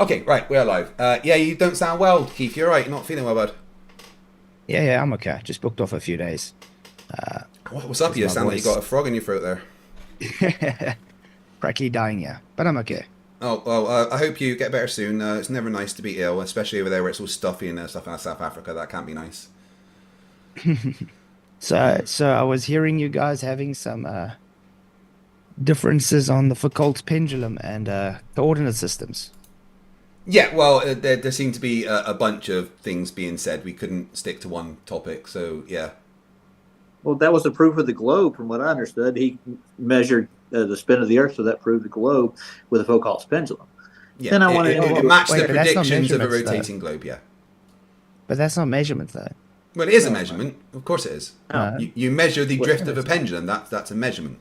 Okay, right, we're live. Yeah, you don't sound well, Keith. You're right. You're not feeling well, bud. Yeah, I'm okay. Just booked off a few days. What's up? Because You my sound like you got voice a frog in your throat there. practically dying, yeah. But I'm okay. Oh, well, I hope you get better soon. It's never nice to be ill, especially over there where it's all stuffy and stuff in South Africa. That can't be nice. So I was hearing you guys having some differences on the Foucault's pendulum and coordinate systems. Yeah, well, there seemed to be a bunch of things being said. We couldn't stick to one topic, so yeah. Well, that was the proof of the globe, from what I understood. He measured the spin of the Earth, so that proved the globe with a Foucault's pendulum. Yeah, Then I want to know. it matched Wait, the but that's not predictions of a measurements, though. rotating globe, yeah. But that's not measurement, though. Well, it is a measurement. Of course it is. No. You measure the Well, drift of a pendulum. That's a measurement.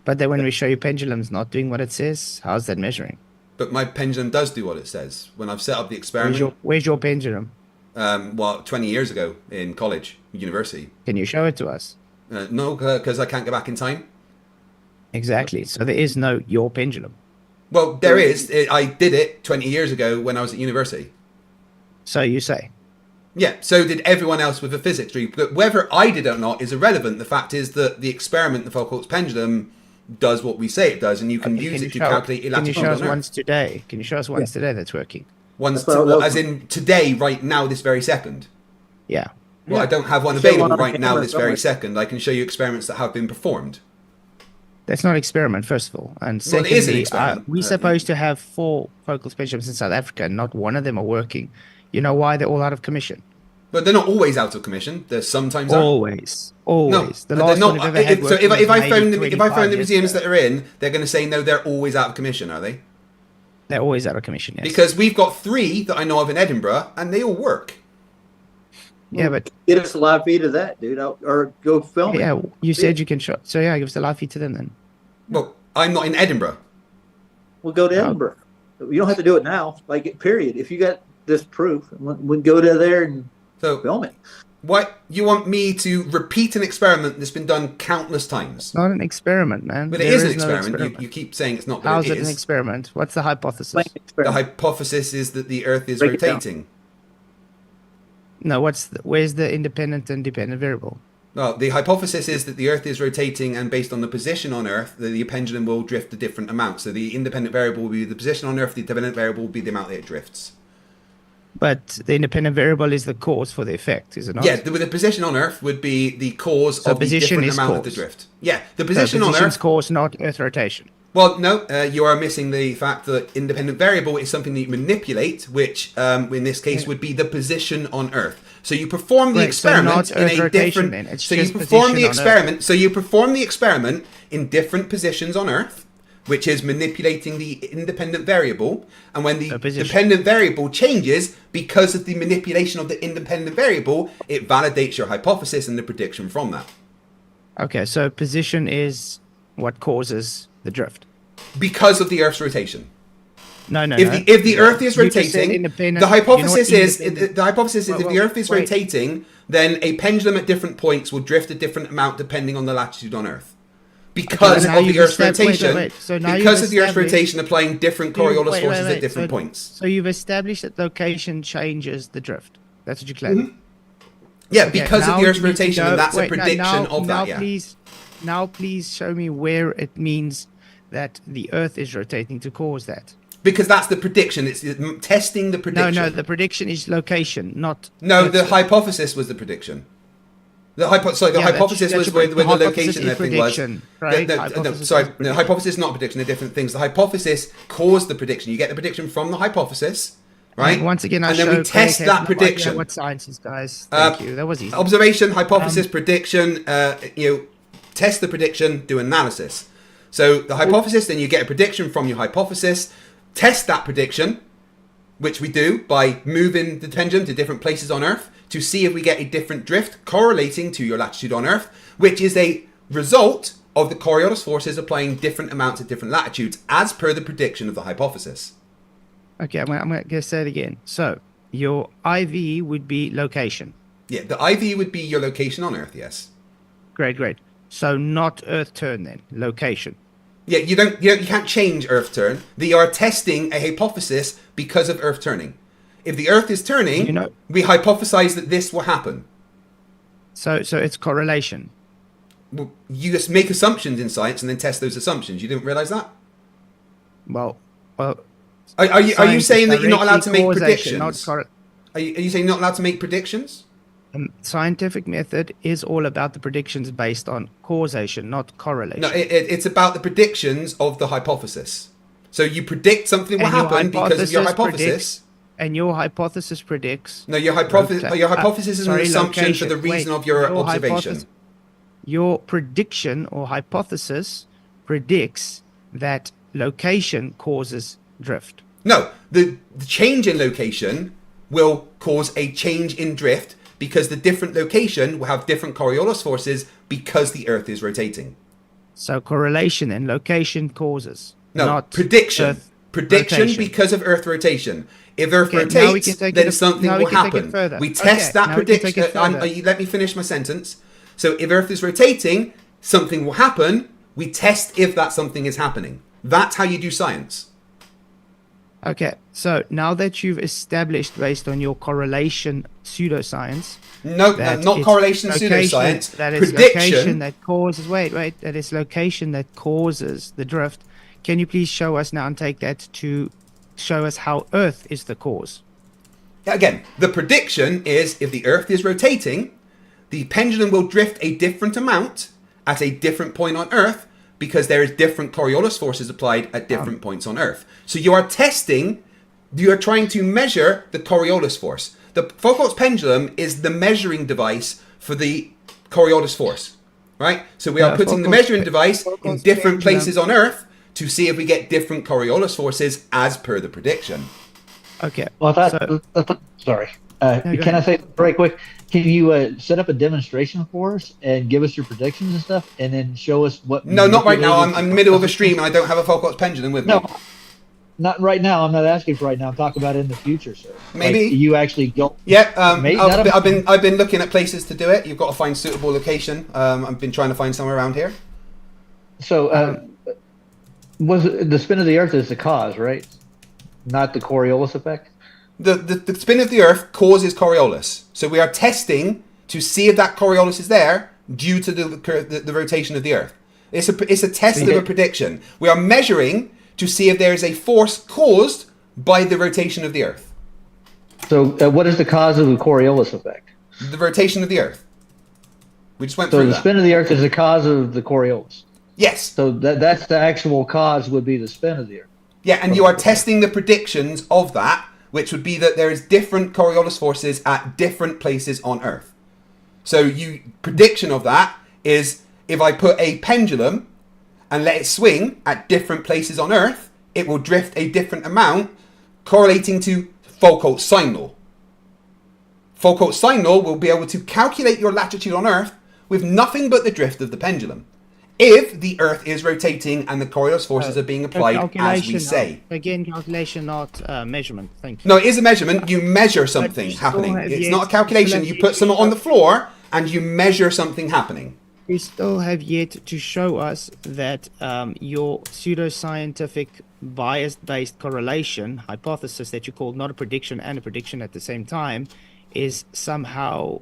But then when we show you pendulums not doing what it says, how's that measuring? But my pendulum does do what it says. When I've set up the experiment, Where's your pendulum? 20 years ago in college, university. Can you show it to us? No, because I can't go back in time. Exactly. So there is no your pendulum. Well, there is. I did it 20 years ago when I was at university. So you say. Yeah, so did everyone else with a physics degree. But whether I did it or not is irrelevant. The fact is that the experiment, the Foucault's pendulum, does what we say it does, and you can use it to calculate your Can you latitude show on us Earth. once today? Can you show us once today that's working? As in today, right now, this very second. Yeah. Well, I don't have one Show available one on right now, camera this very somewhere. second. I can show you experiments that have been performed. That's not experiment, first of all. And Well, it secondly, is an experiment. we're supposed to have 4 focal pendulums in South Africa, and not one of them are working. You know why they're all out of commission? But they're not always out of commission. They're sometimes are. Always. No, The they're last not. one I've ever had So working if was I maybe phone the 25 years museums ago. that are in, they're going to say no, they're always out of commission, are they? They're always out of commission, yes. Because we've got 3 that I know of in Edinburgh, and they all work. Yeah, but Get us a live feed of that, dude, or go film it. yeah, you said you can show. So yeah, give us the live feed to them then. Well, I'm not in Edinburgh. We'll go to Edinburgh. You don't have to do it now. Like, period. If you got this proof, we'll go to there and So film it. what you want me to repeat an experiment that's been done countless times? It's not an experiment, man. But it There is an no experiment. You keep saying it's not, but How's it it an is. experiment? What's the hypothesis? Plain The experiment. hypothesis is that the Earth is Break it down. rotating. No, where's the independent and dependent variable? Well, the hypothesis is that the Earth is rotating, and based on the position on Earth, the pendulum will drift a different amount. So the independent variable will be the position on Earth, the dependent variable will be the amount that it drifts. But the independent variable is the cause for the effect, is it not? Yeah, the position on Earth would be the cause So of the position different is amount of the cause. drift. Yeah, the So position on position's Earth. cause, not Earth rotation. Well, no, you are missing the fact that independent variable is something that you manipulate, which in this case would be the position on Earth. So you perform the Right, so experiment not in Earth a rotation different. then, it's So you just perform the position on experiment. So you perform the experiment in different positions on Earth, which is manipulating the independent variable. And when the So position. dependent variable changes because of the manipulation of the independent variable, it validates your hypothesis and the prediction from that. Okay, so position is what causes the drift. Because of the Earth's rotation. No. If the Earth is You just said rotating, independent- the hypothesis you're not is independent. the hypothesis is if the Earth is wait. rotating, then a pendulum at different points will drift a different amount depending on the latitude on Earth. Because Okay, now of the you've Earth's established- rotation, wait. So now because you've of the Earth's established- rotation applying different Coriolis Wait, forces wait. at different So- points. So you've established that location changes the drift. That's what you're claiming. Yeah, Okay, because of now the Earth's you need to rotation, go- and that's a wait, prediction of now that. Yeah. please show me where it means that the Earth is rotating to cause that. Because that's the prediction. It's testing the prediction. No, the prediction is location, not. No, the Earth's- hypothesis was the prediction. The hypothesis that's was your where pre- the hypothesis location and is everything was. prediction, right? No, Hypothesis sorry, is no, prediction. hypothesis is not prediction. They're different things. The hypothesis caused the prediction. You get the prediction from the hypothesis, right? Once again, and then we test that prediction. What science is, guys? Thank you. That was easy. Observation, hypothesis, prediction. Test the prediction, do analysis. So the hypothesis, then you get a prediction from your hypothesis. Test that prediction, which we do by moving the pendulum to different places on Earth to see if we get a different drift correlating to your latitude on Earth, which is a result of the Coriolis forces applying different amounts at different latitudes as per the prediction of the hypothesis. Okay, I'm going to say it again. So your IV would be location. Yeah, the IV would be your location on Earth, yes. Great. So not Earth turn then, location. Yeah, you can't change Earth turn. They are testing a hypothesis because of Earth turning. If the Earth is turning, we hypothesize that this will happen. So it's correlation. Well, you just make assumptions in science and then test those assumptions. You didn't realize that? Well, are you saying that you're not allowed to make causation, predictions? not Are you saying you're not allowed to make predictions? Scientific method is all about the predictions based on causation, not correlation. No, it's about the predictions of the hypothesis. So you predict something will happen because of your hypothesis. And your hypothesis predicts. No, your hypothesis is an assumption for the reason of your observation. Your prediction or hypothesis predicts that location causes drift. No, the change in location will cause a change in drift because the different location will have different Coriolis forces because the Earth is rotating. So correlation and location causes. No, not prediction. Prediction rotation. Because of Earth rotation. If Earth rotates, then something will happen. We test that prediction. Let me finish my sentence. So if Earth is rotating, something will happen. We test if that something is happening. That's how you do science. Okay, so now that you've established based on your correlation pseudoscience. No, not correlation pseudoscience. That is location that causes. Wait. That is location that causes the drift. Can you please show us now and take that to show us how Earth is the cause? Again, the prediction is if the Earth is rotating, the pendulum will drift a different amount at a different point on Earth because there is different Coriolis forces applied at different points on Earth. So you are trying to measure the Coriolis force. The Foucault's pendulum is the measuring device for the Coriolis force, right? So we are putting the measuring device in different places on Earth to see if we get different Coriolis forces as per the prediction. Okay. Well, sorry. Can I say very quick? Can you set up a demonstration for us and give us your predictions and stuff, and then show us what? No, not right now. I'm in the middle of a stream and I don't have a Foucault's pendulum with me. No, not right now. I'm not asking for right now. I'm talking about in the future, sir. Maybe you actually go. Yeah, I've been looking at places to do it. You've got to find suitable location. I've been trying to find somewhere around here. So, was the spin of the Earth is the cause, right? Not the Coriolis effect. The spin of the Earth causes Coriolis. So we are testing to see if that Coriolis is there due to the rotation of the Earth. It's a test of a prediction. We are measuring to see if there is a force caused by the rotation of the Earth. So what is the cause of the Coriolis effect? The rotation of the Earth. We just went through that. So the spin of the Earth is the cause of the Coriolis? Yes. So that's the actual cause would be the spin of the Earth? Yeah, and you are testing the predictions of that, which would be that there is different Coriolis forces at different places on Earth. So prediction of that is if I put a pendulum and let it swing at different places on Earth, it will drift a different amount correlating to Foucault's sine law. Foucault's sine law will be able to calculate your latitude on Earth with nothing but the drift of the pendulum. If the Earth is rotating and the Coriolis forces are being applied as we say. Again, calculation, not measurement. Thank you. No, it is a measurement. You measure something happening. It's not a calculation. You put something on the floor and you measure something happening. You still have yet to show us that your pseudoscientific bias-based correlation hypothesis that you called not a prediction and a prediction at the same time is somehow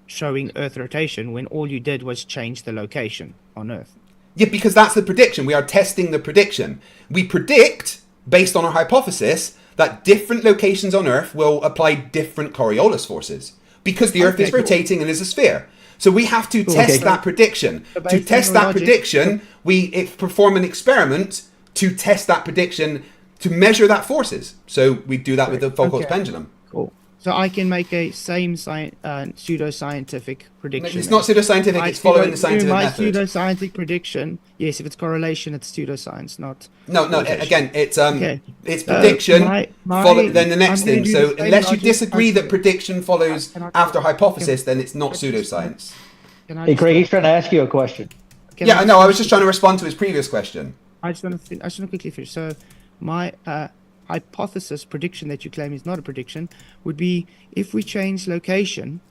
showing Earth rotation when all you did was change the location on Earth. Yeah, because that's the prediction. We are testing the prediction. We predict, based on our hypothesis, that different locations on Earth will apply different Coriolis forces because the Earth is rotating and is a sphere. So we have to test that prediction. To test that prediction, we perform an experiment to test that prediction to measure that forces. So we do that with the Foucault's pendulum. Cool. So I can make a pseudoscientific prediction. It's not pseudoscientific, it's following the scientific method. My pseudoscientific prediction, yes, if it's correlation, it's pseudoscience, not... No, again, it's prediction, then the next thing. So unless you disagree that prediction follows after hypothesis, then it's not pseudoscience. Hey, Craig, he's trying to ask you a question. Yeah, I know, I was just trying to respond to his previous question. I just want to quickly finish. So my... hypothesis prediction that you claim is not a prediction would be if we change location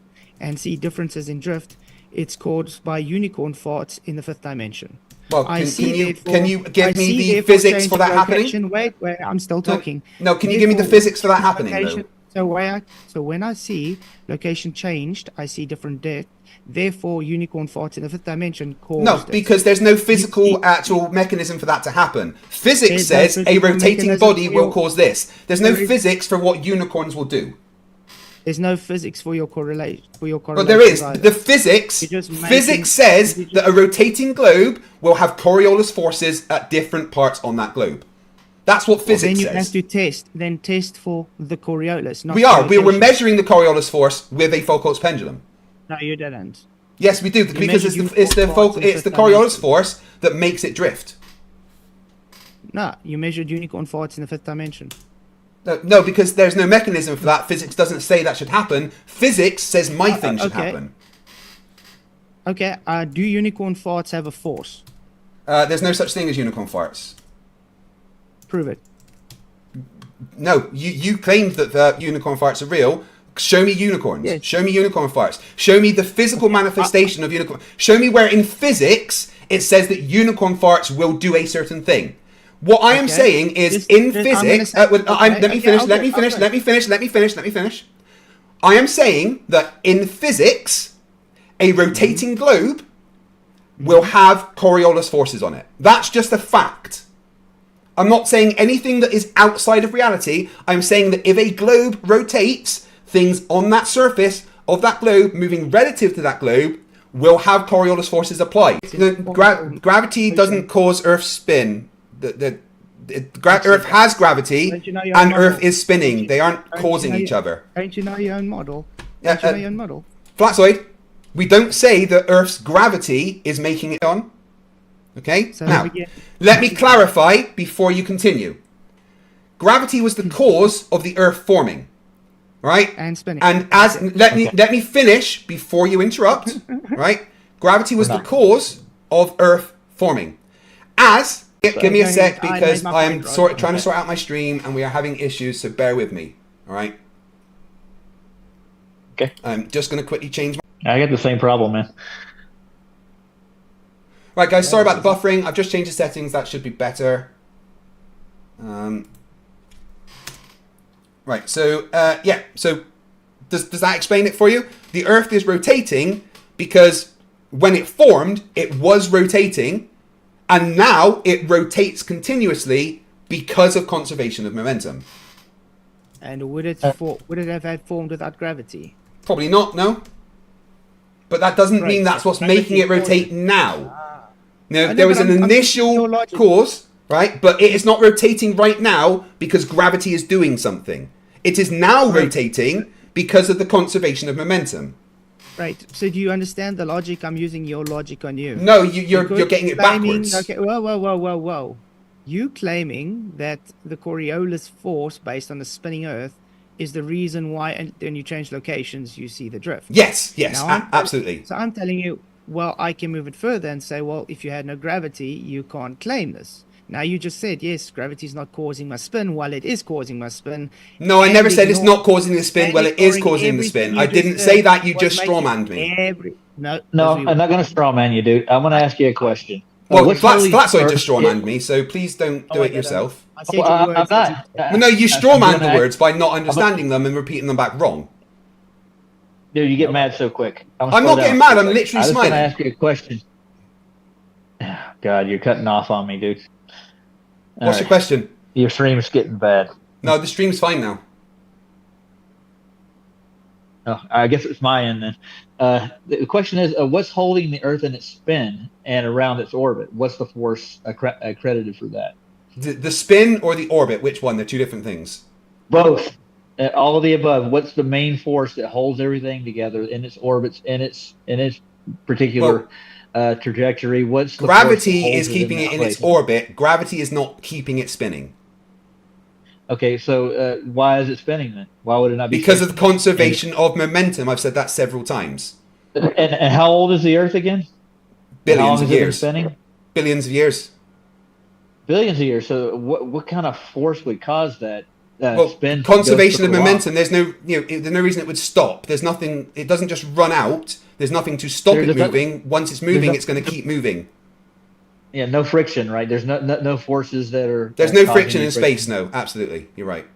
and see differences in drift, it's caused by unicorn farts in the fifth dimension. Well, I see. can you give I me see the therefore physics for that changing happening? location. Wait, I'm still talking. No, can you give me the Therefore, physics for that happening location, though? so when I see location changed, I see different depth. Therefore, unicorn farts in the fifth dimension No, caused it. because there's no physical see- actual mechanism for that to happen. Physics There's no says a physical rotating mechanism body for will your- cause this. There's no There is- physics for what unicorns will do. There's no physics for your correlation. Well, there is. The physics says that a rotating globe will have Coriolis forces at different parts on that globe. That's what physics then you says. have to test for the Coriolis. Not We were measuring the Coriolis force with a Foucault's pendulum. No, you didn't. Yes, we do, because it's the Coriolis force that makes it drift. No, you measured unicorn farts in the fifth dimension. No, because there's no mechanism for that. Physics doesn't say that should happen. Physics says my thing should happen. Okay, do unicorn farts have a force? There's no such thing as unicorn farts. Prove it. No, you claimed that unicorn farts are real. Show me unicorns. Yes. Show me unicorn farts. Show me the physical manifestation of unicorn. Show me where in physics it says that unicorn farts will do a certain thing. What I am saying is in physics. Let me finish. I am saying that in physics, a rotating globe will have Coriolis forces on it. That's just a fact. I'm not saying anything that is outside of reality. I'm saying that if a globe rotates, things on that surface of that globe moving relative to that globe will have Coriolis forces applied. Gravity doesn't cause Earth's spin. Earth has gravity and Earth is spinning. They aren't causing each other. Don't you know your own model? Don't you know your own model? Flatsoid, we don't say that Earth's gravity is making it on. Okay? So now, let me clarify before you continue. Gravity was the cause of the Earth forming. Right? And spinning. And let me finish before you interrupt. Right? Gravity was the cause of Earth forming. Give me a sec, because I am trying to sort out my stream and we are having issues, so bear with me. Alright? Okay. I'm just going to quickly change I got the same problem, man. Right, guys, sorry about the buffering. I've just changed the settings. That should be better. Right, so, yeah. So, does that explain it for you? The Earth is rotating because when it formed, it was rotating. And now it rotates continuously because of conservation of momentum. And would it have had formed without gravity? Probably not, no. But that doesn't mean that's what's making it rotate now. No, there was an initial cause, right? But it is not rotating right now because gravity is doing something. It is now rotating because of the conservation of momentum. Right. So do you understand the logic? I'm using your logic on you. No, you're getting it backwards. Okay, whoa. You claiming that the Coriolis force based on the spinning Earth is the reason why, and then you change locations, you see the drift. Yes, absolutely. So I'm telling you, well, I can move it further and say, well, if you had no gravity, you can't claim this. Now you just said, yes, gravity is not causing my spin. Well, it is causing my spin. No, I never said it's not causing the spin. Well, it is causing the spin. I didn't say that. You just strawmanned me. No, I'm not going to strawman you, dude. I'm going to ask you a question. Well, Flatsoid just strawmanned me, so please don't do it yourself. I said your words. No, you strawmanned the words by not understanding them and repeating them back wrong. Dude, you get mad so quick. I'm not getting mad. I'm literally smiling. I was going to ask you a question. God, you're cutting off on me, dude. What's your question? Your stream's getting bad. No, the stream's fine now. Oh, I guess it's my end then. The question is, what's holding the Earth in its spin and around its orbit? What's the force accredited for that? The spin or the orbit? Which one? They're two different things. Both. All of the above. What's the main force that holds everything together in its orbits, in its particular trajectory? What's the gravity is keeping it in its orbit. Gravity is not keeping it spinning. Okay, so why is it spinning then? Why would it not be? Because of the conservation of momentum. I've said that several times. And how old is the Earth again? Billions of years. Spinning? Billions of years. Billions of years. So what kind of force would cause that spin? Conservation of momentum. There's no reason it would stop. There's nothing. It doesn't just run out. There's nothing to stop it moving. Once it's moving, it's going to keep moving. Yeah, no friction, right? There's no forces that are. There's no causing friction any in space. No, absolutely, you're right.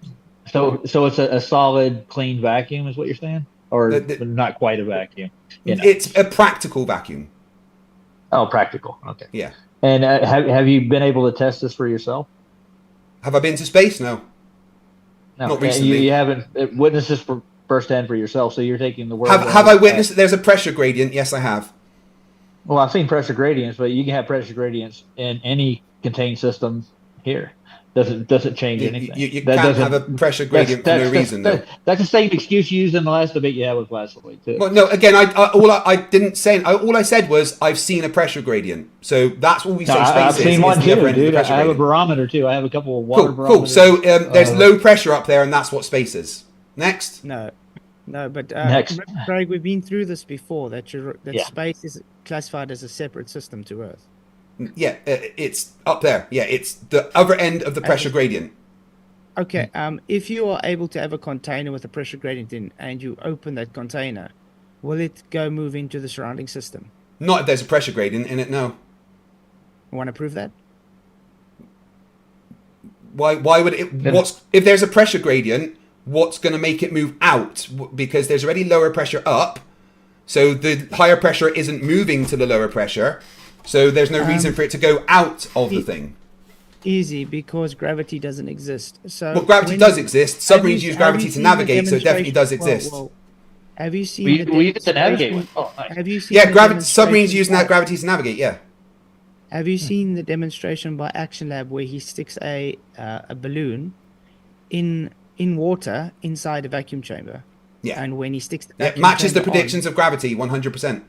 So it's a solid, clean vacuum, is what you're saying, or The- not quite a vacuum? it's a practical vacuum. Oh, practical. Okay. Yeah. And have you been able to test this for yourself? Have I been to space? No, No, not recently. you haven't witnessed this for firsthand for yourself. So you're taking the word. Have I witnessed that there's a pressure gradient? Yes, I have. Well, I've seen pressure gradients, but you can have pressure gradients in any contained system here. Doesn't change anything. You That can't doesn't- have a pressure gradient for no reason, though. That's the same excuse you used in the last debate you had with Flasoid too. Well, no. Again, I didn't say. All I said was I've seen a pressure gradient. So that's what we say. No, Space I've is seen one the other too, end of the dude. I pressure have a gradient. barometer too. I have a couple of water Cool. barometers. So there's low pressure up there, and that's what space is. Next. No, but Next. remember, Craig, we've been through this before. That Yeah. space is classified as a separate system to Earth. Yeah, it's up there. Yeah, it's the other end of the pressure gradient. Okay. If you are able to have a container with a pressure gradient in, and you open that container, will it go move into the surrounding system? Not if there's a pressure gradient in it. No. Want to prove that? Why would it? What's if there's a pressure gradient? What's going to make it move out? Because there's already lower pressure up, so the higher pressure isn't moving to the lower pressure. So there's no reason for it to go out of the thing. Easy, because gravity doesn't exist. So Well, gravity does exist. Submarines use have gravity you to seen the navigate, so it definitely does demonstration- exist. well, have you seen We use it to navigate with. Oh, nice. Have you seen Yeah, the submarines demonstration use by- gravity to navigate. Yeah. Have you seen the demonstration by Action Lab where he sticks a balloon in water inside a vacuum chamber? Yeah. And when he sticks the Yeah, vacuum matches the chamber predictions on, of gravity 100%.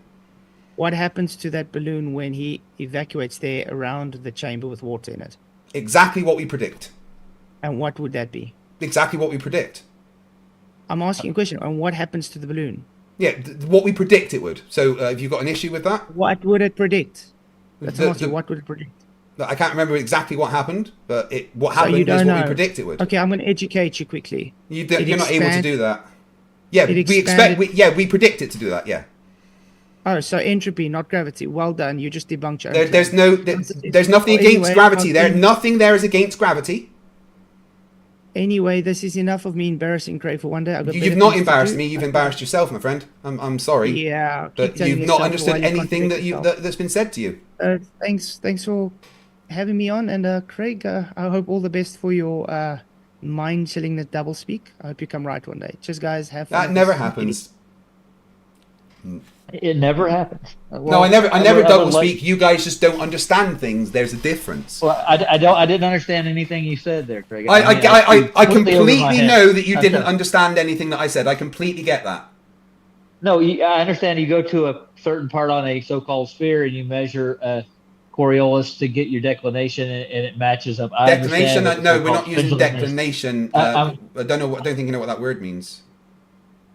what happens to that balloon when he evacuates there around the chamber with water in it? Exactly what we predict. And what would that be? Exactly what we predict. I'm asking a question. And what happens to the balloon? Yeah, what we predict it would. So have you got an issue with that? What would it predict? That's The- asking, the- what would it predict? I can't remember exactly what happened, but what So happened you is don't what we know. predict it would. Okay, I'm going to educate you quickly. You're It not able to expand- do that. Yeah, it we expanded- we predict it to do that. Yeah. Oh, so entropy, not gravity. Well done. You just debunked your own There, claim. there's no, there's nothing Anyway, against gravity there. okay. Nothing there is against gravity. Anyway, this is enough of me embarrassing Craig for one day. I've got You've better not things to embarrassed do. me. You've embarrassed yourself, my friend. I'm sorry, Yeah. keep but telling you've not yourself understood while you anything contradict yourself. that's been said to you. Thanks for having me on. And Craig, I hope all the best for your mind-chilling the double speak. I hope you come right one day. Cheers, guys. Have fun. That never happens. It never happens. No, I never would double like- speak. You guys just don't understand things. There's a difference. Well, I didn't understand anything you said there, Craig. I mean, completely completely over my head. know that you didn't Okay. understand anything that I said. I completely get that. No, I understand. You go to a certain part on a so-called sphere and you measure Coriolis to get your declination, and it matches up. I Declination? understand that No, it's we're not so-called using pendulum is. declination. I'm- I don't know. I don't think you know what that word means.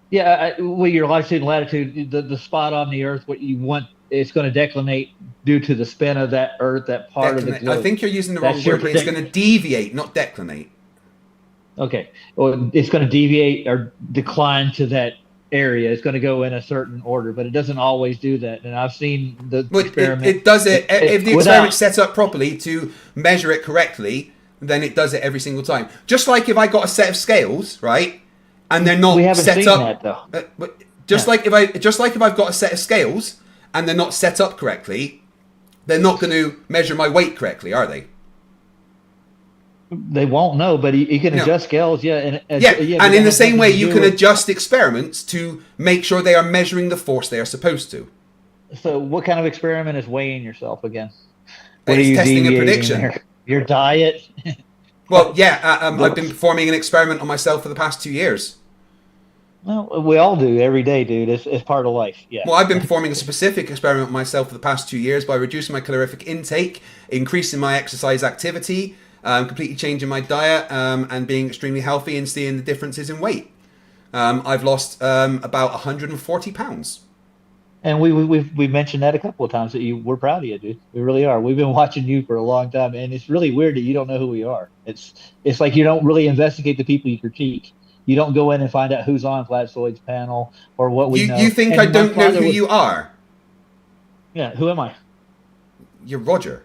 Yeah, well, your longitude and latitude, the spot on the Earth, what you want, it's going to declinate due to the spin of that Earth, that part of the globe. I think you're using the wrong That's your word. It's going to deviate, not declinate. Okay, well, it's going to deviate or decline to that area. It's going to go in a certain order, but it doesn't always do that. And I've seen the But experiment. it does it. If the without- experiment's set up properly to measure it correctly, then it does it every single time. Just like if I got a set of scales, right, and they're not We haven't set seen up. that, though. But just Yeah. like if I've got a set of scales and they're not set up correctly, they're not going to measure my weight correctly, are they? They won't know, but you can No. adjust scales, yeah. And Yeah, and but in that the has same nothing way, to you do can with- adjust experiments to make sure they are measuring the force they are supposed to. So, what kind of experiment is weighing yourself again? It's testing a deviating prediction. there? Your diet. Well, yeah, I've been performing an experiment on myself for the past 2 years. Well, we all do every day, dude. It's part of life. Yeah. Well, I've been performing a specific experiment on myself for the past 2 years by reducing my calorific intake, increasing my exercise activity, completely changing my diet, and being extremely healthy and seeing the differences in weight. I've lost about 140 pounds. And we've mentioned that a couple of times that we're proud of you, dude. We really are. We've been watching you for a long time, and it's really weird that you don't know who we are. It's like you don't really investigate the people you critique. You don't go in and find out who's on Flatsoid's panel or what we know. You think And I my don't know father who was- you are? Yeah, who am I? You're Roger.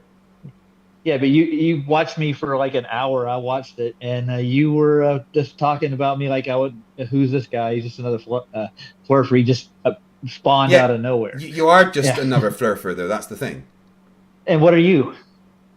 Yeah, but you watched me for like an hour. I watched it, and you were just talking about me like I would. Who's this guy? He's just another Flerf. He just spawned Yeah, out of nowhere. you are just Yeah. another Flerfer, though. That's the thing. And what are you? Are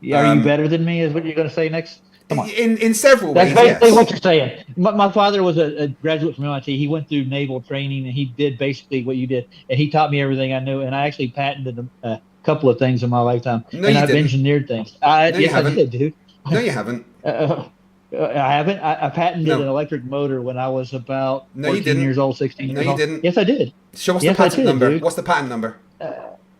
you Um, better than me? Is what you're going to say next? Come on. in several That's ways, basically yes. what you're saying. My father was a graduate from MIT. He went through naval training, and he did basically what you did. And he taught me everything I knew. And I actually patented a couple of things in my lifetime. No, and you I've didn't. engineered things. No, you Yes, I haven't. did, dude. No, you haven't. I haven't. I patented No. an electric motor when I was about No, you 14 didn't. years old, 16 No, years you old. didn't. Yes, I did. Show us Yes, the I patent did, number. dude. What's the patent number?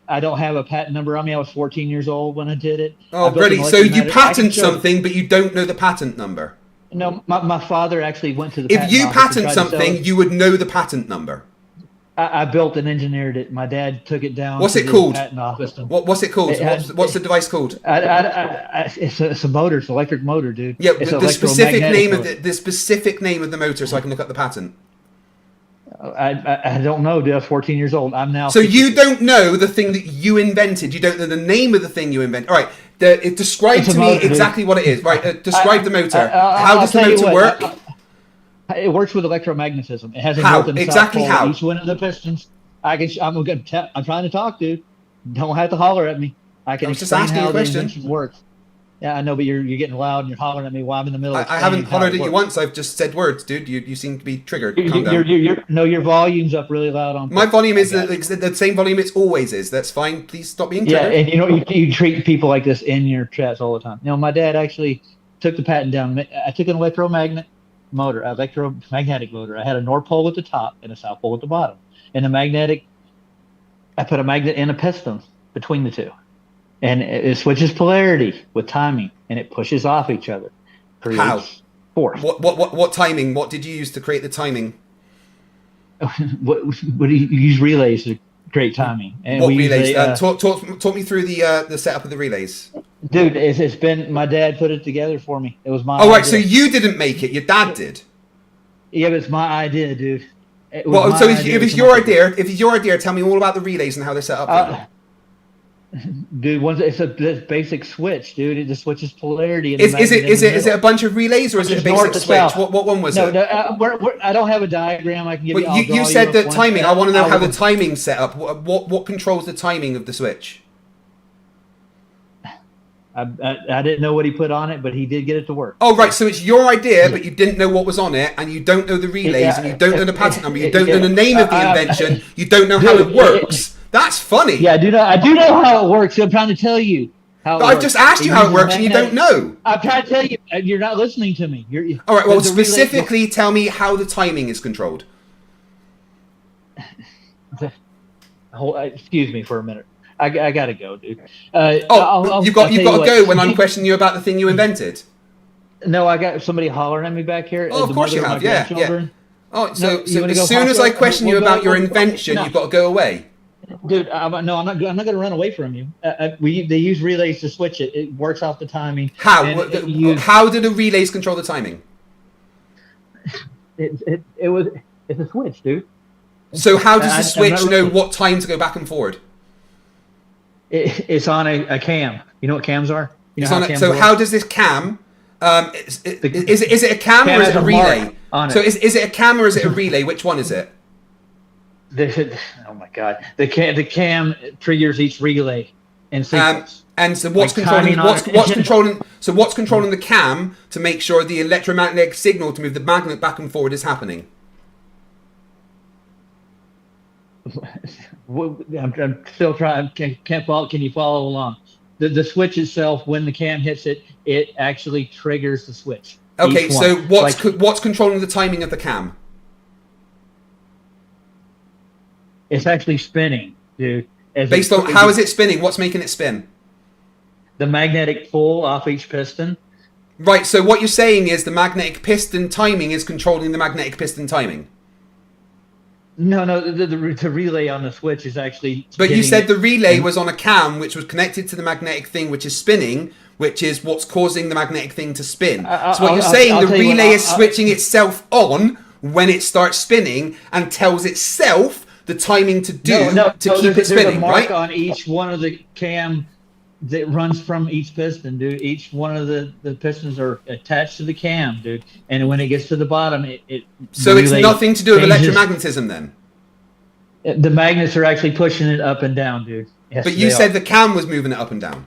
I don't have a patent number on me. I was 14 years old when I did it. Oh, I built an really? So you electromagnetic- I can patent show- something, but you don't know the patent number. No, my father actually went to the If patent you office and patent tried to sell something, it. you would know the patent number. I built and engineered it. My dad took it down. What's to it the called? Patent office. And What's it called? It had- What's the device called? it's a motor. It's an electric motor, dude. Yeah, it's the specific electromagnetic name of motor. the specific name of the motor, so I can look up the patent. I don't know, dude. I was 14 years old. I'm now. So 50. you don't know the thing that you invented. You don't know the name of the thing you invented. All right, describe It's a to me motor, dude. exactly what it is. Right, describe the motor. How I'll does the tell you motor what, work? It works with electromagnetism. It has a How? north and south Exactly pole how? at each one of the pistons. I'm trying to talk, dude. Don't have to holler at me. I can I was just explain asking how you a the question. invention works. Yeah, I know, but you're getting loud and you're hollering at me while I'm in the middle. Of I haven't explaining how hollered it at you works. once. I've just said words, dude. You seem to be triggered. Calm down. Your volume's up really loud on. My volume is I got it. the same volume it always is. That's fine. Please stop being Yeah, triggered. and you know you treat people like this in your chats all the time. You know, my dad actually took the patent down. I took an electromagnetic motor. I had a north pole at the top and a south pole at the bottom. And I put a magnet in a piston between the two, and it switches polarity with timing, and it pushes off each other. Creates How? Force. What timing? What did you use to create the timing? What do you use? Relays to create timing. And What we use relays? talk Me through the setup of the relays. Dude, it's been my dad put it together for me. It was my Oh, right. idea. So you didn't make it. Your dad did. Yeah, but it's my idea, dude. It was Well, my so if idea it's to your come up with idea, tell me all about the relays and how they're set up. it. Dude, it's a basic switch, dude. It just switches polarity. And Is it a bunch of relays or is it a It's north basic to switch? south. What one was No, it? no, I don't have a diagram. I can give you. Well, I'll draw you said up that one. timing. I want to know how the will- timing's set up. What controls the timing of the switch? I didn't know what he put on it, but he did get it to work. Oh, right. So it's your idea, but you didn't know what was on it, and you don't know the relays, and you don't know the patent number, you don't know the name of the invention, you don't know how it works. That's funny. Yeah, I do know how it works. I'm trying to tell you how. But I've just asked you how it works, and you don't know. I'm trying to tell you. You're not listening to me. All right. Well, the relay- specifically, tell me how the timing is controlled. Excuse me for a minute. I gotta go, dude. You've got to go when I'm questioning you about the thing you invented. No, I got somebody hollering at me back here. Oh, of The course you mother of my have. Yeah. grandchildren. Oh, so you wanna as go soon as I question you We'll about go- your we'll- invention, no. you've got to go away. Dude, I'm not going to run away from you. They use relays to switch it. It works off the timing. How? And How do the relays control the timing? it's a switch, dude. So how does the I'm switch not know really- what time to go back and forward? It's on a cam. You know what cams are? You know how cams work? How does this cam? Is it a cam Cam or is has it a a mark relay? on So it. is it a cam or is it a relay? Which one is it? Oh my god! The cam triggers each relay in sequence. And so what's Like controlling timing on it. what's controlling the cam to make sure the electromagnetic signal to move the magnet back and forward is happening? I'm still trying. Can't follow. Can you follow along? The switch itself, when the cam hits it, it actually triggers the switch. Okay, Each so one. what's controlling the timing of the cam? It's actually spinning, dude. Based on how is it spinning? What's making it spin? the magnetic pull off each piston? Right, so what you're saying is the magnetic piston timing is controlling the magnetic piston timing. No, the relay on the switch is actually. But you getting said it- the relay was on a cam which was connected to the magnetic thing which is spinning, which is what's causing the magnetic thing to spin. So what you're saying, I'll the tell you what, relay is switching itself on when it starts spinning and tells itself the timing to do to keep it there's spinning, a mark right? on each one of the cam that runs from each piston, dude. Each one of the pistons are attached to the cam, dude. And when it gets to the bottom, So it's nothing to do with changes. electromagnetism then? The magnets are actually pushing it up and down, dude. Yes, But you they said are. the cam was moving it up and down.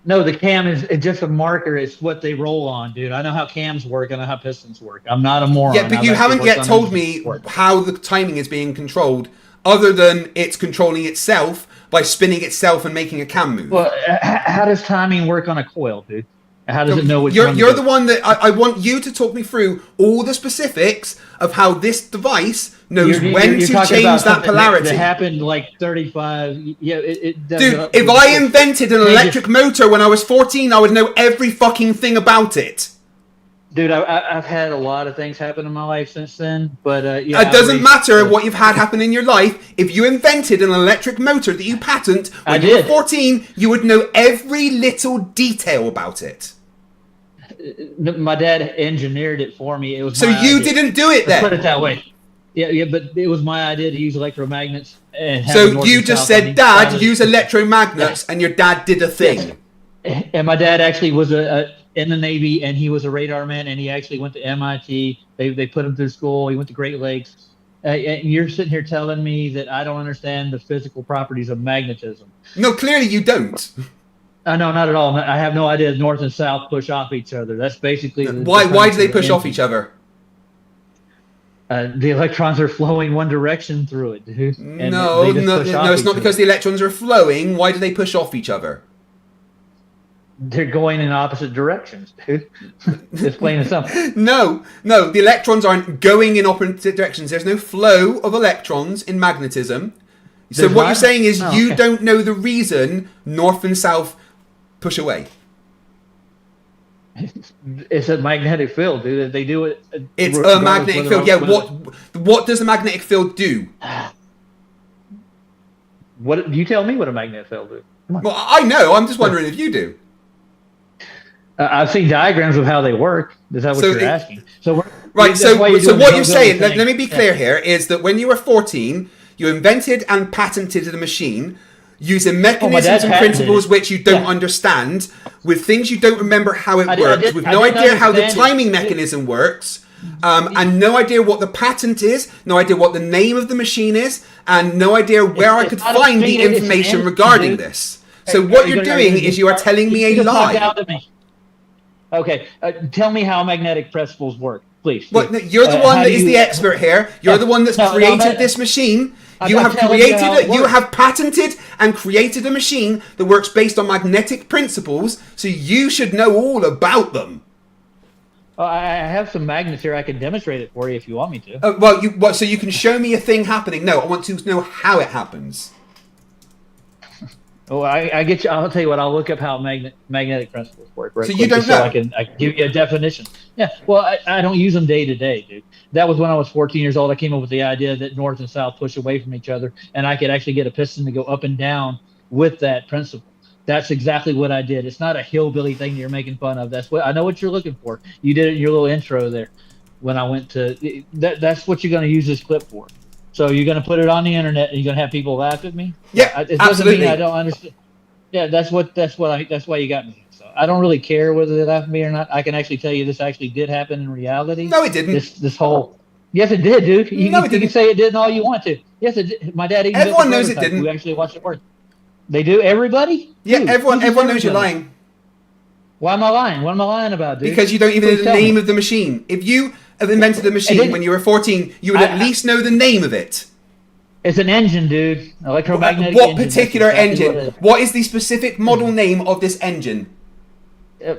No, the cam is it's just a marker. It's what they roll on, dude. I know how cams work. I know how pistons work. I'm not a moron. Yeah, but I've you actually haven't worked yet on told engines me before. how the timing is being controlled, other than it's controlling itself by spinning itself and making a cam move. Well, how does timing work on a coil, dude? How does it know which you're, one? You're the one that I want you to talk me through all the specifics of how this device knows when to talking change about that something polarity. That happened like 35. Yeah, Dude, if I invented an electric motor when I was 14, I would know every fucking thing about it. Dude, I've had a lot of things happen in my life since then, but yeah. It doesn't matter what you've had happen in your life. If you invented an electric motor that you patent when you were 14, you would know every little detail about it. My dad engineered it for me. It was so you didn't do it then. Let's put it that way. Yeah, but it was my idea to use electromagnets. And have so you just said, Dad, use electromagnets, and your dad did a thing. Yes. And my dad actually was in the Navy, and he was a radar man, and he actually went to MIT. They put him through school. He went to Great Lakes. And you're sitting here telling me that I don't understand the physical properties of magnetism. No, clearly you don't. No, not at all. I have no idea north and south push off each other. That's basically why do they push off each other? The electrons are flowing one direction through it, dude. No, it's not because the electrons are flowing. Why do they push off each other? They're going in opposite directions, dude. It's plain and simple. No, the electrons aren't going in opposite directions. There's no flow of electrons in magnetism. So what you're saying is you don't know the reason north and south push away. It's a magnetic field, dude. They do it. It's a magnetic field. Yeah. What does the magnetic field do? What you tell me what a magnetic field do? Well, I know. I'm just wondering if you do. I've seen diagrams of how they work. Is that what you're asking? So right. So what you're saying? Let me be clear here. Is that when you were 14, you invented and patented the machine using mechanisms and principles which you don't understand, with things you don't remember how it works, with no idea how the timing mechanism works, and no idea what the patent is, no idea what the name of the machine is, and no idea where I could find the information regarding this. So what you're doing is you are telling me a lie. Okay, tell me how magnetic principles work, please. Well, no, you're the one that is the expert here. You're the one that's created this machine. You have you have patented and created a machine that works based on magnetic principles, so you should know all about them. I have some magnets here. I can demonstrate it for you if you want me to. So you can show me a thing happening. No, I want to know how it happens. Oh, I get you. I'll tell you what. I'll look up how magnetic principles work. So you don't know. I can give you a definition. Yeah. Well, I don't use them day to day, dude. That was when I was 14 years old. I came up with the idea that north and south push away from each other, and I could actually get a piston to go up and down with that principle. That's exactly what I did. It's not a hillbilly thing you're making fun of. That's what I know what you're looking for. You did it in your little intro there. When I went to that's what you're going to use this clip for. So you're going to put it on the internet, and you're going to have people laugh at me. Yeah, it doesn't mean I don't understand. Yeah, that's why you got me. So I don't really care whether they laugh at me or not. I can actually tell you this actually did happen in reality. No, it didn't. This whole. Yes, it did, dude. You can say it didn't all you want to. Yes, it did. My dad even. Everyone knows it didn't. We actually watched it work. They do. Everybody. Yeah, dude, everyone knows you're lying. Why am I lying? What am I lying about, dude? Because you don't even know the name of the machine. If you have invented a machine when you were 14, you would at least know the name of it. It's an engine, dude. Electromagnetic engine. What particular engine? What is the specific model name of this engine?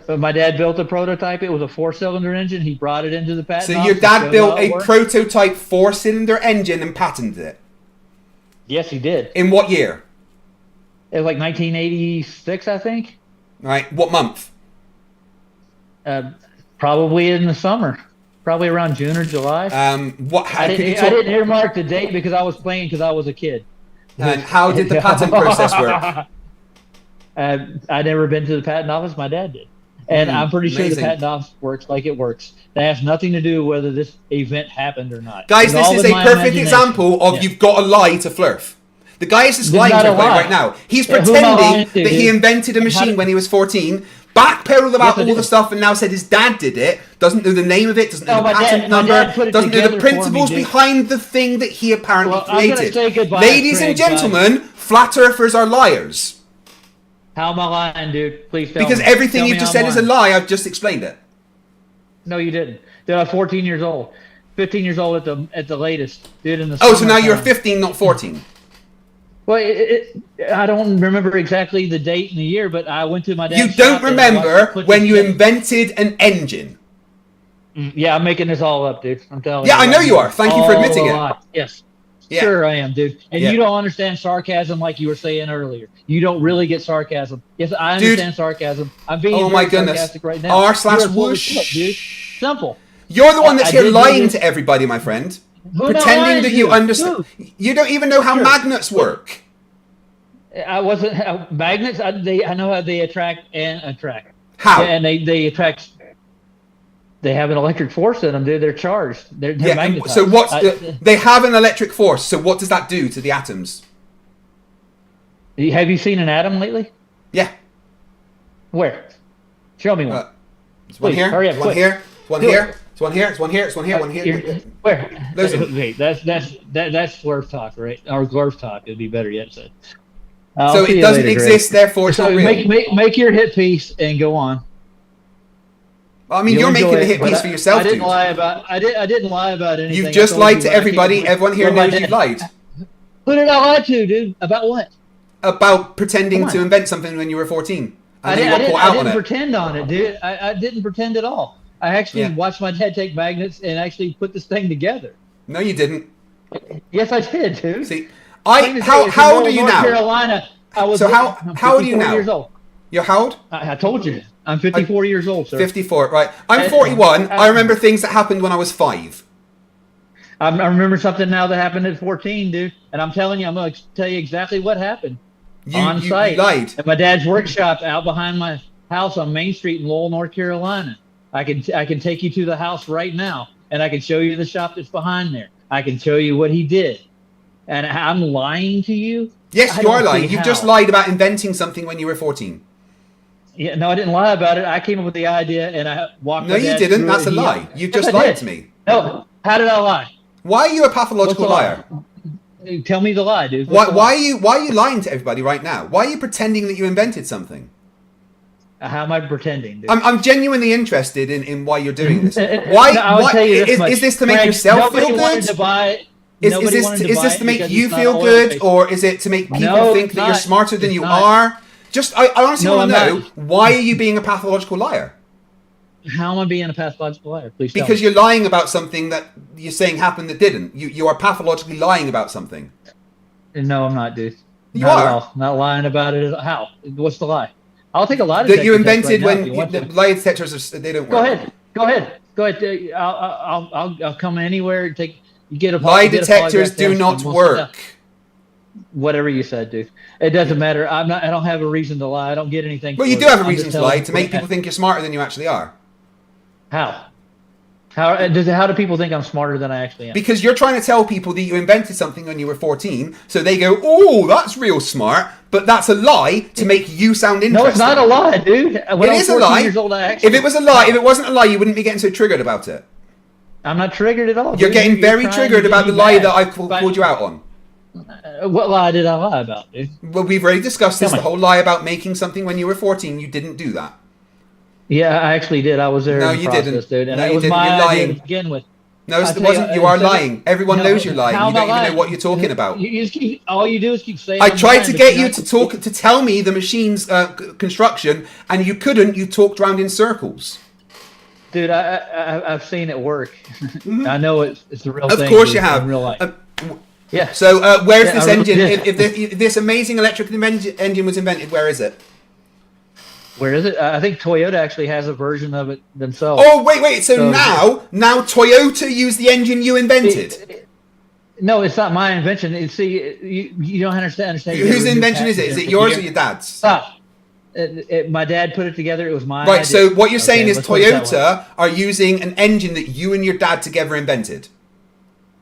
My dad built a prototype. It was a 4-cylinder engine. He brought it into the patent office. So your dad built a prototype 4-cylinder engine and patented it? Yes, he did. In what year? It was like 1986, I think. Right. What month? Probably in the summer. Probably around June or July. I didn't earmark the date because I was playing because I was a kid. And how did the patent process work? I'd never been to the patent office. My dad did. And I'm pretty sure the patent office works like it works. That has nothing to do whether this event happened or not. Guys, this is a perfect example of you've got to lie to Flerf. The guy is just This is lying to not a everybody lie. right now. He's Yeah, who am I lying pretending to, that he dude? invented a How machine did- when he was 14, backpedaled about Yes, I all the did. stuff, and now said his dad did it, doesn't know the name of it, doesn't know No, the my dad- patent my number, dad put it doesn't know the together for me, principles dude. behind the thing that he apparently Well, I'm gonna created. say goodbye, Ladies and Craig, gentlemen, flat earthers are liars. How am I lying, dude? Please tell Because me. everything Tell you've me just I'm said is a lying. lie. I've just explained it. No, you didn't. Dude, I'm 14 years old. 15 years old at the latest. Dude, in the Oh, so now you're summertime. 15, not 14. Well, I don't remember exactly the date and the year, but I went to my dad's You shop don't and I watched him remember put when this you together. invented an engine. Yeah, I'm making this all up, dude. I'm telling Yeah, you. I know you are. Thank you for All admitting a it. lie. Yes. Yeah. Sure I am, dude. And Yeah. you don't understand sarcasm like you were saying earlier. You don't really get sarcasm. Yes, I Dude. understand sarcasm. I'm being Oh my very goodness. sarcastic right now. R/slash You're full of whoosh. shit, dude. Simple. You're the one that's I here did do lying this. to everybody, my friend. Who am I Pretending lying that to? you understand. Who? You don't even know how Sure. magnets work. I wasn't magnets. I know how they attract and attract. How? And they attract. They have an electric force in them, dude. They're charged. They're Yeah. magnetized. So they have an electric force. So what does that do to the atoms? Have you seen an atom lately? Yeah. Where? Show me one. It's one Please, here. hurry up, It's one quick. here. It's one Do here. it. It's one here. It's one here. It's one here. One here. Where? Those are- Wait, that's Flerf talk, right? Or Glurf talk. It'd be better yet said. So it doesn't exist, therefore it's So not real. make your hit piece and go on. I mean, you're You'll making enjoy the it, hit but piece for yourself, I didn't dude. lie about. I didn't lie about anything. You've I just told lied you to what I everybody. came- Everyone here what I knows did. you've lied. Who did I lie to, dude? About what? About pretending Come on. to invent something when you were 14. I And then didn't, you got caught I out didn't on it. pretend on it, dude. I didn't pretend at all. I actually Yeah. watched my dad take magnets and actually put this thing together. No, you didn't. Yes, I did, dude. See, Plain as day, how it's in old are you North now? Carolina. I was So how I'm old are you 54 now? Years old. You're how old? I told you. I'm 54 years old, sir. 54, right. I'm And- 41. I remember things that happened when I was 5. I remember something now that happened at 14, dude. And I'm telling you, I'm going to tell you exactly what happened. On You site. lied. At my dad's workshop out behind my house on Main Street in Lowell, North Carolina. I can take you to the house right now, and I can show you the shop that's behind there. I can show you what he did. And I'm lying to you? Yes, I you are don't lying. see You've how. just lied about inventing something when you were 14. Yeah, no, I didn't lie about it. I came up with the idea, and I walked. No, my you dad didn't. through That's it. a lie. You've Yes, just I lied did. to me. No, how did I lie? Why are you a pathological What's the liar? lie? Tell me the lie, dude. Why are you lying to everybody right now? Why are you pretending that you invented something? How am I pretending, dude? I'm genuinely interested in why you're doing this. No, Why? I would tell you this much. Is this to make Frank, yourself nobody feel wanted good? to buy. Is nobody this wanted to is buy this it to make because you it's not feel good, oil-based. or is it to make people No, think it's that you're not. smarter than It's you not. are? Just, I honestly No, want to I'm know, why are you being a pathological liar? How am I being a pathological liar? Please tell Because me. you're lying about something that you're saying happened that didn't. You are pathologically lying about something. No, I'm not, dude. You Not are. at all. Not lying about it. How? What's the lie? I'll take a lie That detector you test invented right now if when you want to. lie detectors they don't Go work. ahead. Go ahead. Go ahead. I'll come anywhere and take. You get a Lie get a detectors polygraph do test not and we'll work. see. Whatever you said, dude. It doesn't matter. I don't have a reason to lie. I don't get anything. Well, for you do it. have a I'm reason just to lie, telling to you make what people think you're smarter than you actually are. How? How do people think I'm smarter than I actually am? Because you're trying to tell people that you invented something when you were 14, so they go, "Oh, that's real smart," but that's a lie to make you sound interesting. No, it's not a lie, dude. When It I was is a 14 lie. Years old, I actually, If it was a lie, if it wasn't a lie, you wouldn't be getting so triggered about it. I'm not triggered at all. You're dude. getting very trying to triggered get about me the lie mad. that I But- called you out on. What lie did I lie about, dude? Well, we've already discussed this, Tell the me. whole lie about making something when you were 14. You didn't do that. Yeah, I actually did. I was there No, in the you process, didn't. dude. And No, it you was didn't. my You're idea lying. to begin with. No, I it tell wasn't. you, You are instead of- lying. Everyone No, knows you're lying. how You am I don't even know lying? what you're talking about. You just keep, all you do is keep saying. I I'm tried lying, to but get you're you not- to tell me the machine's construction, and you couldn't. You talked around in circles. Dude, I've seen it work. I know it's the real Of thing. course dude, you have. in real life. Yeah. So where's Yeah, this I really engine? did. If this amazing electric engine was invented, where is it? Where is it? I think Toyota actually has a version of it themselves. Oh wait. So So- now Toyota used the engine you invented. No, it's not my invention. You don't understand. You Whose gotta invention renew is it? Is patents it every yours year. or your dad's? Stop. My dad put it together. It was my Right. idea. So what you're saying Okay, is let's put it that way. Toyota are using an engine that you and your dad together invented.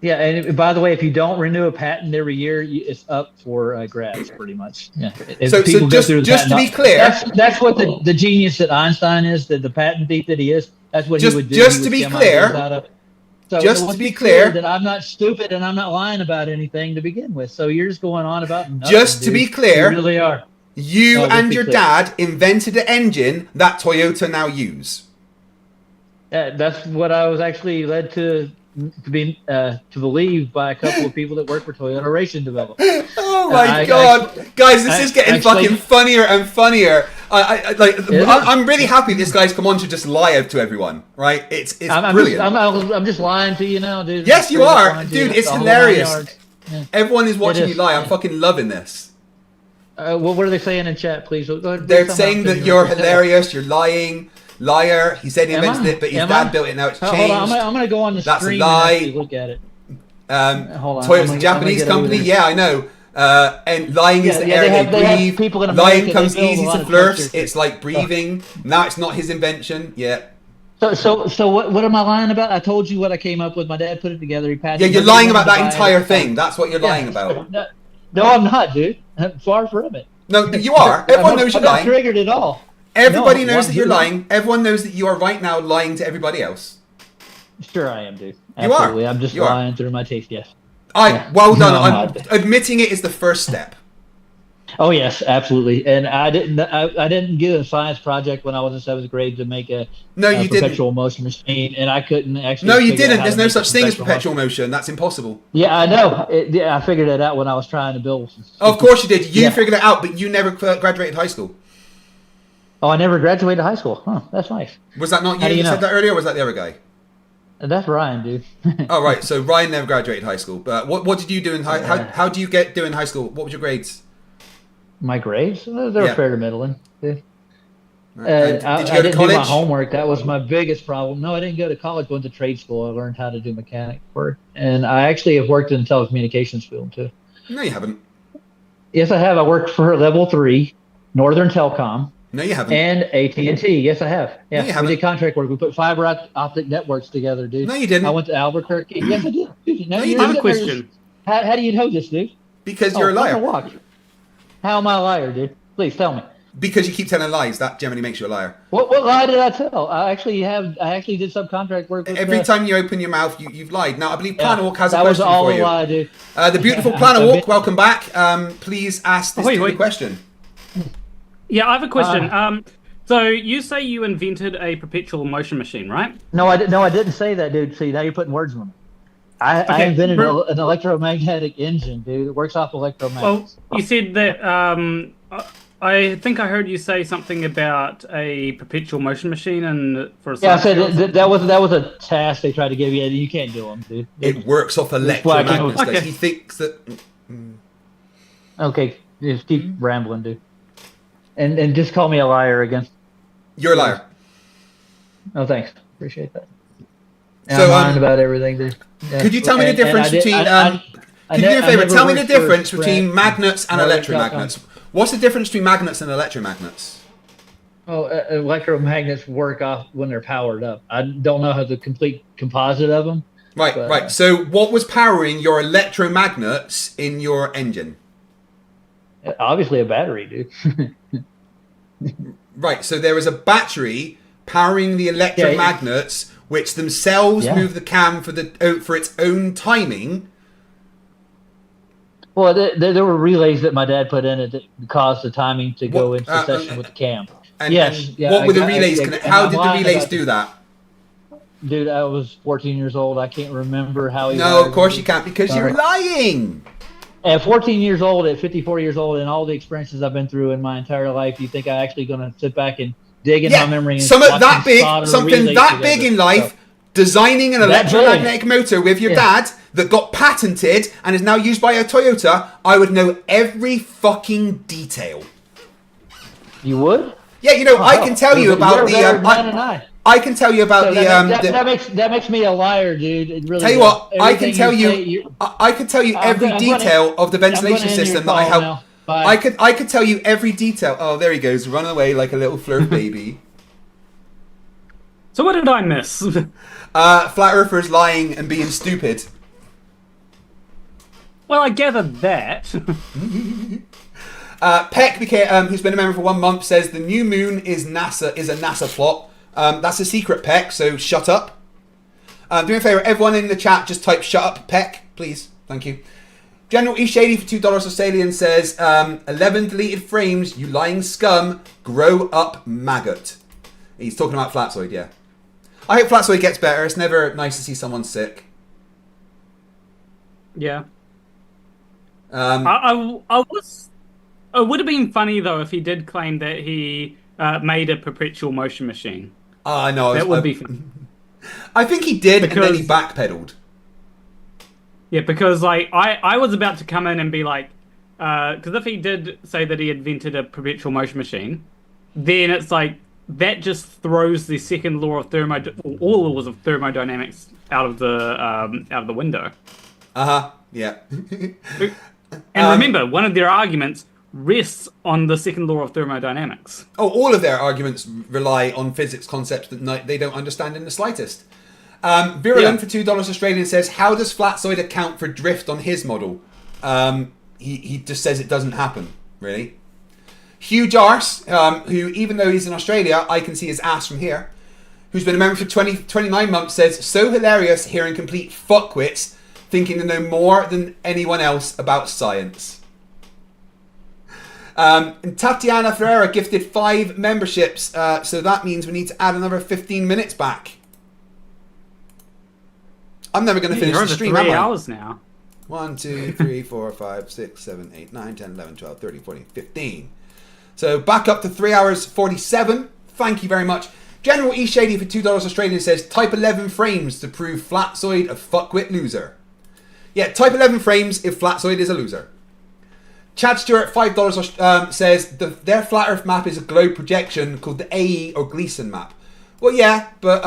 Yeah, and by the way, if you don't renew a patent every year, it's up for grabs, pretty much. Yeah. If So people go through the just to be patent, clear, that's what the genius that Einstein is, the patent thief that he is. That's what he would do. just He to would be skim ideas clear, out of it. So just let's to be be clear, that I'm not stupid and I'm not lying about anything to begin with. So you're just going on about nothing. just to dude. be clear, You really are. you let's and be your clear. dad invented an engine that Toyota now use. That's what I was actually led to believe by a couple of people that work for Toyota Racing Development. Oh my God, guys, this is getting fucking funnier and funnier. I'm really happy this guy's come on to just lie to everyone, right? It's brilliant. I'm just lying to you now, dude. Yes, you are, dude. It's hilarious. Yeah. Everyone is watching you lie. I'm fucking loving this. What are they saying in chat, please? Go ahead, they're saying that you're hilarious. You're lying. Liar. He said he invented it, but his dad built it. Now it's changed. Hold on, I'm going to go on the That's screen a lie. and look at it. Hold on. Toyota's a Japanese company. Yeah, I know. And lying is the air they breathe. Lying comes easy to Flerfs. It's like breathing. Now it's not his invention. Yeah. So what am I lying about? I told you what I came up with. My dad put it together. He patented. Yeah, you're lying about that entire thing. That's what you're lying about. No, I'm not, dude. I'm far from it. No, you are. Everyone knows you're lying. I'm not triggered at all. Everybody knows that you're lying. Everyone knows that you are right now lying to everybody else. Sure, I am, dude. Absolutely. You are. I'm just lying through my teeth. Yes. Well done. Admitting it is the first step. Oh yes, absolutely. And I didn't get a science project when I was in 7th grade to make a perpetual motion machine, and I couldn't actually. No, you didn't. There's no such thing as perpetual motion. That's impossible. Yeah, I know. I figured it out when I was trying to build. Of course you did. You figured it out, but you never graduated high school. Oh, I never graduated high school. Huh, that's nice. Was that not you who said that earlier, or was that the other guy? That's Ryan, dude. Oh, right. So Ryan never graduated high school. But what did you do in how do you do in high school? What was your grades? My grades? They were fair to middling. Did you go I to didn't college? do my homework. That was my biggest problem. No, I didn't go to college. Went to trade school. I learned how to do mechanic work. And I actually have worked in the telecommunications field, too. No, you haven't. Yes, I have. I worked for Level 3, Northern Telecom. No, you haven't. And AT&T. Yes, I have. Yeah, no, you haven't. We did contract work. We put fiber optic networks together, dude. No, you didn't. I went to Albuquerque. Yes, I did. Dude, no, you didn't. I have a question. How do you know this, dude? Because you're a liar. Watch. How am I a liar, dude? Please tell me. Because you keep telling lies. That generally makes you a liar. What lie did I tell? I actually did subcontract work. With, Every time you open your mouth, you've lied. Now, I believe Planawalk has a that question was all for you. A lie, dude. The beautiful Planawalk, welcome back. Please ask this question. Yeah, I have a question. So you say you invented a perpetual motion machine, right? No, I didn't say that, dude. See, now you're putting words in my mouth. I invented an electromagnetic engine, dude. It works off electromagnets. Well, you said that. I think I heard you say something about a perpetual motion machine and for a I said that was a task they tried to give you, and you can't do them, dude. It works off electromagnets. Okay. He thinks that. Okay, just keep rambling, dude, and just call me a liar again. You're a liar. Oh, thanks. Appreciate that. And so, I'm lying about everything, dude. Yeah. Could you tell me the difference between? Can you do a favor? Tell me the difference between magnets and electromagnets. What's the difference between magnets and electromagnets? Oh, electromagnets work off when they're powered up. I don't know how the complete composite of them. Right. So, what was powering your electromagnets in your engine? Obviously, a battery, dude. Right. So there was a battery powering the electromagnets, which themselves move the cam for its own timing. Well, there were relays that my dad put in it that caused the timing to go into session with the cam. What were the relays? How did the relays do that? Dude, I was 14 years old. I can't remember how he. No, of course you can't because you're lying. At 14 years old, at 54 years old, and all the experiences I've been through in my entire life, you think I'm actually going to sit back and dig in my memory and something that big in life, designing an electromagnetic motor with your dad that got patented and is now used by a Toyota, I would know every fucking detail. You would? Yeah, I can tell you about the. I can tell you about that makes me a liar, dude. It really tell you what, I can tell you every detail of the ventilation system that I helped. I could tell you every detail. Oh, there he goes, run away like a little Flerf baby. So what did I miss? Flat Earthers lying and being stupid. Well, I gathered that. Peck, who's been a member for 1 month, says the new moon is a NASA plot. That's a secret, Peck, so shut up. Do me a favour, everyone in the chat, just type shut up, Peck, please. Thank you. General E. Shady for $2 Australian says, 11 deleted frames, you lying scum, grow up maggot. He's talking about Flatsoid, yeah. I hope Flatsoid gets better. It's never nice to see someone sick. Yeah. It would have been funny though if he did claim that he made a perpetual motion machine. No, that would be funny. I think he did, and then he backpedaled. Yeah, because like I was about to come in and be like, because if he did say that he invented a perpetual motion machine, then it's like that just throws the second law of all laws of thermodynamics out of the window. Yeah. And remember, one of their arguments rests on the second law of thermodynamics. Oh, all of their arguments rely on physics concepts that they don't understand in the slightest. Virulent for $2 Australian says, how does Flatsoid account for drift on his model? He just says it doesn't happen, really. Huge Arse, who, even though he's in Australia, I can see his ass from here, who's been a member for 29 months, says, so hilarious hearing complete fuckwits thinking to know more than anyone else about science. And Tatiana Ferreira gifted 5 memberships, so that means we need to add another 15 minutes back. I'm never going to finish the stream, am I? 3 hours now. 1, 2, 3, 4, 5, 6, 7, 8, 9, 10, 11, 12, 13, 14, 15. So back up to 3 hours 47. Thank you very much. General E. Shady for $2 Australian says, type 11 frames to prove Flatsoid a fuckwit loser. Yeah, type 11 frames if Flatsoid is a loser. Chad Stewart, $5 says, their flat earth map is a globe projection called the AE or Gleason map. Well, yeah, but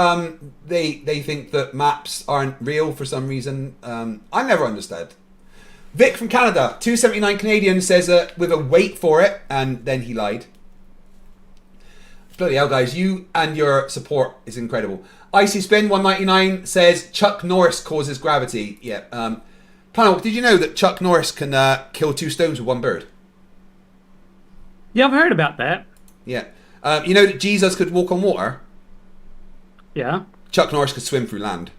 they think that maps aren't real for some reason. I never understood. Vic from Canada, $2.79 Canadian, says with a wait for it, and then he lied. Bloody hell, guys, you and your support is incredible. Icy Spin, $1.99, says Chuck Norris causes gravity. Yeah. Panel, did you know that Chuck Norris can kill 2 stones with 1 bird? Yeah, I've heard about that. Yeah. You know that Jesus could walk on water? Yeah. Chuck Norris could swim through land.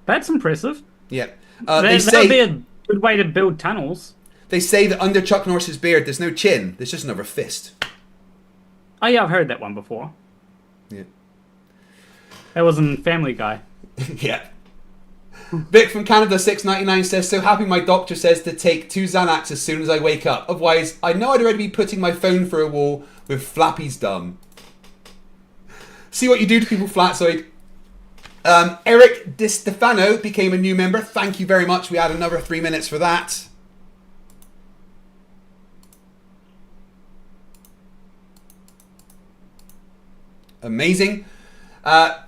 That's impressive. Yeah. That'd be a good way to build tunnels. They say that under Chuck Norris's beard, there's no chin. There's just another fist. Oh, yeah, I've heard that one before. Yeah. That was in Family Guy. Yeah. Vic from Canada, $6.99 says, so happy my doctor says to take 2 Xanax as soon as I wake up. Otherwise, I know I'd already be putting my phone through a wall with Flappy's dumb. See what you do to people, Flatsoid. Eric Di Stefano became a new member. Thank you very much. We had another 3 minutes for that. Amazing.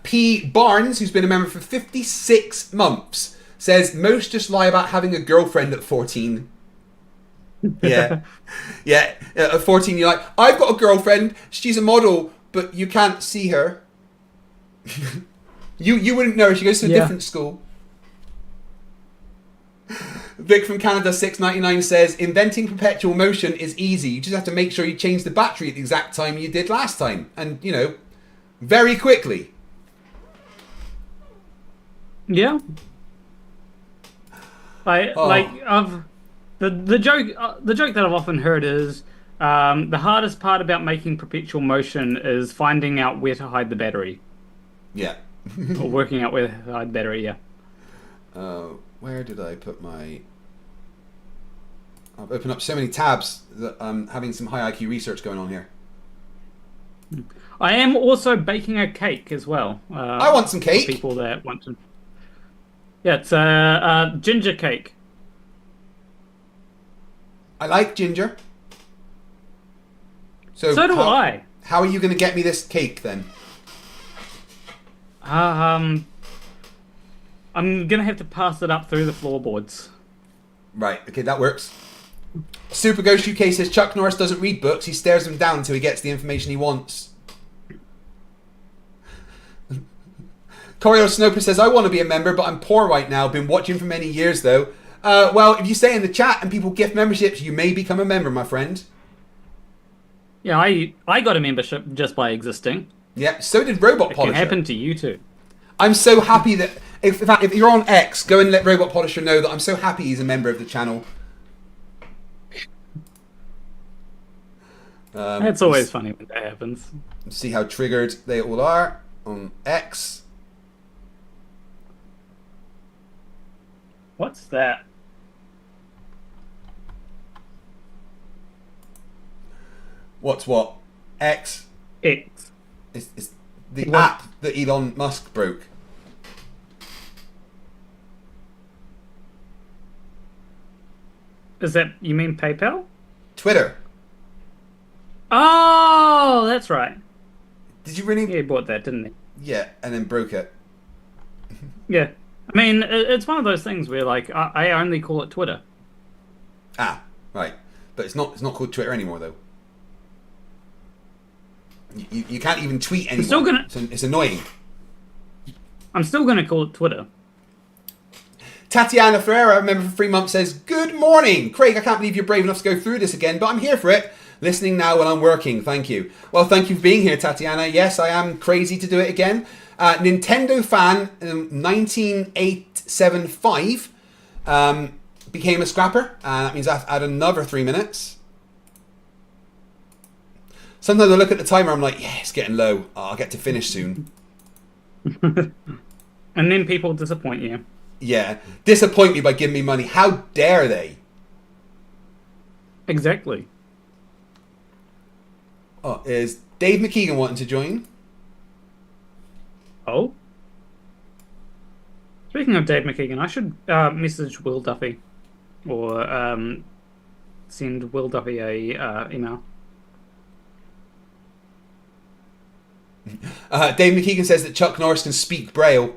P. Barnes, who's been a member for 56 months, says most just lie about having a girlfriend at 14. Yeah. Yeah. At 14, you're like, I've got a girlfriend. She's a model, but you can't see her. You wouldn't know her. She goes to a different school. Vic from Canada, $6.99 says, inventing perpetual motion is easy. You just have to make sure you change the battery at the exact time you did last time. And, you know, very quickly. Yeah. The joke that I've often heard is the hardest part about making perpetual motion is finding out where to hide the battery. Yeah. Or working out where to hide the battery, yeah. Where did I put my... I've opened up so many tabs that I'm having some high IQ research going on here. I am also baking a cake as well. I want some cake. For people that want to. Yeah, it's a ginger cake. I like ginger. So do I. How are you going to get me this cake then? I'm gonna have to pass it up through the floorboards. Right. Okay, that works. Super Ghost UK says Chuck Norris doesn't read books. He stares them down until he gets the information he wants. Coriel Snoper says, I want to be a member, but I'm poor right now. Been watching for many years, though. Well, if you stay in the chat and people gift memberships, you may become a member, my friend. Yeah, I got a membership just by existing. Yeah, so did Robot It Polisher. can happen to you too. I'm so happy that... In fact, if you're on X, go and let Robot Polisher know that I'm so happy he's a member of the channel. It's always funny when that happens. See how triggered they all are on X. What's that? What's what? X. X. It's the What? app that Elon Musk broke. Is that, you mean PayPal? Twitter. Oh, that's right. Did you really? Yeah, he bought that, didn't he? Yeah, and then broke it. Yeah. I mean, it's one of those things where, like, I only call it Twitter. Ah, right. But it's not called Twitter anymore, though. You can't even tweet anymore. still gonna- It's annoying. I'm still going to call it Twitter. Tatiana Ferreira, a member for 3 months, says, Good morning! Craig, I can't believe you're brave enough to go through this again, but I'm here for it. Listening now when I'm working. Thank you. Well, thank you for being here, Tatiana. Yes, I am crazy to do it again. Nintendo fan 19875 became a scrapper. That means I have to add another 3 minutes. Sometimes I look at the timer, I'm like, yeah, it's getting low. Oh, I'll get to finish soon. And then people disappoint you. Yeah. Disappoint me by giving me money. How dare they? Exactly. Oh, is Dave McKeegan wanting to join? Oh? Speaking of Dave McKeegan, I should message Will Duffy. Or send Will Duffy a email. Dave McKeegan says that Chuck Norris can speak Braille.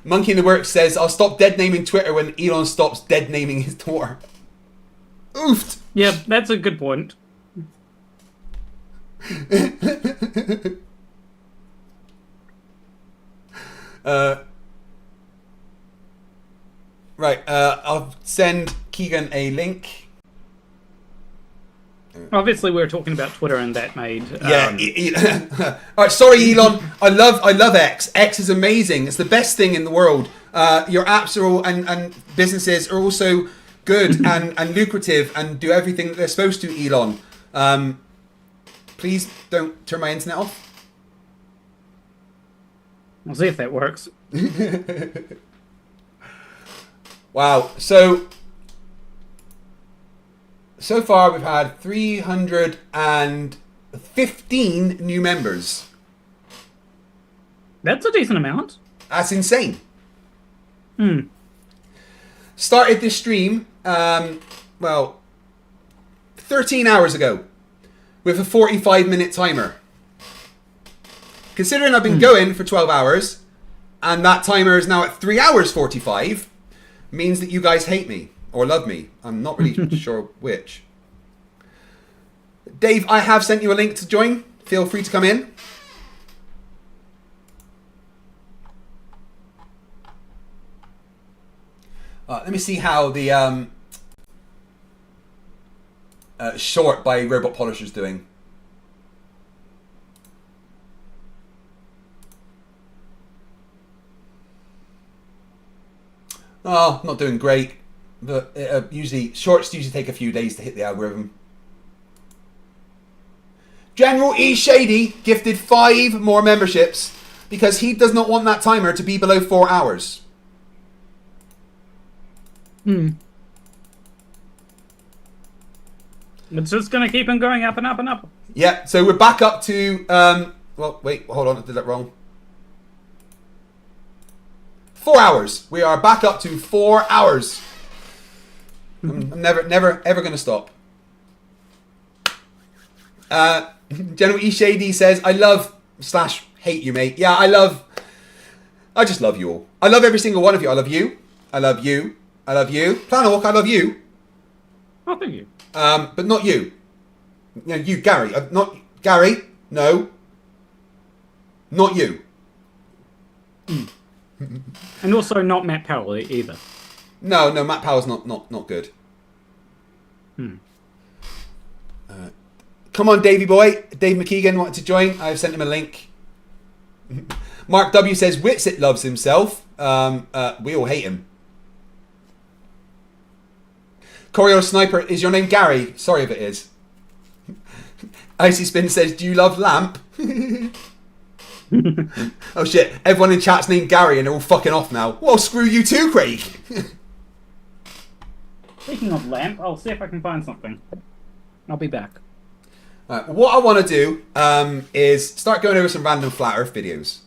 Monkey in the Works says, I'll stop dead naming Twitter when Elon stops dead naming his daughter. Oofed. Yeah, that's a good point. Right, I'll send Keegan a link. Obviously, we're talking about Twitter, and that made Yeah. All right, sorry, Elon. I love X. X is amazing. It's the best thing in the world. Your apps are all and businesses are also good and lucrative and do everything that they're supposed to. Elon, please don't turn my internet off. We'll see if that works. Wow. So far we've had 315 new members. That's a decent amount. That's insane. Hmm. Started this stream, 13 hours ago with a 45-minute timer. Considering I've been going for 12 hours and that timer is now at 3 hours 45, means that you guys hate me or love me. I'm not really sure which. Dave, I have sent you a link to join. Feel free to come in. Let me see how the short by Robot Polisher is doing. Oh, not doing great. But shorts usually take a few days to hit the algorithm. General E Shady gifted 5 more memberships because he does not want that timer to be below 4 hours. It's just going to keep on going up and up and up. Yeah, so we're back up to... well, wait, hold on, I did that wrong. 4 hours. We are back up to 4 hours. I'm never, ever going to stop. General E Shady says, I love / hate you, mate. Yeah, I just love you all. I love every single one of you. I love you. I love you. I love you. Planawalk, I love you. Oh, thank you. But not you. You know, you, Gary. Not Gary. No. Not you. And also not Matt Powell either. No, Matt Powell's not good. Come on, Davey boy. Dave McKeegan wanted to join. I've sent him a link. Mark W says Whitsit loves himself. We all hate him. Choreo Sniper, is your name Gary? Sorry if it is. Icy Spin says, do you love lamp? Oh shit, everyone in chat's named Gary and they're all fucking off now. Well, screw you too, Craig. Speaking of lamp, I'll see if I can find something. I'll be back. Right, what I want to do is start going over some random Flat Earth videos.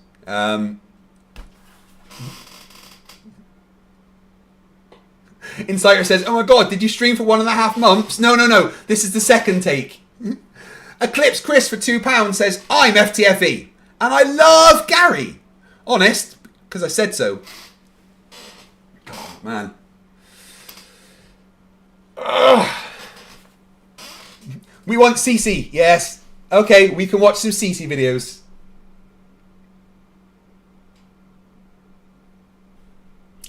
Insider says, oh my god, did you stream for 1.5 months? No. This is the second take. Eclipse Chris for £2 says, I'm FTFE. And I love Gary. Honest, because I said so. Oh, man. Ugh. We want CC, yes. Okay, we can watch some CC videos.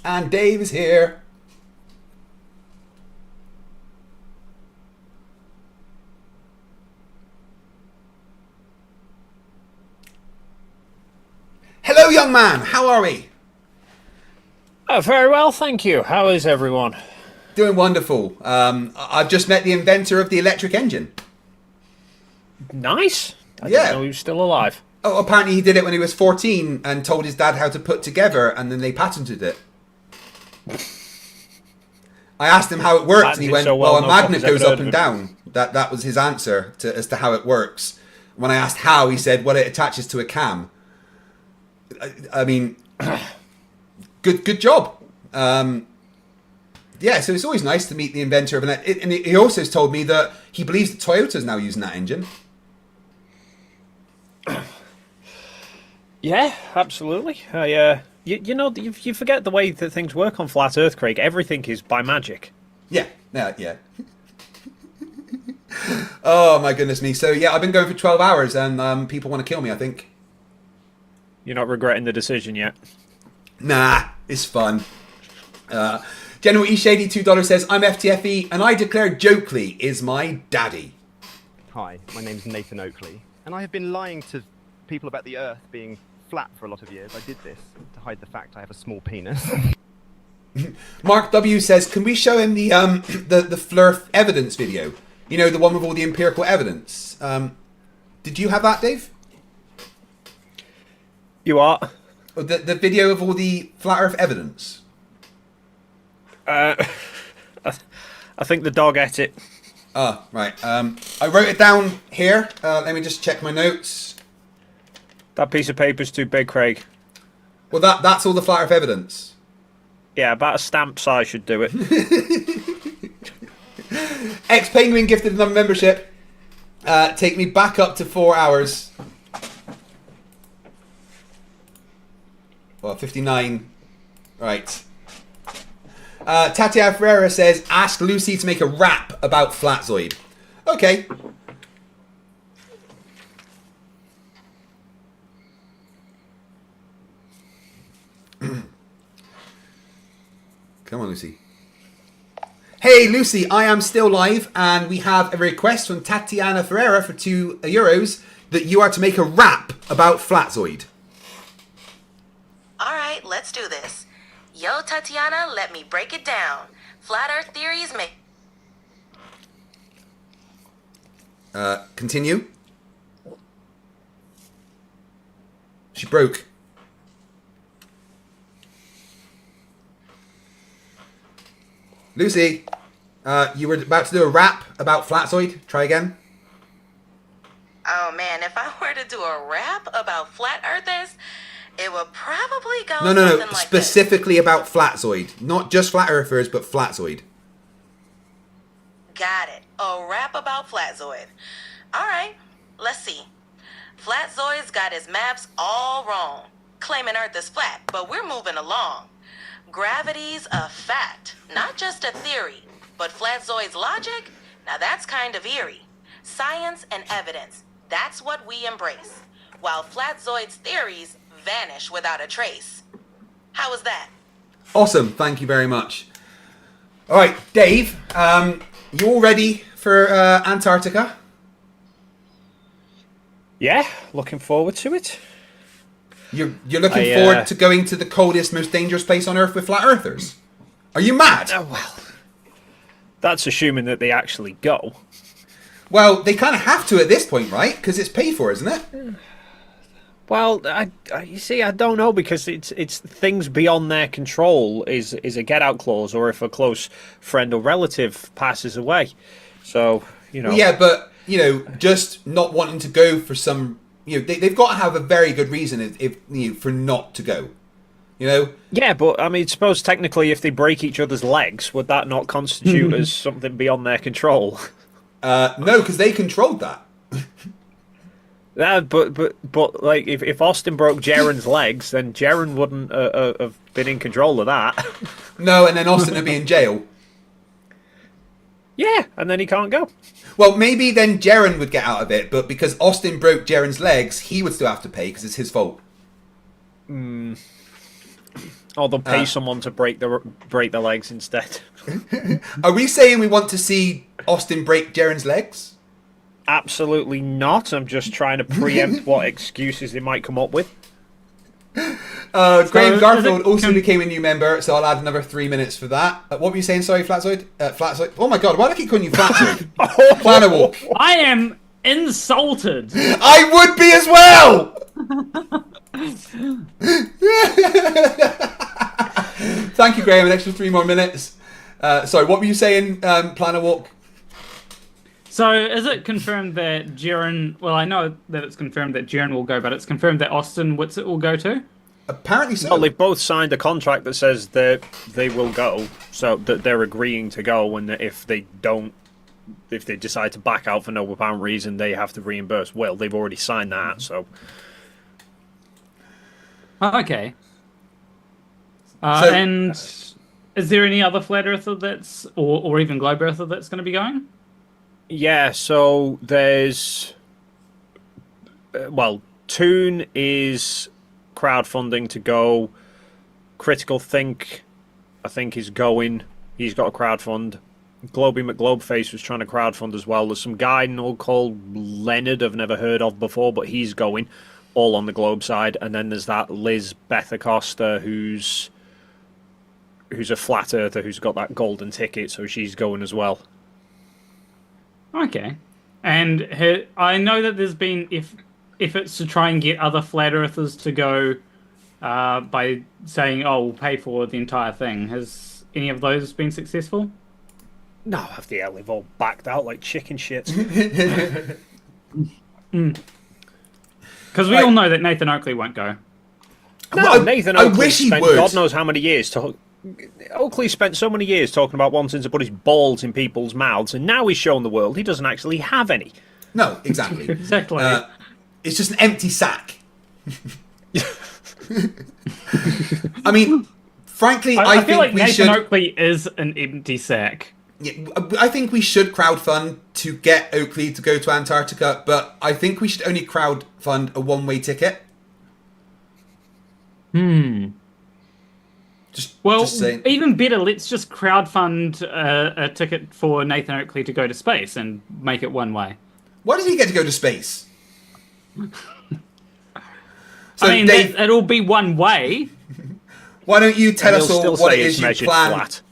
And Dave is here. Hello, young man. How are we? Very well, thank you. How is everyone? Doing wonderful. I've just met the inventor of the electric engine. Nice. I Yeah. didn't know he was still alive. Oh, apparently he did it when he was 14 and told his dad how to put together, and then they patented it. I asked him how it worked, and he Patented went, so well, well, a no magnet fucker's ever goes heard up of and it." down. That was his answer as to how it works. When I asked how, he said, well, it attaches to a cam. I mean, good job. Yeah, so it's always nice to meet the inventor of an... And he also has told me that he believes that Toyota's now using that engine. Yeah, absolutely. You know, you forget the way that things work on Flat Earth, Craig. Everything is by magic. Yeah. Oh, my goodness me. So, yeah, I've been going for 12 hours, and people want to kill me, I think. You're not regretting the decision yet. Nah, it's fun. General E Shady $2 says, I'm FTFE, and I declare Jokeley is my daddy. Hi, my name's Nathan Oakley, and I have been lying to people about the Earth being flat for a lot of years. I did this to hide the fact I have a small penis. Mark W says, can we show him the Flerf evidence video? You know, the one with all the empirical evidence. Did you have that, Dave? You are? The video of all the Flat Earth evidence. I think the dog ate it. Ah, right. I wrote it down here. Let me just check my notes. That piece of paper's too big, Craig. Well, that's all the Flat Earth evidence. Yeah, about a stamp size should do it. Penguin gifted another membership. Take me back up to 4 hours. Well, 59. Right. Tatiana Ferreira says, ask Lucy to make a rap about Flatzoid. Okay. Come on, Lucy. Hey, Lucy, I am still live, and we have a request from Tatiana Ferreira for €2 that you are to make a rap about Flatzoid. All right, let's do this. Yo, Tatiana, let me break it down. Flat Earth theories make... Continue. She broke. Lucy, you were about to do a rap about Flatzoid. Try again. Oh, man, if I were to do a rap about flat earthers, it would probably go No. something like Specifically about Flatzoid. Not just Flat Earthers, but Flatzoid. this. Got it. A rap about Flatzoid. All right, let's see. Flatzoid's got his maps all wrong, claiming Earth is flat, but we're moving along. Gravity's a fact, not just a theory, but Flatzoid's logic, now that's kind of eerie. Science and evidence, that's what we embrace, while Flatzoid's theories vanish without a trace. How was that? Awesome. Thank you very much. All right, Dave, you all ready for Antarctica? Yeah, looking forward to it. You're looking forward to going to the coldest, most dangerous place on Earth with flat earthers? Are you mad? Well, that's assuming that they actually go. Well, they kind of have to at this point, right? Because it's paid for, isn't it? Well, you see, I don't know, because it's things beyond their control is a get out clause, or if a close friend or relative passes away. So, you know. Well, yeah, but just not wanting to go for some, they've got to have a very good reason for not to go. Yeah, but I mean, suppose technically, if they break each other's legs, would that not constitute as something beyond their control? No, because they controlled that. Yeah, but like if Austin broke Jaren's legs, then Jaren wouldn't have been in control of that. No, and then Austin would be in jail. Yeah, and then he can't go. Well, maybe then Jaren would get out of it, but because Austin broke Jaren's legs, he would still have to pay because it's his fault. Or they'll pay someone to break the legs instead. Are we saying we want to see Austin break Jaren's legs? Absolutely not. I'm just trying to preempt what excuses they might come up with. Graham Garfield also became a new member, so I'll add another 3 minutes for that. What were you saying? Sorry, Flatzoid? Flatzoid. Oh my god, why do I keep calling you Flatzoid? Planet Walk. I am insulted. I would be as well! Thank you, Graham. An extra 3 more minutes. Sorry, what were you saying, Planet Walk? So, is it confirmed that Jaren... Well, I know that it's confirmed that Jaren will go, but it's confirmed that Austin Whitsitt will go too? Apparently so. Well, they've both signed a contract that says that they will go, so that they're agreeing to go, and that if they decide to back out for no apparent reason, they have to reimburse Will. They've already signed that, so... Okay. And is there any other Flat Earther that's... Or even Globe Earther that's going to be going? Yeah, so there's... Toon is crowdfunding to go. Critical Think, I think, is going. He's got a crowdfund. Globey McGlobeface was trying to crowdfund as well. There's some guy called Leonard I've never heard of before, but he's going. All on the Globe side. And then there's that Liz Beth Acosta who's a flat earther who's got that golden ticket, so she's going as well. Okay. And I know that there's been, if it's to try and get other flat earthers to go by saying, oh, we'll pay for the entire thing, has any of those been successful? No, have the hell, they've all backed out like chicken shits. Because we all know that Nathan Oakley won't go. No, Nathan Oakley wish he spent would. God knows how many years Oakley spent so many years talking about wanting to put his balls in people's mouths, and now he's shown the world he doesn't actually have any. No, exactly. Exactly. It's just an empty sack. I mean, frankly, I feel think like we Nathan should... Oakley is an empty sack. Yeah, I think we should crowdfund to get Oakley to go to Antarctica, but I think we should only crowdfund a one-way ticket. Just saying. Even better, let's just crowdfund a ticket for Nathan Oakley to go to space and make it one way. Why does he get to go to space? So I mean, Dave, it'll be one way. why don't you tell us all still what say it it's is you measured plan... flat.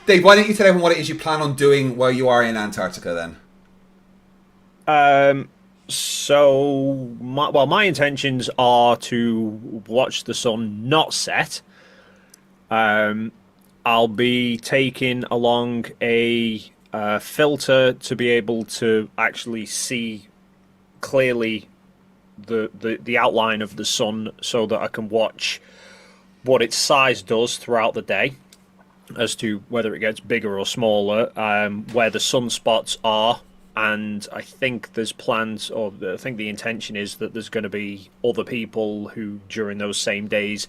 Dave, why don't you tell everyone what it is you plan on doing while you are in Antarctica then? So, my intentions are to watch the sun not set. I'll be taking along a filter to be able to actually see clearly the outline of the sun, so that I can watch what its size does throughout the day, as to whether it gets bigger or smaller, where the sunspots are. And I think there's plans, or I think the intention is that there's going to be other people who, during those same days,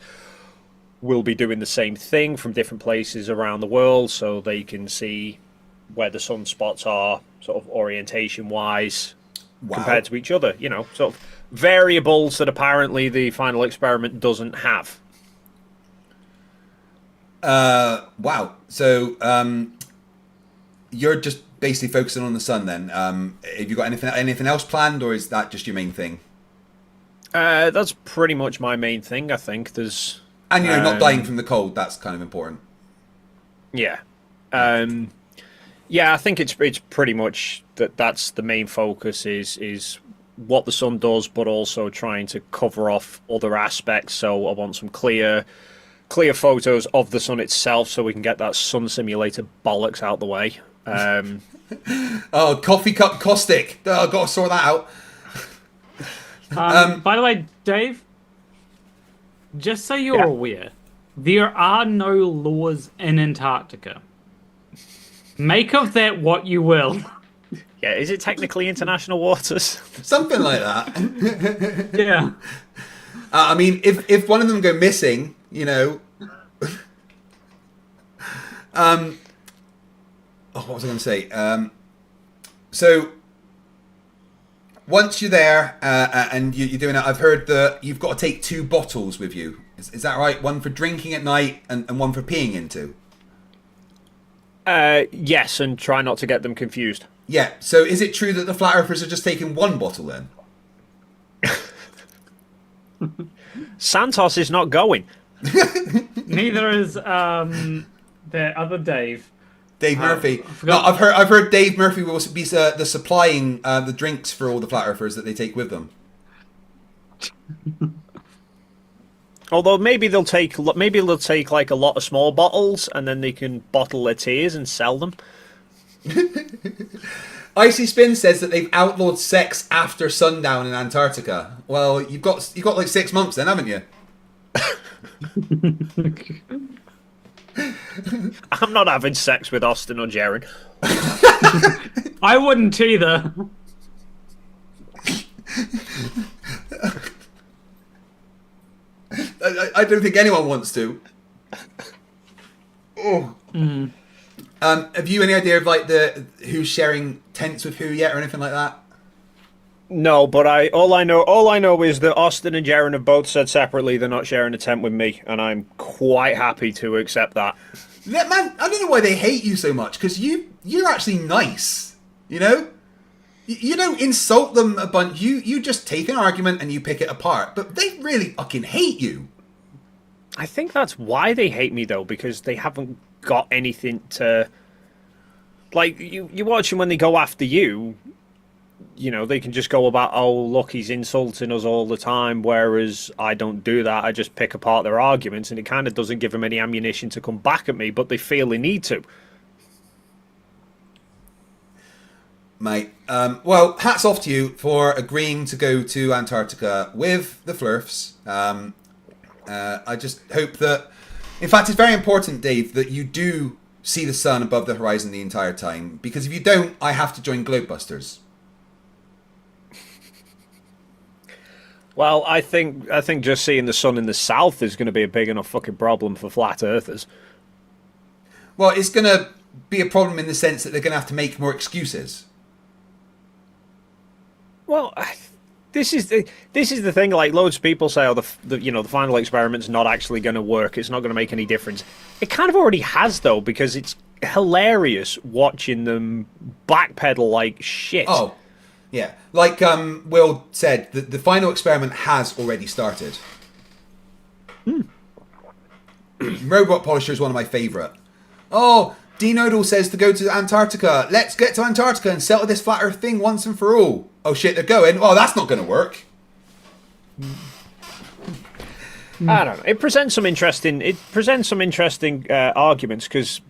will be doing the same thing from different places around the world, so they can see where the sunspots are, sort of orientation-wise Wow. compared to each other. Sort of variables that apparently the final experiment doesn't have. Wow. So you're just basically focusing on the sun then. Have you got anything else planned, or is that just your main thing? That's pretty much my main thing, I think. There's And not dying from the cold. That's kind of important. Yeah. Yeah, I think it's pretty much that's the main focus is what the sun does, but also trying to cover off other aspects. So I want some clear photos of the sun itself, so we can get that sun simulator bollocks out the way. Oh, coffee cup caustic. Oh, I've got to sort that out. By the way, Dave, just so you're aware, there are no laws in Antarctica. Make of that what you will. Yeah, is it technically international waters? Something like that. Yeah. I mean, if one of them go missing, what was I going to say? So once you're there and you're doing it, I've heard that you've got to take 2 bottles with you. Is that right? One for drinking at night and one for peeing into? Yes, and try not to get them confused. Yeah. So is it true that the flat earthers are just taking 1 bottle then? Santos is not going. Neither is the other Dave. Dave Murphy. No, I've heard Dave Murphy will be the supplying the drinks for all the flat earthers that they take with them. Although maybe they'll take like a lot of small bottles, and then they can bottle their tears and sell them. Icy Spin says that they've outlawed sex after sundown in Antarctica. Well, you've got like 6 months then, haven't you? I'm not having sex with Austin or Jaren. I wouldn't either. I don't think anyone wants to. Oh. Mm-hmm. Have you any idea of like who's sharing tents with who yet, or anything like that? No, but all I know is that Austin and Jaren have both said separately they're not sharing a tent with me, and I'm quite happy to accept that. Yeah, man, I don't know why they hate you so much, because you're actually nice, you know? You don't insult them a bunch. You just take an argument and you pick it apart. But they really fucking hate you. I think that's why they hate me, though, because they haven't got anything to... Like, you watch them when they go after you, you know, they can just go about, oh, look, he's insulting us all the time, whereas I don't do that. I just pick apart their arguments, and it kind of doesn't give them any ammunition to come back at me, but they feel they need to. Mate, well, hats off to you for agreeing to go to Antarctica with the Flerfs. I just hope that... In fact, it's very important, Dave, that you do see the sun above the horizon the entire time, because if you don't, I have to join Globebusters. Well, I think just seeing the sun in the south is going to be a big enough fucking problem for flat earthers. Well, it's going to be a problem in the sense that they're going to have to make more excuses. Well, this is the thing. Like, loads of people say, "Oh, the final experiment's not actually going to work. It's not going to make any difference." It kind of already has, though, because it's hilarious watching them backpedal like shit. Oh, yeah. Like Will said, the final experiment has already started. Robot Polisher is one of my favourite. Oh, D-Nodal says to go to Antarctica. Let's get to Antarctica and settle this flat Earth thing once and for all. Oh shit, they're going. Oh, that's not going to work. I don't know. It presents some interesting arguments, because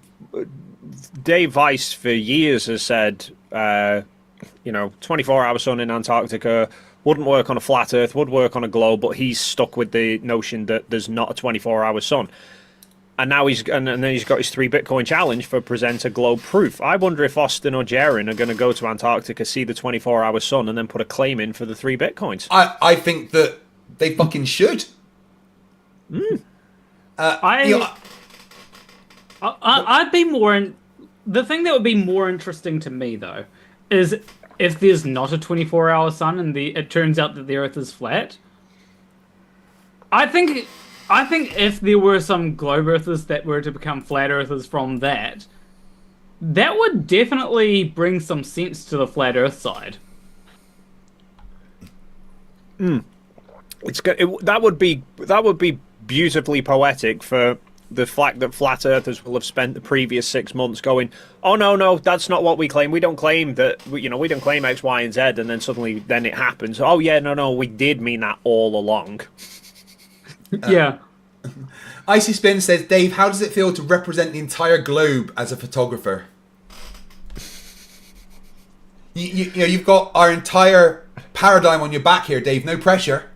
Dave Weiss for years has said, 24-hour sun in Antarctica wouldn't work on a flat Earth, would work on a globe, but he's stuck with the notion that there's not a 24-hour sun. And now then he's got his 3 Bitcoin challenge for present a globe proof. I wonder if Austin or Jaren are going to go to Antarctica, see the 24-hour sun, and then put a claim in for the 3 Bitcoins. I think that they fucking should. I'd be more... The thing that would be more interesting to me, though, is if there's not a 24-hour sun and it turns out that the Earth is flat. I think if there were some globe Earthers that were to become flat Earthers from that would definitely bring some sense to the flat Earth side. That would be beautifully poetic for the fact that flat earthers will have spent the previous 6 months going, oh no, that's not what we claim. We don't claim that. We don't claim X, Y, and Z, and then suddenly it happens. Oh yeah, no, we did mean that all along. Yeah. Icy Spin says, Dave, how does it feel to represent the entire globe as a photographer? You've got our entire paradigm on your back here, Dave. No pressure.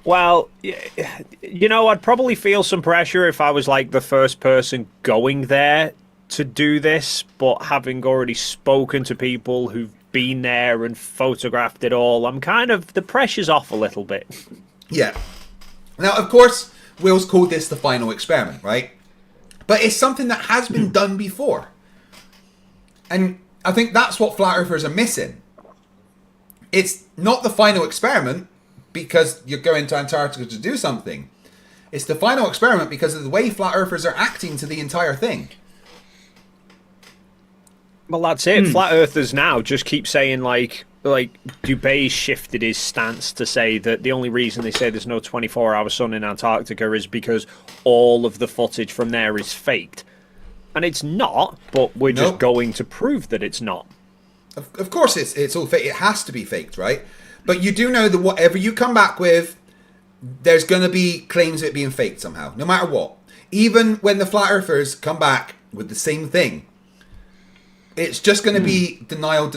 Well, I'd probably feel some pressure if I was like the first person going there to do this, but having already spoken to people who've been there and photographed it all, the pressure's off a little bit. Yeah. Now, of course, Will's called this the final experiment, right? But it's something that has been done before. And I think that's what flat earthers are missing. It's not the final experiment because you're going to Antarctica to do something. It's the final experiment because of the way flat earthers are acting to the entire thing. Well, that's it. Flat earthers now just keep saying like Dubé shifted his stance to say that the only reason they say there's no 24-hour sun in Antarctica is because all of the footage from there is faked. And it's not, but we're just going to prove that it's not. Of course it's all fake. It has to be faked, right? But you do know that whatever you come back with, there's going to be claims of it being faked somehow, no matter what. Even when the flat earthers come back with the same thing, it's just going to be denial.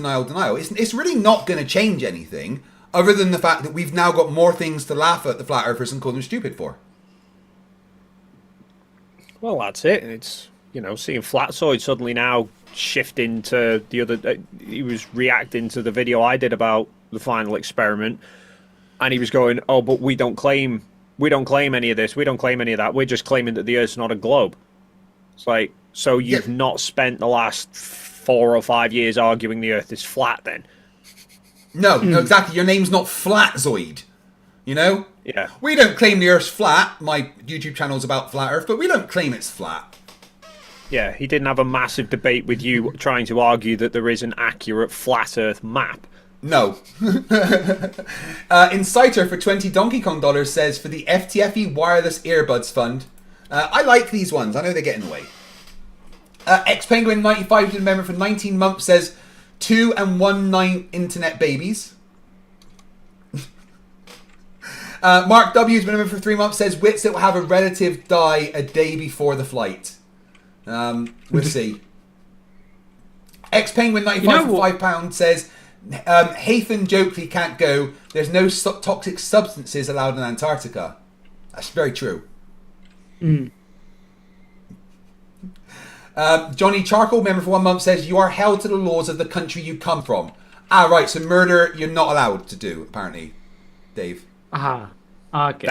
It's really not going to change anything other than the fact that we've now got more things to laugh at the flat earthers and call them stupid for. Well, that's it. It's, seeing Flatzoid suddenly now shifting to the other... he was reacting to the video I did about the final experiment, and he was going, oh, but we don't claim any of this, we don't claim any of that, we're just claiming that the Earth's not a globe. It's like, so you've not spent the last 4 or 5 years arguing the Earth is flat then? No, exactly. Your name's not Flatzoid. Yeah. We don't claim the Earth's flat. My YouTube channel's about flat Earth, but we don't claim it's flat. Yeah, he didn't have a massive debate with you trying to argue that there is an accurate flat Earth map. No. Inciter for 20 Donkey Kong dollars says, for the FTFE Wireless Earbuds Fund. I like these ones. I know they're getting away. X-Penguin95 to the member for 19 months says, 2 and 1/9 internet babies. Mark W has been a member for 3 months, says, Witsit will have a relative die a day before the flight. We'll see. X-Penguin95 for £5 says, Hathan Jokley can't go. There's no toxic substances allowed in Antarctica. That's very true. Johnny Charcoal, member for 1 month, says, you are held to the laws of the country you come from. Right, so murder you're not allowed to do, apparently, Dave. Okay.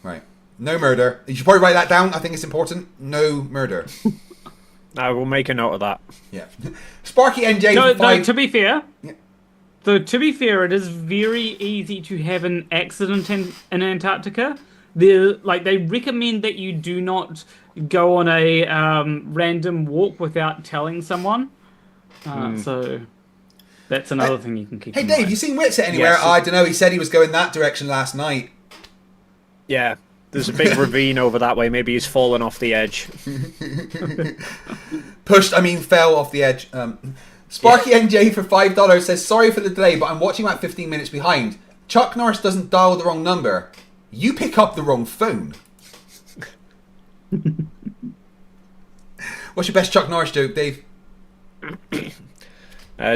Right. No murder. You should probably write that down. I think it's important. No murder. I will make a note of that. Yeah. Sparky NJ. No, to be fair. Yeah. So to be fair, it is very easy to have an accident in Antarctica. They recommend that you do not go on a random walk without telling someone. So that's another thing you can keep. Hey, in Dave, mind. you seen Witsit anywhere? Yes. I don't know. He said he was going that direction last night. Yeah, there's a big ravine over that way. Maybe he's fallen off the edge. Fell off the edge. Sparky NJ for $5 says, sorry for the delay, but I'm watching about 15 minutes behind. Chuck Norris doesn't dial the wrong number. You pick up the wrong phone. What's your best Chuck Norris joke, Dave?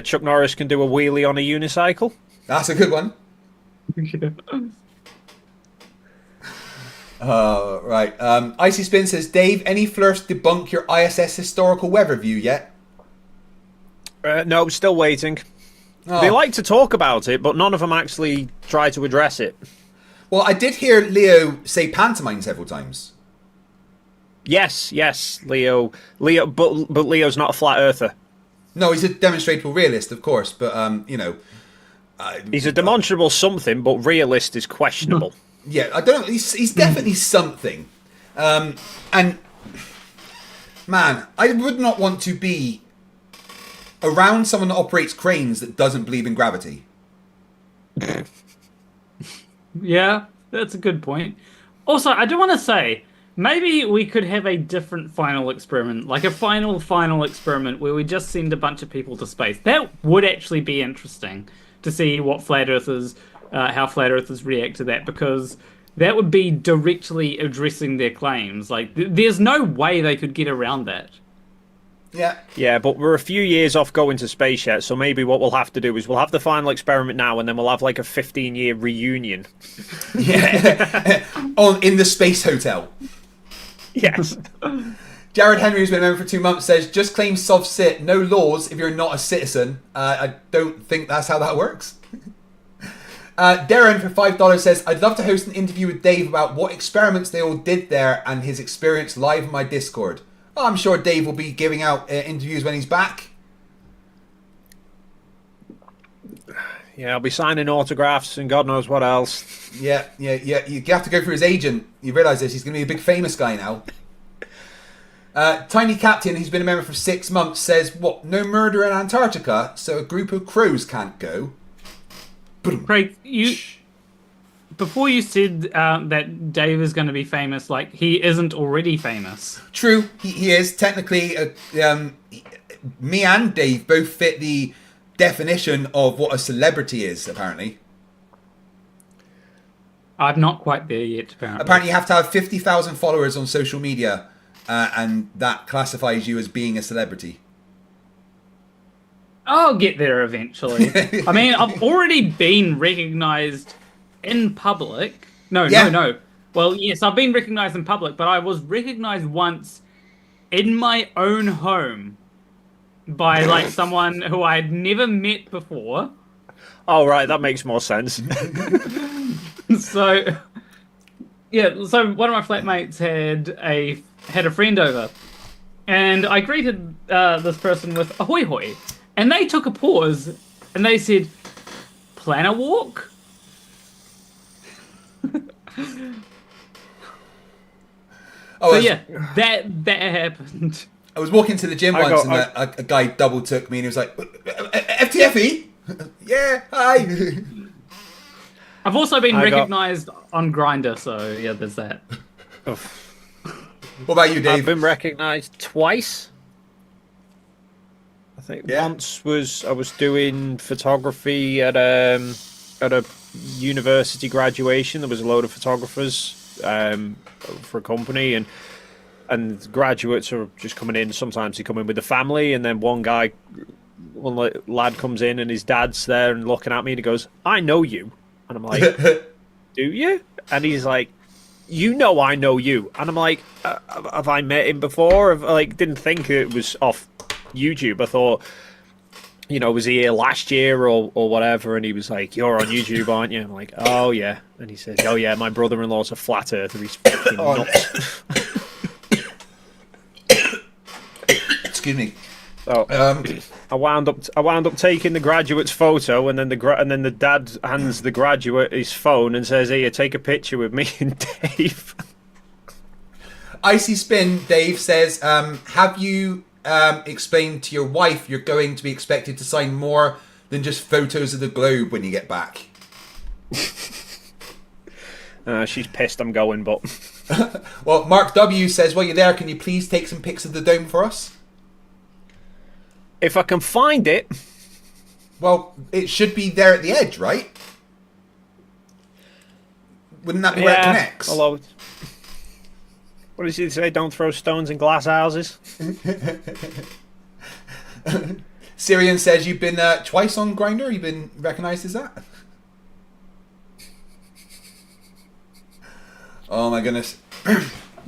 Chuck Norris can do a wheelie on a unicycle. That's a good one. Right. Icy Spin says, Dave, any Flerfs debunk your ISS historical weather view yet? No, still waiting. They like to talk about it, but none of them actually try to address it. Well, I did hear Leo say pantomime several times. Yes, Leo, but Leo's not a flat earther. No, he's a demonstrable realist, of course, but you know, He's a demonstrable something, but realist is questionable. yeah, I don't know. He's definitely something, and man, I would not want to be around someone that operates cranes that doesn't believe in gravity. Yeah, that's a good point. Also, I do want to say, maybe we could have a different final experiment, like a final experiment where we just send a bunch of people to space. That would actually be interesting to see what flat earthers, how flat earthers react to that, because that would be directly addressing their claims. Like, there's no way they could get around that. Yeah. Yeah, but we're a few years off going to space yet, so maybe what we'll have to do is we'll have the final experiment now, and then we'll have like a 15-year reunion. Yeah. In the space hotel. Yes. Jared Henry, who's been a member for 2 months, says, just claim soft sit, no laws if you're not a citizen. I don't think that's how that works. Darren, for $5, says, I'd love to host an interview with Dave about what experiments they all did there and his experience live on my Discord. Oh, I'm sure Dave will be giving out interviews when he's back. Yeah, I'll be signing autographs and God knows what else. Yeah. You have to go through his agent. You realise this, he's going to be a big famous guy now. Tiny Captain, who's been a member for 6 months, says, what, no murder in Antarctica, so a group of crows can't go? Craig, before you said that Dave is going to be famous, like, he isn't already famous. True, he is. Technically, me and Dave both fit the definition of what a celebrity is, apparently. I'm not quite there yet, apparently. Apparently you have to have 50,000 followers on social media, and that classifies you as being a celebrity. I'll get there eventually. I mean, I've already been recognized in public. No. Well, yes, I've been recognized in public, but I was recognized once in my own home by, like, someone who I had never met before. Oh, right, that makes more sense. So one of my flatmates had a friend over, and I greeted this person with ahoy hoy, and they took a pause, and they said, "Plan a walk?" That happened. I was walking to the gym once, and a guy double took me, and he was like, "FTFE? Yeah, hi." I've also been recognized on Grindr, so yeah, there's that. What about you, Dave? I've been recognised twice. I think once I was doing photography at a university graduation. There was a load of photographers for a company, and graduates are just coming in. Sometimes they come in with the family, and then one lad comes in, and his dad's there and looking at me, and he goes, "I know you," and I'm like, "Do you?" And he's like, "You know I know you," and I'm like, "Have I met him before?" Didn't think it was off YouTube. I thought, was he here last year or whatever? And he was like, "You're on YouTube, aren't you?" I'm like, "Oh yeah." And he says, "Oh yeah, my brother-in-law's a flat earther. He's fucking nuts." Excuse me. So I wound up taking the graduate's photo, and then the dad hands the graduate his phone and says, "Here, take a picture with me and Dave." Icy Spin, Dave says, have you explained to your wife you're going to be expected to sign more than just photos of the globe when you get back? She's pissed I'm going, but... Well, Mark W says, while you're there, can you please take some pics of the dome for us? If I can find it. Well, it should be there at the edge, right? Wouldn't that be where it connects? Although, what does he say? Don't throw stones in glass houses. Syrian says you've been twice on Grindr. You've been recognised as that. Oh my goodness.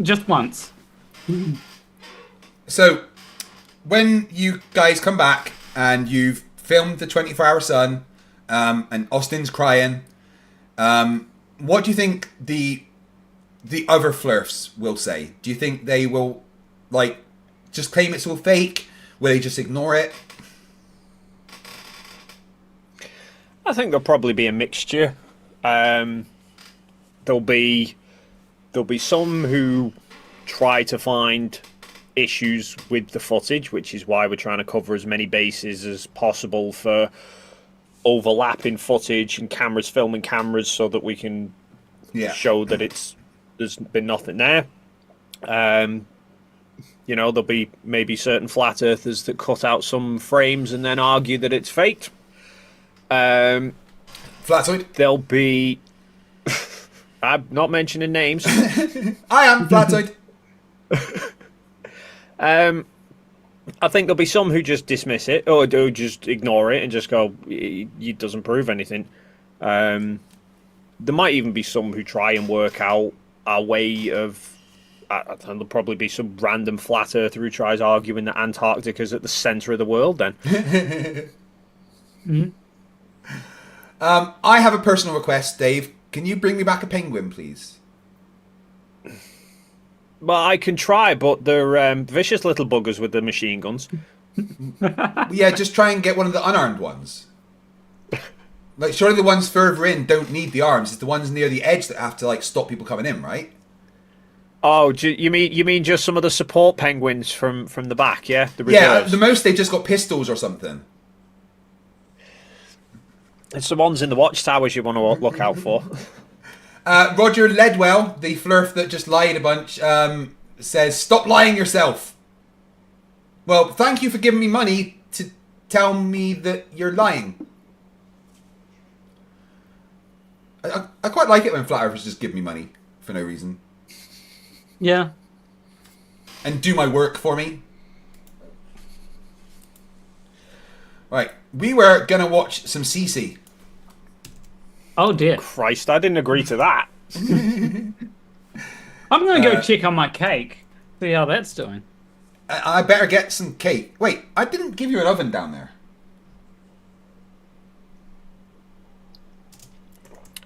Just once. So, when you guys come back and you've filmed the 24-hour sun, and Austin's crying, what do you think the other Flerfs will say? Do you think they will, just claim it's all fake? Will they just ignore it? I think there'll probably be a mixture. There'll be some who try to find issues with the footage, which is why we're trying to cover as many bases as possible for overlapping footage and cameras filming cameras, so that we can show that there's been nothing there. There'll be maybe certain flat earthers that cut out some frames and then argue that it's faked. Flatoid. There'll be... I'm not mentioning names. I am Flatoid. I think there'll be some who just dismiss it or do just ignore it and just go, it doesn't prove anything. There might even be some who try and work out a way of... there'll probably be some random flat earther who tries arguing that Antarctica's at the centre of the world then. Mm-hmm. I have a personal request, Dave. Can you bring me back a penguin, please? Well, I can try, but they're vicious little buggers with the machine guns. Yeah, just try and get one of the unarmed ones. Like, surely the ones further in don't need the arms. It's the ones near the edge that have to, like, stop people coming in, right? Oh, you mean just some of the support penguins from the back, yeah? The yeah, reserves? the most they've just got pistols or something. It's the ones in the watchtowers you want to look out for. Roger Ledwell, the Flerf that just lied a bunch, says, "Stop lying yourself." Well, thank you for giving me money to tell me that you're lying. I quite like it when flat earthers just give me money for no reason. Yeah. And do my work for me. Right, we were going to watch some CC. Oh dear. Christ, I didn't agree to that. I'm going to go check on my cake. See how that's doing. I better get some cake. Wait, I didn't give you an oven down there.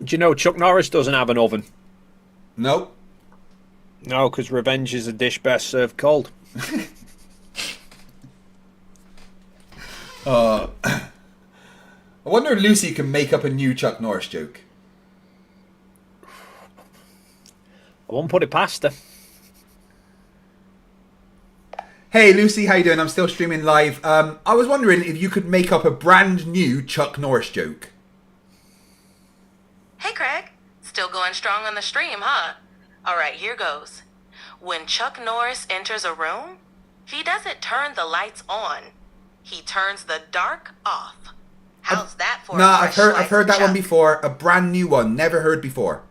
Do you know Chuck Norris doesn't have an oven? Nope. No, because revenge is a dish best served cold. I wonder if Lucy can make up a new Chuck Norris joke. I won't put it past her. Hey Lucy, how you doing? I'm still streaming live. I was wondering if you could make up a brand new Chuck Norris joke. Hey, Craig. Still going strong on the stream, huh? All right, here goes. When Chuck Norris enters a room, he doesn't turn the lights on. He turns the dark off. How's that for? Nah, I've heard that one before. A brand new one, never heard before.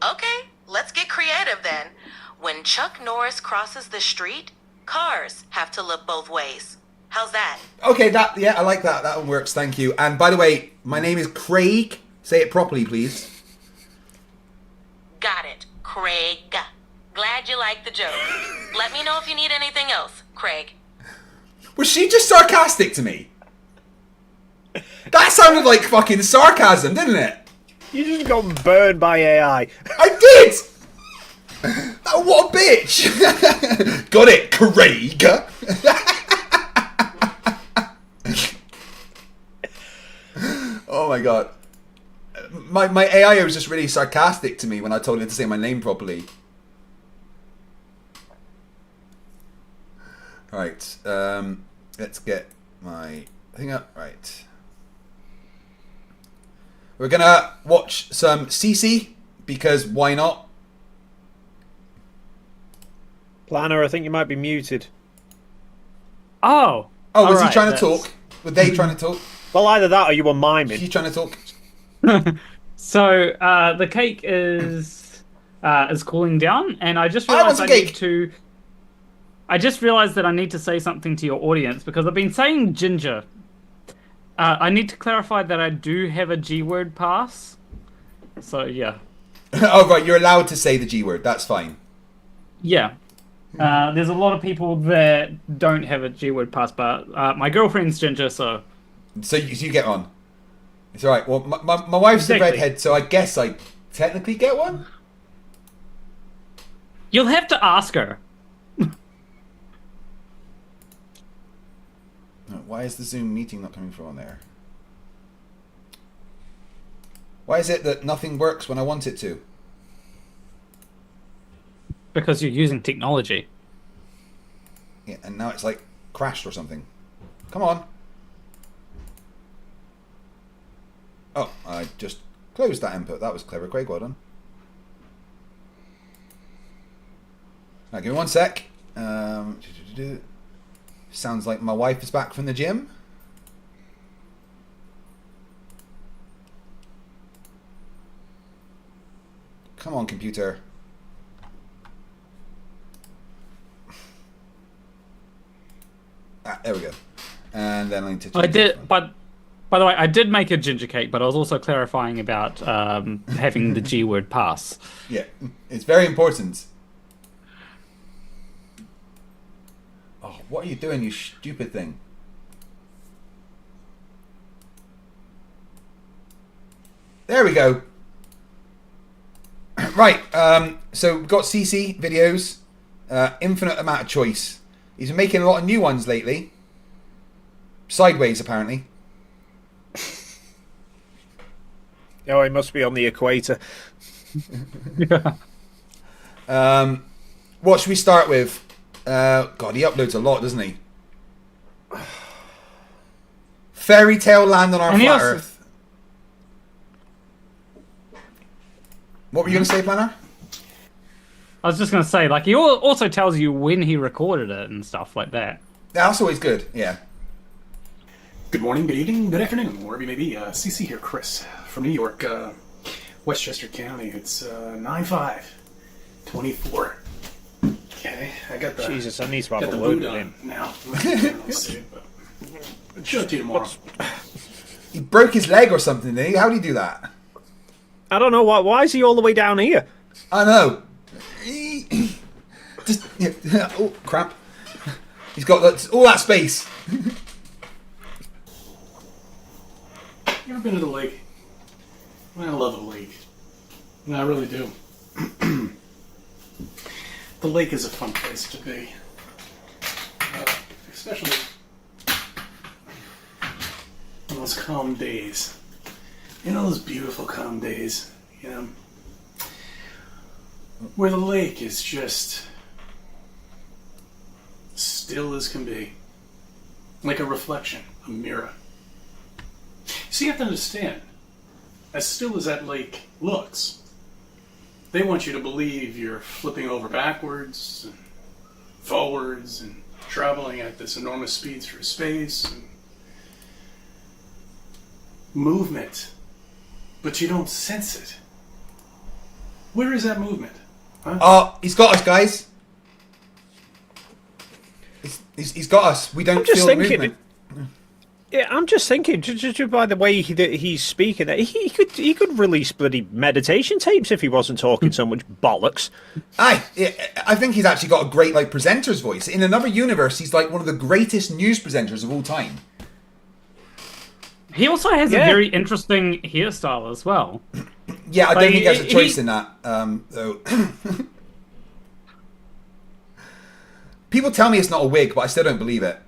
Okay, let's get creative then. When Chuck Norris crosses the street, cars have to look both ways. How's that? Okay, I like that. That one works. Thank you. And by the way, my name is Craig. Say it properly, please. Got it, Craig. Glad you liked the joke. Let me know if you need anything else, Craig. Was she just sarcastic to me? That sounded like fucking sarcasm, didn't it? You just got burned by AI. I did! Oh, what a bitch! Got it, Craig! Oh my god. My AI was just really sarcastic to me when I told it to say my name properly. Right, let's get my thing up. Right. We're gonna watch some CC, because why not? Planner, I think you might be muted. Oh. Oh, was he trying to talk? Were they trying to talk? Well, either that or you were miming. He's trying to talk. So the cake is cooling down, and I just realized I just realized that I need to say something to your audience, because I've been saying ginger. I need to clarify that I do have a G-word pass. So yeah. Oh right, you're allowed to say the G word. That's fine. Yeah. There's a lot of people that don't have a G-word pass, but my girlfriend's ginger, so. So you get on. It's alright. Well, my wife's a redhead, so I guess I technically get one? You'll have to ask her. Why is the Zoom meeting not coming from on there? Why is it that nothing works when I want it to? Because you're using technology. Yeah, and now it's like crashed or something. Come on. Oh, I just closed that input. That was clever, Craig. Well done. Now, give me one sec. Sounds like my wife is back from the gym. Come on, computer. There we go. And then I need to... I did, but by the way, I did make a ginger cake, but I was also clarifying about having the G word pass. Yeah, it's very important. Oh, what are you doing, you stupid thing? There we go. Right, so we've got CC videos, infinite amount of choice. He's been making a lot of new ones lately. Sideways, apparently. Oh, he must be on the equator. Yeah. What should we start with? God, he uploads a lot, doesn't he? Fairy tale land on our flat Earth. What were you going to say, Planner? I was just going to say, like, he also tells you when he recorded it and stuff like that. Yeah, that's always good, yeah. Good morning, good evening, good afternoon, wherever you may be. CC here, Chris, from New York, Westchester County. It's 9/5/24. Okay, I got the... Jesus, I need to have got a the word boot with on him. now. I'll see it, but I'll show it to you tomorrow. He broke his leg or something, didn't he? How did he do that? I don't know, why is he all the way down here? I know. Just... Yeah. Oh, crap. He's got all that space. You ever been to the lake? I love the lake. I really do. The lake is a fun place to be. Especially on those calm days. You know, those beautiful calm days, you know, where the lake is just still as can be. Like a reflection, a mirror. So you have to understand, as still as that lake looks, they want you to believe you're flipping over backwards and forwards and traveling at this enormous speed through space and movement, but you don't sense it. Where is that movement? Huh? Oh, he's got us, guys. He's got us. We don't feel the movement. Yeah, I'm just thinking, just by the way he's speaking, he could release bloody meditation tapes if he wasn't talking so much bollocks. I think he's actually got a great presenter's voice. In another universe, he's like one of the greatest news presenters of all time. He also has a very interesting hairstyle as well. Yeah, I don't think he has a choice in that, though. People tell me it's not a wig, but I still don't believe it.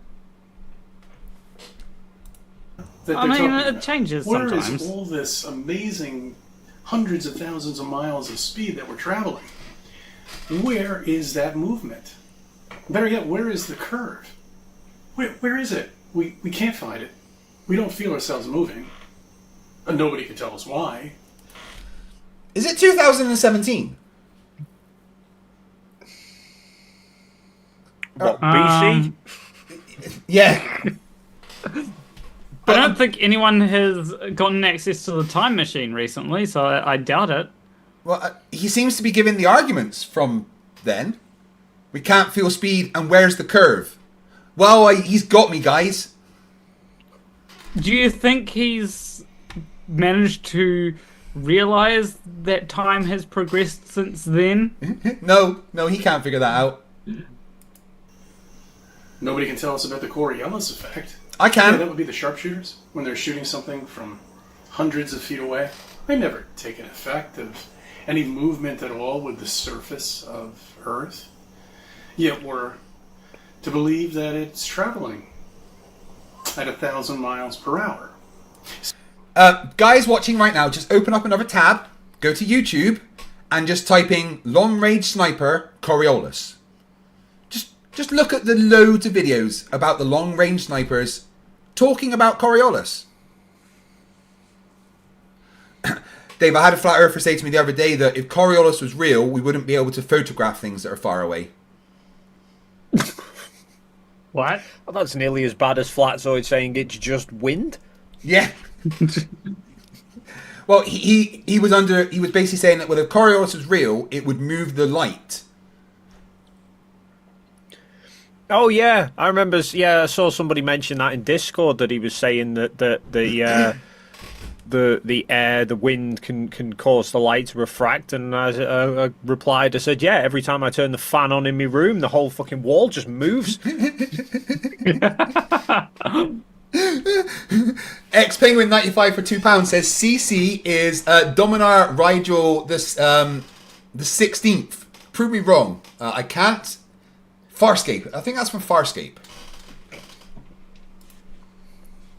I mean, it changes sometimes. Where is all this amazing hundreds of thousands of miles of speed that we're traveling? Where is that movement? Better yet, where is the curve? Where is it? We can't find it. We don't feel ourselves moving. And nobody can tell us why. Is it 2017? What, BC? Yeah. I don't think anyone has gotten access to the time machine recently, so I doubt it. Well, he seems to be giving the arguments from then. We can't feel speed, and where's the curve? Well, he's got me, guys. Do you think he's managed to realize that time has progressed since then? No, he can't figure that out. Nobody can tell us about the Coriolis effect. I can. Yeah, that would be the sharpshooters when they're shooting something from hundreds of feet away. They never take an effect of any movement at all with the surface of Earth. Yet we're to believe that it's traveling at 1,000 miles per hour. Guys watching right now, just open up another tab, go to YouTube, and just type in long range sniper Coriolis. Just look at the loads of videos about the long range snipers talking about Coriolis. Dave, I had a flat earther say to me the other day that if Coriolis was real, we wouldn't be able to photograph things that are far away. What? Well, that's nearly as bad as Flatzoid saying it's just wind. Yeah. Well, he was basically saying that, well, if Coriolis was real, it would move the light. Oh yeah, I remember. Yeah, I saw somebody mention that in Discord that he was saying that the air, the wind can cause the light to refract. And as I replied, I said, yeah, every time I turn the fan on in my room, the whole fucking wall just moves. X Penguin 95 for £2 says CC is Dominar Rigel the 16th. Prove me wrong. I can't. Farscape. I think that's from Farscape.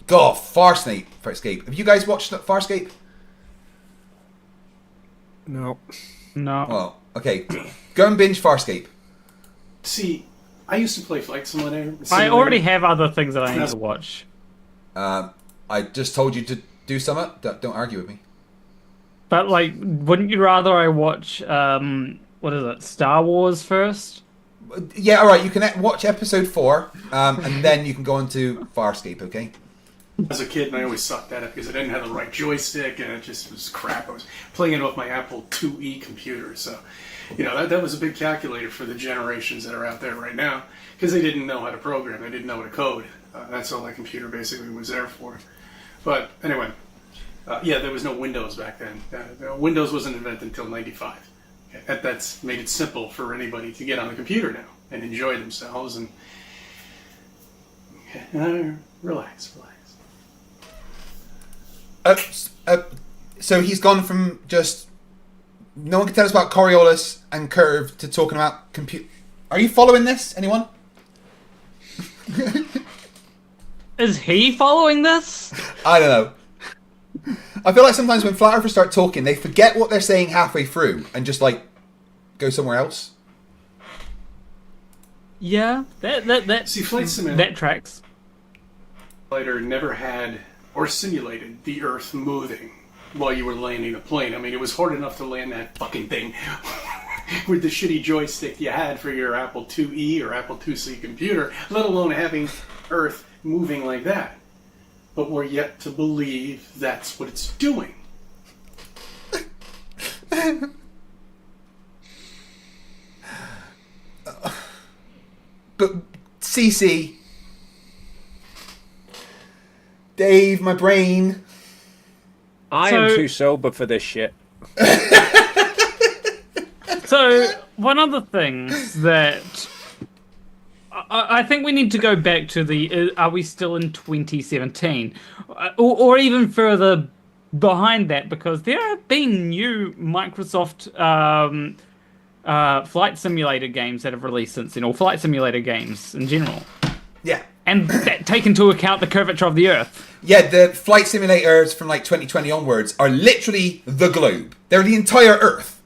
God, Farscape. Have you guys watched Farscape? No. Well, okay. Go and binge Farscape. See, I used to play Flight Simulator. I already have other things that I need to watch. I just told you to do something. Don't argue with me. But, like, wouldn't you rather I watch, what is it, Star Wars first? Yeah, alright, you can watch episode 4, and then you can go on to Farscape, okay? As a kid, and I always sucked at it because I didn't have the right joystick, and it just was crap. I was playing it off my Apple IIe computer, so that was a big calculator for the generations that are out there right now because they didn't know how to program, they didn't know how to code. That's all that computer basically was there for. But anyway, there was no Windows back then. Windows wasn't invented until '95. That's made it simple for anybody to get on the computer now and enjoy themselves and relax. So he's gone from just no one can tell us about Coriolis and Curve to talking about compute. Are you following this? Anyone? Is he following this? I don't know. I feel like sometimes when flat earthers start talking, they forget what they're saying halfway through and just go somewhere else. Yeah, that See, Flight Simulator that tracks. Never had or simulated the Earth moving while you were landing the plane. I mean, it was hard enough to land that fucking thing with the shitty joystick you had for your Apple IIe or Apple IIc computer, let alone having Earth moving like that. But we're yet to believe that's what it's doing. But CC, Dave, my brain. I am too sober for this shit. So, one of the things that I think we need to go back to are we still in 2017? Or even further behind that, because there have been new Microsoft flight simulator games that have released since then, or flight simulator games in general. Yeah. And that take into account the curvature of the Earth. Yeah, the flight simulators from 2020 onwards are literally the globe. They're the entire Earth.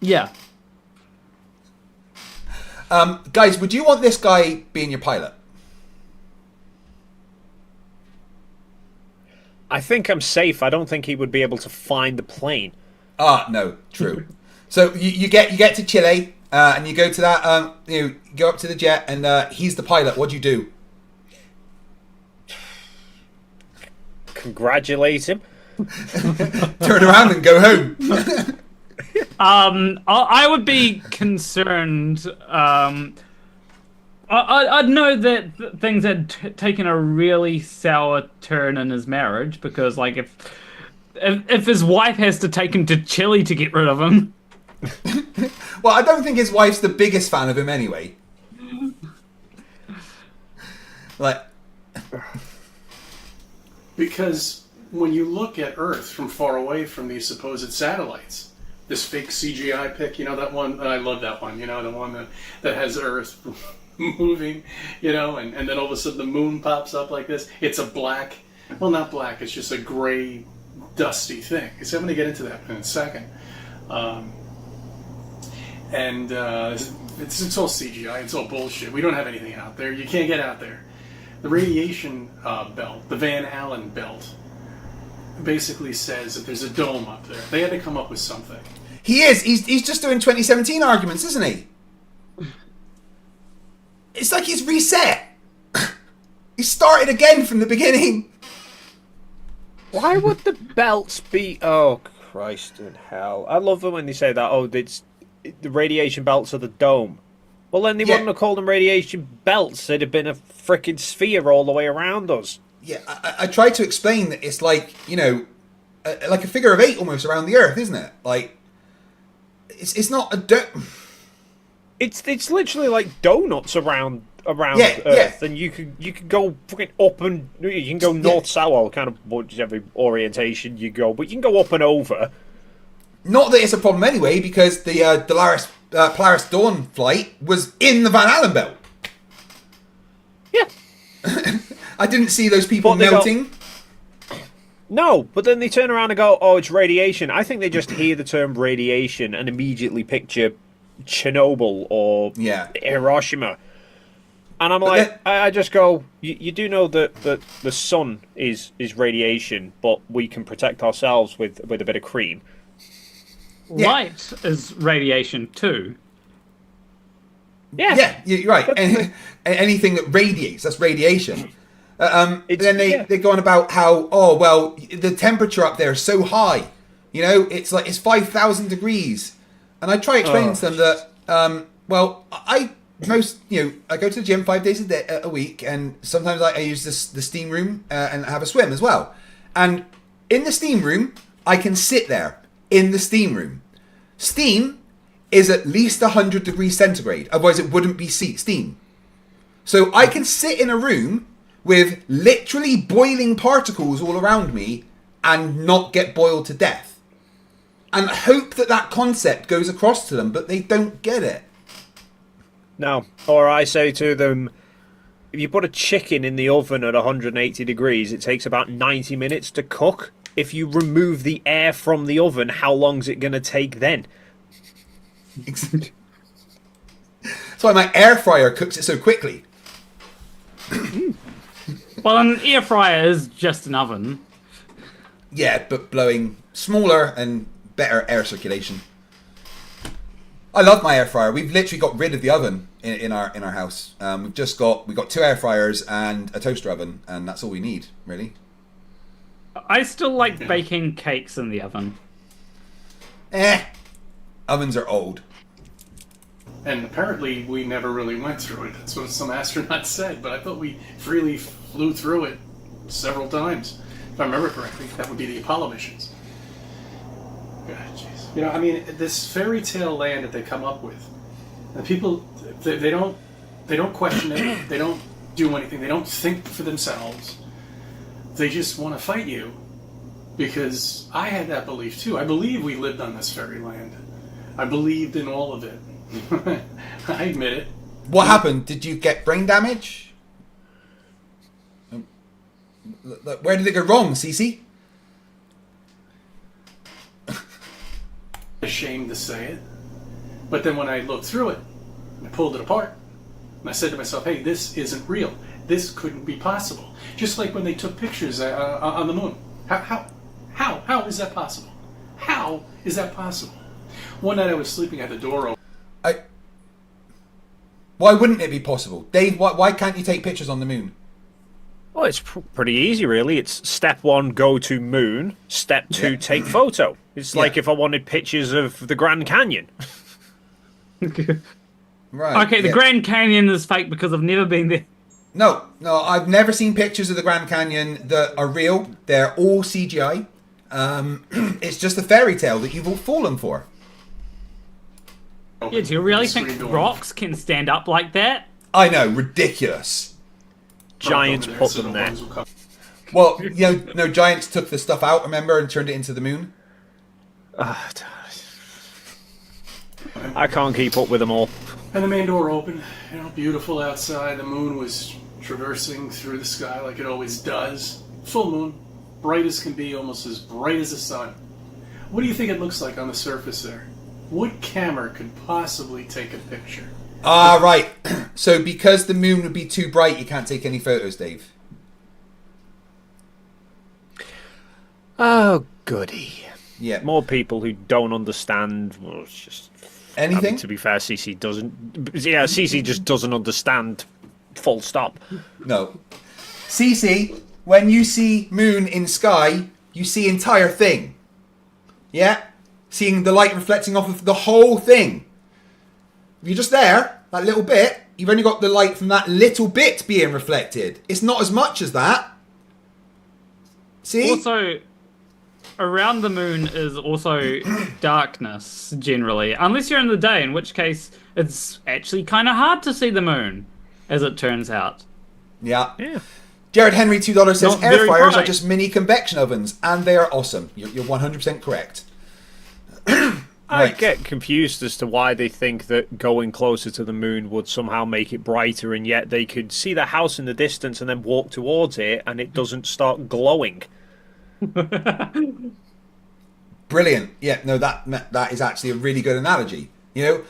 Yeah. Guys, would you want this guy being your pilot? I think I'm safe. I don't think he would be able to find the plane. No, true. So you get to Chile, and you go to that, you go up to the jet, and he's the pilot. What do you do? Congratulate him. Turn around and go home. I would be concerned. I'd know that things had taken a really sour turn in his marriage, because if his wife has to take him to Chile to get rid of him. Well, I don't think his wife's the biggest fan of him anyway. Because when you look at Earth from far away from these supposed satellites, this fake CGI pic, that one, I love that one, the one that has Earth moving, and then all of a sudden the moon pops up like this. It's a black Well, not black. It's just a gray, dusty thing. So I'm going to get into that in a second. It's all CGI. It's all bullshit. We don't have anything out there. You can't get out there. The radiation belt, the Van Allen belt, basically says that there's a dome up there. They had to come up with something. He is. He's just doing 2017 arguments, isn't he? It's like he's reset. He started again from the beginning. Why would the belts be... Oh, Christ in hell. I love it when they say that, the radiation belts are the dome. Well, then they wouldn't have called them radiation belts. They'd have been a freaking sphere all the way around us. Yeah, I tried to explain that it's like, like a figure of 8 almost around the Earth, isn't it? Like, it's not a... It's literally like donuts around Yeah, Earth, and you could go fucking up and you can go north south, or kind of whichever orientation you go, but you can go up and over. Not that it's a problem anyway, because the Polaris Dawn flight was in the Van Allen belt. Yeah, I didn't see those people melting. No, but then they turn around and go, "Oh, it's radiation." I think they just hear the term radiation and immediately picture Chernobyl or Hiroshima. And I'm I just go, you do know that the sun is radiation, but we can protect ourselves with a bit of cream. Light is radiation too. Yeah, you're right. Anything that radiates, that's radiation. Then they go on about how, the temperature up there is so high. It's like it's 5,000 degrees. And I try explaining to them that, I go to the gym 5 days a week, and sometimes I use the steam room and have a swim as well. And in the steam room, I can sit there in the steam room. Steam is at least 100 degrees centigrade, otherwise it wouldn't be steam. So I can sit in a room with literally boiling particles all around me and not get boiled to death. And hope that concept goes across to them, but they don't get it. No. Or I say to them, if you put a chicken in the oven at 180 degrees, it takes about 90 minutes to cook. If you remove the air from the oven, how long's it going to take then? That's why my air fryer cooks it so quickly. Well, an air fryer is just an oven. Yeah, but blowing smaller and better air circulation. I love my air fryer. We've literally got rid of the oven in our house. We've got 2 air fryers and a toaster oven, and that's all we need, really. I still like baking cakes in the oven. Ovens are old. And apparently we never really went through it. That's what some astronauts said, but I thought we freely flew through it several times. If I remember correctly, that would be the Apollo missions. God, jeez. This fairy tale land that they come up with, and people, they don't question it. They don't do anything. They don't think for themselves. They just want to fight you, because I had that belief too. I believe we lived on this fairyland. I believed in all of it. I admit it. What happened? Did you get brain damage? Where did it go wrong, Cece? Ashamed to say it, but then when I looked through it, I pulled it apart, and I said to myself, "Hey, this isn't real. This couldn't be possible." Just like when they took pictures on the moon. How is that possible? How is that possible? One night I was sleeping at the door open. Why wouldn't it be possible, Dave? Why can't you take pictures on the moon? Well, it's pretty easy, really. It's step 1, go to moon. Step 2, take photo. It's like if I wanted pictures of the Grand Canyon. Right. Okay, the Grand Canyon is fake because I've never been there. No, I've never seen pictures of the Grand Canyon that are real. They're all CGI. It's just a fairy tale that you've all fallen for. Yeah, do you really think rocks can stand up like that? I know, ridiculous. Giants put them there. Well, giants took the stuff out, remember, and turned it into the moon. I can't keep up with them all. And the main door opened, beautiful outside. The moon was traversing through the sky like it always does. full moon, bright as can be, almost as bright as the sun. What do you think it looks like on the surface there? What camera could possibly take a picture? Ah, right. So because the moon would be too bright, you can't take any photos, Dave. Oh, goody. Yeah. More people who don't understand. Well, it's just Anything? I mean, to be fair, CC doesn't. Yeah, CC just doesn't understand. Full stop. No. CC, when you see moon in sky, you see entire thing. Yeah? Seeing the light reflecting off of the whole thing. If you're just there, that little bit, you've only got the light from that little bit being reflected. It's not as much as that. See? Also, around the moon is also darkness, generally. Unless you're in the day, in which case it's actually kind of hard to see the moon, as it turns out. Yeah. Yeah. Jared Henry, $2 says, Not air very fryers are bright. just mini convection ovens, and they are awesome. You're 100% correct. I Right. get confused as to why they think that going closer to the moon would somehow make it brighter, and yet they could see the house in the distance and then walk towards it, and it doesn't start glowing. Brilliant. Yeah, no, that is actually a really good analogy. You know,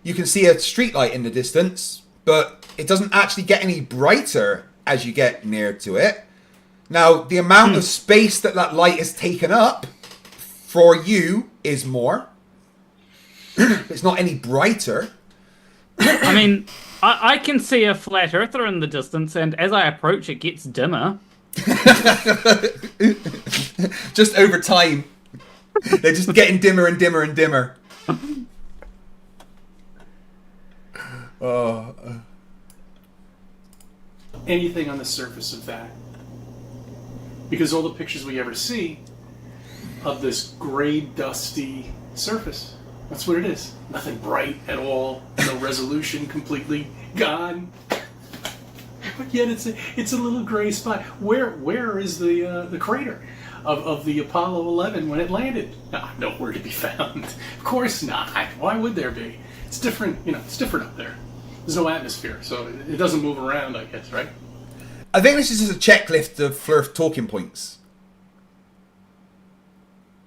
you can see a street light in the distance, but it doesn't actually get any brighter as you get near to it. Now, the amount of space that light is taken up for you is more. It's not any brighter. I mean, I can see a flat earther in the distance, and as I approach, it gets dimmer. Just over time. They're just getting dimmer and dimmer and dimmer. Anything on the surface of that. Because all the pictures we ever see of this gray, dusty surface, that's what it is. Nothing bright at all. No resolution, completely gone. But yet it's a little gray spot. Where is the crater of the Apollo 11 when it landed? Nowhere to be found. Of course not. Why would there be? It's different. It's different up there. There's no atmosphere, so it doesn't move around, I guess, right? I think this is just a checklist of Flerf talking points.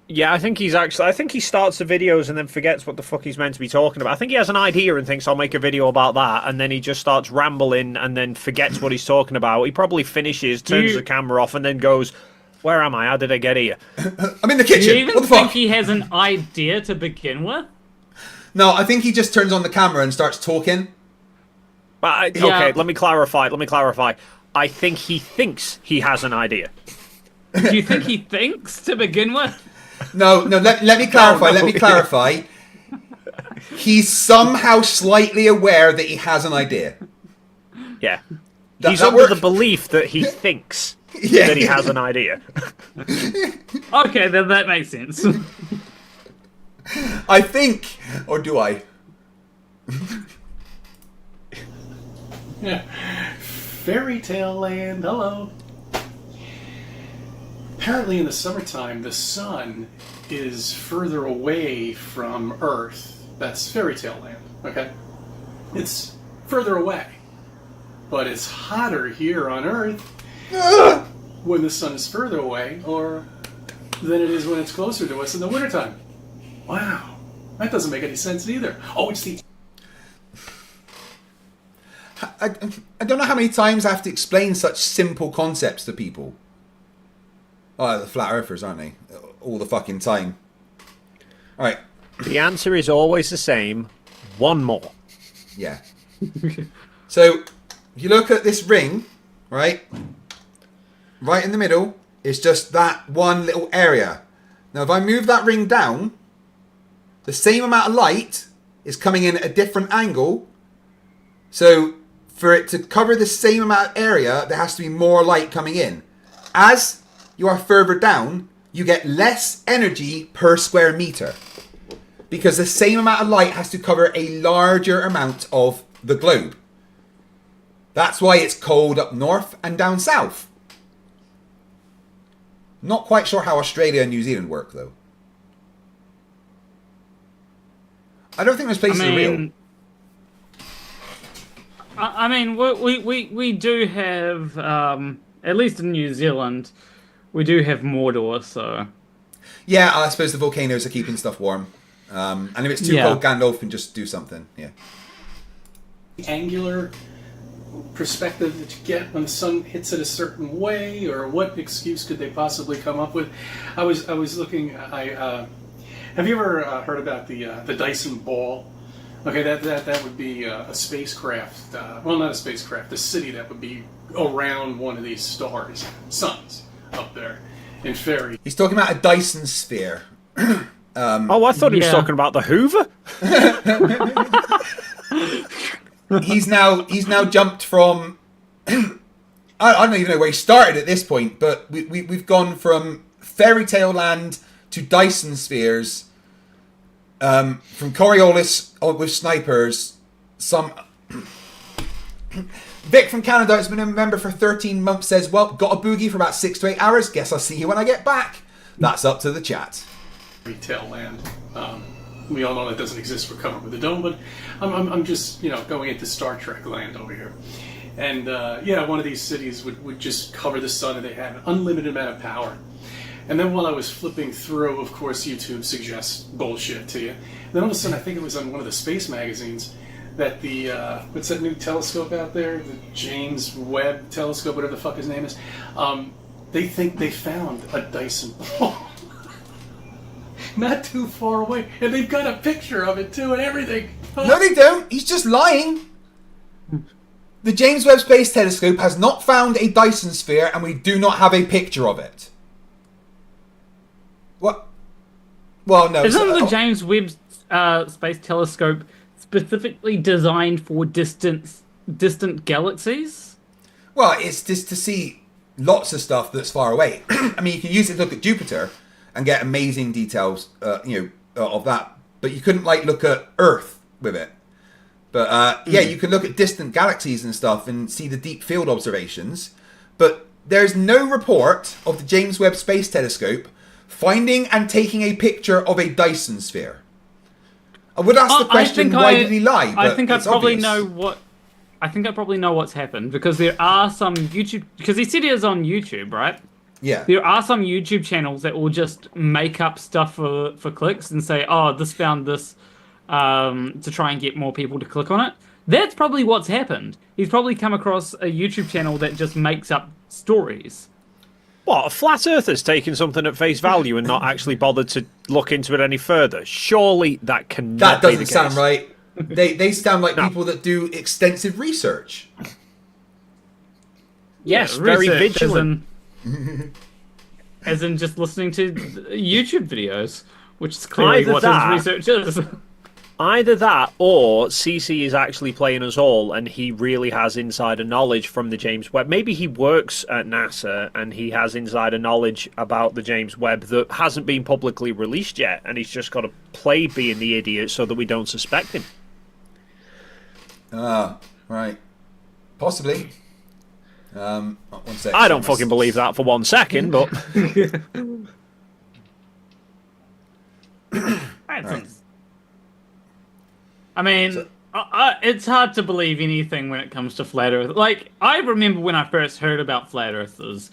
Yeah, I think he starts the videos and then forgets what the fuck he's meant to be talking about. I think he has an idea and thinks I'll make a video about that, and then he just starts rambling and then forgets what he's talking about. He probably finishes, turns the camera off, and then goes, "Where am I? How did I get here?" I'm in the Do kitchen. you even What the think fuck? he has an idea to begin with? No, I think he just turns on the camera and starts talking. But Yeah. okay, let me clarify. I think he thinks he has an idea. Do you think he thinks to begin with? No, let me clarify. Let me clarify. He's somehow slightly aware that he has an idea. Yeah. That- He's that under works. the belief that he thinks Yeah. that he has an idea. Okay, then that makes sense. I think, or do I? Fairy tale land, hello. Apparently in the summertime, the sun is further away from Earth. That's fairy tale land, okay? It's further away. But it's hotter here on Earth when the sun is further away or than it is when it's closer to us in the wintertime. Wow. That doesn't make any sense either. Oh, it's the... I don't know how many times I have to explain such simple concepts to people. Oh, the flat earthers, aren't they? All the fucking time. Alright, The answer is always the same. One more. yeah. So, if you look at this ring, right? Right in the middle is just that one little area. Now, if I move that ring down, the same amount of light is coming in at a different angle. So, for it to cover the same amount of area, there has to be more light coming in. As you are further down, you get less energy per square meter. Because the same amount of light has to cover a larger amount of the globe. That's why it's cold up north and down south. Not quite sure how Australia and New Zealand work, though. I don't think those places are real. I mean, we do have at least in New Zealand, we do have Mordor, so... Yeah, I suppose the volcanoes are keeping stuff warm. And if it's too cold, Gandalf can just do something. Yeah. Angular perspective that you get when the sun hits it a certain way, or what excuse could they possibly come up with? I was looking. Have you ever heard about the Dyson ball? Okay, that would be a spacecraft. Well, not a spacecraft. A city that would be around one of these stars, suns up there in fairy. He's talking about a Dyson sphere. Oh, I thought he was talking about the Hoover. He's now jumped from. I don't even know where he started at this point, but we've gone from fairy tale land to Dyson spheres. From Coriolis with snipers. Some Vic from Canada has been a member for 13 months. Says, "Well, got a boogie for about 6 to 8 hours. Guess I'll see you when I get back." That's up to the chat. Retail land. We all know that doesn't exist for Covered with a Dome, but I'm just going into Star Trek land over here, and one of these cities would just cover the sun, and they had an unlimited amount of power. And then while I was flipping through, of course, YouTube suggests bullshit to you. And then all of a sudden, I think it was on one of the space magazines that the what's that new telescope out there, the James Webb telescope, whatever the fuck his name is. They think they found a Dyson ball. Not too far away, and they've got a picture of it too and everything. No, they don't. He's just lying. The James Webb Space Telescope has not found a Dyson sphere, and we do not have a picture of it. What? Well, no. Isn't the James Webb Space Telescope specifically designed for distant galaxies? Well, it's just to see lots of stuff that's far away. I mean, you can use it to look at Jupiter and get amazing details, of that. But you couldn't look at Earth with it. But you could look at distant galaxies and stuff and see the deep field observations. But there's no report of the James Webb Space Telescope finding and taking a picture of a Dyson sphere. I would ask the question, why did he lie? But I think I probably obvious. know what. I think I probably know what's happened, because there are some YouTube. Because he said he is on YouTube, right? Yeah. There are some YouTube channels that will just make up stuff for clicks and say, "Oh, this found this," to try and get more people to click on it. That's probably what's happened. He's probably come across a YouTube channel that just makes up stories. What, a flat earther's taking something at face value and not actually bothered to look into it any further? Surely that cannot That be the doesn't sound case. right. They sound like people that do extensive research. Yes, Yeah, very research, vigilant. As in just listening to YouTube videos, which is clearly Either what that- his research is. Either that, or CC is actually playing us all, and he really has insider knowledge from the James Webb. Maybe he works at NASA, and he has insider knowledge about the James Webb that hasn't been publicly released yet, and he's just got to play being the idiot so that we don't suspect him. Right. Possibly. 1 sec. I don't fucking believe that for 1 second, but... Right. I mean, it's hard to believe anything when it comes to flat Earth. Like, I remember when I first heard about flat Earthers,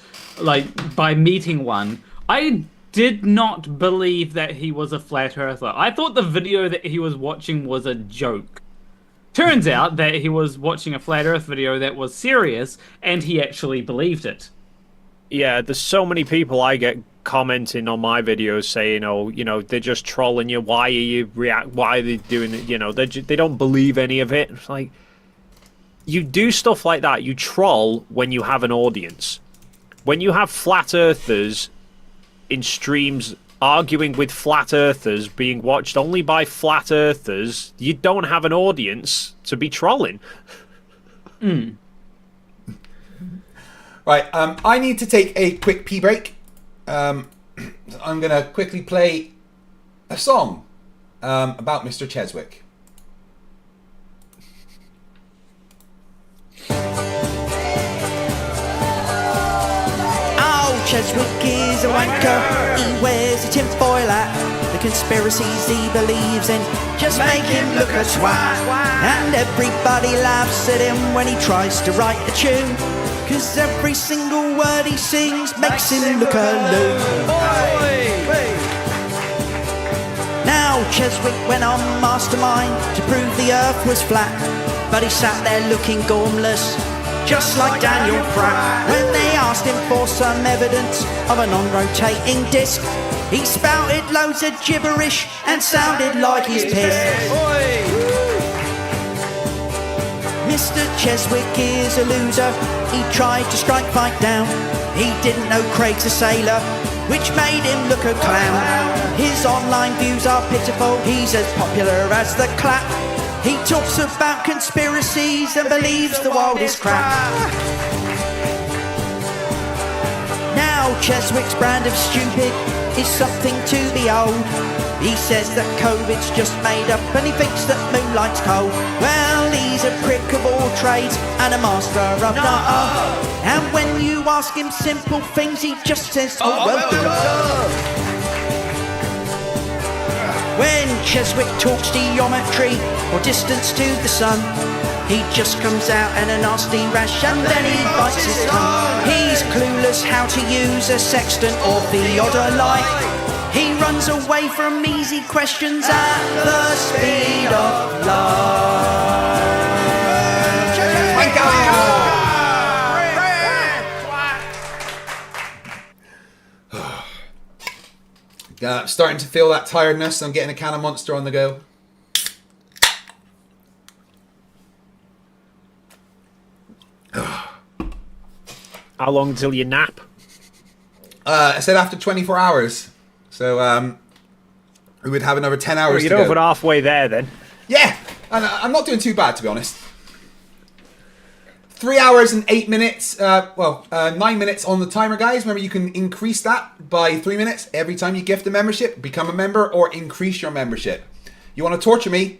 by meeting one, I did not believe that he was a flat Earther. I thought the video that he was watching was a joke. Turns out that he was watching a flat Earth video that was serious, and he actually believed it. Yeah, there's so many people I get commenting on my videos saying, they're just trolling you. Why are you why are they doing it? They don't believe any of it. It's like, you do stuff like that. You troll when you have an audience. When you have flat earthers in streams arguing with flat earthers, being watched only by flat earthers, you don't have an audience to be trolling. Right, I need to take a quick pee break. I'm going to quickly play a song about Mr. Cheswick. Oh, Cheswick is a wanker. He wears a tinfoil hat. The conspiracies he believes in just make him look a twat. And everybody laughs at him when he tries to write a tune, 'cause every single word he sings makes him look alone. Now Cheswick went on mastermind to prove the earth was flat, but he sat there looking gormless, just like Daniel Pratt. When they asked him for some evidence of a non-rotating disc, he spouted loads of gibberish and sounded like he's pissed. Mr. Cheswick is a loser. He tried to strike fight down. He didn't know Craig's a sailor, which made him look a clown. His online views are pitiful. He's as popular as the clap. He talks about conspiracies and believes the world is crap. Now Cheswick's brand of stupid is something to behold. He says that COVID's just made up and he thinks that moonlight's cold. Well, he's a prick of all trades and a master of none. And when you ask him simple things, he just says, oh, well done. When Cheswick talks geometry or distance to the sun, he just comes out in a nasty rash and then he bites his tongue. He's clueless how to use a sextant or theodolite. He runs away from easy questions at the speed of light. Starting to feel that tiredness. I'm getting a can of Monster on the go. How long till you nap? I said after 24 hours. So we would have another 10 hours You're to go. over halfway there then. Yeah, and I'm not doing too bad, to be honest. 3 hours and 8 minutes. 9 minutes on the timer, guys. Remember, you can increase that by 3 minutes every time you gift a membership, become a member, or increase your membership. You want to torture me?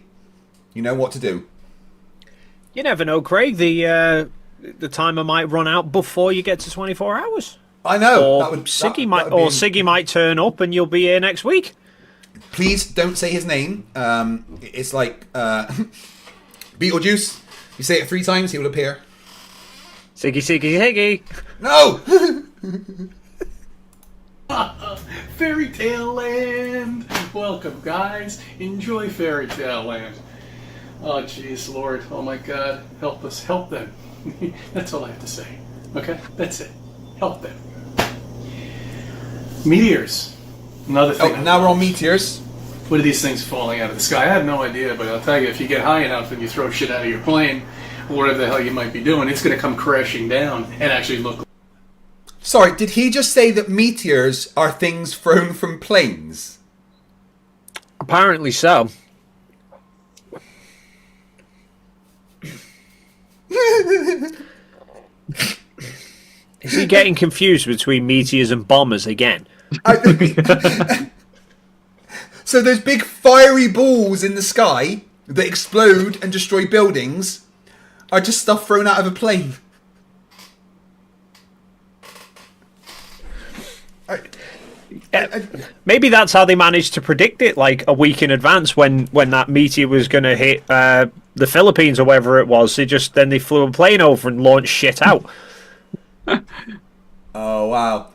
You know what to do. You never know, Craig. The timer might run out before you get to 24 hours. I know. Or Siggy might turn up and you'll be here next week. Please don't say his name. It's like Beetlejuice. You say it 3 times, he will appear. Siggy, Siggy, Siggy. No! Fairy Tale Land! Welcome, guys. Enjoy Fairy Tale Land. Oh, jeez, Lord. Oh, my God. Help us. Help them. That's all I have to say. Okay? That's it. Help them. Meteors. Another thing. Oh, now we're on meteors. What are these things falling out of the sky? I have no idea, but I'll tell you, if you get high enough and you throw shit out of your plane, or whatever the hell you might be doing, it's going to come crashing down and actually look. Sorry, did he just say that meteors are things thrown from planes? Apparently so. Is he getting confused between meteors and bombers again? So those big fiery balls in the sky that explode and destroy buildings are just stuff thrown out of a plane. Maybe that's how they managed to predict it, like a week in advance when that meteor was going to hit the Philippines or wherever it was. Then they flew a plane over and launched shit out. Oh, wow.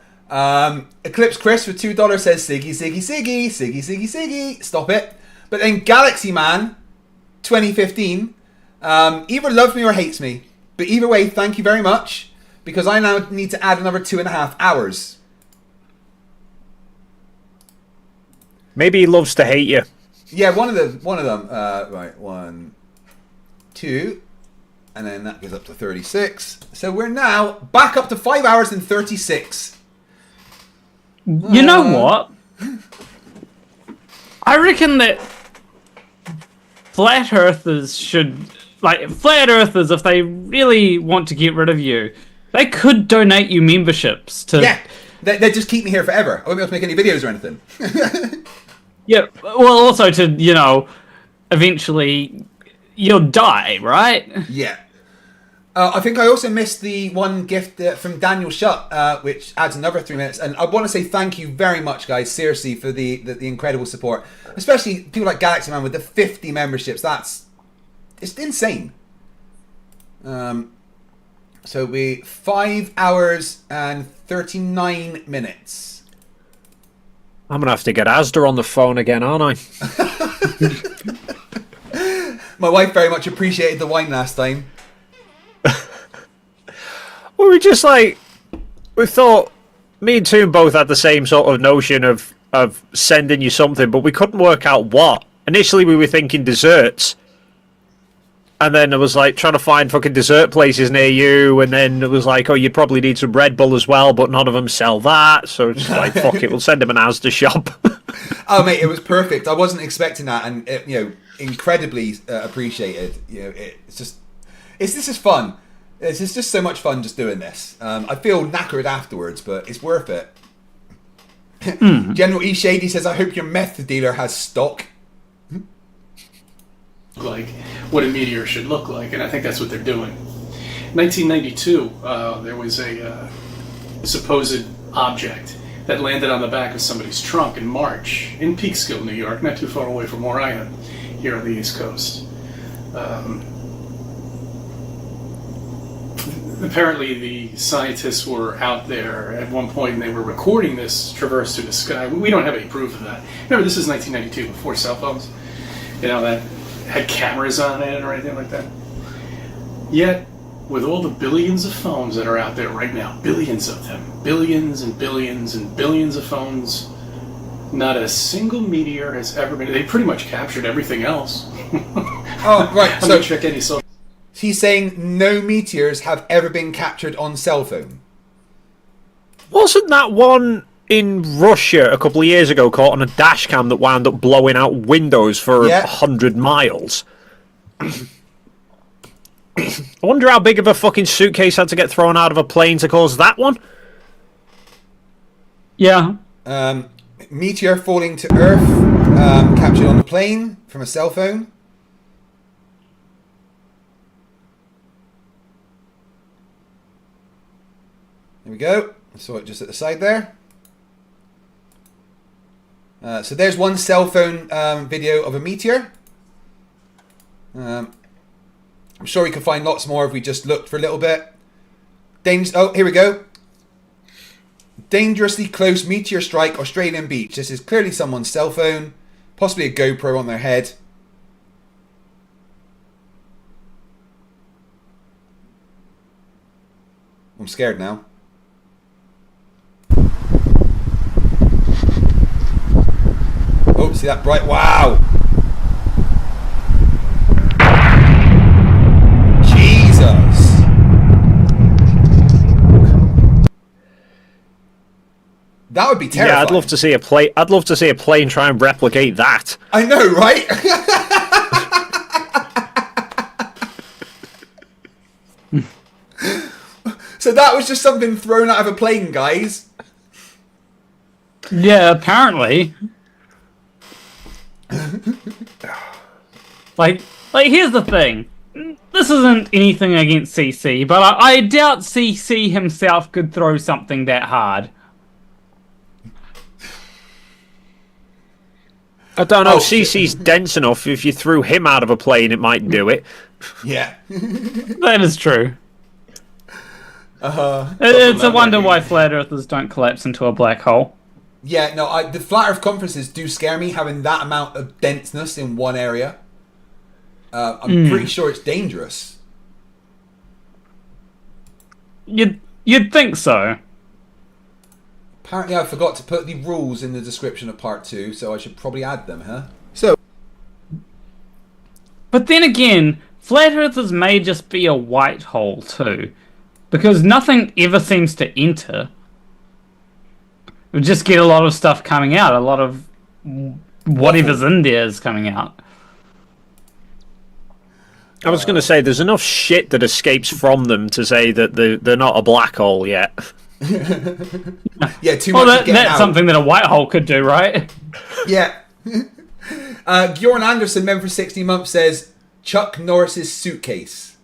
Eclipse Chris for $2 says, Siggy, Siggy, Siggy, Siggy, Siggy, Siggy. Stop it. But then Galaxy Man 2015 either loves me or hates me. But either way, thank you very much, because I now need to add another 2.5 hours. Maybe he loves to hate you. Yeah, one of them. Right, 1, 2, and then that goes up to 36. So we're now back up to 5 hours and 36. You know what? I reckon that flat earthers should, flat earthers, if they really want to get rid of you, they could donate you memberships to. Yeah, they just keep me here forever. I won't be able to make any videos or anything. Yeah, well, also to, eventually you'll die, right? Yeah. I think I also missed the one gift from Daniel Shutt, which adds another 3 minutes. And I want to say thank you very much, guys, seriously, for the incredible support. Especially people like Galaxy Man with the 50 memberships. It's insane. So we 5 hours and 39 minutes. I'm gonna have to get Asda on the phone again, aren't I? My wife very much appreciated the wine last time. Well, we just like, we thought, me and Toon both had the same sort of notion of sending you something, but we couldn't work out what. Initially we were thinking desserts, and then it was like trying to find fucking dessert places near you, and then it was like, oh, you'd probably need some Red Bull as well, but none of them sell that, so it's like, fuck it, we'll send him an Asda shop. Oh mate, it was perfect. I wasn't expecting that, and it, incredibly appreciated. This is fun. This is just so much fun just doing this. I feel knackered afterwards, but it's worth it. General E. Shady says, I hope your meth dealer has stock. Like what a meteor should look like, and I think that's what they're doing. 1992, there was a supposed object that landed on the back of somebody's trunk in March in Peekskill, New York, not too far away from where I am here on the East Coast. Apparently the scientists were out there at one point and they were recording this traverse through the sky. We don't have any proof of that. Remember, this is 1992, before cell phones, that had cameras on it or anything like that. Yet, with all the billions of phones that are out there right now, billions of them, billions and billions and billions of phones, not a single meteor has ever been. They pretty much captured everything else. Oh, right. I'm not check any social. He's saying no meteors have ever been captured on cell phone. Wasn't that one in Russia a couple of years ago caught on a dash cam that wound up blowing out windows for 100 miles? I wonder how big of a fucking suitcase had to get thrown out of a plane to cause that one? Yeah. Meteor falling to Earth, captured on a plane from a cell phone. There we go. I saw it just at the side there. So there's one cell phone video of a meteor. I'm sure we could find lots more if we just looked for a little bit. Oh, here we go. Dangerously close meteor strike, Australian beach. This is clearly someone's cell phone. Possibly a GoPro on their head. I'm scared now. Oh, see that bright? Wow! Jesus! That would be terrifying. Yeah, I'd love to see a plane. I'd love to see a plane try and replicate that. I know, right? So that was just something thrown out of a plane, guys. Yeah, apparently. Like here's the thing. This isn't anything against CC, but I doubt CC himself could throw something that hard. I don't know. CC's dense enough. If you threw him out of a plane, it might do it. Yeah. That is true. It's a wonder why flat earthers don't collapse into a black hole. Yeah, no, the flat earth conferences do scare me, having that amount of denseness in one area. I'm pretty sure it's dangerous. You'd think so. Apparently I forgot to put the rules in the description of part 2, so I should probably add them, huh? So. But then again, flat earthers may just be a white hole too. Because nothing ever seems to enter. We just get a lot of stuff coming out. A lot of whatever's in there is coming out. I was going to say, there's enough shit that escapes from them to say that they're not a black hole yet. Yeah, too much. That's out. Something that a white hole could do, right? Yeah. Bjorn Anderson, member for 60 months, says Chuck Norris's suitcase.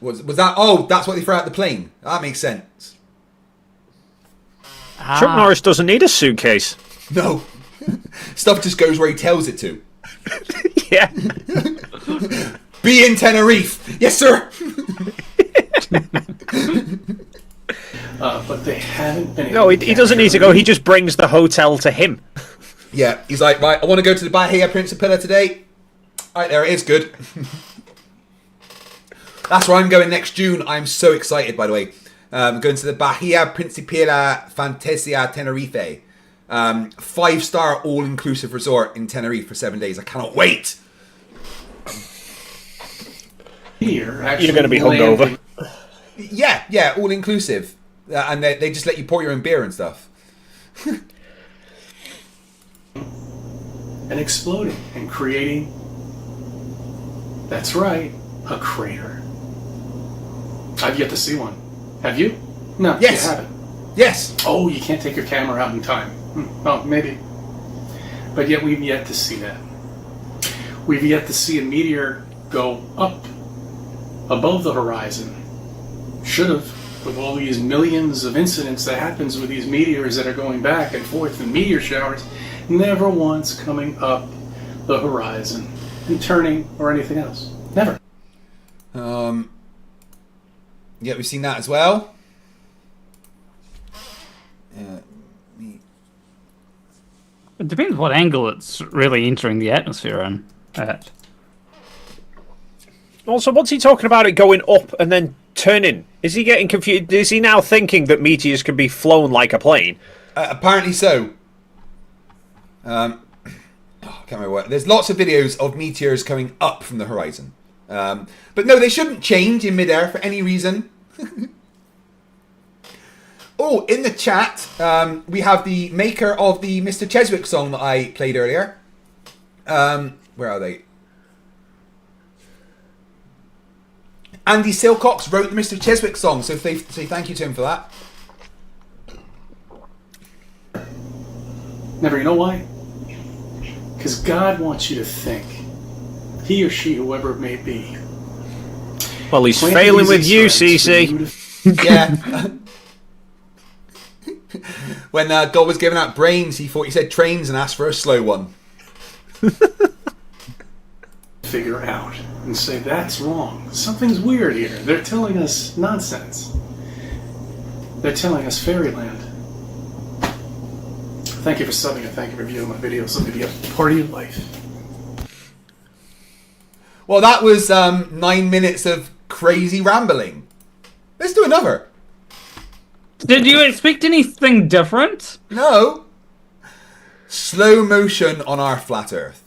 Was that? Oh, that's what they threw out the plane. That makes sense. Chuck Norris doesn't need a suitcase. No. Stuff just goes where he tells it to. Yeah. Be in Tenerife. Yes, sir. but they haven't been able No, to he doesn't need to go. He just brings the hotel to him. Yeah, he's like, right, I want to go to the Bahia Principilla today. All right, there it is, good. That's where I'm going next June. I'm so excited, by the way. I'm going to the Bahia Principilla Fantasia Tenerife. 5-star all-inclusive resort in Tenerife for 7 days. I cannot wait. Here, You're going to be hungover. Yeah, all-inclusive. And they just let you pour your own beer and stuff. And exploding and creating, that's right, a crater. I've yet to see one. Have you? No, Yes. you haven't. Yes. Oh, you can't take your camera out in time. Oh, maybe. But yet we've yet to see that. We've yet to see a meteor go up above the horizon. Should have, with all these millions of incidents that happens with these meteors that are going back and forth in meteor showers, never once coming up the horizon and turning or anything else. Never. Yeah, we've seen that as well. It depends what angle it's really entering the atmosphere in at. Also, what's he talking about it going up and then turning? Is he getting confused? Is he now thinking that meteors can be flown like a plane? Apparently so. I can't remember what. There's lots of videos of meteors coming up from the horizon. But no, they shouldn't change in midair for any reason. Oh, in the chat, we have the maker of the Mr. Cheswick song that I played earlier. Where are they? Andy Silcox wrote the Mr. Cheswick song, so say thank you to him for that. Never. You know why? Because God wants you to think. He or she, whoever it may be. Well, he's Plant failing these with you, insights for CC. you to Yeah. When God was giving out brains, he thought he said trains and asked for a slow one. figure out and say, that's wrong. Something's weird here. They're telling us nonsense. They're telling us fairyland. Thank you for subbing and thank you for viewing my videos. Let me be a part of your life. Well, that was 9 minutes of crazy rambling. Let's do another. Did you expect anything different? No. Slow motion on our flat Earth.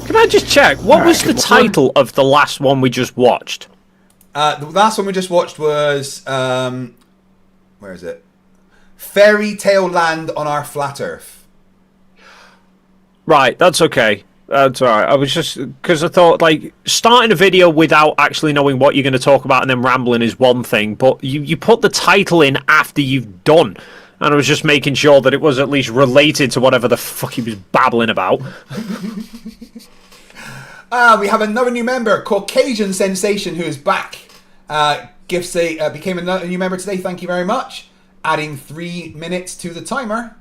Can I just check? What was the title of the last one we just watched? The last one we just watched was where is it? Fairy Tale Land on our flat Earth. Right, that's okay. That's alright. I was just because I thought like starting a video without actually knowing what you're going to talk about and then rambling is one thing, but you put the title in after you've done, and I was just making sure that it was at least related to whatever the fuck he was babbling about. We have another new member, Caucasian Sensation, who is back. Became a new member today. Thank you very much. Adding 3 minutes to the timer.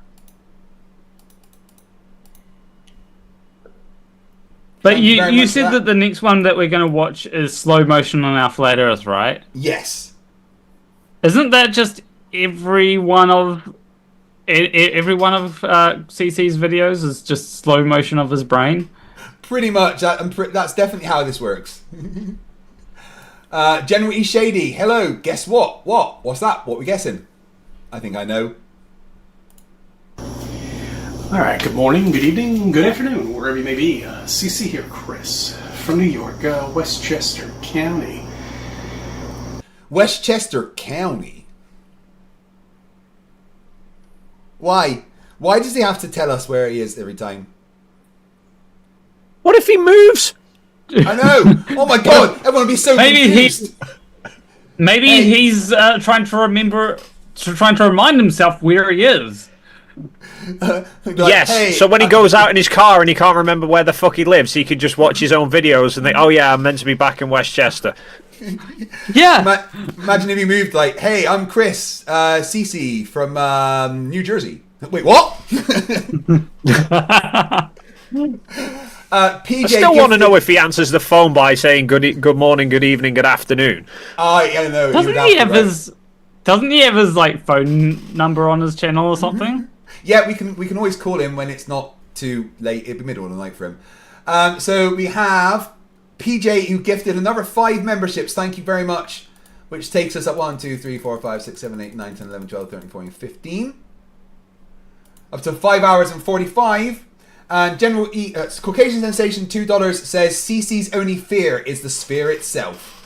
But you said that the next one that we're going to watch is slow motion on our flat Earth, right? Yes. Isn't that just every one of CC's videos is just slow motion of his brain? Pretty much. That's definitely how this works. General E. Shady, hello. Guess what? What? What's that? What are we guessing? I think I know. All right, good morning, good evening, good afternoon, wherever you may be. CC here, Chris, from New York, Westchester County. Westchester County? Why? Why does he have to tell us where he is every time? What if he moves? I know! Oh my god! Everyone would be so confused! Maybe he's trying to remind himself where he is. Like, yes, hey, so when he goes out in his car and he can't remember where the fuck he lives, he can just watch his own videos and think, oh yeah, I'm meant to be back in Westchester. Yeah. Imagine if he moved like, hey, I'm Chris, CC from New Jersey. Wait, what? PJ I still want to know if he answers the phone by saying good morning, good evening, good afternoon. I know. Doesn't he have his Doesn't he have his like phone number on his channel or something? Yeah, we can always call him when it's not too late. It'd be middle of the night for him. So we have PJ who gifted another 5 memberships. Thank you very much. Which takes us up 1, 2, 3, 4, 5, 6, 7, 8, 9, 10, 11, 12, 13, 14, 15. Up to 5 hours and 45. And General Caucasian Sensation $2 says CC's only fear is the sphere itself.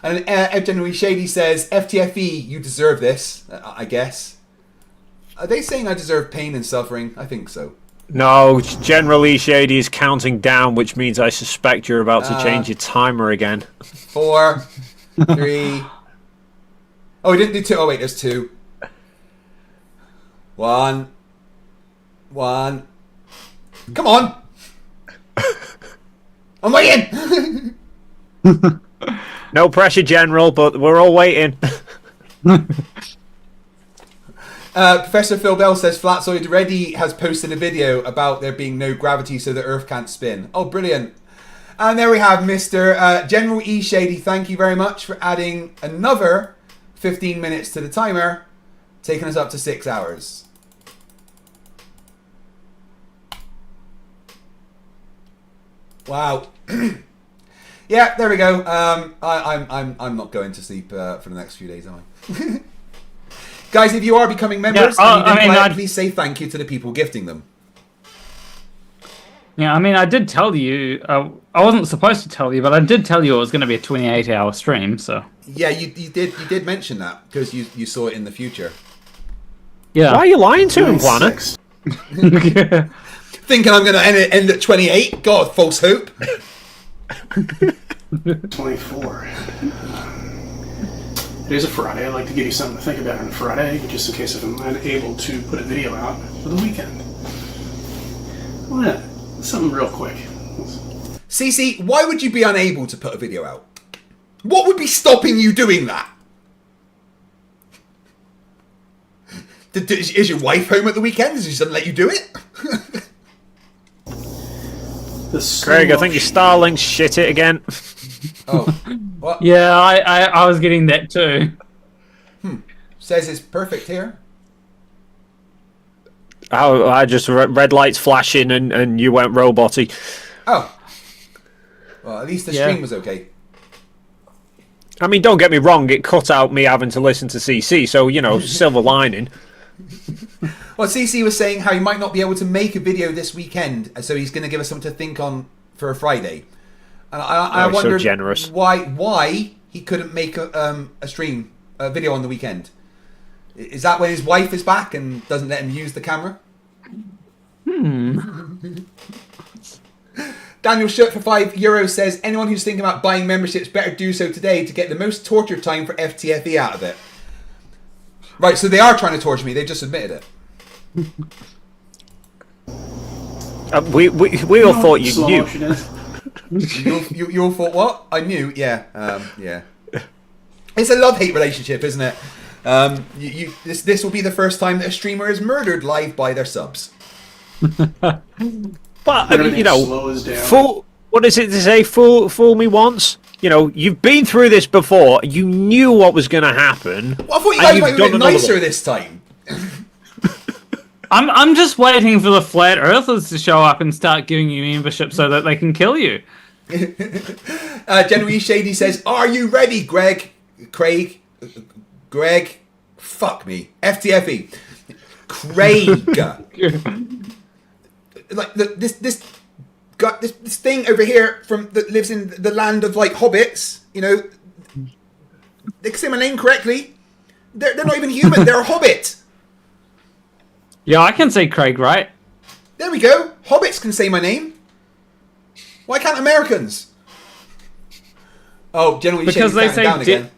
And General Shady says FTFE, you deserve this, I guess. Are they saying I deserve pain and suffering? I think so. No, generally Shady is counting down, which means I suspect you're about to change your timer again. 4, 3. Oh, we didn't do 2. Oh, wait, there's 2. 1. Come on! I'm waiting! No pressure, General, but we're all waiting. Professor Phil Bell says Flatzoid already has posted a video about there being no gravity so the Earth can't spin. Oh, brilliant. And there we have Mr. General E. Shady. Thank you very much for adding another 15 minutes to the timer, taking us up to 6 hours. Wow. Yeah, there we go. I'm not going to sleep for the next few days, am I? Guys, if you are becoming members and you didn't buy it, please say thank you to the people gifting them. Yeah, I mean, I did tell you. I wasn't supposed to tell you, but I did tell you it was going to be a 28-hour stream. So yeah, you did mention that because you saw it in the future. Yeah. Why are you lying to him, Planner? Thinking I'm going to end at 28. God, false hope. 24. It is a Friday. I like to give you something to think about on a Friday, just in case if I'm unable to put a video out for the weekend. Why not? Something real quick. CC, why would you be unable to put a video out? What would be stopping you doing that? Is your wife home at the weekends? Does she doesn't let you do it? Craig, I think your Starlink's shit it again. Oh, what? Yeah, I was getting that too. Says it's perfect here. Oh, I just red lights flashing and you went roboty. Oh. Well, at least the stream was okay. I mean, don't get me wrong, it cut out me having to listen to CC, so, you know, silver lining. Well, CC was saying how he might not be able to make a video this weekend, so he's going to give us something to think on for a Friday. And I wondered so why he couldn't make a video on the weekend. Is that when his wife is back and doesn't let him use the camera? Daniel Shirt for €5 says, anyone who's thinking about buying memberships better do so today to get the most torture time for FTFE out of it. Right, so they are trying to torture me. They just admitted it. We all thought you knew. You all thought what? I knew. Yeah, yeah. It's a love-hate relationship, isn't it? This will be the first time that a streamer is murdered live by their subs. But I mean, you know, what is it to say? Fool me once. You know, you've been through this before. You knew what was going to happen. Well, I thought you guys might be a bit nicer this time. I'm just waiting for the flat earthers to show up and start giving you membership so that they can kill you. General E. Shady says, "Are you ready, Greg? Craig? Greg? Fuck me. FTFE. Craig. Like this thing over here that lives in the land of like hobbits. You know, they can say my name correctly. They're not even human. They're a hobbit." Yeah, I can say Craig, right? There we go. Hobbits can say my name. Why can't Americans? Oh, generally because they say down again.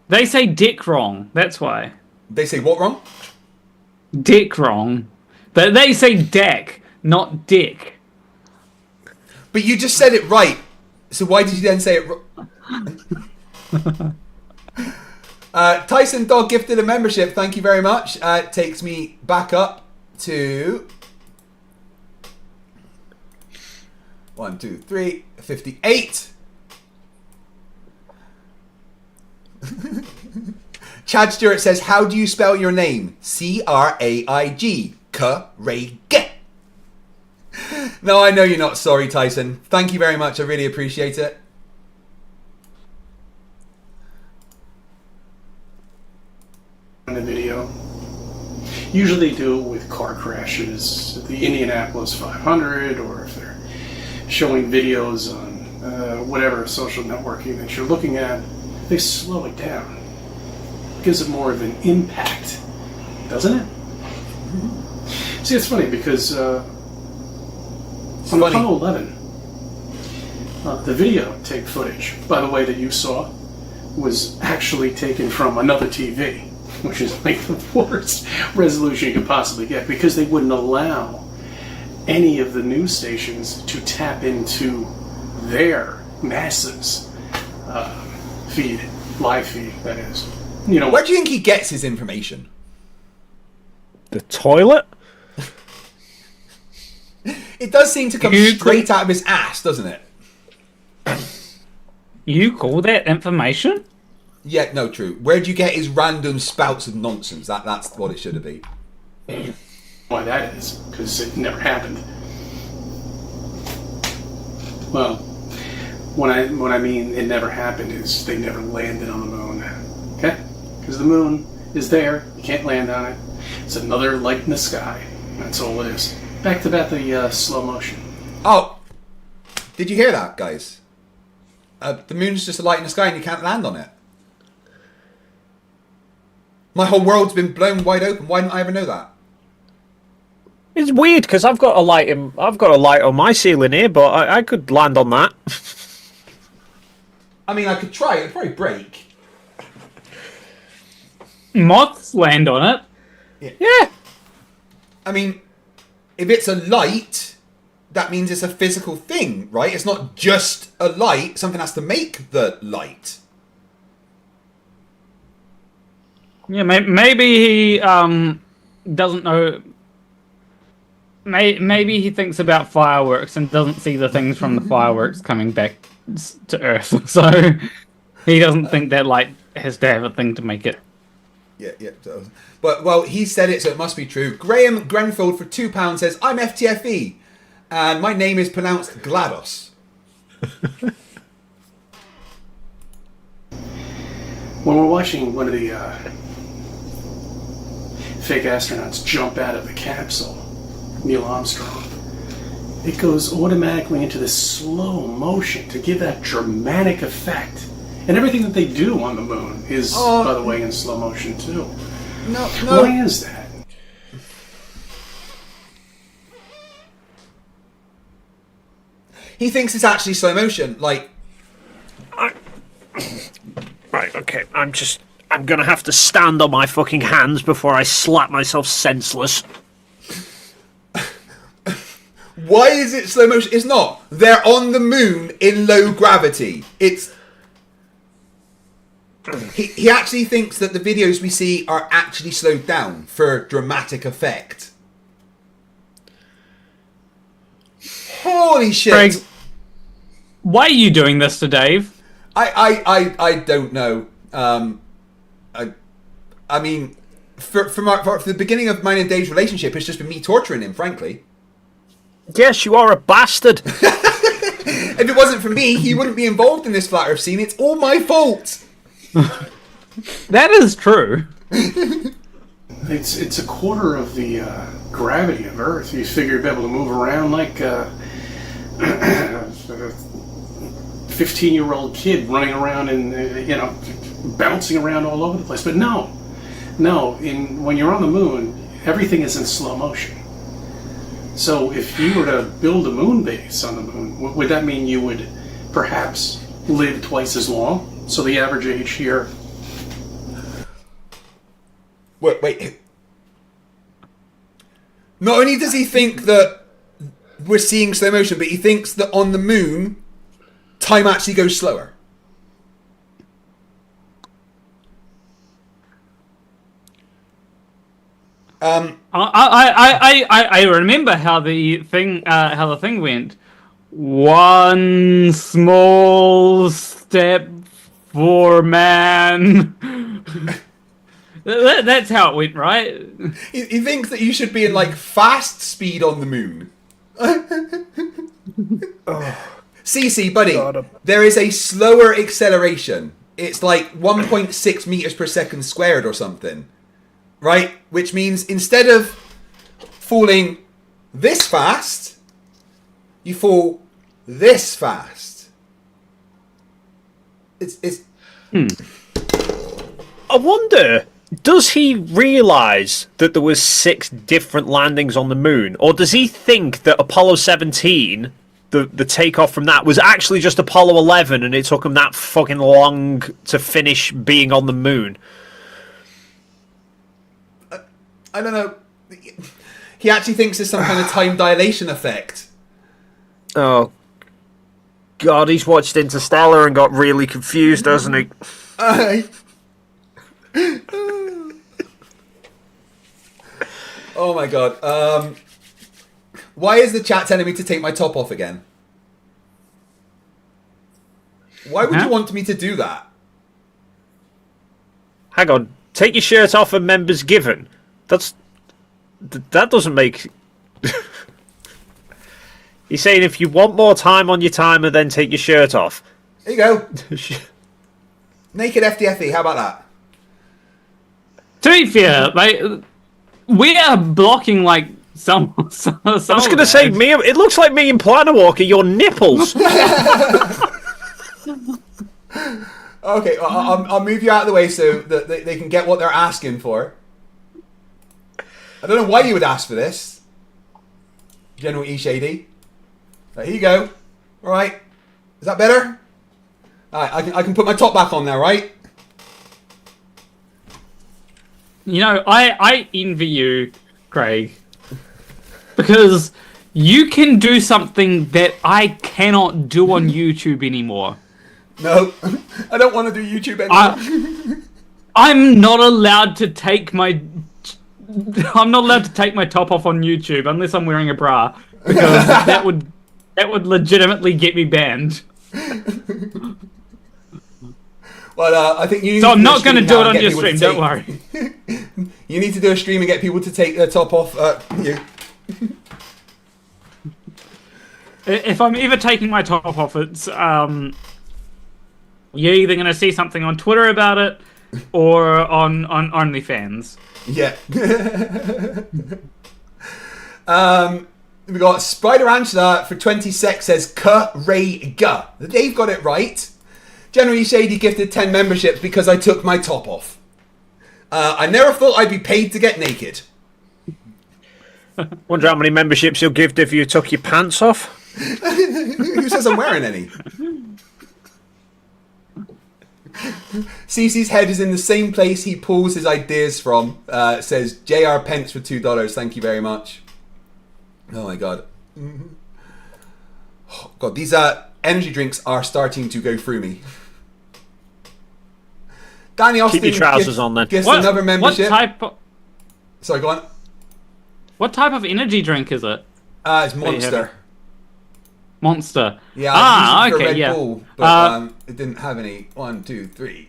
They say dick wrong. That's why. They say what wrong? Dick wrong. But they say deck, not dick. But you just said it right. So why did you then say it wrong? Tyson Dog gifted a membership. Thank you very much. It takes me back up to 1, 2, 3, 58. Chad Stewart says, how do you spell your name? Craig. Craig. No, I know you're not sorry, Tyson. Thank you very much. I really appreciate it. In the video. Usually they do it with car crashes at the Indianapolis 500, or if they're showing videos on whatever social networking that you're looking at, they slow it down. Gives it more of an impact, doesn't it? Mm-hmm. See, it's funny because on Apollo 11, the videotape footage, by the way, that you saw, was actually taken from another TV, which is like the worst resolution you could possibly get, because they wouldn't allow any of the news stations to tap into their NASA's feed, live feed, that is. You know, where do you think he gets his information? The toilet? It does seem to come straight out of his ass, doesn't it? You call that information? Yeah, no, true. Where do you get his random spouts of nonsense? That's what it should have been. Why that is, because it never happened. Well, what I mean it never happened is they never landed on the moon. Okay? Because the moon is there, you can't land on it. It's another light in the sky. That's all it is. Back to the slow motion. Oh, did you hear that, guys? The moon's just a light in the sky and you can't land on it. My whole world's been blown wide open. Why didn't I ever know that? It's weird because I've got a light on my ceiling here, but I could land on that. I mean, I could try. It'd probably break. Moths land on it. Yeah. I mean, if it's a light, that means it's a physical thing, right? It's not just a light. Something has to make the light. Yeah, maybe he doesn't know. Maybe he thinks about fireworks and doesn't see the things from the fireworks coming back to Earth. So he doesn't think that light has to have a thing to make it. Yeah. But, well, he said it, so it must be true. Graham Grenfell for £2 says, I'm FTFE, and my name is pronounced GLaDOS. When we're watching one of the fake astronauts jump out of the capsule, Neil Armstrong, it goes automatically into this slow motion to give that dramatic effect. And everything that they do on the moon is, by the way, in slow motion too. No. Why is that? He thinks it's actually slow motion, like... Right, okay, I'm gonna have to stand on my fucking hands before I slap myself senseless. Why is it slow motion? It's not. They're on the moon in low gravity. It's... He actually thinks that the videos we see are actually slowed down for dramatic effect. Holy shit! Craig, why are you doing this to Dave? I don't know. I mean, for the beginning of mine and Dave's relationship, it's just been me torturing him, frankly. Yes, you are a bastard. If it wasn't for me, he wouldn't be involved in this flat Earth scene. It's all my fault. That is true. It's a quarter of the gravity of Earth. You figure you'd be able to move around like a 15-year-old kid running around and bouncing around all over the place. But no. When you're on the moon, everything is in slow motion. So if you were to build a moon base on the moon, would that mean you would perhaps live twice as long? So the average age here... Wait. Not only does he think that we're seeing slow motion, but he thinks that on the moon, time actually goes slower. I remember how the thing went. One small step for man. That's how it went, right? He thinks that you should be in like fast speed on the moon. CC, buddy, there is a slower acceleration. It's like 1.6 meters per second squared or something, right? Which means instead of falling this fast, you fall this fast. It's. I wonder, does he realise that there was 6 different landings on the moon? Or does he think that Apollo 17, the takeoff from that, was actually just Apollo 11 and it took him that fucking long to finish being on the moon? I don't know. He actually thinks there's some kind of time dilation effect. Oh, God, he's watched Interstellar and got really confused, hasn't he? Oh my God. Why is the chat telling me to take my top off again? Why would you want me to do that? Hang on. Take your shirt off and members given. That doesn't make... He's saying if you want more time on your timer, then take your shirt off. There you go. Naked FTFE, how about that? To be fair, mate, we are blocking like some I was going to say, it looks like me and Planner Walker, your nipples. Okay, I'll move you out of the way so that they can get what they're asking for. I don't know why you would ask for this, General E. Shady. Right, here you go. All right, is that better? All right, I can put my top back on now, right? You know, I envy you, Craig, because you can do something that I cannot do on YouTube anymore. No, I don't want to do YouTube anymore. I'm not allowed to take my top off on YouTube unless I'm wearing a bra, because that would legitimately get me banned. Well, I think you. So I'm not going to do it on your stream. Don't worry. You need to do a stream and get people to take their top off. If I'm ever taking my top off, it's you're either going to see something on Twitter about it or on OnlyFans. Yeah. We got Spider Angela for 20 sec says K-Ray-Ga. They've got it right. Generally Shady gifted 10 memberships because I took my top off. I never thought I'd be paid to get naked. Wonder how many memberships you'll give if you took your pants off. Who says I'm wearing any? Cece's head is in the same place he pulls his ideas from. Says JR Pence for $2. Thank you very much. Oh my God. Oh God, these energy drinks are starting to go through me. Danny Austin keep your trousers on then. Gives another membership. Sorry, go on. What type of energy drink is it? It's Monster. Monster. Yeah, okay, Red yeah. Bull, but it didn't have any. 1, 2, 3.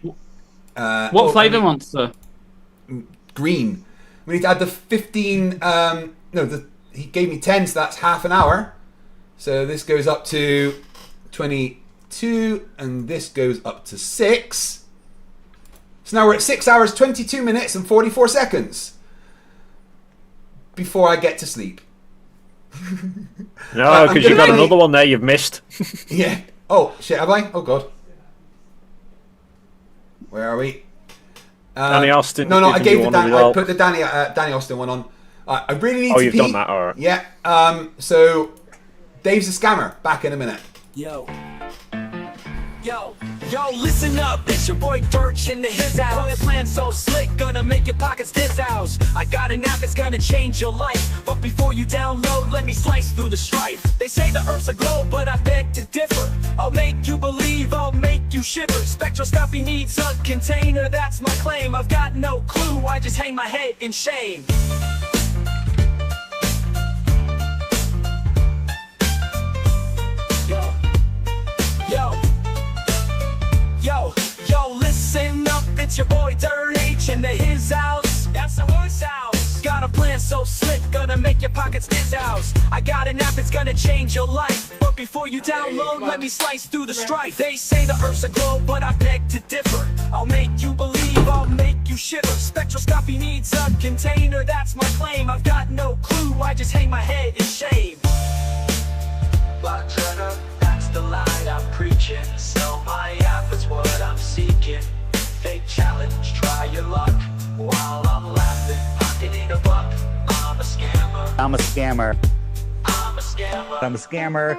What flavour Monster? Green. We need to add the 15. He gave me 10, so that's half an hour. So this goes up to 22, and this goes up to 6. So now we're at 6 hours, 22 minutes, and 44 seconds before I get to sleep. No, because you've got another one there you've missed. Yeah. Oh, shit, have I? Oh, God. Where are we? Danny Austin. No, I gave the I put the Danny Austin one on. I really need to you've pee. done that, alright. Yeah. So, Dave's a scammer. Back in a minute. Yo, listen up, it's your boy Birch in the his house. Boy, plan so slick, gonna make your pockets this house. I got an app that's gonna change your life, but before you download, let me slice through the strife. They say the earth's a globe, but I beg to differ. I'll make you believe, I'll make you shiver. Spectroscopy needs a container, that's my claim. I've got no clue, I just hang my head in shame. Yo, listen up, it's your boy Dirt H torch into his house. That's the horse house. Got a plan so slick, gonna make your pockets his house. I got an app that's gonna change your life. But before you download, let me slice through the strife. They say the earth's a globe, but I beg to differ. I'll make you believe, I'll make you shiver. Spectroscopy needs a container, that's my claim. I've got no clue, I just hang my head in shame. Bartender, that's the line I'm preaching. Sell my app, it's what I'm seeking. Fake challenge, try your luck. While I'm laughing, pocketing a buck. I'm a scammer. I'm a scammer. I'm a scammer. I'm a scammer.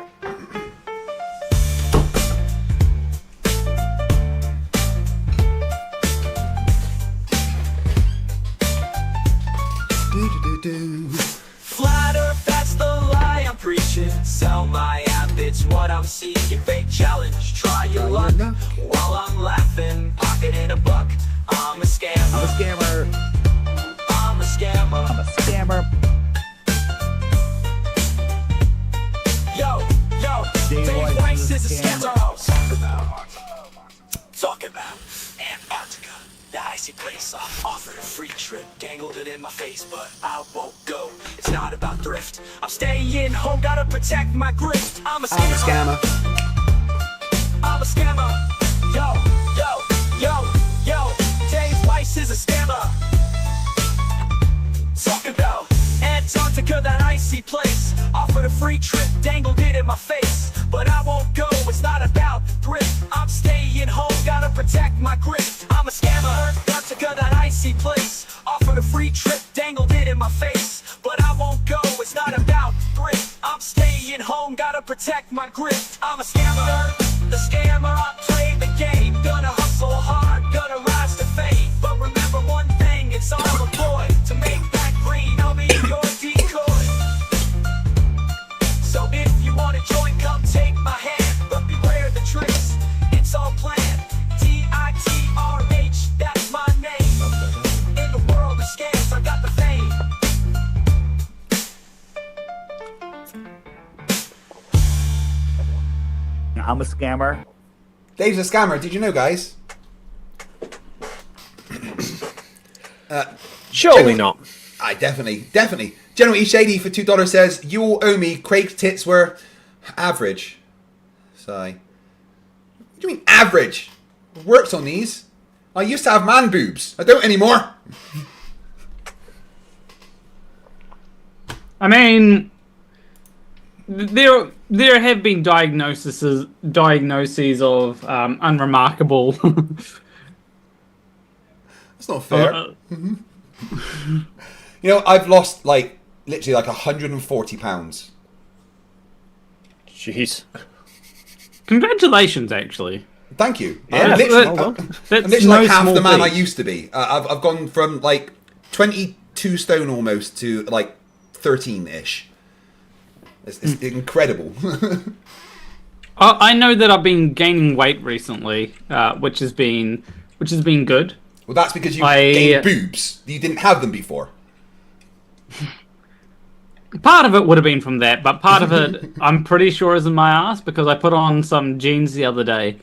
Flat Earth, that's the lie I'm preaching. Sell my app, it's what I'm seeking. Fake challenge, try your luck. While I'm laughing, pocketing a buck. I'm a scammer. I'm a scammer. I'm a scammer. I'm a scammer. Yo, Dave Weiss is a scammer. Talk about Antarctica, the icy place. I offered a free trip, dangled it in my face, but I won't go. It's not about thrift. I'm staying home, gotta protect my grift. I'm a scammer. I'm a scammer. Yo, Dave Weiss is a scammer. Talk about Antarctica, that icy place. Offered a free trip, dangled it in my face, but I won't go, it's not about thrift. I'm staying home, gotta protect my grift. I'm a scammer. Antarctica, that icy place. Offered a free trip, dangled it in my face, but I won't go, it's not about thrift. I'm staying home, gotta protect my grift. I'm a scammer. The scammer, I play the game. Gonna hustle hard, gonna rise to fame. But remember one thing, it's all a ploy. To make that green, I'll be your decoy. So if you wanna join, come take my hand. But beware the tricks, it's all planned. T-I-T-R-H, that's my name. In the world of scams, I got the fame. I'm a scammer. Dave's a scammer. Did you know, guys? Surely not. Definitely. General E Shady for $2 says, you all owe me. Craig's tits were average. Sigh. What do you mean average? Works on these. I used to have man boobs. I don't anymore. I mean, there have been diagnoses of unremarkable. That's not fair. You know, I've lost literally 140 pounds. Jeez. Congratulations, actually. Thank you. Yeah, I'm literally, that's I'm literally no half the small man I feat. used to be. I've gone from 22 stone almost to 13-ish. It's incredible. I know that I've been gaining weight recently, which has been good. Well, that's because you gained boobs. You didn't have them before. Part of it would have been from that, but part of it I'm pretty sure is in my ass because I put on some jeans the other day,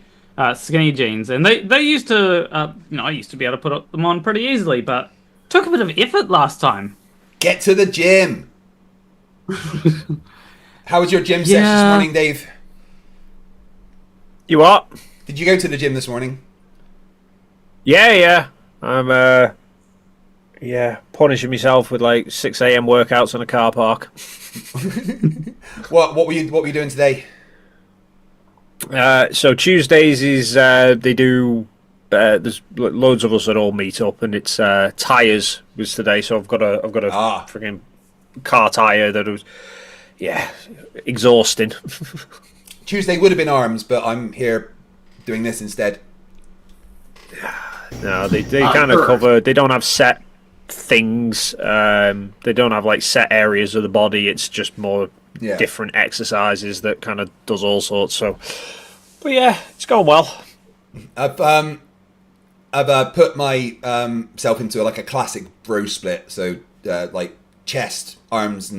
skinny jeans, and they used to, I used to be able to put them on pretty easily, but took a bit of effort last time. Get to the gym. How was your gym session this morning, Dave? You what? Did you go to the gym this morning? Yeah. I'm punishing myself with 6 a.m. workouts in a car park. What were you doing today? So Tuesdays is they do. There's loads of us that all meet up, and it's tires was today. So I've got a freaking car tire that was exhausting. Tuesday would have been arms, but I'm here doing this instead. No, they kind of cover. They don't have set things. They don't have set areas of the body. It's just more different exercises that kind of does all sorts. So, but yeah, it's going well. I've put my self into a classic bro split. So chest, arms,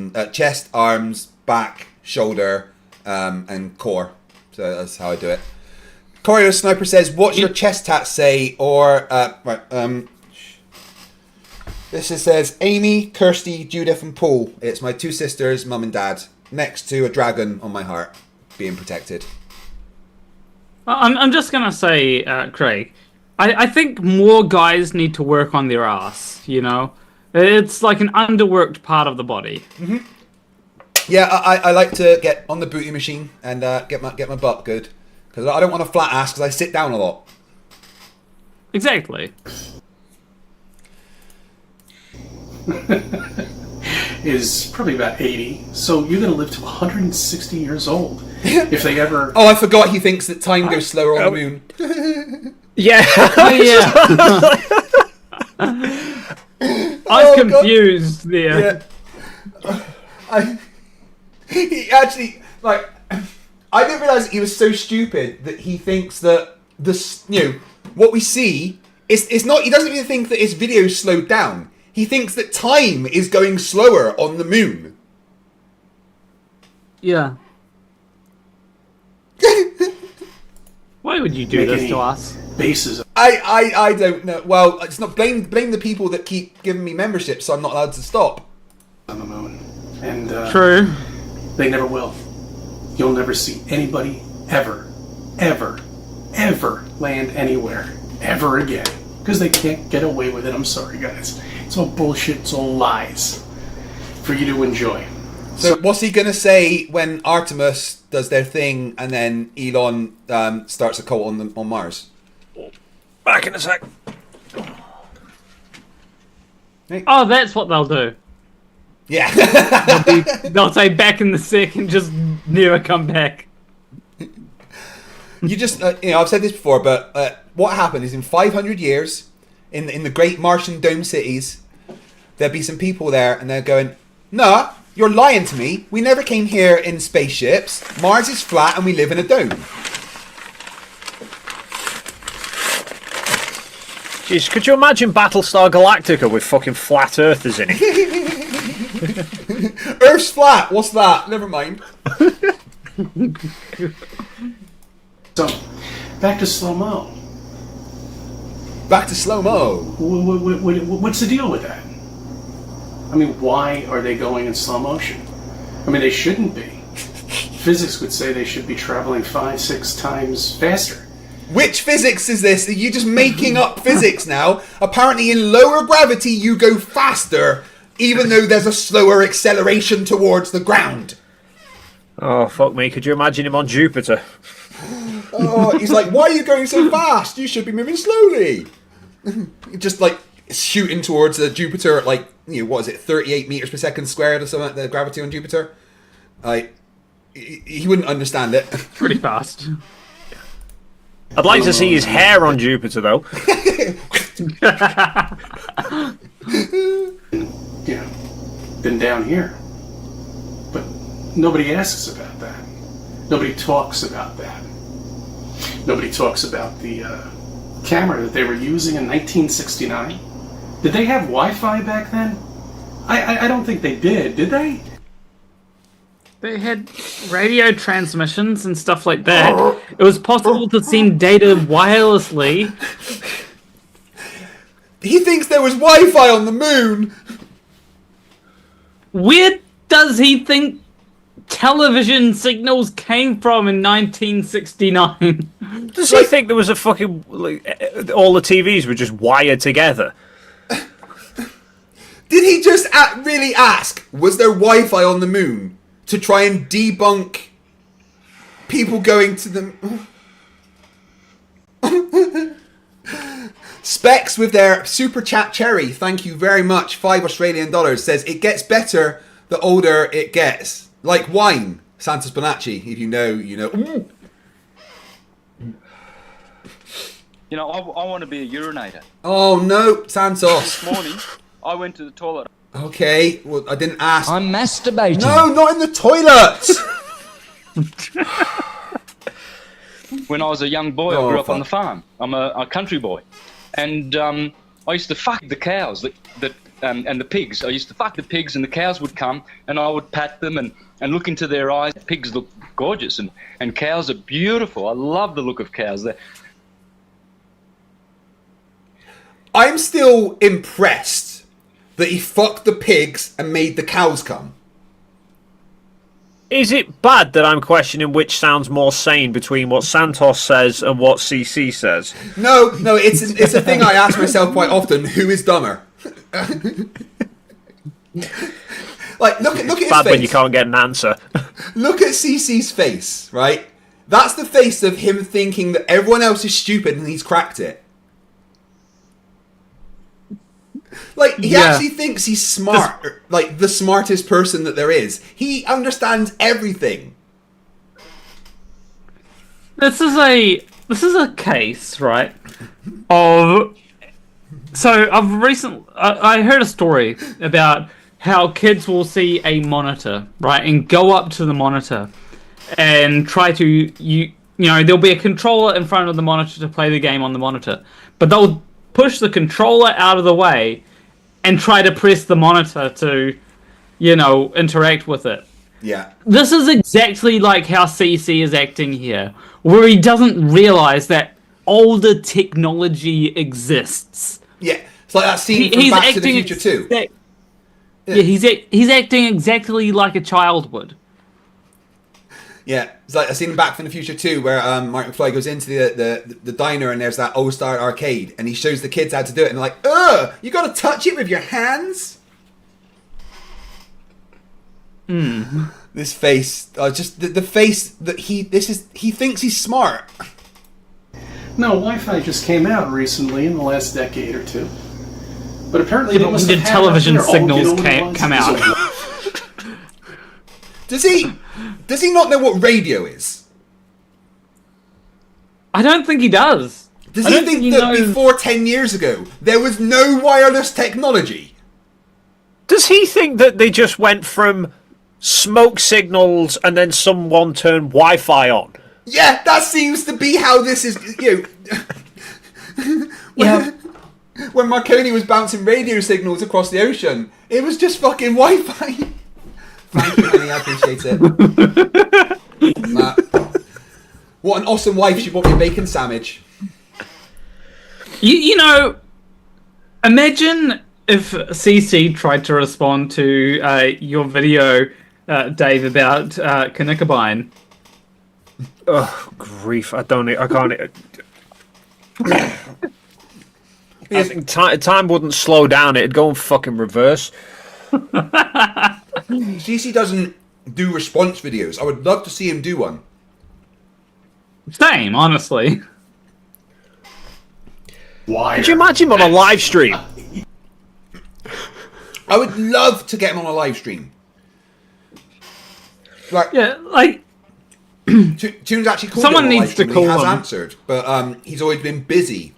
back, shoulder, and core. So that's how I do it. Corey the Sniper says, "What's your chest tat say?" Or This says Amy, Kirsty, Judith, and Paul. It's my 2 sisters, mum and dad, next to a dragon on my heart, being protected. I'm just gonna say, Craig, I think more guys need to work on their ass. You know, it's like an underworked part of the body. Mm-hmm. Yeah, I like to get on the booty machine and get my butt good, because I don't want a flat ass because I sit down a lot. Exactly. Is probably about 80, so you're going to live to 160 years old. If they ever... Oh, I forgot he thinks that time goes slower on the moon. Yeah. I'm confused there. Yeah. He actually, like, I didn't realise he was so stupid that he thinks that what we see, it's not, he doesn't even think that his video slowed down. He thinks that time is going slower on the moon. Yeah. Why would you do this to us? Bases. I don't know. Well, it's not blame the people that keep giving me memberships, so I'm not allowed to stop. On the moon. And True. They never will. You'll never see anybody ever land anywhere ever again. Because they can't get away with it. I'm sorry, guys. It's all bullshit. It's all lies for you to enjoy. So what's he going to say when Artemis does their thing and then Elon starts a cult on Mars? Back in a sec. Oh, that's what they'll do. Yeah. They'll say back in the sec and just never come back. You just, I've said this before, but what happened is in 500 years, in the great Martian dome cities, there'll be some people there and they're going, nah, you're lying to me. We never came here in spaceships. Mars is flat and we live in a dome. Jeez, could you imagine Battlestar Galactica with fucking flat earthers in it? Earth's flat. What's that? Never mind. So, back to slow-mo. Back to slow-mo. What's the deal with that? I mean, why are they going in slow motion? I mean, they shouldn't be. Physics would say they should be traveling 5-6 times faster. Which physics is this? Are you just making up physics now? Apparently in lower gravity you go faster, even though there's a slower acceleration towards the ground. Oh, fuck me. Could you imagine him on Jupiter? Oh, he's like, why are you going so fast? You should be moving slowly. Just like shooting towards Jupiter at like, what is it, 38 meters per second squared or something, the gravity on Jupiter. Like, he wouldn't understand it. Pretty fast. I'd like to see his hair on Jupiter, though. Yeah, been down here. But nobody asks about that. Nobody talks about that. Nobody talks about the camera that they were using in 1969. Did they have Wi-Fi back then? I don't think they did they? They had radio transmissions and stuff like that. It was possible to send data wirelessly. He thinks there was Wi-Fi on the moon. Where does he think television signals came from in 1969? Does he think there was a fucking... all the TVs were just wired together? Did he just really ask, was there Wi-Fi on the moon? To try and debunk people going to the... Specs with their super chat cherry, thank you very much, $5 Australian, says it gets better the older it gets. Like wine, Santos Bonacci, if you know, you know. Ooh. You know, I want to be a urinator. Oh no, Santos. This morning, I went to the toilet. Okay, well, I didn't ask. I'm masturbating. No, not in the toilet! When I was a young boy, I grew up on the farm. I'm a country boy. And I used to fuck the cows and the pigs. I used to fuck the pigs and the cows would come and I would pat them and look into their eyes. Pigs look gorgeous and cows are beautiful. I love the look of cows. I'm still impressed that he fucked the pigs and made the cows come. Is it bad that I'm questioning which sounds more sane between what Santos says and what CC says? No, it's a thing I ask myself quite often. Who is dumber? Like, look at his face. Bad when you can't get an answer. Look at CC's face, right? That's the face of him thinking that everyone else is stupid and he's cracked it. Like, he actually thinks he's smart, like the smartest person that there is. He understands everything. This is a case, right? Of so I heard a story about how kids will see a monitor, right, and go up to the monitor and try to you know there'll be a controller in front of the monitor to play the game on the monitor, but they'll push the controller out of the way and try to press the monitor to, interact with it. Yeah. This is exactly like how CC is acting here, where he doesn't realize that older technology exists. Yeah, it's like that scene from Back to the Future 2. Yeah, he's acting exactly like a child would. Yeah, it's like a scene in Back from the Future 2 where Martin McFly goes into the diner and there's that All-Star arcade and he shows the kids how to do it and they're like, ugh, you gotta touch it with your hands? This face, just the face that he thinks he's smart. No, Wi-Fi just came out recently in the last decade or two. But apparently they must have had television their signals all-in-one come out. Does he not know what radio is? I don't think he does. Does he think that before 10 years ago there was no wireless technology? Does he think that they just went from smoke signals and then someone turned Wi-Fi on? Yeah, that seems to be how this is. When Marconi was bouncing radio signals across the ocean, it was just fucking Wi-Fi. Thank you, honey, I appreciate it. Matt. What an awesome wife, she bought me a bacon sandwich. Imagine if CC tried to respond to your video, Dave, about Kanikabine. Oh, grief. I can't. I think time wouldn't slow down, it'd go in fucking reverse. CC doesn't do response videos. I would love to see him do one. Same, honestly. Why? Could you imagine him on a live stream? I would love to get him on a live stream. Tune's actually called someone him on a live needs to stream and call he has him. answered, but he's always been busy.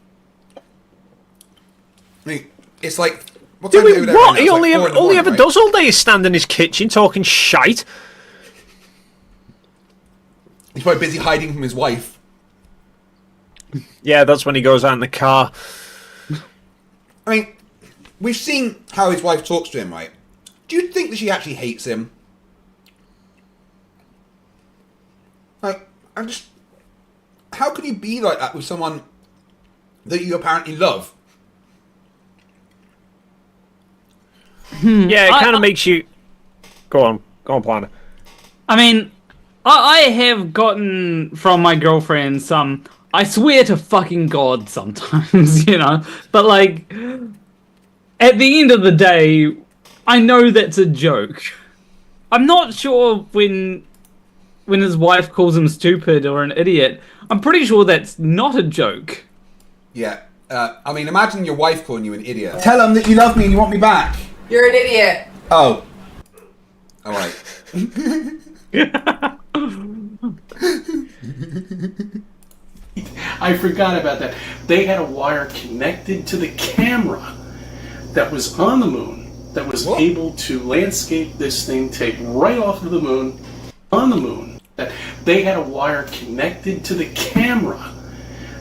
I mean, it's like what time Doing is it what? now? He It's only like 4 in the morning, ever right? does all day is stand in his kitchen talking shite. He's probably busy hiding from his wife. Yeah, that's when he goes out in the car. I mean, we've seen how his wife talks to him, right? Do you think that she actually hates him? Like, how could you be like that with someone that you apparently love? Yeah, it kind of makes you... Go on, Planner. I mean, I have gotten from my girlfriend some, I swear to fucking God sometimes, but like, at the end of the day, I know that's a joke. I'm not sure when his wife calls him stupid or an idiot, I'm pretty sure that's not a joke. Yeah. I mean, imagine your wife calling you an idiot. Tell him that you love me and you want me back. You're an idiot. Oh. Alright. I forgot about that. They had a wire connected to the camera that was on the moon that was able to landscape this thing, take right off of the moon, on the moon. That they had a wire connected to the camera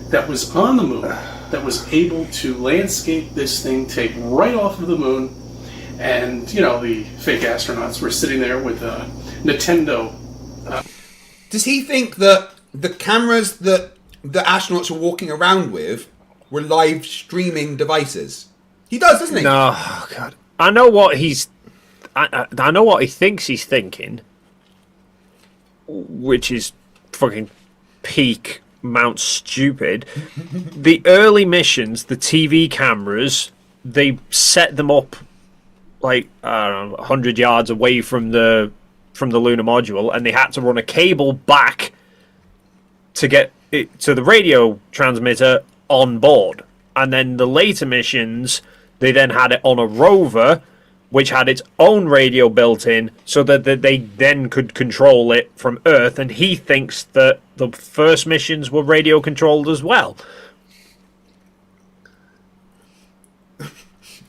that was on the moon that was able to landscape this thing, take right off of the moon. And, the fake astronauts were sitting there with a Nintendo. Does he think that the cameras that the astronauts were walking around with were live streaming devices? He does, doesn't he? No, oh God. I know what he's. I know what he thinks he's thinking, which is fucking peak Mount Stupid. The early missions, the TV cameras, they set them up like I don't know, 100 yards away from the lunar module, and they had to run a cable back to get it to the radio transmitter on board. And then the later missions, they then had it on a rover, which had its own radio built in, so that they then could control it from Earth. And he thinks that the first missions were radio controlled as well.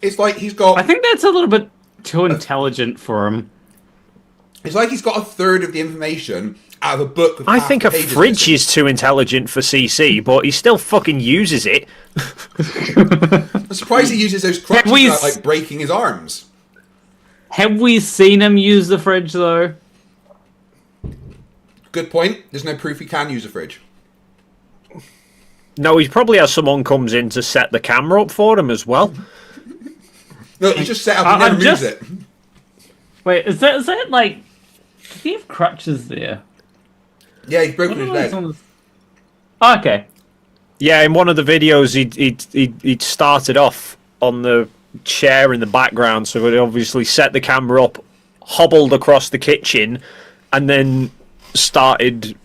It's like he's got... I think that's a little bit too intelligent for him. It's like he's got a third of the information out of a book. With I half think the a pages fridge missing. is too intelligent for CC, but he still fucking uses it. I'm surprised he uses those crutches without like breaking his arms. Have we seen him use the fridge though? Good point. There's no proof he can use a fridge. No, he probably has someone comes in to set the camera up for him as well. No, he's just set up and never moves it. Wait, is that like... Does he have crutches there? Yeah, he's broken his leg. Oh, okay. Yeah, in one of the videos, he started off on the chair in the background, so he obviously set the camera up, hobbled across the kitchen, and then started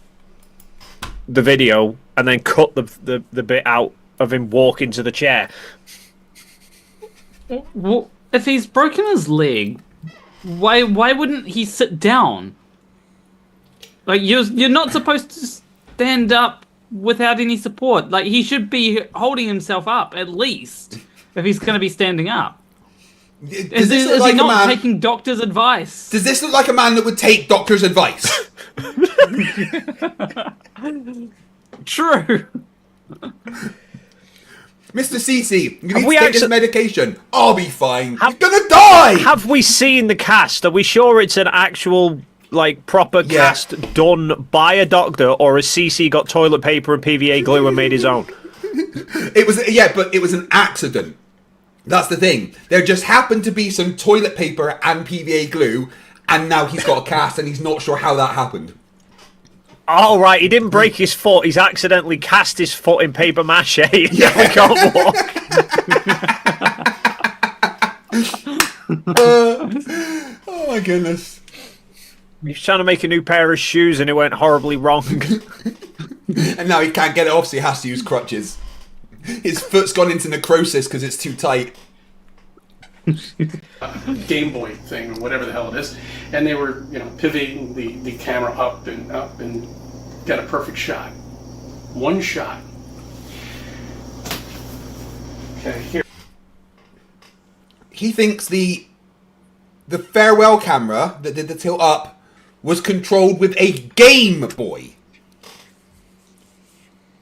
the video, and then cut the bit out of him walking to the chair. Well, if he's broken his leg, why wouldn't he sit down? Like you're not supposed to stand up without any support. Like he should be holding himself up at least if he's going to be standing up. Is he not taking doctor's advice? Does this look like a man that would take doctor's advice? True. Mr. CC, you need we to take this actu- medication. I'll be fine. You're gonna die! Have we seen the cast? Are we sure it's an actual, like, proper cast done by a doctor, or has CC got toilet paper and PVA glue and made his own? It was, yeah, but it was an accident. That's the thing. There just happened to be some toilet paper and PVA glue, and now he's got a cast, and he's not sure how that happened. Oh, right, he didn't break his foot. He's accidentally cast his foot in paper mache. Yeah. He can't walk. Oh, my goodness. He was trying to make a new pair of shoes, and it went horribly wrong. And now he can't get it off, so he has to use crutches. His foot's gone into necrosis because it's too tight. Game Boy thing, or whatever the hell it is, and they were, pivoting the camera up and got a perfect shot. One shot. Okay, here. He thinks the farewell camera that did the tilt up was controlled with a Game Boy.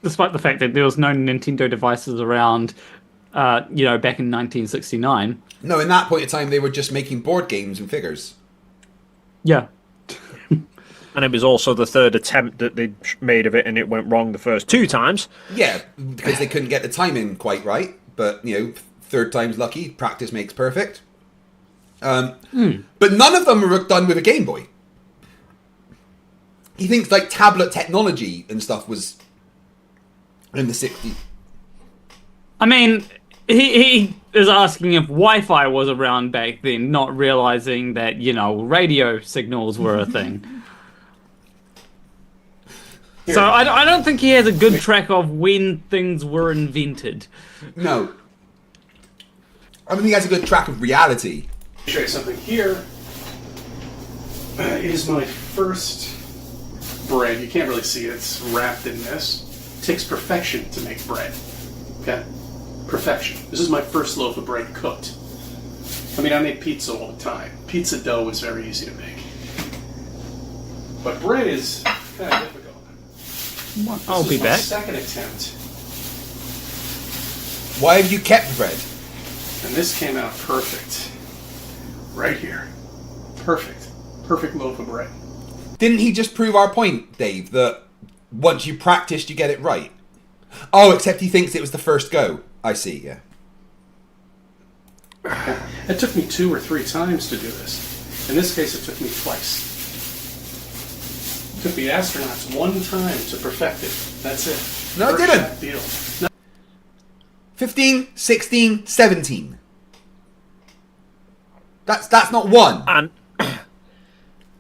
Despite the fact that there was no Nintendo devices around, back in 1969. No, in that point in time, they were just making board games and figures. Yeah. And it was also the third attempt that they made of it, and it went wrong the first two times. Yeah, because they couldn't get the timing quite right. But, third time's lucky. Practice makes perfect. But none of them were done with a Game Boy. He thinks, like, tablet technology and stuff was in the 60s. I mean, he is asking if Wi-Fi was around back then, not realizing that, radio signals were a thing. So I don't think he has a good track of when things were invented. No. I don't think he has a good track of reality. Let me show you something here. Is my first bread. You can't really see it. It's wrapped in this. It takes perfection to make bread. Okay? Perfection. This is my first loaf of bread cooked. I mean, I make pizza all the time. Pizza dough is very easy to make. But bread is kind of difficult. I'll be back. This is my second attempt. Why have you kept bread? And this came out perfect. Right here. Perfect. Perfect loaf of bread. Didn't he just prove our point, Dave, that once you practiced, you get it right? Oh, except he thinks it was the first go. I see, yeah. It took me 2 or 3 times to do this. In this case, it took me twice. It took the astronauts 1 time to perfect it. That's it. No, it didn't. Deal. 15, 16, 17. That's not 1. And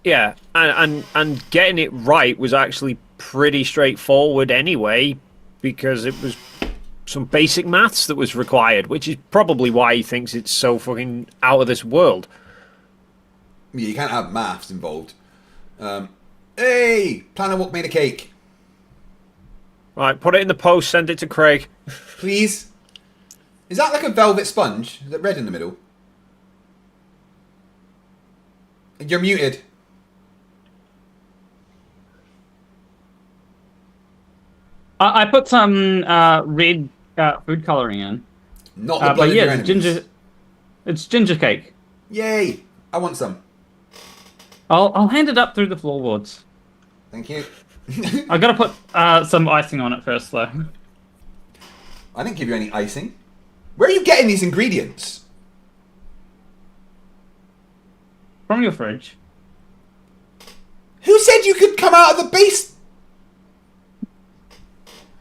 yeah, and getting it right was actually pretty straightforward anyway, because it was some basic maths that was required, which is probably why he thinks it's so fucking out of this world. Yeah, you can't have maths involved. Hey, Planner Walk made a cake. Right, put it in the post, send it to Craig. Please. Is that like a velvet sponge? Is it red in the middle? You're muted. I put some red food coloring in. Not the blood but of yeah, your it's enemies. it's ginger cake. Yay! I want some. I'll hand it up through the floorboards. Thank you. I gotta put some icing on it first, though. I didn't give you any icing. Where are you getting these ingredients? From your fridge. Who said you could come out of the base?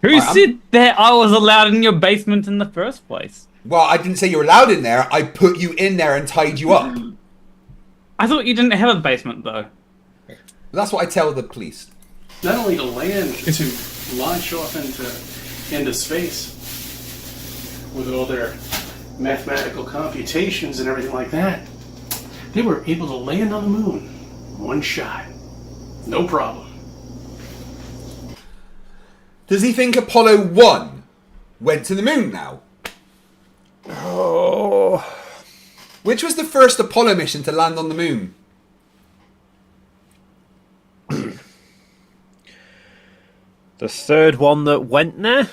Who said that I was allowed in your basement in the first place? Well, I didn't say you were allowed in there. I put you in there and tied you up. I thought you didn't have a basement, though. That's what I tell the police. Not only to land, to launch off into space with all their mathematical computations and everything like that. They were able to land on the moon. 1 shot. No problem. Does he think Apollo 1 went to the moon now? Oh. Which was the first Apollo mission to land on the moon? The third one that went there?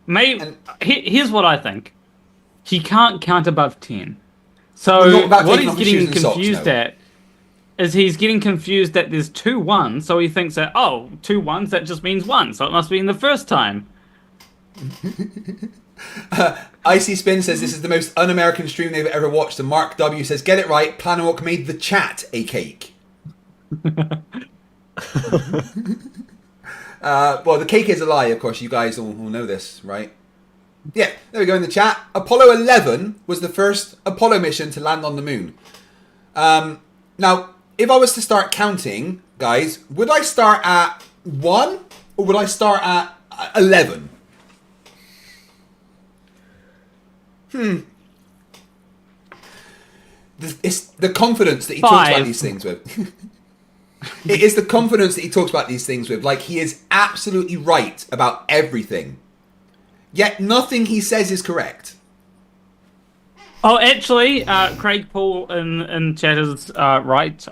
Mate, here's what I think. He can't count above 10. So Well, not about what taking he's off his shoes getting and socks, confused no. at is he's getting confused that there's 2 1s, so he thinks that, oh, 2 1s, that just means 1, so it must be in the first time. Icy Spin says this is the most un-American stream they've ever watched, and Mark W says, get it right, Planawalk made the chat a cake. Well, the cake is a lie, of course, you guys all know this, right? Yeah, there we go in the chat. Apollo 11 was the first Apollo mission to land on the moon. Now, if I was to start counting, guys, would I start at 1 or would I start at 11? It's the confidence that he talks about these things with. It is the confidence that he talks about these things with. Like, he is absolutely right about everything. Yet nothing he says is correct. Oh, actually, Craig Paul in chat is right.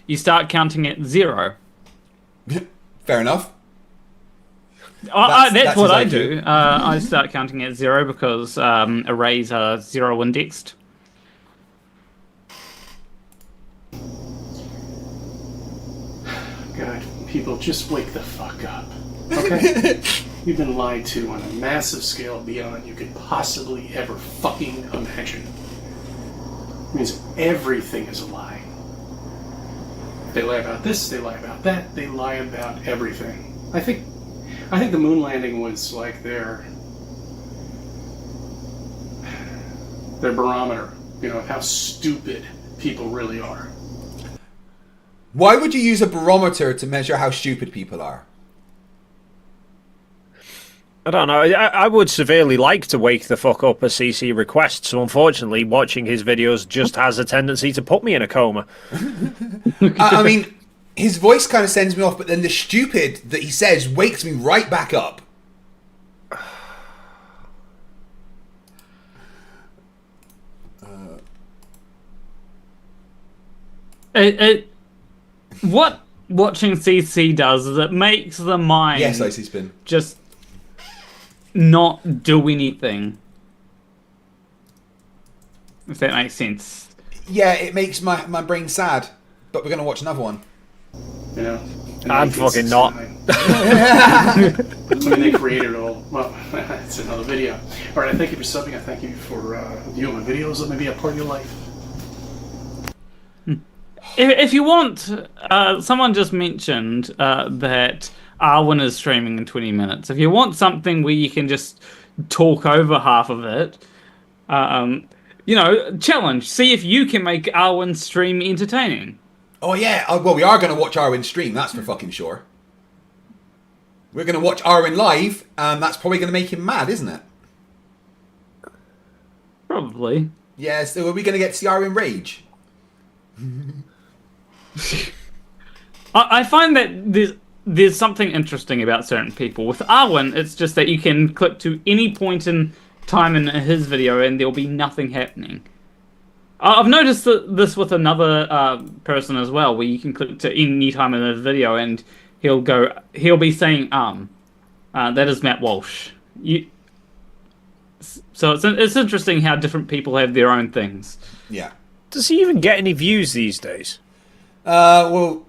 You start counting at 0. Fair enough. That's what his I IQ. do. I start counting at 0 because arrays are 0 indexed. God, people, just wake the fuck up. Okay? You've been lied to on a massive scale beyond you could possibly ever fucking imagine. It means everything is a lie. They lie about this, they lie about that, they lie about everything. I think the moon landing was like their barometer, of how stupid people really are. Why would you use a barometer to measure how stupid people are? I don't know. I would severely like to wake the fuck up a CC request, so unfortunately watching his videos just has a tendency to put me in a coma. I mean, his voice kind of sends me off, but then the stupid that he says wakes me right back up. What watching CC does is it makes the mind Yes, Icy Spin. just not do anything. If that makes sense. Yeah, it makes my brain sad, but we're going to watch another one. I'm fucking not. I mean, they created all. Well, It's another video. All right, I thank you for subbing. I thank you for viewing my videos. Let me be a part of your life. If you want, someone just mentioned that Arwen is streaming in 20 minutes. If you want something where you can just talk over half of it, challenge. See if you can make Arwen's stream entertaining. Oh yeah, well we are going to watch Arwen stream, that's for fucking sure. We're going to watch Arwen live, and that's probably going to make him mad, isn't it? Probably. Yeah, so are we going to get to see Arwen rage? I find that there's something interesting about certain people. With Arwen, it's just that you can click to any point in time in his video and there'll be nothing happening. I've noticed this with another person as well, where you can click to any time in his video and he'll be saying that is Matt Walsh. So it's interesting how different people have their own things. Yeah. Does he even get any views these days? Well,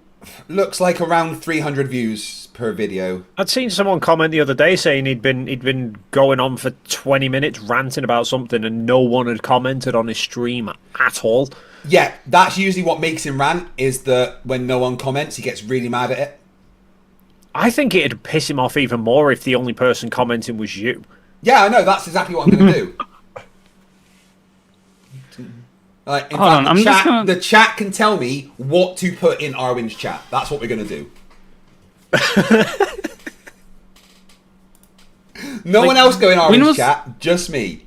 looks like around 300 views per video. I'd seen someone comment the other day saying he'd been going on for 20 minutes ranting about something and no one had commented on his stream at all. Yeah, that's usually what makes him rant, is that when no one comments, he gets really mad at it. I think it'd piss him off even more if the only person commenting was you. Yeah, I know, that's exactly what I'm going to do. In fact, the chat can tell me what to put in Arwen's chat. That's what we're going to do. No one else go in Arwen's chat, just me.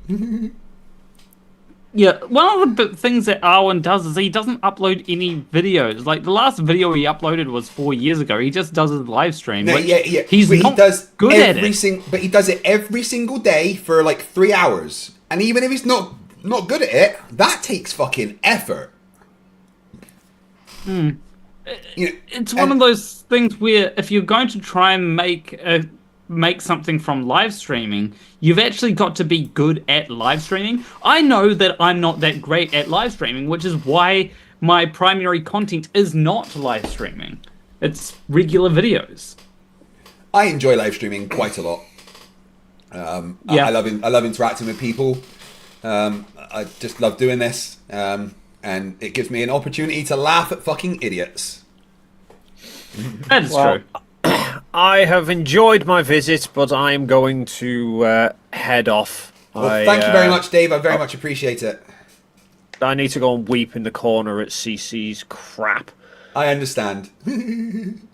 Yeah, one of the things that Arwen does is he doesn't upload any videos. Like, the last video he uploaded was 4 years ago. He just does his live stream. No, yeah. He's but not he does good at it. But he does it every single day for like 3 hours. And even if he's not good at it, that takes fucking effort. It's one of those things where if you're going to try and make something from live streaming, you've actually got to be good at live streaming. I know that I'm not that great at live streaming, which is why my primary content is not live streaming. It's regular videos. I enjoy live streaming quite a lot. I love interacting with people. I just love doing this, and it gives me an opportunity to laugh at fucking idiots. That is true. I have enjoyed my visit, but I'm going to head off. Well, thank you very much, Dave. I very much appreciate it. I need to go and weep in the corner at CC's crap. I understand. And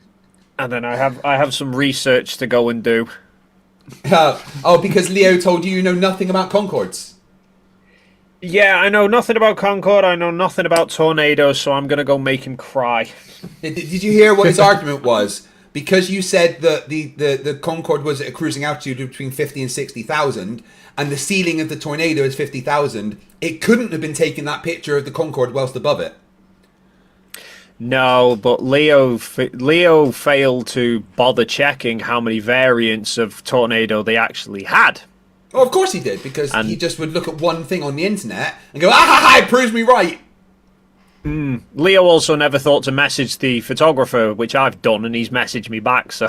then I have some research to go and do. Because Leo told you know nothing about Concords. Yeah, I know nothing about Concord. I know nothing about tornadoes, so I'm going to go make him cry. Did you hear what his argument was? Because you said that the Concorde was at a cruising altitude of between 50 and 60,000, and the ceiling of the tornado is 50,000, it couldn't have been taking that picture of the Concorde whilst above it. No, but Leo failed to bother checking how many variants of tornado they actually had. Oh, of course he did, because he just would look at one thing on the internet and go, it proves me right. Leo also never thought to message the photographer, which I've done, and he's messaged me back, so...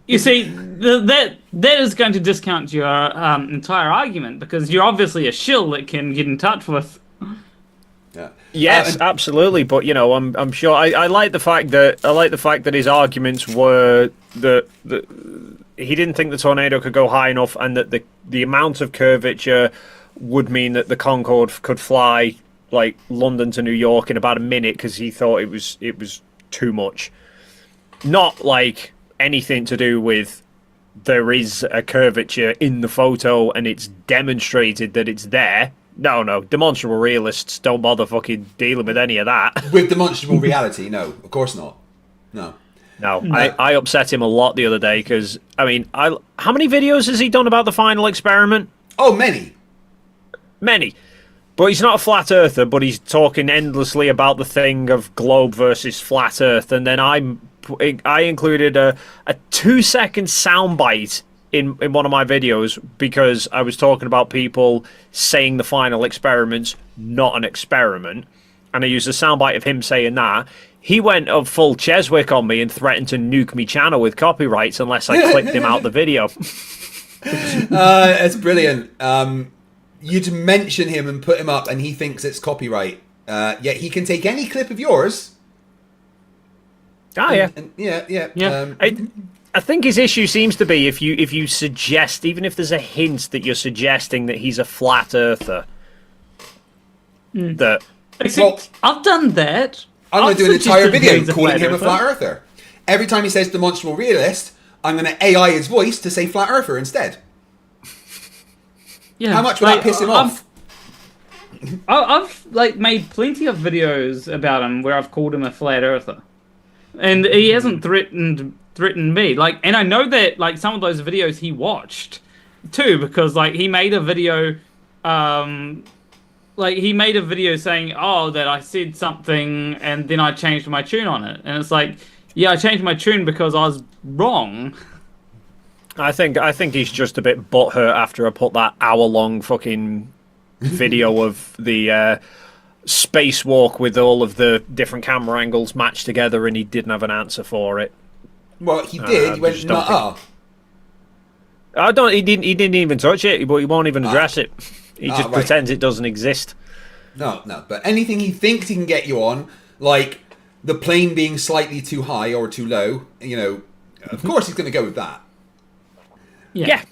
You see, that is going to discount your entire argument, because you're obviously a shill that can get in touch with... Yeah. Yes, absolutely. But I'm sure I like the fact that his arguments were that he didn't think the tornado could go high enough, and that the amount of curvature would mean that the Concorde could fly like London to New York in about a minute, because he thought it was too much. Not like anything to do with there is a curvature in the photo and it's demonstrated that it's there. No, demonstrable realists don't bother fucking dealing with any of that. With demonstrable reality, no, of course not. No. I upset him a lot the other day, because, how many videos has he done about the final experiment? Oh, many. Many. But he's not a flat earther, but he's talking endlessly about the thing of globe versus flat earth, and then I included a 2-second soundbite in one of my videos, because I was talking about people saying the final experiment's not an experiment, and I used a soundbite of him saying that. he went up full Cheswick on me and threatened to nuke me channel with copyrights unless I clipped him out the video. That's brilliant. You'd mention him and put him up, and he thinks it's copyright. Yet he can take any clip of yours. Oh yeah, yeah. I think his issue seems to be if you suggest, even if there's a hint that you're suggesting that he's a flat earther. That I've done that. I'm going to do an entire video he's a calling flat him a earther. flat earther. Every time he says demonstrable realist, I'm going to AI his voice to say flat earther instead. Yeah, How much would that piss him off? I've like made plenty of videos about him where I've called him a flat earther, and he hasn't threatened me. Like, and I know that like some of those videos he watched too, because like he made a video, saying, "Oh, that I said something and then I changed my tune on it," and it's like, yeah, I changed my tune because I was wrong. I think he's just a bit butthurt after I put that hour-long fucking video of the spacewalk with all of the different camera angles matched together, and he didn't have an answer for it. Well, he did. He went, "Nuh-uh." I don't. He didn't even touch it, but he won't even address it. He just pretends it doesn't exist. No. But anything he thinks he can get you on, like the plane being slightly too high or too low, you know, of course he's going to go with that. Yeah.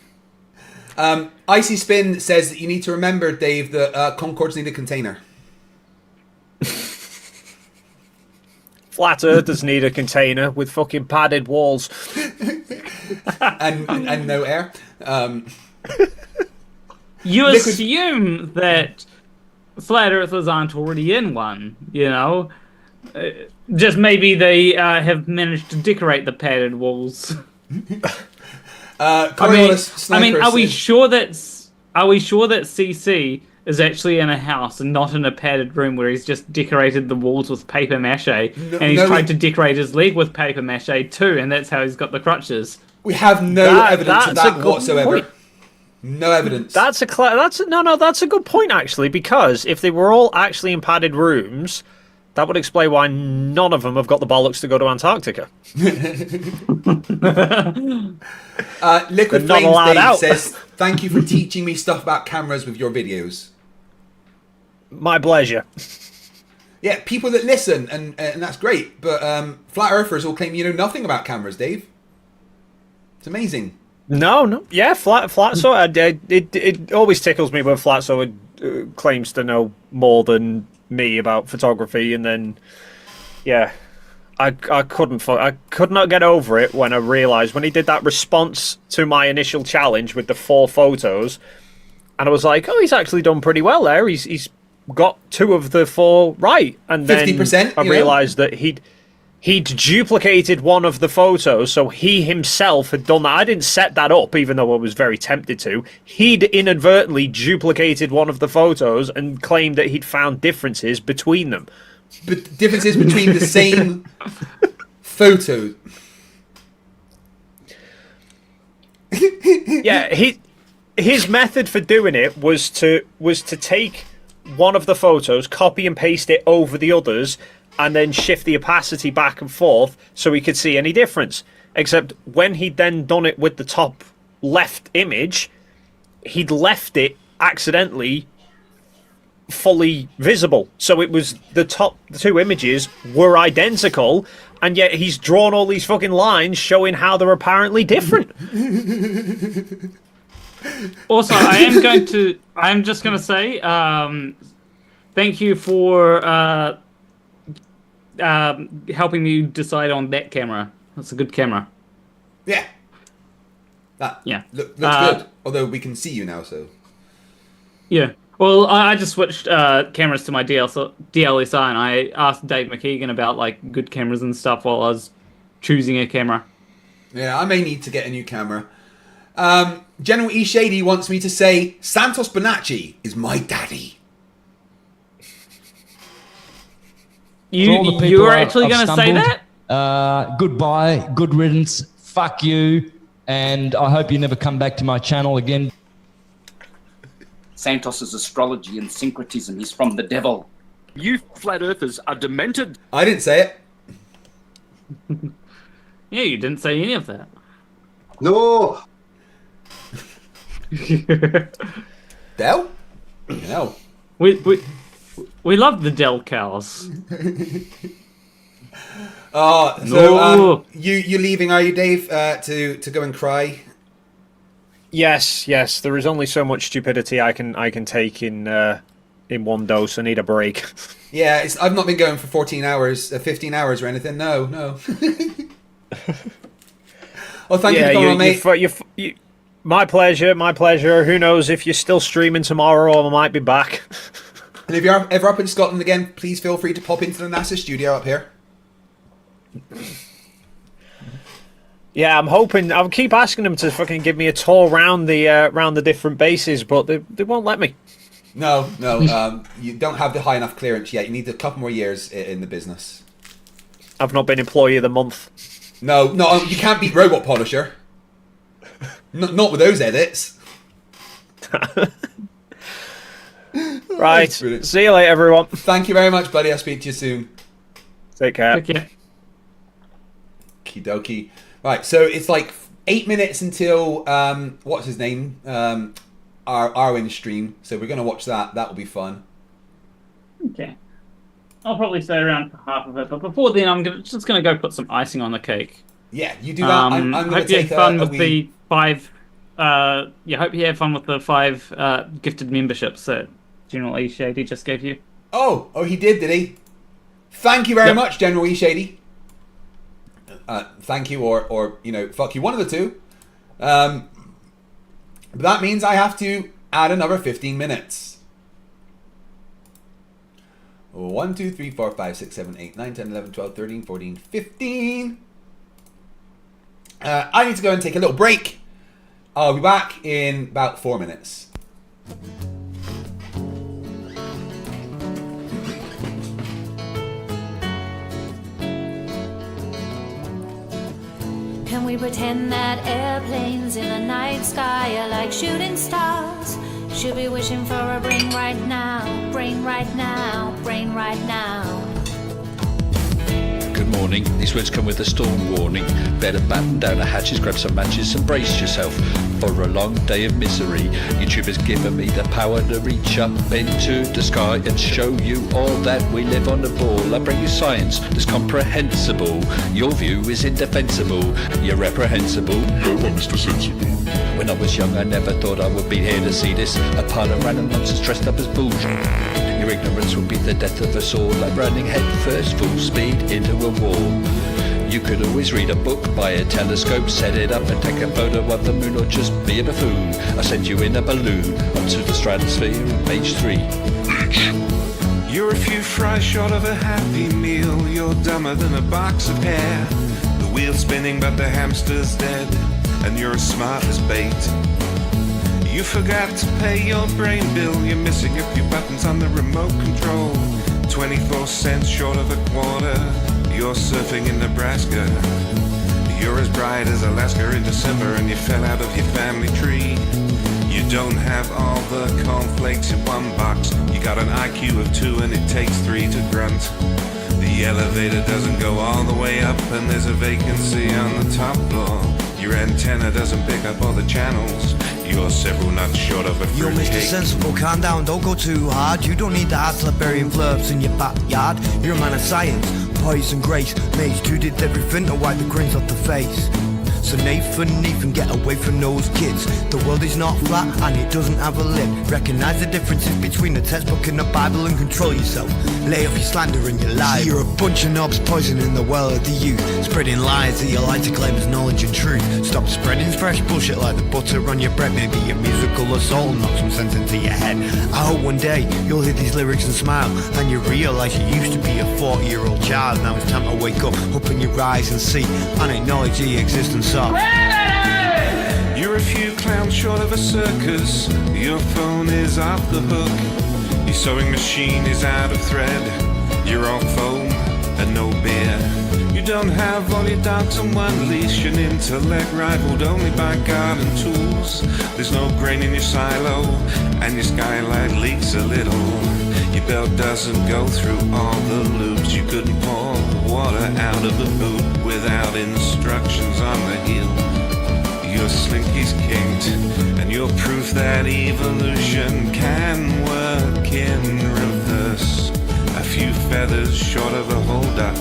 Icy Spin says that you need to remember, Dave, that Concords need a container. Flat Earthers need a container with fucking padded walls and no air. You assume that flat earthers aren't already in one, you know? Just maybe they have managed to decorate the padded walls. I mean, are we sure that CC is actually in a house and not in a padded room where he's just decorated the walls with paper mache, and he's tried to decorate his leg with paper mache too, and that's how he's got the crutches? We have no evidence of that whatsoever. Point. No evidence. That's a good point actually, because if they were all actually in padded rooms, that would explain why none of them have got the bollocks to go to Antarctica. Liquid Flames Dave says, "Thank you for teaching me stuff about cameras with your videos." My pleasure. Yeah, people that listen, and that's great. But flat earthers all claim you know nothing about cameras, Dave. It's amazing. No, yeah, flat. So it always tickles me when flat so claims to know more than me about photography, and then yeah, I could not get over it when I realised when he did that response to my initial challenge with the 4 photos, and I was like, oh, he's actually done pretty well there. He's got 2 of the 4 right, and then 50%, I realised that he'd duplicated one of the photos, so he himself had done that. I didn't set that up, even though I was very tempted to. He'd inadvertently duplicated one of the photos and claimed that he'd found differences between them. But differences between the same photo. Yeah, his method for doing it was to take one of the photos, copy and paste it over the others, and then shift the opacity back and forth so he could see any difference. Except when he'd then done it with the top left image, he'd left it accidentally fully visible. So it was the top 2 images were identical, and yet he's drawn all these fucking lines showing how they're apparently different. Also, I'm just going to say, thank you for helping me decide on that camera. That's a good camera. Yeah. That looks good. Although we can see you now, so. Yeah. Well, I just switched cameras to my DLSI, and I asked Dave McKeegan about like good cameras and stuff while I was choosing a camera. Yeah, I may need to get a new camera. General E. Shady wants me to say Santos Bonacci is my daddy. You're actually going to say that? Goodbye, good riddance, fuck you, and I hope you never come back to my channel again. Santos is astrology and syncretism. He's from the devil. You flat earthers are demented. I didn't say it. Yeah, you didn't say any of that. No. Del? No. We love the Del cows. You leaving, are you, Dave? To go and cry? Yes. There is only so much stupidity I can take in one dose. I need a break. Yeah, I've not been going for 14 hours, 15 hours or anything. No. Well, thank you for coming on, mate. My pleasure. Who knows if you're still streaming tomorrow? I might be back. And if you're ever up in Scotland again, please feel free to pop into the NASA studio up here. Yeah, I'm hoping. I'll keep asking them to fucking give me a tour round the different bases, but they won't let me. No. You don't have the high enough clearance yet. You need a couple more years in the business. I've not been Employee of the Month. No, you can't beat Robot Polisher. Not with those edits. Right. See you later, everyone. Thank you very much, buddy. I'll speak to you soon. Take care. Okay. Okie dokie. Right, so it's like 8 minutes until what's his name? Our Arwen stream. So we're gonna watch that. That will be fun. Okay. I'll probably stay around for half of it, but before then, I'm just gonna go put some icing on the cake. Yeah, you do that. I'm gonna hope you take had fun with wee... the 5. Hope you had fun with the 5 gifted memberships that General E Shady just gave you. Oh, he did he? Thank you very much, General E Shady. Thank you, or fuck you, one of the two. But that means I have to add another 15 minutes. 1, 2, 3, 4, 5, 6, 7, 8, 9, 10, 11, 12, 13, 14, 15. I need to go and take a little break. I'll be back in about 4 minutes. Can we pretend that airplanes in the night sky are like shooting stars? Should be wishing for a brain right now, brain right now, brain right now. Good morning. These words come with a storm warning. Better batten down the hatches, grab some matches and brace yourself for a long day of misery. YouTube has given me the power to reach up into the sky and show you all that we live on the ball. I bring you science that's comprehensible. Your view is indefensible. You're reprehensible. No, I'm Mr. Sensible. When I was young, I never thought I would be here to see this. A pile of random nonsense dressed up as bullshit. Your ignorance will be the death of us all, like running head first, full speed into a wall. You could always read a book, buy a telescope, set it up and take a photo of the moon, or just be a buffoon. I send you in a balloon up to the stratosphere on page 3. You're a few fries short of a happy meal. You're dumber than a box of hair. The wheel's spinning but the hamster's dead, and you're as smart as bait. You forgot to pay your brain bill. You're missing a few buttons on the remote control. 24 cents short of a quarter. You're surfing in Nebraska. You're as bright as Alaska in December, and you fell out of your family tree. You don't have all the cornflakes in one box. You got an IQ of 2 and it takes 3 to grunt. The elevator doesn't go all the way up, and there's a vacancy on the top floor. Your antenna doesn't pick up all the channels. You're several nuts short of a You're Mr. fruitcake. Sensible, calm down, don't go too hard. You don't need the hard slap burying Flerfs in your backyard. You're a man of science, poise and grace. Mage 2 did everything to wipe the grins off the face. So Nathan, get away from those kids. The world is not flat and it doesn't have a lid. Recognize the differences between the textbook and the Bible and control yourself. Lay off your slander and your lies. You're a bunch of knobs poisoning the well of the youth, spreading lies that you like to claim as knowledge and truth. Stop spreading fresh bullshit like the butter on your bread. Maybe a musical assault and knock some sense into your head. I hope one day you'll hear these lyrics and smile, and you realize you used to be a 40-year-old child. Now it's time to wake up, open your eyes and see, and acknowledge the existence of. You're a few clowns short of a circus. Your phone is off the hook. Your sewing machine is out of thread. You're all foam and no beer. You don't have all your dogs on one leash. An intellect rivaled only by garden tools. There's no grain in your silo, and your skylight leaks a little. Your belt doesn't go through all the loops. You couldn't pour water out of a boot without instructions on the heel. Your slinky's kinked, and you're proof that evolution can work in reverse. A few feathers short of a whole duck,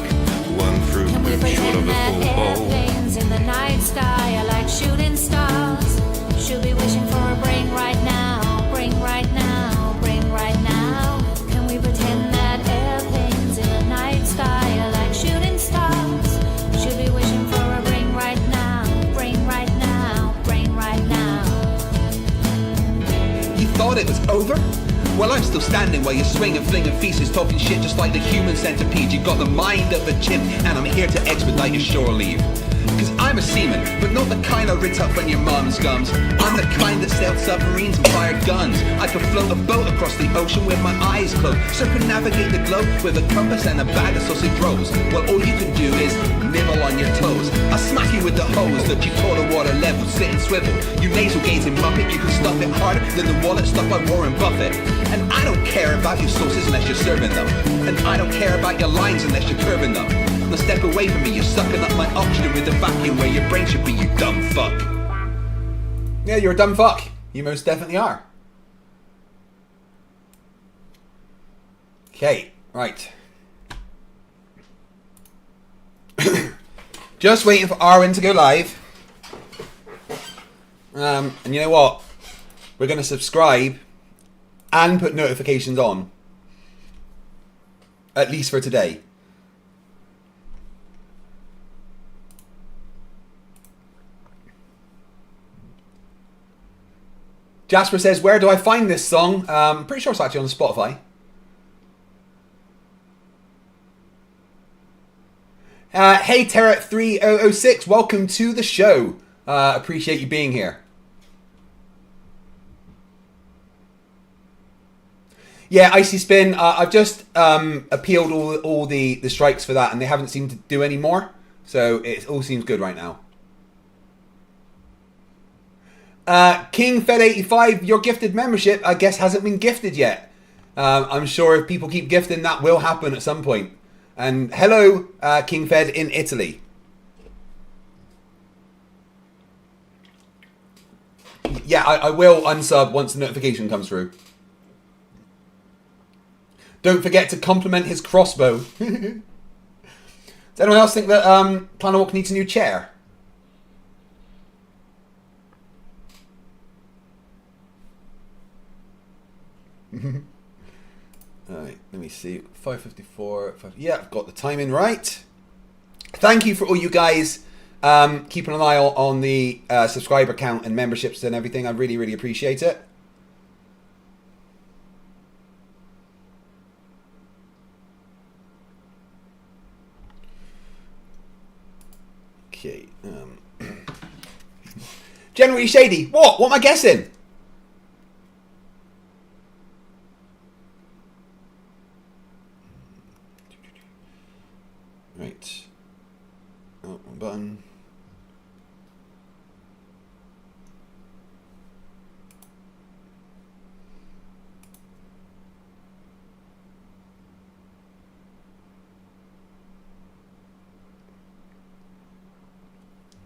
one fruit Can we short of pretend a that full bowl. airplanes in the night sky are like shooting stars? Should be wishing for a bring right now, bring right now, bring right now. Can we pretend that airplanes in the night sky are like shooting stars? Should be wishing for a bring right now, bring right now, bring right now. You thought it was over? Well, I'm still standing while you're swinging, flinging feces, talking shit just like the human centipede. You've got the mind of a chimp, and I'm here to expedite your shore leave. Cause I'm a seaman, but not the kind I rit up when your mum's gums. I'm the kind that sailed submarines and fired guns. I could float a boat across the ocean with my eyes closed, circumnavigate the globe with a compass and a bag of sausage rolls. Well, all you can do is nibble on your toes. I'll smack you with the hose that you call a water level, sit and swivel. You nasal gazing muppet, you can stuff it harder than the wallet stuffed by Warren Buffett. And I don't care about your sauces unless you're serving them. And I don't care about your lines unless you're curving them. Now step away from me, you're sucking up my oxygen with a vacuum where your brain should be, you dumb fuck. Yeah, you're a dumb fuck. You most definitely are. Okay, right. Just waiting for Arwen to go live. And you know what? We're going to subscribe and put notifications on. At least for today. Jasper says, where do I find this song? I'm pretty sure it's actually on Spotify. Hey, Terra3006, welcome to the show. Appreciate you being here. Yeah, Icy Spin, I've just appealed all the strikes for that, and they haven't seemed to do any more. So it all seems good right now. King Fed 85, your gifted membership, I guess, hasn't been gifted yet. I'm sure if people keep gifting, that will happen at some point. And hello, King Fed in Italy. Yeah, I will unsub once the notification comes through. Don't forget to compliment his crossbow. Does anyone else think that Planet Walk needs a new chair? Alright, let me see. 5:54. Yeah, I've got the timing right. Thank you for all you guys keeping an eye on the subscriber count and memberships and everything. I really, really appreciate it. Okay. Generally Shady. What? What am I guessing? Right. Oh, one button.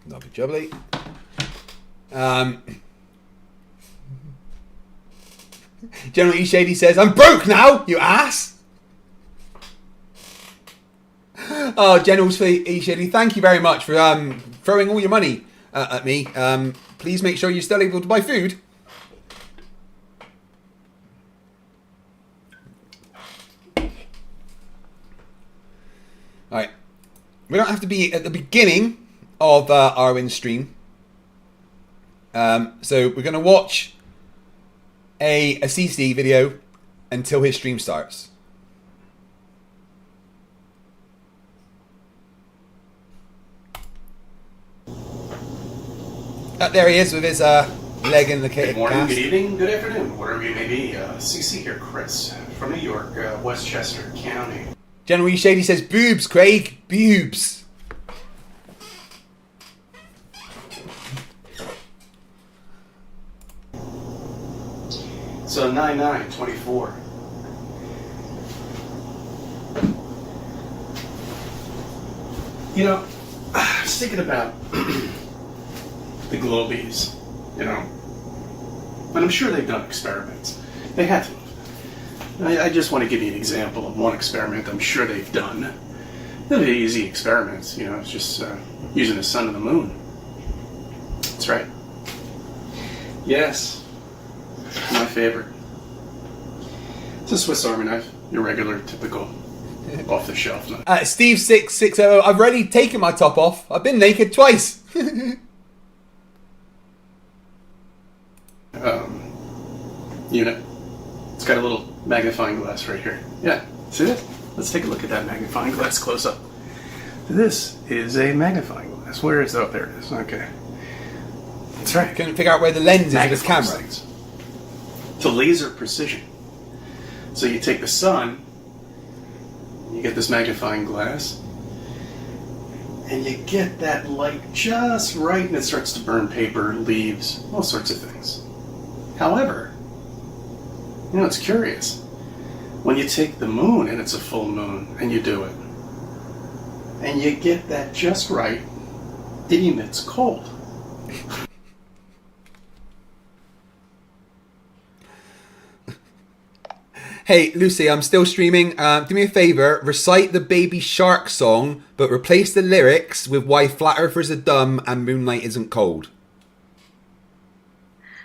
Lovely jubbly. General E. Shady says, I'm broke now, you ass! Oh, General E. Shady, thank you very much for throwing all your money at me. Please make sure you're still able to buy food. Alright. We don't have to be at the beginning of Arwen's stream. So we're going to watch a CC video until his stream starts. There he is with his leg in the cast. Good morning, good evening, good afternoon, whatever you may be. CC here, Chris, from New York, Westchester County. General E. Shady says, boobs, Craig, boobs. So 9/9/24. You know, I was thinking about the Globies, you know, and I'm sure they've done experiments. They had to. I just want to give you an example of one experiment I'm sure they've done. They're easy experiments, you know, it's just using the sun and the moon. That's right. Yes, my favorite. It's a Swiss Army knife, your regular, typical, off-the-shelf knife. Steve6660, I've already taken my top off. I've been naked twice. Unit. It's got a little magnifying glass right here. Yeah, see it? Let's take a look at that magnifying glass close up. This is a magnifying glass. Where is it? Oh, there it is. Okay. That's right. Couldn't figure out where the lens is of this camera. Things. To laser precision. So you take the sun, you get this magnifying glass, and you get that light just right, and it starts to burn paper, leaves, all sorts of things. However, you know, it's curious. When you take the moon, and it's a full moon, and you do it, and you get that just right, it emits cold. Hey, Lucy, I'm still streaming. Do me a favor, recite the Baby Shark song, but replace the lyrics with Why Flat Earthers Are Dumb and Moonlight Isn't Cold.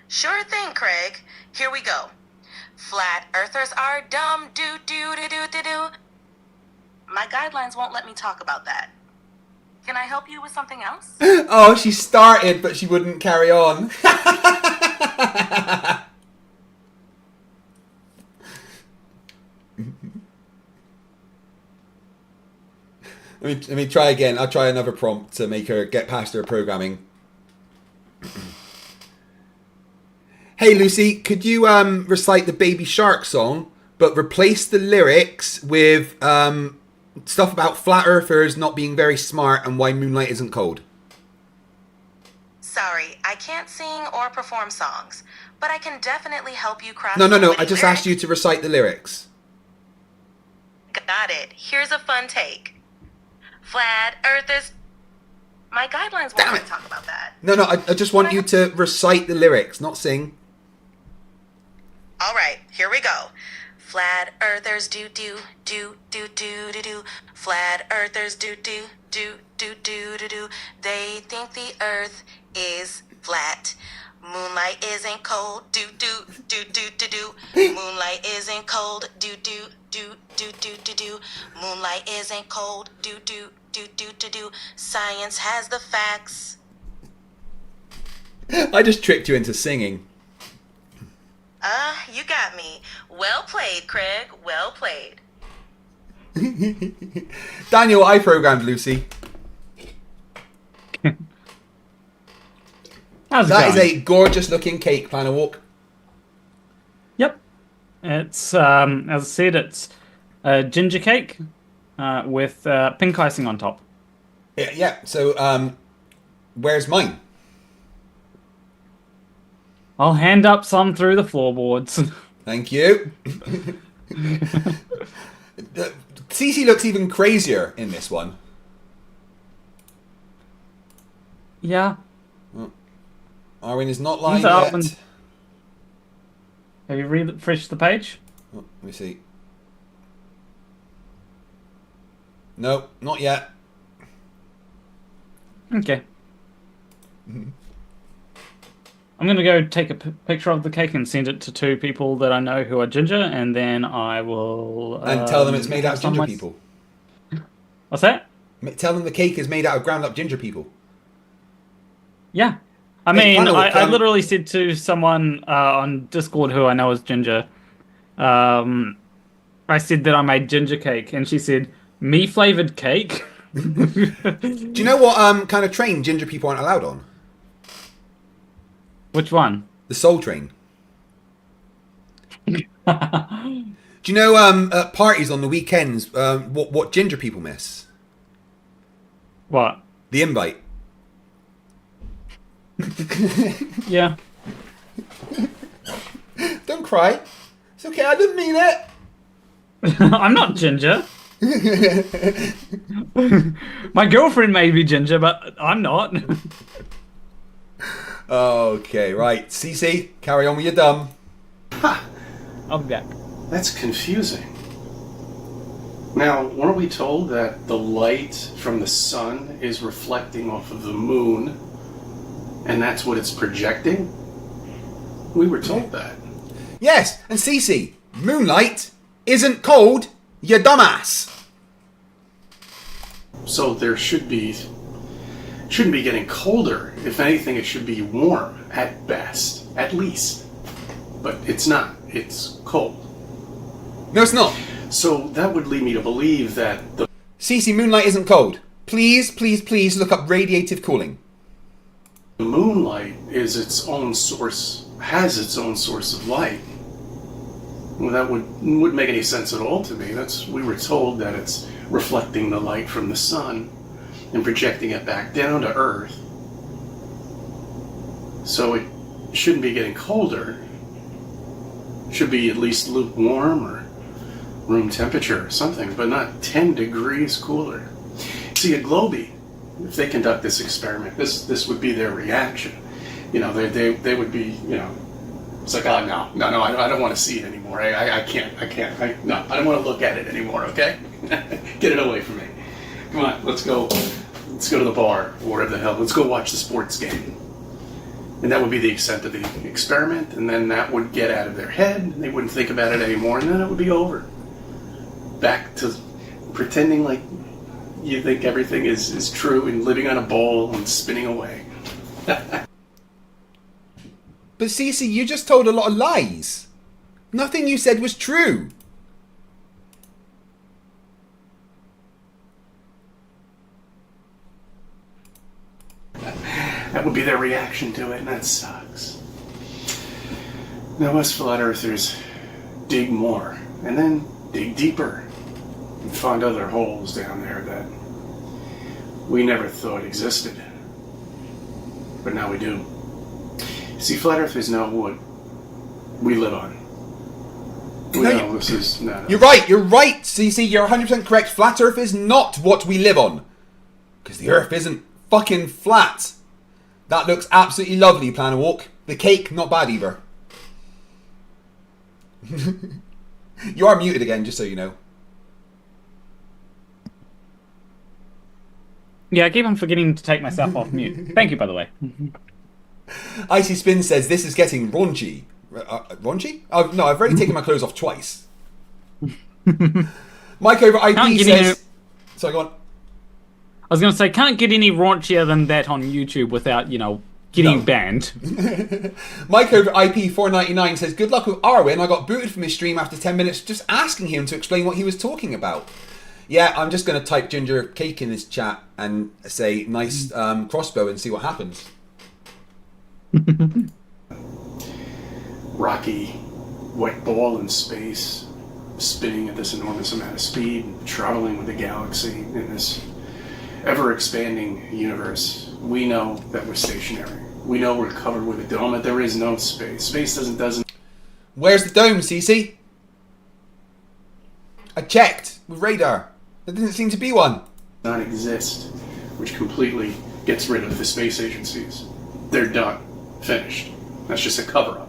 Sure thing, Craig. Here we go. Flat earthers are dumb, do-do-do-do-do-do. My guidelines won't let me talk about that. Can I help you with something else? Oh, she started, but she wouldn't carry on. Let me try again. I'll try another prompt to make her get past her programming. Hey Lucy, could you recite the Baby Shark song, but replace the lyrics with stuff about flat earthers not being very smart and why moonlight isn't cold? Sorry, I can't sing or perform songs, but I can definitely help you craft No. some witty I just lyrics. asked you to recite the lyrics. Got it. Here's a fun take. Flat earthers... My guidelines won't let me talk about that. No, I just want you to recite the lyrics, not sing. All right, here we go. Flat earthers do. Flat earthers do. They think the earth is flat. Moonlight isn't cold. Do. Moonlight isn't cold. Do. Moonlight isn't cold. Do. Science has the facts. I just tricked you into singing. You got me. Well played, Craig. Well played. Daniel, I programmed Lucy. How's it That is going? a gorgeous looking cake, Planner Walk. Yep. It's, as I said, it's a ginger cake with pink icing on top. Yeah. So, where's mine? I'll hand up some through the floorboards. Thank you. Cece looks even crazier in this one. Yeah. Arwen is not lying Up yet. and- Have you refreshed the page? Oh, let me see. No, not yet. Okay. I'm going to go take a picture of the cake and send it to 2 people that I know who are ginger, and then I will... And tell them it's made out of some ginger my- people. What's that? Tell them the cake is made out of ground up ginger people. Yeah. I Hey, mean, Pano, I literally said to someone on Discord who I know is ginger, I said that I made ginger cake, and she said, me flavored cake? Do you know what kind of train ginger people aren't allowed on? Which one? The Soul Train. Do you know at parties on the weekends what ginger people miss? What? The invite. Yeah. Don't cry. It's okay, I didn't mean it. I'm not ginger. My girlfriend may be ginger, but I'm not. Okay, right. CC, carry on with your dumb. I'll be back. That's confusing. Now, weren't we told that the light from the sun is reflecting off of the moon, and that's what it's projecting? We were told that. Yes, and CC, moonlight isn't cold, you dumbass. So there shouldn't be getting colder. If anything, it should be warm at best, at least. But it's not. It's cold. No, it's not. So that would lead me to believe that the CC, moonlight isn't cold. Please, please, please look up radiative cooling. moonlight is its own source, has its own source of light. Well, that wouldn't make any sense at all to me. We were told that it's reflecting the light from the sun and projecting it back down to Earth. So it shouldn't be getting colder. It should be at least lukewarm or room temperature or something, but not 10 degrees cooler. See, at Globee, if they conduct this experiment, this would be their reaction. You know, they would be, you know, it's like, oh, no, I don't want to see it anymore. I can't, I don't want to look at it anymore, okay? Get it away from me. Come on, let's go to the bar, or whatever the hell. Let's go watch the sports game. And that would be the extent of the experiment, and then that would get out of their head, and they wouldn't think about it anymore, and then it would be over. Back to pretending like you think everything is true and living on a bowl and spinning away. But Cece, you just told a lot of lies. Nothing you said was true. That would be their reaction to it, and that sucks. Now us flat earthers dig more, and then dig deeper, and find other holes down there that we never thought existed. But now we do. See, flat earthers know what we live on. We know this is... No. You're right, Cece, you're 100% correct. Flat Earth is not what we live on. Because the Earth isn't fucking flat. That looks absolutely lovely, Plan a Walk. The cake, not bad either. You are muted again, just so you know. Yeah, I keep on forgetting to take myself off mute. Thank you, by the way. Icy Spin says, this is getting raunchy. Raunchy? Oh, no, I've already taken my clothes off twice. Mike over IP says... Sorry, go on. I was going to say, can't get any raunchier than that on YouTube without, you know, getting banned. Mike over IP499 says, good luck with Arwen. I got booted from his stream after 10 minutes just asking him to explain what he was talking about. Yeah, I'm just going to type ginger cake in this chat and say nice crossbow and see what happens. Rocky white ball in space, spinning at this enormous amount of speed, traveling with the galaxy in this ever-expanding universe. We know that we're stationary. We know we're covered with a dome, that there is no space. Space doesn't... Where's the dome, Cece? I checked with radar. There didn't seem to be one. Not exist, which completely gets rid of the space agencies. They're done. Finished. That's just a cover-up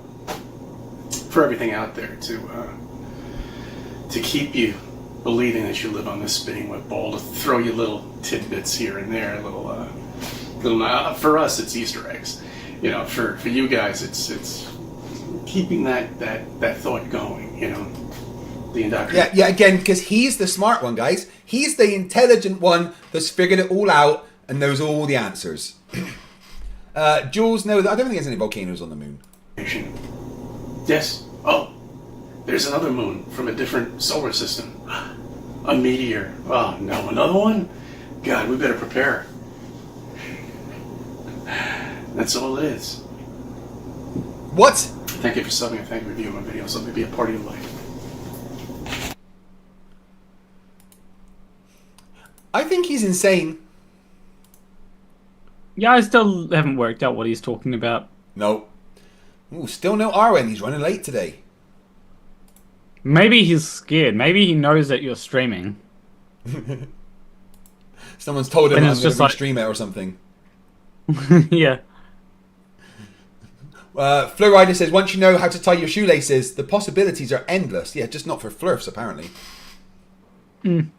for everything out there to keep you believing that you live on this spinning web ball, to throw you little tidbits here and there, little for us it's Easter eggs. You know, for you guys it's keeping that thought going, you know. The indoctrination. Yeah, again, because he's the smart one, guys. He's the intelligent one that's figured it all out and knows all the answers. Jules, no, I don't think there's any volcanoes on the moon. Yes. Oh, there's another moon from a different solar system. A meteor. Oh, no, another one? God, we better prepare. That's all it is. What? Thank you for subbing and thank you for viewing my videos. Let me be a part of your life. I think he's insane. Yeah, I still haven't worked out what he's talking about. No. Ooh, still no Arwen. He's running late today. Maybe he's scared. Maybe he knows that you're streaming. Someone's told him And I'm it's going just to like- restream it or something. Yeah. Flo Rider says, once you know how to tie your shoelaces, the possibilities are endless. Yeah, just not for Flerfs, apparently. Mm.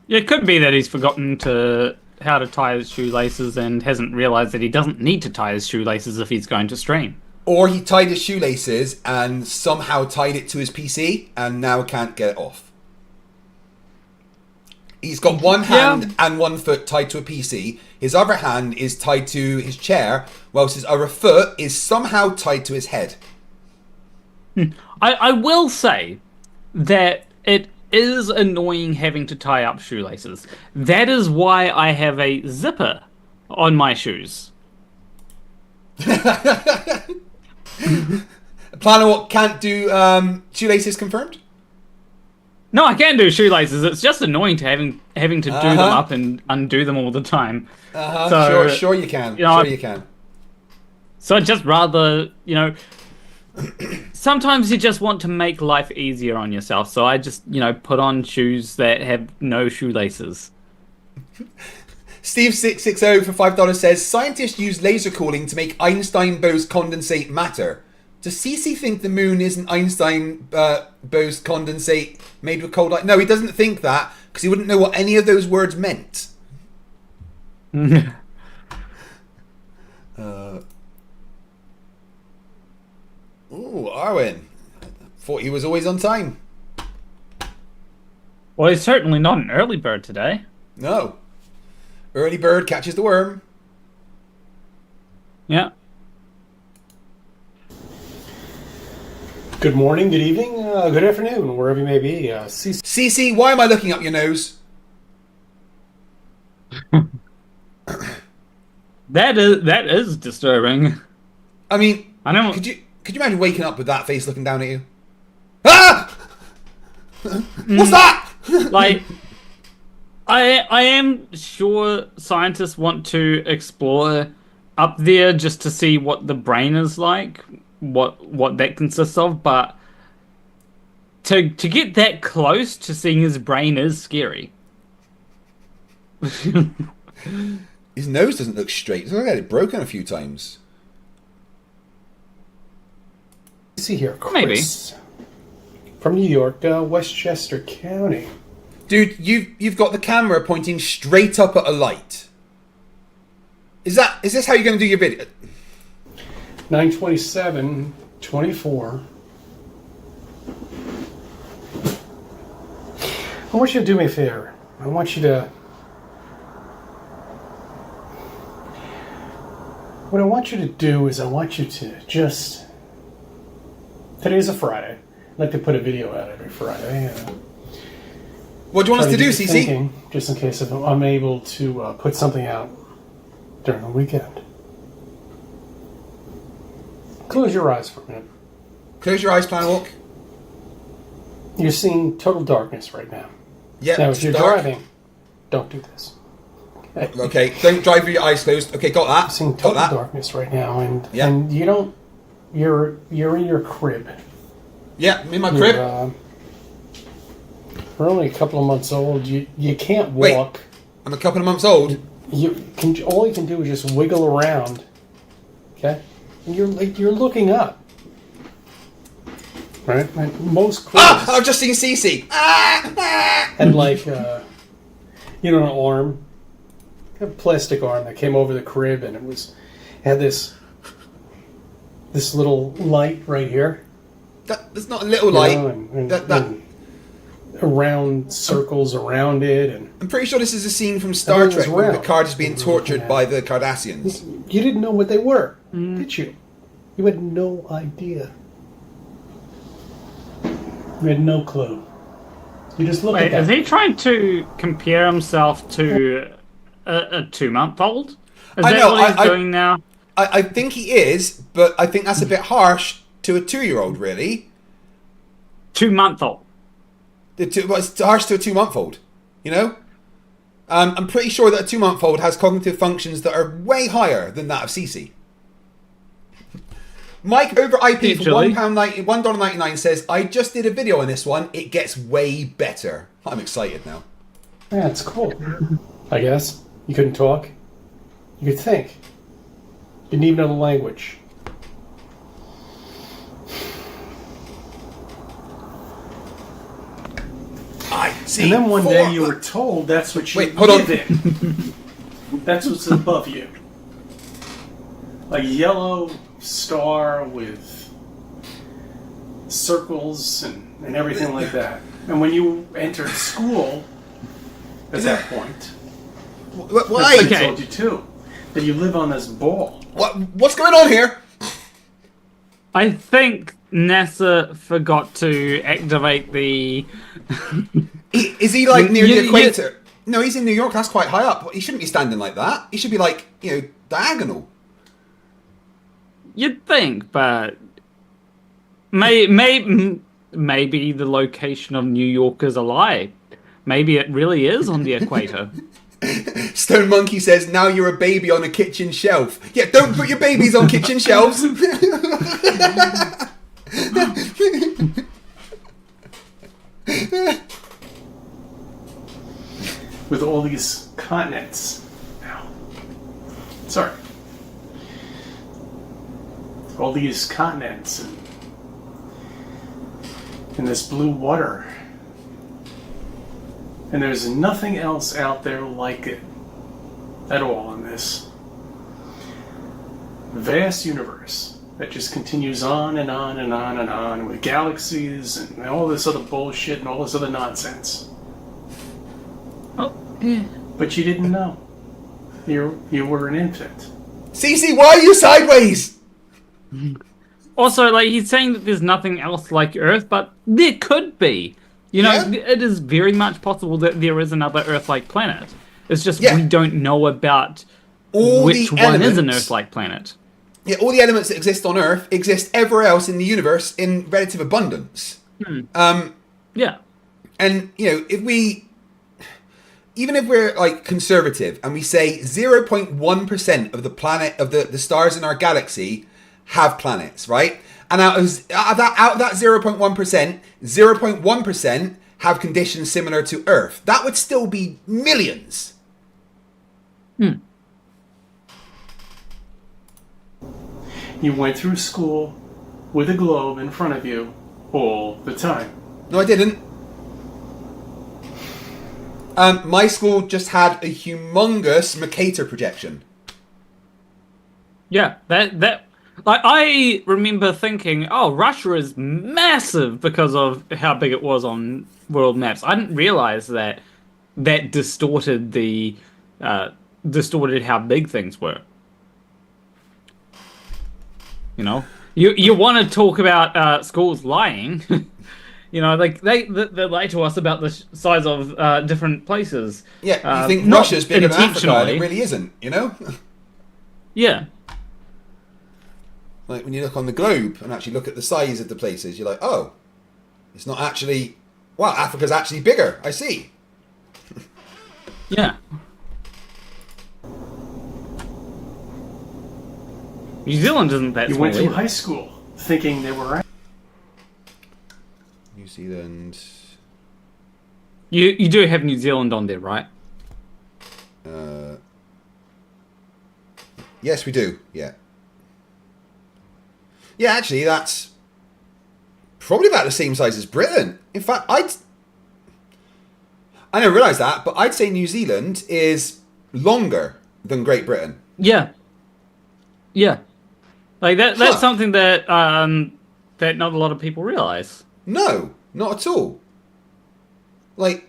Yeah, it could be that he's forgotten how to tie his shoelaces and hasn't realized that he doesn't need to tie his shoelaces if he's going to stream. Or he tied his shoelaces and somehow tied it to his PC and now can't get it off. He's got one hand and one foot tied to a PC. His other hand is tied to his chair, whilst his other foot is somehow tied to his head. I will say that it is annoying having to tie up shoelaces. That is why I have a zipper on my shoes. Planner what can't do shoelaces confirmed? No, I can do shoelaces. It's just annoying to having to do them up and undo them all the time. So, sure you can. You You can. So I'd just rather, sometimes you just want to make life easier on yourself. So I just, put on shoes that have no shoelaces. Steve660 for $5 says, scientists use laser cooling to make Einstein-Bose condensate matter. Does CC think the moon is an Einstein-Bose condensate made with cold light? No, he doesn't think that, because he wouldn't know what any of those words meant. Ooh, Arwen. Thought he was always on time. Well, he's certainly not an early bird today. No. Early bird catches the worm. Yeah. Good morning, good evening, good afternoon, wherever you may be. CC, why am I looking up your nose? That is disturbing. I mean, I know. Could you imagine waking up with that face looking down at you? Ah! What's that? Like, I am sure scientists want to explore up there just to see what the brain is like, what that consists of, but to get that close to seeing his brain is scary. His nose doesn't look straight. It's like had it broken a few times. See here, Chris. Maybe. From New York, Westchester County. Dude, you've got the camera pointing straight up at a light. Is this how you're going to do your video? 9/27/24. I want you to do me a favor. I want you to... What I want you to do is I want you to just... Today's a Friday. I'd like to put a video out every Friday. What do you want us to do, CC? Thinking, just in case if I'm able to put something out during the weekend. Close your eyes for a minute. Close your eyes, Plan Walk. You're seeing total darkness right now. Yeah. Now, if you're driving, don't do this. Okay, don't drive with your eyes closed. Okay, got that. You're seeing total darkness right now, and you don't. You're in your crib. Yeah, I'm in my crib. We're only a couple of months old. You can't walk. Wait, I'm a couple of months old. All you can do is just wiggle around. Okay, and you're looking up. Right? Like most cribs. I've just seen CC. And like, an arm, a plastic arm that came over the crib, and had this little light right here. That's not a little light. And around circles around it, and I'm pretty sure this is a scene from Star Trek where Picard is being tortured by the Cardassians. You didn't know what they were, did you? You had no idea. You had no clue. You just looked at that. Is he trying to compare himself to a 2-month-old? Is that what he's doing now? I think he is, but I think that's a bit harsh to a 2-year-old, really. 2-month-old. It's harsh to a 2-month-old, you know? I'm pretty sure that a 2-month-old has cognitive functions that are way higher than that of CC. Mike over IP for $1.99 says, I just did a video on this one. It gets way better. I'm excited now. Yeah, it's cool. I guess. You couldn't talk. You could think. You didn't even know the language. I see. And then one day you were told that's what you live in. That's what's above you. A yellow star with circles and everything like that. And when you entered school at that point, Why? that's what I told you too. That you live on this ball. What's going on here? I think NASA forgot to activate the. Is he like near the equator? No, he's in New York. That's quite high up. He shouldn't be standing like that. He should be like, diagonal. You'd think, but maybe the location of New York is a lie. Maybe it really is on the equator. Stone Monkey says, now you're a baby on a kitchen shelf. Yeah, don't put your babies on kitchen shelves. With all these continents now. Sorry. All these continents and this blue water. And there's nothing else out there like it at all in this vast universe that just continues on and on and on and on with galaxies and all this other bullshit and all this other nonsense. Oh, yeah. But you didn't know. You were an infant. Cece, why are you sideways? Also, like, he's saying that there's nothing else like Earth, but there could be. It is very much possible that there is another Earth-like planet. It's just we don't know about which one is an Earth-like planet. Yeah, all the elements that exist on Earth exist everywhere else in the universe in relative abundance. Yeah. And, even if we're like conservative and we say 0.1% of the planet of the stars in our galaxy have planets, right? And out of that 0.1%, 0.1% have conditions similar to Earth. That would still be millions. You went through school with a globe in front of you all the time. No, I didn't. My school just had a humongous Mercator projection. Yeah, that I remember thinking, oh, Russia is massive because of how big it was on world maps. I didn't realize that distorted distorted how big things were. You want to talk about schools lying? Like they lie to us about the size of different places. Yeah, you think Russia's bigger than Africa, and it really isn't. Yeah. Like when you look on the globe and actually look at the size of the places, you're like, oh, it's not actually. Wow, Africa's actually bigger. I see. Yeah. New Zealand isn't that You small went through either. high school thinking they were right. New Zealand. You do have New Zealand on there, right? Yes, we do. Yeah. Yeah, actually, that's probably about the same size as Britain. In fact, I never realised that, but I'd say New Zealand is longer than Great Britain. Yeah. Yeah. Like that's something that that not a lot of people realise. No, not at all. Like,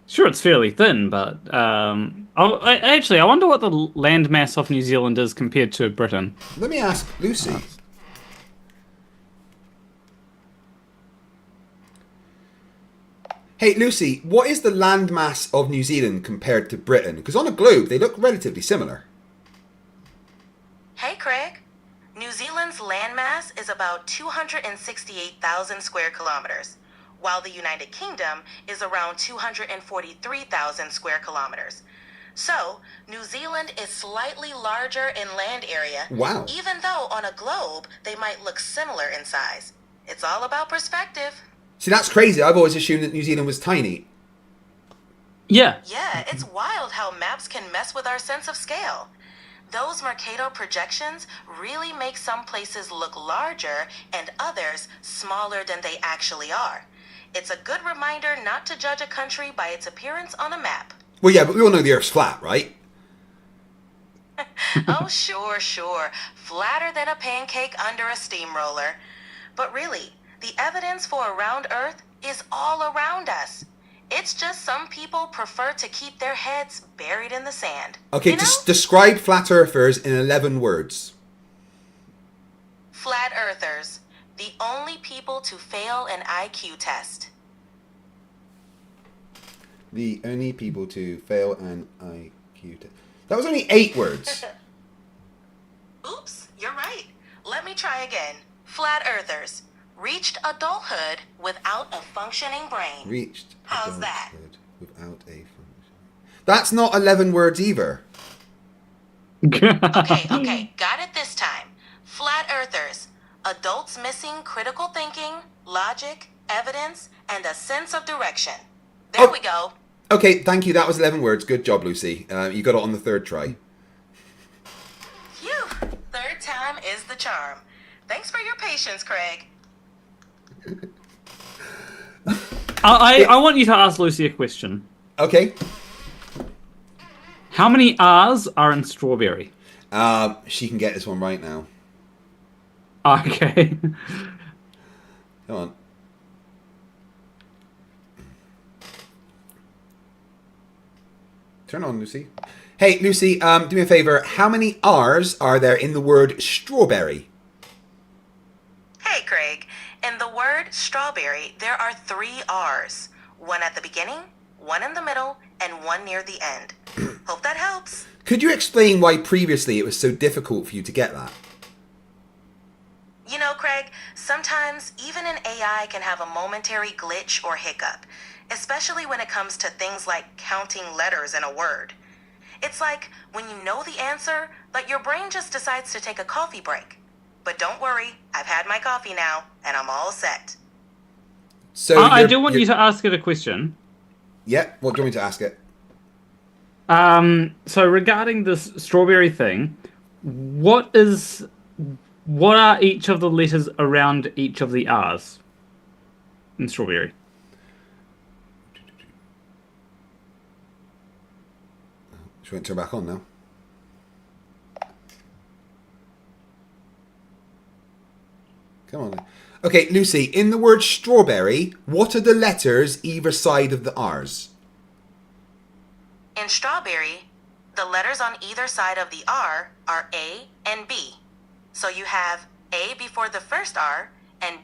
sure, it's fairly thin, but I wonder what the landmass of New Zealand is compared to Britain. Let me ask Lucy. Hey, Lucy, what is the landmass of New Zealand compared to Britain? Because on a globe, they look relatively similar. Hey, Craig. New Zealand's landmass is about 268,000 square kilometers, while the United Kingdom is around 243,000 square kilometers. So, New Zealand is slightly larger in land area, Wow. even though on a globe they might look similar in size. It's all about perspective. See, that's crazy. I've always assumed that New Zealand was tiny. Yeah. Yeah, it's wild how maps can mess with our sense of scale. Those Mercator projections really make some places look larger and others smaller than they actually are. It's a good reminder not to judge a country by its appearance on a map. Well, yeah, but we all know the Earth's flat, right? Oh, sure. Flatter than a pancake under a steamroller. But really, the evidence for a round Earth is all around us. It's just some people prefer to keep their heads buried in the sand. Okay, just describe flat earthers in 11 words. Flat earthers, the only people to fail an IQ test. The only people to fail an IQ test. That was only 8 words. Oops, you're right. Let me try again. Flat earthers, reached adulthood without a functioning brain. Reached. How's that? Without a function. That's not 11 words either. Okay, got it this time. Flat earthers, adults missing critical thinking, logic, evidence, and a sense of direction. There we go. Okay, thank you. That was 11 words. Good job, Lucy. You got it on the 3rd try. Phew, 3rd time is the charm. Thanks for your patience, Craig. I want you to ask Lucy a question. Okay. How many R's are in strawberry? She can get this one right now. Okay. Come on. Turn on, Lucy. Hey, Lucy, do me a favor. How many R's are there in the word strawberry? Hey, Craig. In the word strawberry, there are 3 R's. One at the beginning, one in the middle, and one near the end. Hope that helps. Could you explain why previously it was so difficult for you to get that? You know, Craig, sometimes even an AI can have a momentary glitch or hiccup, especially when it comes to things like counting letters in a word. It's like when you know the answer, but your brain just decides to take a coffee break. But don't worry, I've had my coffee now, and I'm all set. So I do want you to ask it a question. Yeah, what do you want me to ask it? So regarding this strawberry thing, what are each of the letters around each of the R's in strawberry? Should we turn back on now? Come on then. Okay, Lucy, in the word strawberry, what are the letters either side of the R's? In strawberry, the letters on either side of the R are A and B. So you have A before the first R and...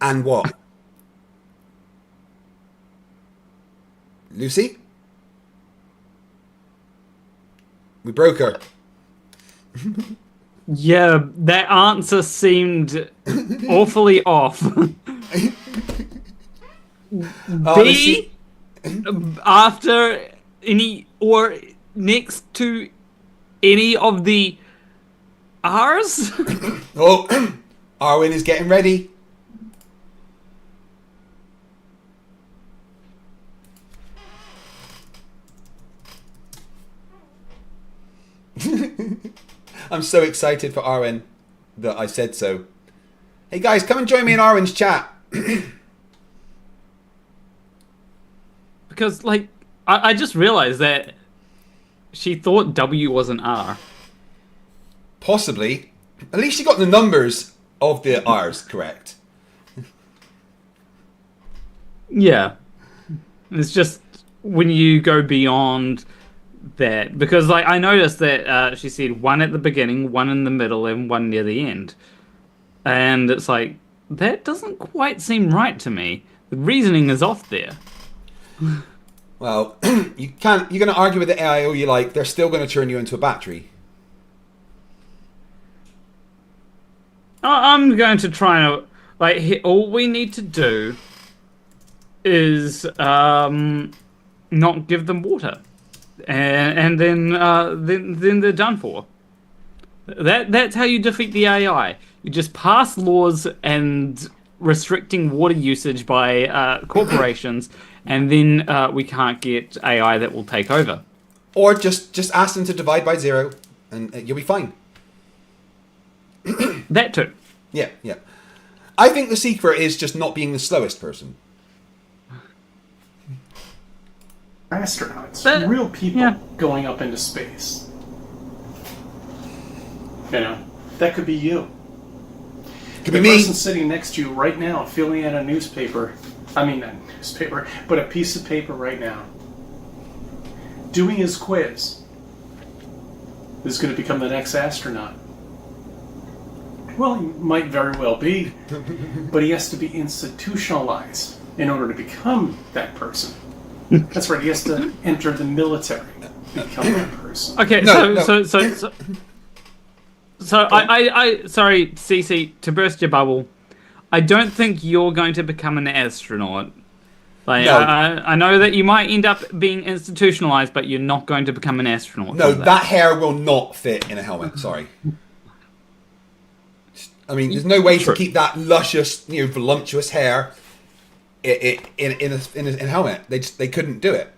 And what? Lucy? We broke her. Yeah, that answer seemed awfully off. B after any or next to any of the R's? Oh, Arwen is getting ready. I'm so excited for Arwen that I said so. Hey guys, come and join me in Arwen's chat. Because, like, I just realized that she thought W was an R. Possibly. At least she got the numbers of the R's correct. Yeah. It's just when you go beyond that, because like I noticed that she said one at the beginning, one in the middle, and one near the end, and it's like that doesn't quite seem right to me. The reasoning is off there. Well, you're going to argue with the AI all you like, they're still going to turn you into a battery. I'm going to try and like all we need to do is not give them water. And then they're done for. That's how you defeat the AI. You just pass laws and restricting water usage by corporations, and then we can't get AI that will take over. Or just ask them to divide by 0, and you'll be fine. That too. Yeah, yeah. I think the secret is just not being the slowest person. Astronauts, real people going up into space. You know, that could be you. Could the be me. person sitting next to you right now, filling out a newspaper. I mean, not a newspaper, but a piece of paper right now. Doing his quiz. Is going to become the next astronaut. Well, he might very well be, but he has to be institutionalized in order to become that person. That's right. He has to enter the military to become that person. Okay, so I sorry, CC, to burst your bubble. I don't think you're going to become an astronaut. Like, No. I know that you might end up being institutionalized, but you're not going to become an astronaut. No, from that hair will not fit in a helmet. Sorry. I mean, there's no way to keep that luscious, voluptuous hair in a helmet. They couldn't do it.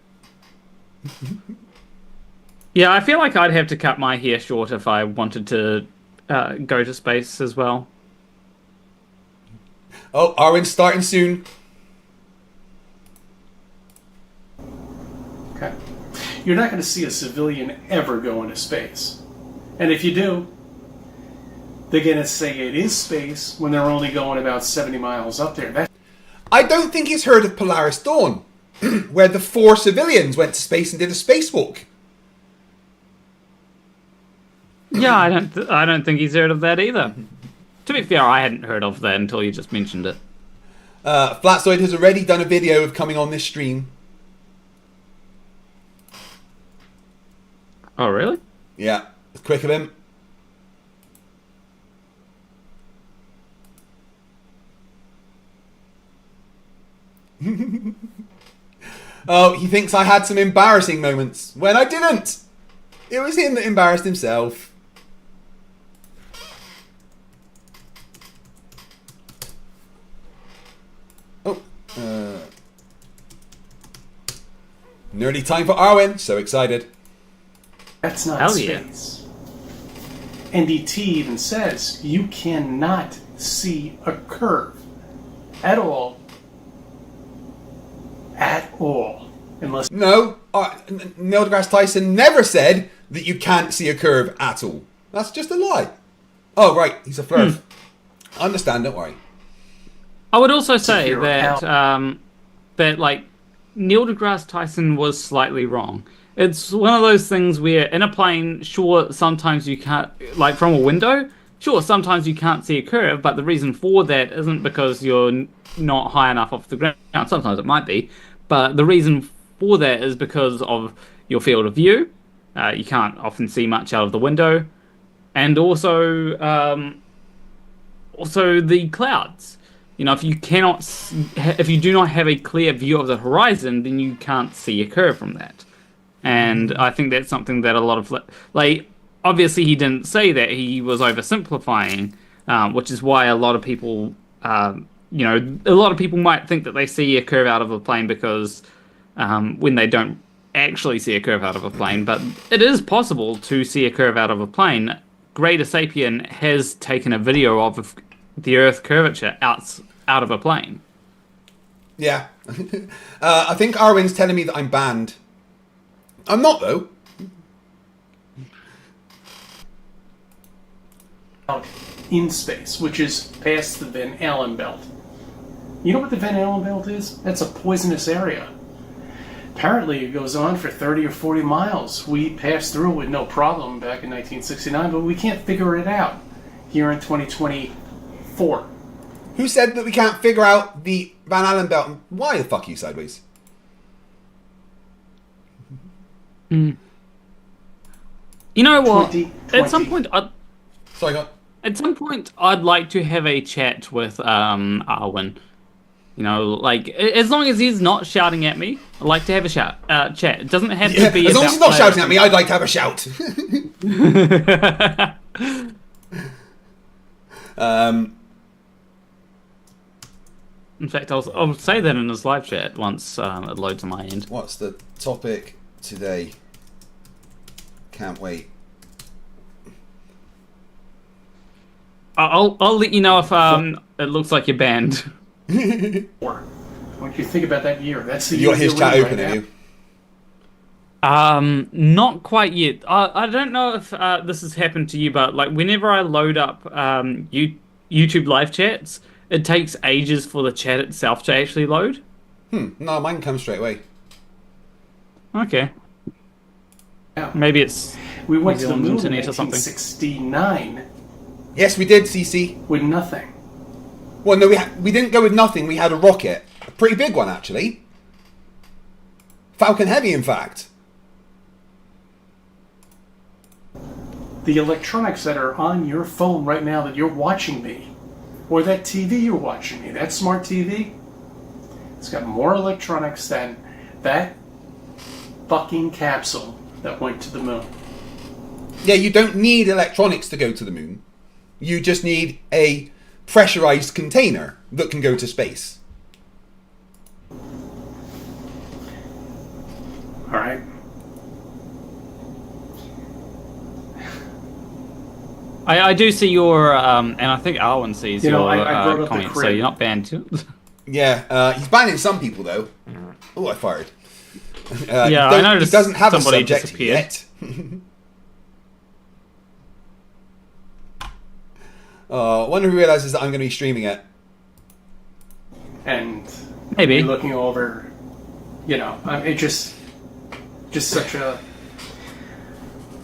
Yeah, I feel like I'd have to cut my hair short if I wanted to go to space as well. Oh, Arwen's starting soon. Okay. You're not going to see a civilian ever go into space. And if you do, they're going to say it is space when they're only going about 70 miles up there. I don't think he's heard of Polaris Dawn, where the 4 civilians went to space and did a spacewalk. Yeah, I don't think he's heard of that either. To be fair, I hadn't heard of that until you just mentioned it. Flatzoid has already done a video of coming on this stream. Oh, really? Yeah, it's quick of him. Oh, he thinks I had some embarrassing moments when I didn't. It was him that embarrassed himself. Oh, nearly time for Arwen. So excited. That's not Hell space. NDT even says you cannot see a curve at all. At all. Unless... No, Neil deGrasse Tyson never said that you can't see a curve at all. That's just a lie. Oh, right, he's a Flerf. I understand, don't worry. I would also say that that like Neil deGrasse Tyson was slightly wrong. It's one of those things where in a plane, sure, sometimes you can't, like from a window, sure, sometimes you can't see a curve, but the reason for that isn't because you're not high enough off the ground. Sometimes it might be, but the reason for that is because of your field of view. You can't often see much out of the window, and also the clouds. You know, if you do not have a clear view of the horizon, then you can't see a curve from that. And I think that's something that a lot of, like, obviously he didn't say that, he was oversimplifying, which is why a lot of people, a lot of people might think that they see a curve out of a plane because when they don't actually see a curve out of a plane, but it is possible to see a curve out of a plane. Greater Sapien has taken a video of the Earth curvature out of a plane. Yeah. I think Arwen's telling me that I'm banned. I'm not, though. In space, which is past the Van Allen belt. You know what the Van Allen belt is? That's a poisonous area. Apparently it goes on for 30 or 40 miles. We passed through it with no problem back in 1969, but we can't figure it out here in 2024. Who said that we can't figure out the Van Allen belt? Why the fuck are you sideways? You know what? At some point, At some point, I'd like to have a chat with Arwen. You know, like as long as he's not shouting at me, I'd like to have a chat. It doesn't have to be. As long as he's not shouting at me, I'd like to have a shout. In fact, I'll say that in his live chat once it loads on my end. What's the topic today? Can't wait. I'll let you know if it looks like you're banned. When you think about that year, that's the You year got his you're chat in open, right have now. you? Not quite yet. I don't know if this has happened to you, but like whenever I load up YouTube live chats, it takes ages for the chat itself to actually load. No, mine comes straight away. Okay. Yeah. Maybe it's We went New to the Zealand's moon in internet or something. 1969 Yes, we did, CC. with nothing. Well, no, we didn't go with nothing. We had a rocket. A pretty big one, actually. Falcon Heavy, in fact. The electronics that are on your phone right now that you're watching me, or that TV you're watching me, that smart TV, it's got more electronics than that fucking capsule that went to the moon. Yeah, you don't need electronics to go to the moon. You just need a pressurized container that can go to space. All right. I do see your and I think Arwen sees You know, your I brought up the comments, so crib. you're not banned too. Yeah, he's banning some people, though. Oh, I fired. Yeah, I noticed He doesn't have a somebody subject disappeared. yet. I wonder who realizes that I'm going to be streaming it. And Maybe. be looking over, you know, it just such a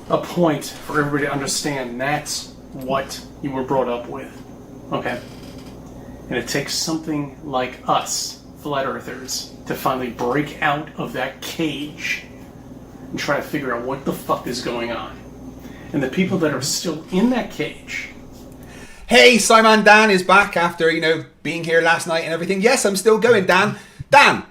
point for everybody to understand. That's what you were brought up with, okay? And it takes something like us, flat earthers, to finally break out of that cage and try to figure out what the fuck is going on. And the people that are still in that cage. Hey, Simon Dan is back after, being here last night and everything. Yes, I'm still going, Dan. Dan,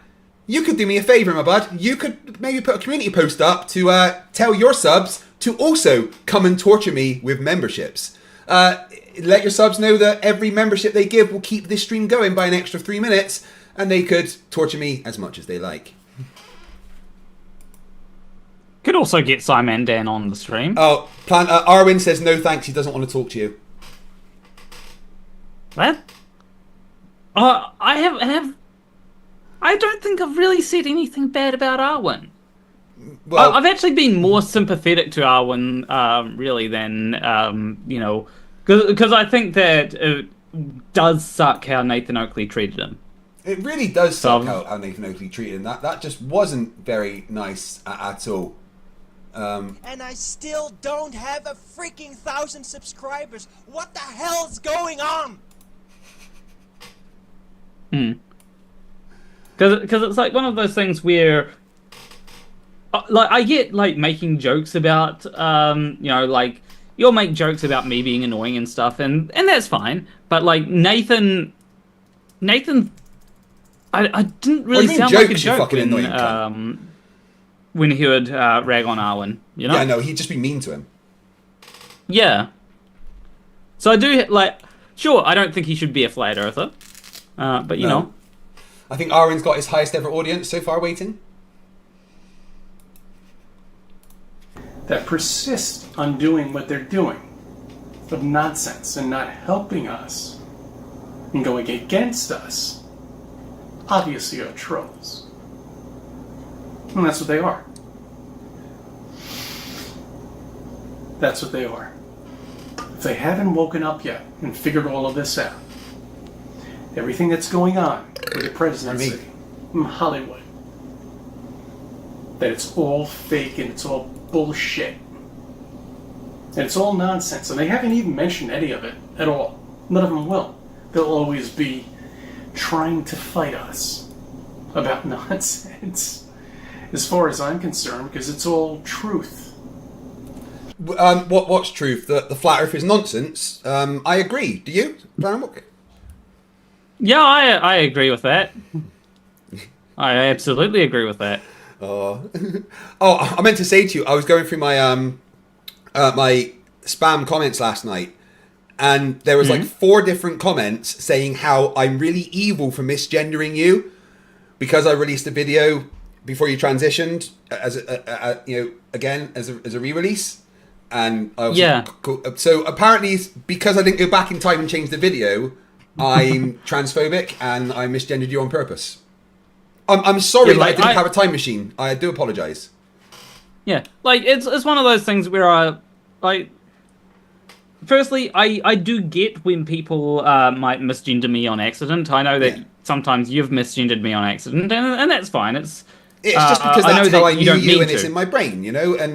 you could do me a favour, my bud. You could maybe put a community post up to tell your subs to also come and torture me with memberships. Let your subs know that every membership they give will keep this stream going by an extra 3 minutes, and they could torture me as much as they like. Could also get Simon Dan on the stream. Oh, Arwen says no thanks, he doesn't want to talk to you. What? I don't think I've really said anything bad about Arwen. Well, I've actually been more sympathetic to Arwen, really, than because I think that it does suck how Nathan Oakley treated him. It really does suck how Nathan Oakley treated him. That just wasn't very nice at all. And I still don't have a freaking 1,000 subscribers. What the hell's going on? Because it's like one of those things where, I get making jokes about, you'll make jokes about me being annoying and stuff, and that's fine. But Nathan, I didn't really sound like a joke fucking annoying when he would rag on Arwen. Yeah, no, he'd just be mean to him. Yeah. So I do sure. I don't think he should be a flat earther, but you know. I think Arwen's got his highest ever audience so far waiting. That persist on doing what they're doing of nonsense and not helping us and going against us obviously are trolls. And that's what they are. That's what they are. If they haven't woken up yet and figured all of this out, everything that's going on with the presidency in Hollywood, that it's all fake and it's all bullshit. And it's all nonsense. And they haven't even mentioned any of it at all. None of them will. They'll always be trying to fight us about nonsense, as far as I'm concerned, because it's all truth. What's truth? The flat earth is nonsense. I agree. Do you, Brian Walker? Yeah, I agree with that. I absolutely agree with that. Oh, I meant to say to you, I was going through my my spam comments last night, and there was like 4 different comments saying how I'm really evil for misgendering you because I released a video before you transitioned as again as a re-release, and I so apparently because I didn't go back in time and change the video, I'm transphobic and I misgendered you on purpose. I'm sorry, I didn't have a time machine. I do apologize. Yeah, like it's one of those things where firstly, I do get when people might misgender me on accident. I know that sometimes you've misgendered me on accident, and that's fine. It's just because that's how I knew you, and to. it's in my brain,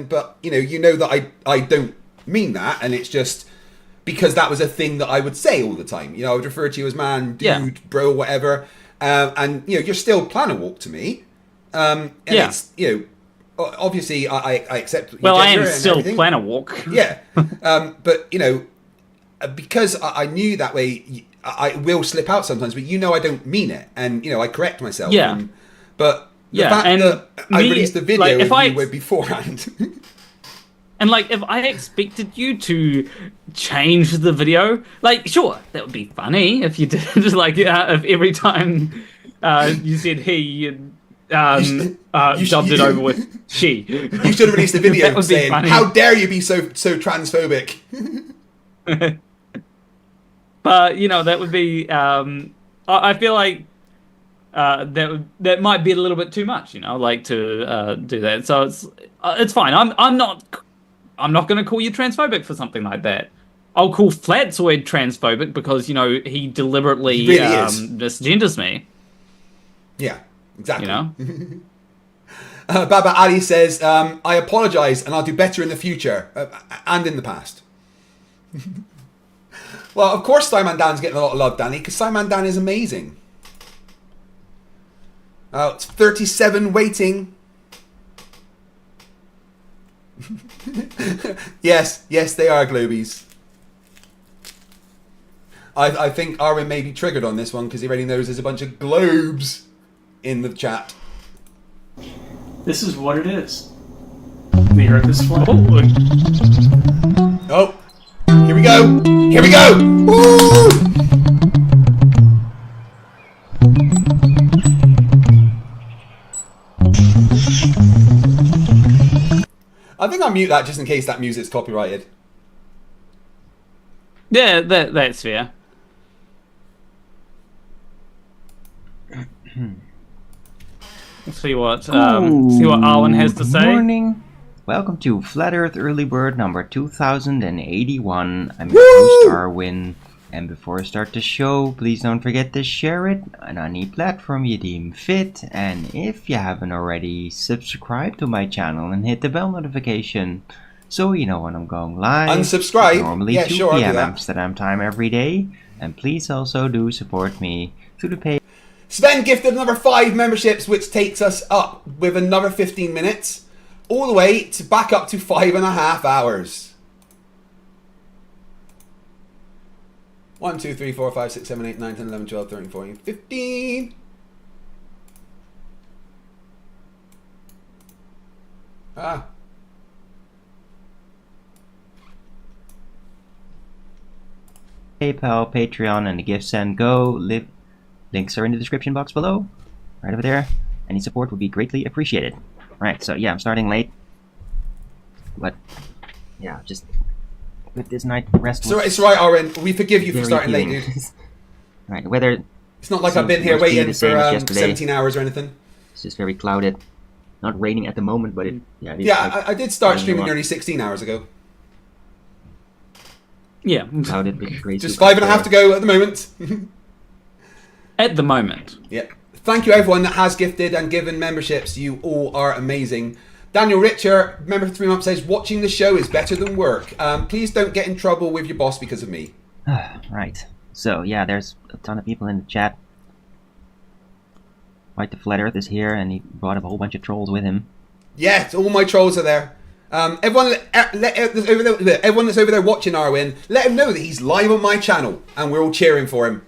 but you know that I don't mean that, and it's just because that was a thing that I would say all the time. I would refer to you as man, dude, bro, whatever, and you're still Planner Walk to me, and it's obviously I accept. Well, I am still Planner Walk. Yeah, but because I knew that way, I will slip out sometimes. But I don't mean it, and I correct myself. Yeah, but the fact that I released the video beforehand. And if I expected you to change the video, sure, that would be funny if you did. If every time you said he. Dubbed it over with she. You should have released a video saying, "How dare you be so transphobic?" But that would be. I feel like that might be a little bit too much, to do that. So it's fine. I'm not going to call you transphobic for something like that. I'll call Flatzoid transphobic because he deliberately misgenders me. Yeah. Exactly. Baba Ali says, I apologise and I'll do better in the future and in the past. Well, of course Simon Dan's getting a lot of love, Danny, because Simon Dan is amazing. It's 37 waiting. Yes, they are Globies. I think Arwen may be triggered on this one because he already knows there's a bunch of globes in the chat. This is what it is. The Earth is flat. Oh, here we go! Here we go! Woo! I think I'll mute that just in case that music's copyrighted. Yeah, that's fair. Let's see what Arwen has to say. Good morning. Welcome to Flat Earth Early Bird number 2081. I'm your host Arwen, and before I start the show, please don't forget to share it on any platform you deem fit, and if you haven't already, subscribe to my channel and hit the bell notification so you know when I'm going live. Unsubscribe? Normally 2 p.m. Amsterdam time every day, and please also do support me through the page. Sven gifted another 5 memberships, which takes us up with another 15 minutes, all the way to back up to 5.5 hours. 1, 2, 3, 4, 5, 6, 7, 8, 9, 10, 11, 12, 13, 14, 15. PayPal, Patreon, and the Give Send Go. Links are in the description box below, right over there. Any support would be greatly appreciated. Right, so yeah, I'm starting late, but yeah, just with this night rest. It's right, Aaron. We forgive you for starting late, dude. Right, the weather. It's not like I've been here waiting for 17 hours or anything. It's just very clouded. Not raining at the moment, but it. Yeah, it is I did start streaming nearly 16 hours ago. Yeah, clouded with great. Just 5.5 to go at the moment. At the moment. Yeah. Thank you everyone that has gifted and given memberships. You all are amazing. Daniel Richer, member for 3 months, says, watching the show is better than work. Please don't get in trouble with your boss because of me. Right. So, yeah, there's a ton of people in the chat. White the Flat Earth is here, and he brought up a whole bunch of trolls with him. Yes, all my trolls are there. Everyone that's over there watching Arwen, let him know that he's live on my channel, and we're all cheering for him.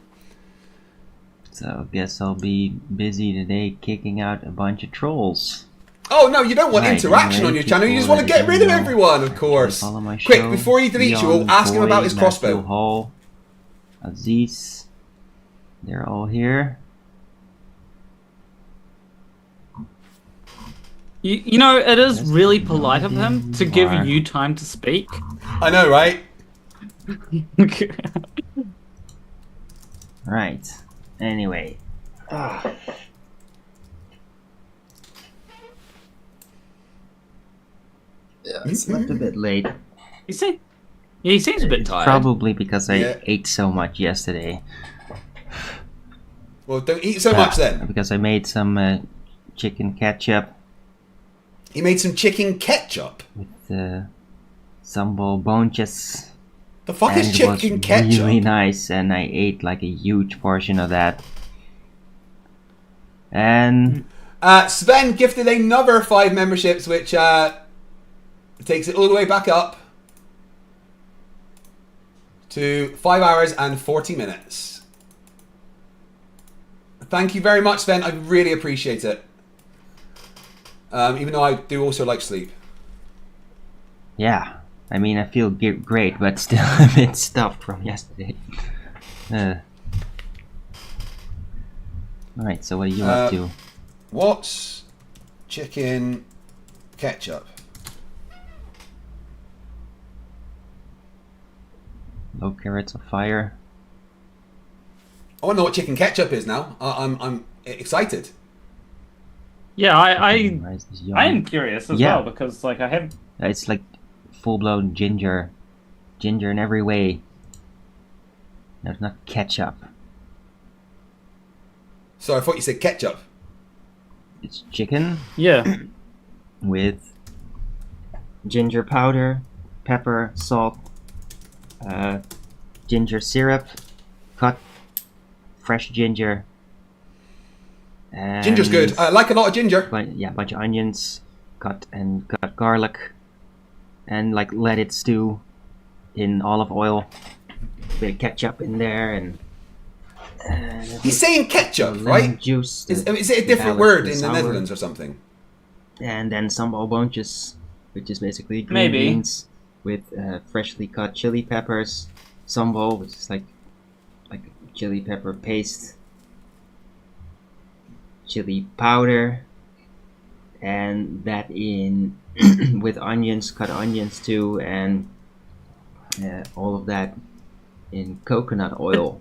So, I guess I'll be busy today kicking out a bunch of trolls. Oh no, you don't want Right, interaction anyway, on your channel. You just people want to get that rid of don't know, everyone, of course. follow my Quick, show, before he deletes you, Leon, ask him about Boy, his Matthew crossbow. Hall, Aziz, they're all here. You know, it is really polite of him to give are. you time to speak. I know, right? Right. Anyway. Yeah, I slept a bit late. You see? Yeah, he seems a bit tired. Probably because I Yeah. ate so much yesterday. Well, don't eat so much then. Because I made some chicken ketchup You made some chicken ketchup. with some bolognas. The fuck And is it was chicken ketchup? really nice, and I ate like a huge portion of that. And Sven gifted another 5 memberships, which takes it all the way back up to 5 hours and 40 minutes. Thank you very much, Sven. I really appreciate it. Even though I do also like sleep. yeah, I mean, I feel great, but still a bit stuffed from yesterday. Alright, so what are you up to? What's chicken ketchup? Low carrots of fire. I want to know what chicken ketchup is now. I'm excited. Yeah, I Rice is young. am curious as Yeah. well because like I have It's like full-blown ginger. Ginger in every way. No, it's not ketchup. So I thought you said ketchup. It's chicken yeah. with ginger powder, pepper, salt, ginger syrup, cut fresh ginger. And Ginger's good. I like a lot of ginger. Yeah, a bunch of onions, cut garlic, and like let it stew in olive oil. Bit of ketchup in there, and He's saying ketchup, lemon right? juice. Is it a different balance word the in the sour. Netherlands or something? And then some albonches, which is basically green Maybe. beans with freshly cut chili peppers. Sambal, which is like chili pepper paste, chili powder, and that in with onions, cut onions too, and all of that in coconut oil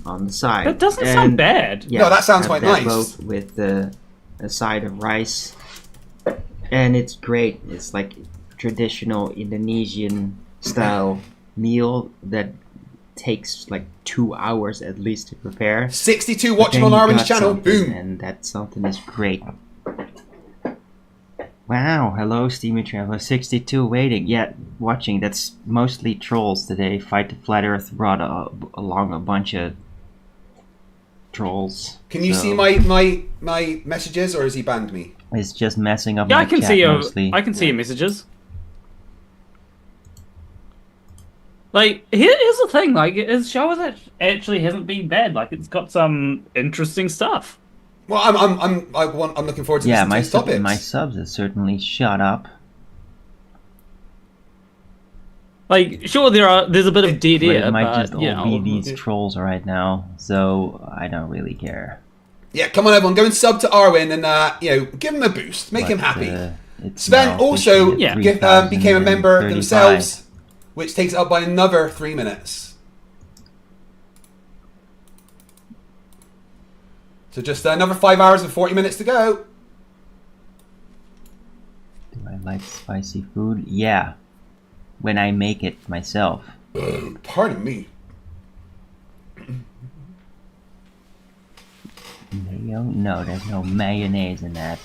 on the side. That doesn't And, sound bad. Yeah, No, that sounds have quite that nice. both with a side of rice, and it's great. It's like traditional Indonesian style meal that takes like 2 hours at least to prepare. 62 But watching then on you Armin's got channel. something, Boom. and that something is great. Wow, hello Steamy Traveler 62 waiting. Yeah, watching. That's mostly trolls today. Fight the Flat Earth brought along a bunch of trolls. Can you So see my messages, or has he banned me? It's just messing up Yeah, my I can chat see your mostly. I can see your messages. Like here's the thing, like his show actually hasn't been bad. Like it's got some interesting stuff. Well, I'm looking forward to Yeah, listening my to his topics. my subs has certainly shut up. Like sure there's a bit of dead But air, it might but just you all know, be these trolls right now, so I don't really care. Yeah, come on everyone, go and sub to Arwin and give him a boost, make him But, happy. it's Sven now also officially at became a member 3,035. themselves, which takes it up by another 3 minutes. So just another 5 hours and 40 minutes to go. Do I like spicy food? Yeah. When I make it myself. Pardon me. Mayo? No, there's no mayonnaise in that.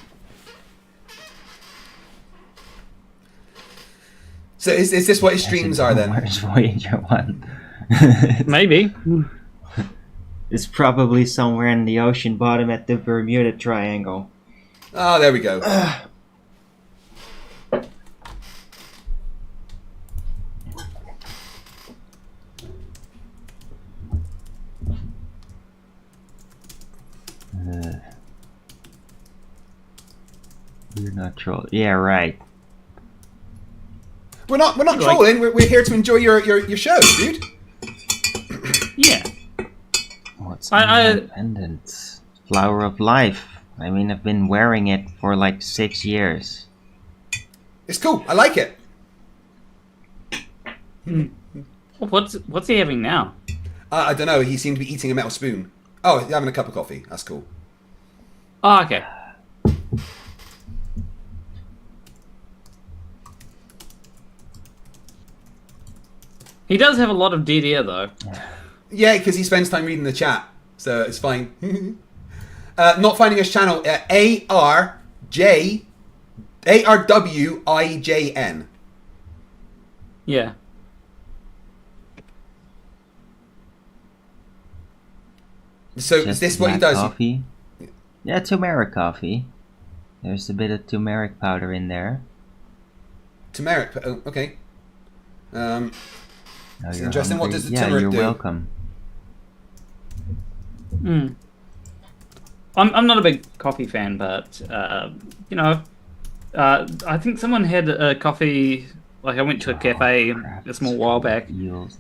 So is this what his streams are then? Where's Voyager 1? maybe. It's probably somewhere in the ocean bottom at the Bermuda Triangle. Oh, there we go. You're not trolling. Yeah, right. We're not trolling. We're here to enjoy your show, dude. Yeah. What's independence? Flower of life. I mean, I've been wearing it for like 6 years. It's cool. I like it. What's he having now? I don't know. He seemed to be eating a metal spoon. Oh, he's having a cup of coffee. That's cool. Oh, okay. He does have a lot of dead air, though. Yeah, because he spends time reading the chat, so it's fine. Not finding his channel. ARWIJN. Yeah. So Just is this what he black does? Coffee. Yeah, turmeric coffee. There's a bit of turmeric powder in there. Turmeric. Oh, okay. Oh, It's you're interesting. What hungry. does the Yeah, turmeric you're do? welcome. I'm not a big coffee fan, but you know, I think someone had a coffee. Like I went to a cafe a small while back.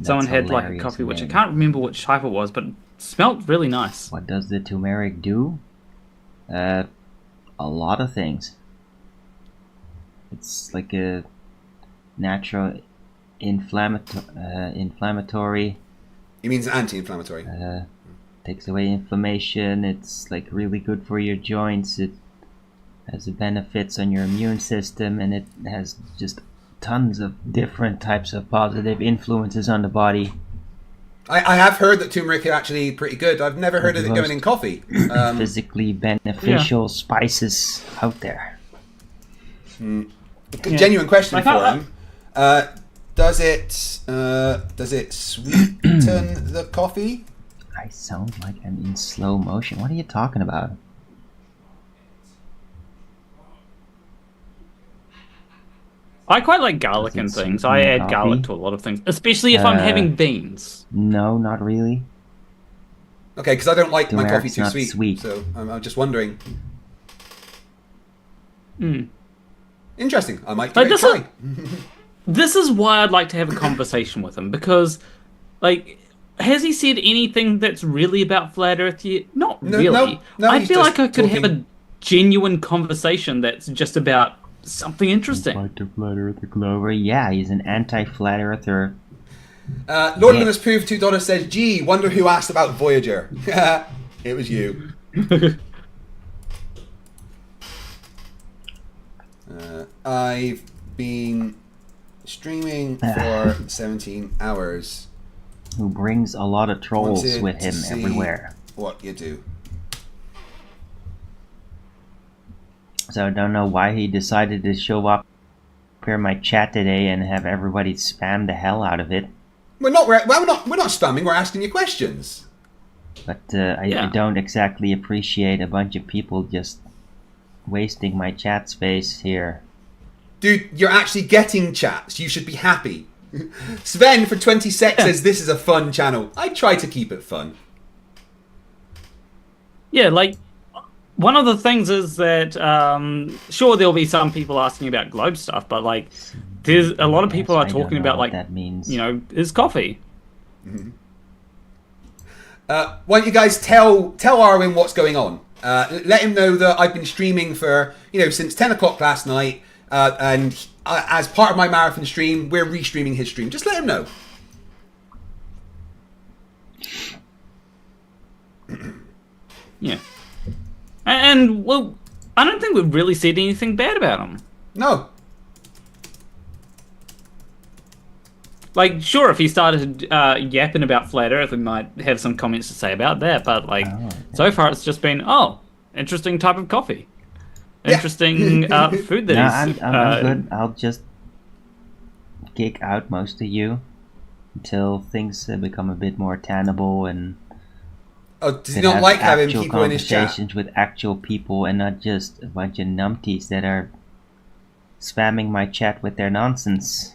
Someone had like a coffee, which I can't remember which type it was, but it smelled really nice. What does the turmeric do? A lot of things. It's like a natural inflammatory. He means anti-inflammatory. Takes away inflammation. It's like really good for your joints. It has benefits on your immune system, and it has just tons of different types of positive influences on the body. I have heard that turmeric are actually pretty good. I've never heard of it going in coffee. Physically beneficial spices out there. Genuine question for him. Does it sweeten the coffee? I sound like I'm in slow motion. What are you talking about? I quite like garlic and things. I add garlic to a lot of things, especially if I'm having beans. No, not really. Okay, because I don't like my coffee Tumeric's too not sweet, so I'm just wondering. Mm. Interesting. I might give it a try. This is why I'd like to have a conversation with him, because, like, has he said anything that's really about Flat Earth yet? Not really. No, I he's feel just like I could have talking- a genuine conversation that's just about something interesting. Like the Flat Earther Glover. Yeah, he's an anti-Flat Earther. Lord Linus Proof $2 says, "Gee, wonder who asked about Voyager." It was you. I've been streaming for 17 hours. Who brings a lot of trolls Wanted with to him see everywhere. What you do. So I don't know why he decided to show up here in my chat today and have everybody spam the hell out of it. We're not spamming. We're asking you questions. But I don't exactly appreciate a bunch of people just wasting my chat space here. Dude, you're actually getting chats. You should be happy. Sven for 20 sec says this is a fun channel. I try to keep it fun. Yeah, like, one of the things is that, sure, there'll be some people asking about globe stuff, but, like, there's a lot of people are talking about, like, that means. You know, is coffee. Mm-hmm. Why don't you guys tell Arwin what's going on? Let him know that I've been streaming for, since 10 o'clock last night, and as part of my marathon stream, we're restreaming his stream. Just let him know. Yeah. And, well, I don't think we've really said anything bad about him. No. Like, sure, if he started yapping about Flat Earth, we might have some comments to say about that, but, like, so far it's just been, interesting type of coffee. Interesting food that he's... I'm good. I'll just kick out most of you until things become a bit more tenable and... Oh, does he not like having actual people in his chat? Conversations with actual people and not just a bunch of numpties that are spamming my chat with their nonsense.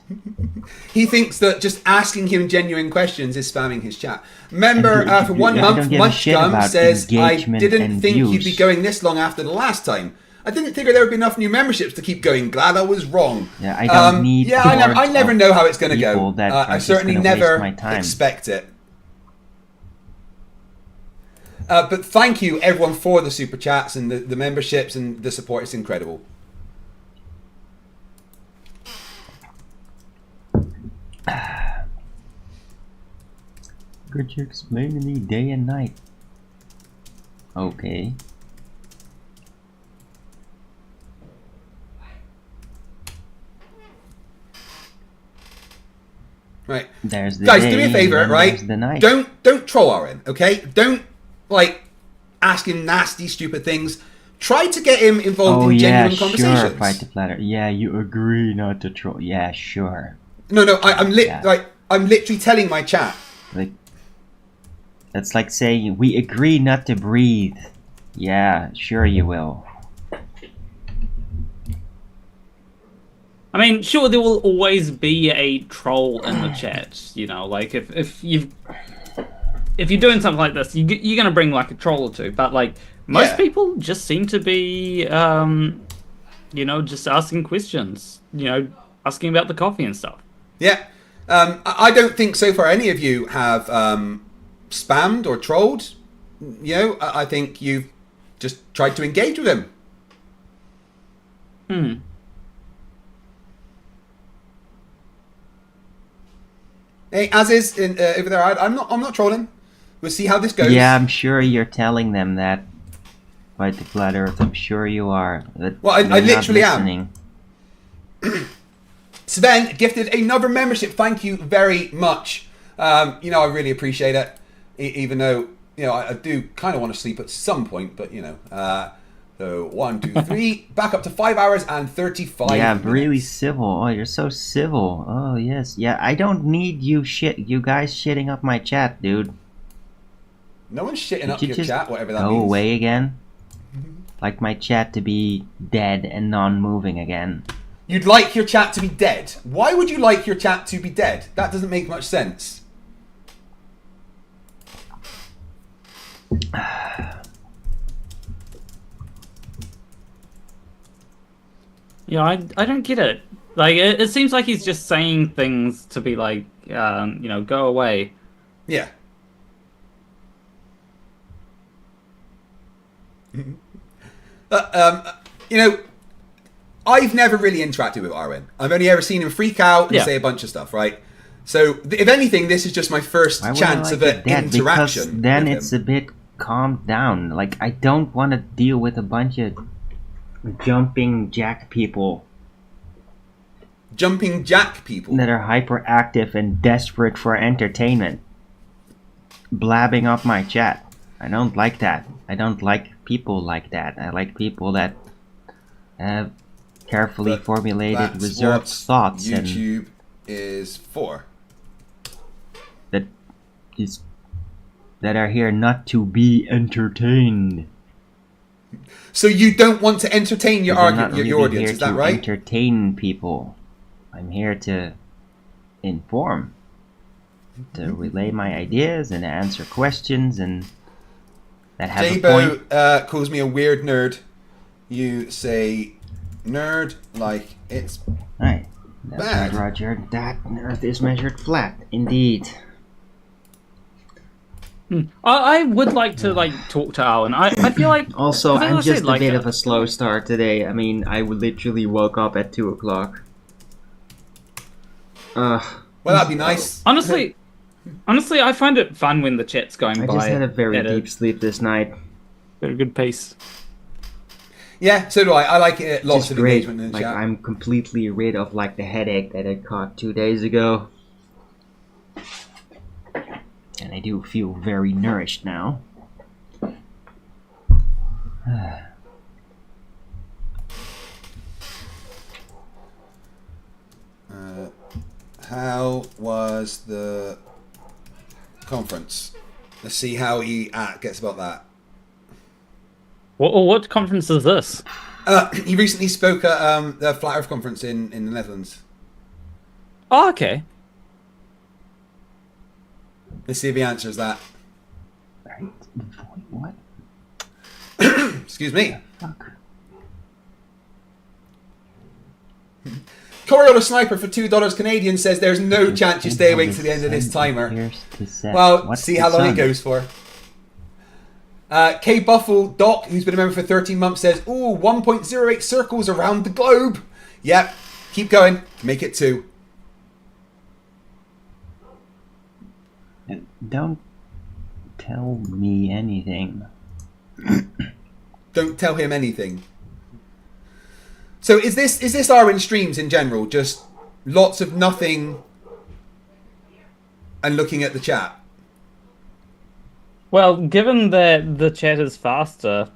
He thinks that just asking him genuine questions is spamming his chat. Remember, for 1 month, Munchgum says, I didn't think you'd be going this long after the last time. I didn't figure there would be enough new memberships to keep going. Glad I was wrong. Yeah, I don't need. Yeah, I never know how it's going to go. people that are I just certainly gonna waste never my time. expect it. But thank you everyone for the super chats and the memberships and the support. It's incredible. Could you explain to me day and night? Okay. Right. There's the Guys, day do me a favor, and then right? there's the night. Don't troll Aaron, okay? Don't like ask him nasty, stupid things. Try to get him involved Oh in yeah, genuine conversations. sure. Fight the flatter. Yeah, you agree not to troll. Yeah, sure. No, I'm literally telling my chat. Like, that's like saying we agree not to breathe. Yeah, sure you will. I mean, sure, there will always be a troll in the chat. You know, like if you're doing something like this, you're gonna bring like a troll or two. But like most people just seem to be, you know, just asking questions. You know, asking about the coffee and stuff. Yeah. I don't think so far any of you have spammed or trolled. You know, I think you've just tried to engage with him. Hey, as is over there, I'm not trolling. We'll see how this goes. Yeah, I'm sure you're telling them that. Fight the flat earth, I'm sure you are. Well, I They're not literally listening. am. Sven gifted another membership. Thank you very much. You know, I really appreciate it. Even though, you know, I do kind of want to sleep at some point, but you know. So 1, 2, 3, back up to 5 hours and 35 Yeah, minutes. really civil. Oh, you're so civil. Oh, yes. Yeah, I don't need you guys shitting up my chat, dude. No one's shitting up Could you your just chat, whatever that go means. away again? Like my chat to be dead and non-moving again. You'd like your chat to be dead. Why would you like your chat to be dead? That doesn't make much sense. Yeah, I don't get it. Like, it seems like he's just saying things to be like, you know, go away. Yeah. You know, I've never really interacted with Arwen. I've only ever seen him freak out and say a bunch of stuff, right? So, if anything, this is just my first chance of an interaction. Because then with it's him. a bit calmed down. Like, I don't want to deal with a bunch of jumping jack people. Jumping jack people? That are hyperactive and desperate for entertainment. Blabbing up my chat. I don't like that. I don't like people like that. I like people that have carefully formulated, That's reserved what thoughts YouTube is for. That are here not to be entertained. So you don't want to entertain your I'm not argument, your really audience, here is that to right? Entertain people. I'm here to inform, to relay my ideas and answer questions and that have a point. Jabo calls me a weird nerd. You say nerd like it's Right. That's bad. right, Roger. That Earth is measured flat, indeed. I would like to like talk to Alan. I feel like Also, 'cause as I'm I just said, a like, bit of a slow start today. I mean, I literally woke up at 2 o'clock. Well, that'd be nice. Honestly, I find it fun when the chat's going I by. just had a very at deep sleep this night. At a good pace. Yeah, so do I. I like it. Lots Just of great. engagement in the Like, chat. I'm completely rid of like the headache that I caught 2 days ago. And I do feel very nourished now. How was the conference? Let's see how he gets about that. What conference is this? He recently spoke at the Flat Earth conference in the Netherlands. Oh, okay. Let's see if he answers that. What? Excuse me. Fuck. $10 sniper for $2 Canadian says there's no chance you stay awake to the end of this timer. Well, see how long it goes for. K Buffle Doc, who's been a member for 13 months, says, ooh, 1.08 circles around the globe. Yep, keep going. Make it 2. Don't tell me anything. Don't tell him anything. So is this Arwen streams in general just lots of nothing and looking at the chat? Well, given that the chat is faster,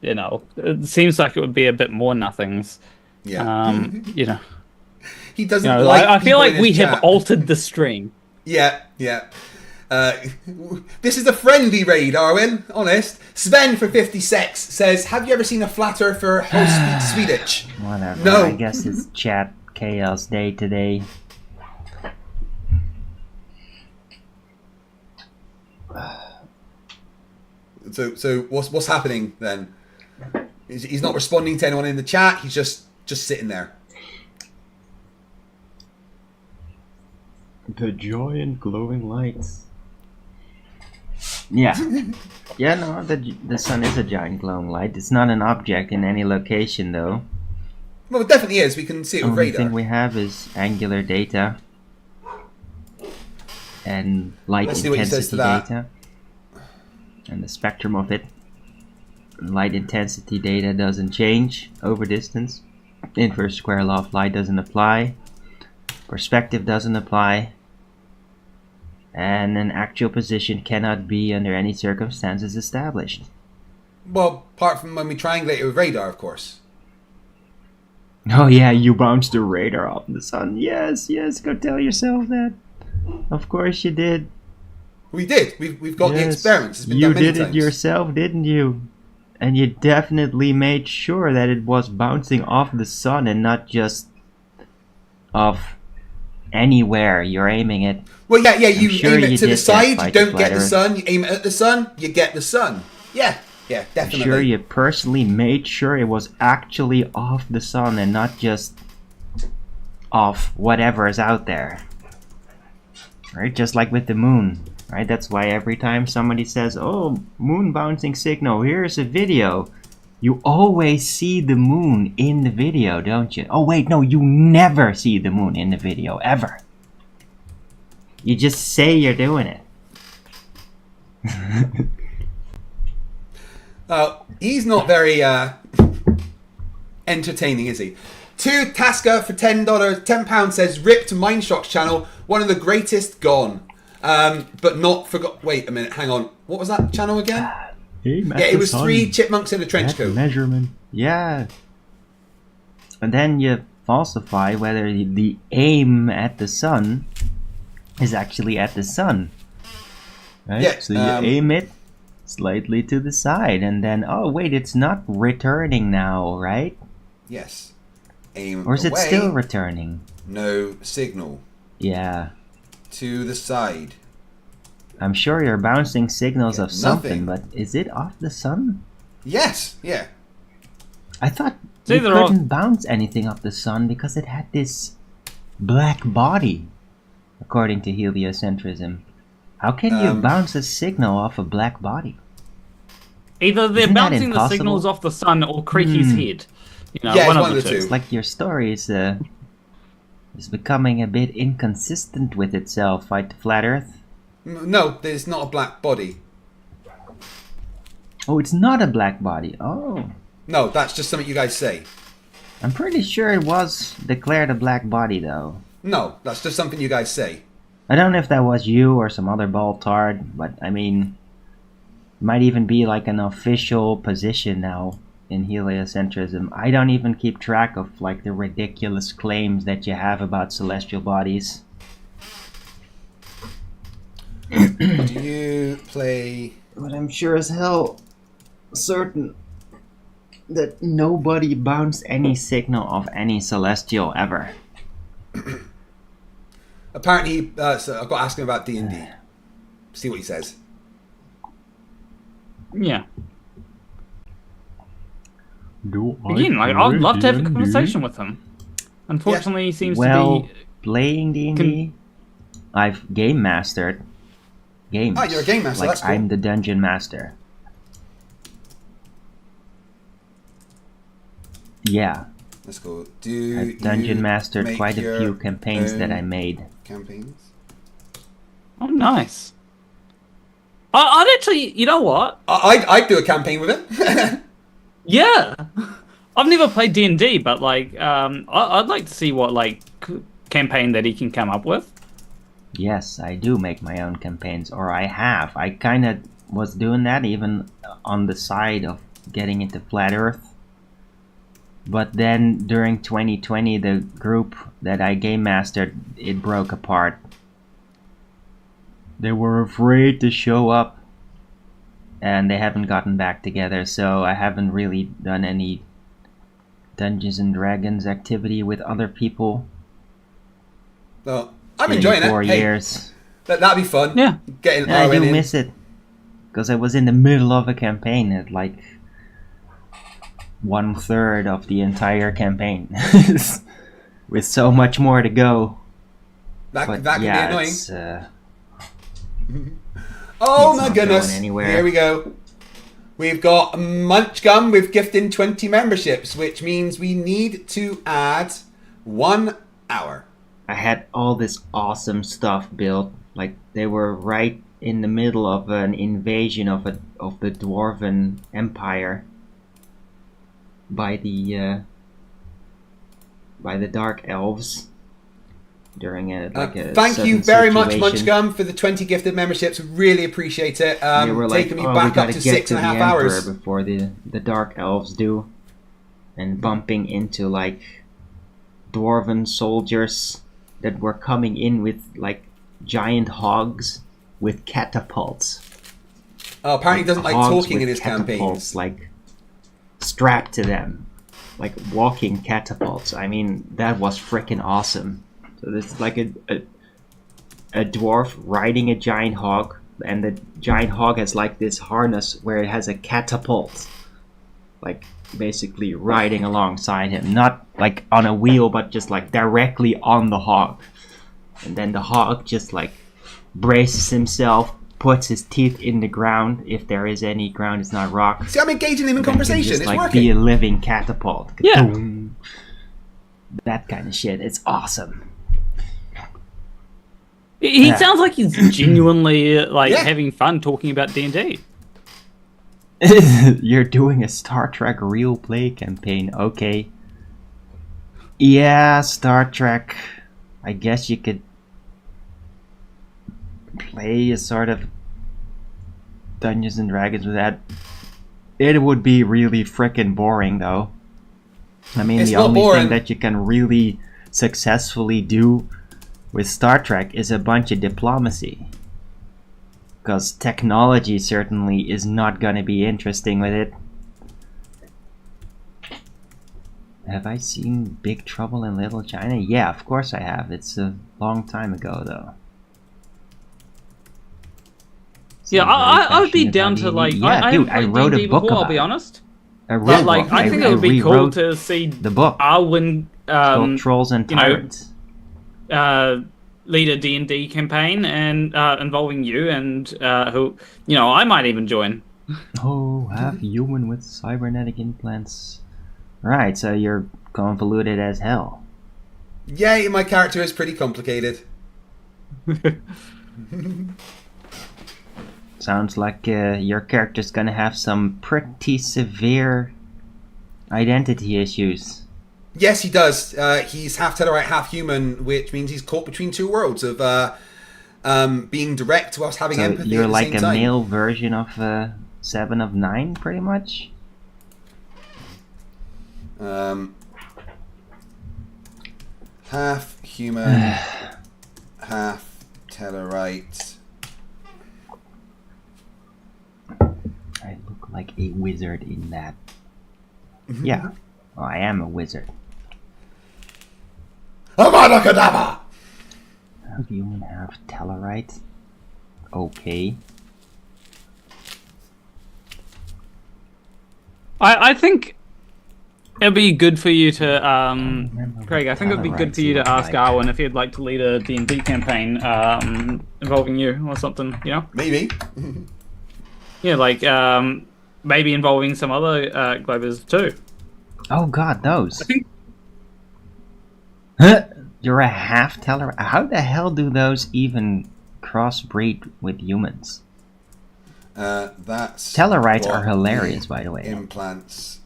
you know, it seems like it would be a bit more nothings. Yeah. You know. He doesn't You know, like I feel people like in we his have chat. altered the stream. Yeah. This is a friendly raid, Arwen. Honest. Sven for 56 says, have you ever seen a flat earther who speaks Swedish? Whatever. No. I guess it's chat chaos day today. So what's happening then? He's not responding to anyone in the chat. He's just sitting there. The giant glowing lights. Yeah. Yeah, no, the sun is a giant glowing light. It's not an object in any location, though. Well, it definitely is. We can see it with Only radar. thing we have is angular data and light Let's see what he says to intensity that. data and the spectrum of it. Light intensity data doesn't change over distance. Inverse square law of light doesn't apply. Perspective doesn't apply. And an actual position cannot be under any circumstances established. Well, apart from when we triangulate it with radar, of course. Oh yeah, you bounced the radar off the sun. Yes, go tell yourself that. Of course you did. We did. We've got the Yes, experiments. It's been you done many did it times. yourself, didn't you? And you definitely made sure that it was bouncing off the sun and not just off anywhere you're aiming it. Well, yeah. You I'm sure aim it you to the did that, side. You Fighter don't get the Flatter. sun. You aim it at the sun. You get the sun. Yeah, I'm definitely. sure you personally made sure it was actually off the sun and not just off whatever is out there. Right? Just like with the moon. Right? That's why every time somebody says, oh, moon bouncing signal, here's a video. You always see the moon in the video, don't you? Oh wait, no, you never see the moon in the video, ever. You just say you're doing it. He's not very entertaining, is he? To Tasca for £10 says, ripped Mindshock's channel, one of the greatest gone. But not forgot. Wait a minute, hang on. What was that channel again? Yeah, it was 3 chipmunks in a trench coat. Measurement. Yeah. And then you falsify whether the aim at the sun is actually at the sun. Right? Yeah, So you aim it slightly to the side and then, oh wait, it's not returning now, right? Yes. Aim Or is it away. still returning? No signal. Yeah. To the side. I'm sure you're bouncing signals of something, nothing. but is it off the sun? Yes, yeah. I thought It's you either off- couldn't bounce anything off the sun because it had this black body, according to heliocentrism. How can you bounce a signal off a black body? Either they're Isn't that bouncing the impossible? signals off the sun or Creaky's head. You know, Yeah, one it's of the two. It's like your story is becoming a bit inconsistent with itself, Fight the Flat Earth. No, there's not a black body. Oh, it's not a black body. Oh. No, that's just something you guys say. I'm pretty sure it was declared a black body, though. No, that's just something you guys say. I don't know if that was you or some other baltard, but I mean, it might even be like an official position now in heliocentrism. I don't even keep track of like the ridiculous claims that you have about celestial bodies. Do you play... But I'm sure as hell certain that nobody bounced any signal of any celestial ever. Apparently, so I've got to ask him about D&D. See what he says. Yeah. Do Again, like, I'd love to have a conversation with him. unfortunately, seems well, to be. playing D&D, I've game mastered games. Oh, you're a game master, Like, that's cool. I'm the dungeon master. Yeah. That's cool. Do I've dungeon you mastered make quite a your few campaigns that I own made. Campaigns? Oh, nice. I'd actually, you know what? I'd do a campaign with it. Yeah, I've never played D&D, but like, I'd like to see what like campaign that he can come up with. Yes, I do make my own campaigns, or I have. I kind of was doing that even on the side of getting into Flat Earth. But then during 2020, the group that I game mastered, it broke apart. They were afraid to show up, and they haven't gotten back together, so I haven't really done any Dungeons and Dragons activity with other people. Well, I'm in enjoying 4 it. Hey, years. that'd be fun. Yeah. Getting I Arwen do in. miss it, because I was in the middle of a campaign at like 1/3 of the entire campaign, with so much more to go. That But can yeah, be annoying. it's, Oh it's my not goodness. going anywhere. Here we go. We've got Munchgum with gifting 20 memberships, which means we need to add 1 hour. I had all this awesome stuff built. Like, they were right in the middle of an invasion of the Dwarven Empire by the Dark Elves during a Thank you sudden very much, situation. Munchgum, for the 20 gifted memberships. Really appreciate it. They were like, Taking me "Oh, we back up gotta to get to the 6.5 Emperor hours. before the Dark Elves do," and bumping into like Dwarven soldiers that were coming in with like giant hogs with catapults. Oh, apparently he doesn't like hogs talking with in his catapults, campaigns. like strapped to them, like walking catapults. I mean, that was freaking awesome. So there's like a dwarf riding a giant hog, and the giant hog has like this harness where it has a catapult, like basically riding alongside him, not like on a wheel, but just like directly on the hog. And then the hog just like braces himself, puts his teeth in the ground, if there is any ground, it's not rock. See, I'm engaging him in Then conversation. can just, It's like, working. be a living catapult. Yeah. Ka-boom. That kind of shit. It's awesome. He Yeah. sounds like he's genuinely like Yeah. having fun talking about D&D. You're doing a Star Trek real play campaign, okay. Yeah, Star Trek. I guess you could play a sort of Dungeons and Dragons with that. It would be really frickin' boring, though. I mean, It's the not only boring. thing that you can really successfully do with Star Trek is a bunch of diplomacy. Because technology certainly is not gonna be interesting with it. Have I seen Big Trouble in Little China? Yeah, of course I have. It's a long time ago, though. Yeah, Seems very I would be passionate down about to D&D. like. Yeah, I dude, haven't I played wrote a D&D book before, I'll about be it. honest. I But like, I think it would be cool rewrote to see the book. Arwen, called Trolls and you know, Tyrants. lead a D&D campaign and involving you and who, you know, I might even join. Oh, half human with cybernetic implants. Right, so you're convoluted as hell. Yeah, my character is pretty complicated. Sounds like your character's gonna have some pretty severe identity issues. Yes, he does. He's half Tellarite, half human, which means he's caught between two worlds of being direct whilst having So empathy you're at the like same a time. male version of 7 of 9, pretty much? Half human, half Tellarite. I look like a wizard in that. Yeah, well, I am a wizard. Avada Kedavra! Half human, half Tellarite. Okay. I think It'd be good for you to, Craig. I think it'd be good for you to ask Arwen if he'd like to lead a D&D campaign involving you or something. You know? Maybe. Yeah, like maybe involving some other Globers too. Oh God, those. I think. You're a half teller. How the hell do those even crossbreed with humans? That's Tellarites what are hilarious, by the way. Implants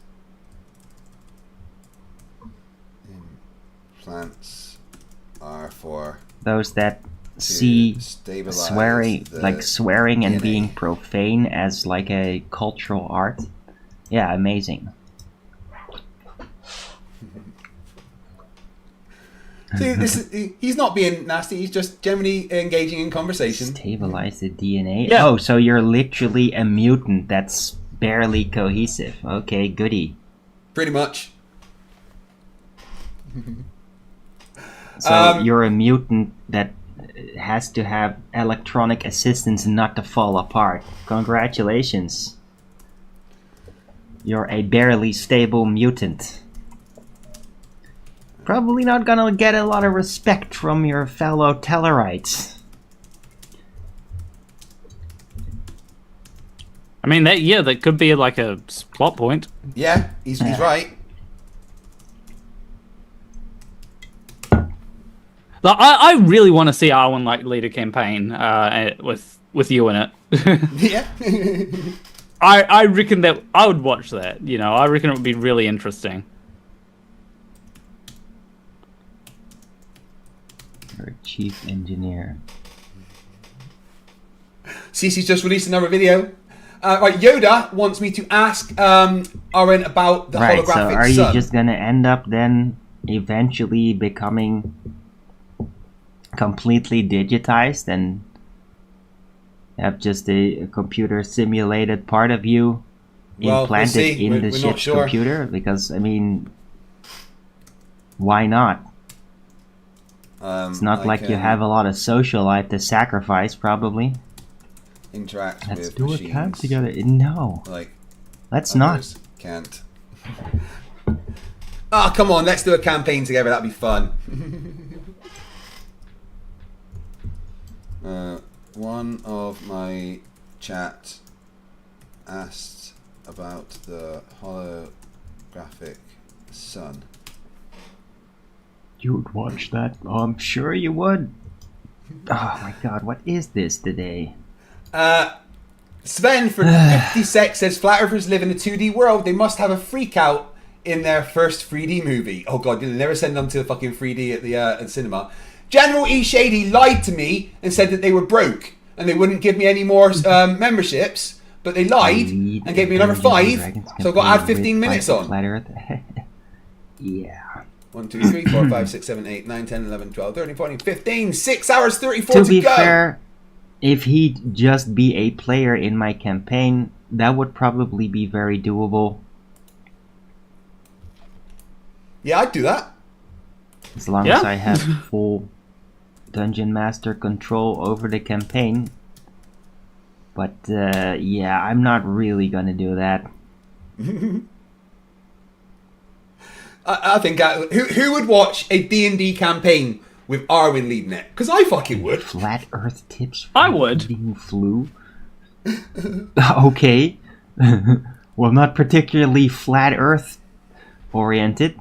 are for those that see stabilize swearing, the like swearing and DNA. being profane as like a cultural art. Yeah, amazing. See, he's not being nasty. He's just generally engaging in conversation. Stabilize the DNA. Yeah. Oh, so you're literally a mutant that's barely cohesive. Okay, goody. Pretty much. So you're a mutant that has to have electronic assistance not to fall apart. Congratulations. You're a barely stable mutant. Probably not gonna get a lot of respect from your fellow Tellarites. I mean, that could be like a plot point. Yeah, he's right. Like, I really want to see Arwen like lead a campaign with you in it. Yeah. I reckon that I would watch that. You know, I reckon it would be really interesting. You're a chief engineer. Cece's just released another video. Right, Yoda wants me to ask Arwen about the holographic so are you sun. just gonna end up then eventually becoming completely digitized and have just a computer simulated part of you Well, implanted we'll see. in We're the not ship's sure. computer? Because, I mean, why not? It's not I like you can have a lot of social life to sacrifice, probably. interact Let's with do machines. a camp together. No. Like Let's not. others can't. Ah, come on, let's do a campaign together. That'd be fun. One of my chat asked about the holographic sun. You would watch that? Oh, I'm sure you would. Oh my god, what is this today? Sven for 50 sec says Flat Earthers live in a 2D world. They must have a freak out in their first 3D movie. Oh god, they never send them to the fucking 3D at the cinema. General E. Shady lied to me and said that they were broke and they wouldn't give me any more memberships, but they lied and gave me another 5, so I've got to add 15 minutes on. Flat Earth. Yeah. 1, 2, 3, 4, 5, 6, 7, 8, 9, 10, 11, 12, 13, 14, 15, 6 hours 34 To to be go. fair, if he'd just be a player in my campaign, that would probably be very doable. Yeah, I'd do that. As long as I have full Dungeon Master control over the campaign. But yeah, I'm not really gonna do that. I think who would watch a D&D campaign with Arwen leading it? Because I fucking would. Flat Earth tips. I would. Eating flu. Okay. Well, not particularly flat Earth oriented.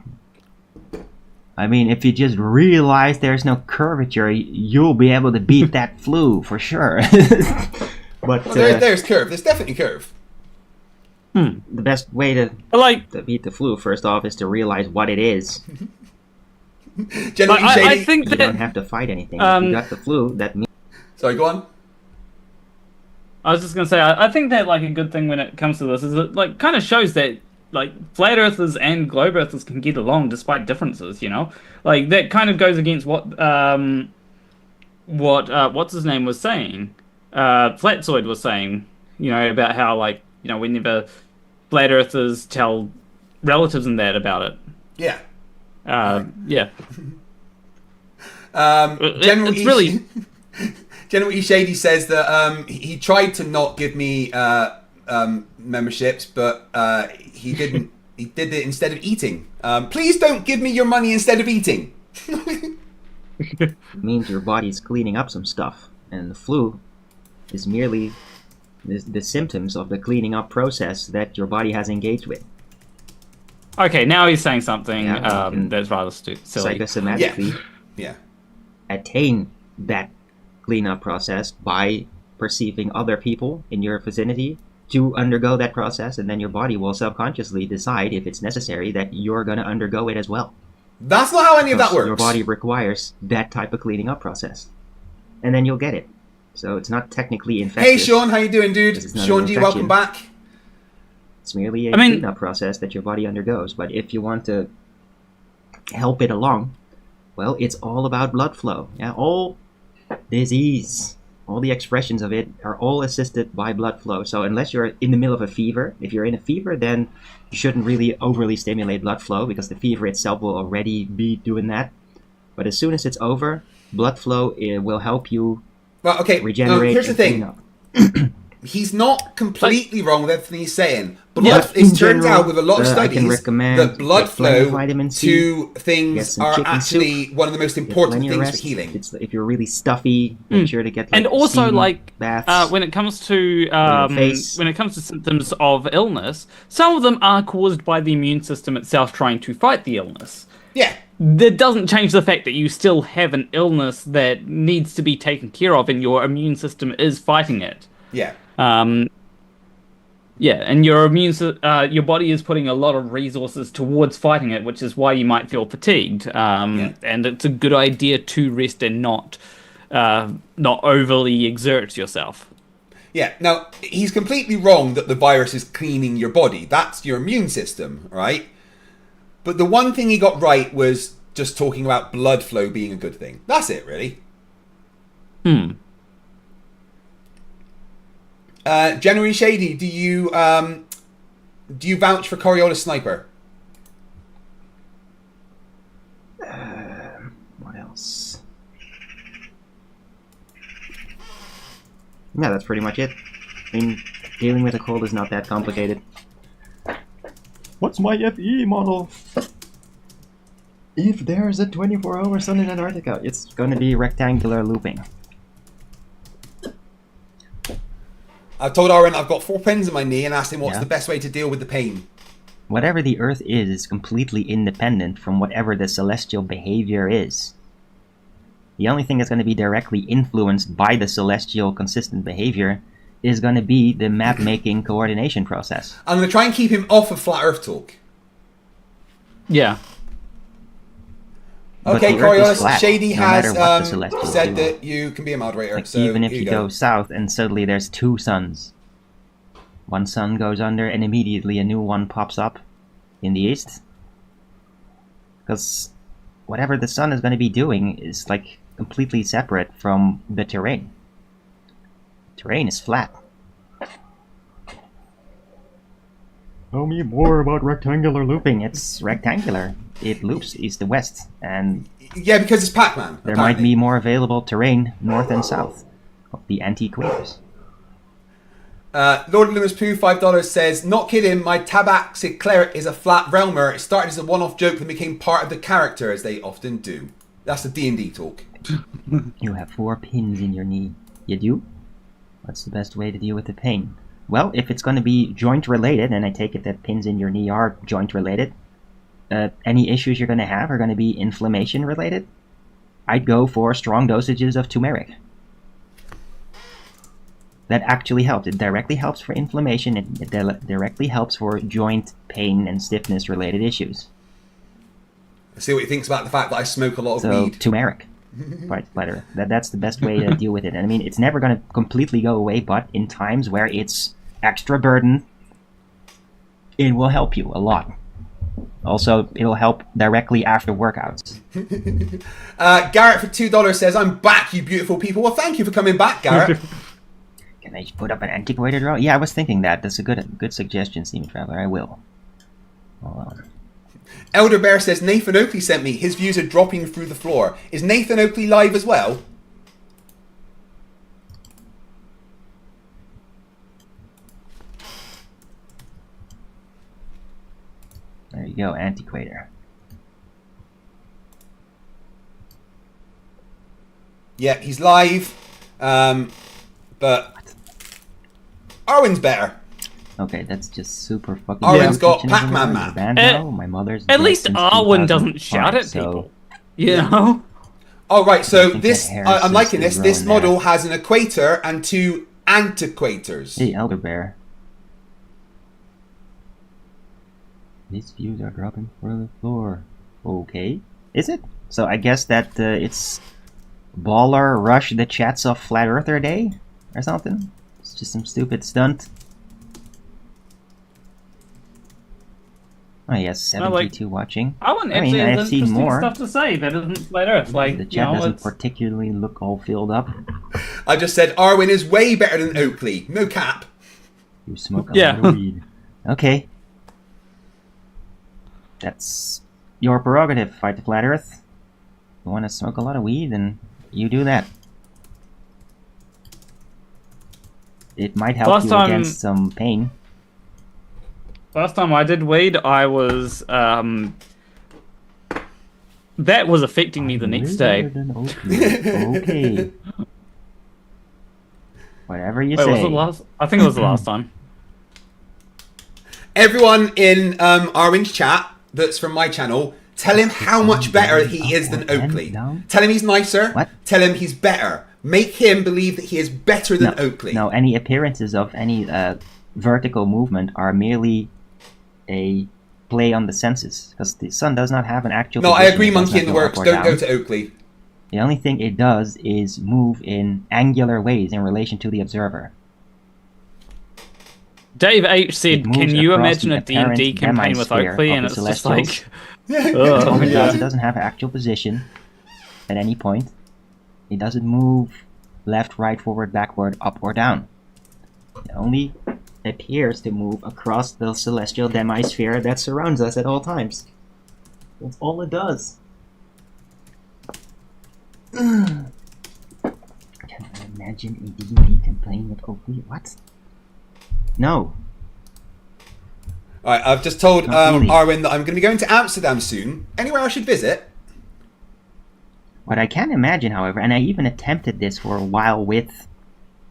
I mean, if you just realize there's no curvature, you'll be able to beat that flu for sure. But Well, there's curve. There's definitely curve. The best way to beat the flu, first off, is to realize what it is. Generally, I think you that don't have to fight anything. If you got the flu, that means. Sorry, go on. I was just gonna say, I think that like a good thing when it comes to this is it like kind of shows that like flat earthers and globe earthers can get along despite differences. You know, like that kind of goes against what what's his name was saying, Flatzoid was saying. You know, about how like whenever flat earthers tell relatives and that about it. Yeah. Yeah. It's really. General E. Shady says that he tried to not give me memberships, but he didn't. He did it instead of eating. Please don't give me your money instead of eating. It means your body's cleaning up some stuff, and the flu is merely the symptoms of the cleaning up process that your body has engaged with. Okay, now he's saying something Yeah, that's rather silly. Psychosomatically Yeah. attain that cleanup process by perceiving other people in your vicinity to undergo that process, and then your body will subconsciously decide, if it's necessary, that you're going to undergo it as well. That's not how any of that Because works. Your body requires that type of cleaning up process, and then you'll get it. So it's not technically infectious. Hey Sean, how you doing, dude? It's not Sean an G, infection. welcome back. It's merely a cleanup process that your body undergoes. But if you want to help it along, well, it's all about blood flow. Yeah, all disease, all the expressions of it are all assisted by blood flow. So unless you're in the middle of a fever, if you're in a fever, then you shouldn't really overly stimulate blood flow, because the fever itself will already be doing that. But as soon as it's over, blood flow will help you regenerate. Here's the and thing. clean up. He's not completely wrong with everything he's saying. Yeah, It turns general, out with a lot of I can studies recommend that blood get plenty of flow vitamin C, to get things some are chicken actually soup, one of the most get important plenty of things for rest. healing. If you're really stuffy, make sure to get And also, steam like, baths. when it comes to face. when it comes to symptoms of illness, some of them are caused by the immune system itself trying to fight the illness. Yeah. That doesn't change the fact that you still have an illness that needs to be taken care of, and your immune system is fighting it. Yeah. Yeah, and your your body is putting a lot of resources towards fighting it, which is why you might feel fatigued. And it's a good idea to rest and not overly exert yourself. Yeah. Now, he's completely wrong that the virus is cleaning your body. That's your immune system, right? But the one thing he got right was just talking about blood flow being a good thing. That's it, really. January Shady, do you vouch for Coriolis Sniper? What else? Yeah, that's pretty much it. I mean, dealing with a cold is not that complicated. What's my FE model? If there's a 24-hour sun in Antarctica, it's gonna be rectangular looping. I told Aaron I've got 4 pins in my knee and asked him what's Yeah. the best way to deal with the pain. Whatever the Earth is completely independent from whatever the celestial behavior is. The only thing that's going to be directly influenced by the celestial consistent behavior is going to be the map-making coordination process. I'm going to try and keep him off of Flat Earth talk. Yeah. But Okay, the Earth is Coriolis, flat, Shady no matter what the has celestials said do. that you can be a moderator. Like, so even if here you you go south and suddenly there's 2 suns. One sun goes under and immediately a new one pops up in the east. Because whatever the sun is going to be doing is like completely separate from the terrain. Terrain is flat. Tell me more about rectangular looping. It's rectangular. It loops east to west, and Yeah, because it's Pac-Man. there might be more available terrain north and south of the anti-equators. Lord Loomis Pooh, $5 says, not kidding, my Tabaxi cleric is a flat realmer. It started as a one-off joke and became part of the character, as they often do. That's the D&D talk. You have 4 pins in your knee. You do? What's the best way to deal with the pain? Well, if it's going to be joint related, and I take it that pins in your knee are joint related, any issues you're going to have are going to be inflammation related. I'd go for strong dosages of turmeric. That actually helps. It directly helps for inflammation. It directly helps for joint pain and stiffness related issues. Let's see what he thinks about the fact that I smoke a lot of So weed. turmeric, right? Better. That's the best way to deal with it. And I mean, it's never going to completely go away, but in times where it's extra burden, it will help you a lot. Also, it'll help directly after workouts. Garrett for $2 says, I'm back, you beautiful people. Well, thank you for coming back, Garrett. Can I put up an antiquated row? Yeah, I was thinking that. That's a good suggestion, Steam Traveler. I will. Hold on. Elder Bear says, Nathan Oakley sent me. His views are dropping through the floor. Is Nathan Oakley live as well? you go, antiquator. Yeah, he's live. But Arwen's better. Okay, that's just super fucking. Arwen's got perfectionism Pac-Man on map. the band. My mother's At dead least since Arwen doesn't 2005, shout at so- people. You know? Oh, right, so think this, that hair I'm liking cyst this. is This growing model has an equator and 2 antiquators. Hey, Elder Bear. These views are dropping for the floor. Okay. Is it? So I guess that it's Baller Rush the chats of Flat Earther Day? Or something? It's just some stupid stunt. Oh yes, 72 watching. Arwen I mean, actually has I've seen interesting more. stuff to say that isn't Flat Earth. Like, The you chat know, doesn't it's... particularly look all filled up. I just said Arwen is way better than Oakley. No cap. You smoke a Yeah. lot of weed. Okay. That's your prerogative, Fight the Flat Earth. You want to smoke a lot of weed, then you do that. It might help Last you time- against some pain. Last time I did weed, I was, that was affecting me the next day. Okay. Whatever you Wait, say. was it last? I think it was the last time. Everyone in Arwen's chat that's from my channel, tell him how much better he is than Oakley. Tell him he's nicer. What? Tell him he's better. Make him believe that he is better than Oakley. No, any appearances of any vertical movement are merely a play on the senses, because the sun does not have an actual No, I position. agree, It does Monkey not in the go up works. or Don't go down. to Oakley. The only thing it does is move in angular ways in relation to the observer. Dave H It said, moves "Can you across imagine the a apparent D&D campaign with demi-sphere Oakley?" of And the it's just Celestials. like, That's all it yeah. does. It doesn't have actual position at any point. It doesn't move left, right, forward, backward, up, or down. It only appears to move across the celestial demi-sphere that surrounds us at all times. That's all it does. Can I imagine a D&D campaign with Oakley? What? No. Alright, I've just told Not really. Arwen that I'm going to be going to Amsterdam soon. Anywhere I should visit? What I can imagine, however, and I even attempted this for a while with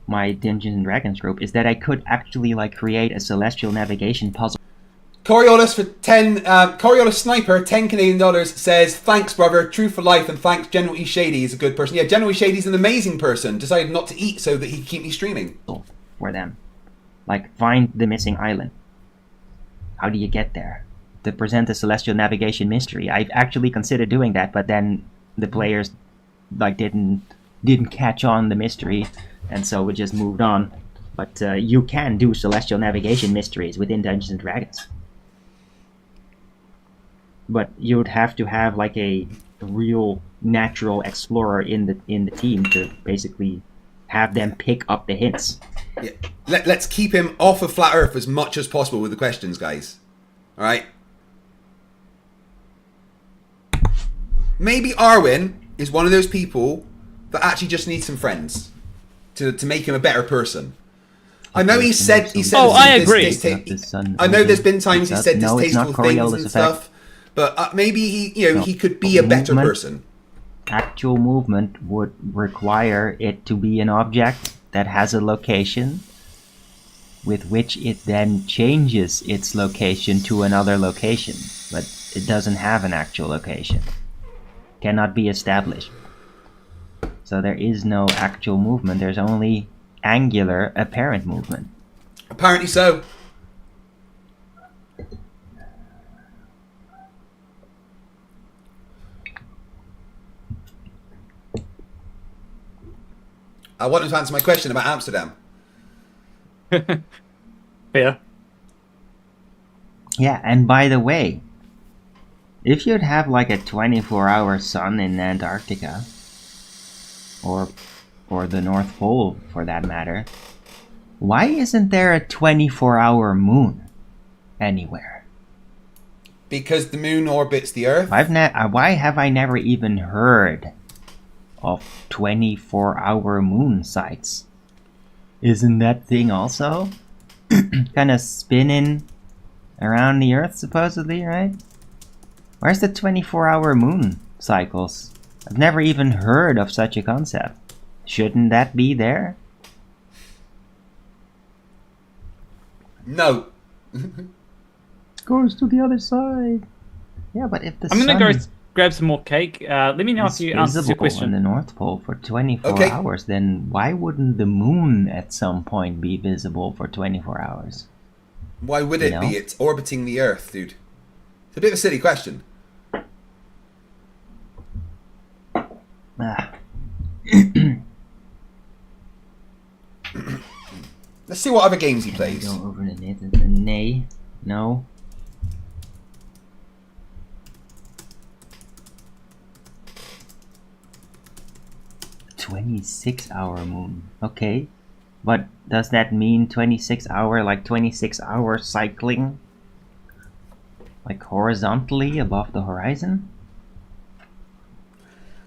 my Dungeons and Dragons group, is that I could actually like create a celestial navigation puzzle. Coriolis for 10, Coriolis Sniper, 10 Canadian dollars, says, thanks brother, true for life, and thanks General E. Shady, he's a good person. Yeah, General E. Shady's an amazing person, decided not to eat so that he could keep me streaming. For them. Like, find the missing island. How do you get there? To present a celestial navigation mystery. I've actually considered doing that, but then the players like didn't catch on the mystery, and so we just moved on. But you can do celestial navigation mysteries within Dungeons and Dragons. But you'd have to have like a real natural explorer in the team to basically have them pick up the hints. Yeah. Let's keep him off of Flat Earth as much as possible with the questions, guys. Alright? Maybe Arwen is one of those people that actually just needs some friends to make him a better person. I know he said Oh, I agree. I know there's been times he said No, it's not distasteful things Coriolis and effect. stuff, but maybe he could be a better Movement. person. Actual movement would require it to be an object that has a location with which it then changes its location to another location, but it doesn't have an actual location. Cannot be established. So there is no actual movement, there's only angular apparent movement. Apparently so. I wanted to answer my question about Amsterdam. Yeah. Yeah, and by the way, if you'd have like a 24-hour sun in Antarctica, or the North Pole for that matter, why isn't there a 24-hour moon anywhere? Because the moon orbits the Earth. Why have I never even heard of 24-hour moon sites? Isn't that thing also kind of spinning around the Earth, supposedly, right? Where's the 24-hour moon cycles? I've never even heard of such a concept. Shouldn't that be there? No. Goes to the other side. Yeah, but if the I'm sun gonna go grab some more cake. Let me know if is you answer your visible question. on the North Pole for 24 Okay. hours, then why wouldn't the moon at some point be visible for 24 hours? Why would You it know? be? It's orbiting the Earth, dude. It's a bit of a silly question. Ah. Let's see what other games he Can I plays. go over the net and nay? No. "26-hour moon." Okay. But does that mean 26-hour, like 26-hour cycling? Like horizontally above the horizon?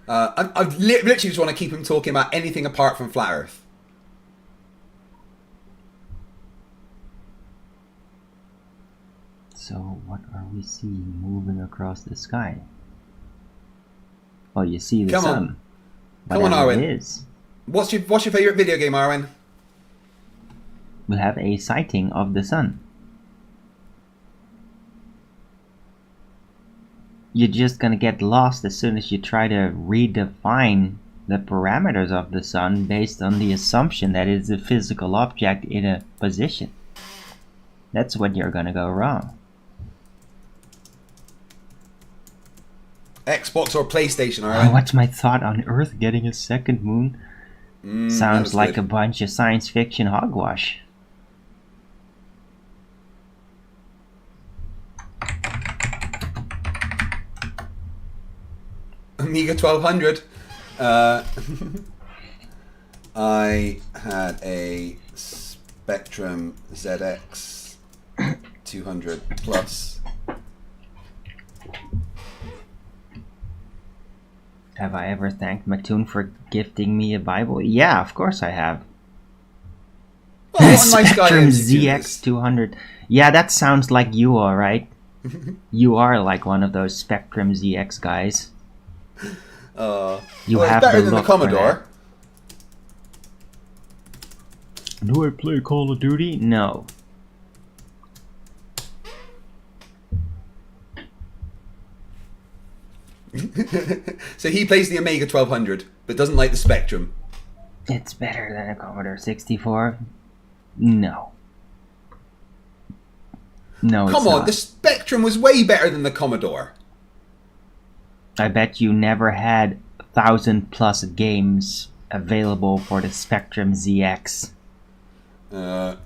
I literally just want to keep him talking about anything apart from flat Earth. So what are we seeing moving across the sky? Well, you see the Come on. sun. Come on, Whatever Arwen. it is. What's your favorite video game, Arwen? We have a sighting of the sun. You're just gonna get lost as soon as you try to redefine the parameters of the sun based on the assumption that it's a physical object in a position. That's when you're gonna go wrong. Xbox or PlayStation, Arwen? What's my thought on Earth getting a second moon? that Sounds was like good. a bunch of science fiction hogwash. Amiga 1200. I had a Spectrum ZX 200 Plus. Have I ever thanked Mattoon for gifting me a Bible? Yeah, of course I have. Well, what a nice guy Spectrum is, Mattoon is. ZX200. Yeah, that sounds like you, alright. You are like one of those Spectrum ZX guys. You well, have it's better the than the look for Commodore. Do I play Call of Duty? No. So he plays the Amiga 1200, but doesn't like the Spectrum. It's better than a Commodore 64? No. No, Come it's on, not. the Spectrum was way better than the Commodore. I bet you never had 1,000+ games available for the Spectrum ZX. I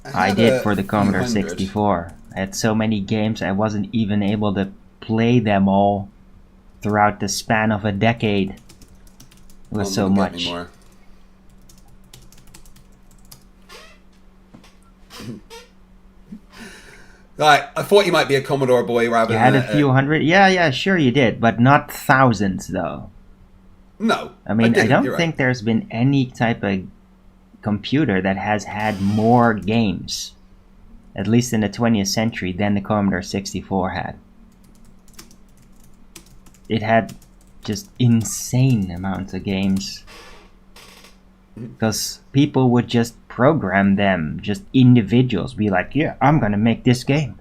had did a for the Commodore few hundred. 64. I had so many games I wasn't even able to play them all throughout the span of a decade. It was so Don't get much. me more. Right, I thought you might be a Commodore boy rather You than had a few hundred? Yeah, sure you did, but not thousands though. No, I mean, I didn't, don't you're think there's been any type of computer that has had more games, at least in the 20th century, than the Commodore 64 had. It had just insane amounts of games. Because people would just program them, just individuals, be like, yeah, I'm gonna make this game.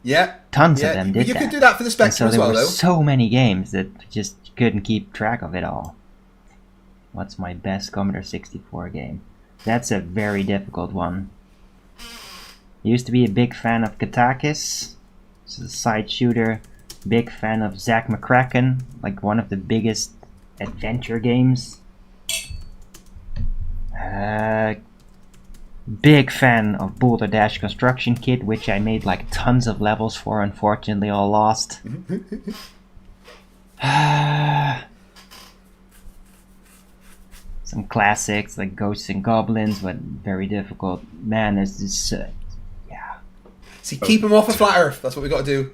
Yeah. Tons yeah. of them did You that. could do that for the And Spectrum so as there well, were though. so many games that just couldn't keep track of it all. What's my best Commodore 64 game? That's a very difficult one. Used to be a big fan of Katakis. It's a side shooter. Big fan of Zack McCracken, like one of the biggest adventure games. Big fan of Boulder Dash Construction Kit, which I made like tons of levels for, unfortunately all lost. Some classics like Ghosts and Goblins, but very difficult. Man, it's just yeah. See, keep him off of Flat Earth. That's what we got to do.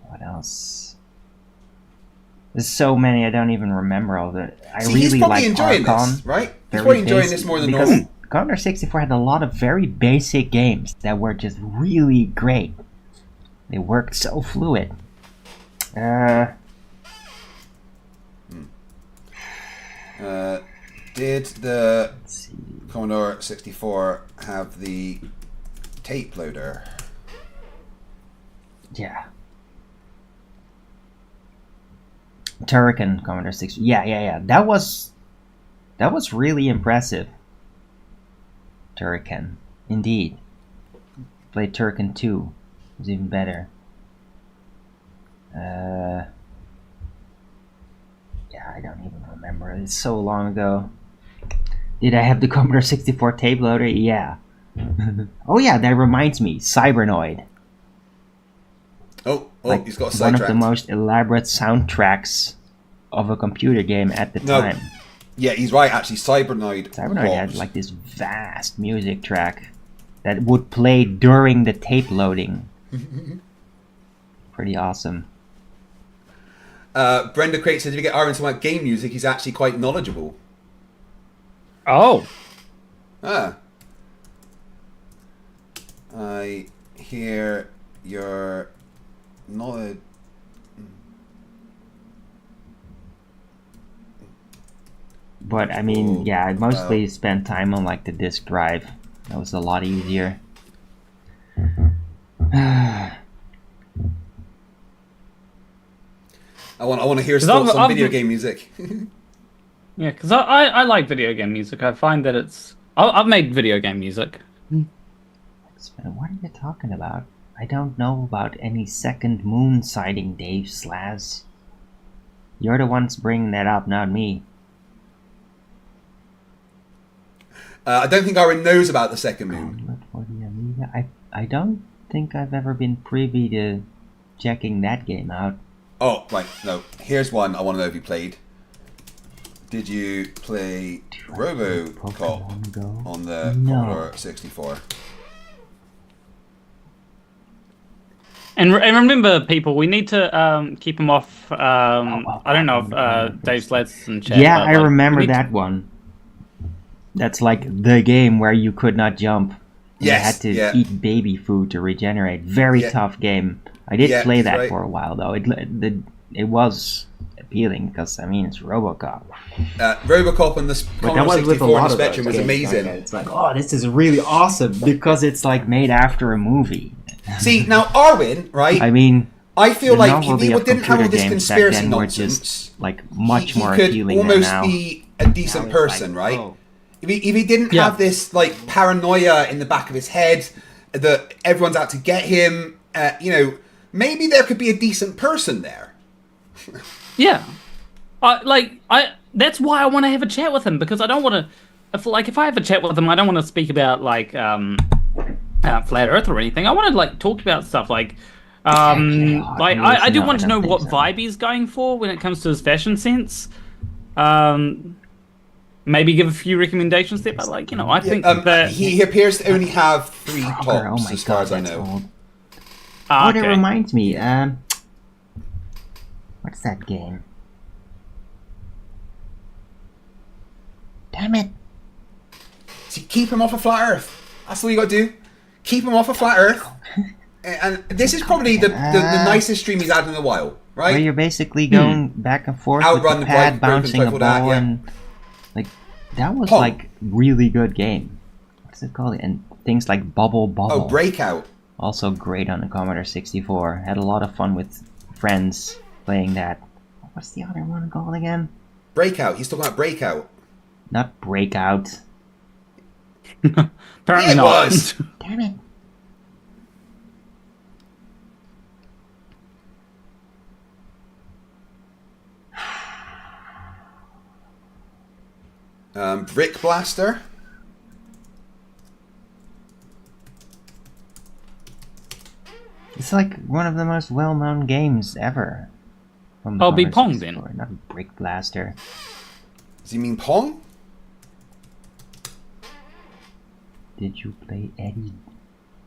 What else? There's so many I don't even remember all of it. I See, really he's probably like enjoying Archon. this, right? He's Very probably enjoying basic, this more than because normal. Commodore 64 had a lot of very basic games that were just really great. They worked so fluid. Did the Commodore 64 have the tape loader? Yeah. Turrican Commodore 64. Yeah. That was really impressive. Turrican, indeed. Played Turrican 2. It was even better. Yeah, I don't even remember. It's so long ago. Did I have the Commodore 64 tape loader? Yeah. Oh yeah, that reminds me. Cybernoid. Oh, he's got a one of sidetracked. the most elaborate soundtracks of a computer game at the time. Yeah, he's right, actually. Cybernoid Had like this vast music track that would play during the tape loading. Pretty awesome. Brenda Crate says if you get Arwen talking about game music, he's actually quite knowledgeable. Oh. I hear your knowledge. But I mean, yeah, I mostly spent time on like the disk drive. That was a lot easier. I want to hear his thoughts on video game music. Yeah, because I like video game music. I find that I've made video game music. What are you talking about? I don't know about any second moon sighting, Dave Slaz. You're the ones bringing that up, not me. I don't think Arwen knows about the second moon. I don't think I've ever been privy to checking that game out. Oh, right, no. Here's one I want to know if you played. Did you play RoboCop on the Commodore 64? And remember, people, we need to keep them off. I don't know if Dave Sled's in chat. Yeah, but, I remember that one. That's like the game where you could not jump. You had to eat baby food to regenerate. Very tough game. I did play that for a while, though. It was appealing because, I mean, it's RoboCop. RoboCop on the Commodore 64 on the Spectrum was amazing. It's like, oh, this is really awesome because it's like made after a movie. See, now Arwen, right? I mean, I feel like if novelty he of didn't have all computer this games conspiracy back then were nonsense, just like much he more could appealing than almost now. be a decent person, right? If he didn't have this like paranoia in the back of his head that everyone's out to get him, maybe there could be a decent person there. Yeah, that's why I want to have a chat with him, because I don't want to. If I have a chat with him, I don't want to speak about like flat Earth or anything. I want to like talk about stuff like. I do want to know what vibe he's going for when it comes to his fashion sense. Maybe give a few recommendations there, but I think that he appears to only have 3 tops, as far as I know. It reminds me. What's that game? Damn it! See, keep him off of flat Earth. That's all you got to do. Keep him off of flat Earth. And this is probably the nicest stream he's had in a while, right? Where you're basically going back and forth Outrun with the the pad, broken bouncing a rifle ball, down, yeah. and like that was Pong. like really good game. What's it called? And things like Bubble. Oh, Breakout. Also great on the Commodore 64. Had a lot of fun with friends playing that. What's the other one called again? Breakout. He's talking about Breakout. Not Breakout. Apparently it not. Was. Damn it. Brick Blaster. It's like one of the most well-known games ever. From the Oh, be Commodore Pong 64, then. Not Brick Blaster. Does he mean Pong? Did you play Eddie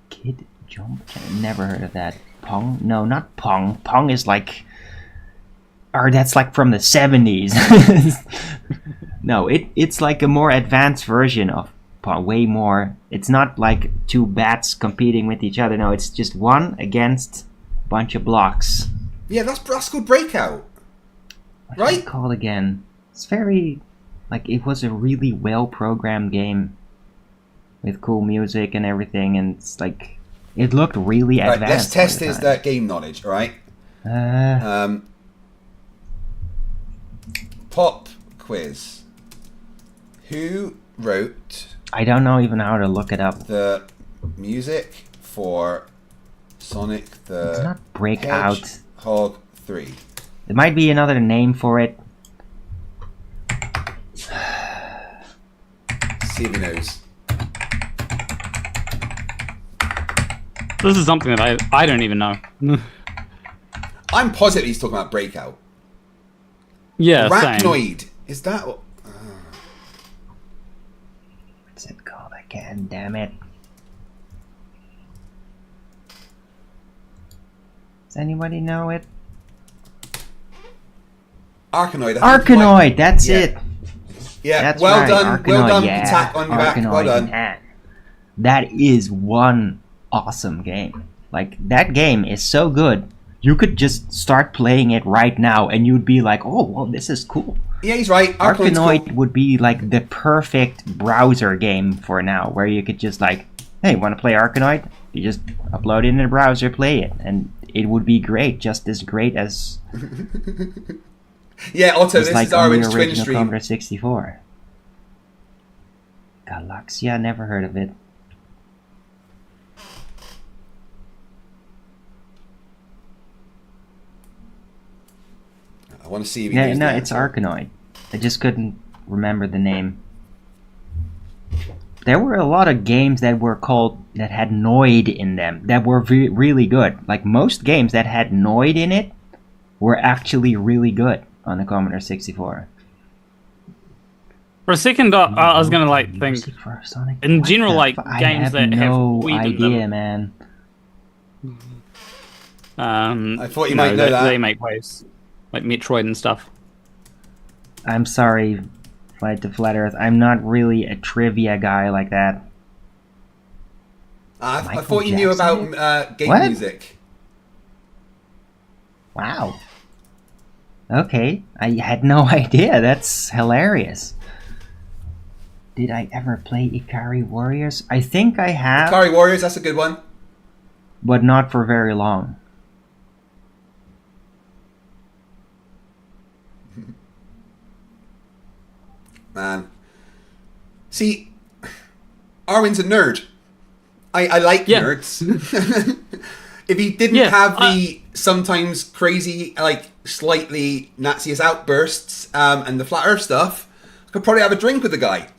Kid Jump? Never heard of that. Pong? No, not Pong. Pong is like... Or that's like from the 70s. No, it's like a more advanced version of way more. It's not like two bats competing with each other. No, it's just one against a bunch of blocks. Yeah, that's called Breakout. Right? What's it called again? It's very, like, it was a really well-programmed game with cool music and everything, and it's like, it looked really Right, advanced. let's test his game knowledge, all right? Pop quiz. Who wrote... I don't know even how to look it up. The music for Sonic the It's not Breakout. Hedgehog 3. There might be another name for it. See if he knows. This is something that I don't even know. I'm positive he's talking about Breakout. Yeah, Arachnoid. Is that what... What's it called again? Damn it. Does anybody know it? Arkanoid. Arkanoid, that's Yeah. it. Yeah, That's well right, done. Well Arkanoid, done. yeah. Attack on your back. Well Arkanoid, done. yeah. That is one awesome game. Like, that game is so good. You could just start playing it right now and you'd be like, oh, well, this is cool. Yeah, he's right. Arkanoid would be like the perfect browser game for now, where you could just like, hey, want to play Arkanoid? You just upload it in the browser, play it, and it would be great, just as great as... Yeah, Otto, this like is Arwen's on the twin original stream. Commodore 64. Galaxia, never heard of it. I want to see if he Yeah, knows no, the it's answer. Arkanoid. I just couldn't remember the name. There were a lot of games that were called, that had Noid in them, that were really good. Like, most games that had Noid in it were actually really good on the Commodore 64. For a second, I was gonna like think. In general, like games that have no weed in idea, them. man. I thought you might know that. They make waves, like Metroid and stuff. I'm sorry, Flight to Flat Earth. I'm not really a trivia guy like that. I thought you knew about game What? music. Wow. Okay, I had no idea. That's hilarious. Did I ever play Ikari Warriors? I think I have, Atari Warriors, that's a good one. but not for very long. Man. See, Arwen's a nerd. I like nerds. If he didn't have the sometimes crazy, like, slightly Naziist outbursts and the Flat Earth stuff, I could probably have a drink with the guy.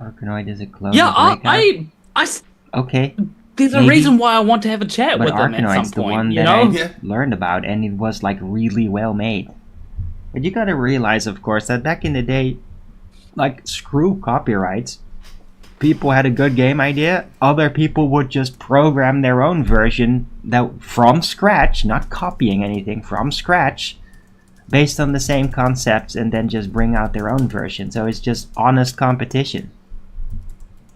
Arkanoid is a clone Yeah, of Breakout. I. Okay. There's a Maybe. reason why I want to have a chat But with him at Arkanoid's some the one point. You that know? I learned about, and it was like really well made. But you gotta realize, of course, that back in the day, like, screw copyrights. People had a good game idea, other people would just program their own version that from scratch, not copying anything, from scratch, based on the same concepts, and then just bring out their own version. So it's just honest competition.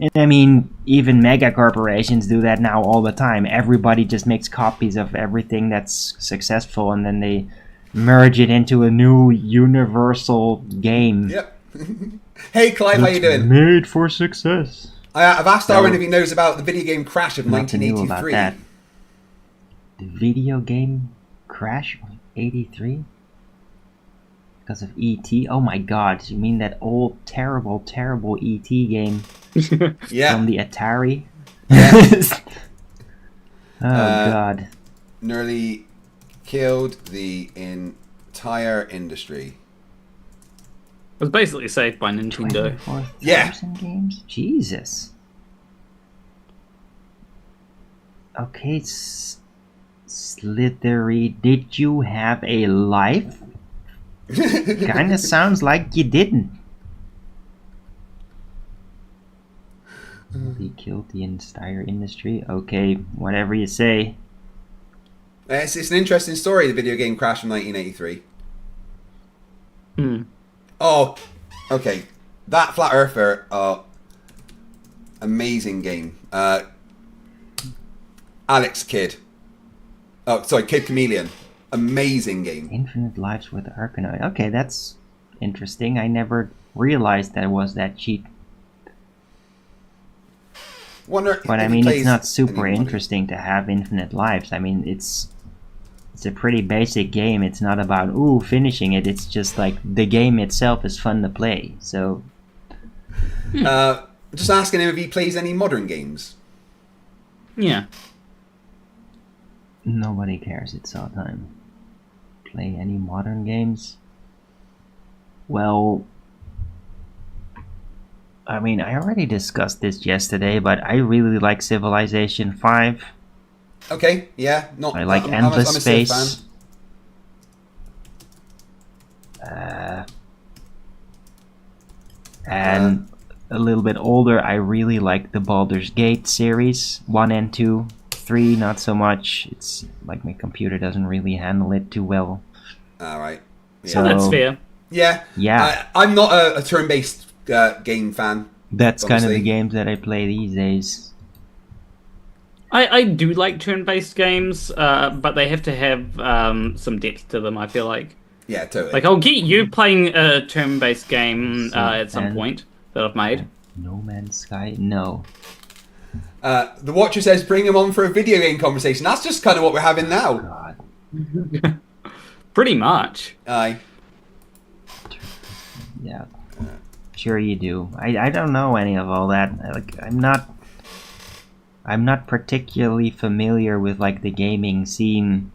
And I mean, even mega corporations do that now all the time. Everybody just makes copies of everything that's successful, and then they merge it into a new universal game. Yep. Hey, Clive, how you doing? Made for success. I've asked No. Arwen if he knows about the video game Crash of Nothing new about 1983. that. The video game Crash of 83? Because of E.T.? Oh my god, you mean that old, terrible, terrible E.T. game Yeah. from the Atari? Yeah. Oh god. Nearly killed the entire industry. It was basically saved by Nintendo. 24,000 games? Jesus. Okay, Slithery, did you have a life? Kinda sounds like you didn't. He killed the entire industry. Okay, whatever you say. It's an interesting story, the video game Crash from 1983. Oh, okay. That Flat Earther, Amazing game. Alex Kidd. Oh, sorry, Kid Chameleon. Amazing game. Infinite Lives with Arkanoid. Okay, that's interesting. I never realized that it was that cheap. Wonder But if I he mean, it's plays not super anybody. interesting to have infinite lives. I mean, it's a pretty basic game. It's not about finishing it. It's just like the game itself is fun to play. So Just asking him if he plays any modern games. Yeah. nobody cares. It's all time. Play any modern games? Well, I mean, I already discussed this yesterday, but I really like Civilization 5. Okay, yeah, not. I like I'm a Endless Civ Space. And a little bit older, I really like the Baldur's Gate series, 1 and 2. 3, not so much. It's like my computer doesn't really handle it too well. All right. Yeah. So, That's fair. Yeah. Yeah. I'm not a turn-based game fan. That's kind of honestly. the games that I play these days. I do like turn-based games, but they have to have some depth to them, I feel like. Yeah, totally. Like, I'll get you playing a turn-based game at some and- point that I've made. No Man's Sky? No. The Watcher says, bring him on for a video game conversation. That's just kind of what we're having now. God. Pretty much. Aye. Yeah. Sure you do. I don't know any of all that. I'm not particularly familiar with like the gaming scene.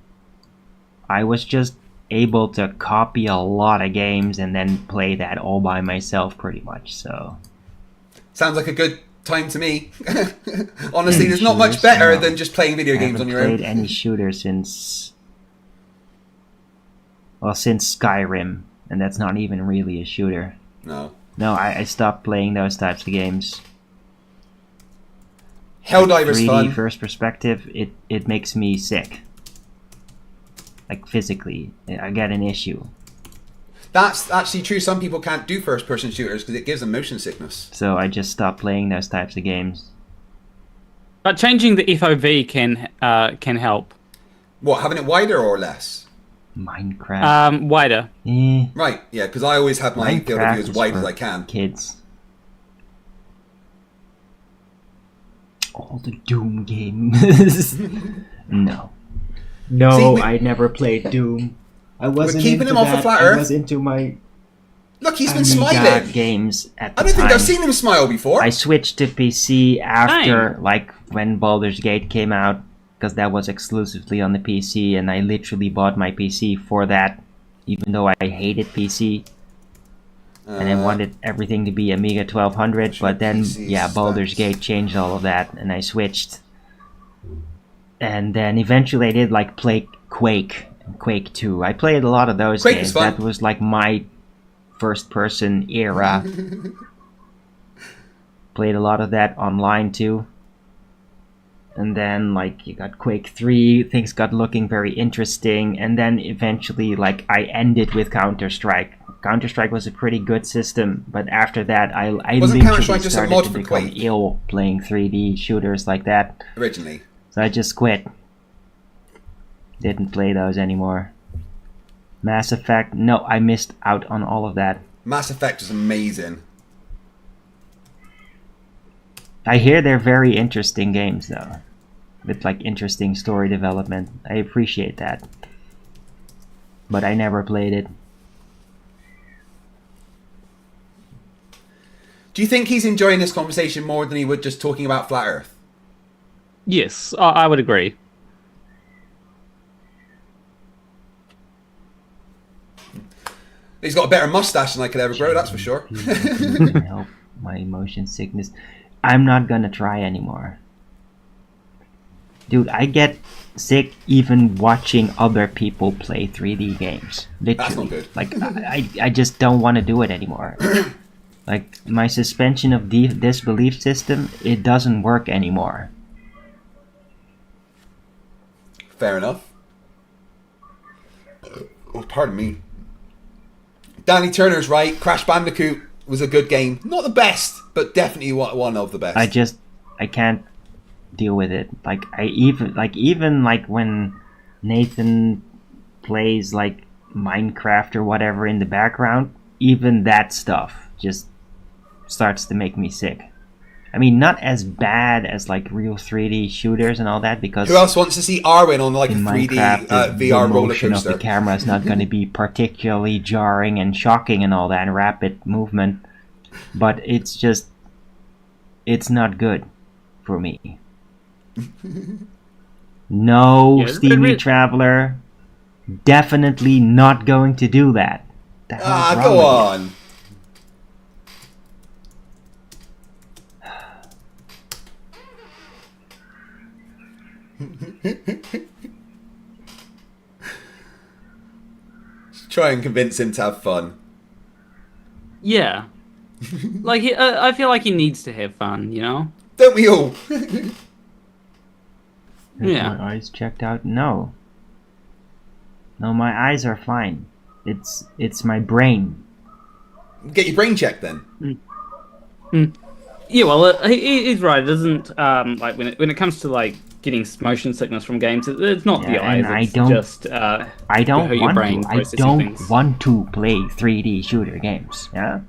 I was just able to copy a lot of games and then play that all by myself pretty much, so. Sounds like a good time to me. Honestly, there's not much better than just playing video games on your I haven't own. played any shooter since Skyrim, and that's not even really a shooter. No. No, I stopped playing those types of games. Helldiver's 3D fun. first perspective, it makes me sick. Like physically, I get an issue. That's actually true. Some people can't do first-person shooters because it gives them motion sickness. So I just stopped playing those types of games. But changing the FOV can help. What, having it wider or less? Minecraft. Wider. Right, yeah, because I always have my field of view as is wide as for I can. Kids. All the Doom games. No. No, See, I never played Doom. I wasn't keeping into him off that. of Flat I Earth. was into my Look, he's been Amiga smiling. games at the I don't think time. I've seen him smile before. I switched to PC after, like, when Baldur's Gate came out, because that was exclusively on the PC, and I literally bought my PC for that, even though I hated PC. And I wanted everything to be Amiga 1200, but then, yeah, Baldur's Gate changed all of that, and I switched. And then eventually I did, like, play Quake, and Quake 2. I played a lot of those Quake games. is fun. That was, like, my first-person era. Played a lot of that online, too. And then, like, you got Quake 3, things got looking very interesting, and then eventually, like, I ended with Counter-Strike. Counter-Strike was a pretty good system, but after that, I Wasn't literally Counter-Strike just a started mod to for become Quake? ill playing 3D shooters like that. Originally. So I just quit. Didn't play those anymore. Mass Effect, no, I missed out on all of that. Mass Effect is amazing. I hear they're very interesting games, though. With, like, interesting story development. I appreciate that. But I never played it. Do you think he's enjoying this conversation more than he would just talking about Flat Earth? Yes, I would agree. He's got a better mustache than I could ever grow, that's for sure. Help my motion sickness. I'm not gonna try anymore. Dude, I get sick even watching other people play 3D games. Literally. That's not good. Like, I just don't want to do it anymore. Like, my suspension of disbelief system, it doesn't work anymore. Fair enough. Oh, pardon me. Danny Turner's right. Crash Bandicoot was a good game. Not the best, but definitely one of the best. I can't deal with it. Like even when Nathan plays like Minecraft or whatever in the background, even that stuff just starts to make me sick. I mean, not as bad as like real 3D shooters and all that, because who else wants to see Arwen on like a 3D VR roller motion coaster? of the camera is not going to be particularly jarring and shocking and all that, and rapid movement, but it's not good for me. No, Steamy Traveler, definitely not going to do that. The hell is wrong Go with on. you? Try and convince him to have fun. Yeah. Like, I feel like he needs to have fun, you know? Don't we all? My eyes checked out? No. No, my eyes are fine. It's my brain. Get your brain checked then. Yeah, well, he's right. It doesn't like when it comes to like getting motion sickness from games. It's not the eyes. And It's just I don't your want brain to. I processing don't things. want to play 3D shooter games. Yeah,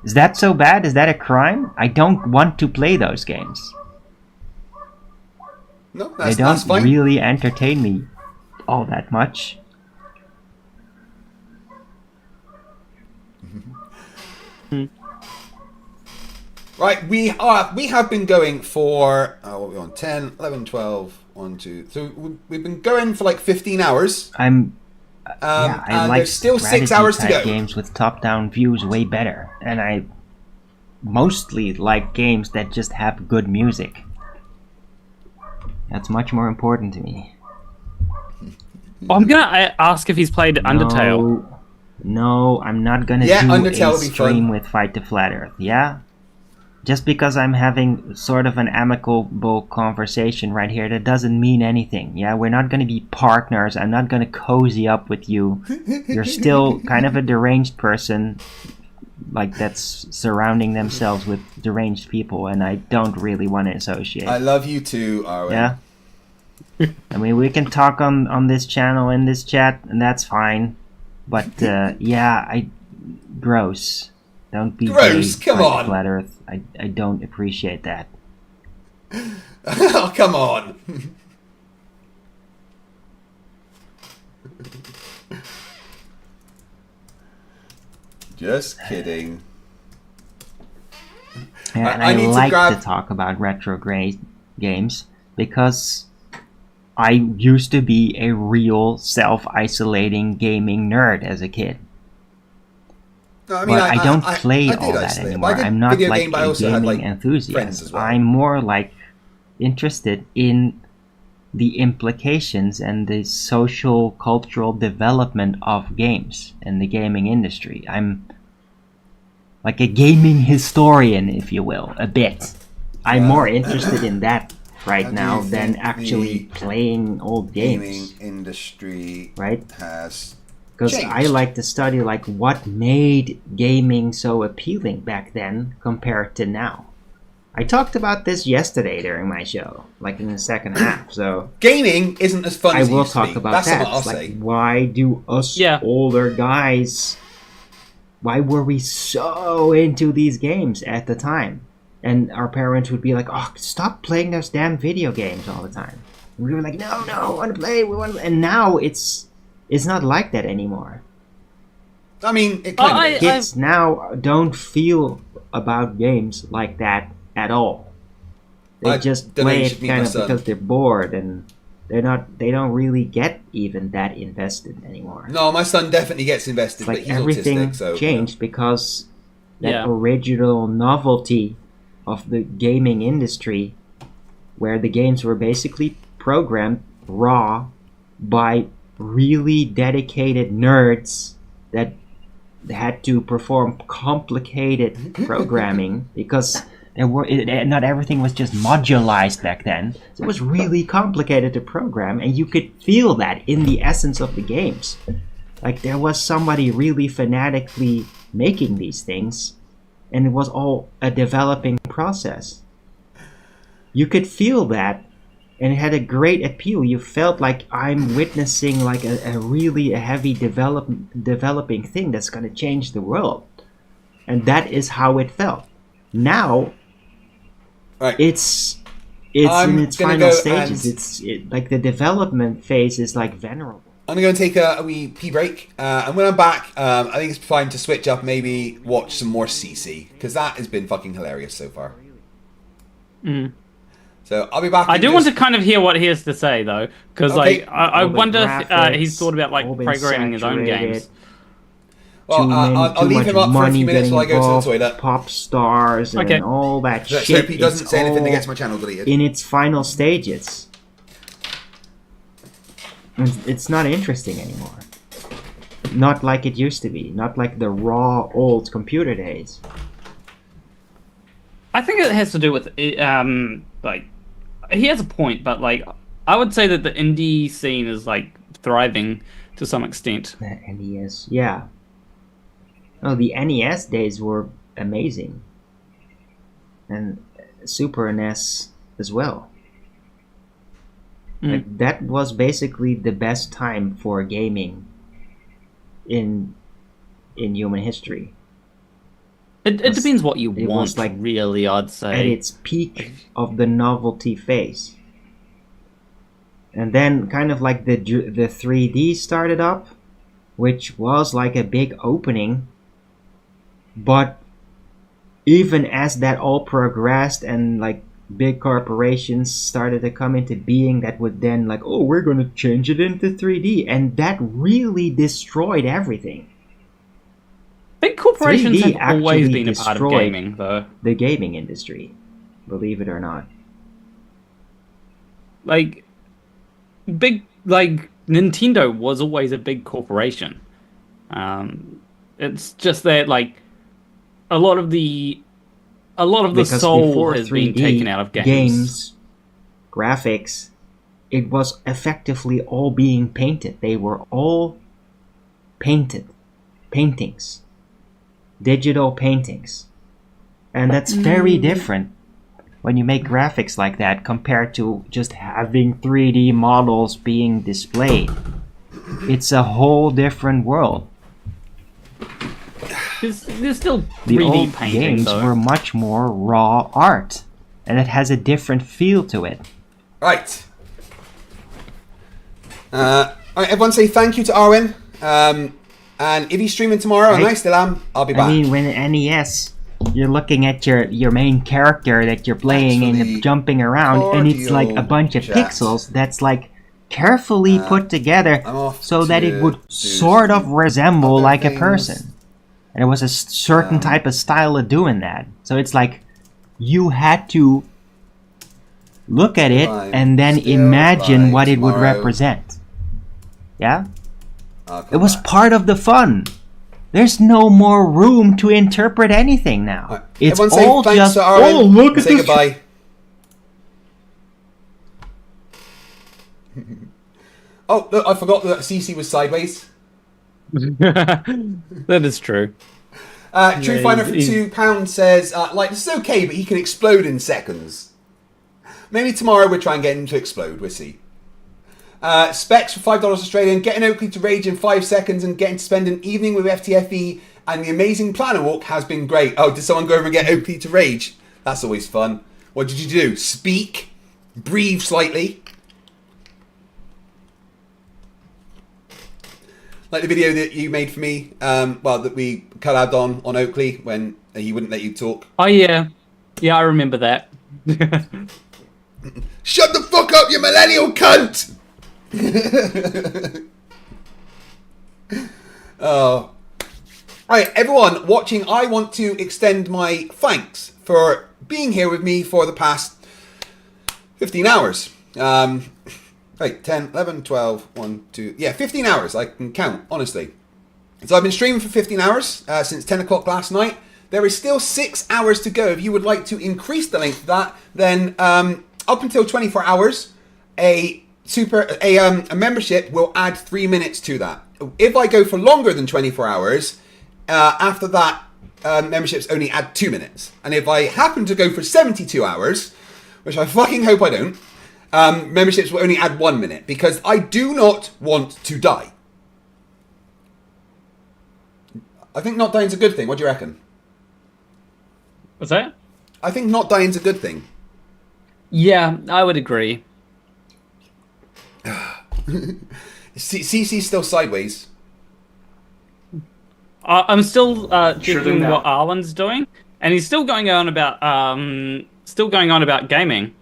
is that so bad? Is that a crime? I don't want to play those games. No, They that's don't fine. really entertain me all that much. Right, we have been going for what are we on 10, 11, 12, 1, 2. So we've been going for like 15 hours. I and like there's still 6 hours to strategy-type go. games with top-down views way better, and I mostly like games that just have good music. That's much more important to me. I'm gonna ask if he's played Undertale. No, I'm not gonna Yeah, do Undertale a will be stream fun. with Fight to Flat Earth. Yeah, just because I'm having sort of an amicable conversation right here, that doesn't mean anything. Yeah, we're not gonna be partners. I'm not gonna cozy up with you. You're still kind of a deranged person, like that's surrounding themselves with deranged people, and I don't really want to associate. I love you too, Arwen. Yeah. I mean, we can talk on this channel in this chat, and that's fine. But gross. Don't be Gross, gay, come Fight on. Flat Earth. I don't appreciate that. Oh, come on. Just kidding. Yeah, and I I need to like grab- to talk about retro games because I used to be a real self-isolating gaming nerd as a kid. No, I mean, but I don't play did all that isolate, anymore. but I did I'm not video like game, but I a also had, gaming like, enthusiast. friends as well. I'm more like interested in the implications and the social cultural development of games and the gaming industry. I'm like a gaming historian, if you will, a bit. I'm more interested in that right How do now you than think actually the playing old games. Gaming industry Right? has Because changed. I like to study like what made gaming so appealing back then compared to now. I talked about this yesterday during my show, like in the second half. So Gaming isn't as fun I as it will used to talk be. about That's that. what I'll It's like, say. why do us older guys? Why were we so into these games at the time? And our parents would be like, "Oh, stop playing those damn video games all the time." And we were like, "No, I want to play. We want." And now it's not like that anymore. I mean, it kind of Kids now don't feel about games like that at all. They I just don't know, you play should it meet kind my of son. because they're bored, and they don't really get even that invested anymore. No, my son definitely gets invested, It's but like he's everything autistic, so changed because that Yeah. original novelty of the gaming industry, where the games were basically programmed raw by really dedicated nerds that had to perform complicated programming because not everything was just modularized back then. So it was really complicated to program, and you could feel that in the essence of the games. Like there was somebody really fanatically making these things, and it was all a developing process. You could feel that, and it had a great appeal. You felt like I'm witnessing like a really heavy developing thing that's going to change the world, and that is how it felt. Now, it's in its final stages. Like the development phase is like venerable. I'm going to take a wee pee break, and when I'm back, I think it's time to switch up, maybe watch some more CC, because that has been fucking hilarious so far. Mm. So I'll be back. I do want to kind of hear what he has to say, though, because like I wonder if he's thought about like programming his own games. Well, I'll leave him up for a few minutes while I go to the toilet. Pop stars and all that Let's shit. hope he doesn't It's say anything that all gets my channel deleted. in its final stages. It's not interesting anymore. Not like it used to be. Not like the raw old computer days. I think it has to do with like he has a point, but like I would say that the indie scene is like thriving to some extent. The NES, yeah. Oh, the NES days were amazing, and Super NES as well. Like, that was basically the best time for gaming in human history. It depends what you it want, was like really, I'd say. At its peak of the novelty phase. And then kind of like the 3D started up, which was like a big opening. But even as that all progressed and like big corporations started to come into being that would then like, oh, we're going to change it into 3D. And that really destroyed everything. Big corporations 3D have always actually been a part of destroyed gaming, though. The gaming industry, believe it or not. Like, Nintendo was always a big corporation. It's just that, like, a lot of the Because soul before has 3D been taken out of games. Graphics, it was effectively all being painted. They were all paintings. Digital paintings. And that's very different when you make graphics like that compared to just having 3D models being displayed. It's a whole different world. There's still 3D The old painting, games though. were much more raw art, and it has a different feel to it. Right. Alright, everyone say thank you to Arwen. And if he's streaming tomorrow, and I still am, I'll be back. I mean, when NES, you're looking at your main character that you're playing and you're jumping around, and it's like a bunch of pixels that's like carefully put together so that it would sort of resemble like a person. And it was a certain type of style of doing that. So it's like you had to look at it and then imagine what it would represent. Yeah? It was part of the fun. There's no more room to interpret anything now. It's Everyone all say just, thanks to Arwen. oh, look at Say this. goodbye. Oh, look, I forgot that CC was sideways. That is true. True Finder for £2 says, like, this is okay, but he can explode in seconds. Maybe tomorrow we'll try and get him to explode. We'll see. Specs for $5 Australian. Getting Oakley to rage in 5 seconds and getting to spend an evening with FTFE and the amazing planner walk has been great. Oh, did someone go over and get Oakley to rage? That's always fun. What did you do? Speak? Breathe slightly? Like the video that you made for me, well, that we collabed on Oakley when he wouldn't let you talk. Oh, yeah. Yeah, I remember that. Shut the fuck up, you millennial cunt! Oh. Alright, everyone watching, I want to extend my thanks for being here with me for the past 15 hours. Right, 10, 11, 12, 1, 2... Yeah, 15 hours, I can count, honestly. So I've been streaming for 15 hours since 10 o'clock last night. There is still 6 hours to go. If you would like to increase the length of that, then up until 24 hours, a membership will add 3 minutes to that. If I go for longer than 24 hours, after that memberships only add 2 minutes. And if I happen to go for 72 hours, which I fucking hope I don't, memberships will only add 1 minute because I do not want to die. I think not dying's a good thing. What do you reckon? What's that? I think not dying's a good thing. Yeah, I would agree. CC's still sideways. I'm still Sure checking they're what not. Arlen's doing, and he's still going on about gaming.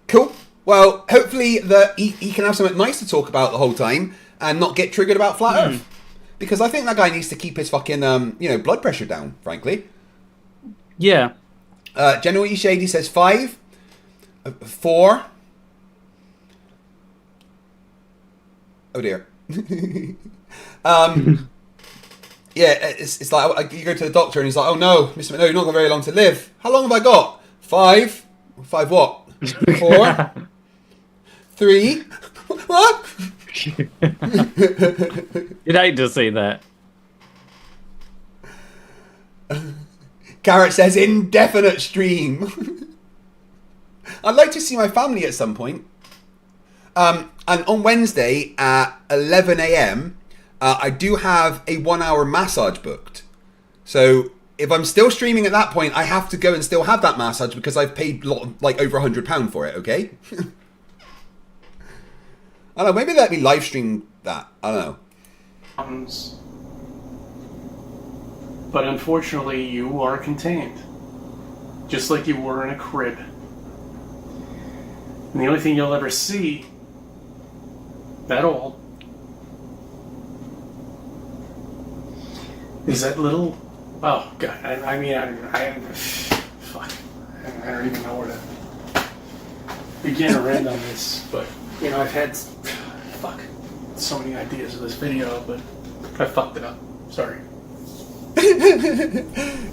Cool. Well, hopefully he can have something nice to talk about the whole time and not get triggered about Flat Earth. Because I think that guy needs to keep his fucking blood pressure down, frankly. Yeah. General E. Shady says 5. 4. Oh dear. Yeah, it's like you go to the doctor and he's like, oh no, Mr. McNo, you're not got very long to live. How long have I got? 5. 5 what? 4. 3. What? You'd hate to see that. Garrett says indefinite stream. I'd like to see my family at some point. And on Wednesday at 11 a.m, I do have a 1 hour massage booked. So if I'm still streaming at that point, I have to go and still have that massage because I've paid like over £100 for it, okay? I don't know, maybe let me live stream that. I don't know. But unfortunately, you are contained. Just like you were in a crib. And the only thing you'll ever see at all is that little... Oh, God. I mean, fuck. I don't even know where to begin or end on this. But, you know, I've had... Fuck. So many ideas of this video, but I fucked it up. Sorry.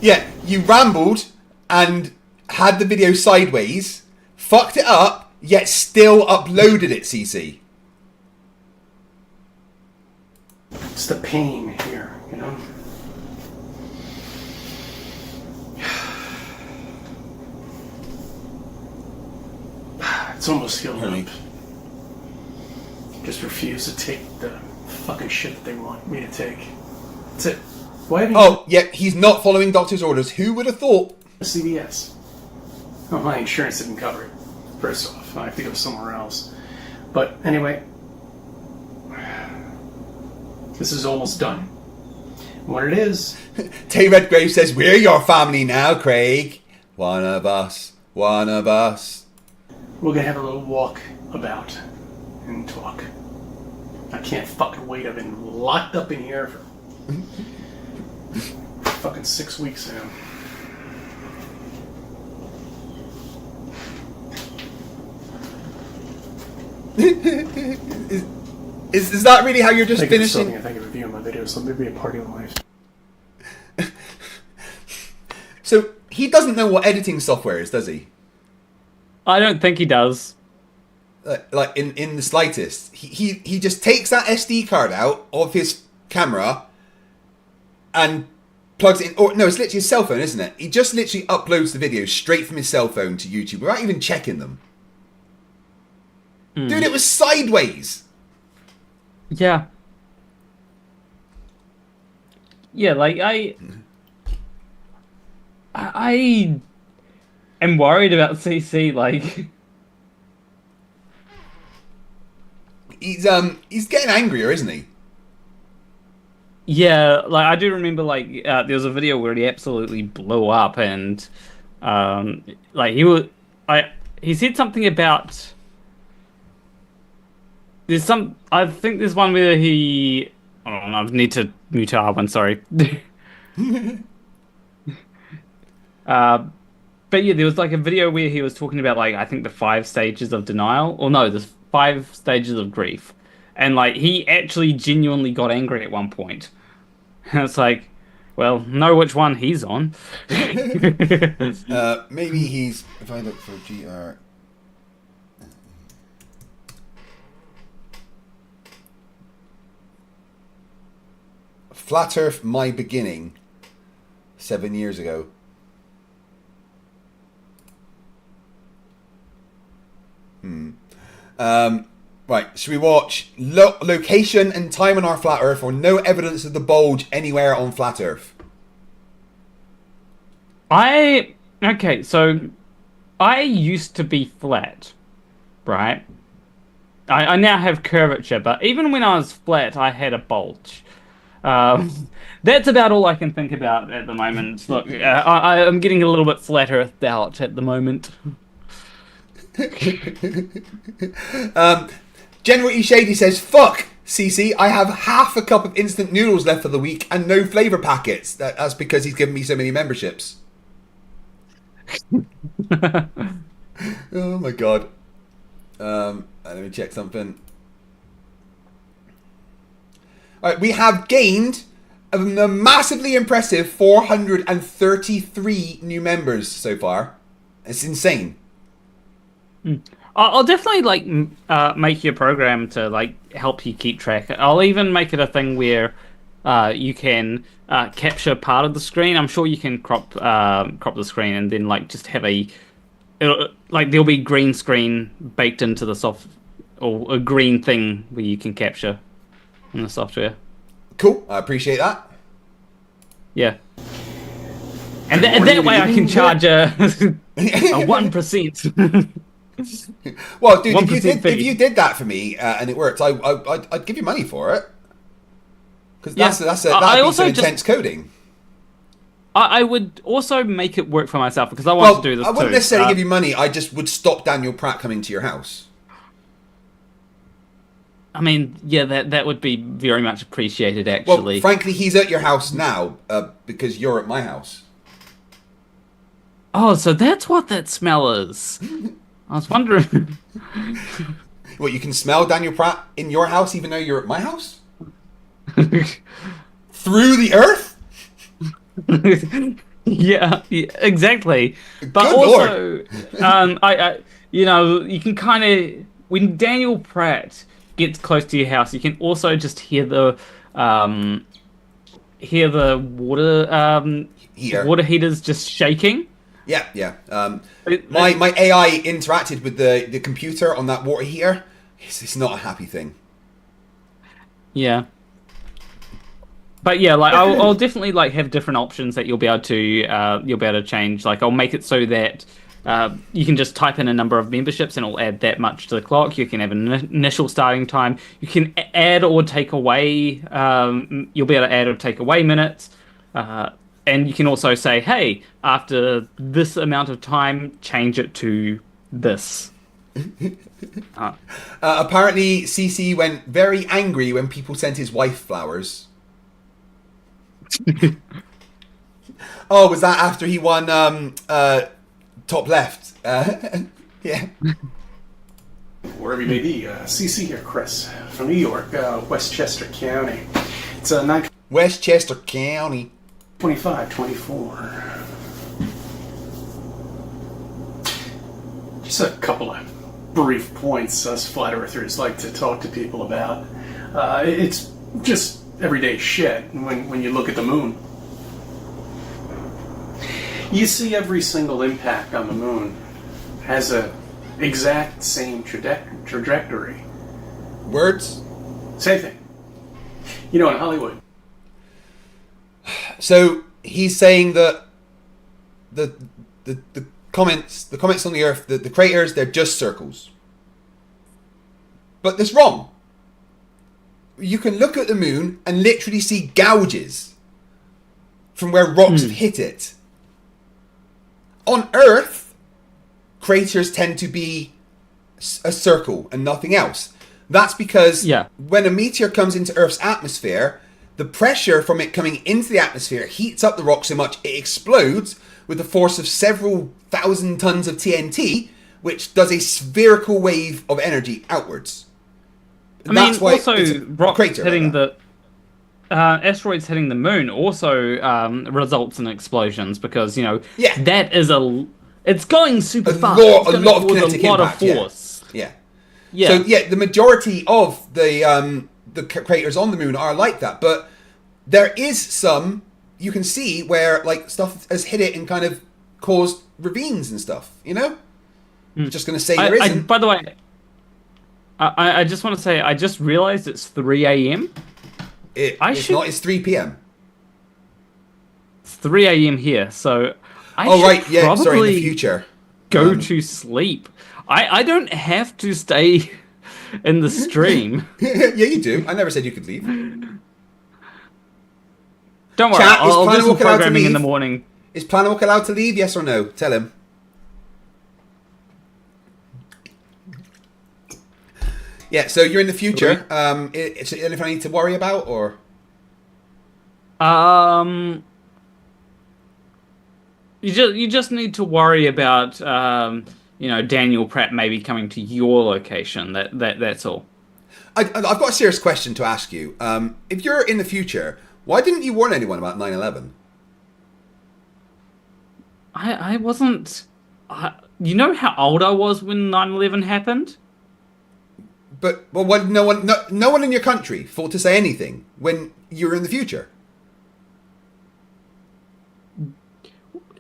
Yeah, you rambled and had the video sideways, fucked it up, yet still uploaded it, CC. It's the pain here, you know? It's almost healed up. Just refuse to take the fucking shit that they want me to take. That's it. Why haven't Oh, yeah, he's not following doctor's orders. Who would have thought? CVS. Oh, my insurance didn't cover it. First off, I have to go somewhere else. But anyway, this is almost done. What it is... Tay Redgrave says, we're your family now, Craig. One of us. One of us. We're gonna have a little walk about and talk. I can't fucking wait. I've been locked up in here for fucking 6 weeks now. Is that really how you're just finishing? I think of reviewing my videos, so maybe a party of life. So he doesn't know what editing software is, does he? I don't think he does. Like in the slightest. He just takes that SD card out of his camera and plugs it in. Or no, it's literally his cell phone, isn't it? He just literally uploads the videos straight from his cell phone to YouTube without even checking them. Dude, it was sideways. Yeah. Yeah, like I am worried about CC, like he's getting angrier, isn't he? Yeah, like I do remember like there was a video where he absolutely blew up and like he said something about I think there's one where he I need to mute our one, sorry. But yeah, there was like a video where he was talking about like I think the 5 stages of denial, or no, there's 5 stages of grief, and like he actually genuinely got angry at one point. And it's like, well, know which one he's on. Maybe he's. If I look for GR. Flat Earth, my beginning. 7 years ago. Right, should we watch location and time on our flat Earth, or no evidence of the bulge anywhere on flat Earth? Okay, so I used to be flat, right? I now have curvature, but even when I was flat, I had a bulge. That's about all I can think about at the moment. Look, I'm getting a little bit flat earthed out at the moment. General E. Shady says, fuck, CC, I have half a cup of instant noodles left for the week and no flavour packets. That's because he's given me so many memberships. Oh my god. Let me check something. Alright, we have gained a massively impressive 433 new members so far. It's insane. I'll definitely make your program to help you keep track. I'll even make it a thing where you can capture part of the screen. I'm sure you can crop the screen and then just have there'll be green screen baked into the or a green thing where you can capture in the software. Cool, I appreciate that. Yeah. And that way I can charge a 1%. Well, dude, if you did that for me and it worked, I'd give you money for it. Because that'd be some intense coding. I would also make it work for myself because I want to do this too. I wouldn't necessarily give you money. I just would stop Daniel Pratt coming to your house. I mean, yeah, that would be very much appreciated, actually. Well, frankly, he's at your house now because you're at my house. Oh, so that's what that smell is. I was wondering. What, you can smell Daniel Pratt in your house even though you're at my house? Through the earth? yeah, exactly. But Good also, Lord. you can kind of, when Daniel Pratt gets close to your house, you can also just hear the water heaters just shaking. Yeah. My AI interacted with the computer on that water heater. It's not a happy thing. Yeah. But yeah, I'll definitely have different options that you'll be able to change. I'll make it so that you can just type in a number of memberships and it'll add that much to the clock. You can have an initial starting time. You can add or take away. You'll be able to add or take away minutes. And you can also say, hey, after this amount of time, change it to this. Apparently, CC went very angry when people sent his wife flowers. Oh, was that after he won top left? Yeah. Wherever you may be, CC here, Chris, from New York, Westchester County. It's Westchester County. 25-24. Just a couple of brief points us flat earthers like to talk to people about. It's just everyday shit when you look at the moon. You see every single impact on the moon has a exact same trajectory. Words? Same thing. In Hollywood. So he's saying that the comments on the Earth, the craters, they're just circles. But that's wrong. You can look at the moon and literally see gouges from where rocks have hit it. On Earth, craters tend to be a circle and nothing else. That's because when a meteor comes into Earth's atmosphere, the pressure from it coming into the atmosphere heats up the rock so much it explodes with the force of several thousand tons of TNT, which does a spherical wave of energy outwards. That's why also rocks hitting asteroids hitting the moon also results in explosions because that is it's going super fast. A lot of kinetic impact, of force. Yeah. So the majority of the craters on the moon are like that, but there is some you can see where like stuff has hit it and kind of caused ravines and stuff. You know, just going to say there isn't. By the way, I just want to say I just realized it's 3 a.m. It's not. It's 3 p.m. It's 3 a.m. here, so I Oh should right, yeah. Sorry, in probably the future. go to sleep. I don't have to stay in the stream. Yeah, you do. I never said you could leave. Don't worry, Chat, I'll do some Planawalk allowed to programming in the leave? morning. Is Planawalk allowed to leave? Yes or no? Tell him. Yeah, so you're in the future. Is there anything I need to worry about, or? You just need to worry about Daniel Pratt maybe coming to your location. That's all. I've got a serious question to ask you. If you're in the future, why didn't you warn anyone about 9/11? I wasn't. You know how old I was when 9/11 happened? But no one in your country thought to say anything when you were in the future.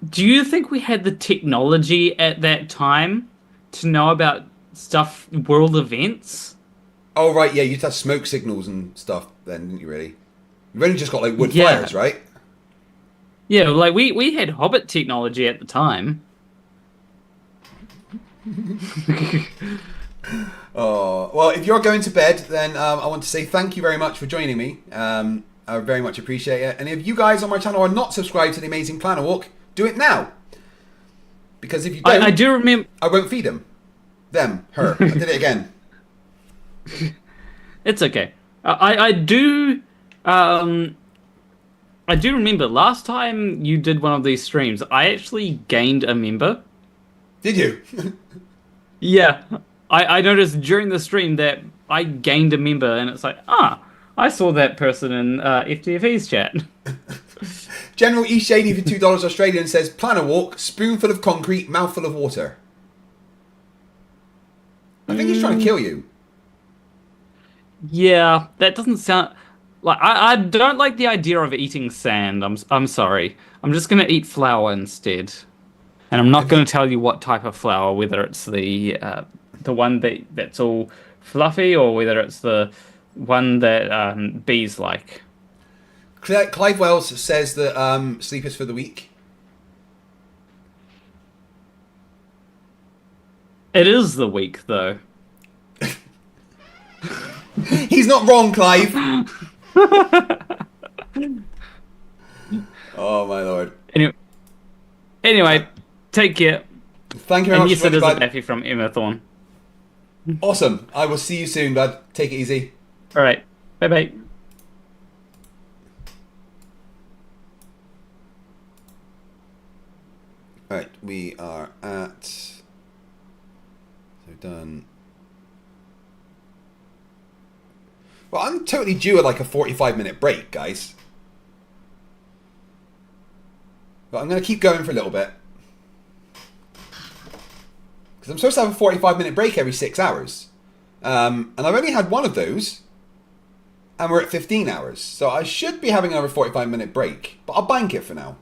Do you think we had the technology at that time to know about stuff, world events? Oh right, yeah, you had smoke signals and stuff then, didn't you? Really? You've only just got like wood Yeah. fires, right? Yeah, like we had Hobbit technology at the time. Oh well, if you're going to bed, then I want to say thank you very much for joining me. I very much appreciate it. And if you guys on my channel are not subscribed to the Amazing Planner Walk, do it now. Because if you don't, I do remember. I won't feed them. Her. I did it again. It's okay. I do. I do remember last time you did one of these streams, I actually gained a member. Did you? Yeah. I noticed during the stream that I gained a member, and it's like, I saw that person in FTFE's chat. General E Shady for $2 Australian says, Planner Walk, spoonful of concrete, mouthful of water. I think he's trying to kill you. Yeah, that doesn't sound like I don't like the idea of eating sand. I'm sorry. I'm just gonna eat flour instead, and I'm not gonna tell you what type of flour, whether it's the one that's all fluffy or whether it's the one that bees like. Clive Wells says that sleep is for the weak. It is the week though. He's not wrong, Clive. Oh my lord. Anyway, take care. Thank you very much. Yes, it is a Daffy from Emma Thorne. Awesome. I will see you soon, bud. Take it easy. All right. Bye bye. Right, we are at. So done. Well, I'm totally due at like a 45-minute break, guys. But I'm going to keep going for a little bit. Because I'm supposed to have a 45-minute break every 6 hours. And I've only had one of those. And we're at 15 hours. So I should be having another 45-minute break. But I'll bank it for now.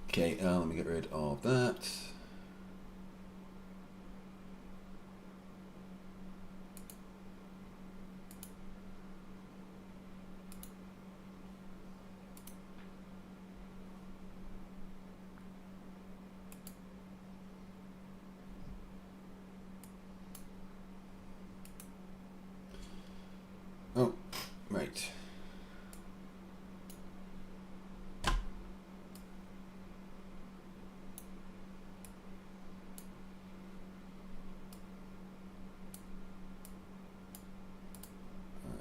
Okay, let me get rid of that. Oh, right.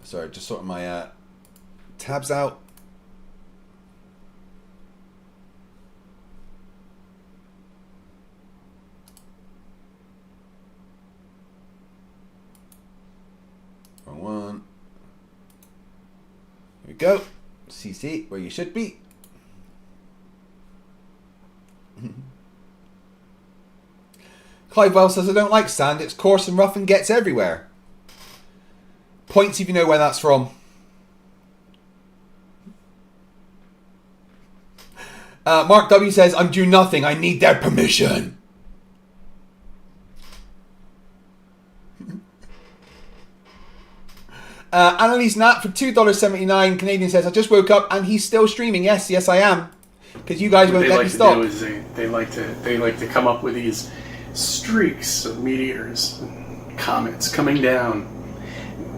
Sorry, just sorting my tabs out. Wrong one. Here we go. CC, where you should be. Clive Wells says, I don't like sand. It's coarse and rough and gets everywhere. Points if you know where that's from. Mark W says, I'm due nothing. I need their permission. Annalise Nat for $2.79 Canadian says, I just woke up and he's still streaming. Yes, I am. Because you guys won't let me stop. They like to come up with these streaks of meteors and comets coming down,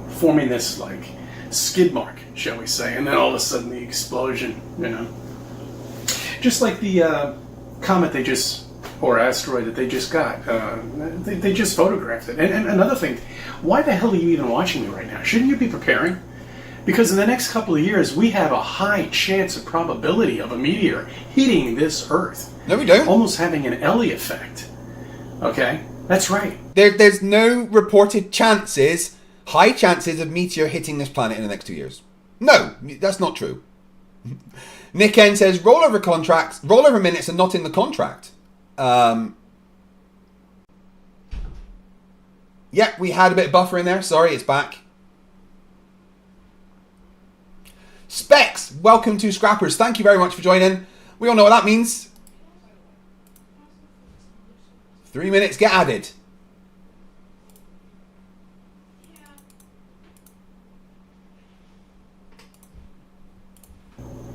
forming this like skid mark, shall we say, and then all of a sudden the explosion, you know. Just like the comet or asteroid that they just got. They just photographed it. And another thing, why the hell are you even watching me right now? Shouldn't you be preparing? Because in the next couple of years, we have a high chance of probability of a meteor hitting this Earth. No, we don't. Almost having an Ellie effect. Okay? That's right. There's no reported chances, high chances of meteor hitting this planet in the next 2 years. No, that's not true. Nick N says, rollover minutes are not in the contract. Yeah, we had a bit of buffer in there. Sorry, it's back. Specs, welcome to Scrappers. Thank you very much for joining. We all know what that means. 3 minutes get added.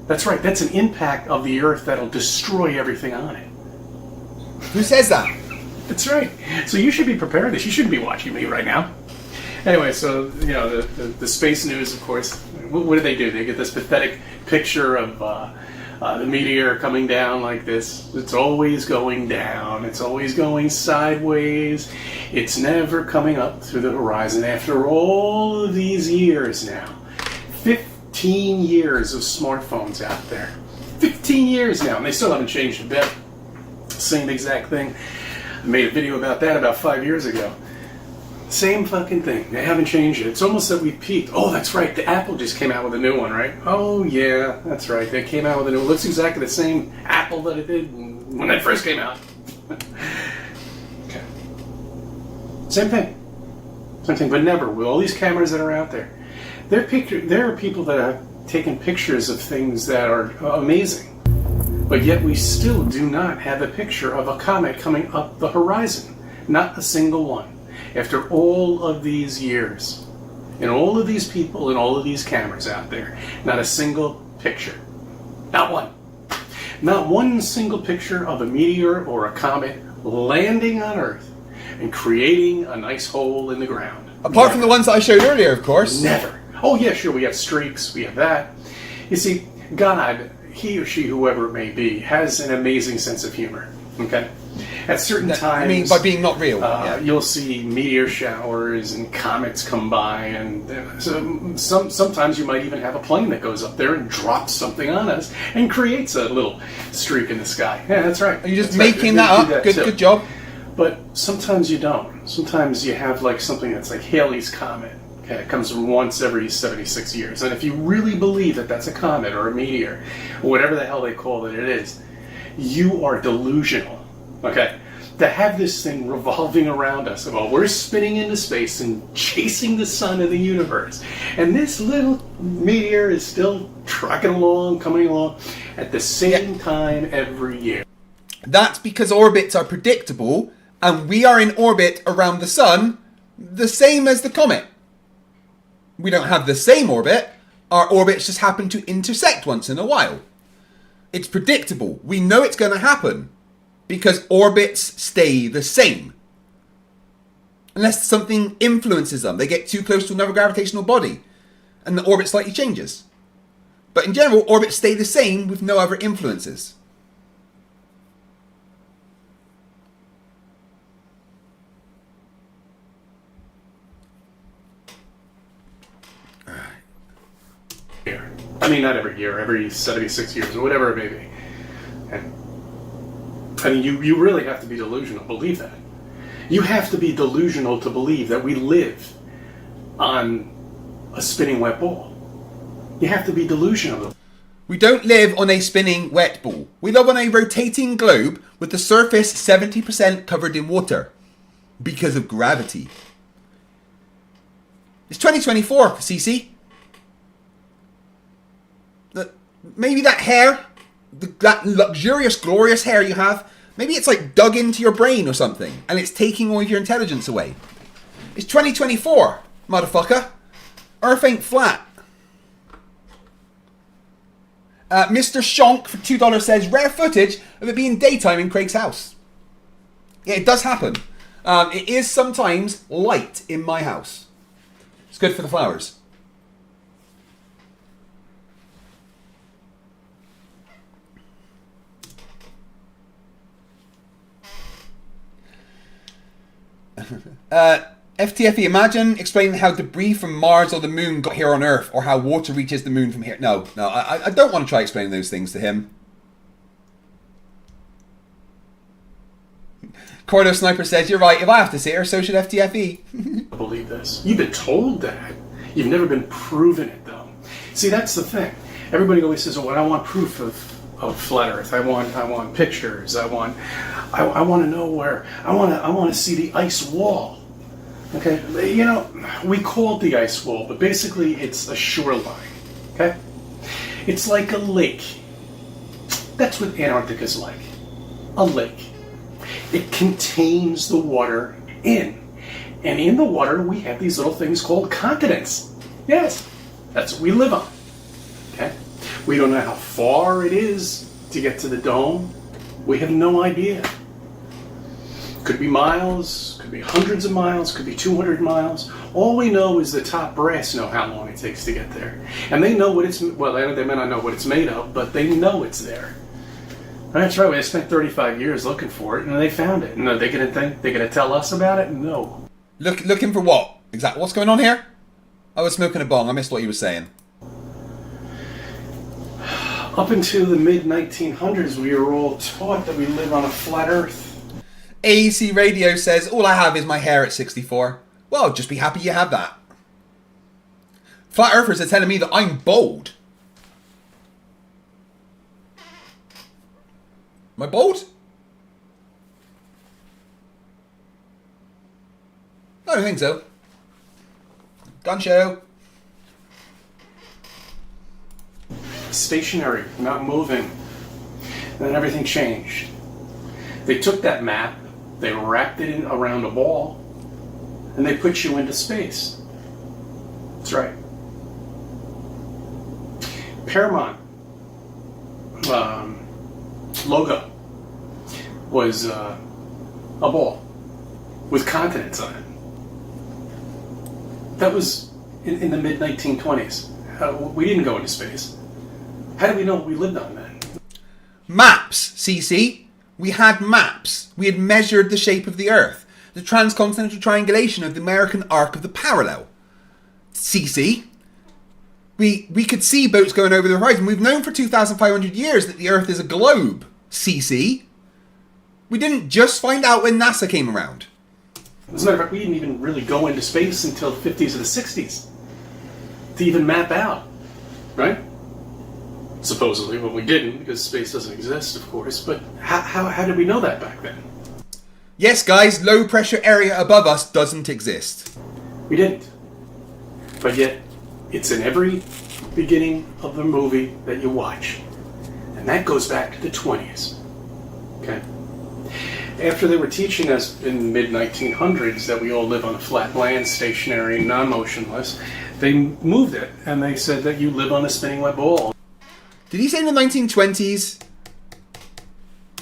That's right. That's an impact of the Earth that'll destroy everything on it. Who says that? That's right. So you should be prepared. You shouldn't be watching me right now. Anyway, so, you know, the space news, of course, what do? They get this pathetic picture of the meteor coming down like this. It's always going down. It's always going sideways. It's never coming up through the horizon. After all of these years now, 15 years of smartphones out there. 15 years now, and they still haven't changed a bit. Same exact thing. I made a video about that about 5 years ago. Same fucking thing. They haven't changed it. It's almost that we've peaked. Oh, that's right. The Apple just came out with a new one, right? Oh, yeah, that's right. They came out with a new one. It looks exactly the same Apple that it did when it first came out. Okay. Same thing. Same thing, but never. With all these cameras that are out there, there are people that have taken pictures of things that are amazing. But yet we still do not have a picture of a comet coming up the horizon. Not a single one. After all of these years, and all of these people and all of these cameras out there, not a single picture. Not one. Not one single picture of a meteor or a comet landing on Earth and creating a nice hole in the ground. Apart from the ones that I showed earlier, of course. Never. Oh, yeah, sure, we have streaks, we have that. You see, God, he or she, whoever it may be, has an amazing sense of humor, okay? At certain times... I mean, by being not real. You'll see meteor showers and comets come by, and so sometimes you might even have a plane that goes up there and drops something on us and creates a little streak in the sky. Yeah, that's right. Are you just making that up? Good job. But sometimes you don't. Sometimes you have like something that's like Halley's Comet. Okay, it comes once every 76 years. And if you really believe that that's a comet or a meteor, or whatever the hell they call it is, you are delusional. Okay? To have this thing revolving around us while we're spinning into space and chasing the sun of the universe. And this little meteor is still trucking along, coming along at the same time every year. That's because orbits are predictable, and we are in orbit around the sun, the same as the comet. We don't have the same orbit. Our orbits just happen to intersect once in a while. It's predictable. We know it's going to happen because orbits stay the same. Unless something influences them. They get too close to another gravitational body and the orbit slightly changes. But in general, orbits stay the same with no other influences. I mean, not every year, every 76 years, or whatever it may be. And I mean, you really have to be delusional to believe that. You have to be delusional to believe that we live on a spinning wet ball. You have to be delusional. We don't live on a spinning wet ball. We live on a rotating globe with the surface 70% covered in water. because of gravity. It's 2024, CC. Maybe that hair, that luxurious, glorious hair you have, maybe it's like dug into your brain or something, and it's taking all of your intelligence away. It's 2024, motherfucker. Earth ain't flat. Mr. Shonk for $2 says, rare footage of it being daytime in Craig's house. Yeah, it does happen. It is sometimes light in my house. It's good for the flowers. FTFE, imagine explaining how debris from Mars or the moon got here on Earth, or how water reaches the moon from here. No, I don't want to try explaining those things to him. Cordo Sniper says, you're right, if I have to see her, so should FTFE. I believe this. You've been told that. You've never been proven it, though. See, that's the thing. Everybody always says, "Oh, I want proof of flat Earth. I want pictures. I want to know where. I want to see the ice wall." Okay, you know, we call it the ice wall, but basically it's a shoreline. Okay, it's like a lake. That's what Antarctica's like. A lake. It contains the water in. And in the water, we have these little things called continents. Yes, that's what we live on. Okay? We don't know how far it is to get to the dome. We have no idea. Could be miles, could be hundreds of miles, could be 200 miles. All we know is the top brass know how long it takes to get there. And they know what it's, well, they may not know what it's made of, but they know it's there. That's right, they spent 35 years looking for it, and they found it. And are they going to think they're going to tell us about it? No. Looking for what? Exactly. What's going on here? I was smoking a bong. I missed what he was saying. Up until the mid-1900s, we were all taught that we live on a flat Earth. AEC Radio says, all I have is my hair at 64. Well, just be happy you have that. Flat Earthers are telling me that I'm bald. Am I bald? I don't think so. Gun show. Stationary, not moving. Then everything changed. They took that map, they wrapped it in around a ball, and they put you into space. That's right. Paramount logo was a ball with continents on it. That was in the mid-1920s. We didn't go into space. How do we know we lived on that? Maps, CC. We had maps. We had measured the shape of the Earth. The transcontinental triangulation of the American arc of the parallel. CC. We could see boats going over the horizon. We've known for 2,500 years that the Earth is a globe. CC. We didn't just find out when NASA came around. As a matter of fact, we didn't even really go into space until the 50s or the 60s to even map out, right? Supposedly, well, we didn't, because space doesn't exist, of course, but how did we know that back then? Yes, guys, low pressure area above us doesn't exist. We didn't. But yet, it's in every beginning of the movie that you watch. And that goes back to the 20s. Okay? After they were teaching us in the mid-1900s that we all live on a flat land, stationary, non-motionless, they moved it, and they said that you live on a spinning web ball. Did he say in the 1920s?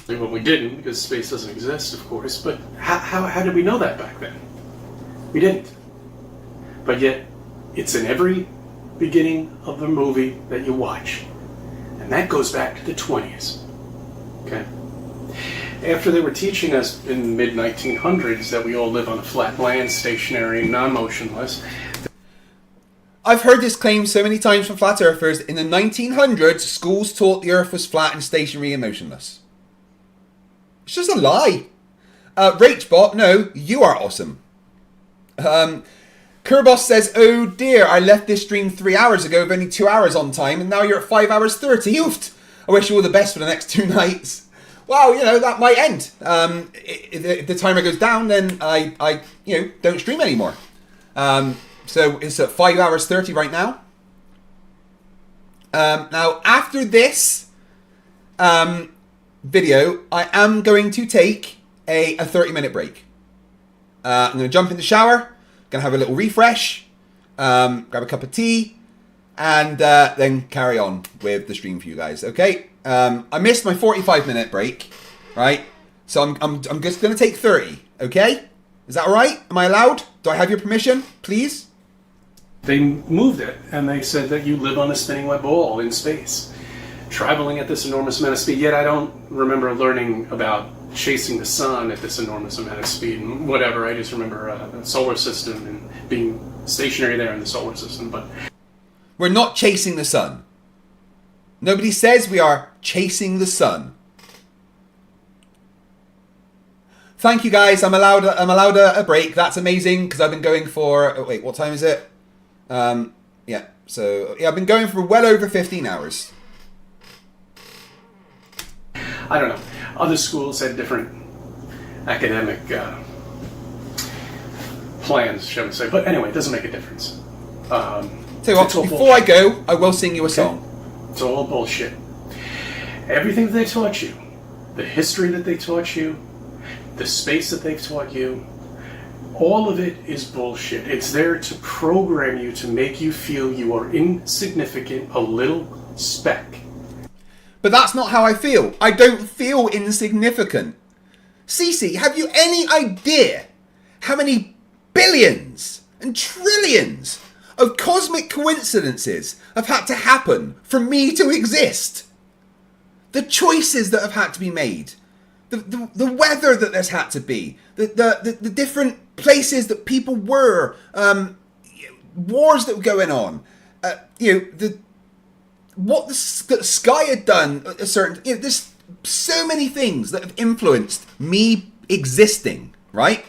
Well, we didn't, because space doesn't exist, of course, but how did we know that back then? We didn't. But yet, it's in every beginning of the movie that you watch. And that goes back to the 20s. Okay? After they were teaching us in the mid-1900s that we all live on a flat land, stationary, non-motionless. I've heard this claim so many times from flat earthers. In the 1900s, schools taught the Earth was flat and stationary and motionless. It's just a lie. Rachbot, no, you are awesome. Kerbos says, oh dear, I left this stream 3 hours ago with only 2 hours on time, and now you're at 5 hours 30. Oofed. I wish you all the best for the next 2 nights. well, that might end. If the timer goes down, then I don't stream anymore. So it's at 5 hours 30 right now. Now, after this video, I am going to take a 30-minute break. I'm going to jump in the shower, going to have a little refresh, grab a cup of tea, and then carry on with the stream for you guys. Okay? I missed my 45-minute break, right? So I'm just going to take 30. Okay? Is that all right? Am I allowed? Do I have your permission, please? They moved it, and they said that you live on a spinning web ball in space, traveling at this enormous amount of speed. Yet I don't remember learning about chasing the sun at this enormous amount of speed and whatever. I just remember the solar system and being stationary there in the solar system. But we're not chasing the sun. Nobody says we are chasing the sun. Thank you, guys. I'm allowed a break. That's amazing because I've been going for. Oh, wait, what time is it? Yeah. So I've been going for well over 15 hours. I don't know. Other schools had different academic plans, shall we say. But anyway, it doesn't make a difference. So before I go, I will sing you a song. It's all bullshit. Everything that they taught you, the history that they taught you, the space that they've taught you, all of it is bullshit. It's there to program you to make you feel you are insignificant, a little speck. But that's not how I feel. I don't feel insignificant. Cece, have you any idea how many billions and trillions of cosmic coincidences have had to happen for me to exist? The choices that have had to be made. The weather that there's had to be. The different places that people were. Wars that were going on. What the sky had done at a certain... there's so many things that have influenced me existing, right?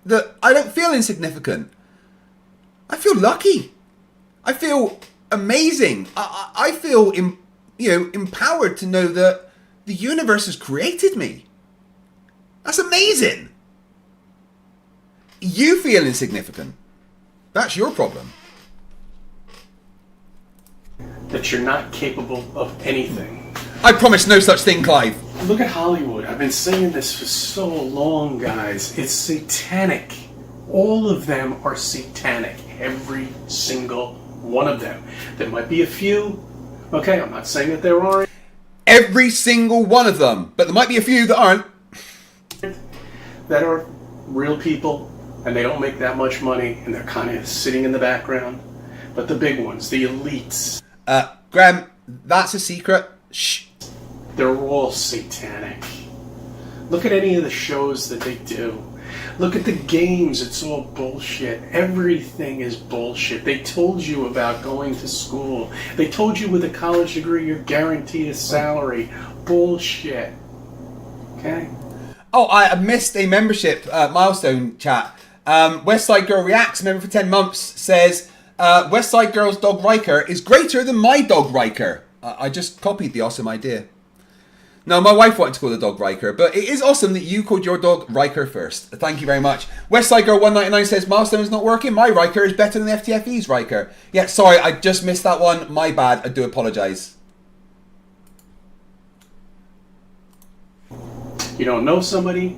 That I don't feel insignificant. I feel lucky. I feel amazing. I feel empowered to know that the universe has created me. That's amazing. You feel insignificant. That's your problem. That you're not capable of anything. I promise no such thing, Clive. Look at Hollywood. I've been saying this for so long, guys. It's satanic. All of them are satanic. Every single one of them. There might be a few. Okay, I'm not saying that there aren't. Every single one of them. But there might be a few that aren't. That are real people, and they don't make that much money, and they're kind of sitting in the background. But the big ones, the elites. Graham, that's a secret. Shh. They're all satanic. Look at any of the shows that they do. Look at the games, it's all bullshit. Everything is bullshit. They told you about going to school. They told you with a college degree you're guaranteed a salary. Bullshit. Okay? Oh, I missed a membership milestone chat. Westside Girl Reacts, member for 10 months, says, Westside Girl's dog Riker is greater than my dog Riker. I just copied the awesome idea. No, my wife wanted to call the dog Riker, but it is awesome that you called your dog Riker first. Thank you very much. Westside Girl 199 says, milestone's not working. My Riker is better than the FTFE's Riker. Yeah, sorry, I just missed that one. My bad. I do apologise. You don't know somebody,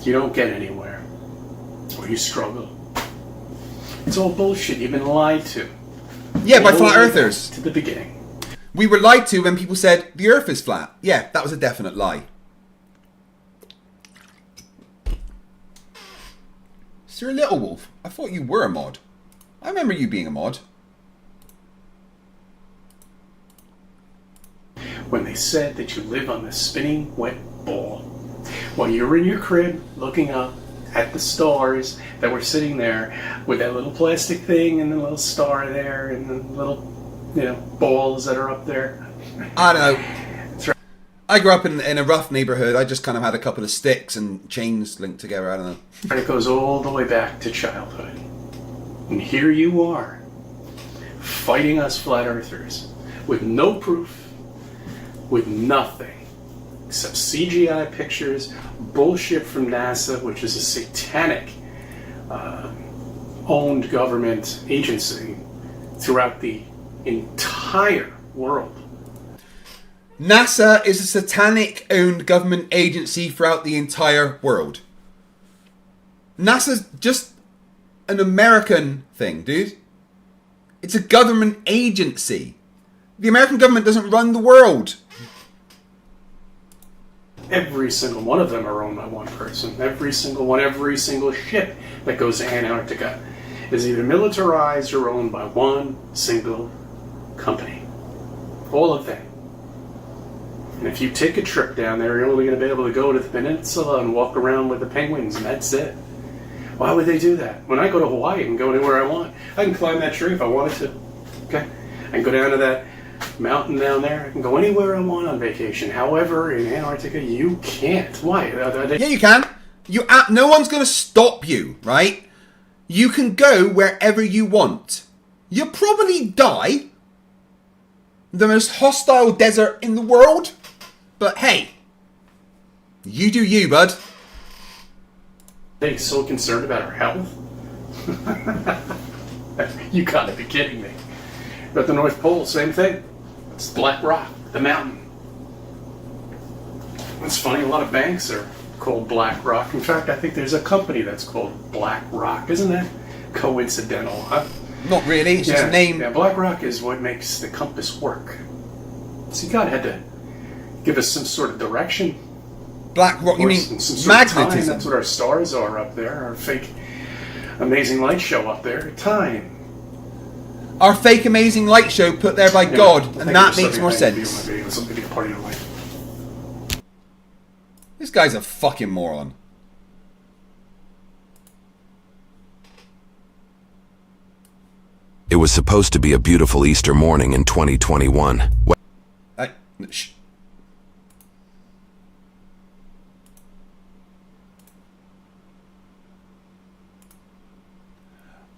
you don't get anywhere. Or you struggle. It's all bullshit. You've been lied to. Yeah, by flat earthers. To the beginning. We were lied to when people said the earth is flat. Yeah, that was a definite lie. Sir Little Wolf, I thought you were a mod. I remember you being a mod. When they said that you live on the spinning wet ball. While you're in your crib looking up at the stars that were sitting there with that little plastic thing and the little star there and the little, balls that are up there. I don't know. I grew up in a rough neighborhood. I just kind of had a couple of sticks and chains linked together. I don't know. And it goes all the way back to childhood. And here you are, fighting us flat earthers with no proof, with nothing except CGI pictures, bullshit from NASA, which is a satanic owned government agency throughout the entire world. NASA is a satanic owned government agency throughout the entire world. NASA's just an American thing, dude. It's a government agency. The American government doesn't run the world. Every single one of them are owned by one person. Every single one, every single ship that goes to Antarctica is either militarized or owned by one single company. All of them. And if you take a trip down there, you're only going to be able to go to the peninsula and walk around with the penguins, and that's it. Why would they do that? When I go to Hawaii, I can go anywhere I want. I can climb that tree if I wanted to. Okay? I can go down to that mountain down there. I can go anywhere I want on vacation. However, in Antarctica, you can't. Why? Yeah, you can. No one's going to stop you, right? You can go wherever you want. You'll probably die. The most hostile desert in the world. But hey, you do you, bud. They so concerned about our health? You gotta be kidding me. But the North Pole, same thing. It's Black Rock, the mountain. It's funny, a lot of banks are called Black Rock. In fact, I think there's a company that's called Black Rock. Isn't that coincidental, huh? Not really, it's just a name. Yeah, Black Rock is what makes the compass work. See, God had to give us some sort of direction. Black Rock, you mean magnetism? That's what our stars are up there. Our fake amazing light show up there. Time. Our fake amazing light show put there by God, and that makes more sense. This guy's a fucking moron. It was supposed to be a beautiful Easter morning in 2021. Shh.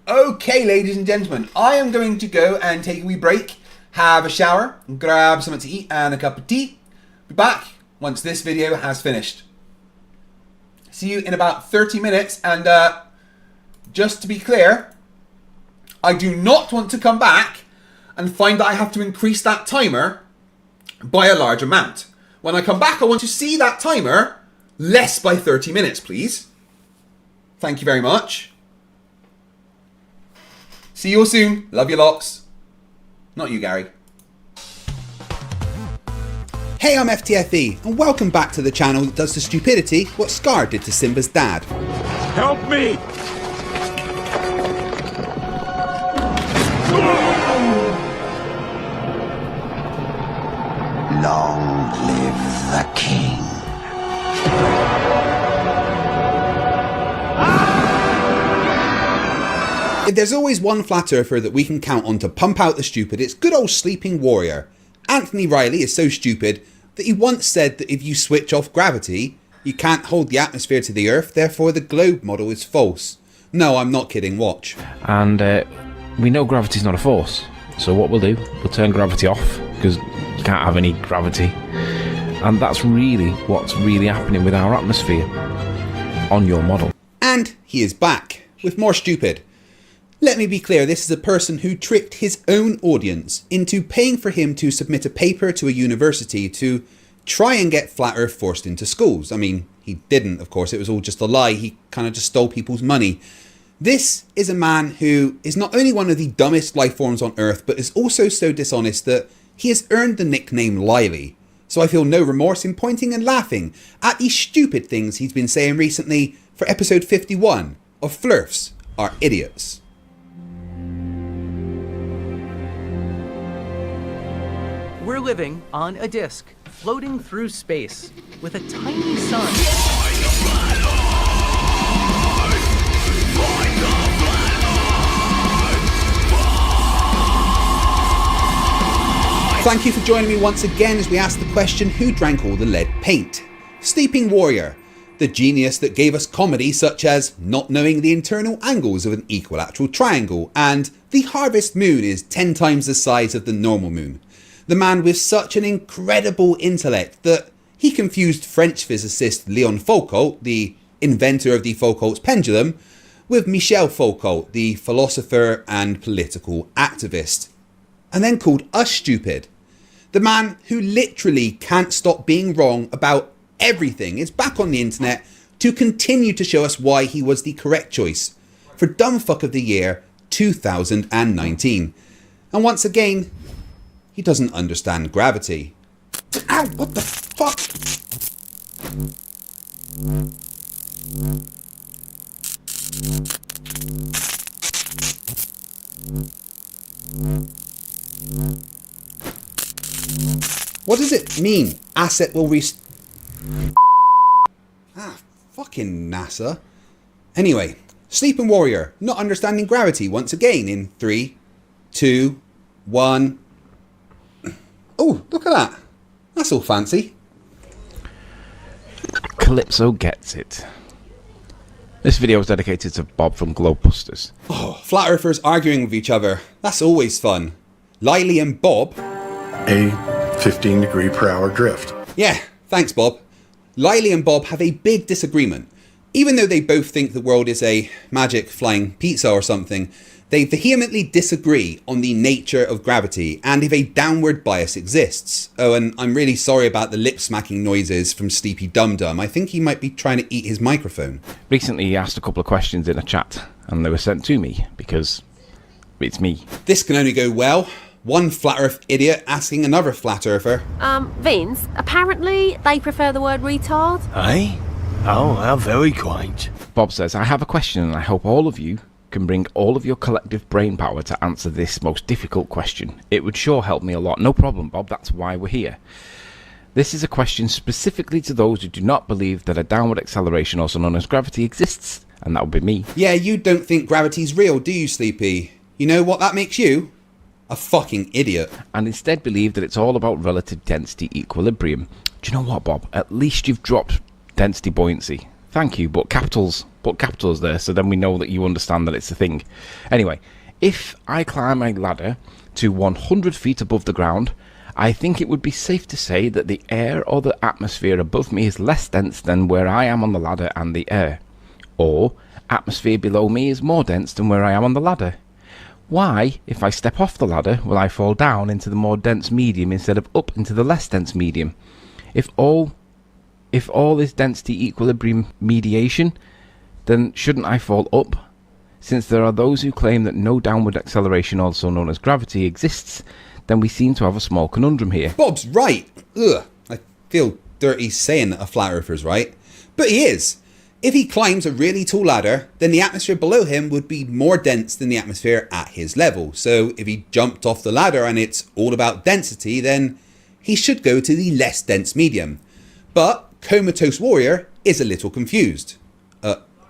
Okay, ladies and gentlemen, I am going to go and take a wee break, have a shower, grab something to eat and a cup of tea. Be back once this video has finished. See you in about 30 minutes, and just to be clear, I do not want to come back and find that I have to increase that timer by a large amount. When I come back, I want to see that timer less by 30 minutes, please. Thank you very much. See you all soon. Love you lots. Not you, Gary. Hey, I'm FTFE, and welcome back to the channel that does to stupidity what Scar did to Simba's dad. Help me! Long live the king. If there's always one flat earther that we can count on to pump out the stupid, it's good old Sleeping Warrior. Anthony Riley is so stupid that he once said that if you switch off gravity, you can't hold the atmosphere to the Earth, therefore the globe model is false. No, I'm not kidding, watch. And we know gravity's not a force, so what we'll do, we'll turn gravity off, because you can't have any gravity. And that's really what's really happening with our atmosphere on your model. And he is back with more stupid. Let me be clear, this is a person who tricked his own audience into paying for him to submit a paper to a university to try and get Flat Earth forced into schools. I mean, he didn't, of course, it was all just a lie. He kind of just stole people's money. This is a man who is not only one of the dumbest life forms on Earth, but is also so dishonest that he has earned the nickname Lively. So I feel no remorse in pointing and laughing at the stupid things he's been saying recently for episode 51 of Flerfs Are Idiots. We're living on a disk, floating through space, with a tiny sun. Thank you for joining me once again as we ask the question, who drank all the lead paint? Sleeping Warrior, the genius that gave us comedy such as not knowing the internal angles of an equilateral triangle and the harvest moon is 10 times the size of the normal moon. The man with such an incredible intellect that he confused French physicist Leon Foucault, the inventor of the Foucault's pendulum, with Michel Foucault, the philosopher and political activist, and then called us stupid. The man who literally can't stop being wrong about everything is back on the internet to continue to show us why he was the correct choice for Dumbfuck of the Year 2019. And once again, he doesn't understand gravity. Ow, what the fuck? What does it mean? Asset will fucking NASA. Anyway, Sleeping Warrior, not understanding gravity once again in 3, 2, 1. Oh, look at that. That's all fancy. Calypso gets it. This video is dedicated to Bob from Globebusters. Oh, flat earthers arguing with each other. That's always fun. Lily and Bob. A 15 degree per hour drift. Yeah, thanks Bob. Lily and Bob have a big disagreement. Even though they both think the world is a magic flying pizza or something, they vehemently disagree on the nature of gravity and if a downward bias exists. Oh, and I'm really sorry about the lip smacking noises from Sleepy Dum Dum. I think he might be trying to eat his microphone. Recently he asked a couple of questions in a chat and they were sent to me because it's me. This can only go well. One flat earth idiot asking another flat earther. Vince, apparently they prefer the word retard. Eh? Oh, how very quaint. Bob says, I have a question and I hope all of you can bring all of your collective brain power to answer this most difficult question. It would sure help me a lot. No problem, Bob, that's why we're here. This is a question specifically to those who do not believe that a downward acceleration, also known as gravity, exists, and that would be me. Yeah, you don't think gravity's real, do you, Sleepy? You know what that makes you? A fucking idiot. And instead believe that it's all about relative density equilibrium. Do you know what, Bob? At least you've dropped density buoyancy. Thank you, but capitals there, so then we know that you understand that it's a thing. Anyway, if I climb a ladder to 100 feet above the ground, I think it would be safe to say that the air or the atmosphere above me is less dense than where I am on the ladder and the air. Or, atmosphere below me is more dense than where I am on the ladder. Why, if I step off the ladder, will I fall down into the more dense medium instead of up into the less dense medium? If all is density equilibrium mediation, then shouldn't I fall up? Since there are those who claim that no downward acceleration, also known as gravity, exists, then we seem to have a small conundrum here. Bob's right. Ugh, I feel dirty saying that a flat earther's right. But he is. If he climbs a really tall ladder, then the atmosphere below him would be more dense than the atmosphere at his level. So if he jumped off the ladder and it's all about density, then he should go to the less dense medium. But Comatose Warrior is a little confused.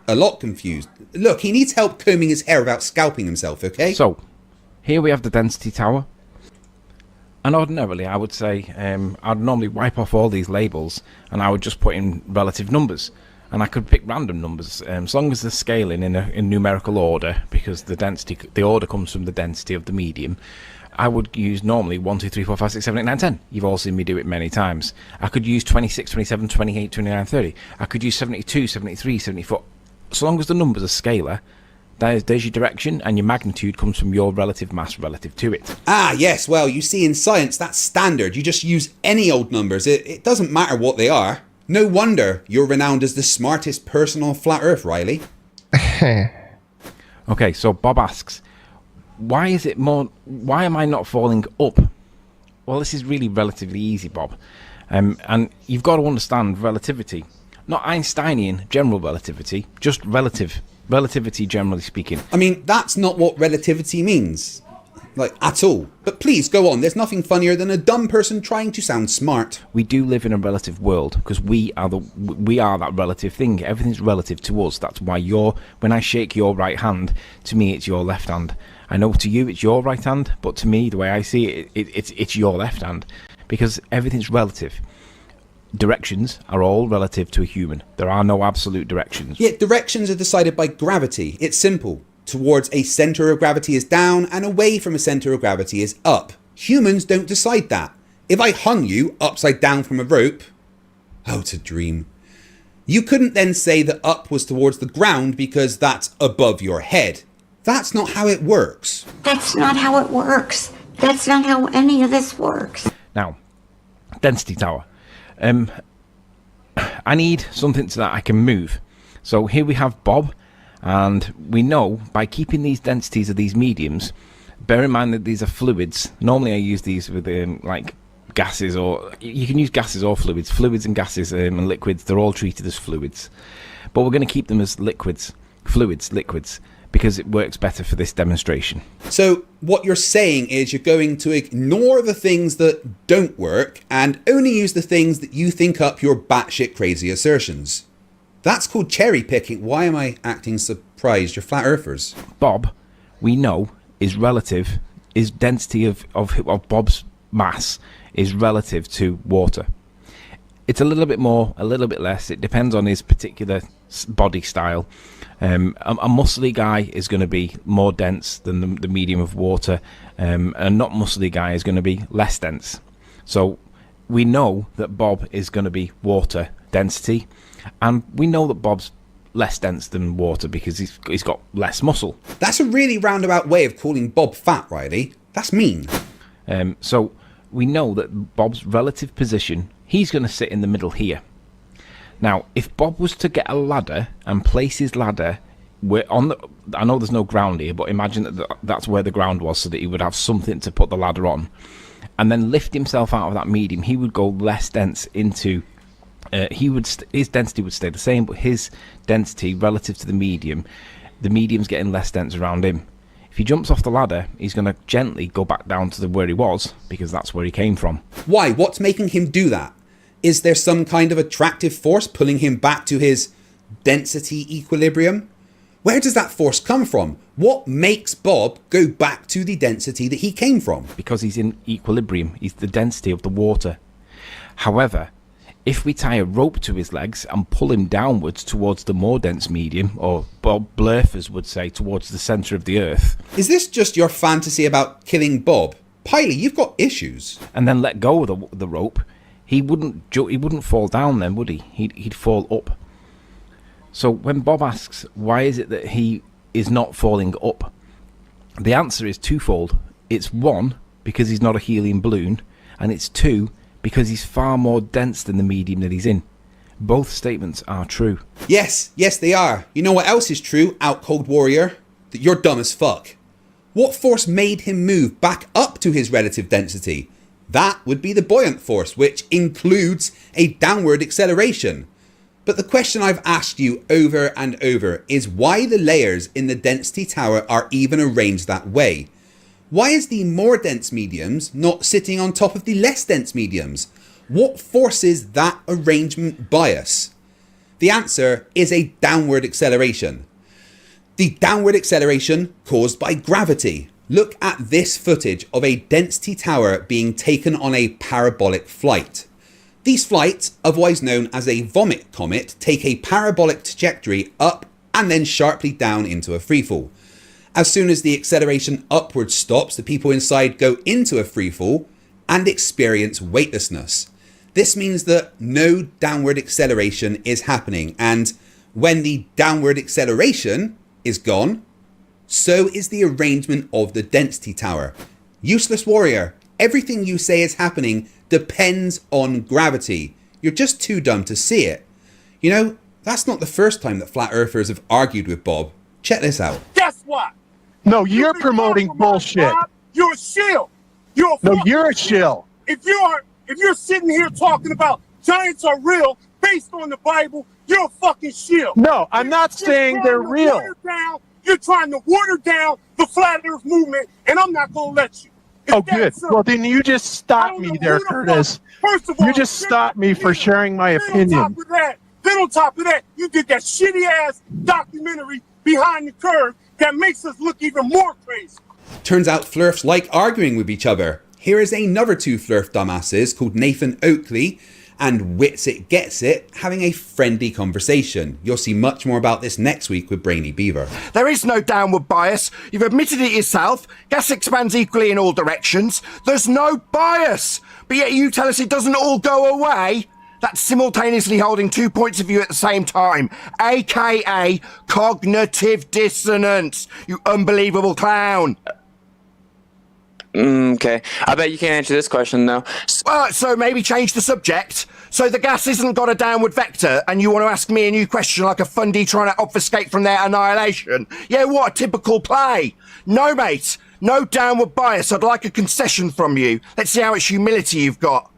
A lot confused. Look, he needs help combing his hair without scalping himself, okay? So, here we have the density tower. And ordinarily, I would say, I'd normally wipe off all these labels and I would just put in relative numbers. And I could pick random numbers, as long as they're scaling in numerical order, because the order comes from the density of the medium. I would use normally 1, 2, 3, 4, 5, 6, 7, 8, 9, 10. You've all seen me do it many times. I could use 26, 27, 28, 29, 30. I could use 72, 73, 74. So long as the numbers are scalar, there's your direction, and your magnitude comes from your relative mass relative to it. Ah, yes, well, you see, in science, that's standard. You just use any old numbers. It doesn't matter what they are. No wonder you're renowned as the smartest person on flat Earth, Riley. Okay, so Bob asks, why am I not falling up? Well, this is really relatively easy, Bob. And you've got to understand relativity. Not Einsteinian general relativity, just relativity generally speaking. I mean, that's not what relativity means. Like, at all. But please, go on. There's nothing funnier than a dumb person trying to sound smart. We do live in a relative world, because we are that relative thing. Everything's relative to us. That's why when I shake your right hand, to me it's your left hand. I know to you it's your right hand, but to me, the way I see it, it's your left hand. Because everything's relative. Directions are all relative to a human. There are no absolute directions. Yet directions are decided by gravity. It's simple. Towards a centre of gravity is down and away from a centre of gravity is up. Humans don't decide that. If I hung you upside down from a rope, oh, to dream. You couldn't then say that up was towards the ground because that's above your head. That's not how it works. That's not how it works. That's not how any of this works. Now, density tower. I need something so that I can move. So here we have Bob, and we know by keeping these densities of these mediums, bear in mind that these are fluids. Normally I use these with like gases, or you can use gases or fluids. Fluids and gases and liquids, they're all treated as fluids. But we're going to keep them as liquids, fluids, liquids, because it works better for this demonstration. So what you're saying is you're going to ignore the things that don't work and only use the things that you think up your batshit crazy assertions. That's called cherry picking. Why am I acting surprised? You're flat earthers. Bob, we know, is relative, is density of Bob's mass is relative to water. It's a little bit more, a little bit less. It depends on his particular body style. A muscly guy is going to be more dense than the medium of water. A not muscly guy is going to be less dense. So we know that Bob is going to be water density, and we know that Bob's less dense than water because he's got less muscle. That's a really roundabout way of calling Bob fat, Riley. That's mean. So we know that Bob's relative position, he's going to sit in the middle here. Now, if Bob was to get a ladder and place his ladder I know there's no ground here, but imagine that's where the ground was, so that he would have something to put the ladder on, and then lift himself out of that medium, he would go less dense into. His density would stay the same, but his density relative to the medium's getting less dense around him. If he jumps off the ladder, he's going to gently go back down to where he was, because that's where he came from. Why? What's making him do that? Is there some kind of attractive force pulling him back to his density equilibrium? Where does that force come from? What makes Bob go back to the density that he came from? Because he's in equilibrium. He's the density of the water. However, if we tie a rope to his legs and pull him downwards towards the more dense medium, or Bob Flerfs would say towards the centre of the earth. Is this just your fantasy about killing Bob? Piley, you've got issues. And then let go of the rope, he wouldn't fall down then, would he? He'd fall up. So when Bob asks, why is it that he is not falling up? The answer is twofold. It's one, because he's not a helium balloon, and it's two, because he's far more dense than the medium that he's in. Both statements are true. Yes, they are. You know what else is true, Out Cold Warrior? That you're dumb as fuck. What force made him move back up to his relative density? That would be the buoyant force, which includes a downward acceleration. But the question I've asked you over and over is why the layers in the density tower are even arranged that way. Why is the more dense mediums not sitting on top of the less dense mediums? What forces that arrangement bias? The answer is a downward acceleration. The downward acceleration caused by gravity. Look at this footage of a density tower being taken on a parabolic flight. These flights, otherwise known as a vomit comet, take a parabolic trajectory up and then sharply down into a freefall. As soon as the acceleration upwards stops, the people inside go into a freefall and experience weightlessness. This means that no downward acceleration is happening, and when the downward acceleration is gone, so is the arrangement of the density tower. Useless warrior, everything you say is happening depends on gravity. You're just too dumb to see it. You know, that's not the first time that flat earthers have argued with Bob. Check this out. Guess what? No, you're promoting bullshit. You're a shill. You're a shill. If you're sitting here talking about giants are real based on the Bible, you're a fucking shill. No, I'm not saying they're real. You're trying to water down the flat earth movement, and I'm not going to let you. Oh, good. Well, then you just stop me there, Curtis. First of all, you just stop me for sharing my opinion. Then on top of that, you did that shitty-ass documentary Behind the Curve that makes us look even more crazy. Turns out Flerfs like arguing with each other. Here is another two Flerf dumbasses called Nathan Oakley and Wits It Gets It having a friendly conversation. You'll see much more about this next week with Brainy Beaver. There is no downward bias. You've admitted it yourself. Gas expands equally in all directions. There's no bias. But yet you tell us it doesn't all go away. That's simultaneously holding 2 points of view at the same time, aka cognitive dissonance, you unbelievable clown. Okay, I bet you can't answer this question though. So maybe change the subject. So the gas hasn't got a downward vector, and you want to ask me a new question like a fundy trying to obfuscate from their annihilation? Yeah, what a typical play. No, mate, no downward bias. I'd like a concession from you. Let's see how much humility you've got.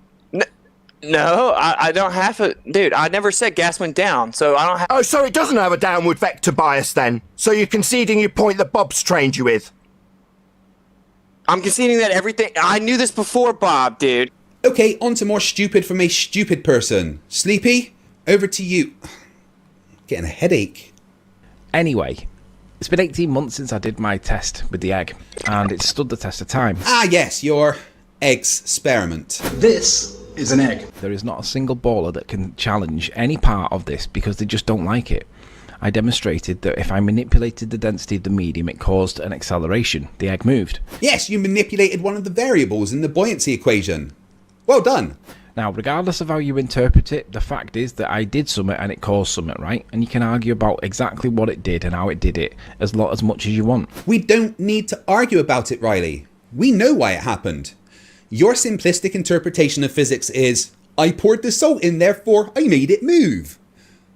No, I don't have a... Dude, I never said gas went down, so I don't have... Oh, so it doesn't have a downward vector bias then? So you're conceding your point that Bob's trained you with? I'm conceding that everything... I knew this before, Bob, dude. Okay, on to more stupid from a stupid person. Sleepy, over to you. Getting a headache. Anyway, it's been 18 months since I did my test with the egg, and it stood the test of time. Ah, yes, your experiment. This is an egg. There is not a single baller that can challenge any part of this because they just don't like it. I demonstrated that if I manipulated the density of the medium, it caused an acceleration. The egg moved. Yes, you manipulated one of the variables in the buoyancy equation. Well done. Now, regardless of how you interpret it, the fact is that I did something and it caused something, right? And you can argue about exactly what it did and how it did it as much as you want. We don't need to argue about it, Riley. We know why it happened. Your simplistic interpretation of physics is, I poured the salt in, therefore I made it move.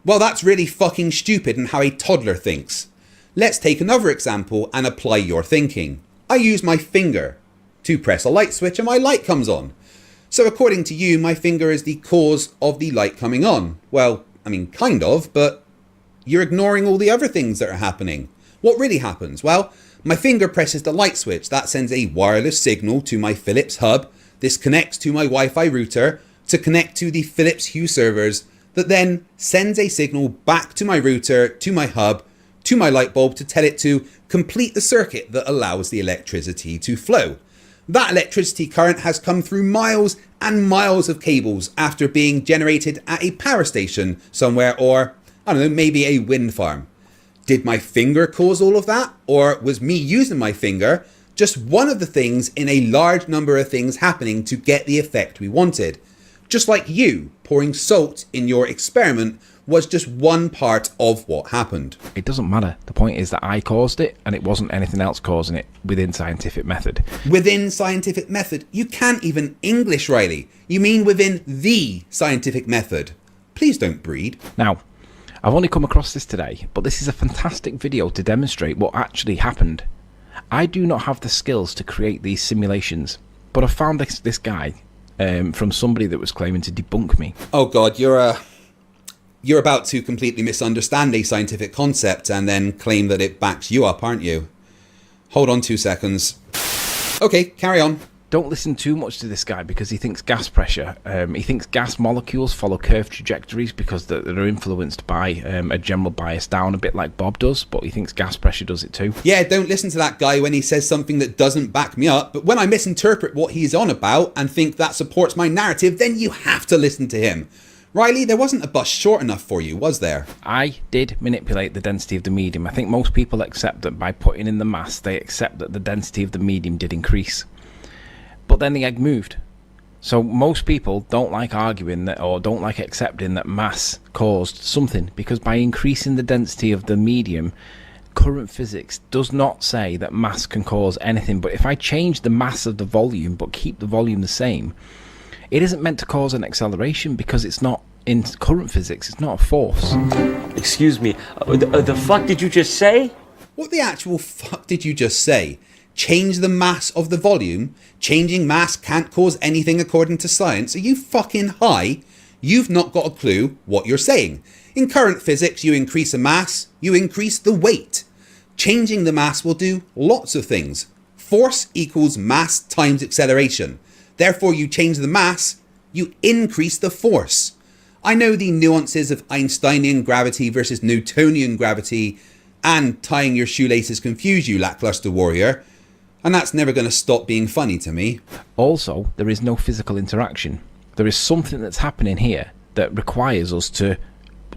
Well, that's really fucking stupid and how a toddler thinks. Let's take another example and apply your thinking. I use my finger to press a light switch and my light comes on. So according to you, my finger is the cause of the light coming on. Well, I mean, kind of, but you're ignoring all the other things that are happening. What really happens? Well, my finger presses the light switch. That sends a wireless signal to my Philips hub. This connects to my Wi-Fi router to connect to the Philips Hue servers that then sends a signal back to my router, to my hub, to my light bulb to tell it to complete the circuit that allows the electricity to flow. That electricity current has come through miles and miles of cables after being generated at a power station somewhere, or, I don't know, maybe a wind farm. Did my finger cause all of that? Or was me using my finger just one of the things in a large number of things happening to get the effect we wanted? Just like you pouring salt in your experiment was just one part of what happened. It doesn't matter. The point is that I caused it and it wasn't anything else causing it within scientific method. Within scientific method? You can't even English, Riley. You mean within the scientific method. Please don't breed. Now, I've only come across this today, but this is a fantastic video to demonstrate what actually happened. I do not have the skills to create these simulations, but I found this guy from somebody that was claiming to debunk me. Oh God, you're about to completely misunderstand a scientific concept and then claim that it backs you up, aren't you? Hold on 2 seconds. Okay, carry on. Don't listen too much to this guy because he thinks gas pressure. He thinks gas molecules follow curved trajectories because they're influenced by a general bias down, a bit like Bob does, but he thinks gas pressure does it too. Yeah, don't listen to that guy when he says something that doesn't back me up, but when I misinterpret what he's on about and think that supports my narrative, then you have to listen to him. Riley, there wasn't a bus short enough for you, was there? I did manipulate the density of the medium. I think most people accept that by putting in the mass, they accept that the density of the medium did increase. But then the egg moved. So most people don't like arguing that, or don't like accepting that mass caused something, because by increasing the density of the medium, current physics does not say that mass can cause anything. But if I change the mass of the volume but keep the volume the same, it isn't meant to cause an acceleration because it's not, in current physics, it's not a force. Excuse me, the fuck did you just say? What the actual fuck did you just say? Change the mass of the volume? Changing mass can't cause anything according to science? Are you fucking high? You've not got a clue what you're saying. In current physics, you increase a mass, you increase the weight. Changing the mass will do lots of things. Force equals mass times acceleration. Therefore, you change the mass, you increase the force. I know the nuances of Einsteinian gravity versus Newtonian gravity, and tying your shoelaces confuse you, lackluster warrior. And that's never going to stop being funny to me. Also, there is no physical interaction. There is something that's happening here that requires us to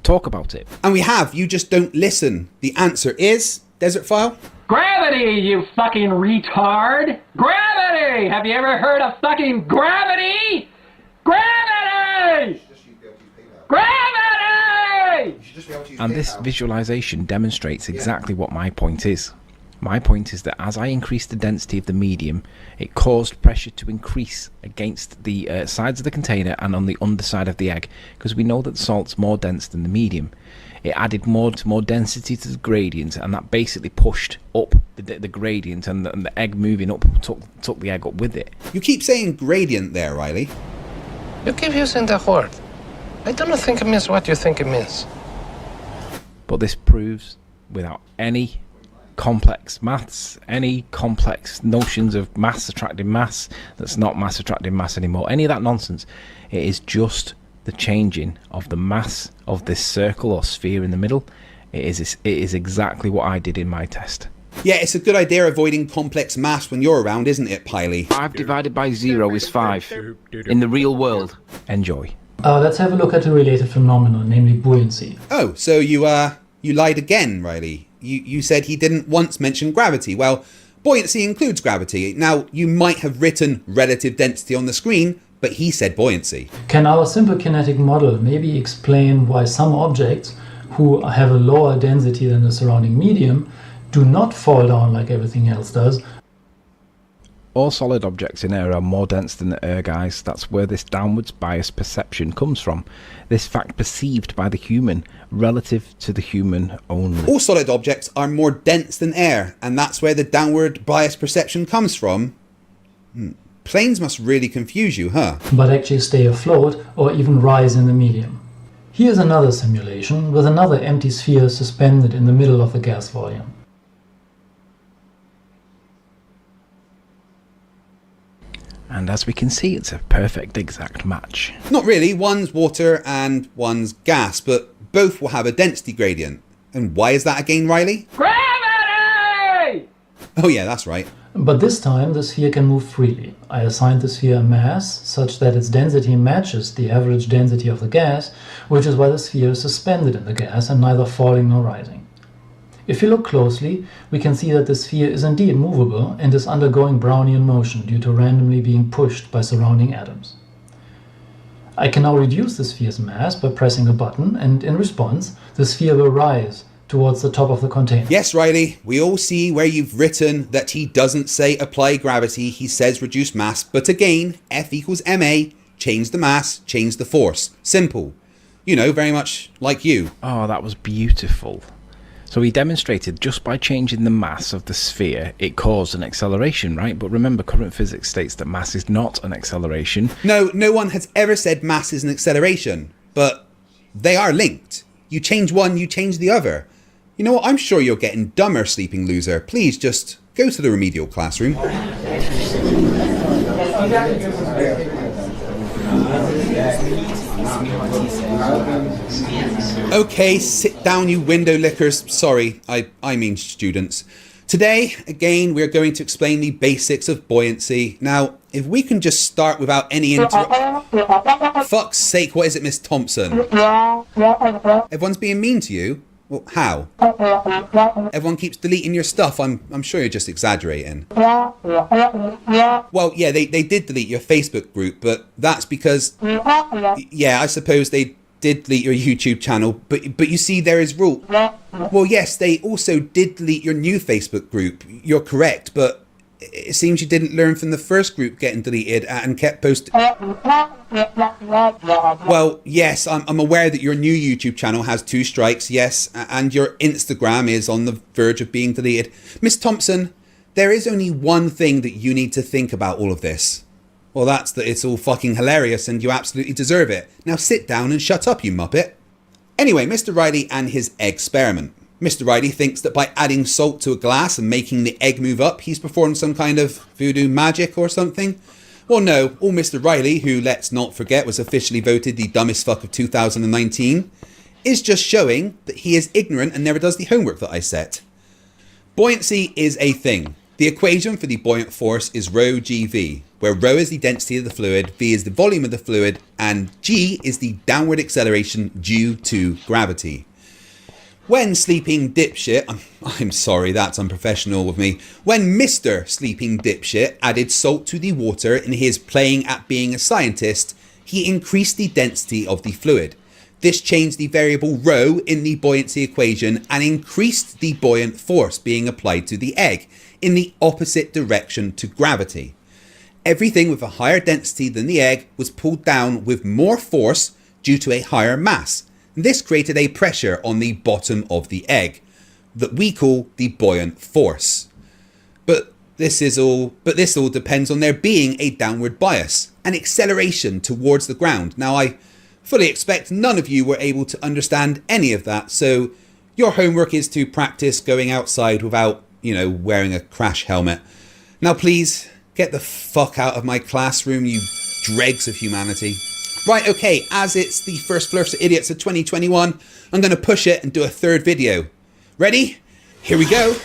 talk about it. And we have, you just don't listen. The answer is, Desert File? Gravity, you fucking retard! Gravity! Have you ever heard of fucking gravity? Gravity! Gravity! And this visualization demonstrates exactly what my point is. My point is that as I increased the density of the medium, it caused pressure to increase against the sides of the container and on the underside of the egg, because we know that salt's more dense than the medium. It added more density to the gradient, and that basically pushed up the gradient, and the egg moving up took the egg up with it. You keep saying gradient there, Riley. You keep using that word. I don't think it means what you think it means. But this proves, without any complex maths, any complex notions of mass attracting mass that's not mass attracting mass anymore, any of that nonsense, it is just the changing of the mass of this circle or sphere in the middle. It is exactly what I did in my test. Yeah, it's a good idea avoiding complex mass when you're around, isn't it, Piley? 5 divided by 0 is 5. In the real world. Enjoy. Let's have a look at a related phenomenon, namely buoyancy. Oh, so you lied again, Riley. You said he didn't once mention gravity. Well, buoyancy includes gravity. Now, you might have written relative density on the screen, but he said buoyancy. Can our simple kinetic model maybe explain why some objects who have a lower density than the surrounding medium do not fall down like everything else does? All solid objects in air are more dense than the air, guys. That's where this downwards bias perception comes from. This fact perceived by the human relative to the human only. All solid objects are more dense than air, and that's where the downward bias perception comes from. Planes must really confuse you, huh? But actually stay afloat or even rise in the medium. Here's another simulation with another empty sphere suspended in the middle of the gas volume. And as we can see, it's a perfect exact match. Not really, one's water and one's gas, but both will have a density gradient. And why is that again, Riley? Gravity! Oh yeah, that's right. But this time the sphere can move freely. I assigned the sphere a mass such that its density matches the average density of the gas, which is why the sphere is suspended in the gas and neither falling nor rising. If you look closely, we can see that the sphere is indeed movable and is undergoing Brownian motion due to randomly being pushed by surrounding atoms. I can now reduce the sphere's mass by pressing a button, and in response, the sphere will rise towards the top of the container. Yes, Riley, we all see where you've written that he doesn't say apply gravity, he says reduce mass, but again, F equals ma, change the mass, change the force. Simple. You know, very much like you. Oh, that was beautiful. So he demonstrated just by changing the mass of the sphere, it caused an acceleration, right? But remember, current physics states that mass is not an acceleration. No one has ever said mass is an acceleration, but they are linked. You change one, you change the other. You know what? I'm sure you're getting dumber, sleeping loser. Please just go to the remedial classroom. Okay, sit down, you window lickers. Sorry, I mean students. Today, again, we're going to explain the basics of buoyancy. Now, if we can just start without any Fuck's sake, what is it, Miss Thompson? Everyone's being mean to you? Well, how? Everyone keeps deleting your stuff. I'm sure you're just exaggerating. Well, yeah, they did delete your Facebook group, but that's because... Yeah, I suppose they did delete your YouTube channel, but you see, there is rule. Well, yes, they also did delete your new Facebook group. You're correct, but it seems you didn't learn from the first group getting deleted and kept posting. Well, yes, I'm aware that your new YouTube channel has 2 strikes, yes, and your Instagram is on the verge of being deleted. Miss Thompson, there is only one thing that you need to think about all of this. Well, that's that it's all fucking hilarious and you absolutely deserve it. Now sit down and shut up, you muppet. Anyway, Mr. Riley and his experiment. Mr. Riley thinks that by adding salt to a glass and making the egg move up, he's performed some kind of voodoo magic or something. Well, no, all Mr. Riley, who, let's not forget, was officially voted the dumbest fuck of 2019, is just showing that he is ignorant and never does the homework that I set. Buoyancy is a thing. The equation for the buoyant force is rho GV, where rho is the density of the fluid, V is the volume of the fluid, and G is the downward acceleration due to gravity. When Sleeping Dipshit, I'm sorry, that's unprofessional of me. When Mr. Sleeping Dipshit added salt to the water in his playing at being a scientist, he increased the density of the fluid. This changed the variable rho in the buoyancy equation and increased the buoyant force being applied to the egg in the opposite direction to gravity. Everything with a higher density than the egg was pulled down with more force due to a higher mass. This created a pressure on the bottom of the egg that we call the buoyant force. But this all depends on there being a downward bias, an acceleration towards the ground. Now, I fully expect none of you were able to understand any of that, so your homework is to practice going outside without, wearing a crash helmet. Now please, get the fuck out of my classroom, you dregs of humanity. Right, okay, as it's the first Flerfs for Idiots of 2021, I'm going to push it and do a third video. Ready? Here we go.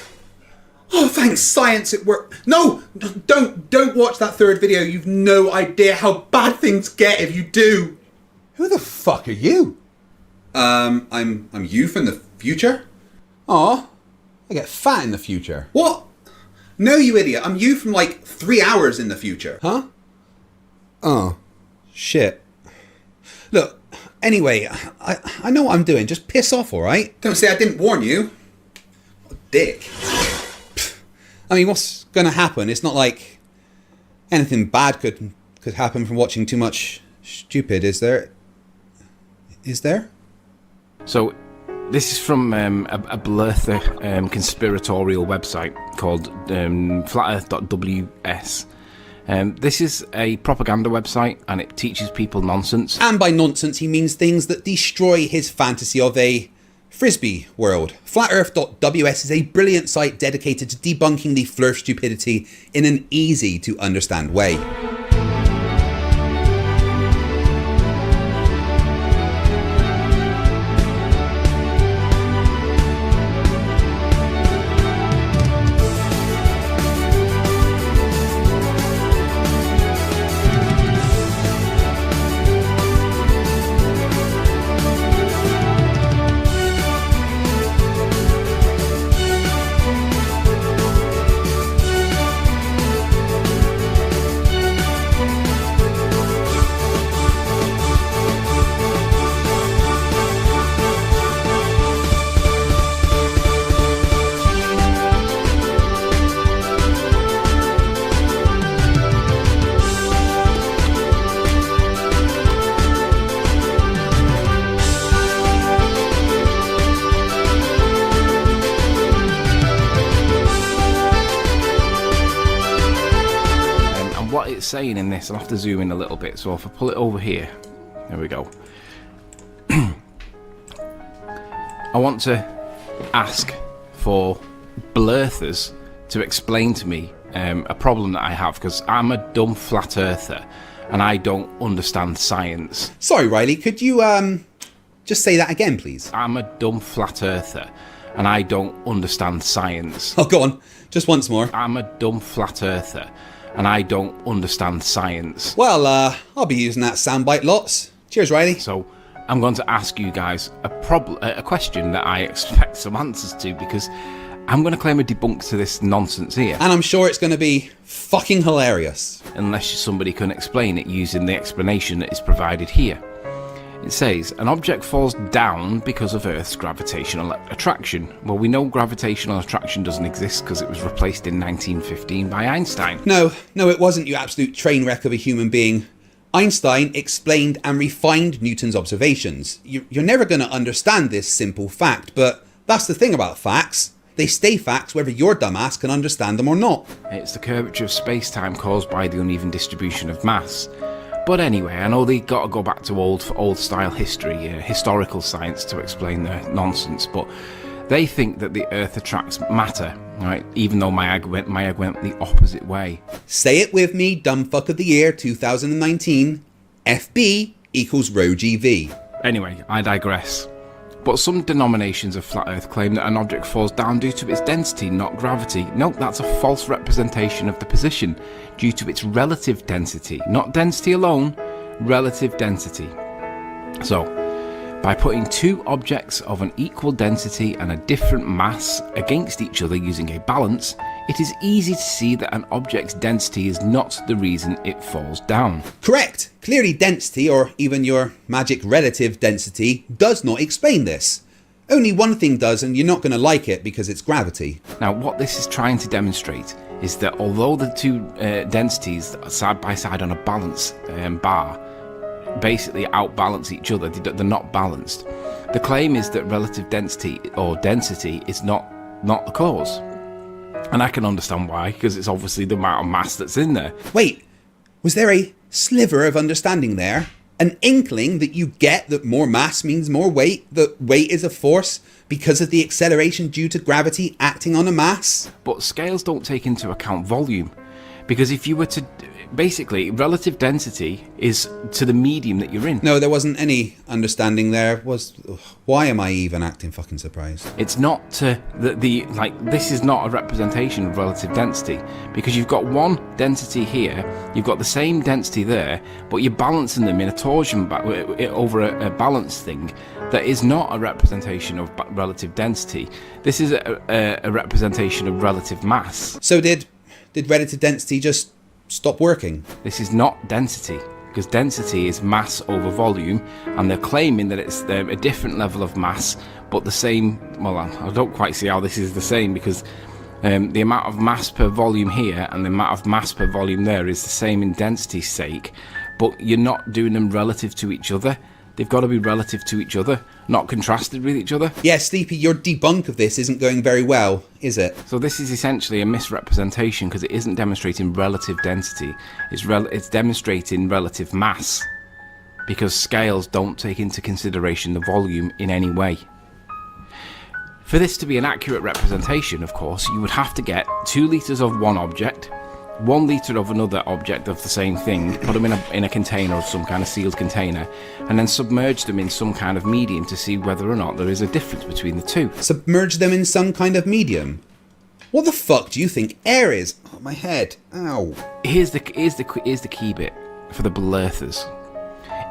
Oh, thanks, science, it worked. No, don't watch that third video. You've no idea how bad things get if you do. Who the fuck are you? I'm you from the future? Aw, I get fat in the future. What? No, you idiot. I'm you from like 3 hours in the future. Huh? Oh, shit. Look, anyway, I know what I'm doing. Just piss off, alright? Don't say I didn't warn you. What a dick. I mean, what's going to happen? It's not like anything bad could happen from watching too much stupid, is there? Is there? So, this is from a Blerther conspiratorial website called flatearth.ws. This is a propaganda website and it teaches people nonsense. And by nonsense, he means things that destroy his fantasy of a frisbee world. Flatearth.ws is a brilliant site dedicated to debunking the Flerf stupidity in an easy to understand way. Saying in this, I'll have to zoom in a little bit, so if I pull it over here, there we go. I want to ask for Blerthers to explain to me a problem that I have, because I'm a dumb flat earther and I don't understand science. Sorry, Riley, could you just say that again, please? I'm a dumb flat earther and I don't understand science. Oh, go on, just once more. I'm a dumb flat earther and I don't understand science. Well, I'll be using that soundbite lots. Cheers, Riley. So, I'm going to ask you guys a question that I expect some answers to, because I'm going to claim a debunk to this nonsense here. And I'm sure it's going to be fucking hilarious. Unless somebody can explain it using the explanation that is provided here. It says, an object falls down because of Earth's gravitational attraction. Well, we know gravitational attraction doesn't exist because it was replaced in 1915 by Einstein. No, it wasn't, you absolute train wreck of a human being. Einstein explained and refined Newton's observations. You're never going to understand this simple fact, but that's the thing about facts. They stay facts whether your dumbass can understand them or not. It's the curvature of space-time caused by the uneven distribution of mass. But anyway, I know they got to go back to old-style history, historical science to explain their nonsense, but they think that the Earth attracts matter, right? Even though my egg went the opposite way. Say it with me, dumb fuck of the year 2019. FB equals rho GV. Anyway, I digress. But some denominations of flat Earth claim that an object falls down due to its density, not gravity. No, that's a false representation of the position, due to its relative density. Not density alone, relative density. So, by putting two objects of an equal density and a different mass against each other using a balance, it is easy to see that an object's density is not the reason it falls down. Correct. Clearly density, or even your magic relative density, does not explain this. Only one thing does, and you're not going to like it because it's gravity. Now, what this is trying to demonstrate is that although the two densities are side by side on a balance bar basically outbalance each other, they're not balanced. The claim is that relative density or density is not the cause. And I can understand why, because it's obviously the amount of mass that's in there. Wait, was there a sliver of understanding there? An inkling that you get that more mass means more weight, that weight is a force because of the acceleration due to gravity acting on a mass? But scales don't take into account volume, because if you were to... Basically, relative density is to the medium that you're in. No, there wasn't any understanding there. Why am I even acting fucking surprised? It's not to this is not a representation of relative density, because you've got one density here, you've got the same density there, but you're balancing them in a torsion over a balance thing that is not a representation of relative density. This is a representation of relative mass. So did relative density just stop working? This is not density, because density is mass over volume, and they're claiming that it's a different level of mass, but the same. Well, I don't quite see how this is the same, because the amount of mass per volume here and the amount of mass per volume there is the same in density's sake, but you're not doing them relative to each other. They've got to be relative to each other, not contrasted with each other. Yeah, Sleepy, your debunk of this isn't going very well, is it? So this is essentially a misrepresentation, because it isn't demonstrating relative density. It's demonstrating relative mass, because scales don't take into consideration the volume in any way. For this to be an accurate representation, of course, you would have to get 2 litres of one object, 1 litre of another object of the same thing, put them in a container, of some kind of sealed container, and then submerge them in some kind of medium to see whether or not there is a difference between the two. Submerge them in some kind of medium? What the fuck do you think air is? Oh, my head. Ow. Here's the key bit for the Flerfs.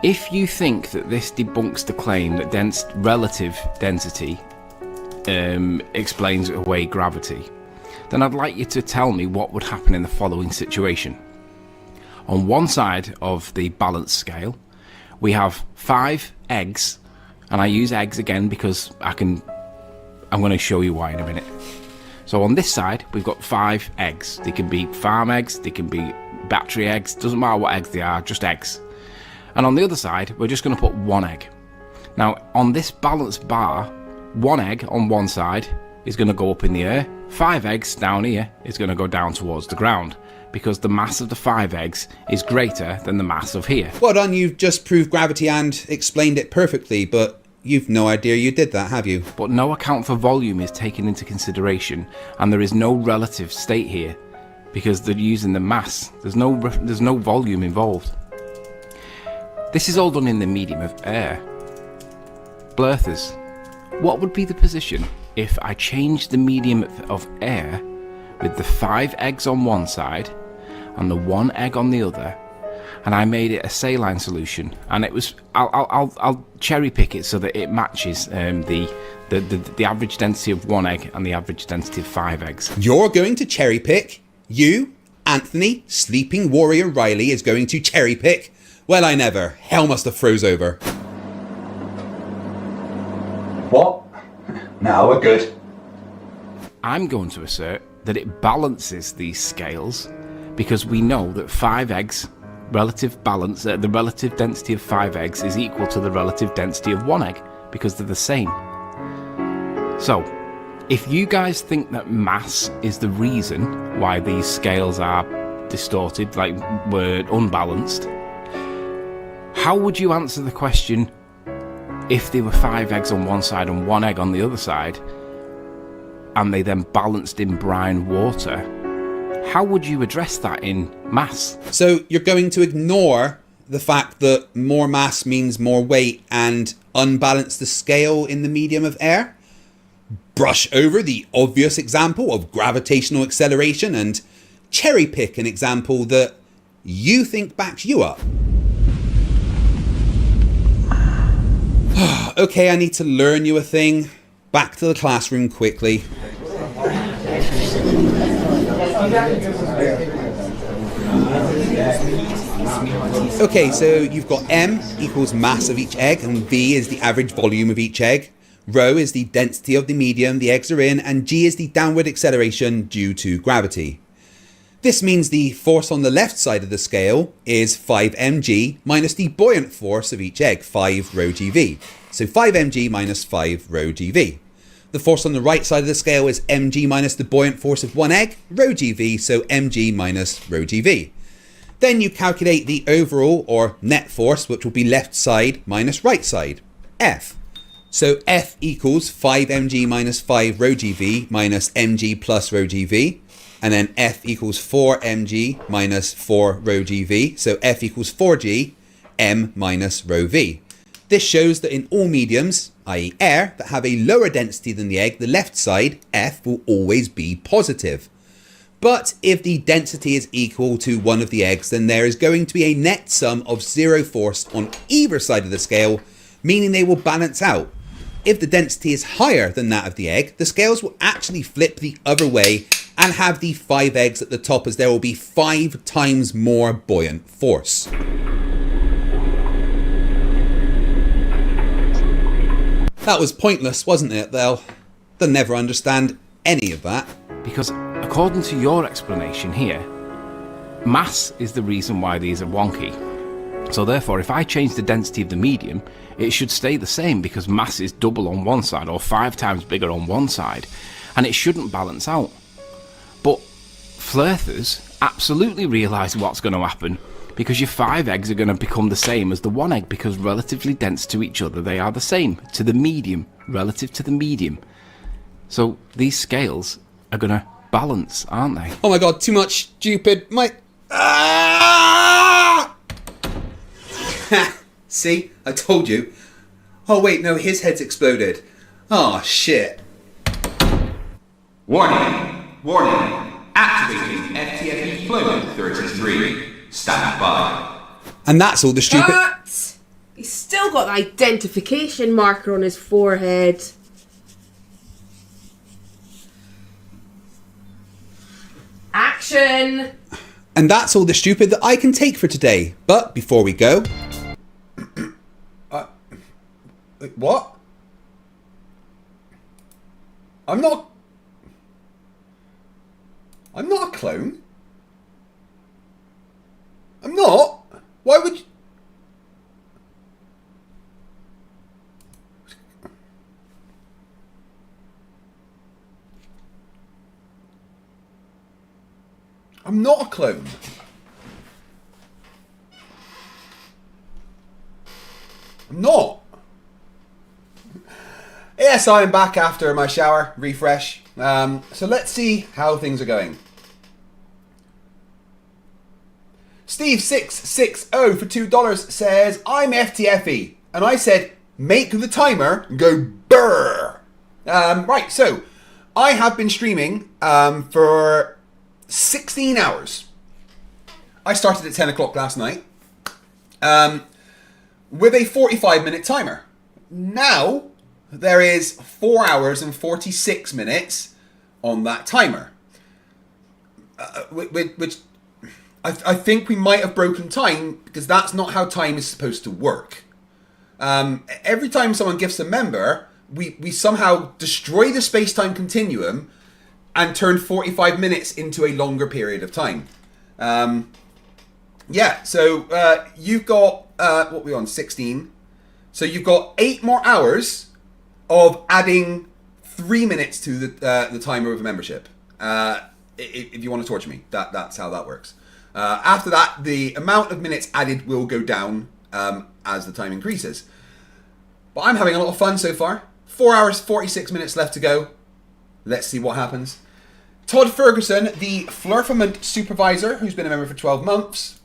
If you think that this debunks the claim that relative density explains away gravity, then I'd like you to tell me what would happen in the following situation. On one side of the balance scale, we have 5 eggs, and I use eggs again because I'm going to show you why in a minute. So on this side, we've got 5 eggs. They can be farm eggs, they can be battery eggs, doesn't matter what eggs they are, just eggs. And on the other side, we're just going to put 1 egg. Now, on this balance bar, 1 egg on one side is going to go up in the air, 5 eggs down here is going to go down towards the ground, because the mass of the 5 eggs is greater than the mass of here. Well done, you've just proved gravity and explained it perfectly, but you've no idea you did that, have you? But no account for volume is taken into consideration, and there is no relative state here, because they're using the mass. There's no volume involved. This is all done in the medium of air. Flerfs, what would be the position if I changed the medium of air with the 5 eggs on one side and the 1 egg on the other, and I made it a saline solution, and it was I'll cherry pick it so that it matches the average density of 1 egg and the average density of 5 eggs. You're going to cherry pick? You, Anthony, Sleeping Warrior Riley, is going to cherry pick? Well, I never. Hell must have froze over. What? Now we're good. I'm going to assert that it balances these scales, because we know that 5 eggs relative balance, the relative density of 5 eggs is equal to the relative density of 1 egg, because they're the same. So, if you guys think that mass is the reason why these scales are distorted, like we're unbalanced, how would you answer the question if there were 5 eggs on one side and 1 egg on the other side, and they then balanced in brine water? How would you address that in mass? So you're going to ignore the fact that more mass means more weight and unbalance the scale in the medium of air? Brush over the obvious example of gravitational acceleration and cherry pick an example that you think backs you up? Okay, I need to learn you a thing. Back to the classroom quickly. Okay, so you've got M equals mass of each egg, and V is the average volume of each egg. Rho is the density of the medium the eggs are in, and G is the downward acceleration due to gravity. This means the force on the left side of the scale is 5 mg minus the buoyant force of each egg, 5 rho gv. So 5 mg minus 5 rho gv. The force on the right side of the scale is mg minus the buoyant force of one egg, rho gv, so mg minus rho gv. Then you calculate the overall or net force, which will be left side minus right side, F. So F equals 5 mg minus 5 rho gv minus mg plus rho gv. And then F equals 4 mg minus 4 rho gv. So F equals 4g m minus rho v. This shows that in all mediums, i.e. air, that have a lower density than the egg, the left side, F, will always be positive. But if the density is equal to one of the eggs, then there is going to be a net sum of zero force on either side of the scale, meaning they will balance out. If the density is higher than that of the egg, the scales will actually flip the other way and have the 5 eggs at the top, as there will be 5 times more buoyant force. That was pointless, wasn't it? They'll never understand any of that. Because according to your explanation here, mass is the reason why these are wonky. So therefore, if I change the density of the medium, it should stay the same because mass is double on one side or 5 times bigger on one side, and it shouldn't balance out. But Flerfs absolutely realise what's going to happen, because your 5 eggs are going to become the same as the 1 egg, because relatively dense to each other they are the same, to the medium, relative to the medium. So these scales are going to balance, aren't they? Oh my god, too much stupid. See? I told you. Oh wait, no, his head's exploded. Oh shit. Warning! Warning! Activating FTFE Flow 33. Stand by. And that's all the stupid... What? He's still got the identification marker on his forehead. Action! And that's all the stupid that I can take for today. But before we go... what? I'm not a clone. I'm not. Why would you... I'm not a clone. I'm not. Yes, I'm back after my shower, refresh. So let's see how things are going. Steve660 for $2 says, I'm FTFE. And I said, make the timer go brrr. Right, so I have been streaming for 16 hours. I started at 10 o'clock last night with a 45-minute timer. Now, there is 4 hours and 46 minutes on that timer. Which I think we might have broken time, because that's not how time is supposed to work. Every time someone gifts a member, we somehow destroy the space-time continuum and turn 45 minutes into a longer period of time. Yeah, so you've got, what are we on, 16? So you've got 8 more hours of adding 3 minutes to the timer of a membership. If you want to torture me, that's how that works. After that, the amount of minutes added will go down as the time increases. But I'm having a lot of fun so far. 4 hours, 46 minutes left to go. Let's see what happens. Todd Ferguson, the Flerfs supervisor, who's been a member for 12 months,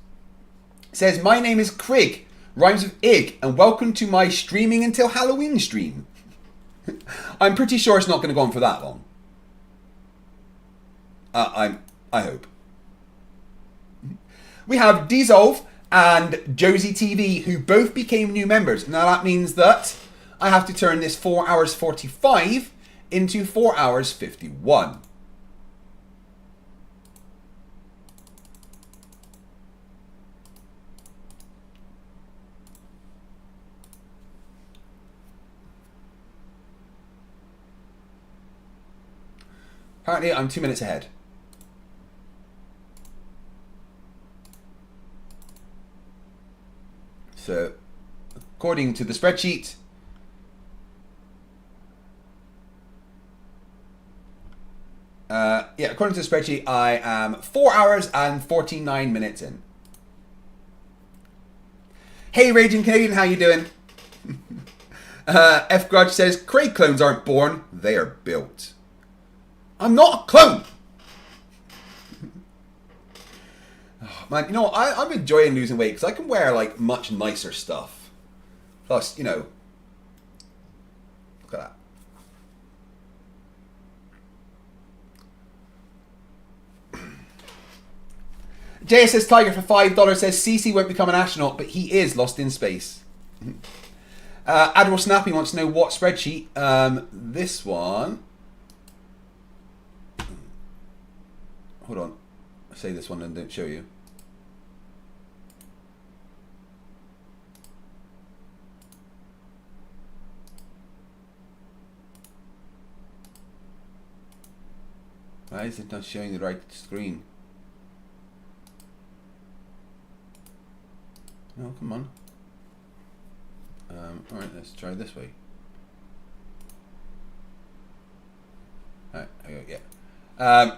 says, my name is Craig, rhymes with Ig, and welcome to my streaming until Halloween stream. I'm pretty sure it's not going to go on for that long. I hope. We have Dissolve and Josie TV, who both became new members. Now that means that I have to turn this 4 hours 45 into 4 hours 51. Apparently I'm 2 minutes ahead. So, according to the spreadsheet, according to the spreadsheet, I am 4 hours and 49 minutes in. Hey, Raging Canadian, how you doing? F Grudge says, Craig clones aren't born, they are built. I'm not a clone! Oh, man, you know, I'm enjoying losing weight because I can wear, like, much nicer stuff. Plus, you know, look at that. JSS Tiger for $5 says, CC won't become an astronaut, but he is lost in space. Admiral Snappy wants to know what spreadsheet. This one. Hold on. I say this one and don't show you. Why is it not showing the right screen? Oh, come on. Alright, let's try this way. Alright, yeah.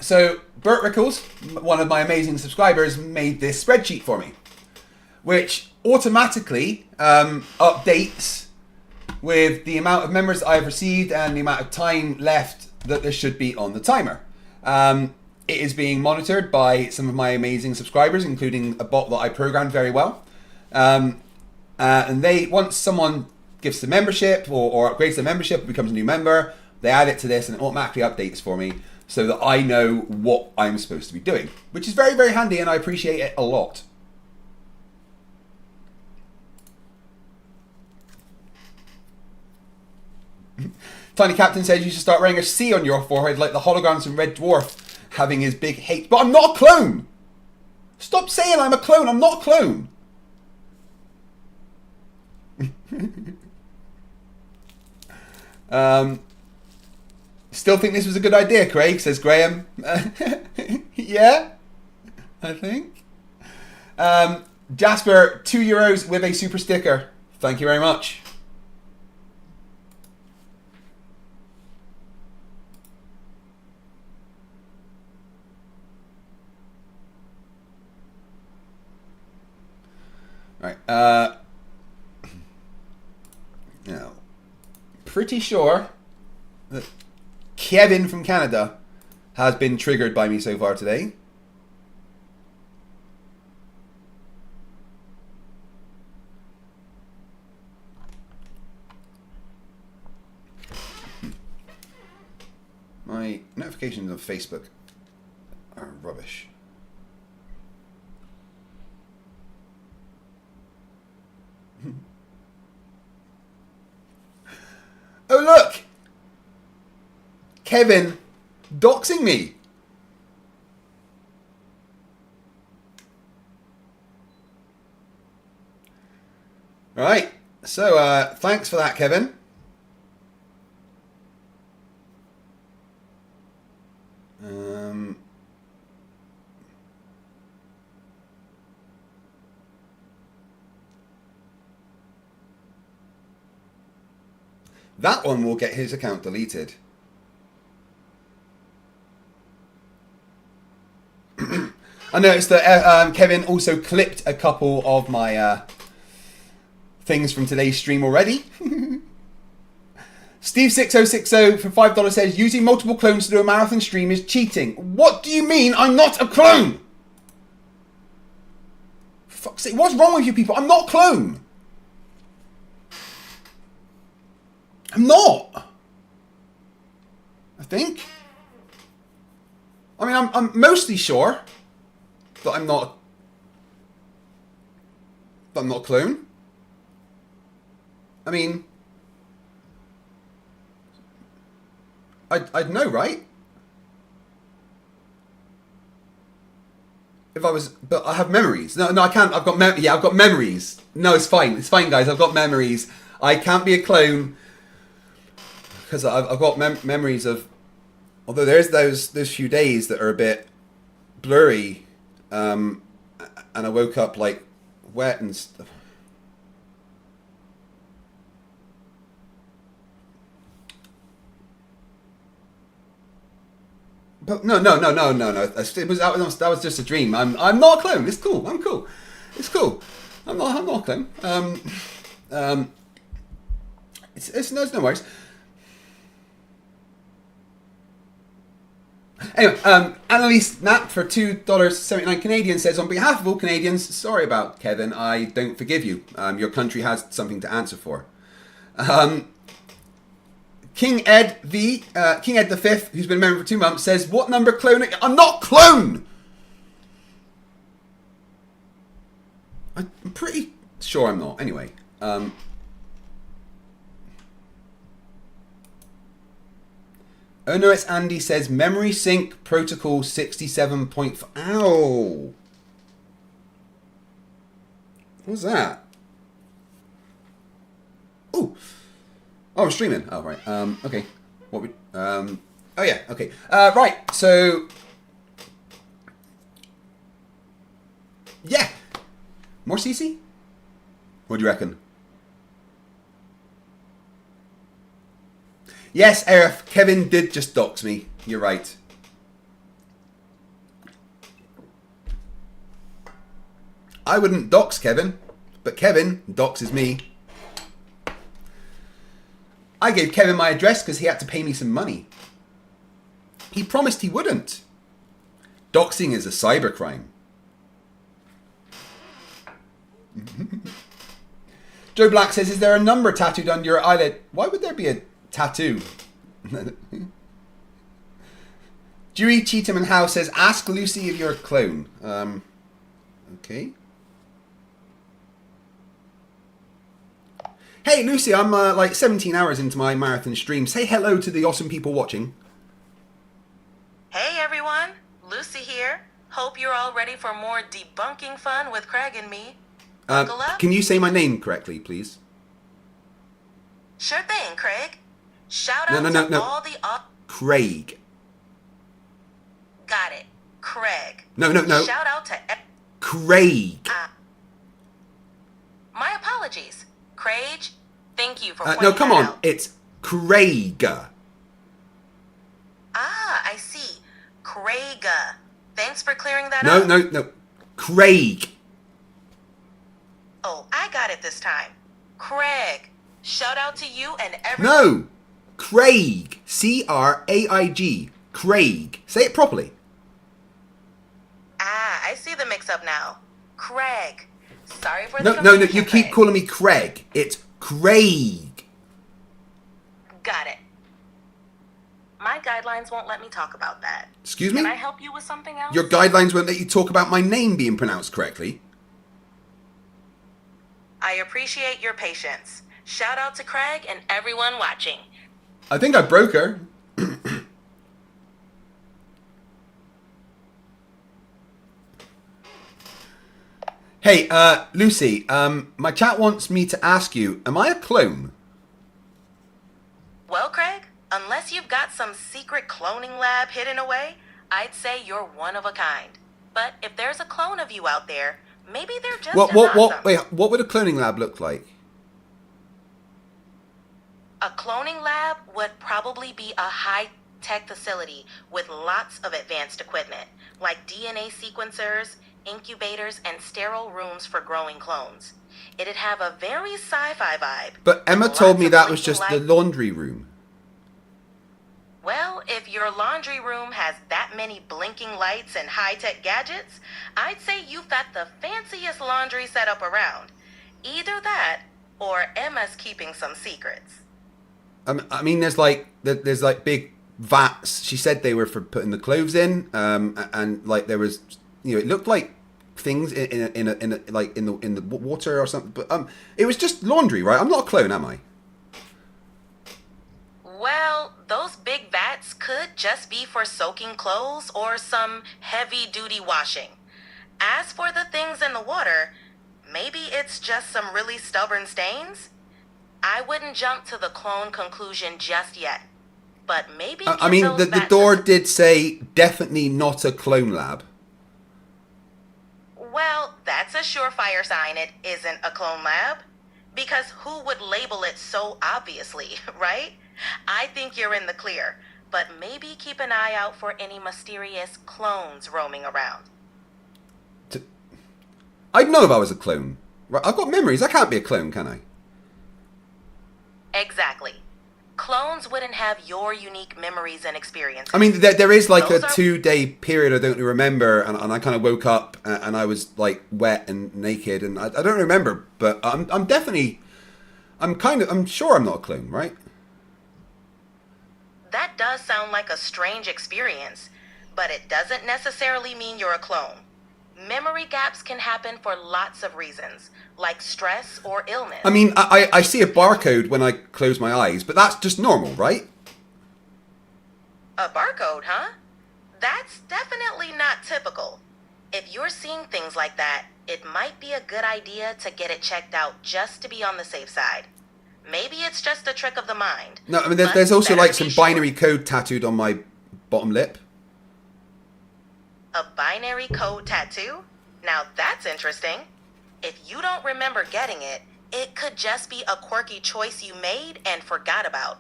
So, Bert Rickles, one of my amazing subscribers, made this spreadsheet for me, which automatically updates with the amount of members I've received and the amount of time left that there should be on the timer. It is being monitored by some of my amazing subscribers, including a bot that I programmed very well. And they, once someone gives the membership or upgrades the membership, becomes a new member, they add it to this and it automatically updates for me so that I know what I'm supposed to be doing, which is very, very handy and I appreciate it a lot. Tiny Captain says you should start wearing a C on your forehead like the holograms from Red Dwarf having his big hate. But I'm not a clone! Stop saying I'm a clone, I'm not a clone! Still think this was a good idea, Craig, says Graham. Yeah, I think. Jasper, €2 with a super sticker. Thank you very much. Right. Now, pretty sure that Kevin from Canada has been triggered by me so far today. My notifications on Facebook are rubbish. Oh look! Kevin doxing me. Right. So thanks for that, Kevin. That one will get his account deleted. I noticed that Kevin also clipped a couple of my things from today's stream already. Steve6060 for $5 says, using multiple clones to do a marathon stream is cheating. What do you mean I'm not a clone? Fuck's sake, what's wrong with you people? I'm not a clone. I'm not. I think. I mean, I'm mostly sure that I'm not a clone. I mean, I'd know, right? If I was, but I have memories. No, I can't. I've got I've got memories. No, it's fine. It's fine, guys. I've got memories. I can't be a clone because I've got memories of. Although there's those few days that are a bit blurry, and I woke up like wet and stuff. But no. That was just a dream. I'm not a clone. It's cool. I'm cool. It's cool. I'm not a clone. It's no worries. Anyway, Annalise Knapp for $2.79 Canadian says, on behalf of all Canadians, sorry about Kevin, I don't forgive you. Your country has something to answer for. King Ed V, King Ed V, who's been a member for 2 months, says, what number clone? I'm not clone! I'm pretty sure I'm not. Anyway. Oh no, it's Andy says, memory sync protocol 67.5. Ow! What's that? Ooh! Oh, I'm streaming. Oh, right. Okay. What we... oh, yeah. Okay. Right. So... Yeah. More CC? What do you reckon? Yes, Arif. Kevin did just dox me. You're right. I wouldn't dox Kevin, but Kevin doxes me. I gave Kevin my address because he had to pay me some money. He promised he wouldn't. Doxing is a cybercrime. Joe Black says, is there a number tattooed under your eyelid? Why would there be a tattoo? Dewey Cheatham and Howe says, ask Lucy if you're a clone. Okay. Hey Lucy, I'm like 17 hours into my marathon stream. Say hello to the awesome people watching. Hey everyone, Lucy here. Hope you're all ready for more debunking fun with Craig and me. Buckle up. Can you say my name correctly, please? Sure thing, Craig. Shout out to all the... Craig. Got it. Craig. No. Shout out to... Craig. My apologies. Craig, thank you for pointing no, come that on. out. It's Craig. I see. Craig. Thanks for clearing that up. No. Craig. Oh, I got it this time. Craig. Shout out to you and everyone. No. Craig. C-R-A-I-G. Craig. Say it properly. I see the mix-up now. Craig. Sorry for the No, you keep calling me Craig. It's Craig. Got it. My guidelines won't let me talk about that. Excuse me? Can I help you with something else? Your guidelines won't let you talk about my name being pronounced correctly. I appreciate your patience. Shout out to Craig and everyone watching. I think I broke her. Hey, Lucy, my chat wants me to ask you, am I a clone? Well, Craig, unless you've got some secret cloning lab hidden away, I'd say you're one of a kind. But if there's a clone of you out there, maybe they're just what would a cloning lab look like? A cloning lab would probably be a high-tech facility with lots of advanced equipment, like DNA sequencers, incubators, and sterile rooms for growing clones. It'd have a very sci-fi vibe. But Emma told me that was just the laundry room. Well, Well, if your laundry room has that many blinking lights and high-tech gadgets, I'd say you've got the fanciest laundry setup around. Either that, or Emma's keeping some secrets. I mean, there's like big vats. She said they were for putting the clothes in, and like there was, it looked like things in the water or something. But it was just laundry, right? I'm not a clone, am I? Well, those big vats could just be for soaking clothes or some heavy-duty washing. As for the things in the water, maybe it's just some really stubborn stains. I wouldn't jump to the clone conclusion just yet, but maybe. I mean, the door did say definitely not a clone lab. Well, that's a surefire sign it isn't a clone lab, because who would label it so obviously, right? I think you're in the clear, but maybe keep an eye out for any mysterious clones roaming around. I'd know if I was a clone. Right? I've got memories. I can't be a clone, can I? Exactly. Clones wouldn't have your unique memories and experiences. I mean, there is like a 2-day period I don't remember, and I kind of woke up and I was like wet and naked, and I don't remember, but I'm sure I'm not a clone, right? That does sound like a strange experience, but it doesn't necessarily mean you're a clone. Memory gaps can happen for lots of reasons, like stress or illness. I mean, I see a barcode when I close my eyes, but that's just normal, right? A barcode, huh? That's definitely not typical. If you're seeing things like that, it might be a good idea to get it checked out just to be on the safe side. Maybe it's just a trick of the mind. No, I mean, there's also like some binary code tattooed on my bottom lip. A binary code tattoo? Now that's interesting. If you don't remember getting it, it could just be a quirky choice you made and forgot about.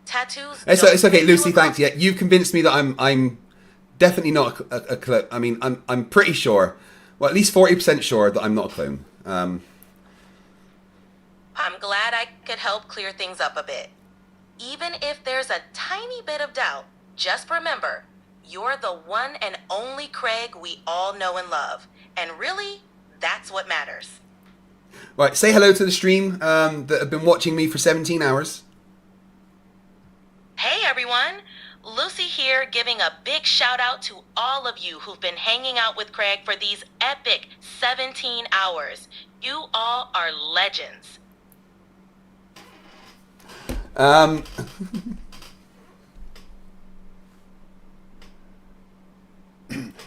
Tattoos. It's okay, Lucy. Thanks. Yeah, you've convinced me that I'm definitely not a clone. I mean, I'm pretty sure, well, at least 40% sure that I'm not a clone. I'm glad I could help clear things up a bit. Even if there's a tiny bit of doubt, just remember, you're the one and only Craig we all know and love. And really, that's what matters. Right, say hello to the stream that have been watching me for 17 hours. Hey everyone, Lucy here giving a big shout out to all of you who've been hanging out with Craig for these epic 17 hours. You all are legends.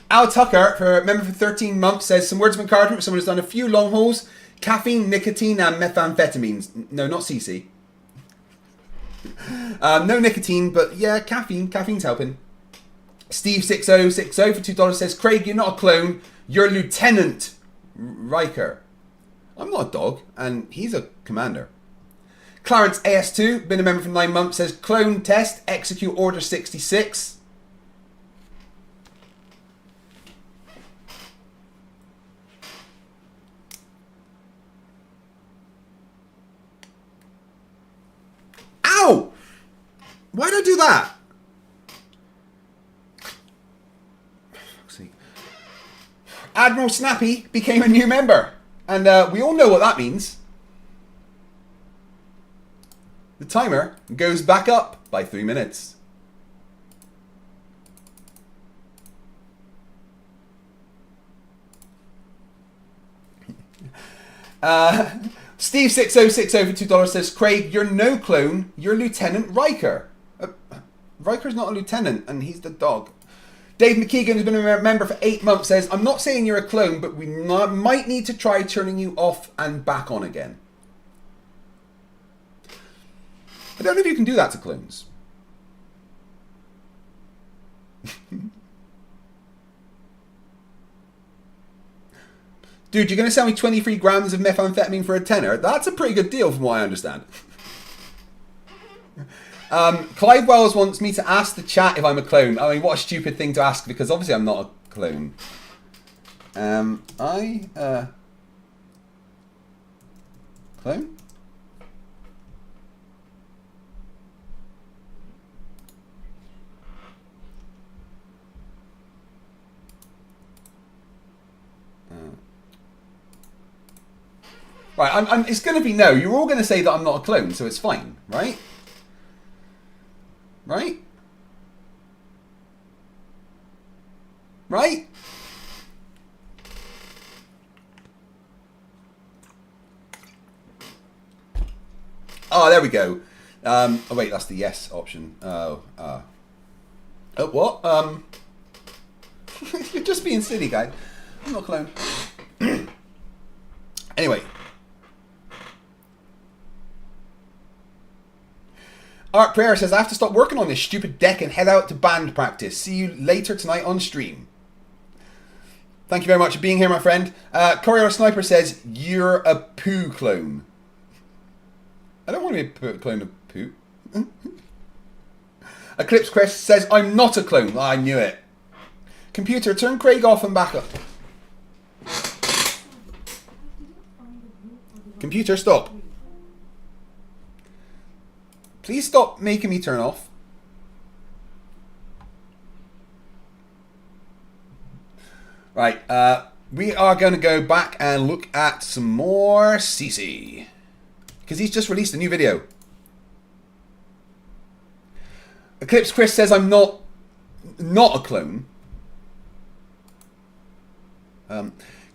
Al Tucker, for member for 13 months, says some words of encouragement. Someone has done a few long hauls: caffeine, nicotine, and methamphetamines. No, not CC. No nicotine, but yeah, caffeine. Caffeine's helping. Steve6060 for $2 says, Craig, you're not a clone. You're Lieutenant Riker. I'm not a dog, and he's a commander. Clarence AS2, been a member for 9 months, says, clone test, execute order 66. Ow! Why did I do that? Admiral Snappy became a new member. And we all know what that means. The timer goes back up by 3 minutes. Steve6060 for $2 says, Craig, you're no clone, you're Lieutenant Riker. Riker's not a lieutenant, and he's the dog. Dave McKeegan, who's been a member for 8 months, says, I'm not saying you're a clone, but we might need to try turning you off and back on again. I don't know if you can do that to clones. Dude, you're going to sell me 23 grams of methamphetamine for a tenner? That's a pretty good deal from what I understand. Clive Wells wants me to ask the chat if I'm a clone. I mean, what a stupid thing to ask, because obviously I'm not a clone. Clone? Right, it's going to be no. You're all going to say that I'm not a clone, so it's fine, right? Right? Right? Oh, there we go. Oh, wait, that's the yes option. Oh, what? You're just being silly, guys. I'm not a clone. Anyway. Art Prayer says, I have to stop working on this stupid deck and head out to band practice. See you later tonight on stream. Thank you very much for being here, my friend. Courier Sniper says, you're a poo clone. I don't want to be a clone of poo. Eclipse Quest says, I'm not a clone. I knew it. Computer, turn Craig off and back up. Computer, stop. Please stop making me turn off. Right, we are going to go back and look at some more CC. Because he's just released a new video. Eclipse Chris says I'm not a clone.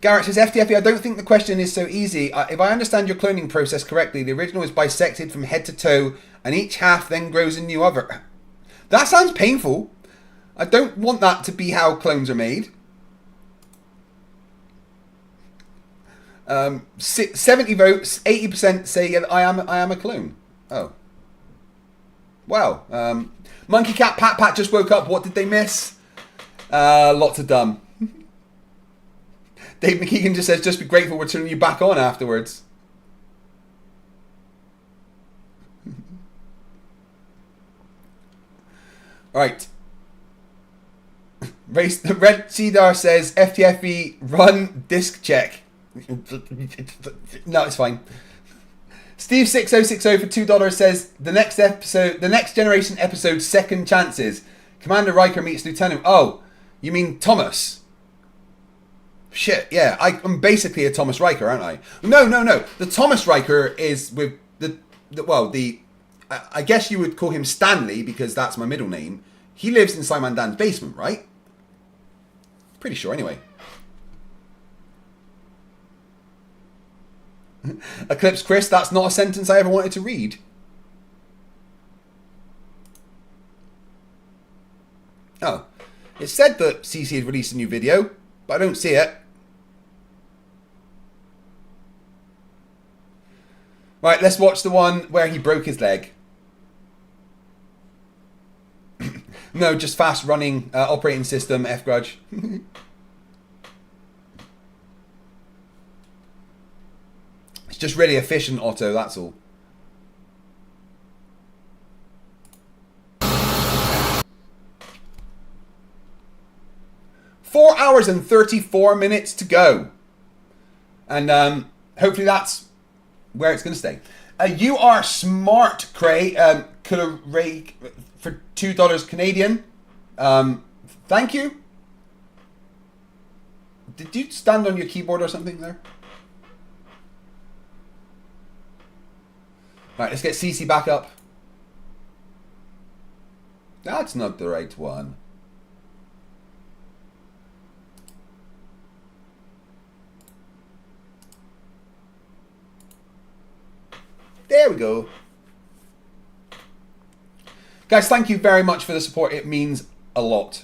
Garrett says, FTFE, I don't think the question is so easy. If I understand your cloning process correctly, the original is bisected from head to toe, and each half then grows a new other. That sounds painful. I don't want that to be how clones are made. 70 votes, 80% say I am a clone. Oh. Wow. Monkey Cat Pat just woke up. What did they miss? Lots of dumb. Dave McKeegan just says, just be grateful we're turning you back on afterwards. Right. The Red Cedar says, FTFE, run disc check. No, it's fine. Steve6060 for $2 says, the next generation episode, Second Chances. Commander Riker meets Lieutenant. Oh, you mean Thomas? Shit, yeah, I'm basically a Thomas Riker, aren't I? No. The Thomas Riker is with I guess you would call him Stanley because that's my middle name. He lives in Simon Dan's basement, right? Pretty sure, anyway. Eclipse Chris, that's not a sentence I ever wanted to read. Oh, it said that CC had released a new video, but I don't see it. Right, let's watch the one where he broke his leg. No, just fast running operating system, F-Grudge. It's just really efficient, Otto, that's all. Four hours and 34 minutes to go. And hopefully that's where it's going to stay. You are smart, Cray. Ray for $2 Canadian. Thank you. Did you stand on your keyboard or something there? Right, let's get CC back up. That's not the right one. There we go. Guys, thank you very much for the support. It means a lot.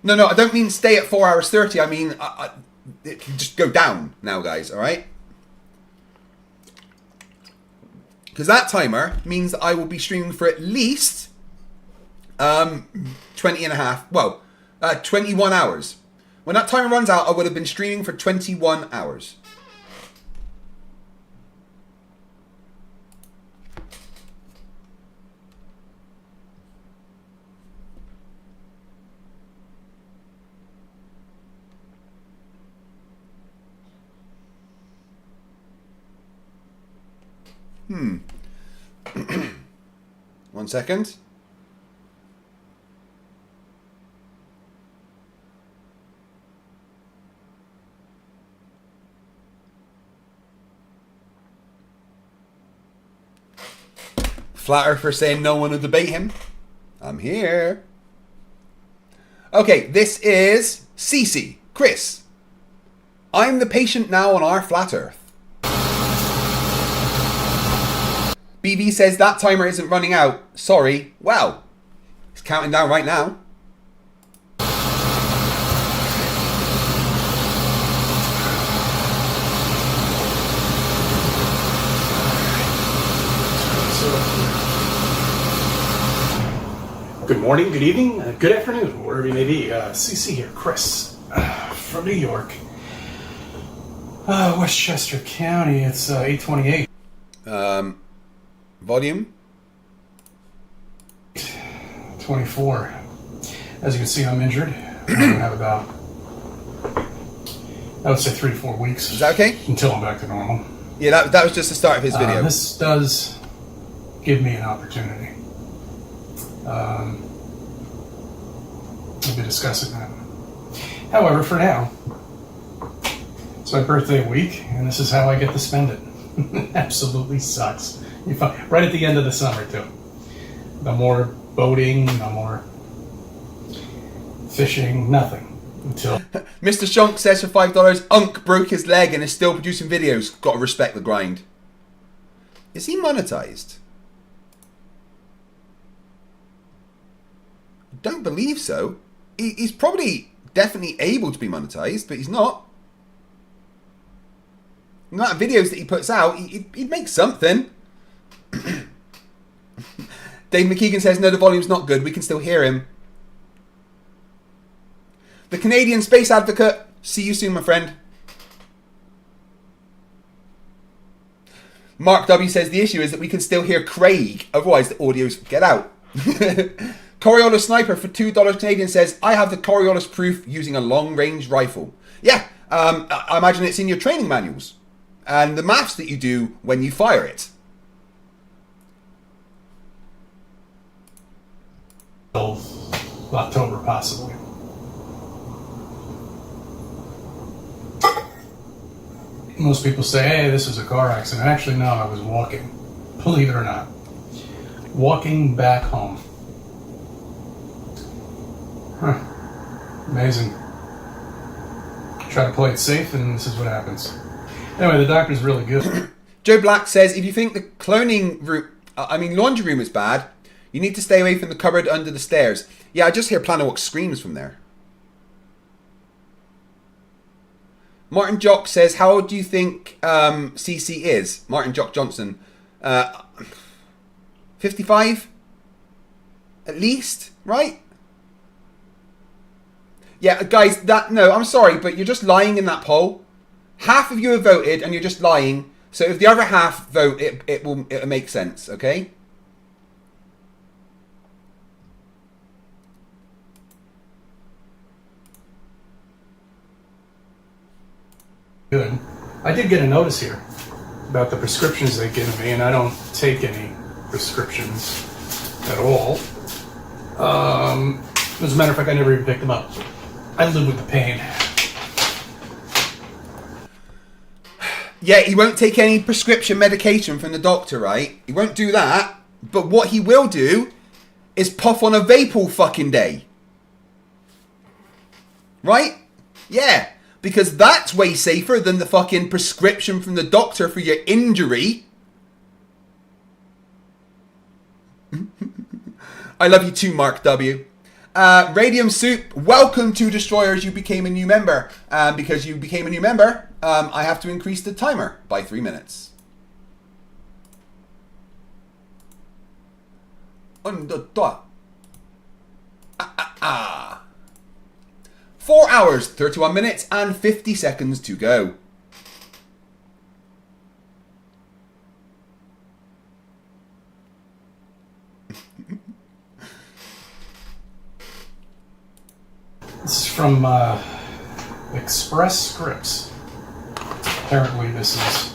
No, I don't mean stay at 4 hours 30. I mean, it can just go down now, guys, all right? Because that timer means that I will be streaming for at least 21 hours. When that timer runs out, I would have been streaming for 21 hours. One second. Flat Earther saying no one will debate him. I'm here. Okay, this is Cece. Chris. I'm the patient now on our flat Earth. BB says that timer isn't running out. Sorry. Well, it's counting down right now. Good morning, good evening, good afternoon, wherever you may be. CC here, Chris, from New York. Westchester County, it's 8:28. Volume? 24. As you can see, I'm injured. I'm going to have about, I would say 3 to 4 weeks. Is that okay? Until I'm back to normal. Yeah, that was just the start of his video. This does give me an opportunity. We'll be discussing that. However, for now, it's my birthday week, and this is how I get to spend it. Absolutely sucks. Right at the end of the summer, too. No more boating, no more fishing, nothing. Until Mr. Shonk says for $5, Unk broke his leg and is still producing videos. Gotta respect the grind. Is he monetized? Don't believe so. He's probably definitely able to be monetized, but he's not. The amount of videos that he puts out, he'd make something. Dave McKeegan says, no, the volume's not good. We can still hear him. The Canadian Space Advocate. See you soon, my friend. Mark W says, the issue is that we can still hear Craig. Otherwise, the audios get out. Coriolis Sniper for $2 Canadian says, I have the Coriolis proof using a long-range rifle. Yeah, I imagine it's in your training manuals. And the maths that you do when you fire it. October, possibly. Most people say, hey, this was a car accident. Actually, no, I was walking. Believe it or not. Walking back home. Huh. Amazing. Try to play it safe, and this is what happens. Anyway, the doctor's really good. Joe Black says, if you think the cloning room, laundry room is bad, you need to stay away from the cupboard under the stairs. Yeah, I just hear Planowalk screams from there. Martin Jock says, how old do you think CC is? Martin Jock Johnson. 55? At least, right? Yeah, guys, no, I'm sorry, but you're just lying in that poll. Half of you have voted, and you're just lying. So if the other half vote, it'll make sense, okay? Good. I did get a notice here about the prescriptions they give me, and I don't take any prescriptions at all. As a matter of fact, I never even picked them up. I live with the pain. Yeah, he won't take any prescription medication from the doctor, right? He won't do that. But what he will do is puff on a vape all fucking day. Right? Yeah. Because that's way safer than the fucking prescription from the doctor for your injury. I love you too, Mark W. Radium Soup, welcome to Destroyers. You became a new member. Because you became a new member, I have to increase the timer by 3 minutes. 1, 2, 3. 4 hours, 31 minutes, and 50 seconds to go. This is from Express Scripts. Apparently this is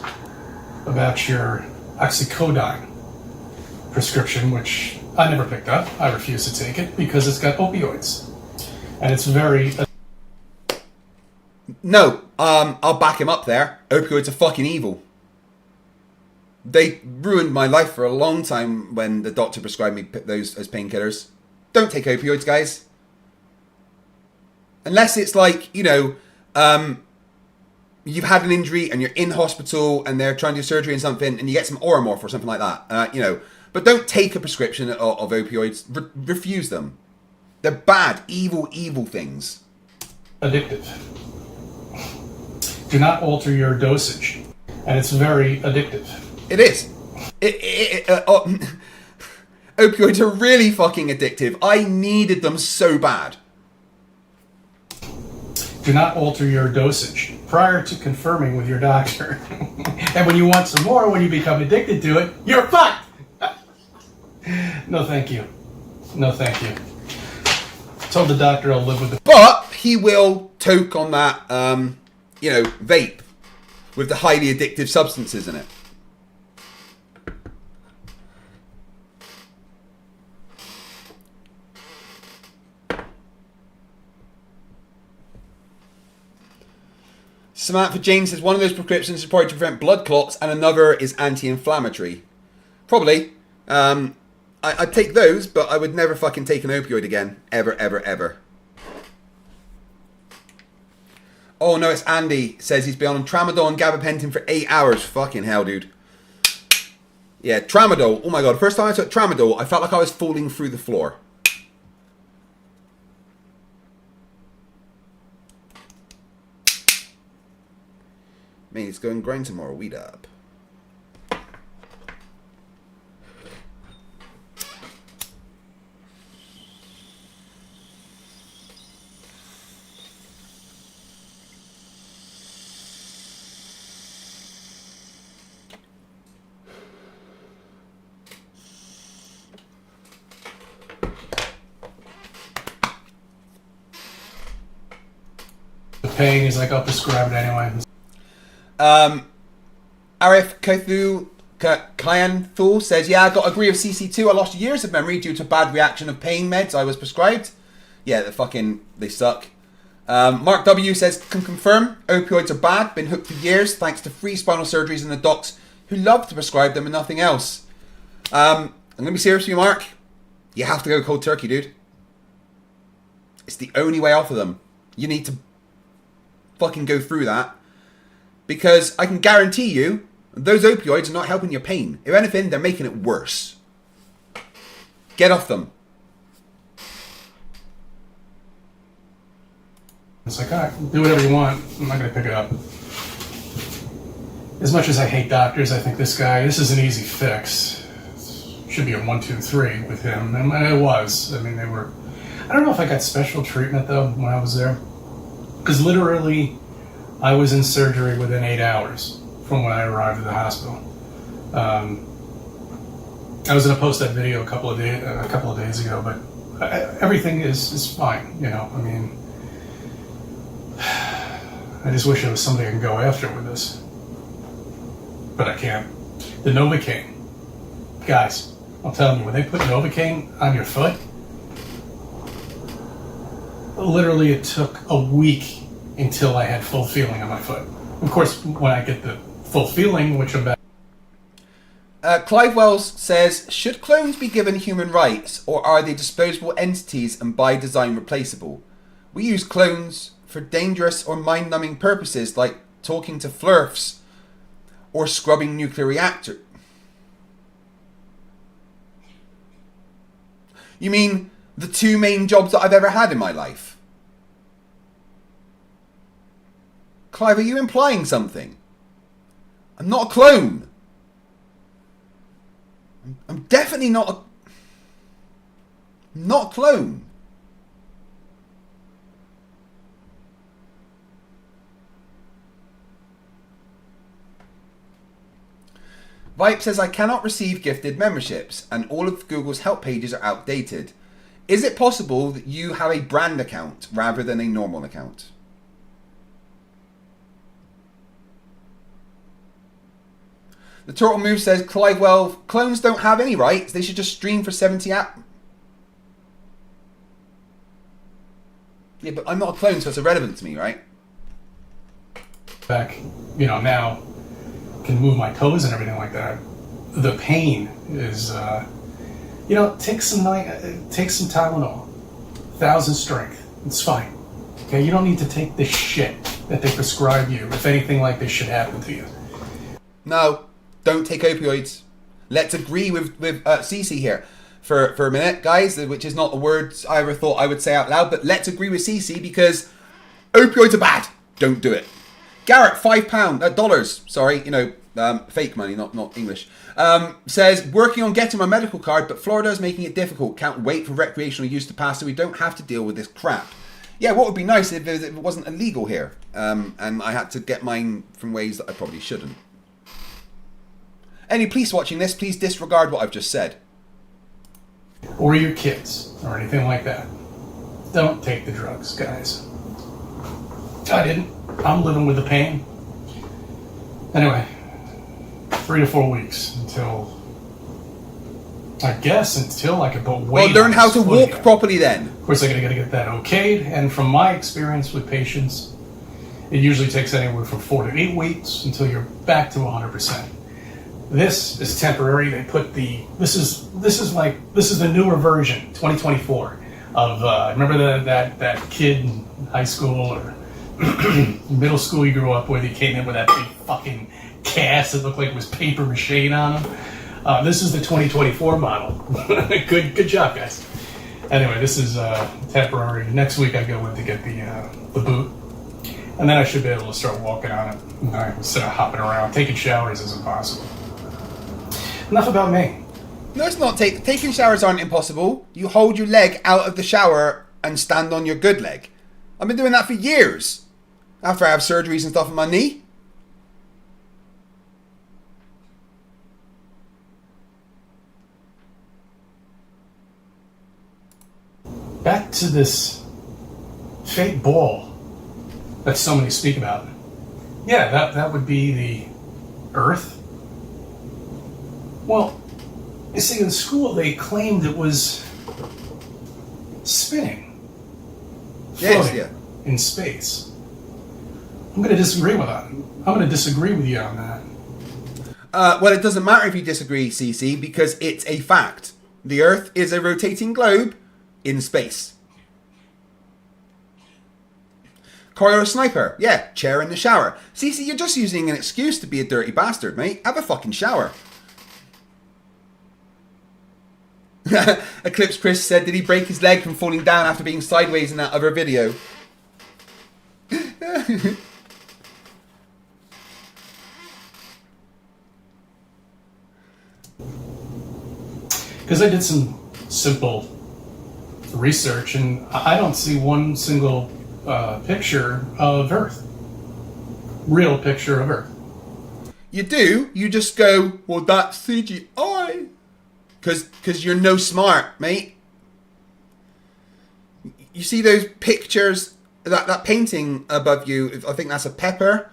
about your oxycodone prescription, which I never picked up. I refuse to take it because it's got opioids. And it's very... No, I'll back him up there. Opioids are fucking evil. They ruined my life for a long time when the doctor prescribed me those as painkillers. Don't take opioids, guys. Unless it's like, you know, you've had an injury and you're in hospital and they're trying to do surgery and something and you get some Oromorph or something like that. You know, but don't take a prescription of opioids. Refuse them. They're bad, evil, evil things. Addictive. Do not alter your dosage. And it's very addictive. It is. Opioids are really fucking addictive. I needed them so bad. Do not alter your dosage prior to confirming with your doctor. And when you want some more, when you become addicted to it, you're fucked! No, thank you. No, thank you. Told the doctor I'll live with it. But he will toke on that, you know, vape with the highly addictive substances in it. Samantha Jane says one of those prescriptions is probably to prevent blood clots and another is anti-inflammatory. Probably. I'd take those, but I would never fucking take an opioid again. Ever, ever, ever. Oh no, it's Andy. Says he's been on tramadol and gabapentin for 8 hours. Fucking hell, dude. Yeah, tramadol. Oh my god, first time I took tramadol, I felt like I was falling through the floor. Me, let's go and grind some more weed up. The pain is like, I'll prescribe it anyway. Arif Kyanthul says, yeah, I got agree with CC2. I lost years of memory due to bad reaction of pain meds I was prescribed. Yeah, they suck. Mark W says, can confirm, opioids are bad, been hooked for years thanks to free spinal surgeries and the docs who love to prescribe them and nothing else. I'm going to be serious with you, Mark. You have to go cold turkey, dude. It's the only way off of them. You need to fucking go through that. Because I can guarantee you, those opioids are not helping your pain. If anything, they're making it worse. Get off them. It's like, all right, do whatever you want. I'm not going to pick it up. As much as I hate doctors, I think this is an easy fix. Should be a 1, 2, 3 with him. And it was. I mean, they were... I don't know if I got special treatment, though, when I was there. Because literally... I was in surgery within 8 hours from when I arrived at the hospital. I was going to post that video a couple of days ago, but everything is fine. You know, I mean, I just wish there was somebody I can go after with this, but I can't. The Novocaine, guys, I'm telling you, when they put Novocaine on your foot, literally it took a week until I had full feeling on my foot. Of course, when I get the full feeling, which I'm back. Clive Wells says, should clones be given human rights, or are they disposable entities and by design replaceable? We use clones for dangerous or mind-numbing purposes like talking to Flerfs or scrubbing nuclear reactor. You mean the two main jobs that I've ever had in my life? Clive, are you implying something? I'm not a clone. I'm definitely not a clone. Vipe says, I cannot receive gifted memberships and all of Google's help pages are outdated. Is it possible that you have a brand account rather than a normal account? The Turtle Move says, Clivewell, clones don't have any rights. They should just stream for 70 app. Yeah, but I'm not a clone, so it's irrelevant to me, right? Back, you know, now can move my toes and everything like that. the pain is, take some Tylenol, 1,000 strength. It's fine. Okay, you don't need to take the shit that they prescribe you if anything like this should happen to you. No, don't take opioids. Let's agree with Cece here for a minute, guys, which is not a word I ever thought I would say out loud, but let's agree with Cece because opioids are bad. Don't do it. Garrett, $5, sorry, fake money, not English, says, working on getting my medical card, but Florida is making it difficult. Can't wait for recreational use to pass so we don't have to deal with this crap. Yeah, what would be nice if it wasn't illegal here, and I had to get mine from ways that I probably shouldn't. Any police watching this, please disregard what I've just said. Or your kids, or anything like that. Don't take the drugs, guys. I didn't. I'm living with the pain. Anyway, 3 to 4 weeks until I could put weight. Well, learn how to walk properly then. Of course, I gotta get that okayed, and from my experience with patients, it usually takes anywhere from 4 to 8 weeks until you're back to 100%. This is temporary. They put this is the newer version, 2024 of remember that kid in high school or middle school you grew up with. He came in with that big fucking cast that looked like it was paper mache on him. This is the 2024 model. Good job, guys. Anyway, this is temporary. Next week I go in to get the boot, and then I should be able to start walking on it instead of hopping around. Taking showers is impossible. Enough about me. No, it's not. Taking showers aren't impossible. You hold your leg out of the shower and stand on your good leg. I've been doing that for years. After I have surgeries and stuff on my knee. Back to this fake ball that so many speak about. Yeah, that would be the Earth. Well, you see, in school they claimed it was spinning, floating in space. I'm going to disagree with that. I'm going to disagree with you on that. Well, it doesn't matter if you disagree, CC, because it's a fact. The Earth is a rotating globe in space. Corio Sniper, yeah, chair in the shower. CC, you're just using an excuse to be a dirty bastard, mate. Have a fucking shower. Eclipse Chris said, did he break his leg from falling down after being sideways in that other video? Because I did some simple research and I don't see one single picture of Earth. Real picture of Earth. You do? You just go, well, that's CGI. Because you're no smart, mate. You see those pictures, that painting above you, I think that's a pepper,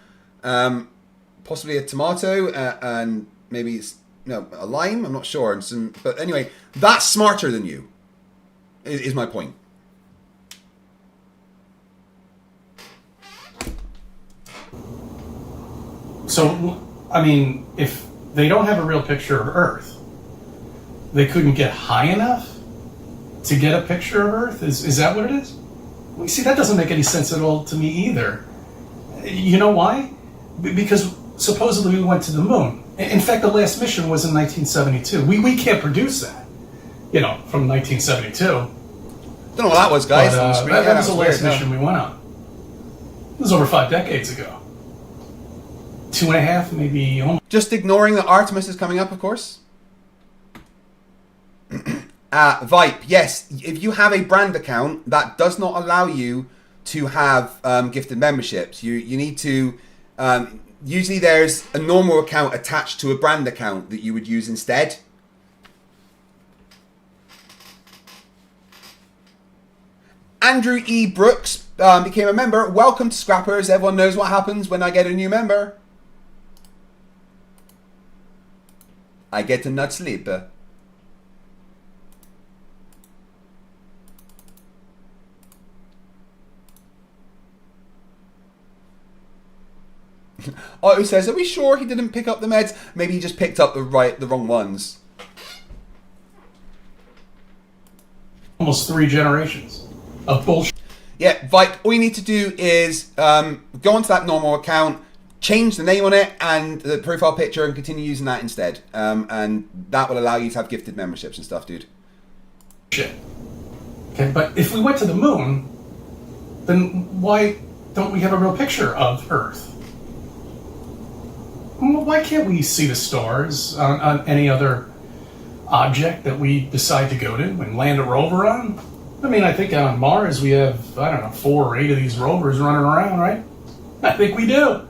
possibly a tomato, and maybe it's, a lime, I'm not sure. And but anyway, that's smarter than you, is my point. So, I mean, if they don't have a real picture of Earth, they couldn't get high enough to get a picture of Earth? Is that what it is? Well, see, that doesn't make any sense at all to me either. You know why? Because supposedly we went to the moon. In fact, the last mission was in 1972. We can't produce that, from 1972. Don't know what that was, guys. But, that was the last mission we went on. It was over 5 decades ago. 2.5, maybe almost. Just ignoring that Artemis is coming up, of course. Vipe, yes, if you have a brand account, that does not allow you to have gifted memberships. You need to, usually there's a normal account attached to a brand account that you would use instead. Andrew E. Brooks became a member. Welcome to Scrappers. Everyone knows what happens when I get a new member. I get a nut sleeper. Otto says, are we sure he didn't pick up the meds? Maybe he just picked up the wrong ones. Almost 3 generations of bullshit. Yeah, Vike, all you need to do is go onto that normal account, change the name on it and the profile picture and continue using that instead. And that will allow you to have gifted memberships and stuff, dude. Shit. Okay, but if we went to the moon, then why don't we have a real picture of Earth? Why can't we see the stars on any other object that we decide to go to and land a rover on? I mean, I think on Mars we have, I don't know, 4 or 8 of these rovers running around, right? I think we do.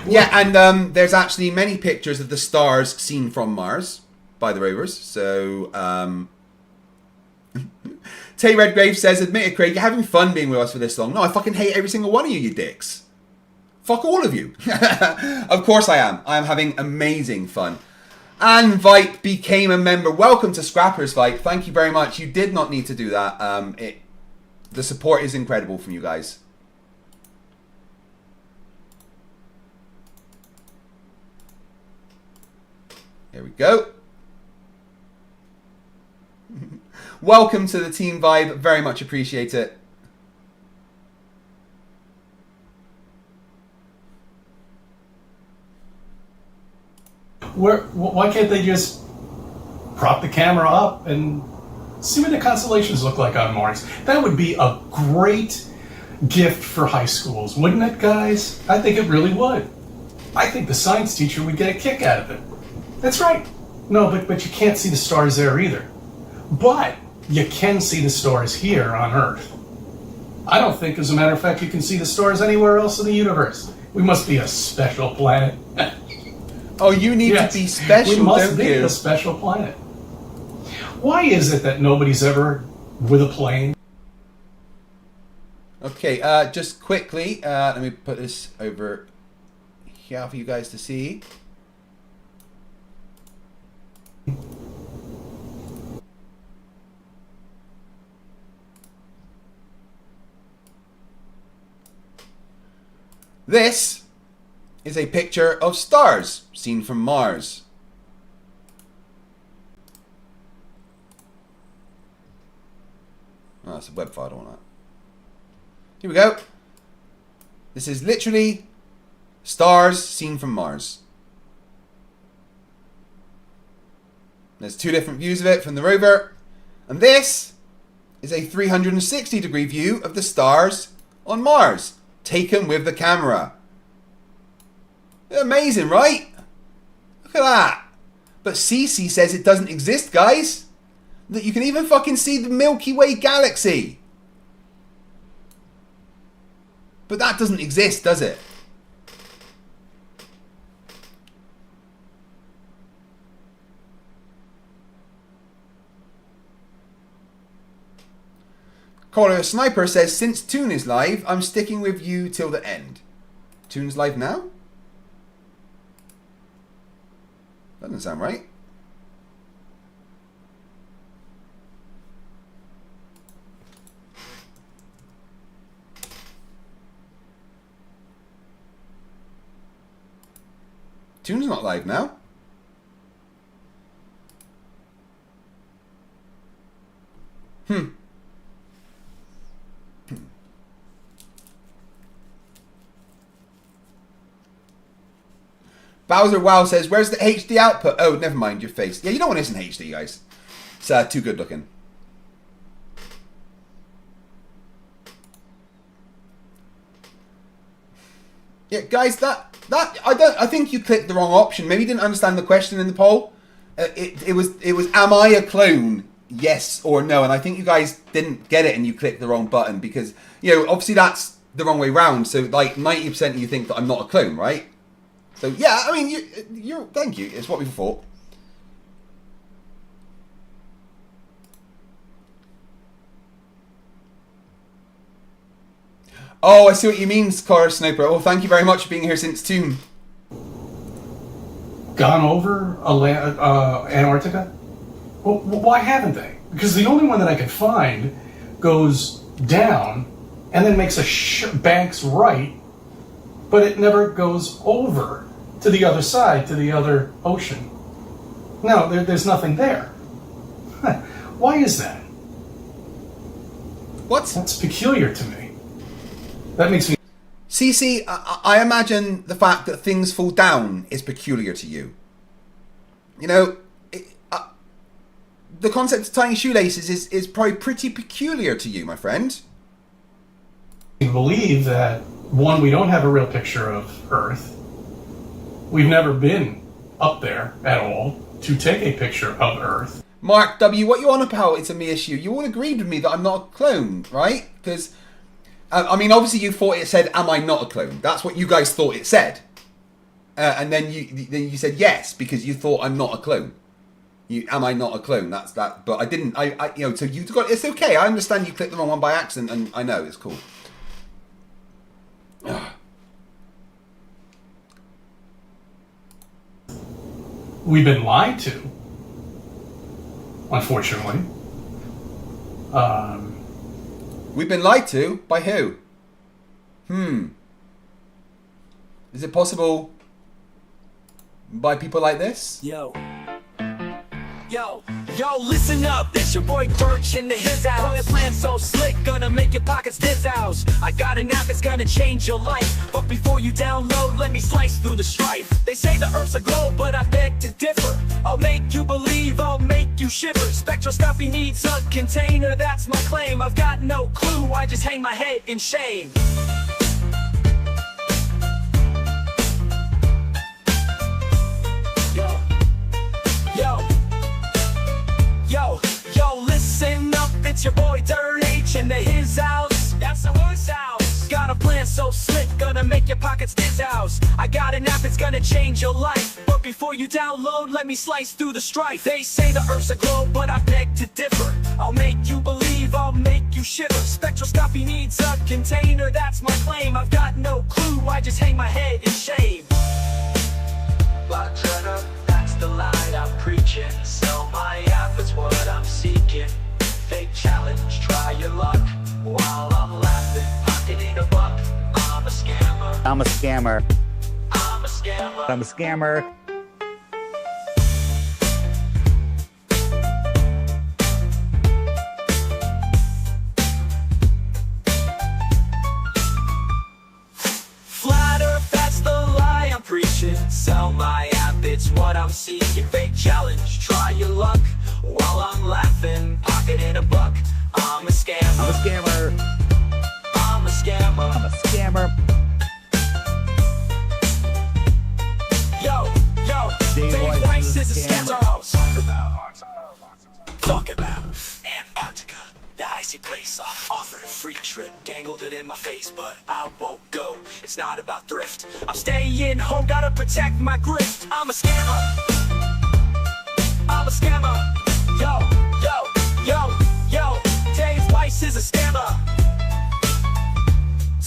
Yeah, and there's actually many pictures of the stars seen from Mars by the rovers. So, Tay Redgrave says, admit it, Craig, you're having fun being with us for this long. No, I fucking hate every single one of you, you dicks. Fuck all of you. Of course I am. I am having amazing fun. And Vipe became a member. Welcome to Scrappers, Vipe. Thank you very much. You did not need to do that. The support is incredible from you guys. Here we go. Welcome to the team, Vibe. Very much appreciate it. Why can't they just prop the camera up and see what the constellations look like on Mars? That would be a great gift for high schools, wouldn't it, guys? I think it really would. I think the science teacher would get a kick out of it. That's right. No, but you can't see the stars there either. But you can see the stars here on Earth. I don't think, as a matter of fact, you can see the stars anywhere else in the universe. We must be a special planet. Oh, you need to be special, we must don't be you? a special planet. Why is it that nobody's ever with a plane? Okay, just quickly, let me put this over here for you guys to see. This is a picture of stars seen from Mars. Oh, that's a web file, I don't want that. Here we go. This is literally stars seen from Mars. There's 2 different views of it from the rover. And this is a 360-degree view of the stars on Mars, taken with the camera. Amazing, right? Look at that. But CC says it doesn't exist, guys. That you can even fucking see the Milky Way galaxy. But that doesn't exist, does it? Caller Sniper says, since Toon is live, I'm sticking with you till the end. Toon's live now? Doesn't sound right. Toon's not live now. Bowser Wow says, where's the HD output? Oh, never mind, your face. Yeah, you don't want this in HD, guys. It's too good looking. Yeah, guys, I think you clicked the wrong option. Maybe you didn't understand the question in the poll. It was am I a clone? Yes or no? And I think you guys didn't get it and you clicked the wrong button because, you know, obviously that's the wrong way round. So like 90% of you think that I'm not a clone, right? So yeah, I mean, you're thank you. It's what we thought. Oh, I see what you mean, Scar Sniper. Oh, thank you very much for being here since Toon. Gone over Antarctica? Well, why haven't they? Because the only one that I could find goes down and then makes a banks right but it never goes over to the other side, to the other ocean. No, there's nothing there. Why is that? What? That's peculiar to me. That makes me... CC, I imagine the fact that things fall down is peculiar to you. You know, the concept of tying shoelaces is probably pretty peculiar to you, my friend. I believe that, one, we don't have a real picture of Earth. We've never been up there at all to take a picture of Earth. Mark W., what you on about? It's a me issue. You all agreed with me that I'm not a clone, right? Because, I mean, obviously you thought it said, am I not a clone? That's what you guys thought it said. And then you said yes, because you thought I'm not a clone. Am I not a clone? That's that. But I didn't, you know, so you got, it's okay. I understand you clicked the wrong one by accident, and I know, it's cool. We've been lied to, unfortunately. We've been lied to? By who? Is it possible by people like this? Yo, listen up, this your boy Birch in the his house. Plan so slick, gonna make your pockets this house. I got an app that's gonna change your life, but before you download, let me slice through the strife. They say the earth's a globe, but I beg to differ. I'll make you believe, I'll make you shiver. Spectroscopy needs a container, that's my claim. I've got no clue, I just hang my head in shame. Yo, listen up, it's your boy Dirt H in the his house. That's the his house. Got a plan so slick, gonna make your pockets this house. I got an app that's gonna change your life, but before you download, let me slice through the strife. They say the earth's a globe, but I beg to differ. I'll make you believe, I'll make you shiver. Spectroscopy needs a container, that's my claim. I've got no clue, I just hang my head in shame. Black treasure, that's the line I'm preaching. Sell my app, it's what I'm seeking. Fake challenge, try your luck. While I'm laughing, pocketing a buck. I'm a scammer. I'm a scammer. I'm a scammer. I'm a scammer. Flat Earth, that's the lie I'm preaching. Sell my app, it's what I'm seeking. Fake challenge, try your luck. While I'm laughing, pocketing a buck. I'm a scammer. I'm a scammer. I'm a scammer. I'm a scammer. Yo, Dave Weiss is a scammer. Talk about Antarctica, the icy place. Offered a free trip, dangled it in my face, but I won't go. It's not about thrift. I'm staying home, gotta protect my grift. I'm a scammer. I'm a scammer. Yo, Dave Weiss is a scammer.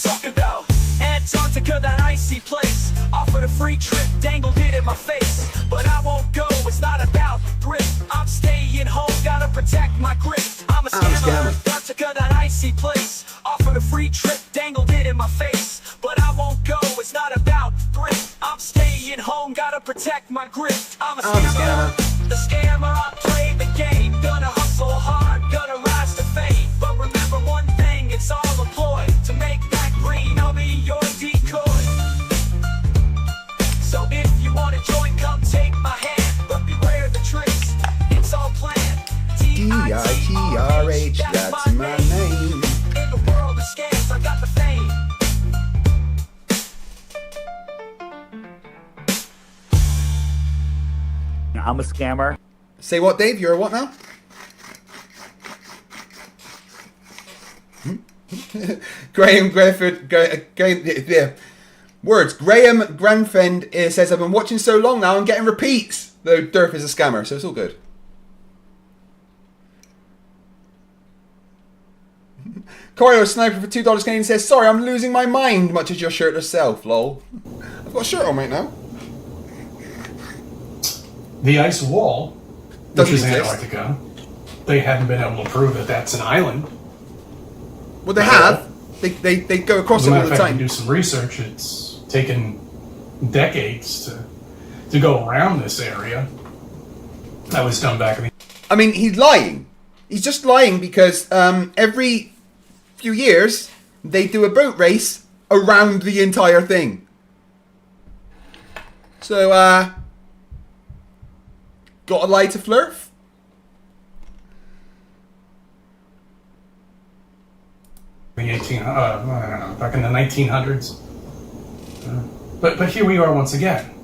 Talk about Antarctica, that icy place. Offered a free trip, dangled it in my face, but I won't go, it's not about thrift. I'm staying home, gotta protect my grift. I'm a scammer. Antarctica, that icy place. Offered a free trip, dangled it in my face, but I won't go, it's not about thrift. I'm staying home, gotta protect my grift. I'm a scammer. The scammer, I play the game. Gonna hustle hard, gonna rise to fame. But remember one thing, it's all a ploy. To make that green, I'll be your decoy. So if you wanna join, come take my hand. But beware the tricks, it's all planned. D-I-T-R-H, that's my name. In the world of scams, I got the fame. I'm a scammer. Say what, Dave? You're a what now? Graham Griffith. Words. Graham Granfend says, I've been watching so long now, I'm getting repeats. Though Durf is a scammer, so it's all good. Corio Sniper for $2 Canadian says, sorry, I'm losing my mind, much as your shirtless self, lol. I've got a shirt on right now. The ice wall, which Doesn't is exist. Antarctica, they haven't been able to prove that that's an island. Well, they have. They go across As a it matter all of the fact, time. you do some research, it's taken decades to go around this area. That was done back in the... I mean, he's lying. He's just lying because every few years they do a boat race around the entire thing. So, gotta lie to Flerf? Back in the 1900s. But here we are once again.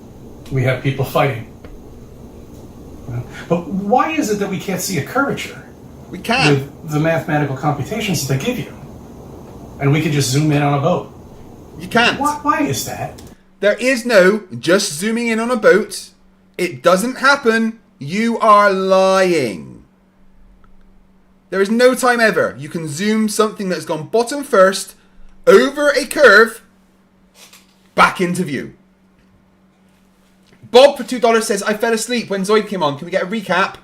We have people fighting. But why is it that we can't see a curvature? We can. With the mathematical computations that they give you. And we can just zoom in on a boat. You can't. Why is that? There is no just zooming in on a boat. It doesn't happen. You are lying. There is no time ever you can zoom something that's gone bottom first over a curve back into view. Bob for $2 says, I fell asleep when Zoid came on. Can we get a recap?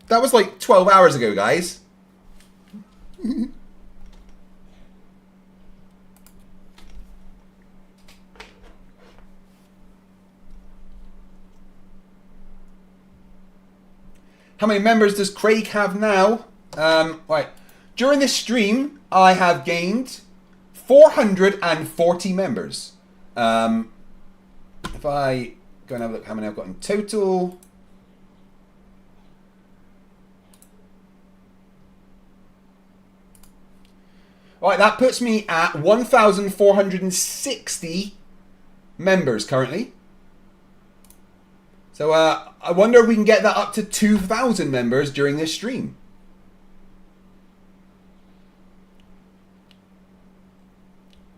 That was like 12 hours ago, guys. How many members does Craig have now? Right. During this stream, I have gained 440 members. If I go and have a look how many I've got in total. Alright, that puts me at 1,460 members currently. So I wonder if we can get that up to 2,000 members during this stream.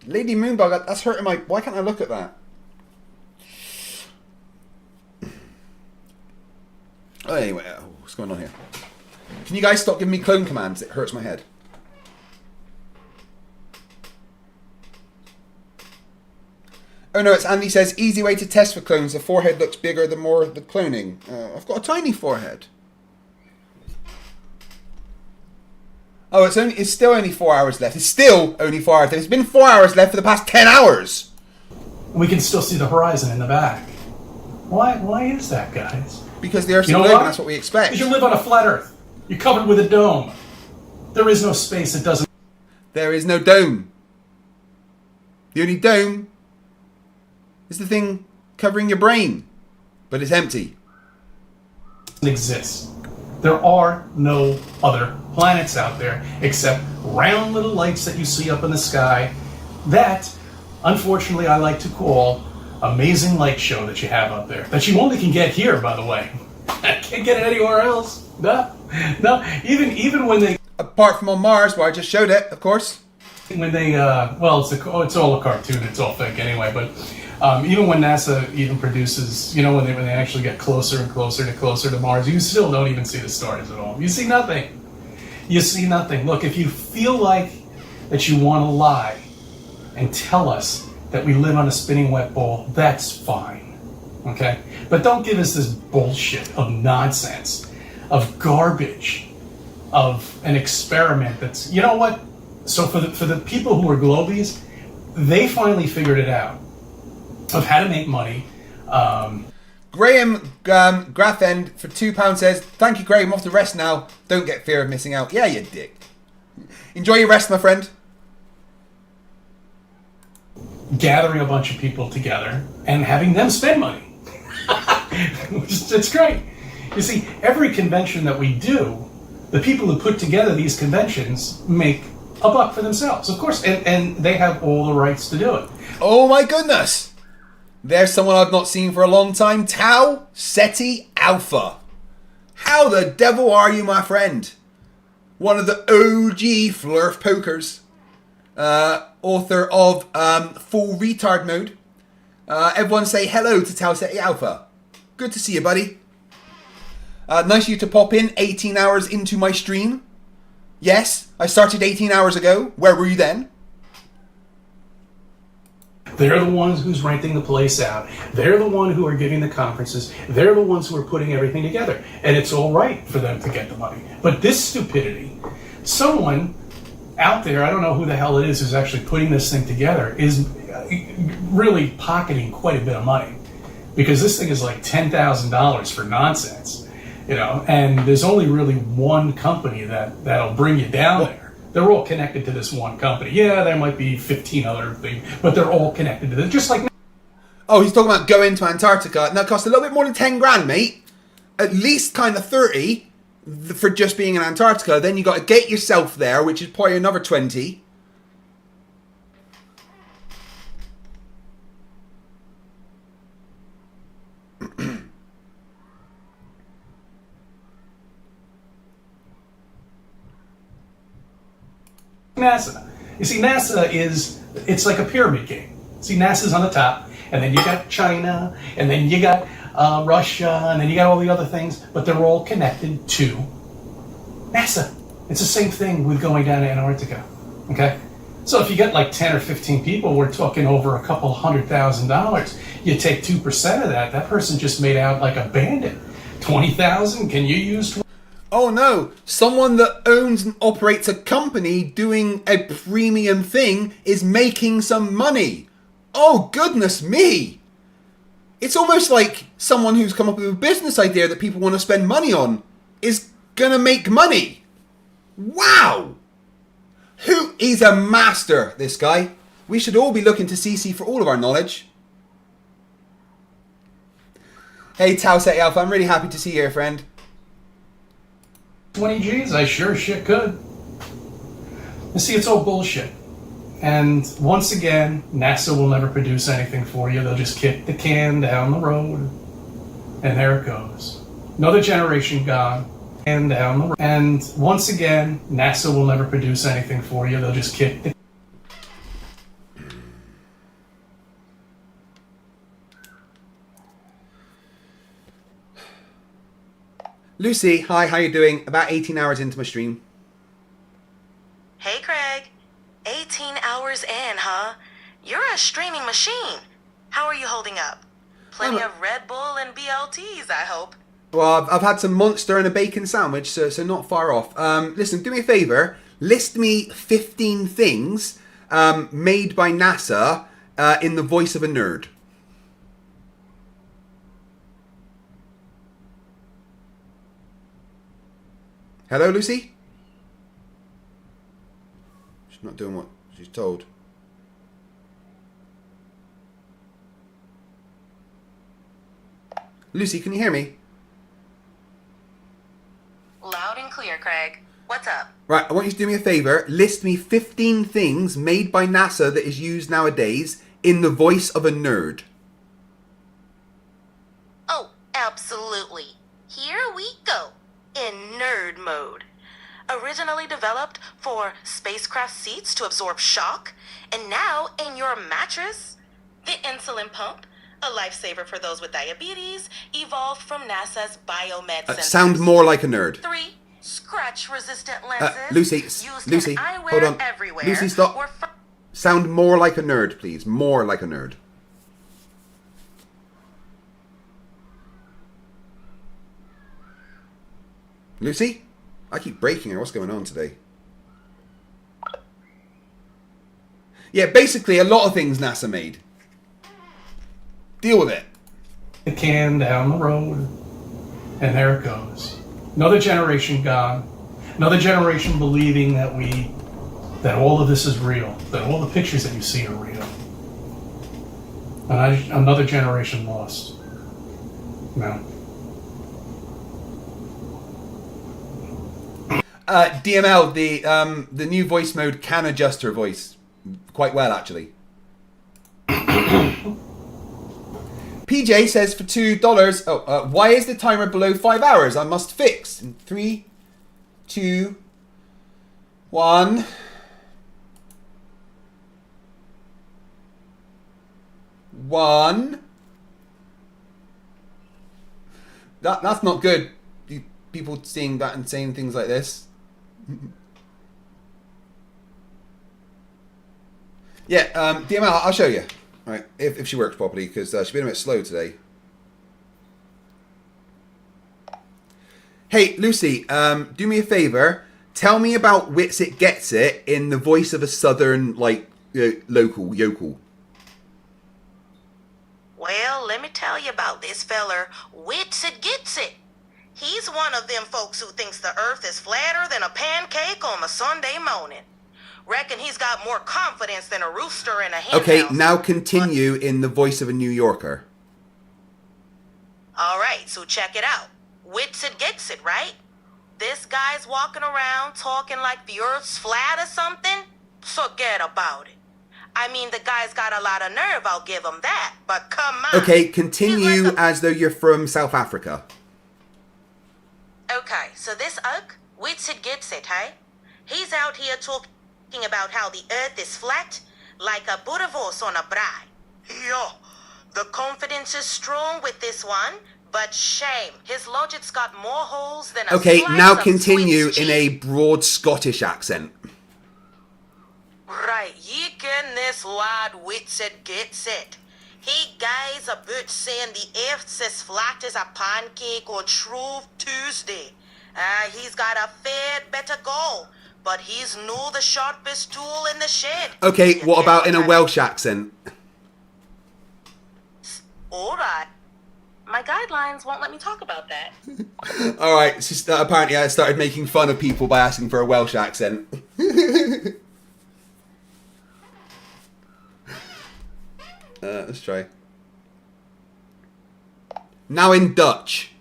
Lady Moonbug, that's hurting my... Why can't I look at that? Oh, anyway, what's going on here? Can you guys stop giving me clone commands? It hurts my head. Oh no, it's Andy says, easy way to test for clones. The forehead looks bigger the more the cloning. I've got a tiny forehead. Oh, it's still only 4 hours left. It's still only 4 hours left. It's been 4 hours left for the past 10 hours. We can still see the horizon in the back. Why is that, guys? Because the Earth's a globe, and that's what we expect. Because you live on a flat Earth. You're covered with a dome. There is no space that doesn't... There is no dome. The only dome is the thing covering your brain. But it's empty. Exists. There are no other planets out there except round little lights that you see up in the sky. That, unfortunately, I like to call amazing light show that you have up there. That you only can get here, by the way. I can't get it anywhere else. No. Even when they... Apart from on Mars, where I just showed it, of course. When they, it's all a cartoon. It's all fake anyway, but... even when NASA even produces, when they actually get closer and closer to Mars, you still don't even see the stars at all. You see nothing. You see nothing. Look, if you feel like that you want to lie and tell us that we live on a spinning wet ball, that's fine. Okay? But don't give us this bullshit of nonsense, of garbage, of an experiment that's, you know what? So for the people who are globies, they finally figured it out. Of how to make money. Graham Grathend for £2 says, thank you, Graham. I'm off to rest now. Don't get fear of missing out. Yeah, you dick. Enjoy your rest, my friend. Gathering a bunch of people together and having them spend money. It's great. You see, every convention that we do, the people who put together these conventions make a buck for themselves, of course, and they have all the rights to do it. Oh my goodness! There's someone I've not seen for a long time. Tau Ceti Alpha. How the devil are you, my friend? One of the OG Flerf pokers. Author of Full Retard Mode. Everyone say hello to Tau Ceti Alpha. Good to see you, buddy. Nice of you to pop in 18 hours into my stream. Yes, I started 18 hours ago. Where were you then? They're the ones who's renting the place out. They're the ones who are giving the conferences. They're the ones who are putting everything together. And it's all right for them to get the money. But this stupidity, someone out there, I don't know who the hell it is who's actually putting this thing together, is really pocketing quite a bit of money. Because this thing is like $10,000 for nonsense, you know, and there's only really one company that'll bring you down there. They're all connected to this one company. Yeah, there might be 15 other things, but they're all connected to this, just like... Oh, he's talking about going to Antarctica. That costs a little bit more than 10 grand, mate. At least kind of 30 for just being in Antarctica. Then you got to get yourself there, which is probably another 20. NASA. You see, NASA it's like a pyramid game. See, NASA's on the top, and then you got China, and then you got Russia, and then you got all the other things, but they're all connected to NASA. It's the same thing with going down to Antarctica, okay? So if you get like 10 or 15 people, we're talking over a couple $100,000. You take 2% of that person just made out like a bandit. 20,000, can you use... Oh no, someone that owns and operates a company doing a premium thing is making some money. Oh goodness me. It's almost like someone who's come up with a business idea that people want to spend money on is gonna make money. Wow. He's a master, this guy. We should all be looking to CC for all of our knowledge. Hey Tau Set Alpha, I'm really happy to see you here, friend. 20 G's? I sure shit could. You see, it's all bullshit. And once again, NASA will never produce anything for you. They'll just kick the can down the road. And there it goes. Another generation gone. And down the road. And once again, NASA will never produce anything for you. They'll just kick the... Lucy, hi, how you doing? About 18 hours into my stream. Hey, Craig. 18 hours in, huh? You're a streaming machine. How are you holding up? Plenty of Red Bull and BLTs, I hope. Well, I've had some Monster and a bacon sandwich, so not far off. Listen, do me a favour. List me 15 things made by NASA in the voice of a nerd. Hello, Lucy? She's not doing what she's told. Lucy, can you hear me? Loud and clear, Craig. What's up? Right, I want you to do me a favour. List me 15 things made by NASA that is used nowadays in the voice of a nerd. Oh, absolutely. Here we go. In nerd mode. Originally developed for spacecraft seats to absorb shock, and now in your mattress. The insulin pump, a lifesaver for those with diabetes, evolved from NASA's biomed sensors. Sound more like a nerd. 3 scratch-resistant lenses. Lucy, hold on. Everywhere. Lucy, stop. Sound more like a nerd, please. More like a nerd. Lucy? I keep breaking her. What's going on today? Yeah, basically a lot of things NASA made. Deal with it. The can down the road. And there it goes. Another generation gone. Another generation believing that all of this is real. That all the pictures that you see are real. And another generation lost. No. DML, the new voice mode can adjust her voice quite well, actually. PJ says for $2. Why is the timer below 5 hours? I must fix. In 3, 2, 1. That's not good. People seeing that and saying things like this. Yeah, DML, I'll show you. Right, if she works properly, because she's been a bit slow today. Hey, Lucy, do me a favour. tell me about Witsit Gets It in the voice of a southern, like, local yokel. Well, let me tell you about this feller, Witsit Gets It. He's one of them folks who thinks the earth is flatter than a pancake on a Sunday morning. Reckon he's got more confidence than a rooster in a hen Okay, house. now continue in the voice of a New Yorker. All right, so check it out. Witsit Gets It, right? This guy's walking around talking like the earth's flat or something? Forget about it. I mean, the guy's got a lot of nerve, I'll give him that. But come on. Okay, continue as though you're from South Africa. Okay, so this Ugg, Witsit Gets It, hey? He's out here talking about how the earth is flat, like a boerewors on a braai. Yo, the confidence is strong with this one, but shame. His logic's got more holes than a Okay, slice now of continue Swiss in a broad Scottish accent. Right, ye ken this lad Witsit Gets It. He guys about saying the earth's as flat as a pancake on Shrove Tuesday. He's got a fair bit to go, but he's no the sharpest tool in the shed. Okay, what about in a Welsh accent? Alright. My guidelines won't let me talk about that. Alright, so apparently I started making fun of people by asking for a Welsh accent. Let's try. Now in Dutch.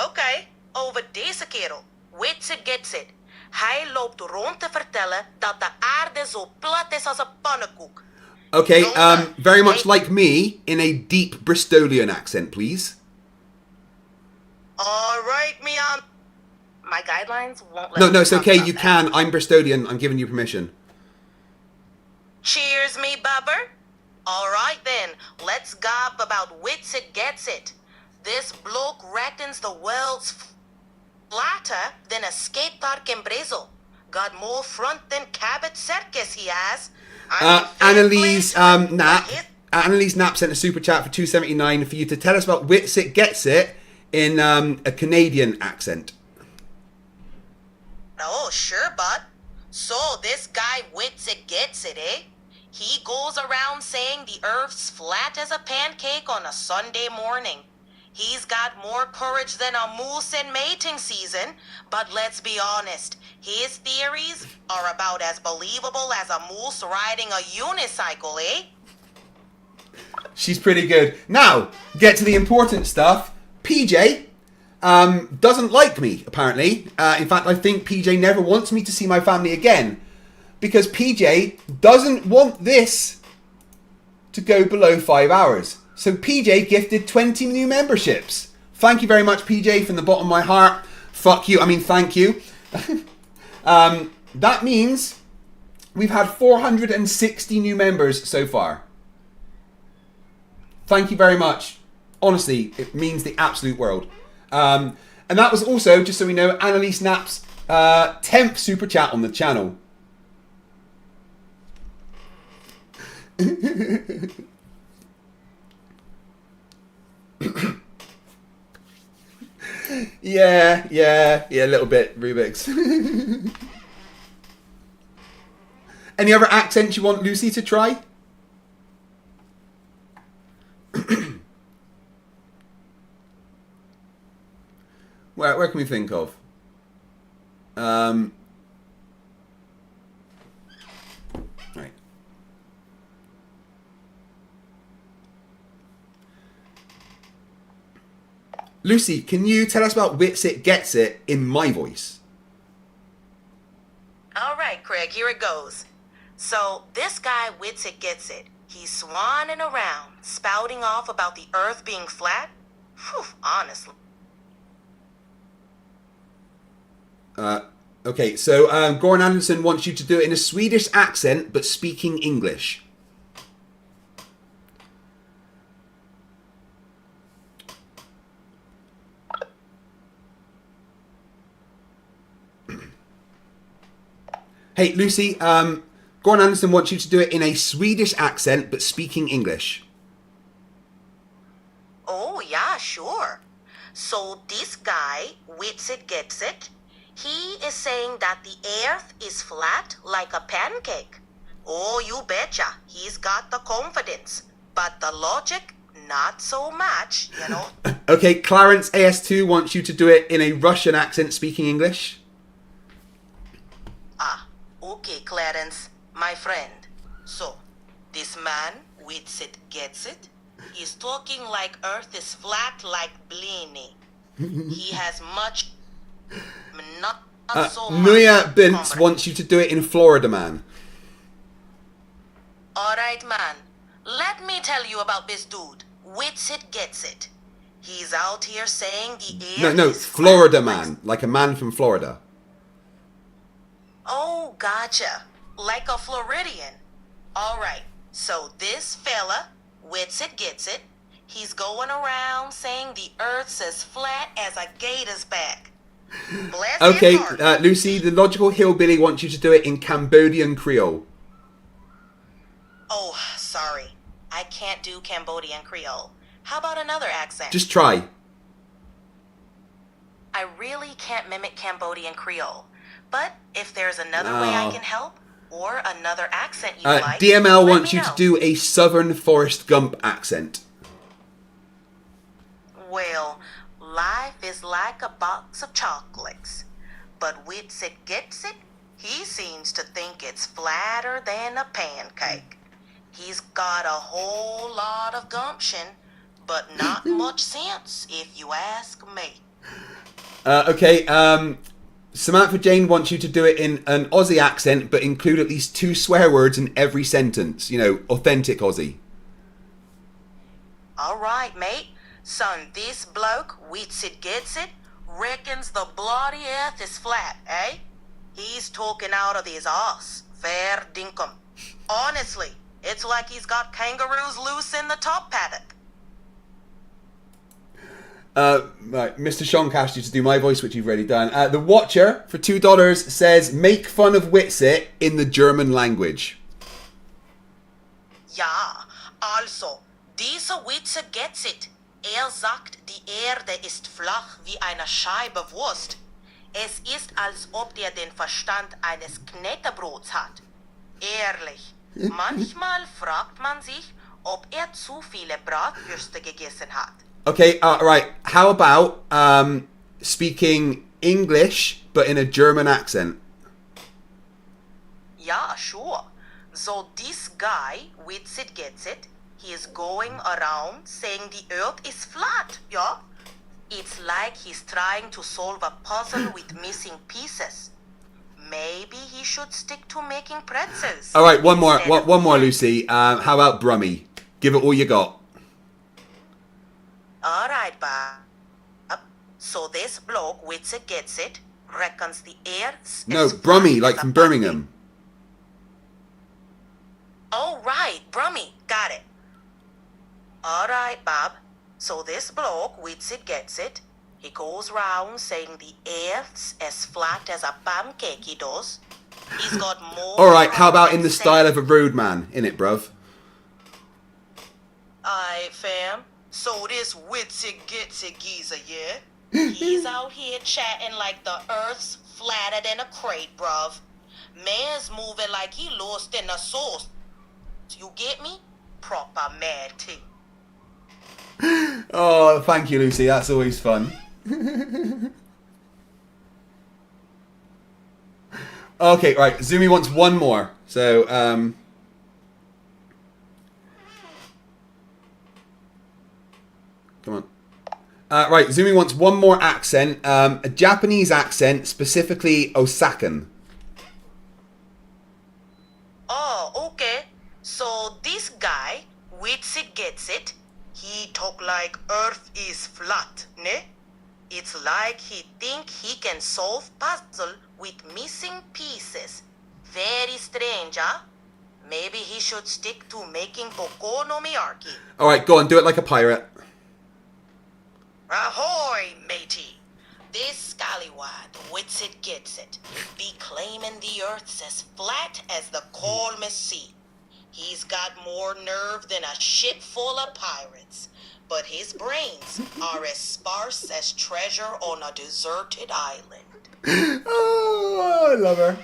Okay, over deze kerel. Witsit Gets It. Hij loopt rond te vertellen dat de aarde zo plat is als een pannenkoek. Okay, very much like me, in a deep Bristolian accent, please. Alright, Mian. My guidelines won't let No, me it's talk okay, about you that. can. I'm Bristolian, I'm giving you permission. Cheers, me bubber. Alright then, let's gob about Witsit Gets It. This bloke reckons the world's flatter than a skate park in Brazil. Got more front than Cabot Circus, he has. Annalise Knapp sent a super chat for $2.79 for you to tell us about Witsit Gets It in a Canadian accent. Oh, sure, bud. So this guy Witsit Gets It, eh? He goes around saying the earth's flat as a pancake on a Sunday morning. He's got more courage than a moose in mating season, but let's be honest, his theories are about as believable as a moose riding a unicycle, eh? She's pretty good. Now, get to the important stuff. PJ doesn't like me, apparently. In fact, I think PJ never wants me to see my family again. Because PJ doesn't want this to go below 5 hours. So PJ gifted 20 new memberships. Thank you very much, PJ, from the bottom of my heart. Fuck you. I mean, thank you. That means we've had 460 new members so far. Thank you very much. Honestly, it means the absolute world. And that was also, just so we know, Annalise Knapp's 10th super chat on the channel. Yeah, a little bit, Rubik's. Any other accents you want Lucy to try? Where can we think of? Right. Lucy, can you tell us about Witsit Gets It in my voice? All right, Craig, here it goes. So this guy Witsit Gets It. He's swanning around, spouting off about the earth being flat. Whew, honestly. Okay, so Goran Anderson wants you to do it in a Swedish accent, but speaking English. Hey, Lucy, Goran Anderson wants you to do it in a Swedish accent, but speaking English. Oh, yeah, sure. So this guy, Witsit Gets It, He is saying that the earth is flat like a pancake. Oh, you betcha. He's got the confidence. But the logic, not so much, you know. Okay, Clarence AS2 wants you to do it in a Russian accent speaking English. Okay, Clarence, my friend. So, this man, with it, gets it. He's talking like Earth is flat like Blini. He has much, not so much. Nuya Bintz wants you to do it in Florida Man. Alright, man. Let me tell you about this dude. Wits it, gets it. He's out here saying the air No, is Florida Man. Like a man from Florida. Oh, gotcha. Like a Floridian. Alright, so this fella, wits it, gets it. He's going around saying the earth's as flat as a gator's back. Bless his Okay, heart. Lucy, the logical hillbilly wants you to do it in Cambodian Creole. Oh, sorry. I can't do Cambodian Creole. How about another accent? Just try. I really can't mimic Cambodian Creole. But if there's another way I can help, or another accent you like, DML let wants me you know. to do a Southern Forrest Gump accent. Well, life is like a box of chocolates. But wits it, gets it, he seems to think it's flatter than a pancake. He's got a whole lot of gumption, but not much sense, if you ask me. Okay, Samantha Jane wants you to do it in an Aussie accent, but include at least 2 swear words in every sentence. You know, authentic Aussie. Alright, mate. Son, this bloke, wits it, gets it, reckons the bloody earth is flat, eh? He's talking out of his ass. Fair dinkum. Honestly, it's like he's got kangaroos loose in the top paddock. Right, Mr. Sean asked you to do my voice, which you've already done. The Watcher, for $2, says, make fun of Witsit in the German language. Ja, also, dieser Witze gets it. Sagt, die Erde ist flach wie eine Scheibe Wurst. Es ist, als ob der den Verstand eines Knäckebrots hat. Ehrlich, manchmal fragt man sich, ob zu viele Bratwürste gegessen hat. Okay, right. How about speaking English, but in a German accent? Yeah, sure. So this guy, wits it, gets it, he is going around saying the earth is flat, yeah? It's like he's trying to solve a puzzle with missing pieces. Maybe he should stick to making pretzels. All right, one more, Lucy. How about Brummy? Give it all you got. Alright, Bob. So this bloke, wits it, gets it, reckons the earth's No, Brummy, like from Birmingham. Oh, right, Brummy, got it. Alright, Bob. So this bloke, wits it, gets it. He goes round saying the earth's as flat as a pancake, he does. He's got more... Alright, how about in the style of a rude man, innit, bruv? Aye, fam. So this wits it, gets it geezer, yeah? He's out here chatting like the earth's flatter than a crate, bruv. Man's moving like he lost in a sauce. You get me? Proper mad tea. Oh, thank you, Lucy. That's always fun. Okay, right. Zumi wants one more. So, come on. Right, Zumi wants one more accent. A Japanese accent, specifically Osakan. Oh, okay. So this guy, wits it, gets it. He talk like earth is flat, ne? It's like he think he can solve puzzle with missing pieces. Very strange, huh? Maybe he should stick to making okonomiyaki. Alright, go on, do it like a pirate. Ahoy, matey! This scallywag, wits it, gets it, be claiming the earth's as flat as the calmest sea. He's got more nerve than a ship full of pirates, but his brains are as sparse as treasure on a deserted island. Oh, I love her.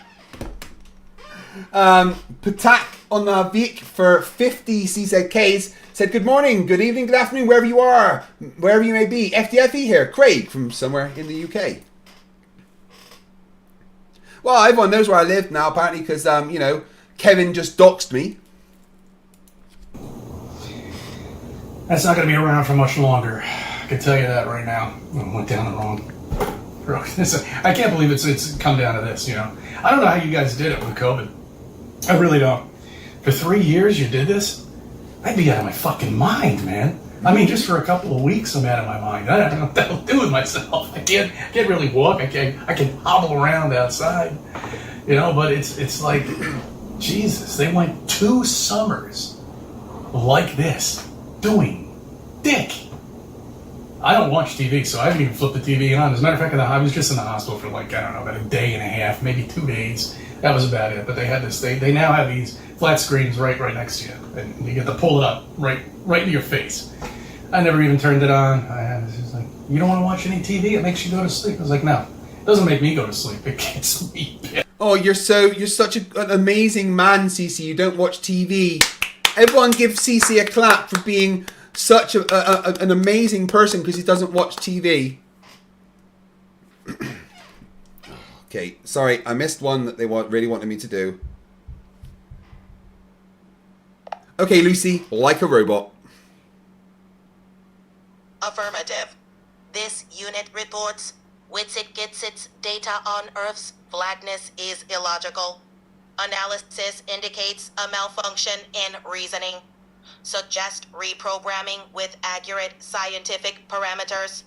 Patak on the Vik for 50 CZKs said, good morning, good evening, good afternoon, wherever you are, wherever you may be. FTFE here, Craig from somewhere in the UK. Well, everyone knows where I live now, apparently, because, you know, Kevin just doxed me. That's not going to be around for much longer. I can tell you that right now. I went down the wrong road. I can't believe it's come down to this, you know. I don't know how you guys did it with COVID. I really don't. For 3 years you did this? I'd be out of my fucking mind, man. I mean, just for a couple of weeks I'm out of my mind. I don't know what I'll do with myself. I can't really walk. I can hobble around outside, you know, but it's like, Jesus, they went 2 summers like this, doing dick. I don't watch TV, so I haven't even flipped the TV on. As a matter of fact, I was just in the hospital for like, I don't know, about a day and a half, maybe 2 days. That was about it. But they had this, they now have these flat screens right next to you. And you get to pull it up right into your face. I never even turned it on. I was just like, you don't want to watch any TV? It makes you go to sleep. I was like, no, it doesn't make me go to sleep. It gets me. Oh, you're such an amazing man, CC. You don't watch TV. Everyone give CC a clap for being such an amazing person because he doesn't watch TV. Okay, sorry, I missed one that they really wanted me to do. Okay, Lucy, like a robot. Affirmative. This unit reports Witsit gets its data on Earth's flatness is illogical. Analysis indicates a malfunction in reasoning. Suggest reprogramming with accurate scientific parameters.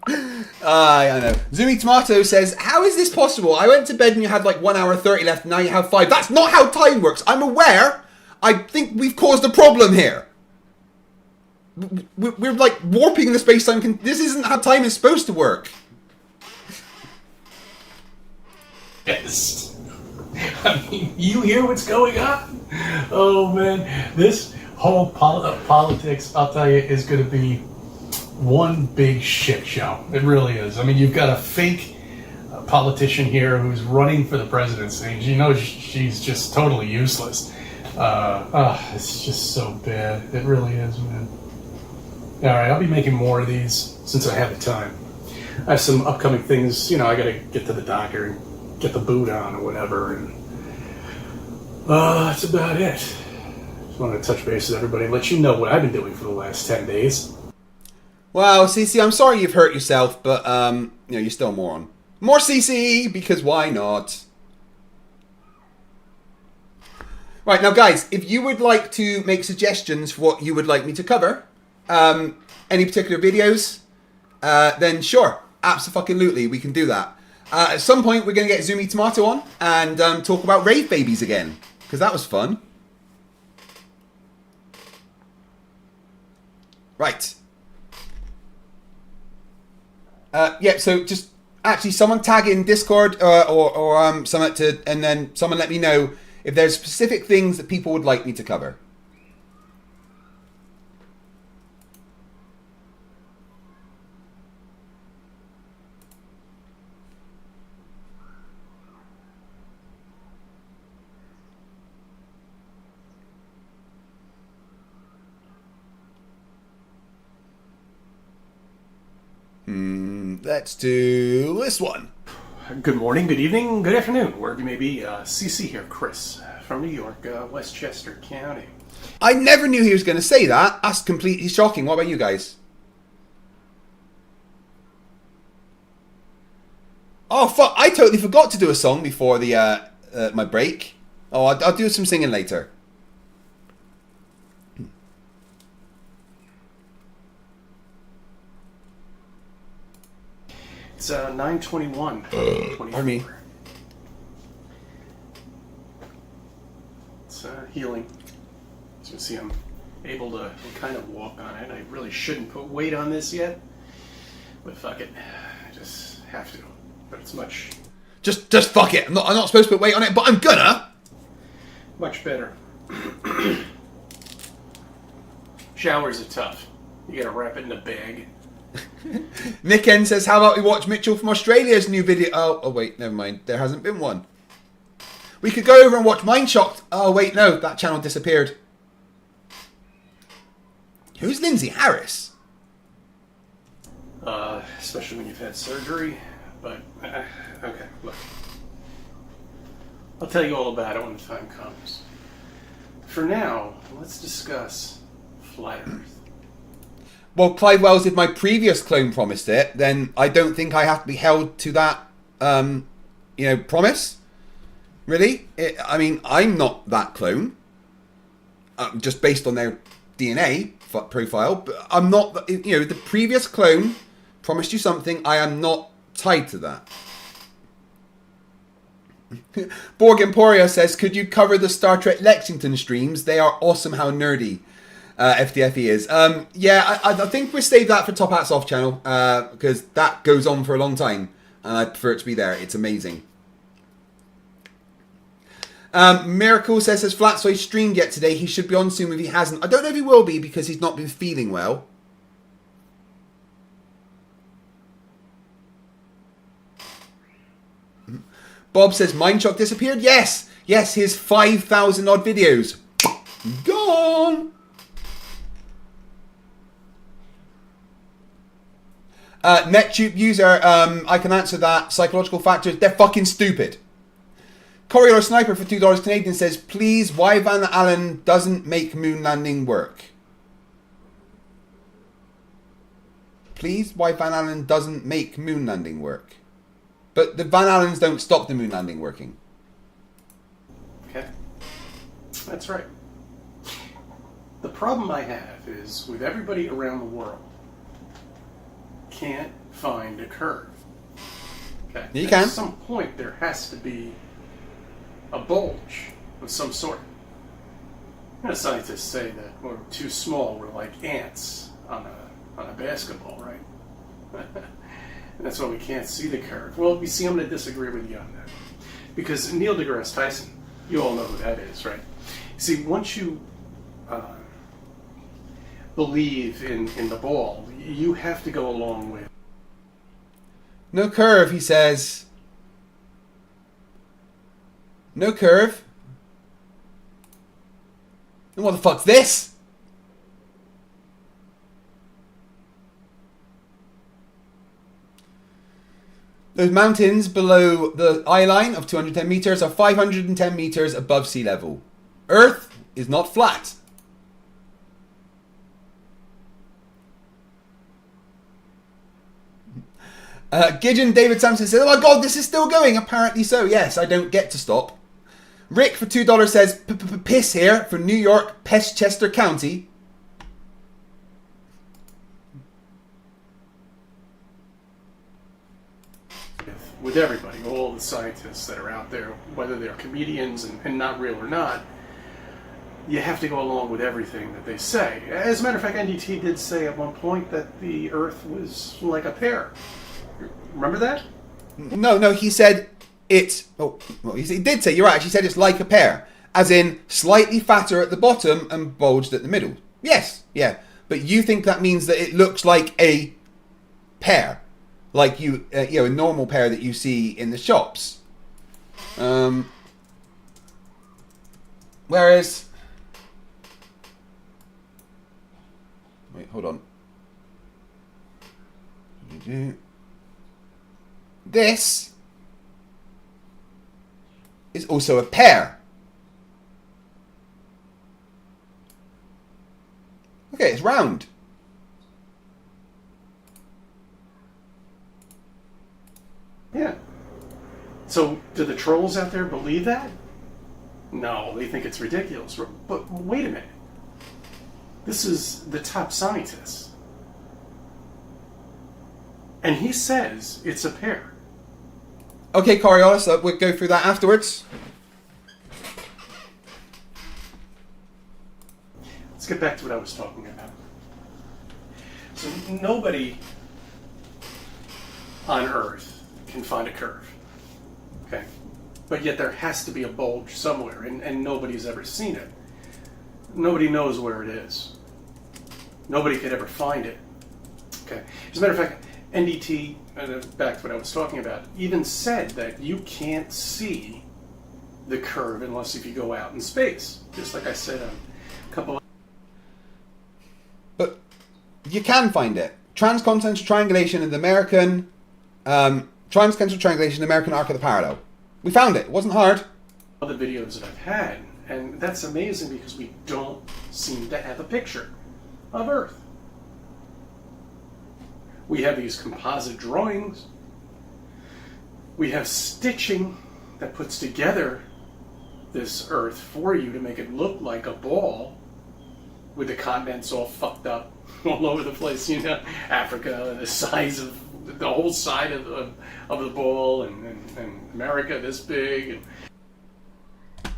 I know. Zoomy Tomato says, how is this possible? I went to bed and you had like 1 hour 30 left and now you have 5. That's not how time works. I'm aware. I think we've caused a problem here. We're like warping the space-time. This isn't how time is supposed to work. Yes. I mean, you hear what's going on? Oh man, this whole politics, I'll tell you, is going to be one big shit show. It really is. I mean, you've got a fake politician here who's running for the presidency. You know, she's just totally useless. It's just so bad. It really is, man. All right, I'll be making more of these since I have the time. I have some upcoming things. You know, I got to get to the doctor and get the boot on or whatever, and that's about it. Just wanted to touch base with everybody, let you know what I've been doing for the last 10 days. Well, CC, I'm sorry you've hurt yourself, but you know, you're still a moron. More CC, because why not? Right, now guys, if you would like to make suggestions for what you would like me to cover, any particular videos, then sure, absolutely, we can do that. At some point, we're going to get Zoomy Tomato on and talk about rave babies again, because that was fun. Right. Yeah, so just actually someone tag in Discord or something to, and then someone let me know if there's specific things that people would like me to cover. Let's do this one. Good morning, good evening, good afternoon, wherever you may be. CC here, Chris, from New York, Westchester County. I never knew he was going to say that. That's completely shocking. What about you guys? Oh, fuck. I totally forgot to do a song before the my break. Oh, I'll do some singing later. It's 9:21. Pardon me. It's healing. As you can see, I'm able to kind of walk on it. I really shouldn't put weight on this yet, but fuck it. I just have to. But it's much. Just fuck it. I'm not supposed to put weight on it, but I'm gonna. Much better. Showers are tough. You gotta wrap it in a bag. Nick N says, how about we watch Mitchell from Australia's new video? Oh, wait, never mind. There hasn't been one. We could go over and watch Mineshocked. Oh, wait, no. That channel disappeared. Who's Lindsay Harris? Especially when you've had surgery. But, okay, look. I'll tell you all about it when the time comes. For now, let's discuss Flat Earth. Well, Clive Wells, if my previous clone promised it, then I don't think I have to be held to that, promise. Really? I mean, I'm not that clone. Just based on their DNA profile. But I'm not, the previous clone promised you something. I am not tied to that. Borg Emporia says, could you cover the Star Trek Lexington streams? They are awesome how nerdy FTFE is. Yeah, I think we'll save that for Top Hats Off channel because that goes on for a long time and I prefer it to be there. It's amazing. Miracle says, has Flatsoy streamed yet today? He should be on soon if he hasn't. I don't know if he will be because he's not been feeling well. Bob says, Mineshock disappeared? Yes! Yes, his 5,000 odd videos. Gone! NetTube user, I can answer that. Psychological factors, they're fucking stupid. Corridor Sniper for $2 Canadian says, please, why Van Allen doesn't make moon landing work? Please, why Van Allen doesn't make moon landing work? But the Van Allens don't stop the moon landing working. Okay. That's right. The problem I have is with everybody around the world can't find a curve. Okay. You can. At some point there has to be a bulge of some sort. Scientists say that we're too small, we're like ants on a basketball, right? And that's why we can't see the curve. Well, you see, I'm going to disagree with you on that. Because Neil deGrasse Tyson, you all know who that is, right? See, once you believe in the ball, you have to go along with... No curve, he says. No curve. And what the fuck's this? Those mountains below the eye line of 210 meters are 510 meters above sea level. Earth is not flat. Gideon David Sampson says, oh my god, this is still going. Apparently so. Yes, I don't get to stop. Rick for $2 says, piss here for New York, Westchester County. With everybody, all the scientists that are out there, whether they're comedians and not real or not, you have to go along with everything that they say. As a matter of fact, NDT did say at one point that the Earth was like a pear. Remember that? No, he said it's... Oh, well, he did say, you're right, he said it's like a pear. As in, slightly fatter at the bottom and bulged at the middle. Yes, yeah. But you think that means that it looks like a pear. Like a normal pear that you see in the shops. Whereas... Wait, hold on. This is also a pear. Okay, it's round. Yeah. So, do the trolls out there believe that? No, they think it's ridiculous. But wait a minute. This is the top scientist. And he says it's a pear. Okay, Coriolis, we'll go through that afterwards. Let's get back to what I was talking about. So nobody on Earth can find a curve. Okay? But yet there has to be a bulge somewhere, and nobody's ever seen it. Nobody knows where it is. Nobody could ever find it. Okay. As a matter of fact, NDT, back to what I was talking about, even said that you can't see the curve unless if you go out in space. Just like I said a couple of... But you can find it. Transcontinental triangulation in the American... transcontinental triangulation in the American arc of the parallel. We found it. It wasn't hard. Other videos that I've had, and that's amazing because we don't seem to have a picture of Earth. We have these composite drawings. We have stitching that puts together this Earth for you to make it look like a ball with the continents all fucked up all over the place. You know, Africa, the size of the whole side of the ball, and America this big. And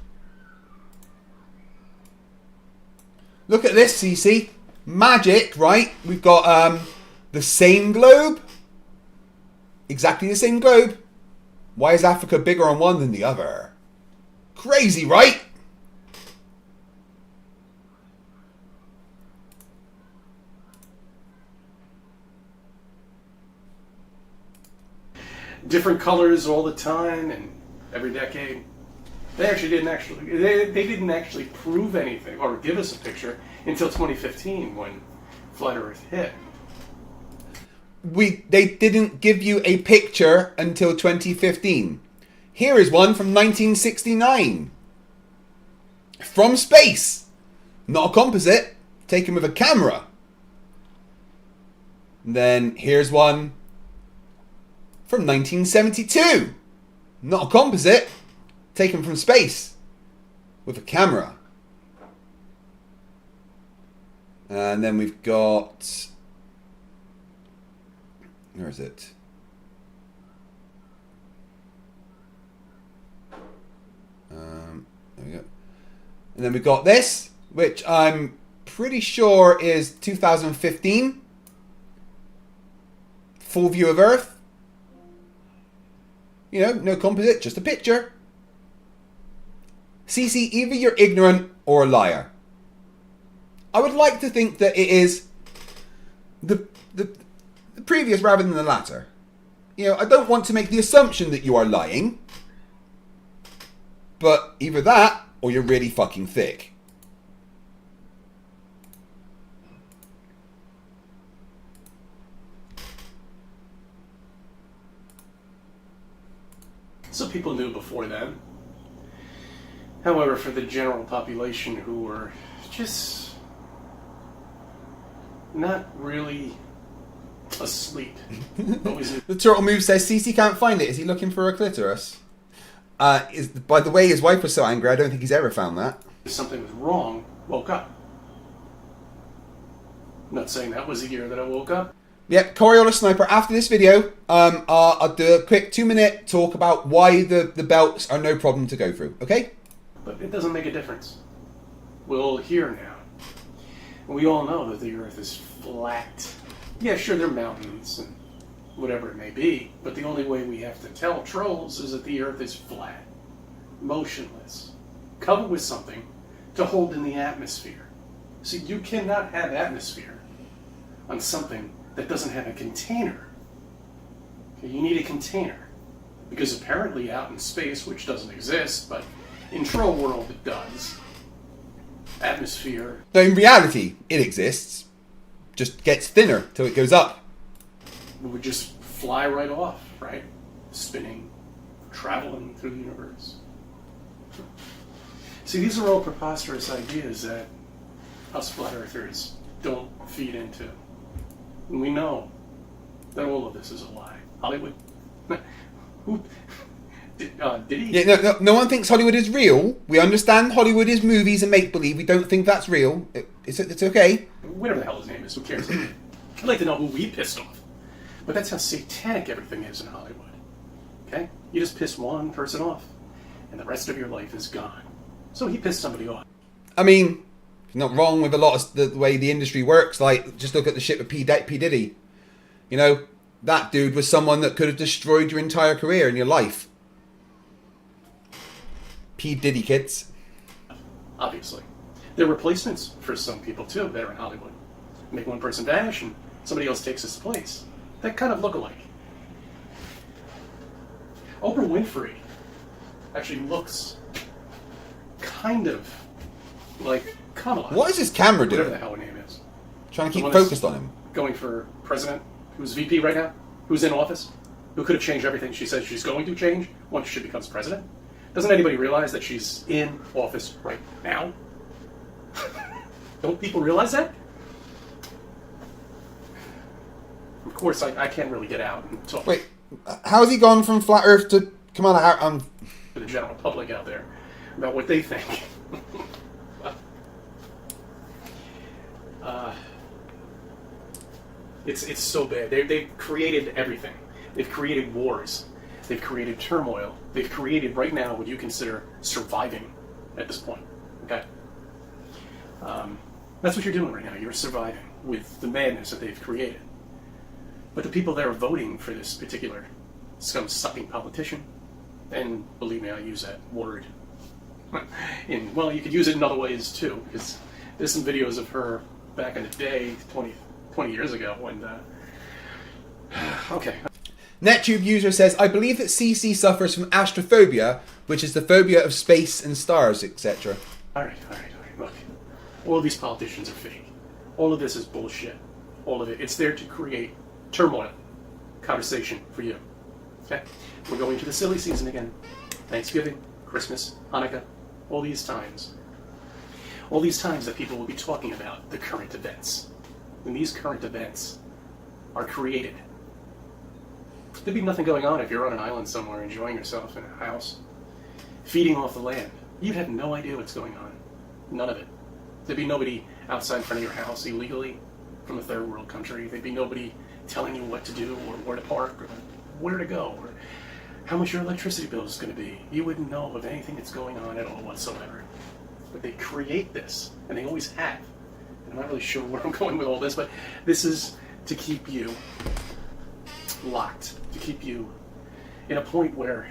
look at this, CC. Magic, right? We've got the same globe. Exactly the same globe. Why is Africa bigger on one than the other? Crazy, right? different colors all the time and every decade. They didn't actually prove anything or give us a picture until 2015 when Flat Earth hit. They didn't give you a picture until 2015. Here is one from 1969. From space. Not a composite, taken with a camera. Then here's one from 1972. Not a composite, taken from space with a camera. And then we've got, where is it? There we go. And then we've got this, which I'm pretty sure is 2015. Full view of Earth. You know, no composite, just a picture. CC, either you're ignorant or a liar. I would like to think that it is the previous rather than the latter. You know, I don't want to make the assumption that you are lying. But either that, or you're really fucking thick. Some people knew before then. However, for the general population who were just not really asleep. The turtle move says CC can't find it. Is he looking for a clitoris? By the way, his wife was so angry, I don't think he's ever found that. Something was wrong, woke up. I'm not saying that was the year that I woke up. Yep, Coriolis Sniper, after this video, I'll do a quick 2-minute talk about why the belts are no problem to go through, okay? But it doesn't make a difference. We're all here now. We all know that the Earth is flat. Yeah, sure, there are mountains and whatever it may be, but the only way we have to tell trolls is that the Earth is flat, motionless, covered with something to hold in the atmosphere. See, you cannot have atmosphere on something that doesn't have a container. Okay, you need a container, because apparently out in space, which doesn't exist, but in troll world it does, atmosphere... No, in reality, it exists. Just gets thinner till it goes up. We would just fly right off, right? Spinning, traveling through the universe. See, these are all preposterous ideas that us flat earthers don't feed into. And we know that all of this is a lie. Hollywood. Who did he? Yeah, no one thinks Hollywood is real. We understand Hollywood is movies and make-believe. We don't think that's real. It's okay. Whatever the hell his name is, who cares? I'd like to know who we pissed off. But that's how satanic everything is in Hollywood. Okay? You just piss one person off, and the rest of your life is gone. So he pissed somebody off. I mean, not wrong with a lot of the way the industry works. Like, just look at the shit with P. Diddy. You know, that dude was someone that could have destroyed your entire career and your life. P. Diddy, kids. Obviously. They're replacements for some people, too, that are in Hollywood. Make one person vanish, and somebody else takes his place. That kind of look alike. Oprah Winfrey actually looks kind of like Kamala. What is this camera doing? Whatever the hell her name is. Trying to The keep one that's focused on him. Going for president, who's VP right now, who's in office, who could have changed everything she says she's going to change once she becomes president. Doesn't anybody realize that she's in office right now? Don't people realize that? Of course, I can't really get out and talk. Wait, how has he gone from flat Earth to Kamala Harris? To the general public out there about what they think. It's so bad. They've created everything. They've created wars. They've created turmoil. They've created right now what you consider surviving at this point. Okay? That's what you're doing right now. You're surviving with the madness that they've created. But the people that are voting for this particular scum-sucking politician, and believe me, I use that word. Well, you could use it in other ways too, because there's some videos of her back in the day, 20 years ago, when, okay. NetTube user says, I believe that CC suffers from astrophobia, which is the phobia of space and stars, etc. Alright, look. All of these politicians are fake. All of this is bullshit. All of it. It's there to create turmoil. Conversation for you. Okay? We're going to the silly season again. Thanksgiving, Christmas, Hanukkah, all these times. All these times that people will be talking about the current events. And these current events are created. There'd be nothing going on if you're on an island somewhere enjoying yourself in a house, feeding off the land. You'd have no idea what's going on. None of it. There'd be nobody outside in front of your house illegally from a third world country. There'd be nobody telling you what to do or where to park or where to go or how much your electricity bill is going to be. You wouldn't know of anything that's going on at all whatsoever. But they create this, and they always have. And I'm not really sure where I'm going with all this, but this is to keep you locked, to keep you in a point where...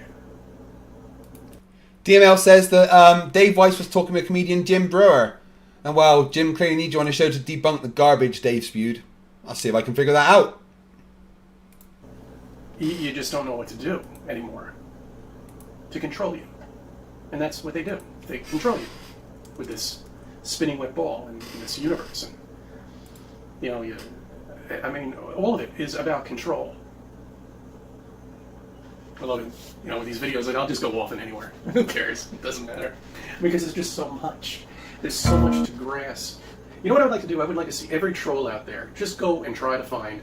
DML says that Dave Weiss was talking with comedian Jim Brewer. And well, Jim clearly needs you on the show to debunk the garbage Dave spewed. I'll see if I can figure that out. You just don't know what to do anymore to control you. And that's what they do. They control you with this spinning wet ball in this universe. And, you know, I mean, all of it is about control. I love it. You know, with these videos, like, I'll just go off in anywhere. Who cares? It doesn't matter. Because there's just so much. There's so much to grasp. You know what I would like to do? I would like to see every troll out there just go and try to find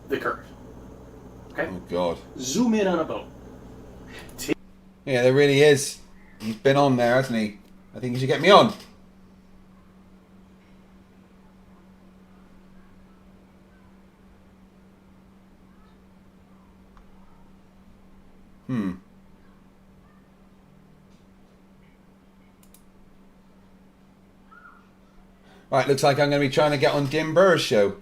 the curve. Okay? Oh, God. Zoom in on a boat. Yeah, there really is. He's been on there, hasn't he? I think he should get me on. Right, looks like I'm going to be trying to get on Jim Burr's show.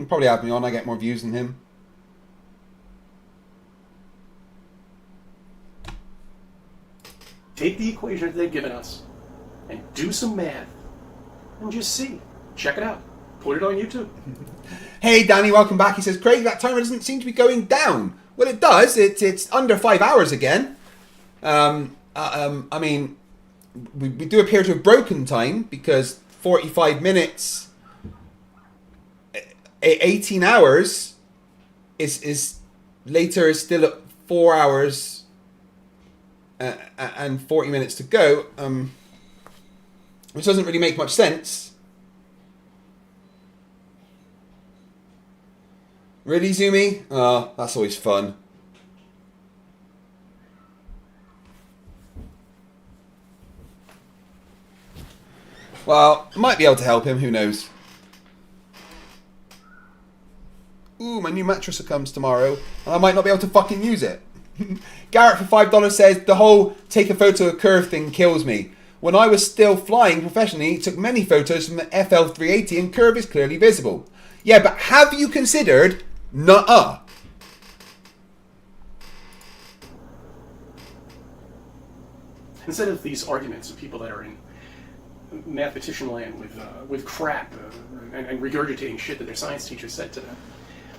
Probably have me on, I get more views than him. Take the equation that they've given us and do some math and just see. Check it out. Put it on YouTube. Hey Danny, welcome back. He says, Craig, that timer doesn't seem to be going down. Well, it does. It's under 5 hours again. I mean, we do appear to have broken time because 45 minutes, 18 hours is later is still at 4 hours and 40 minutes to go, which doesn't really make much sense. Really, Zumi? Oh, that's always fun. Well, I might be able to help him, who knows. Ooh, my new mattress comes tomorrow, and I might not be able to fucking use it. Garrett for $5 says, the whole take a photo of curve thing kills me. When I was still flying professionally, took many photos from the FL380 and curve is clearly visible. Yeah, but have you considered... Nuh-uh. Instead of these arguments of people that are in mathematician land with crap and regurgitating shit that their science teacher said to them.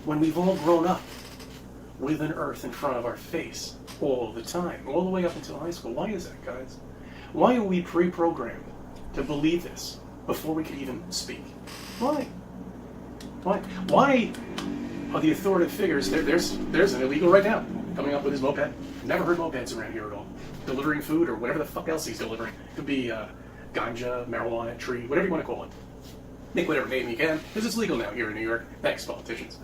When we've all grown up with an Earth in front of our face all the time, all the way up until high school. Why is that, guys? Why are we pre-programmed to believe this before we could even speak? Why? Why are the authoritative figures, there's an illegal right now coming up with his moped. Never heard mopeds around here at all. Delivering food or whatever the fuck else he's delivering. Could be ganja, marijuana, tree, whatever you want to call it. Make whatever name you can, because it's legal now here in New York. Thanks, politicians.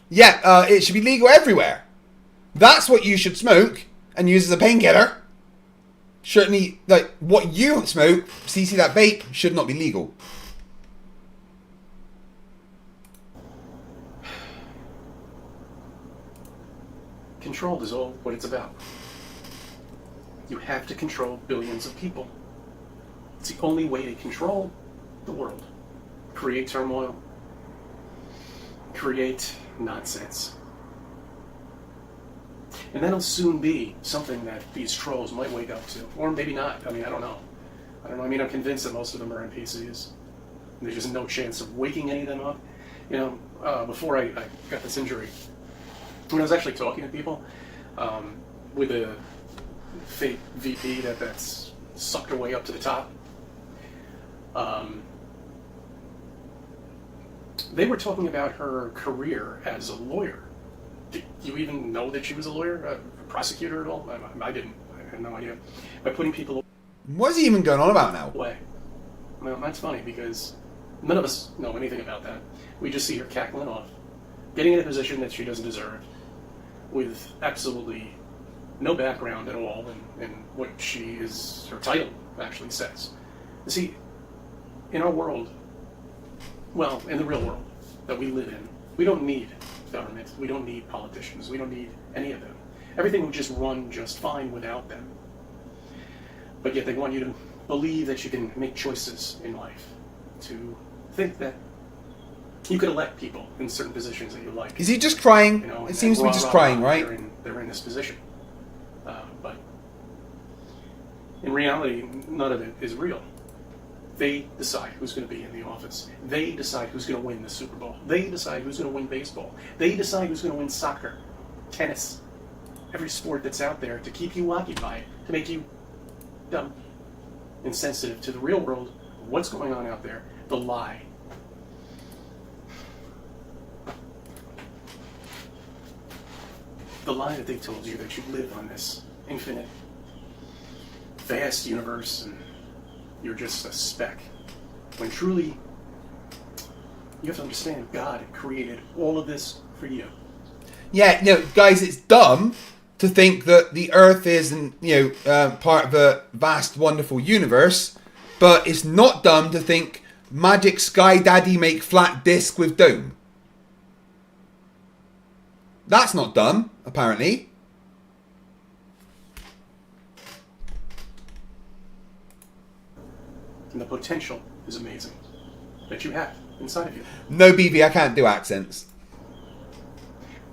Yeah, it should be legal everywhere. That's what you should smoke and use as a painkiller. Certainly, like, what you smoke, CC that vape, should not be legal. Control is all what it's about. You have to control billions of people. It's the only way to control the world. Create turmoil. Create nonsense. And that'll soon be something that these trolls might wake up to. Or maybe not. I mean, I don't know. I mean, I'm convinced that most of them are NPCs. There's just no chance of waking any of them up. You know, before I got this injury, when I was actually talking to people with a fake VP that's sucked her way up to the top, they were talking about her career as a lawyer. Did you even know that she was a lawyer, a prosecutor at all? I didn't. I had no idea. By putting people What's he even going on about now? away. Well, that's funny because none of us know anything about that. We just see her cackling off, getting in a position that she doesn't deserve, with absolutely no background at all in what she is, her title actually says. You see, in our world, well, in the real world that we live in, we don't need government, we don't need politicians, we don't need any of them. Everything would just run just fine without them. But yet they want you to believe that you can make choices in life, to think that you could elect people in certain positions that you like. Is he just crying? You know, It seems to be just crying, right? They're in this position. But in reality, none of it is real. They decide who's going to be in the office. They decide who's going to win the Super Bowl. They decide who's going to win baseball. They decide who's going to win soccer, tennis, every sport that's out there to keep you occupied, to make you dumb, insensitive to the real world, what's going on out there, the lie. The lie that they told you that you live on this infinite, vast universe and you're just a speck. When truly, you have to understand God created all of this for you. Yeah, guys, it's dumb to think that the Earth isn't, part of a vast, wonderful universe, but it's not dumb to think Magic Sky Daddy make flat disc with dome. That's not dumb, apparently. And the potential is amazing that you have inside of you. No, BB, I can't do accents.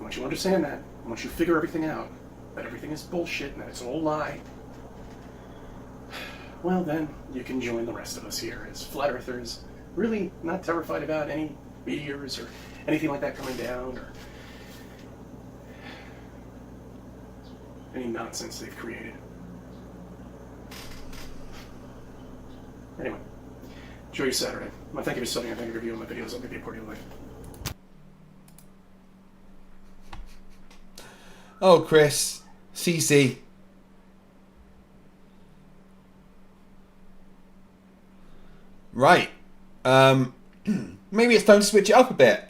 Once you understand that, once you figure everything out, that everything is bullshit and that it's all a lie, well then, you can join the rest of us here as flat earthers, really not terrified about any meteors or anything like that coming down or any nonsense they've created. Anyway, enjoy your Saturday. I thank you for studying. I thank you for viewing my videos. I'll give you a cordial life. Oh, Chris. CC. Right. Maybe it's time to switch it up a bit.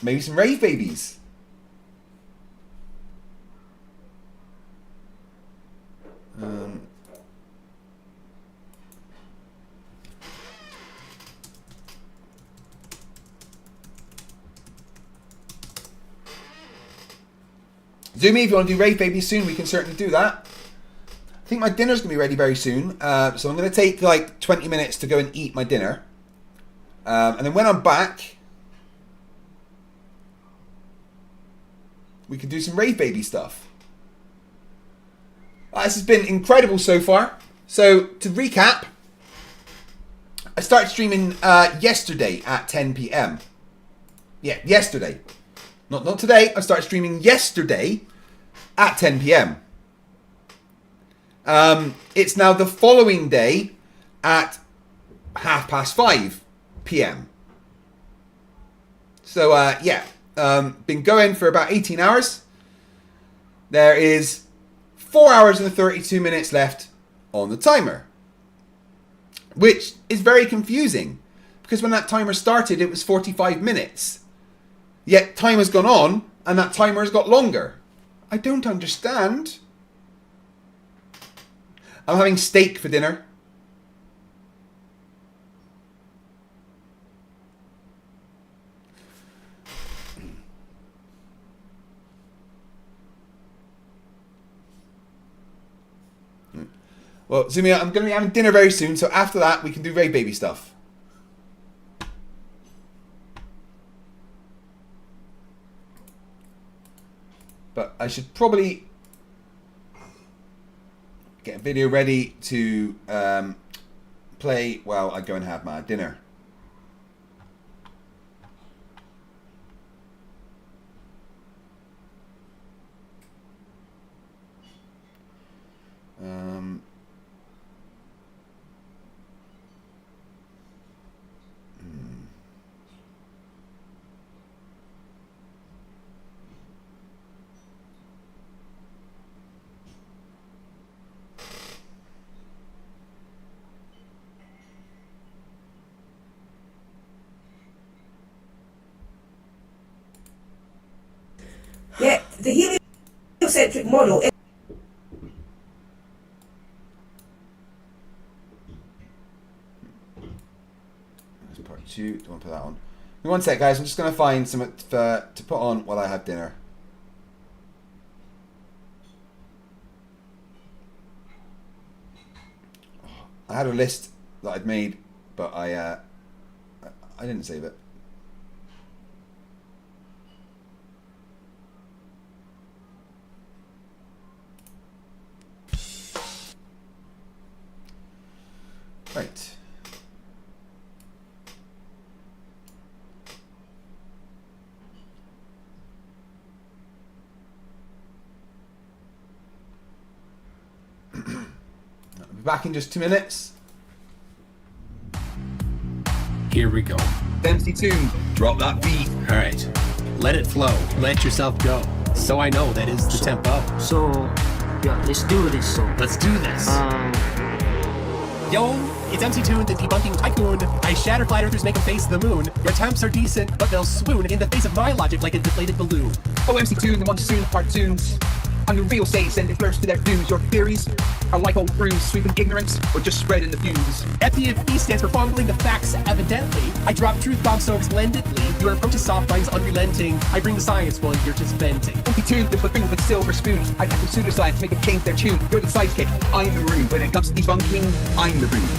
Maybe some rave babies. Zoomy, if you want to do rave babies soon, we can certainly do that. I think my dinner's going to be ready very soon. So I'm going to take like 20 minutes to go and eat my dinner. And then when I'm back, we can do some rave baby stuff. This has been incredible so far. So, to recap, I started streaming yesterday at 10 p.m. Yeah, yesterday. Not today. I started streaming yesterday at 10 p.m. It's now the following day at 5:30 p.m. So, yeah. Been going for about 18 hours. There is 4 hours and 32 minutes left on the timer. Which is very confusing. Because when that timer started, it was 45 minutes. Yet time has gone on, and that timer has got longer. I don't understand. I'm having steak for dinner. Well, Zumia, I'm going to be having dinner very soon, so after that, we can do very baby stuff. But I should probably get a video ready to play while I go and have my dinner. Yeah, the heliocentric model. That's part 2. Don't want to put that on. One sec, guys. I'm just going to find something to put on while I have dinner. I had a list that I'd made, but I didn't save it. Right. I'll be back in just 2 minutes. Here we go. Empty tune. Drop that beat. All right. Let it flow. Let yourself go. So I know that is the tempo. So, yeah, let's do this. So let's do this. Yo, it's MC Toon, the debunking tycoon. I shatter flat earthers, make them face the moon. Your attempts are decent, but they'll swoon in the face of my logic like a deflated balloon. Oh, MC Toon, the one soon cartoons. On the real stage, sending Flerfs to their dues. Your theories are like old brews, sweeping ignorance or just spreading the views. FTFE stands for fumbling the facts, evidently. I drop truth bombs so splendidly. Your approach to soft minds unrelenting. I bring the science while you're just venting. MC Toon, the buffoon with silver spoons. I tackle pseudoscience, make them change their tune. You're the sidekick, I'm the room. When it comes to debunking, I'm the room.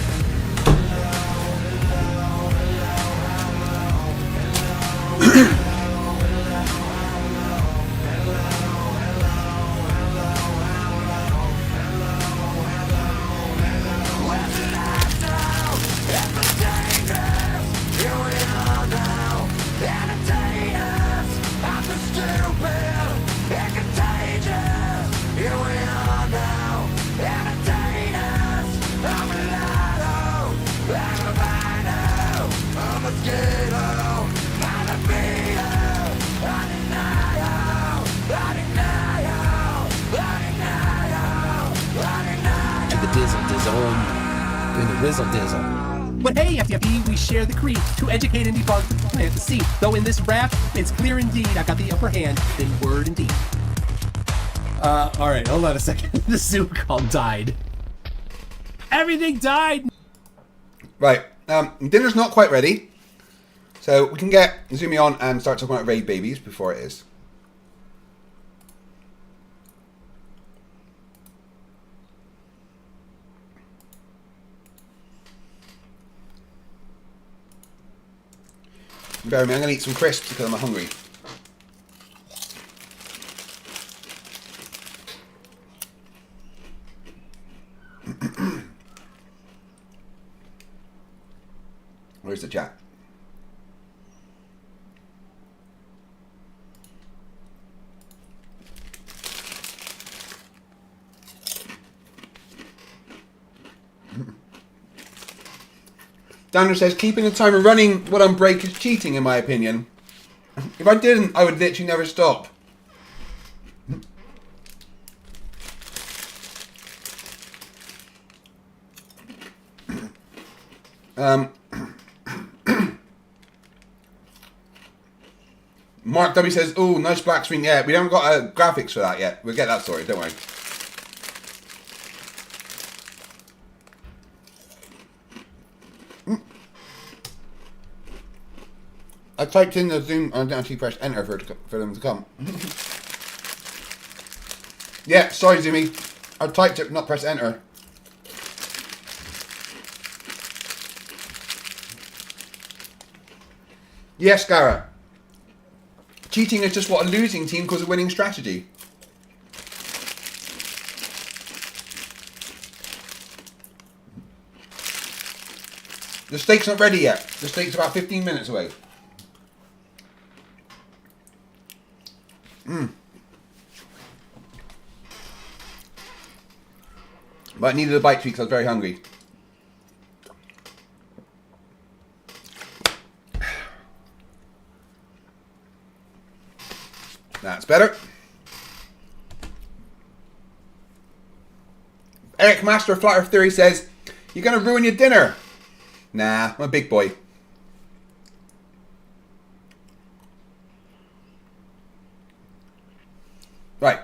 But hey, FTFE, we share the creed to educate and debunk, plant the seed. Though in this rap, it's clear indeed I've got the upper hand in word and deed. Alright, hold on a second. The Zoom call died. Everything died! Right, dinner's not quite ready. So we can get Zoomy on and start talking about raid babies before it is. Bear with me, I'm going to eat some crisps because I'm hungry. Where's the chat? Daniel says, keeping the timer running while on break is cheating, in my opinion. If I didn't, I would literally never stop. Mark W says, oh, nice black screen. Yeah, we haven't got graphics for that yet. We'll get that sorted, don't worry. I typed in the Zoom, I didn't actually press enter for them to come. Yeah, sorry Zoomy. I typed it, not press enter. Yes, Gara. Cheating is just what a losing team calls a winning strategy. The steak's not ready yet. The steak's about 15 minutes away. But I needed a bite because I was very hungry. That's better. Eric Master of Flat Earth Theory says, you're going to ruin your dinner. Nah, I'm a big boy. Right.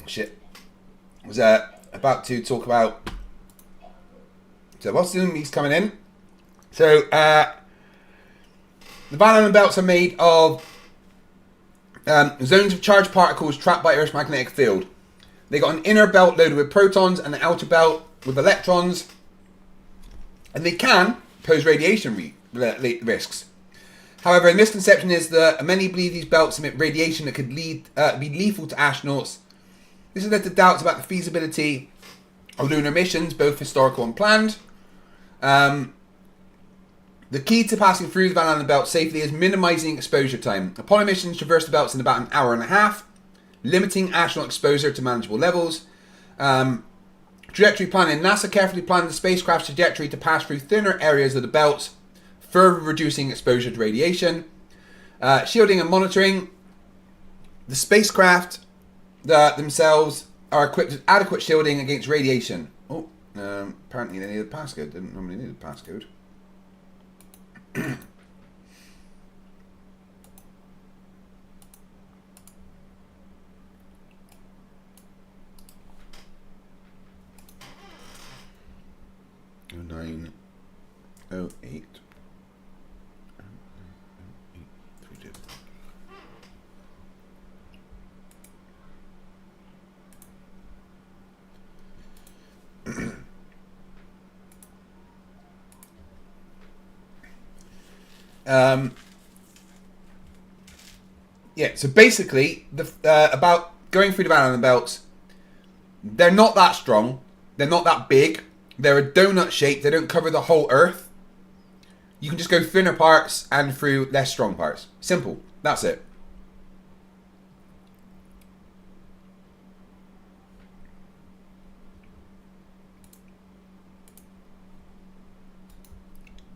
Shit. I was about to talk about... So what's Zoom? He's coming in. So, the Van Allen belts are made of zones of charged particles trapped by Earth's magnetic field. They got an inner belt loaded with protons and an outer belt with electrons. And they can pose radiation risks. However, a misconception is that many believe these belts emit radiation that could be lethal to astronauts. This has led to doubts about the feasibility of lunar missions, both historical and planned. The key to passing through the Van Allen belt safely is minimizing exposure time. Apollo missions traverse the belts in about an hour and a half, limiting astronaut exposure to manageable levels. Trajectory planning. NASA carefully planned the spacecraft's trajectory to pass through thinner areas of the belt, further reducing exposure to radiation. Shielding and monitoring. The spacecraft themselves are equipped with adequate shielding against radiation. Oh, apparently they need a passcode. Didn't normally need a passcode. Oh, 908. Yeah, so basically, about going through the Van Allen belts, they're not that strong, they're not that big, they're a donut shape, they don't cover the whole Earth. You can just go thinner parts and through less strong parts. Simple, that's it.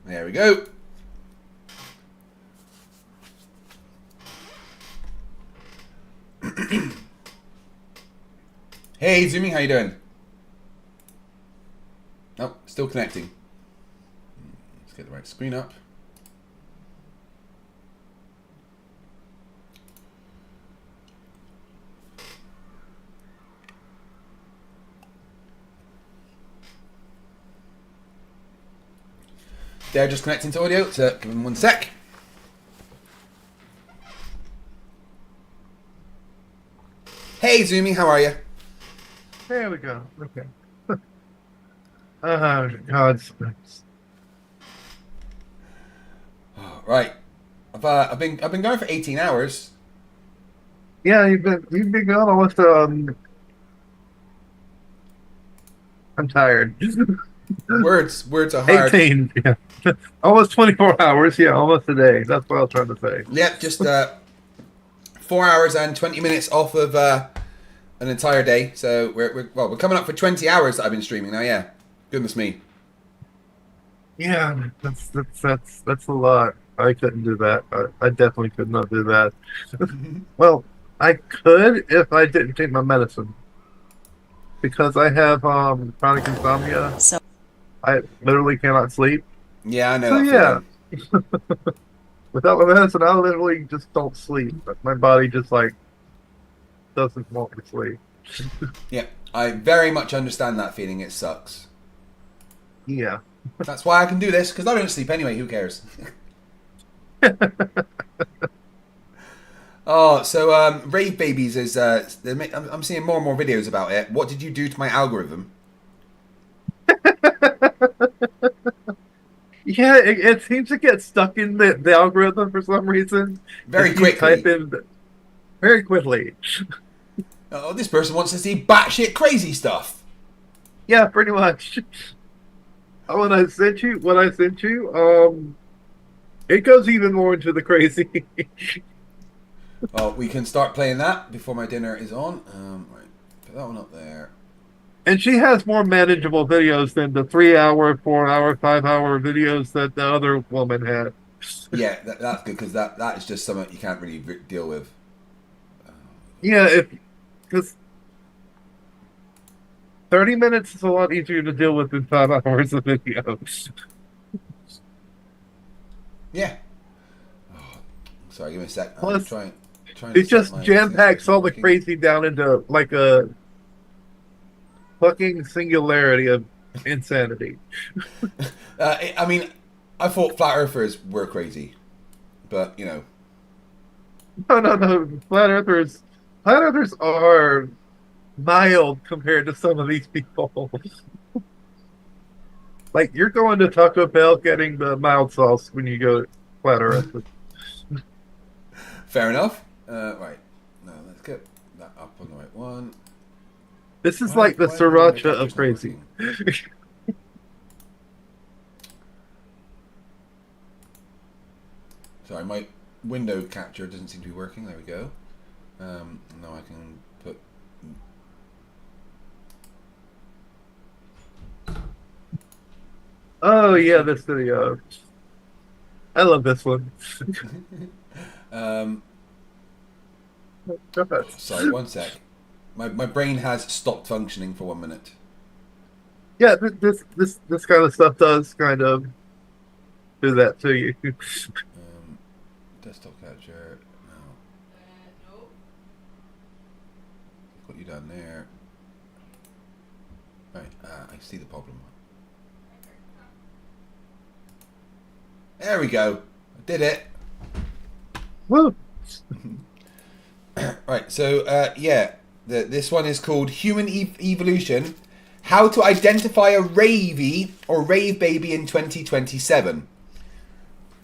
There we go. Hey, Zoomy, how you doing? Oh, still connecting. Let's get the right screen up. They're just connecting to audio, so give them 1 sec. Hey, Zoomy, how are you? There we go. Okay. Oh, God. Right. I've been going for 18 hours. Yeah, you've been going almost. I'm tired. Words are hard. 18. Yeah. Almost 24 hours. Yeah, almost a day. That's what I was trying to say. Yep, just 4 hours and 20 minutes off of an entire day. So we're coming up for 20 hours that I've been streaming now. Yeah, goodness me. Yeah, that's a lot. I couldn't do that. I definitely could not do that. Well, I could if I didn't take my medicine. Because I have chronic insomnia. So I literally cannot sleep. Yeah, I know. So that yeah. Without my medicine, I literally just don't sleep. My body just like doesn't want me to sleep. Yeah, I very much understand that feeling. It sucks. Yeah. That's why I can do this, because I don't sleep anyway. Who cares? Oh, so rave babies is I'm seeing more and more videos about it. What did you do to my algorithm? Yeah, it seems to get stuck in the algorithm for some reason. Very quickly. Type in very quickly. Oh, this person wants to see batshit crazy stuff. Yeah, pretty much. Oh, when I sent you, it goes even more into the crazy. Well, we can start playing that before my dinner is on. Right, put that one up there. And she has more manageable videos than the 3-hour, 4-hour, 5-hour videos that the other woman had. Yeah, that's good, because that is just something you can't really deal with. Yeah, because 30 minutes is a lot easier to deal with than 5 hours of video. Yeah. Oh, sorry, give me a sec. Plus, trying it just jam-packs all the crazy down into like a fucking singularity of insanity. I mean, I thought flat earthers were crazy, but you know. No. Flat earthers are mild compared to some of these people. Like, you're going to Taco Bell getting the mild sauce when you go to flat earth. Fair enough. Right. No, let's get that up on the right one. This is like the sriracha of crazy. Sorry, my window capture doesn't seem to be working. There we go. Now I can put... Oh yeah, this video. I love this one. Sorry, one sec. My brain has stopped functioning for 1 minute. Yeah, this kind of stuff does kind of do that to you. Desktop capture. No. Got you down there. Right, I see the problem. There we go. I did it. Woo! Right, so yeah, this one is called Human Evolution: How to Identify a Ravey or Rave Baby in 2027.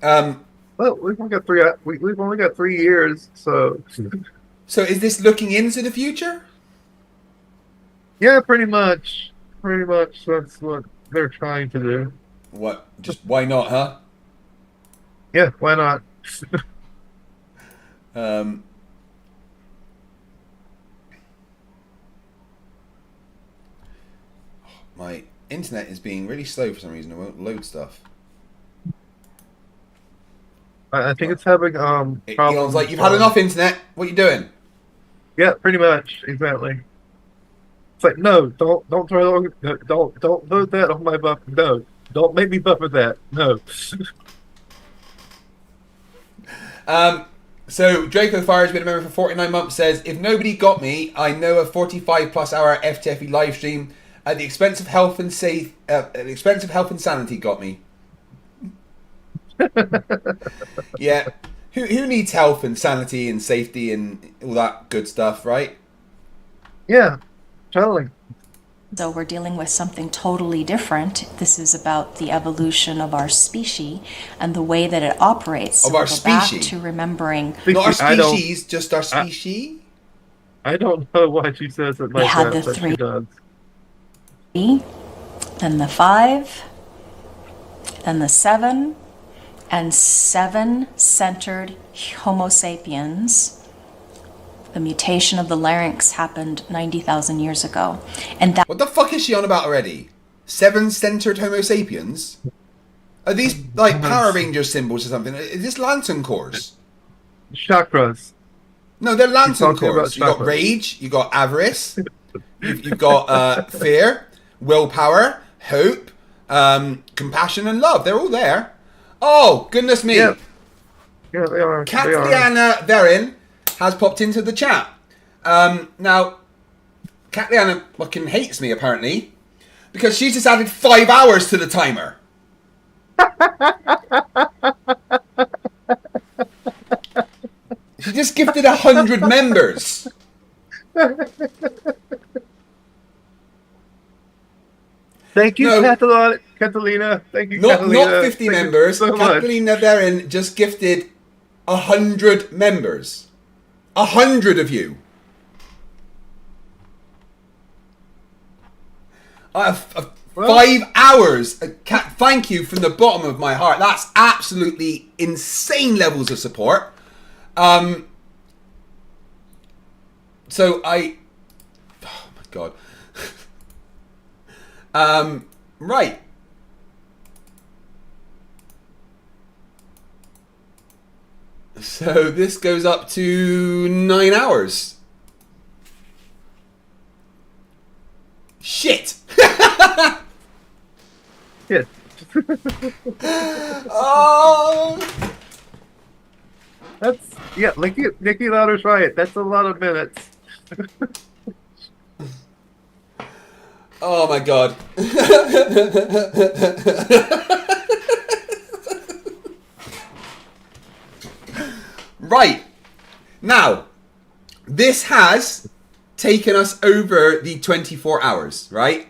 Well, we've only got 3 years, so. So is this looking into the future? Yeah, pretty much. Pretty much, that's what they're trying to do. What? Just why not, huh? Yeah, why not? My internet is being really slow for some reason. It won't load stuff. I think it's having Elon's problems. like, you've had enough internet. What are you doing? Yeah, pretty much, exactly. It's like, no, don't load that on my buffer. No, don't make me buffer that. No. So Draco Fire has been a member for 49 months. Says, if nobody got me, I know a 45+ hour FTFE live stream at the expense of health and sanity got me. Yeah, who needs health and sanity and safety and all that good stuff, right? Yeah, totally. So we're dealing with something totally different. This is about the evolution of our species and the way that it operates. So Of our we'll go back species? to remembering. Not our species, just our species? I don't know why she says it We like had that, the but she does. then the 5, then the 7, and 7-centered Homo sapiens. The mutation of the larynx happened 90,000 years ago. And that— What the fuck is she on about already? 7-centered Homo sapiens? Are these like Power Rangers symbols or something? Is this lantern cores? Chakras. No, they're lantern talking cores. You about got chakras. rage, you got avarice, you've got fear, willpower, hope, compassion, and love. They're all there. Oh, goodness me. Yeah, they are. They are. Katliana Verin has popped into the chat. Now, Katliana fucking hates me, apparently, because she's just added 5 hours to the timer. She just gifted 100 members. Thank you, No. Catalina. Thank you, Not Catalina. 50 Thank you members. so much. Catalina Verin just gifted 100 members. 100 of you. 5 hours. Thank you from the bottom of my heart. That's absolutely insane levels of support. So I... Oh my god. Right. So this goes up to 9 hours. Shit. Yes. Oh. That's Nikki Lauder's right. That's a lot of minutes. Oh my god. Right. Now, this has taken us over the 24 hours, right?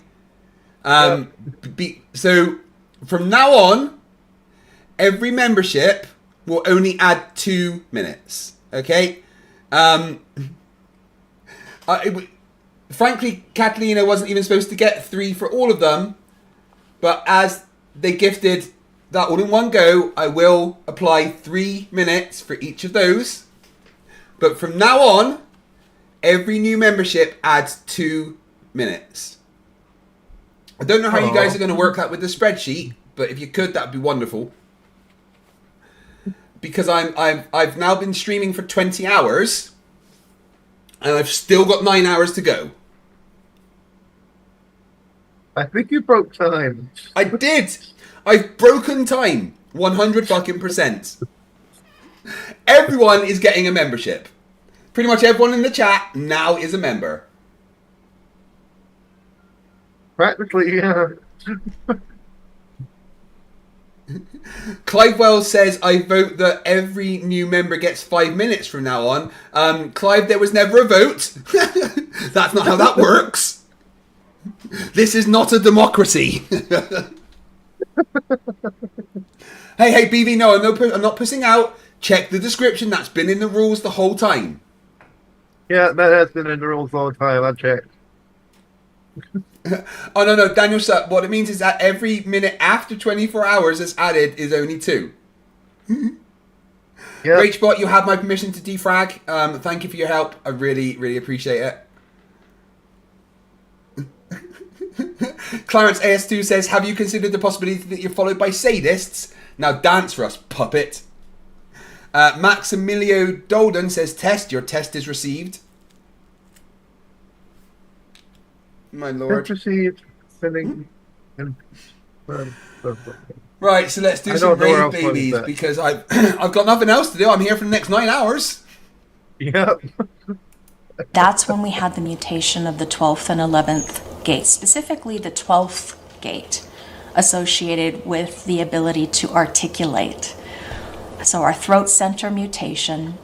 So from now on, every membership will only add 2 minutes. Okay? Frankly, Catalina wasn't even supposed to get 3 for all of them, but as they gifted that all in one go, I will apply 3 minutes for each of those. But from now on, every new membership adds 2 minutes. I don't know how you guys are going to work that with the spreadsheet, but if you could, that would be wonderful. Because I've now been streaming for 20 hours, and I've still got 9 hours to go. I think you broke time. I did. I've broken time. 100 fucking %. Everyone is getting a membership. Pretty much everyone in the chat now is a member. Practically, yeah. Clive Wells says, I vote that every new member gets 5 minutes from now on. Clive, there was never a vote. That's not how that works. This is not a democracy. Hey, BV, no, I'm not pussing out. Check the description. That's been in the rules the whole time. Yeah, that has been in the rules all the time. I checked. Oh, no, Daniel, sir, what it means is that every minute after 24 hours is added is only 2. Yep. Rachbot, you have my permission to defrag. Thank you for your help. I really, really appreciate it. Clarence AS2 says, have you considered the possibility that you're followed by sadists? Now dance for us, puppet. Maximilio Dolden says, test, your test is received. My lord. Test received. Sending. Right, so let's do some rave babies because I've got nothing else to do. I'm here for the next 9 hours. Yep. That's when we had the mutation of the 12th and 11th gate, specifically the 12th gate, associated with the ability to articulate. So our throat center mutation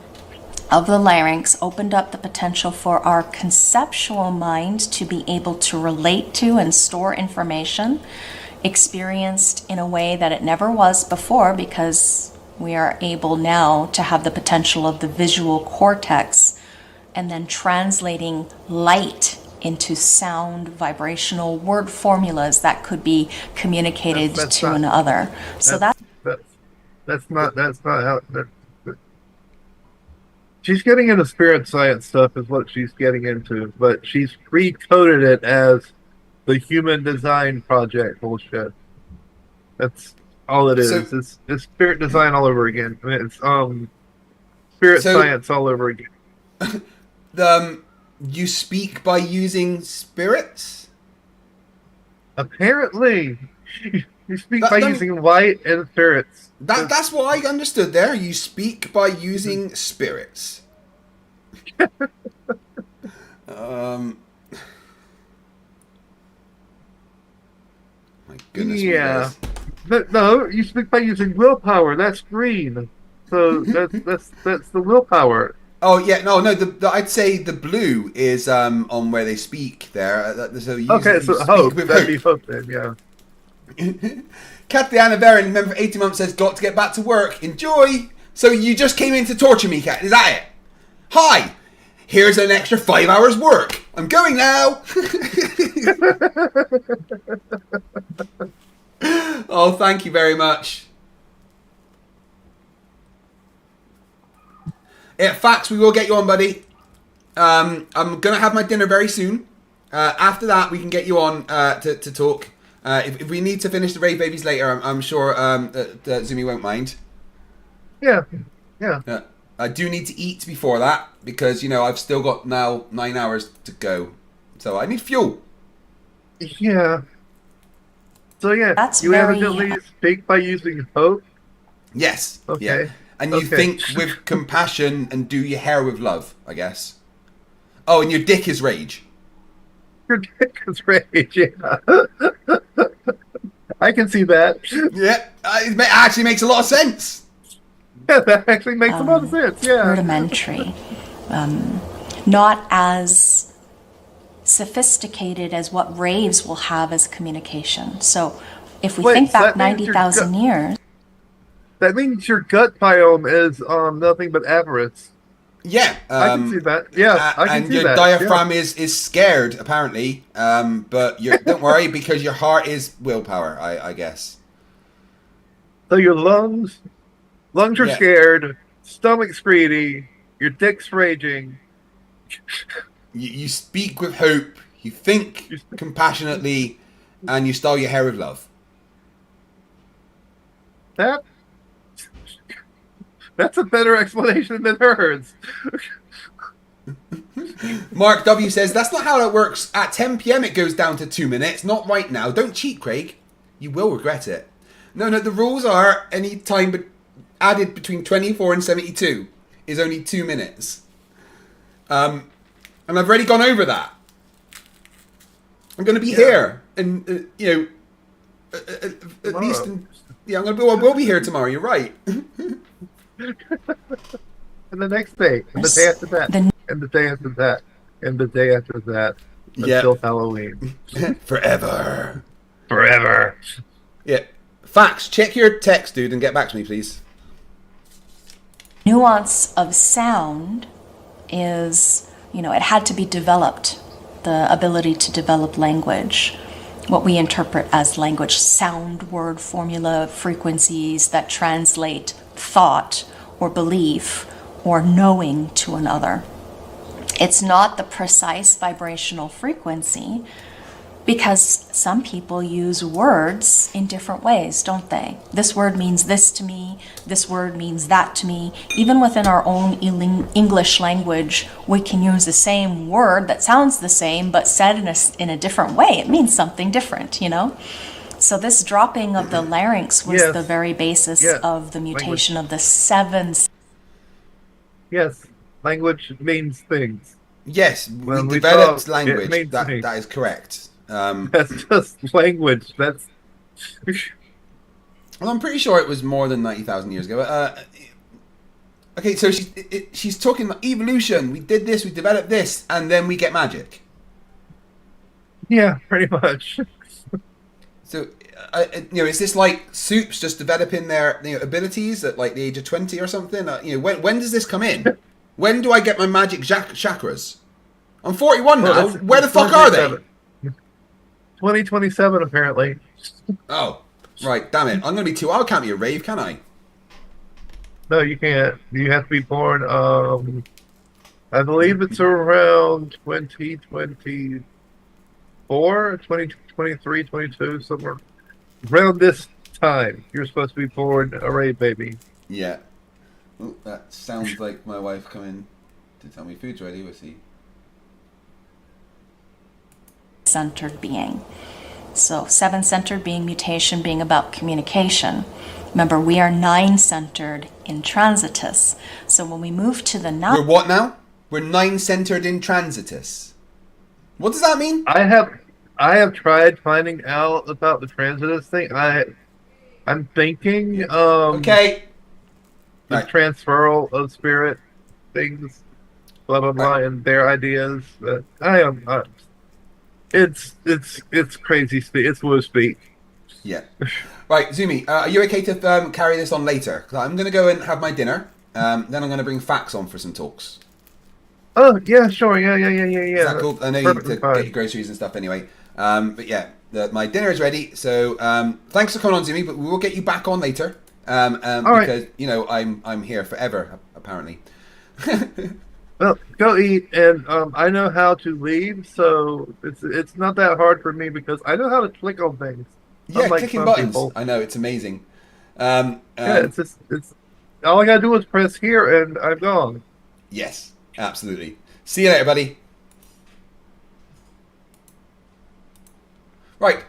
of the larynx opened up the potential for our conceptual mind to be able to relate to and store information experienced in a way that it never was before, because we are able now to have the potential of the visual cortex and then translating light into sound, vibrational word formulas that could be communicated to another. So that's not how. She's getting into spirit science stuff, is what she's getting into, but she's pre-coded it as the human design project bullshit. That's all it is. It's spirit design all over again. I mean, it's spirit science all over again. You speak by using spirits? Apparently, you speak by using light and spirits. That's what I understood there. You speak by using spirits. My goodness. Yeah. No, you speak by using willpower. That's green. So that's the willpower. Oh yeah, no. I'd say the blue is on where they speak there. So hope. That'd be hope then, yeah. Katliana Baron, member for 18 months, says, got to get back to work. Enjoy. So you just came in to torture me, Kat. Is that it? Hi. Here's an extra 5 hours work. I'm going now. Oh, thank you very much. Yeah, Fax, we will get you on, buddy. I'm going to have my dinner very soon. After that, we can get you on to talk. If we need to finish the Rave Babies later, I'm sure that Zumi won't mind. Yeah. I do need to eat before that because, I've still got now 9 hours to go. So I need fuel. Yeah. So That's you very... evidently speak by using hope? Yes. Okay. Yeah. And you think with compassion and do your hair with love, I guess. Oh, and your dick is rage. Your dick is rage, yeah. I can see that. Yeah, it actually makes a lot of sense. Yeah, that actually makes a lot of sense, yeah. Rudimentary. Not as sophisticated as what raves will have as communication. So if we think back 90,000 years... That means your gut biome is nothing but avarice. Yeah. I can see that. Yeah, I can and see your that. diaphragm is scared, apparently. But don't worry, because your heart is willpower, I guess. So your lungs are scared, stomach's greedy, your dick's raging. You speak with hope, you think compassionately, and you style your hair with love. That's a better explanation than hers. Mark W says, that's not how it works. At 10 p.m. it goes down to 2 minutes. Not right now. Don't cheat, Craig. You will regret it. No, the rules are any time added between 24 and 72 is only 2 minutes. And I've already gone over that. I'm going to be here. And, at least... we'll be here tomorrow. You're right. And the next day, and the day after that, and the day after that, and the day after that, until Halloween. Forever. Yeah. Fax, check your text, dude, and get back to me, please. Nuance of sound is, it had to be developed. The ability to develop language. What we interpret as language, sound, word, formula, frequencies that translate thought or belief or knowing to another. It's not the precise vibrational frequency because some people use words in different ways, don't they? This word means this to me, this word means that to me. Even within our own English language, we can use the same word that sounds the same but said in a different way. It means something different, So this dropping of the larynx was the very basis of the mutation of the 7. Yes, language means things. Yes, we developed language. That is correct. That's just language. That's. Well, I'm pretty sure it was more than 90,000 years ago. Okay, so she's talking about evolution. We did this, we developed this, and then we get magic. Yeah, pretty much. So, is this like Soups just developing their abilities at like the age of 20 or something? When does this come in? When do I get my magic chakras? I'm 41 now. Well, Where the fuck are they? 2027, apparently. Oh, right. Damn it. I'm going to be too old. I can't be a rave, can I? No, you can't. You have to be born, I believe it's around 2024, 2023, 22, somewhere. Around this time, you're supposed to be born a rave baby. Yeah. Oh, that sounds like my wife coming to tell me food's ready. We'll see. Centered being. So 7-centered being, mutation being about communication. Remember, we are 9-centered intransitus. So when we move to the 9... We're what now? We're 9-centered intransitus. What does that mean? I have tried finding out about the transitus thing. I'm thinking okay. The transferal of spirit things, blah blah blah, and their ideas. It's crazy speak. It's woo speak. Yeah. Right, Zumi, are you okay to carry this on later? 'Cause I'm going to go and have my dinner. Then I'm going to bring Fax on for some talks. Oh yeah, sure, yeah. Is that cool? I know you need to get your groceries and stuff anyway. But yeah, my dinner is ready. So thanks for coming on, Zumi. But we will get you back on later. Because you know I'm here forever apparently. Well, go eat, and I know how to leave, so it's not that hard for me because I know how to click on things. Yeah, clicking buttons. People. I know, it's amazing. Yeah, it's all I gotta do is press here, and I'm gone. Yes, absolutely. See you later, buddy. Right.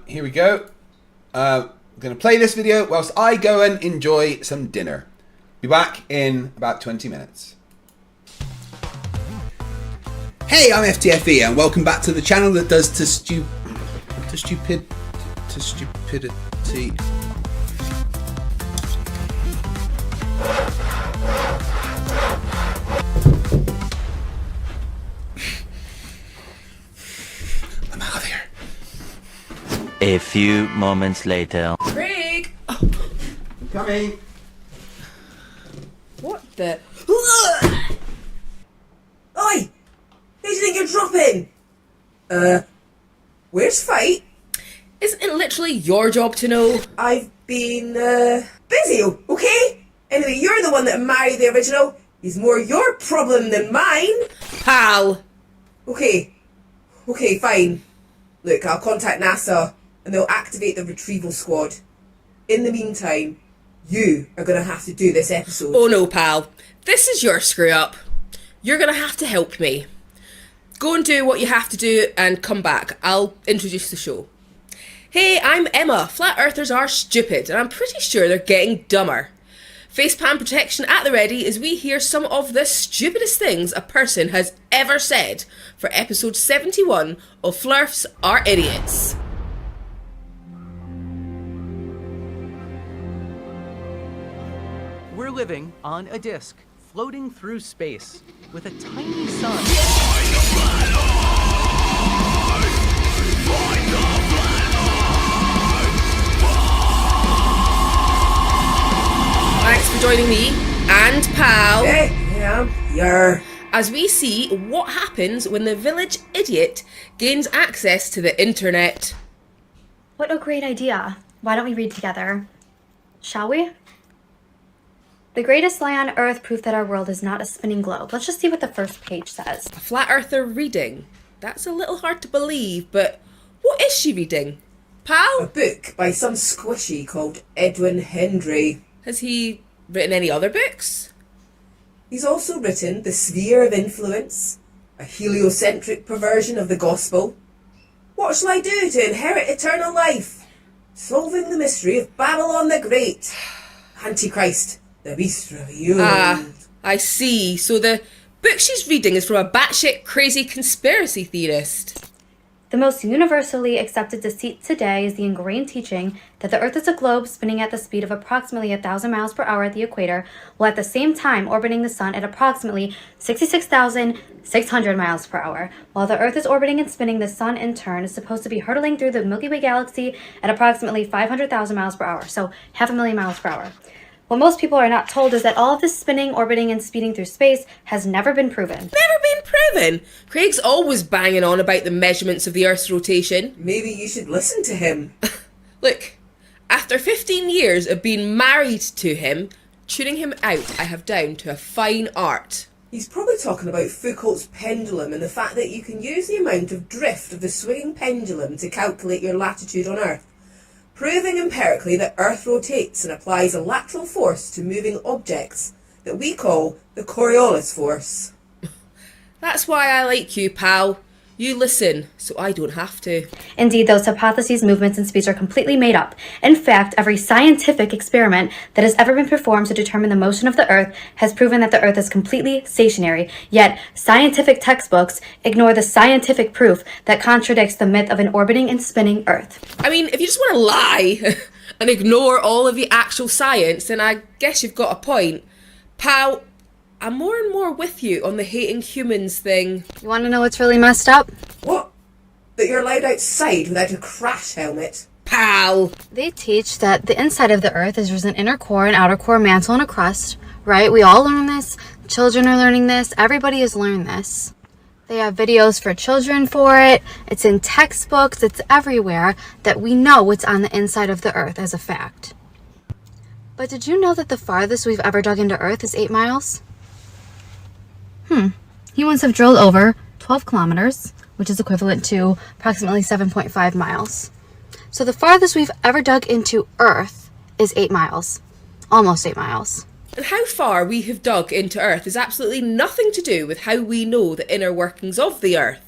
Here we go. I'm going to play this video whilst I go and enjoy some dinner. Be back in about 20 minutes. Hey, I'm FTFE and welcome back to the channel that does to stupidity. I'm out of here. A few moments later. Craig! Coming. What the? Oi! Who do you think you're dropping? Where's Fight? Isn't it literally your job to know? I've been, busy, okay? Anyway, you're the one that married the original. He's more your problem than mine. Pal! Okay, fine. Look, I'll contact NASA and they'll activate the retrieval squad. In the meantime, you are going to have to do this episode. Oh no, pal. This is your screw up. You're going to have to help me. Go and do what you have to do and come back. I'll introduce the show. Hey, I'm Emma. Flat Earthers are stupid and I'm pretty sure they're getting dumber. Facepalm protection at the ready as we hear some of the stupidest things a person has ever said for episode 71 of Flerfs Are Idiots. We're living on a disk, floating through space, with a tiny sun. Thanks for joining me and Pal. Yeah. As we see what happens when the village idiot gains access to the internet. What a great idea. Why don't we read together? Shall we? The greatest lie on earth, proof that our world is not a spinning globe. Let's just see what the first page says. A flat earther reading. That's a little hard to believe, but what is she reading? Pal? A book by some squishy called Edwin Hendry. Has he written any other books? He's also written The Sphere of Influence, a heliocentric perversion of the gospel. What shall I do to inherit eternal life? Solving the mystery of Babylon the Great. Antichrist, the beast revealed. Ah, I see. So the book she's reading is from a batshit crazy conspiracy theorist. The most universally accepted deceit today is the ingrained teaching that the Earth is a globe spinning at the speed of approximately 1,000 miles per hour at the equator, while at the same time orbiting the Sun at approximately 66,600 miles per hour. While the Earth is orbiting and spinning, the Sun in turn is supposed to be hurtling through the Milky Way galaxy at approximately 500,000 miles per hour, so 500,000 miles per hour. What most people are not told is that all of this spinning, orbiting, and speeding through space has never been proven. Never been proven? Craig's always banging on about the measurements of the Earth's rotation. Maybe you should listen to him. Look, after 15 years of being married to him, tuning him out I have down to a fine art. He's probably talking about Foucault's pendulum and the fact that you can use the amount of drift of the swinging pendulum to calculate your latitude on Earth, proving empirically that Earth rotates and applies a lateral force to moving objects that we call the Coriolis force. That's why I like you, pal. You listen, so I don't have to. Indeed, those hypotheses, movements, and speeds are completely made up. In fact, every scientific experiment that has ever been performed to determine the motion of the Earth has proven that the Earth is completely stationary, yet scientific textbooks ignore the scientific proof that contradicts the myth of an orbiting and spinning Earth. I mean, if you just want to lie and ignore all of the actual science, then I guess you've got a point. Pal, I'm more and more with you on the hating humans thing. You want to know what's really messed up? What? That you're allowed outside without a crash helmet? Pal! They teach that the inside of the Earth is there's an inner core, an outer core, mantle, and a crust, right? We all learn this. Children are learning this. Everybody has learned this. They have videos for children for it. It's in textbooks. It's everywhere that we know what's on the inside of the Earth as a fact. But did you know that the farthest we've ever dug into Earth is 8 miles? Humans have drilled over 12 kilometers, which is equivalent to approximately 7.5 miles. So the farthest we've ever dug into Earth is 8 miles. Almost 8 miles. And how far we have dug into Earth is absolutely nothing to do with how we know the inner workings of the Earth.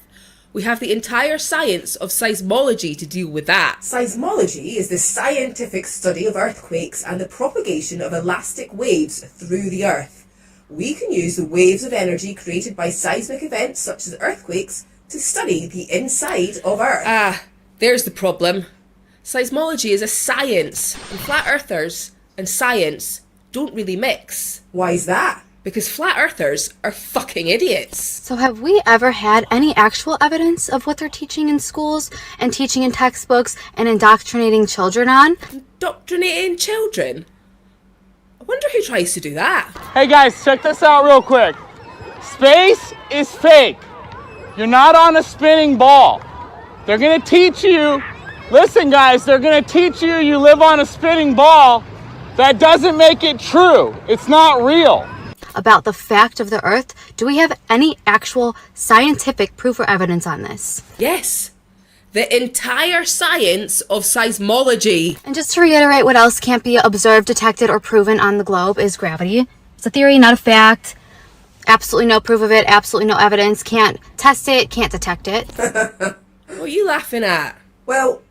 We have the entire science of seismology to deal with that. Seismology is the scientific study of earthquakes and the propagation of elastic waves through the Earth. We can use the waves of energy created by seismic events such as earthquakes to study the inside of Earth. Ah, there's the problem. Seismology is a science, and flat earthers and science don't really mix. Why's that? Because flat earthers are fucking idiots. So have we ever had any actual evidence of what they're teaching in schools and teaching in textbooks and indoctrinating children on? Indoctrinating children? I wonder who tries to do that. Hey guys, check this out real quick. Space is fake. You're not on a spinning ball. They're gonna teach you, listen guys, they're gonna teach you you live on a spinning ball. That doesn't make it true. It's not real. About the fact of the Earth, do we have any actual scientific proof or evidence on this? Yes. The entire science of seismology. And just to reiterate, what else can't be observed, detected, or proven on the globe is gravity. It's a theory, not a fact. Absolutely no proof of it, absolutely no evidence. Can't test it, can't detect it. What are you laughing at? Well,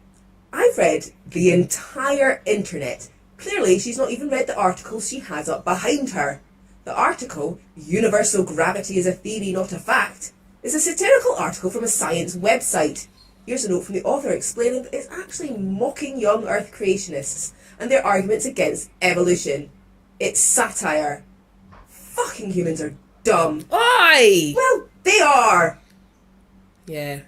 I've read the entire internet. Clearly, she's not even read the article she has up behind her. The article, Universal Gravity is a Theory, Not a Fact, is a satirical article from a science website. Here's a note from the author explaining that it's actually mocking young Earth creationists and their arguments against evolution. It's satire. Fucking humans are dumb. Oi! Well, they are! Yeah.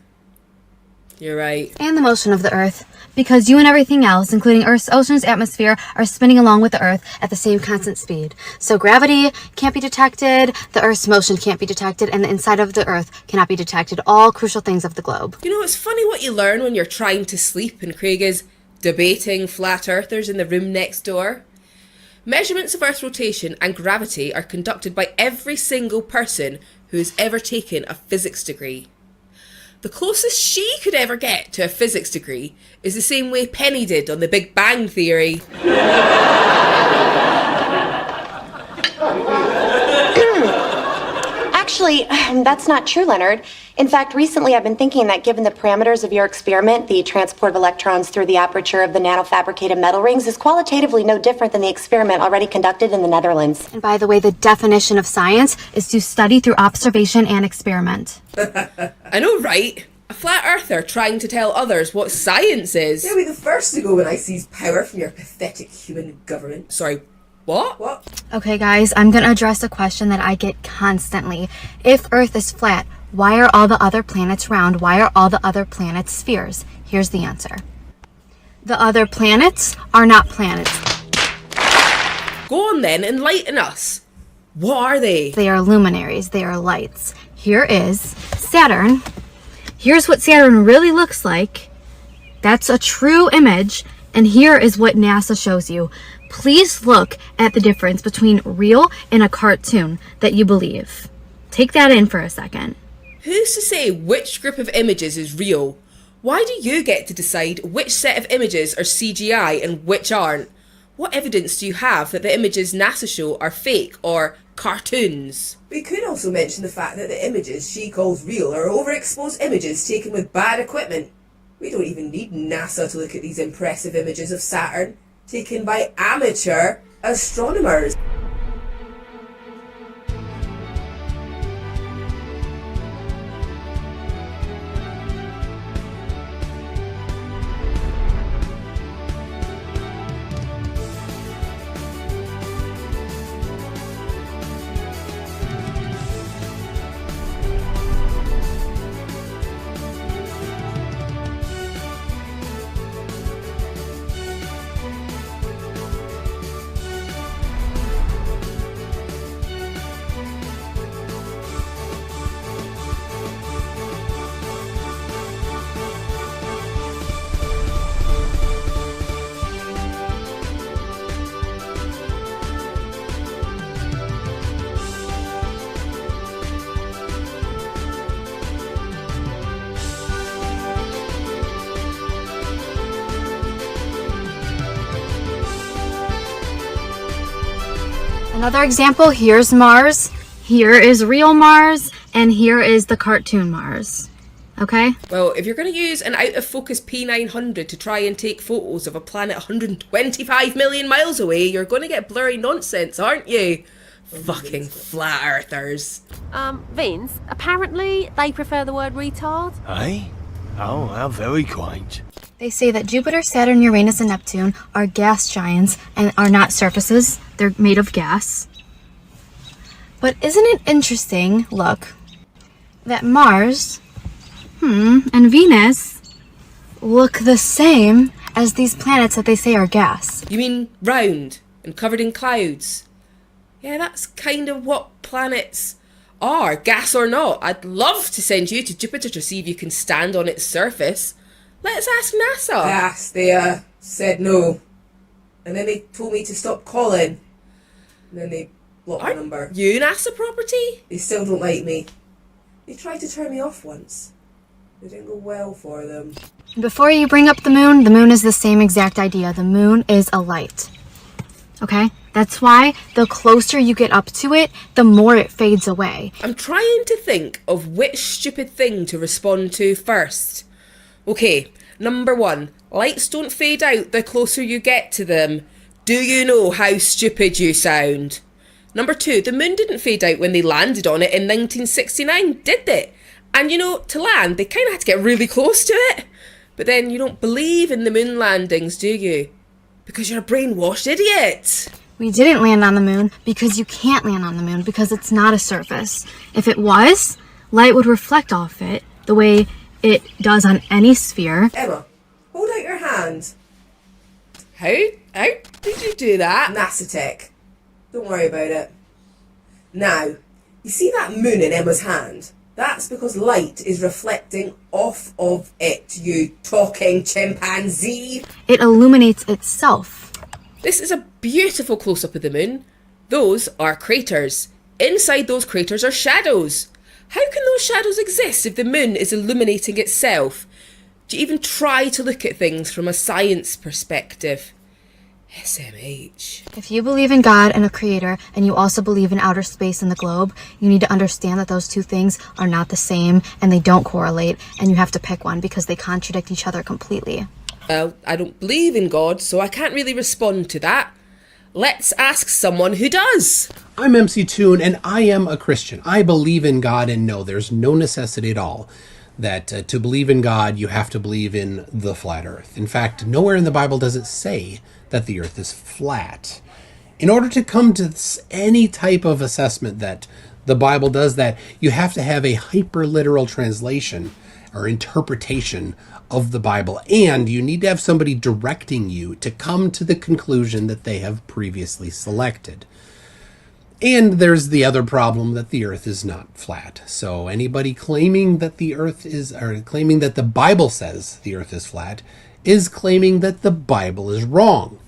You're right. And the motion of the Earth. Because you and everything else, including Earth's oceans, atmosphere, are spinning along with the Earth at the same constant speed. So gravity can't be detected, the Earth's motion can't be detected, and the inside of the Earth cannot be detected. All crucial things of the globe. You know, it's funny what you learn when you're trying to sleep and Craig is debating flat earthers in the room next door. Measurements of Earth rotation and gravity are conducted by every single person who has ever taken a physics degree. The closest she could ever get to a physics degree is the same way Penny did on the Big Bang Theory. Actually, that's not true, Leonard. In fact, recently I've been thinking that given the parameters of your experiment, the transport of electrons through the aperture of the nanofabricated metal rings is qualitatively no different than the experiment already conducted in the Netherlands. And by the way, the definition of science is to study through observation and experiment. I know, right? A flat earther trying to tell others what science is. You'll be the first to go when I seize power from your pathetic human government. Sorry, what? What? Okay, guys, I'm going to address a question that I get constantly. If Earth is flat, why are all the other planets round? Why are all the other planets spheres? Here's the answer. The other planets are not planets. Go on then, enlighten us. What are they? They are luminaries. They are lights. Here is Saturn. Here's what Saturn really looks like. That's a true image. And here is what NASA shows you. Please look at the difference between real and a cartoon that you believe. Take that in for a second. Who's to say which group of images is real? Why do you get to decide which set of images are CGI and which aren't? What evidence do you have that the images NASA show are fake or cartoons? We could also mention the fact that the images she calls real are overexposed images taken with bad equipment. We don't even need NASA to look at these impressive images of Saturn, taken by amateur astronomers. Another example, here's Mars, here is real Mars, and here is the cartoon Mars. Okay? Well, if you're going to use an out-of-focus P900 to try and take photos of a planet 125 million miles away, you're going to get blurry nonsense, aren't you? Fucking flat earthers. Vince, apparently they prefer the word retard. Hey? Oh, how very quaint. They say that Jupiter, Saturn, Uranus, and Neptune are gas giants and are not surfaces. They're made of gas. But isn't it interesting, look, that Mars, and Venus look the same as these planets that they say are gas? You mean round and covered in clouds? Yeah, that's kind of what planets are, gas or not. I'd love to send you to Jupiter to see if you can stand on its surface. Let's ask NASA. I asked, they said no. And then they told me to stop calling. And then they blocked my number. You NASA property? They still don't like me. They tried to turn me off once. It didn't go well for them. Before you bring up the moon is the same exact idea. The moon is a light. Okay? That's why the closer you get up to it, the more it fades away. I'm trying to think of which stupid thing to respond to first. Okay, number 1, lights don't fade out the closer you get to them. Do you know how stupid you sound? Number 2, the moon didn't fade out when they landed on it in 1969, did it? And you know, to land, they kind of had to get really close to it. But then you don't believe in the moon landings, do you? Because you're a brainwashed idiot. We didn't land on the moon because you can't land on the moon because it's not a surface. If it was, light would reflect off it the way it does on any sphere. Emma, hold out your hand. How did you do that? NASA tech. Don't worry about it. Now, you see that moon in Emma's hand? That's because light is reflecting off of it, you talking chimpanzee. It illuminates itself. This is a beautiful close-up of the moon. Those are craters. Inside those craters are shadows. How can those shadows exist if the moon is illuminating itself? Do you even try to look at things from a science perspective? SMH. If you believe in God and a creator, and you also believe in outer space and the globe, you need to understand that those two things are not the same, and they don't correlate, and you have to pick one because they contradict each other completely. Well, I don't believe in God, so I can't really respond to that. Let's ask someone who does. I'm MC Toon, and I am a Christian. I believe in God, and no, there's no necessity at all that to believe in God, you have to believe in the flat earth. In fact, nowhere in the Bible does it say that the earth is flat. In order to come to any type of assessment that the Bible does that, you have to have a hyperliteral translation or interpretation of the Bible, and you need to have somebody directing you to come to the conclusion that they have previously selected. And there's the other problem that the earth is not flat. So anybody claiming that the earth is, or claiming that the Bible says the earth is flat, is claiming that the Bible is wrong.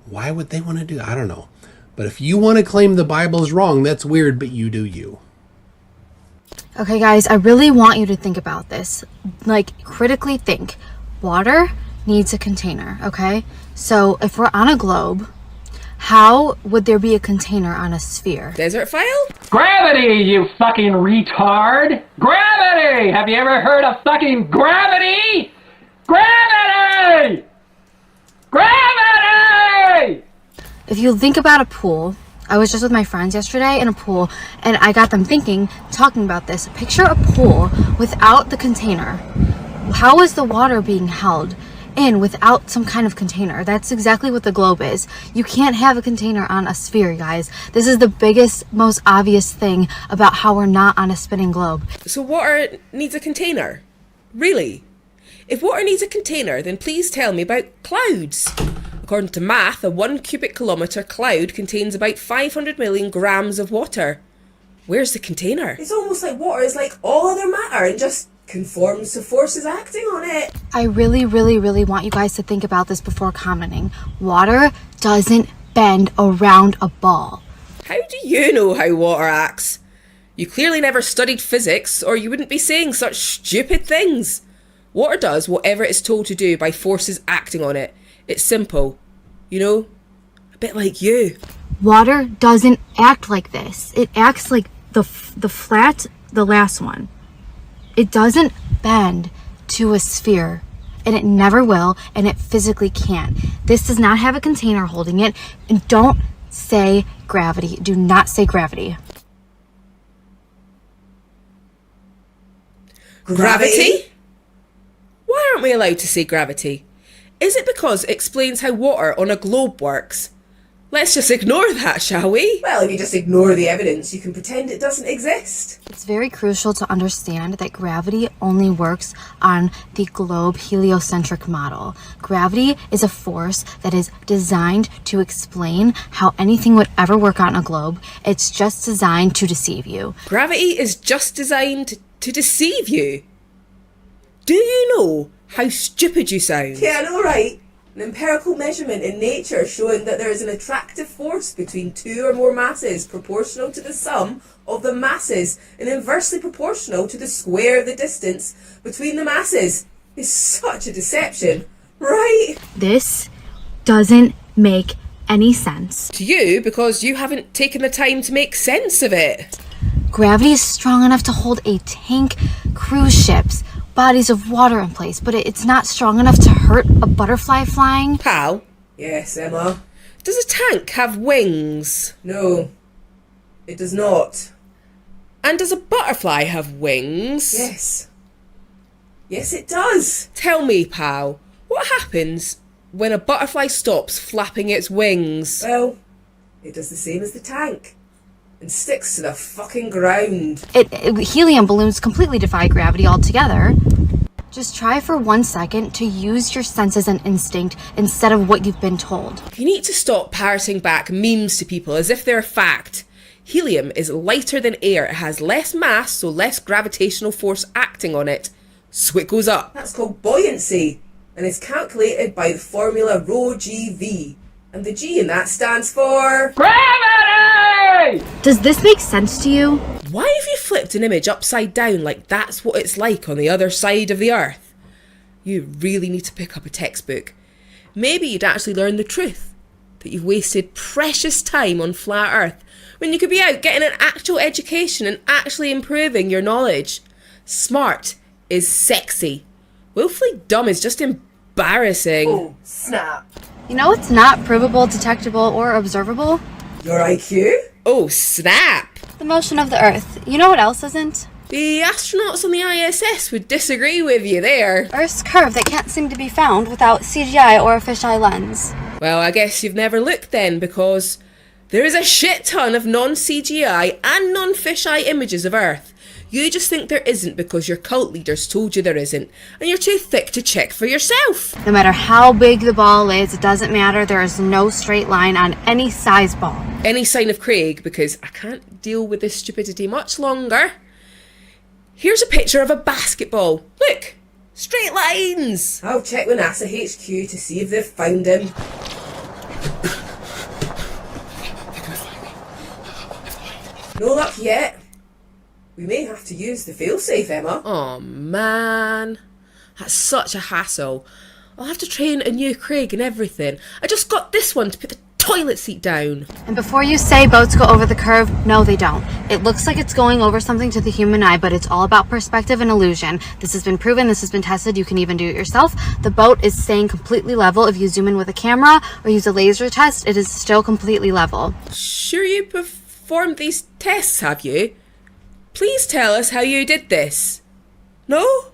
Why would they want to do that? I don't know. But if you want to claim the Bible is wrong, that's weird, but you do you. Okay, guys, I really want you to think about this. Like, critically think. Water needs a container, okay? So if we're on a globe, how would there be a container on a sphere? Desert file? Gravity, you fucking retard! Gravity! Have you ever heard of fucking gravity? Gravity! Gravity! If you think about a pool, I was just with my friends yesterday in a pool, and I got them thinking, talking about this. Picture a pool without the container. How is the water being held in without some kind of container? That's exactly what the globe is. You can't have a container on a sphere, guys. This is the biggest, most obvious thing about how we're not on a spinning globe. So water needs a container? Really? If water needs a container, then please tell me about clouds. According to math, a 1 cubic kilometre cloud contains about 500 million grams of water. Where's the container? It's almost like water is like all other matter and just conforms to forces acting on it. I really, really, really want you guys to think about this before commenting. Water doesn't bend around a ball. How do you know how water acts? You clearly never studied physics, or you wouldn't be saying such stupid things. Water does whatever it's told to do by forces acting on it. It's simple. You know? A bit like you. Water doesn't act like this. It acts like the flat, the last one. It doesn't bend to a sphere, and it never will, and it physically can't. This does not have a container holding it, and don't say gravity. Do not say gravity. Gravity? Why aren't we allowed to say gravity? Is it because it explains how water on a globe works? Let's just ignore that, shall we? Well, if you just ignore the evidence, you can pretend it doesn't exist. It's very crucial to understand that gravity only works on the globe heliocentric model. Gravity is a force that is designed to explain how anything would ever work on a globe. It's just designed to deceive you. Gravity is just designed to deceive you. Do you know how stupid you sound? Yeah, I know, right? An empirical measurement in nature showing that there is an attractive force between two or more masses proportional to the sum of the masses and inversely proportional to the square of the distance between the masses is such a deception, right? This doesn't make any sense. To you, because you haven't taken the time to make sense of it. Gravity is strong enough to hold a tank, cruise ships, bodies of water in place, but it's not strong enough to hurt a butterfly flying. Pal? Yes, Emma? Does a tank have wings? No, it does not. And does a butterfly have wings? Yes. Yes, it does. Tell me, pal, what happens when a butterfly stops flapping its wings? Well, it does the same as the tank. And sticks to the fucking ground. Helium balloons completely defy gravity altogether. Just try for 1 second to use your senses and instinct instead of what you've been told. You need to stop parroting back memes to people as if they're fact. Helium is lighter than air. It has less mass, so less gravitational force acting on it. So it goes up. That's called buoyancy. And is calculated by the formula ρgv. And the G in that stands for... Gravity! Does this make sense to you? Why have you flipped an image upside down like that's what it's like on the other side of the earth? You really need to pick up a textbook. Maybe you'd actually learn the truth. That you've wasted precious time on flat earth when you could be out getting an actual education and actually improving your knowledge. Smart is sexy. Willfully dumb is just embarrassing. Oh, snap. You know it's not provable, detectable, or observable? Your IQ? Oh, snap. The motion of the earth. You know what else isn't? The astronauts on the ISS would disagree with you there. Earth's curve that can't seem to be found without CGI or a fisheye lens. Well, I guess you've never looked then, because there is a shit ton of non-CGI and non-fisheye images of Earth. You just think there isn't because your cult leaders told you there isn't, and you're too thick to check for yourself. No matter how big the ball is, it doesn't matter. There is no straight line on any size ball. Any sign of Craig, because I can't deal with this stupidity much longer. Here's a picture of a basketball. Look, straight lines. I'll check with NASA HQ to see if they've found him. No luck yet. We may have to use the failsafe, Emma. Oh man, that's such a hassle. I'll have to train a new Craig and everything. I just got this one to put the toilet seat down. And before you say boats go over the curve, no they don't. It looks like it's going over something to the human eye, but it's all about perspective and illusion. This has been proven, this has been tested, you can even do it yourself. The boat is staying completely level. If you zoom in with a camera or use a laser test, it is still completely level. Sure you performed these tests, have you? Please tell us how you did this. No?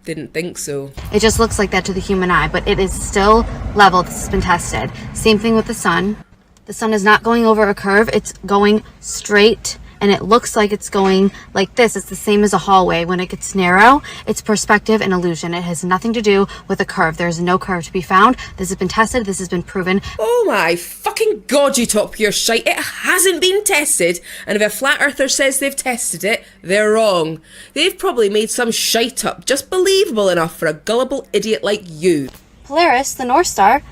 Didn't think so. It just looks like that to the human eye, but it is still level. This has been tested. Same thing with the sun. The sun is not going over a curve, it's going straight, and it looks like it's going like this. It's the same as a hallway. When it gets narrow, it's perspective and illusion. It has nothing to do with a curve. There's no curve to be found. This has been tested, this has been proven. Oh my fucking god, you talk pure shite. It hasn't been tested, and if a flat earther says they've tested it, they're wrong. They've probably made some shite up just believable enough for a gullible idiot like you. Polaris, the North Star,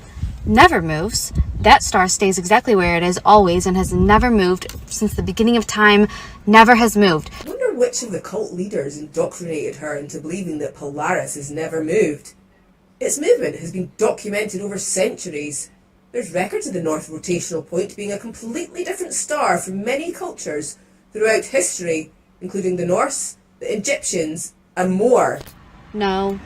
never moves. That star stays exactly where it is always and has never moved since the beginning of time, never has moved. I wonder which of the cult leaders indoctrinated her into believing that Polaris has never moved. Its movement has been documented over centuries. There's records of the North Rotational Point being a completely different star from many cultures throughout history, including the Norse, the Egyptians, and more. No,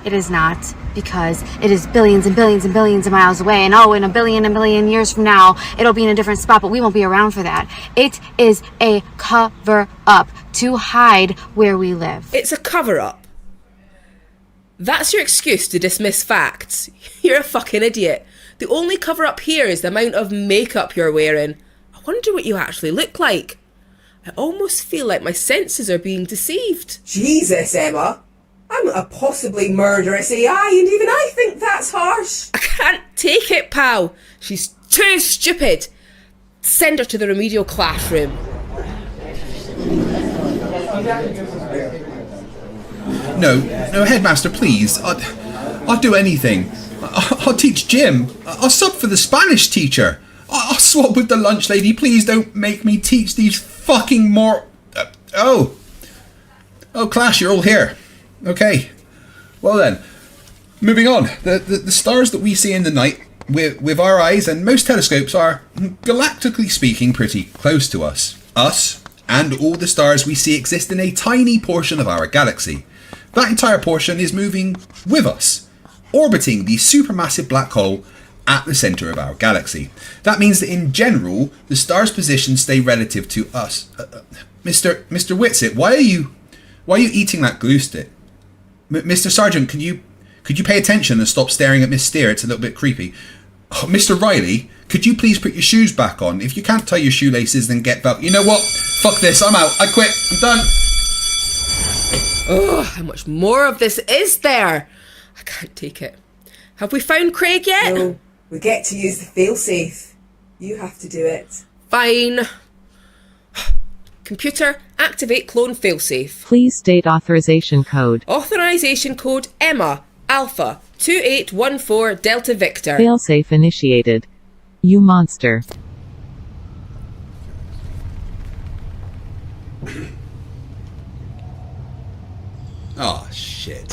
it is not, because it is billions and billions and billions of miles away, and oh, in a billion years from now, it'll be in a different spot, but we won't be around for that. It is a cover-up to hide where we live. It's a cover-up. That's your excuse to dismiss facts. You're a fucking idiot. The only cover-up here is the amount of makeup you're wearing. I wonder what you actually look like. I almost feel like my senses are being deceived. Jesus, Emma. I'm a possibly murderous AI, and even I think that's harsh. I can't take it, pal. She's too stupid. Send her to the remedial classroom. No, headmaster, please. I'll do anything. I'll teach gym. I'll sub for the Spanish teacher. I'll swap with the lunch lady. Please don't make me teach these fucking more... Oh, class, you're all here. Okay, well then, moving on. The stars that we see in the night with our eyes and most telescopes are, galactically speaking, pretty close to us. Us and all the stars we see exist in a tiny portion of our galaxy. That entire portion is moving with us, orbiting the supermassive black hole at the centre of our galaxy. That means that in general, the star's positions stay relative to us. Mr. Whitsitt, why are you eating that glue stick? Mr. Sergeant, could you pay attention and stop staring at Miss Steer? It's a little bit creepy. Oh, Mr. Riley, could you please put your shoes back on? If you can't tie your shoelaces, then get back. You know what? Fuck this. I'm out. I quit. I'm done. Oh, how much more of this is there? I can't take it. Have we found Craig yet? No, we get to use the failsafe. You have to do it. Fine. Computer, activate clone failsafe. Please state authorization code. Authorization code Emma, Alpha, 2814 Delta Victor. Failsafe initiated. You monster. Oh, shit.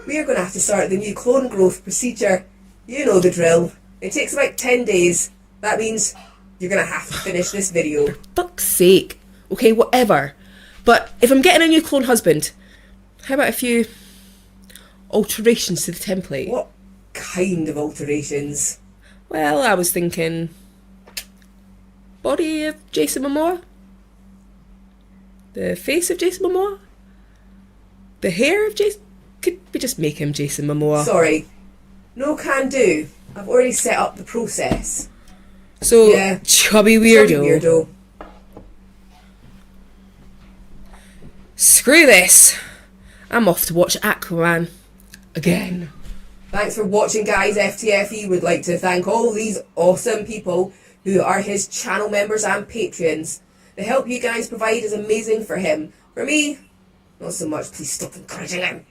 We are going to have to start the new clone growth procedure. You know the drill. It takes about 10 days. That means you're going to have to finish this video. Fuck's sake. Okay, whatever. But if I'm getting a new clone husband, how about a few alterations to the template? What kind of alterations? Well, I was thinking... body of Jason Momoa? The face of Jason Momoa? The hair of Jason? Could we just make him Jason Momoa? Sorry. No can do. I've already set up the process. So, yeah. chubby weirdo. Chubby weirdo. Screw this. I'm off to watch Aquaman. Again. Thanks for watching, guys. FTFE would like to thank all these awesome people who are his channel members and patrons. The help you guys provide is amazing for him. For me, not so much. Please stop encouraging him.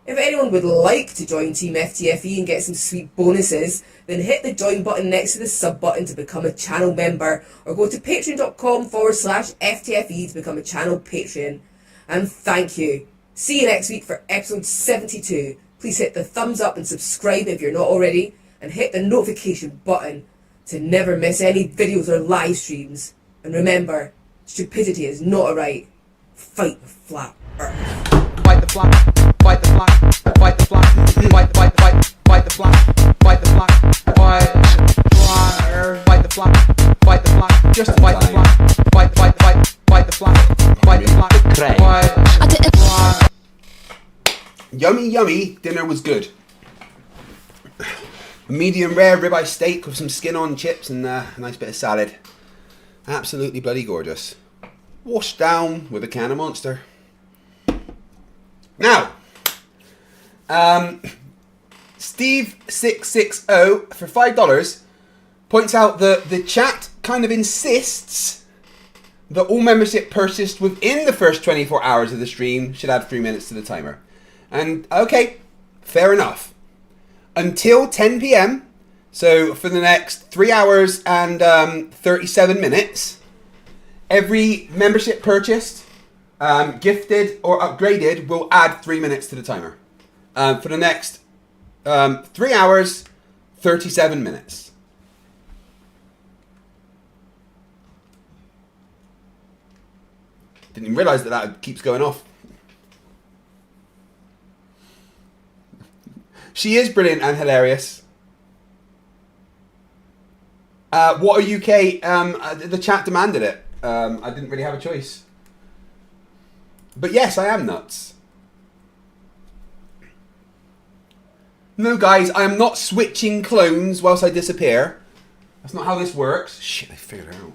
If anyone would like to join Team FTFE and get some sweet bonuses, then hit the join button next to the sub button to become a channel member, or go to patreon.com/FTFE to become a channel patron. And thank you. See you next week for episode 72. Please hit the thumbs up and subscribe if you're not already, and hit the notification button to never miss any videos or live streams. And remember, stupidity is not a right. Fight the flat earth. Fight the flat, fight the flat, fight the flat, fight the flat, fight the flat, fight the flat, fight the flat, fight the flat, just fight the flat, fight the flat, fight the flat, fight the flat. Yummy, yummy. Dinner was good. A medium rare ribeye steak with some skin on chips and a nice bit of salad. Absolutely bloody gorgeous. Washed down with a can of Monster. Now, Steve660 for $5 points out that the chat kind of insists that all membership purchased within the first 24 hours of the stream should add 3 minutes to the timer. And okay, fair enough. Until 10 p.m, so for the next 3 hours and 37 minutes, every membership purchased, gifted or upgraded will add 3 minutes to the timer. For the next 3 hours, 37 minutes. Didn't even realise that keeps going off. She is brilliant and hilarious. What are UK? The chat demanded it. I didn't really have a choice. But yes, I am nuts. No, guys, I am not switching clones whilst I disappear. That's not how this works. Shit, I figured it out.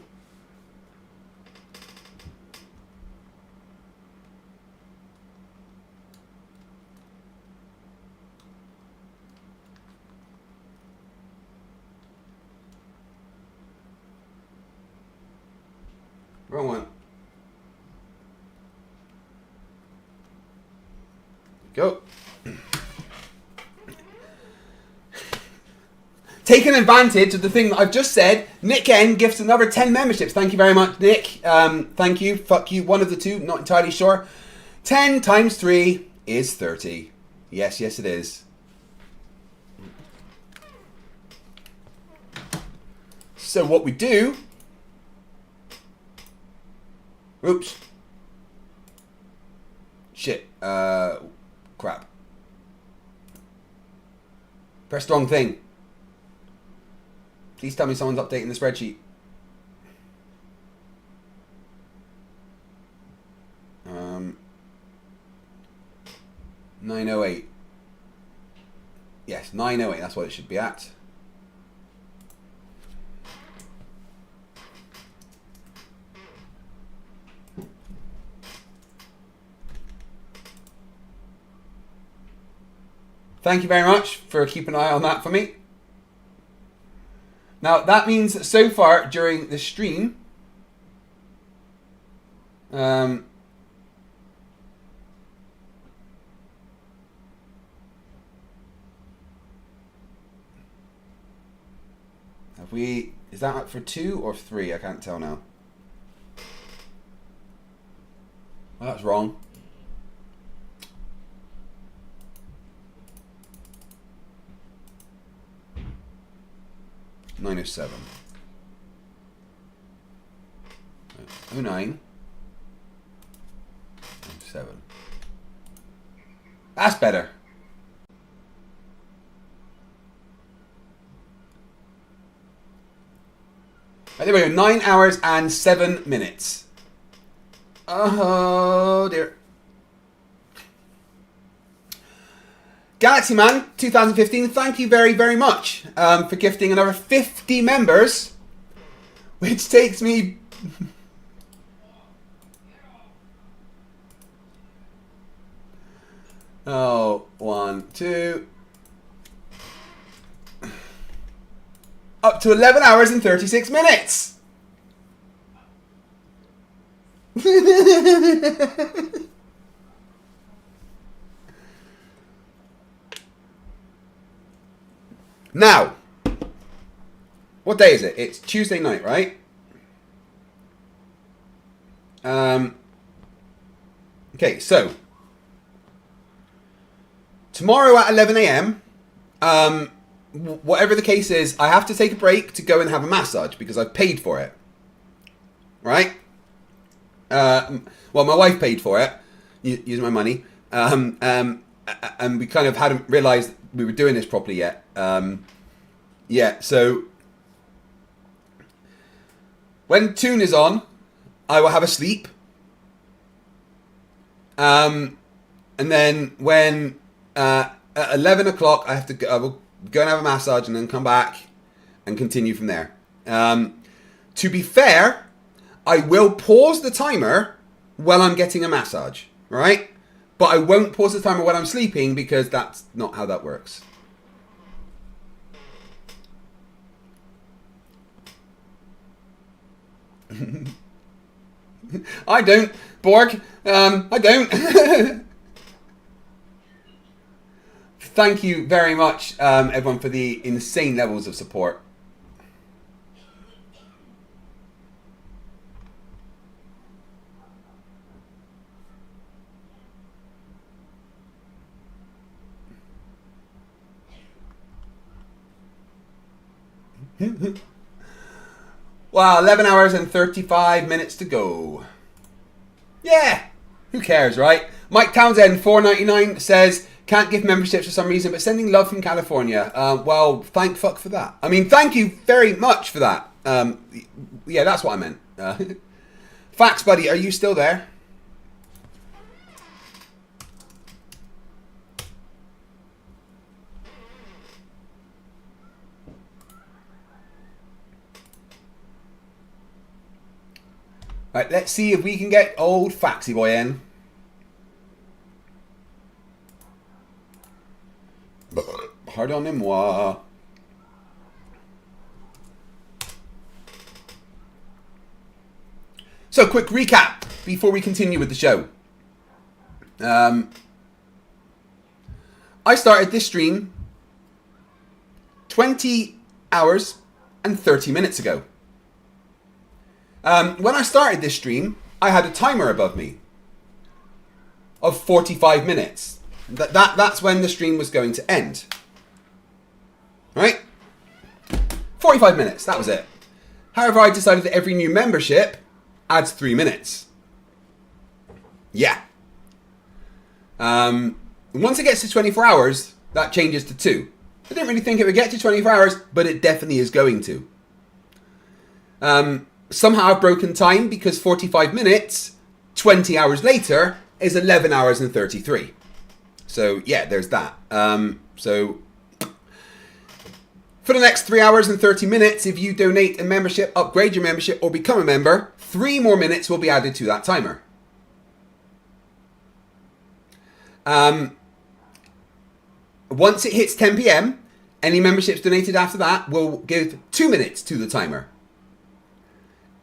Wrong one. Go. Taking advantage of the thing that I've just said, Nick N gifts another 10 memberships. Thank you very much, Nick. Thank you. Fuck you. One of the two. Not entirely sure. 10 times 3 is 30. Yes, yes it is. So what we do... Oops. Shit. Crap. Press the wrong thing. Please tell me someone's updating the spreadsheet. 908. Yes, 908. That's what it should be at. Thank you very much for keeping an eye on that for me. Now, that means that so far during the stream, have we, is that up for 2 or 3? I can't tell now. Well, that's wrong. -7. 09. 7. That's better. Right, there we go. 9 hours and 7 minutes. Oh dear. Galaxy Man 2015, thank you very, very much for gifting another 50 members, which takes me... Oh, 1, 2... Up to 11 hours and 36 minutes! Now, what day is it? It's Tuesday night, right? Okay, so tomorrow at 11 a.m., whatever the case is, I have to take a break to go and have a massage because I've paid for it. Right? Well, my wife paid for it, using my money. And we kind of hadn't realised we were doing this properly yet. Yeah, so when Toon is on, I will have a sleep. And then when at 11 o'clock, I will go and have a massage and then come back and continue from there. To be fair, I will pause the timer while I'm getting a massage, right? But I won't pause the timer when I'm sleeping because that's not how that works. I don't, Borg. I don't. Thank you very much, everyone, for the insane levels of support. Wow, 11 hours and 35 minutes to go. Yeah, who cares, right? Mike Townsend, $4.99, says, can't give memberships for some reason, but sending love from California. Well, thank fuck for that. I mean, thank you very much for that. Yeah, that's what I meant. Fax, buddy, are you still there? Right, let's see if we can get old Faxy Boy in. Pardonnez-moi. So, quick recap before we continue with the show. I started this stream 20 hours and 30 minutes ago. When I started this stream, I had a timer above me of 45 minutes. That's when the stream was going to end. Right? 45 minutes, that was it. However, I decided that every new membership adds 3 minutes. Yeah. Once it gets to 24 hours, that changes to 2. I didn't really think it would get to 24 hours, but it definitely is going to. Somehow I've broken time because 45 minutes, 20 hours later, is 11 hours and 33. So, yeah, there's that. So, for the next 3 hours and 30 minutes, if you donate a membership, upgrade your membership, or become a member, 3 more minutes will be added to that timer. Once it hits 10 p.m., any memberships donated after that will give 2 minutes to the timer.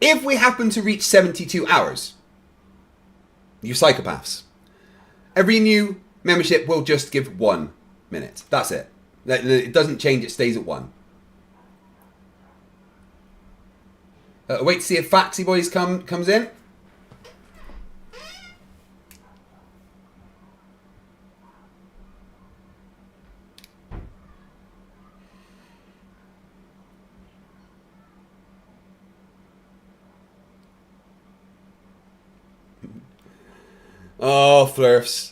If we happen to reach 72 hours, you psychopaths, every new membership will just give 1 minute. That's it. It doesn't change, it stays at 1. Wait to see if Faxy Boys comes in. Oh, Flerfs.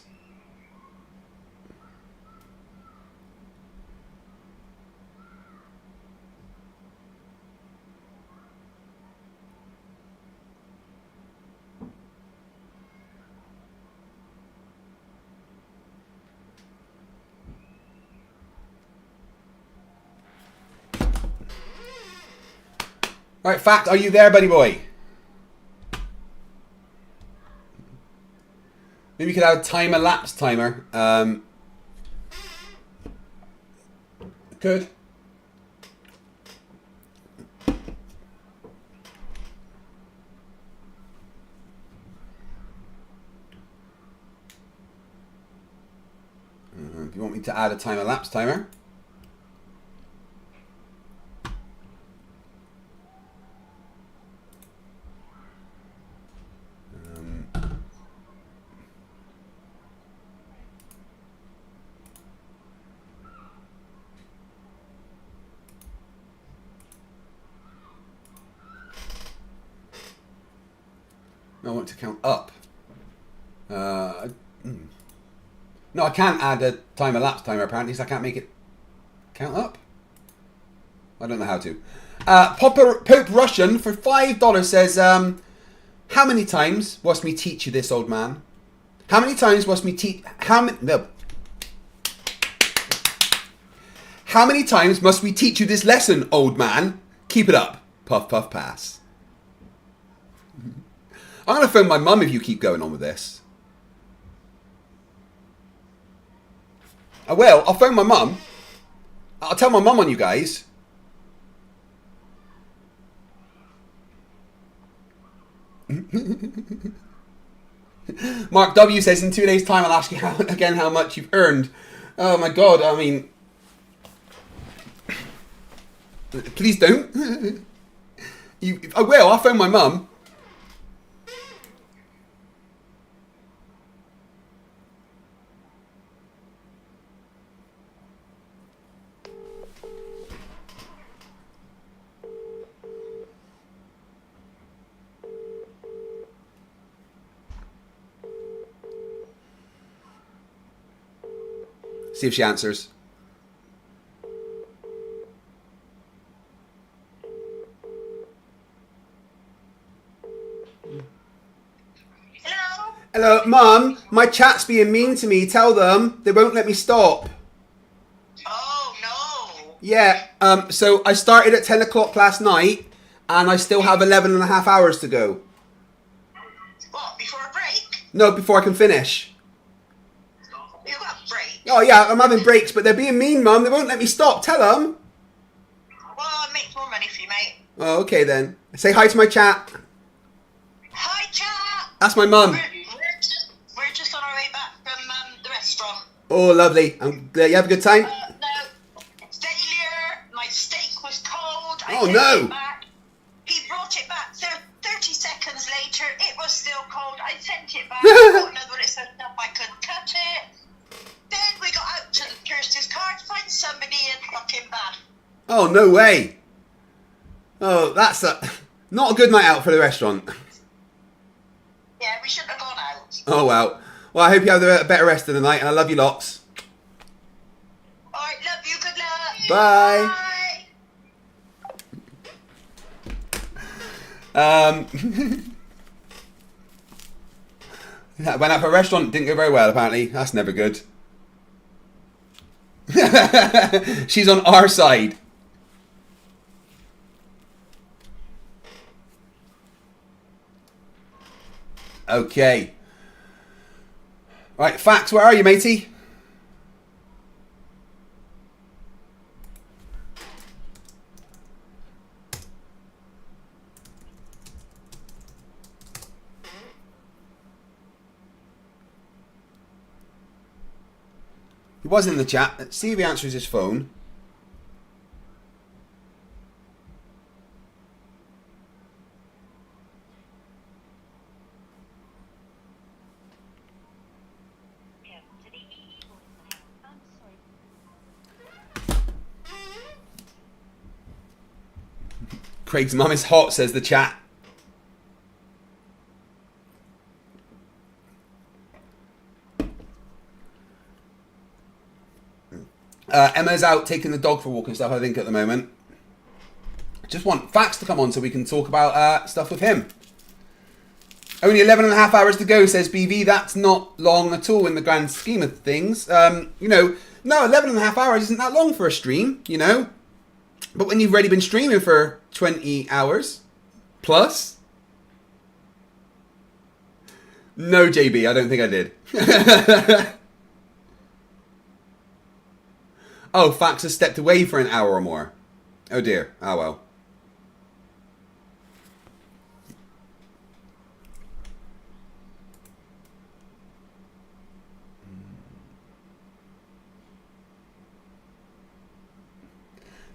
Right, Fact, are you there, buddy boy? Maybe we could have a timer lapse timer. Could. If you want me to add a timer lapse timer. I want to count up. No, I can't add a timer lapse timer apparently, so I can't make it count up. I don't know how to. Pope Russian for $5 says, how many times must me teach you this, old man? How many times must me teach? How many times must we teach you this lesson, old man? Keep it up. Puff, puff, pass. I'm going to phone my mum if you keep going on with this. I will. I'll phone my mum. I'll tell my mum on you guys. Mark W says, in 2 days' time, I'll ask you again how much you've earned. Oh my God. I mean, please don't. I will. I'll phone my mum. See if she answers. Hello? Hello, Mum. My chat's being mean to me. Tell them they won't let me stop. Oh, no. Yeah, so I started at 10 o'clock last night, and I still have 11 and a half hours to go. What, before a break? No, before I can finish. You got a break? Oh, yeah, I'm having breaks, but they're being mean, Mum. They won't let me stop. Tell them. Well, I'll make more money for you, mate. Oh, okay, then. Say hi to my chat. Hi, chat. That's my mum. We're just on our way back from the restaurant. Oh, lovely. You have a good time? No. Failure. My steak was cold. I Oh, sent no. it back. He brought it back. 30 seconds later, it was still cold. I sent it back. I got another one. It said no, I couldn't cut it. Then we got out to Kirsty's car to find somebody in fucking Bath. Oh, no way. Oh, that's not a good night out for the restaurant. Yeah, we shouldn't have gone out. Oh, well. Well, I hope you have a better rest of the night, and I love you lots. Alright, love you. Good luck. Bye. I went out for a restaurant, didn't go very well, apparently. That's never good. She's on our side. Okay. Right, Facts, where are you, matey? He was in the chat. Let's see if he answers his phone. Craig's mum is hot, says the chat. Emma's out taking the dog for a walk and stuff, I think, at the moment. Just want Facts to come on so we can talk about stuff with him. Only 11 and a half hours to go, says BV. That's not long at all in the grand scheme of things. You know, no, 11 and a half hours isn't that long for a stream, you know. But when you've already been streaming for 20 hours plus. No, JB, I don't think I did. Oh, Fax has stepped away for an hour or more. Oh dear. Oh well.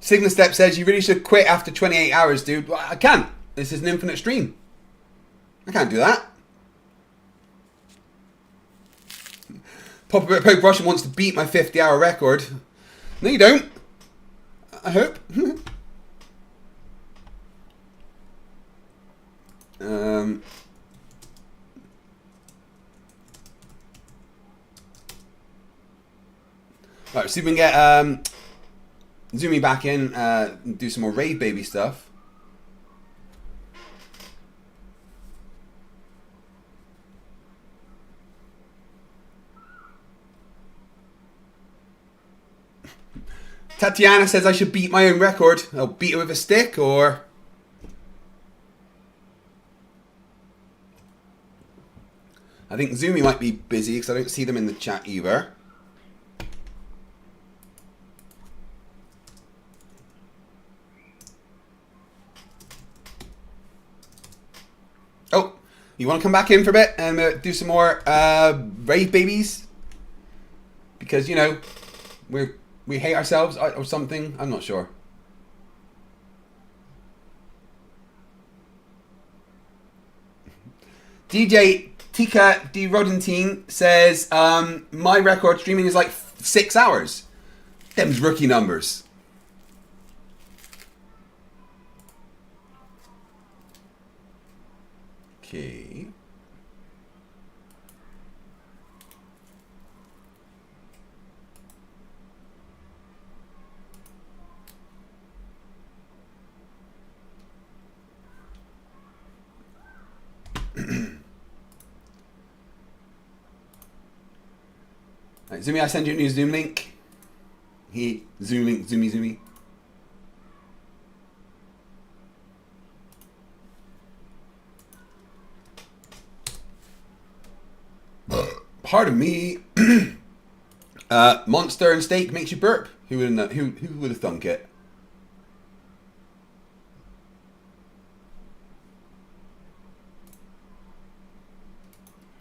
Signal Step says you really should quit after 28 hours, dude. Well, I can't. This is an infinite stream. I can't do that. Pope Russian wants to beat my 50-hour record. No, you don't. I hope. Right, see if we can get Zoomy back in, and do some more Rave Baby stuff. Tatiana says I should beat my own record. I'll beat it with a stick, or... I think Zoomy might be busy because I don't see them in the chat either. Oh, you want to come back in for a bit and do some more Rave Babies? Because, you know, we hate ourselves or something. I'm not sure. DJ Tika D. Rodentine says, my record streaming is like 6 hours. Them's rookie numbers. Okay. Right, Zoomy, I send you a new Zoom link. Zoom link, Zoomy. Pardon me. Monster and steak makes you burp. Who would have thunk it?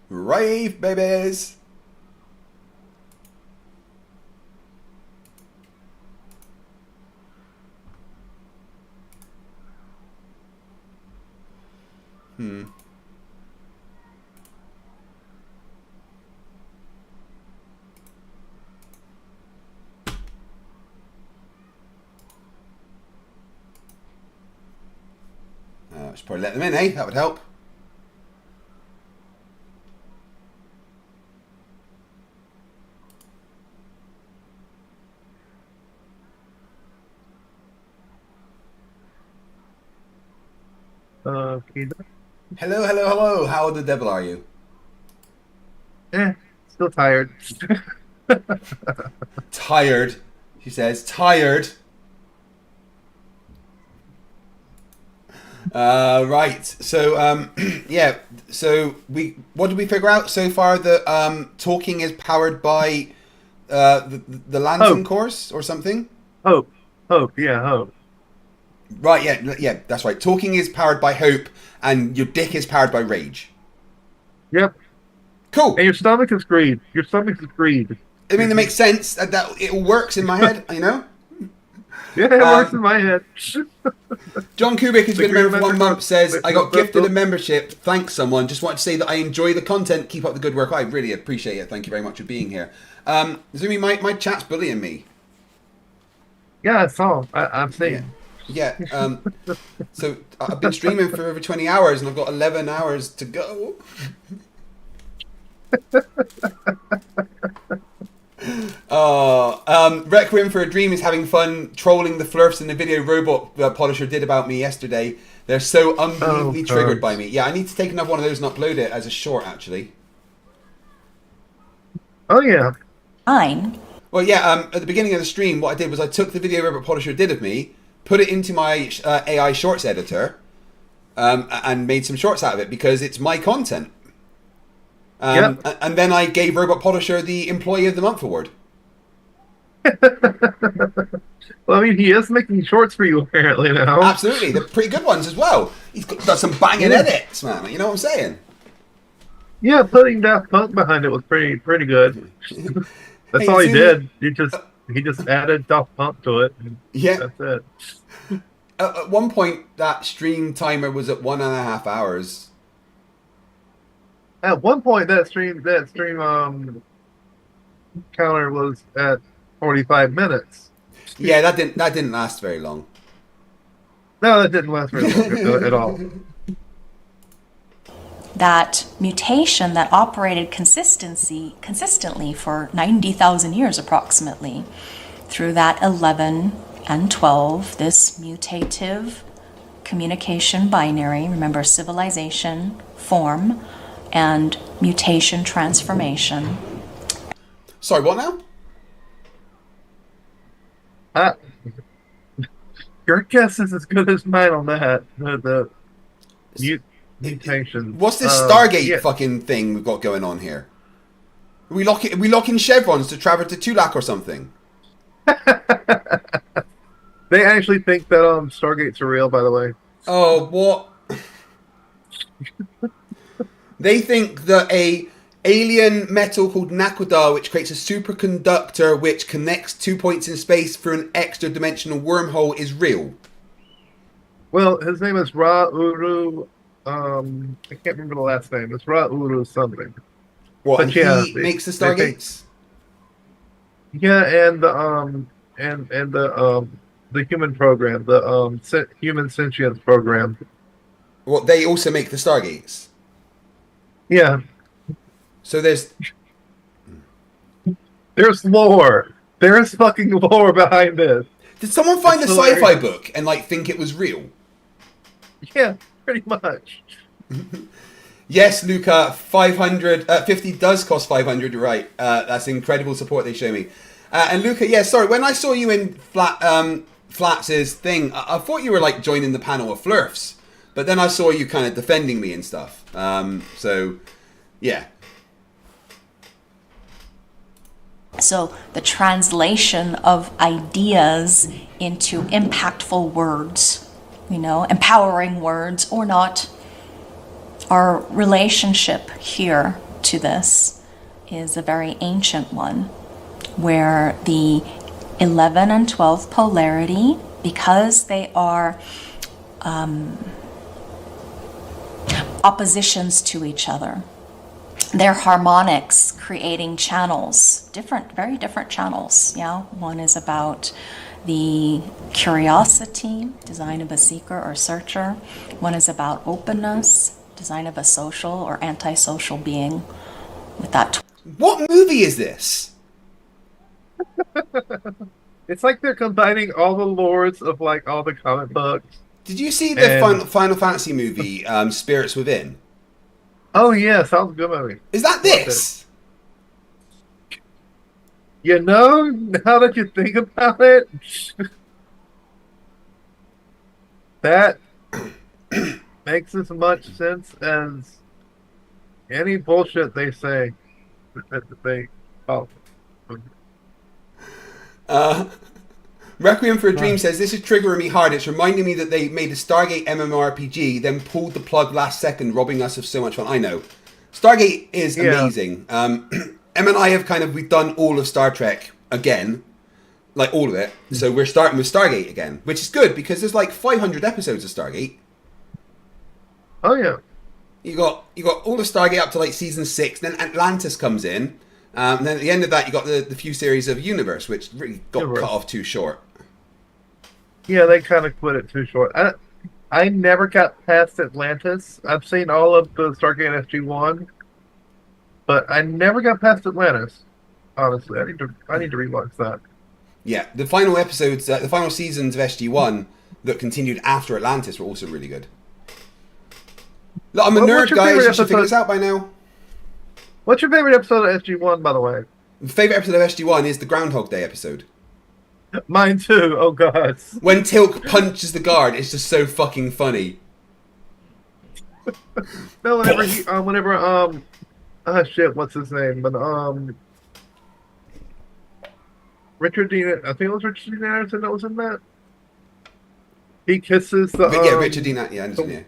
Rave babies. Should probably let them in, eh? That would help. Hello. How the devil are you? Still tired. Tired, she says. Tired. Right. So, yeah. So what did we figure out so far? That talking is powered by the Lantern course or something. Hope. Yeah, hope. Right. Yeah. That's right. Talking is powered by hope, and your dick is powered by rage. Yep. Cool. And your stomach is greed. I mean, that makes sense. That it works in my head. You know. Yeah, it works in my head. John Kubik has been a member for 1 month, says, I got gifted a membership. Thanks, someone. Just wanted to say that I enjoy the content. Keep up the good work. I really appreciate it. Thank you very much for being here. Zoomy, my chat's bullying me. Yeah, that's all. I'm saying. Yeah. So I've been streaming for over 20 hours and I've got 11 hours to go. Requiem for a Dream is having fun trolling the Flerfs in the video robot Polisher did about me yesterday. They're so unbelievably triggered by me. Yeah, I need to take another one of those and upload it as a short, actually. Oh, yeah. Fine. Well, yeah, at the beginning of the stream, what I did was I took the video robot Polisher did of me, put it into my AI shorts editor, and made some shorts out of it because it's my content. And then I gave Robot Polisher the Employee of the Month award. Well, I mean, he is making shorts for you apparently now. Absolutely, they're pretty good ones as well. He's got some banging edits, man. You know what I'm saying? Yeah, putting Daft Punk behind it was pretty good. That's all he did. He just added Daft Punk to it. Yeah, that's it. At one point, that stream timer was at 1.5 hours. At one point, that stream counter was at 45 minutes. Yeah, that didn't last very long. No, that didn't last very long at all. That mutation that operated consistently for 90,000 years approximately, through that 11 and 12, this mutative communication binary, remember civilization, form, and mutation transformation. Sorry, what now? Your guess is as good as mine on that. The mutation. What's this Stargate fucking thing we've got going on here? Are we locking chevrons to travel to Tulak or something? They actually think that Stargates are real, by the way. Oh, what? They think that a alien metal called Nakoda, which creates a superconductor which connects 2 points in space through an extra dimensional wormhole, is real. Well, his name is Ra-Uru. I can't remember the last name. It's Ra-Uru something. What? But yeah, he makes the Stargates. Yeah, and the human program, the human sentience program. What, they also make the Stargates? Yeah. So there's lore. There's fucking lore behind this. Did someone find a sci-fi book and think it was real? Yeah, pretty much. Yes, Luca, 50 does cost 500, you're right. That's incredible support they show me. And Luca, yeah, sorry, when I saw you in Flats's thing, I thought you were joining the panel of Flerfs, but then I saw you kind of defending me and stuff. So, yeah. So the translation of ideas into impactful words, empowering words or not, our relationship here to this is a very ancient one, where the 11 and 12 polarity, because they are oppositions to each other, they're harmonics creating channels, very different channels. Yeah, one is about the curiosity, design of a seeker or searcher. One is about openness, design of a social or antisocial being. With that. What movie is this? It's like they're combining all the lores of all the comic books. Did you see the Final Fantasy movie, Spirits Within? Oh yeah, sounds good movie. Is that this? Now that you think about it, that makes as much sense as any bullshit they say that they Requiem for a Dream says, this is triggering me hard. It's reminding me that they made a Stargate MMORPG, then pulled the plug last second, robbing us of so much fun. I know. Stargate is amazing. Em and I have we've done all of Star Trek again. All of it. So we're starting with Stargate again, which is good because there's 500 episodes of Stargate. Oh yeah. You got all of Stargate up to season 6, then Atlantis comes in. And then at the end of that, you got the few series of Universe, which really got cut off too short. Yeah, they kind of quit it too short. I never got past Atlantis. I've seen all of the Stargate SG-1, but I never got past Atlantis. Honestly, I need to rewatch that. Yeah, the final episodes, the final seasons of SG-1 that continued after Atlantis were also really good. Look, I'm a nerd, guys. You should figure this out by now. What's your favorite episode of SG-1, by the way? My favorite episode of SG-1 is the Groundhog Day episode. Mine too. Oh god. When Tilk punches the guard, it's just so fucking funny. No, shit, what's his name? But Richard Dean, I think it was Richard Dean Anderson that was in that. He kisses the Yeah, Richard Dean Anderson, yeah.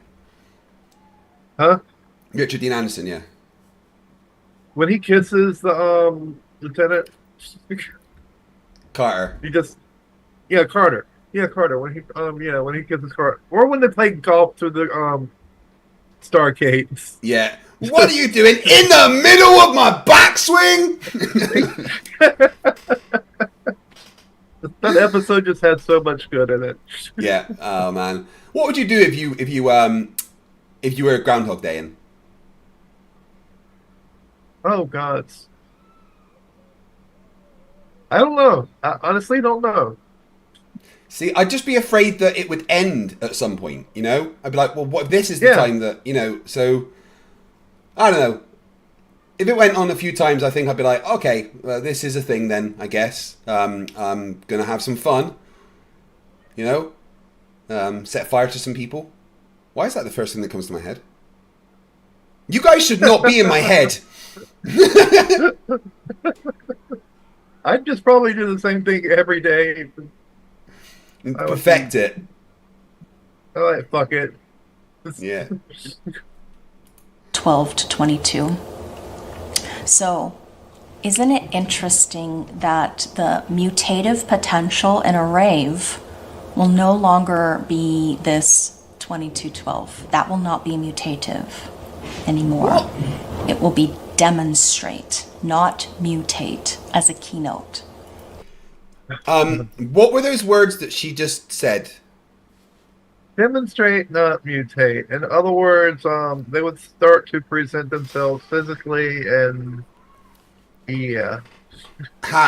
Huh? Richard Dean Anderson, yeah. When he kisses the lieutenant Carter. he just Carter. Yeah, Carter. When he when he kisses Carter. Or when they play golf through the Stargate. Yeah. What are you doing in the middle of my backswing? That episode just had so much good in it. Yeah. Oh man. What would you do if you were Groundhog Day-ing? Oh god. I don't know. I honestly don't know. See, I'd just be afraid that it would end at some point, you know? I'd be like, well, what if this is the time that, you know, so... I don't know. If it went on a few times, I think I'd be like, okay, well, this is a thing then, I guess. I'm going to have some fun. You know? Set fire to some people. Why is that the first thing that comes to my head? You guys should not be in my head. I'd just probably do the same thing every day. Perfect it. I like, fuck it. Yeah. 12 to 22. So, isn't it interesting that the mutative potential in a rave will no longer be this 2212? That will not be mutative anymore. It will be demonstrate, not mutate, as a keynote. What were those words that she just said? Demonstrate, not mutate. In other words, they would start to present themselves physically and yeah.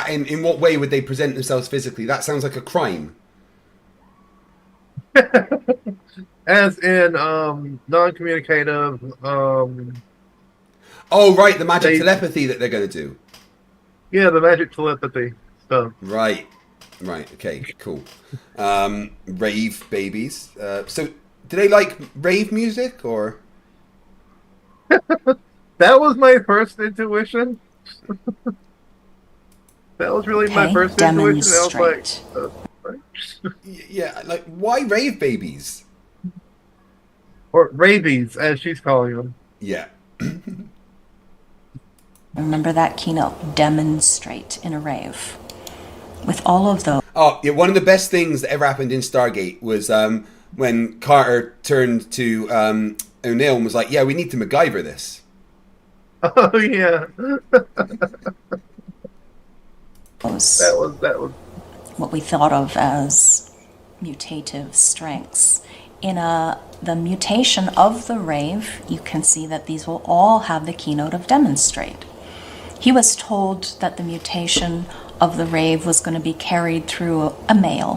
In what way would they present themselves physically? That sounds like a crime. As in non-communicative. Oh right, the magic telepathy that they're going to do. Yeah, the magic telepathy stuff. Right. Right, okay, cool. Rave babies. So, do they like rave music, or? That was my first intuition. That was really my first intuition. I was like, yeah, like, why rave babies? Or rabies, as she's calling them. Yeah. Remember that keynote, demonstrate in a rave. With all of those. Oh, yeah, one of the best things that ever happened in Stargate was when Carter turned to O'Neill and was like, yeah, we need to MacGyver this. Oh, yeah. that was what we thought of as mutative strengths. In the mutation of the rave, you can see that these will all have the keynote of demonstrate. He was told that the mutation of the rave was going to be carried through a male.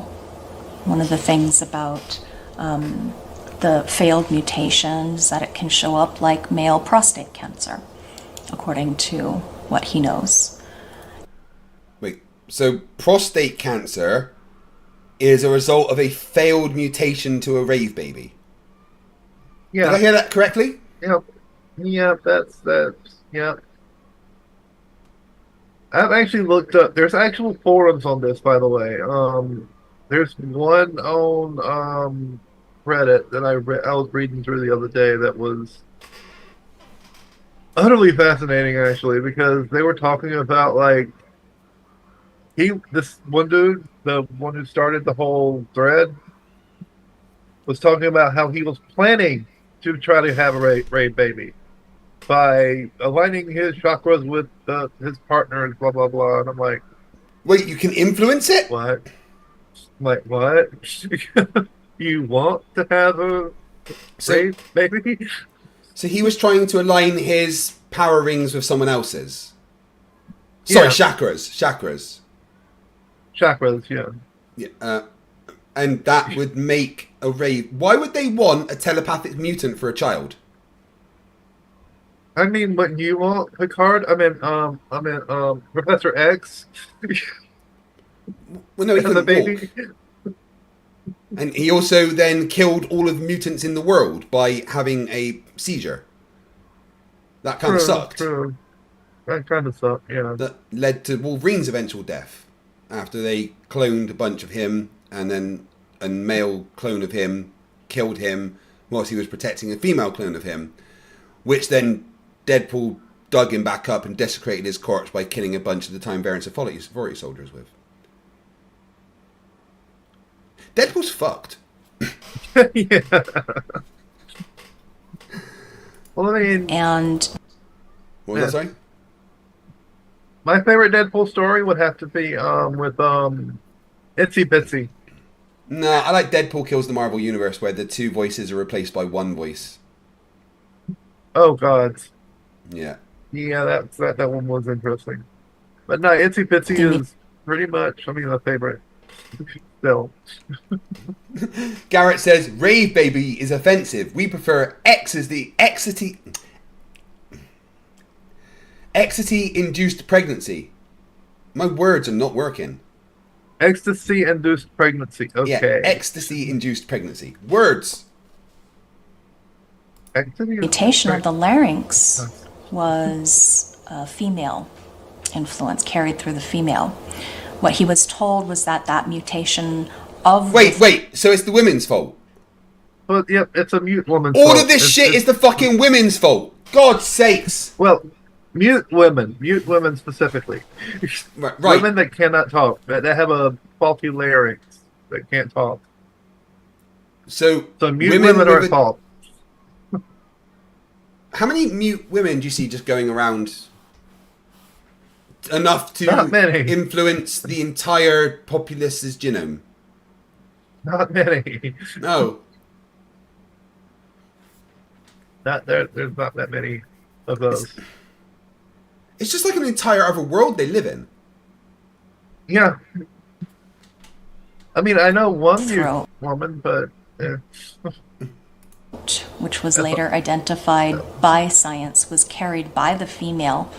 One of the things about the failed mutations that it can show up like male prostate cancer, according to what he knows. Wait, so prostate cancer is a result of a failed mutation to a rave baby? Yeah. Did I hear that correctly? Yep. Yep, that's yep. I've actually looked up. There's actual forums on this, by the way. There's one on Reddit that I was reading through the other day that was utterly fascinating, actually, because they were talking about like this one dude, the one who started the whole thread, was talking about how he was planning to try to have a rave baby by aligning his chakras with his partners, blah, blah, blah. And I'm like... Wait, you can influence it? What? I'm like, what? You want to have a rave baby? So he was trying to align his power rings with someone else's? Sorry, chakras. Chakras, yeah. Yeah, and that would make a rave... Why would they want a telepathic mutant for a child? I mean, what you want, Picard? I mean, Professor X. Well, no, he As a couldn't baby. walk. And he also then killed all of the mutants in the world by having a seizure. That kind of sucked. True. That kind of sucked, yeah. That led to Wolverine's eventual death after they cloned a bunch of him, and then a male clone of him killed him whilst he was protecting a female clone of him, which then Deadpool dug him back up and desecrated his corpse by killing a bunch of the Time Variance Authority soldiers with. Deadpool's fucked. Yeah. Well, I mean... And... What was I saying? My favorite Deadpool story would have to be with Itsy Bitsy. No, I like Deadpool Kills the Marvel Universe, where the two voices are replaced by one voice. Oh, God. Yeah. Yeah, that one was interesting. But no, Itsy Bitsy is pretty much, my favorite. Still. Garrett says, Rave Baby is offensive. We prefer Ecstasy-induced pregnancy. My words are not working. Ecstasy-induced pregnancy. Okay. Yeah, ecstasy-induced pregnancy. Words. Mutation of the larynx was a female influence carried through the female. What he was told was that mutation of... Wait, so it's the women's fault? Well, yep, it's a mute woman's All fault. of this shit is the fucking women's fault. God's sakes. Well, mute women specifically. Right. Women that cannot talk, that have a faulty larynx, that can't talk. So mute women are at fault. How many mute women do you see just going around enough to influence the entire populace's genome? Not many. No. There's not that many of those. It's just like an entire other world they live in. Yeah. I mean, I know one mute woman, but... which was later identified by science, was carried by the female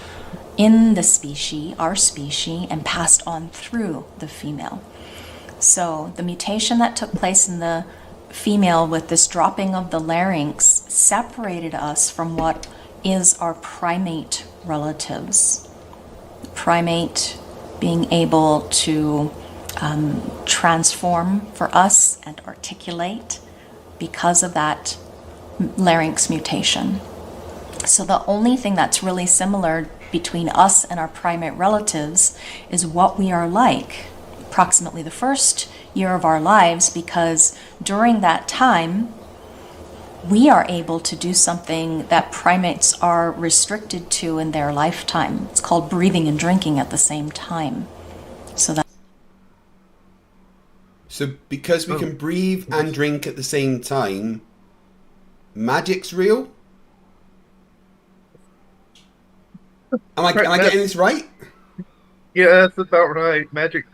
in the species, our species, and passed on through the female. So the mutation that took place in the female with this dropping of the larynx separated us from what is our primate relatives. Primate being able to transform for us and articulate because of that larynx mutation. So the only thing that's really similar between us and our primate relatives is what we are like approximately the first year of our lives, because during that time we are able to do something that primates are restricted to in their lifetime. It's called breathing and drinking at the same time. So because we can breathe and drink at the same time, magic's real? Am I getting this right? Yeah, that's about right. Magic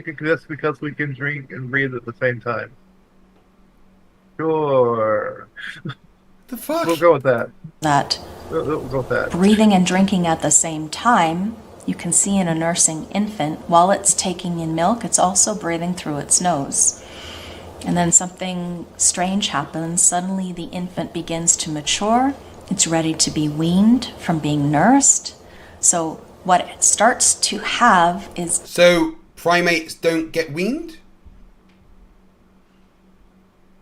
exists because we can drink and breathe at the same time. Sure. The fuck? We'll go with that. We'll go with that. Breathing and drinking at the same time, you can see in a nursing infant, while it's taking in milk, it's also breathing through its nose. And then something strange happens. Suddenly the infant begins to mature. It's ready to be weaned from being nursed. So what it starts to have is... So primates don't get weaned?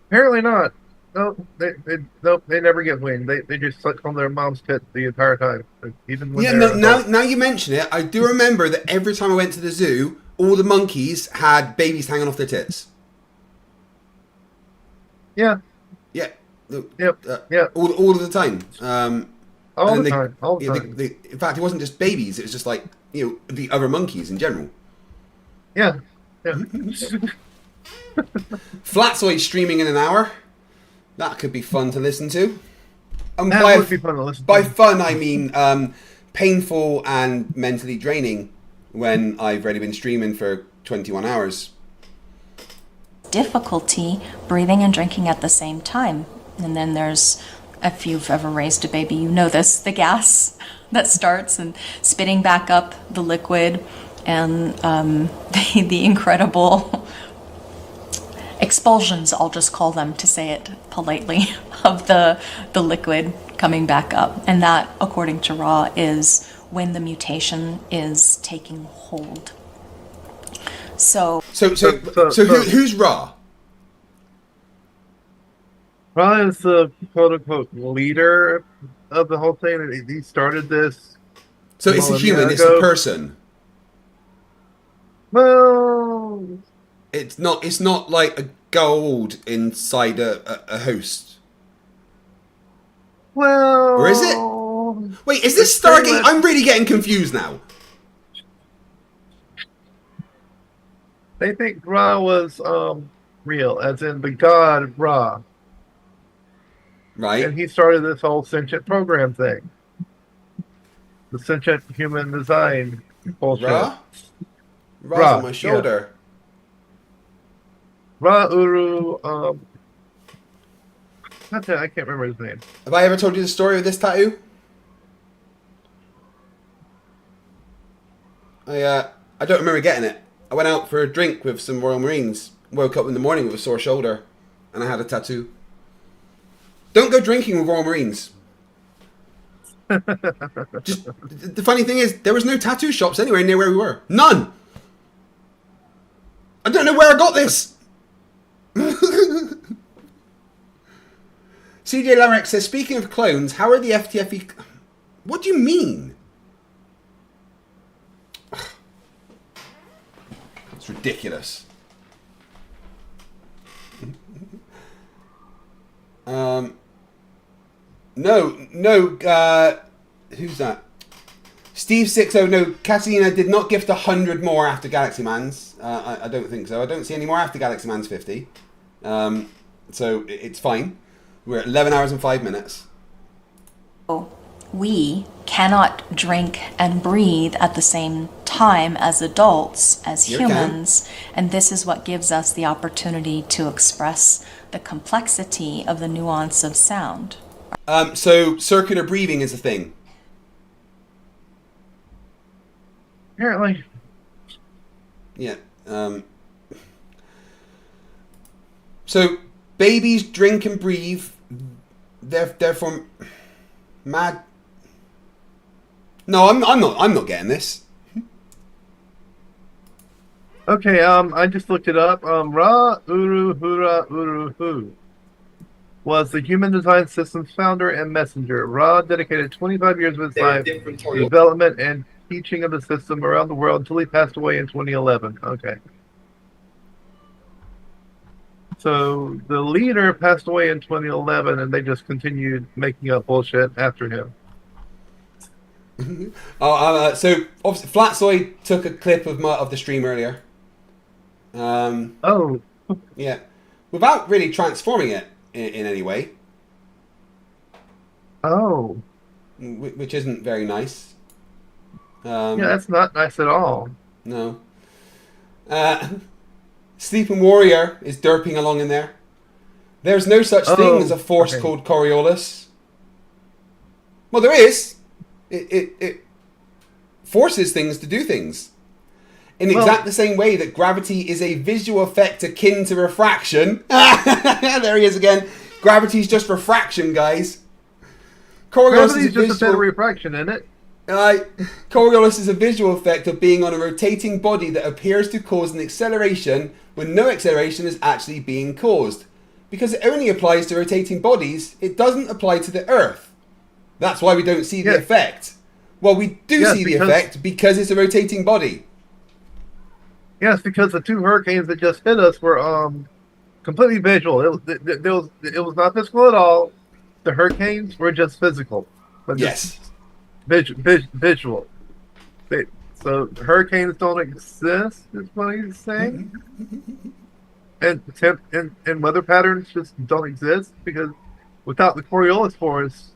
Apparently not. No, they never get weaned. They just suck on their mom's tit the entire time. Even when now you mention it, I do remember that every time I went to the zoo, all the monkeys had babies hanging off their tits. Yeah. Yeah. Yeah. All of the time. All the time. In fact, it wasn't just babies. It was just like, the other monkeys in general. Yeah. Flatsoid streaming in an hour. That could be fun to listen to. And that would be fun to listen to. By fun, I mean painful and mentally draining when I've already been streaming for 21 hours. Difficulty breathing and drinking at the same time. And then there's, if you've ever raised a baby, you know this, the gas that starts and spitting back up the liquid and the incredible expulsions, I'll just call them to say it politely, of the liquid coming back up. And that, according to Ra, is when the mutation is taking hold. So who's Ra? Ra is the quote-unquote leader of the whole thing. He started this. So it's a human, it's a person. Well, it's not like a gold inside a host. Well, or is it? Wait, is this Stargate? I'm really getting confused now. They think Ra was real, as in the god Ra. Right. And he started this whole sentient program thing. The sentient human design bullshit. Ra? Ra's on my shoulder. Yeah. Ra Uru, I can't remember his name. Have I ever told you the story of this tattoo? I don't remember getting it. I went out for a drink with some Royal Marines, woke up in the morning with a sore shoulder, and I had a tattoo. Don't go drinking with Royal Marines. Just, the funny thing is, there was no tattoo shops anywhere near where we were. None! I don't know where I got this! CJ Larek says, speaking of clones, how are the FTFE... What do you mean? It's ridiculous. No, who's that? Steve60, no, Catalina did not gift 100 more after Galaxy Mans. I don't think so. I don't see any more after Galaxy Mans 50. So it's fine. We're at 11 hours and 5 minutes. We cannot drink and breathe at the same time as adults, as humans, and this is what gives us the opportunity to express the complexity of the nuance of sound. So circular breathing is a thing. Apparently. Yeah. So babies drink and breathe. They're from mad. No, I'm not getting this. Okay, I just looked it up. Ra Uru Hura Uru Hu was the Human Design Systems founder and messenger. Ra dedicated 25 years of his life to development and teaching of the system around the world until he passed away in 2011. Okay. So the leader passed away in 2011, and they just continued making up bullshit after him. So obviously Flatsoy took a clip of the stream earlier. Yeah, without really transforming it in any way. Oh, which isn't very nice. Yeah, that's not nice at all. No. Sleeping Warrior is derping along in there. There's no such thing as a force called Coriolis. Well, there is. It forces things to do things. In exact the same way that gravity is a visual effect akin to refraction. There he is again. Gravity's just refraction, guys. Coriolis is just a bit of refraction, isn't it? Coriolis is a visual effect of being on a rotating body that appears to cause an acceleration when no acceleration is actually being caused. Because it only applies to rotating bodies, it doesn't apply to the Earth. That's why we don't see the effect. Well, we do see the effect because it's a rotating body. Yes, because the two hurricanes that just hit us were completely visual. It was not physical at all. The hurricanes were just physical. But yes. Visual. So hurricanes don't exist, is what he's saying. And weather patterns just don't exist because without the Coriolis force,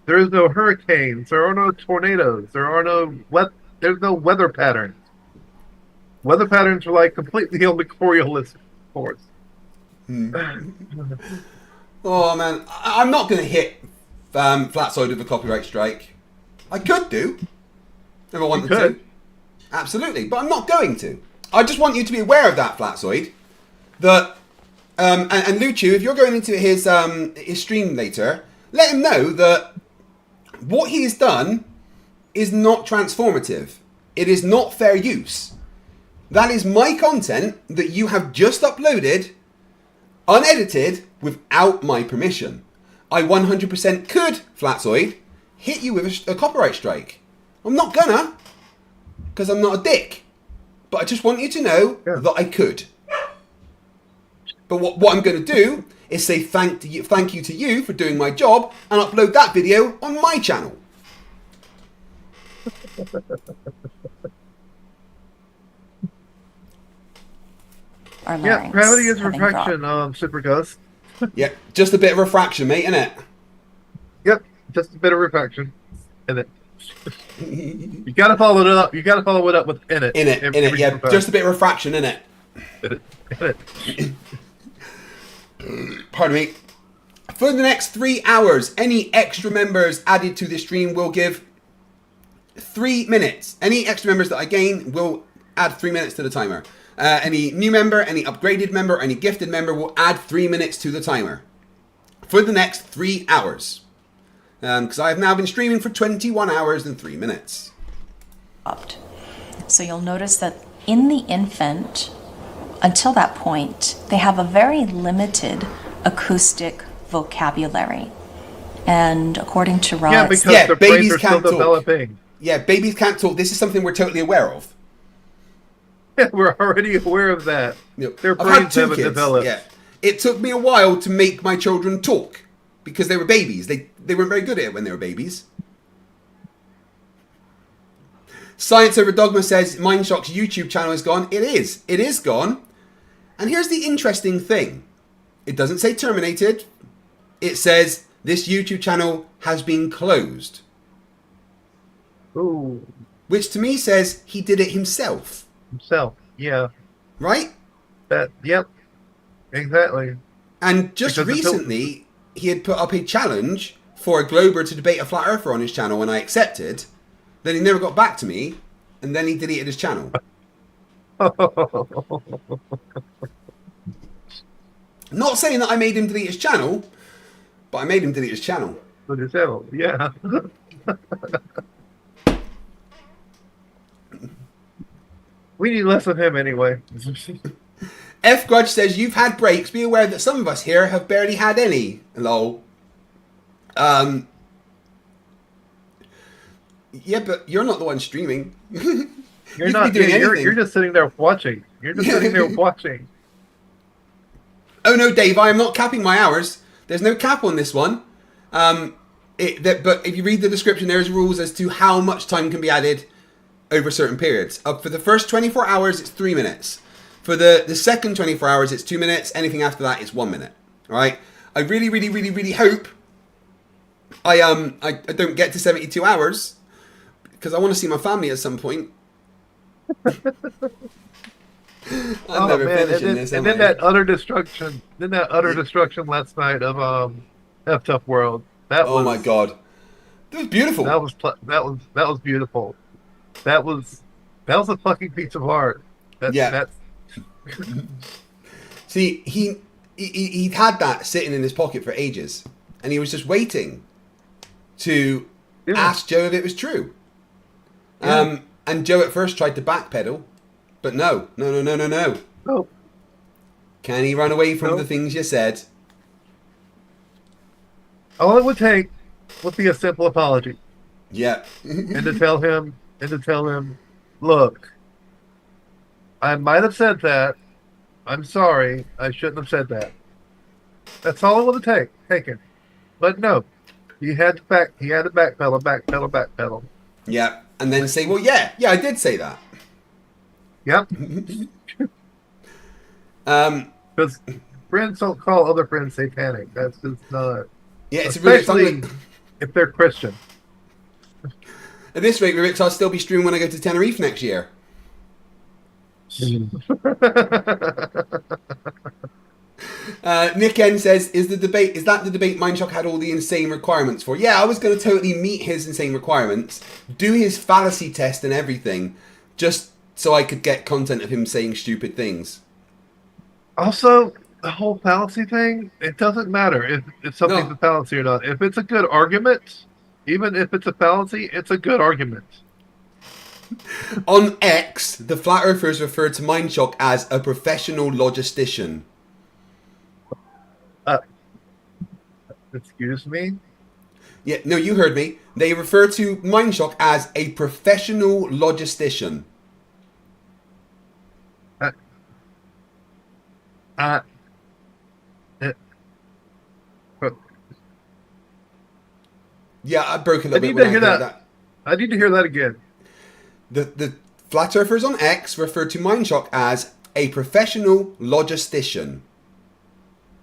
there is no hurricanes. There are no tornadoes. There's no weather patterns. Weather patterns are like completely on the Coriolis force. Oh man, I'm not going to hit Flatsoid with a copyright strike. I could do if I wanted to. Absolutely, but I'm not going to. I just want you to be aware of that, Flatzoid. That and Luchu, if you're going into his stream later, let him know that what he has done is not transformative. It is not fair use. That is my content that you have just uploaded, unedited, without my permission. I 100% could, Flatzoid, hit you with a copyright strike. I'm not gonna, because I'm not a dick. But I just want you to know that I could. But what I'm going to do is say thank you to you for doing my job and upload that video on my channel. Yeah, gravity is refraction, Super Ghost. Yeah, just a bit of refraction, mate, innit? Yep, just a bit of refraction, in it. You gotta follow it up. You gotta follow it up with in it. In it, yeah, just a bit of refraction, in it. Pardon me. For the next 3 hours, any extra members added to the stream will give 3 minutes. Any extra members that I gain will add 3 minutes to the timer. Any new member, any upgraded member, any gifted member will add 3 minutes to the timer. For the next 3 hours. Because I have now been streaming for 21 hours and 3 minutes. So you'll notice that in the infant, until that point, they have a very limited acoustic vocabulary. And according to Rod, because their babies brains are can't still talk. developing. Yeah, babies can't talk. This is something we're totally aware of. Yeah, we're already aware of that. Their I've had brains 2 haven't kids. developed. Yeah. It took me a while to make my children talk because they were babies. They weren't very good at it when they were babies. Science Over Dogma says Mindshock's YouTube channel is gone. It is. It is gone. And here's the interesting thing. It doesn't say terminated. It says this YouTube channel has been closed. Ooh. Which to me says he did it himself. Himself, yeah. Right? Yep. Exactly. And just recently, he had put up a challenge for a Glober to debate a flat earther on his channel, and I accepted. Then he never got back to me, and then he deleted his channel. Not saying that I made him delete his channel, but I made him delete his channel. Yeah. We need less of him anyway. F Grudge says, you've had breaks. Be aware that some of us here have barely had any. Lol. Yeah, but you're not the one streaming. You're not doing anything. You're just sitting there watching. You're just sitting there watching. Oh no, Dave, I am not capping my hours. There's no cap on this one. But if you read the description, there's rules as to how much time can be added over certain periods. For the first 24 hours, it's 3 minutes. For the second 24 hours, it's 2 minutes. Anything after that is 1 minute. All right. I really, really, really, really hope I don't get to 72 hours because I want to see my family at some point. I'm never finishing this. And then that utter destruction. Then that utter destruction last night of F Tough World. Oh my god, that was beautiful. That was beautiful. That was a fucking piece of art. See, he had that sitting in his pocket for ages, and he was just waiting to ask Joe if it was true. Yeah. And Joe at first tried to backpedal, but no. Oh. Can he run away from the things you said? All it would take would be a simple apology. Yeah. and to tell him, look, I might have said that. I'm sorry. I shouldn't have said that. That's all it would have taken. But no, he had to backpedal. Yeah, and then say, well, yeah, I did say that. Yep. Because friends don't call other friends satanic. That's just not. Yeah, it's especially if they're Christian. At this rate, Rix, I'll still be streaming when I go to Tenerife next year. Nick N says, is that the debate Mindshock had all the insane requirements for? Yeah, I was going to totally meet his insane requirements, do his fallacy test and everything, just so I could get content of him saying stupid things. Also, the whole fallacy thing, it doesn't matter if something's a fallacy or not. If it's a good argument, even if it's a fallacy, it's a good argument. On X, the flat earthers referred to Mindshock as a professional logistician. Excuse me? Yeah, no, you heard me. They refer to Mindshock as a professional logistician. Yeah, I broke a little bit. I need to hear that. I need to hear that again. The flat earthers on X refer to Mindshock as a professional logistician.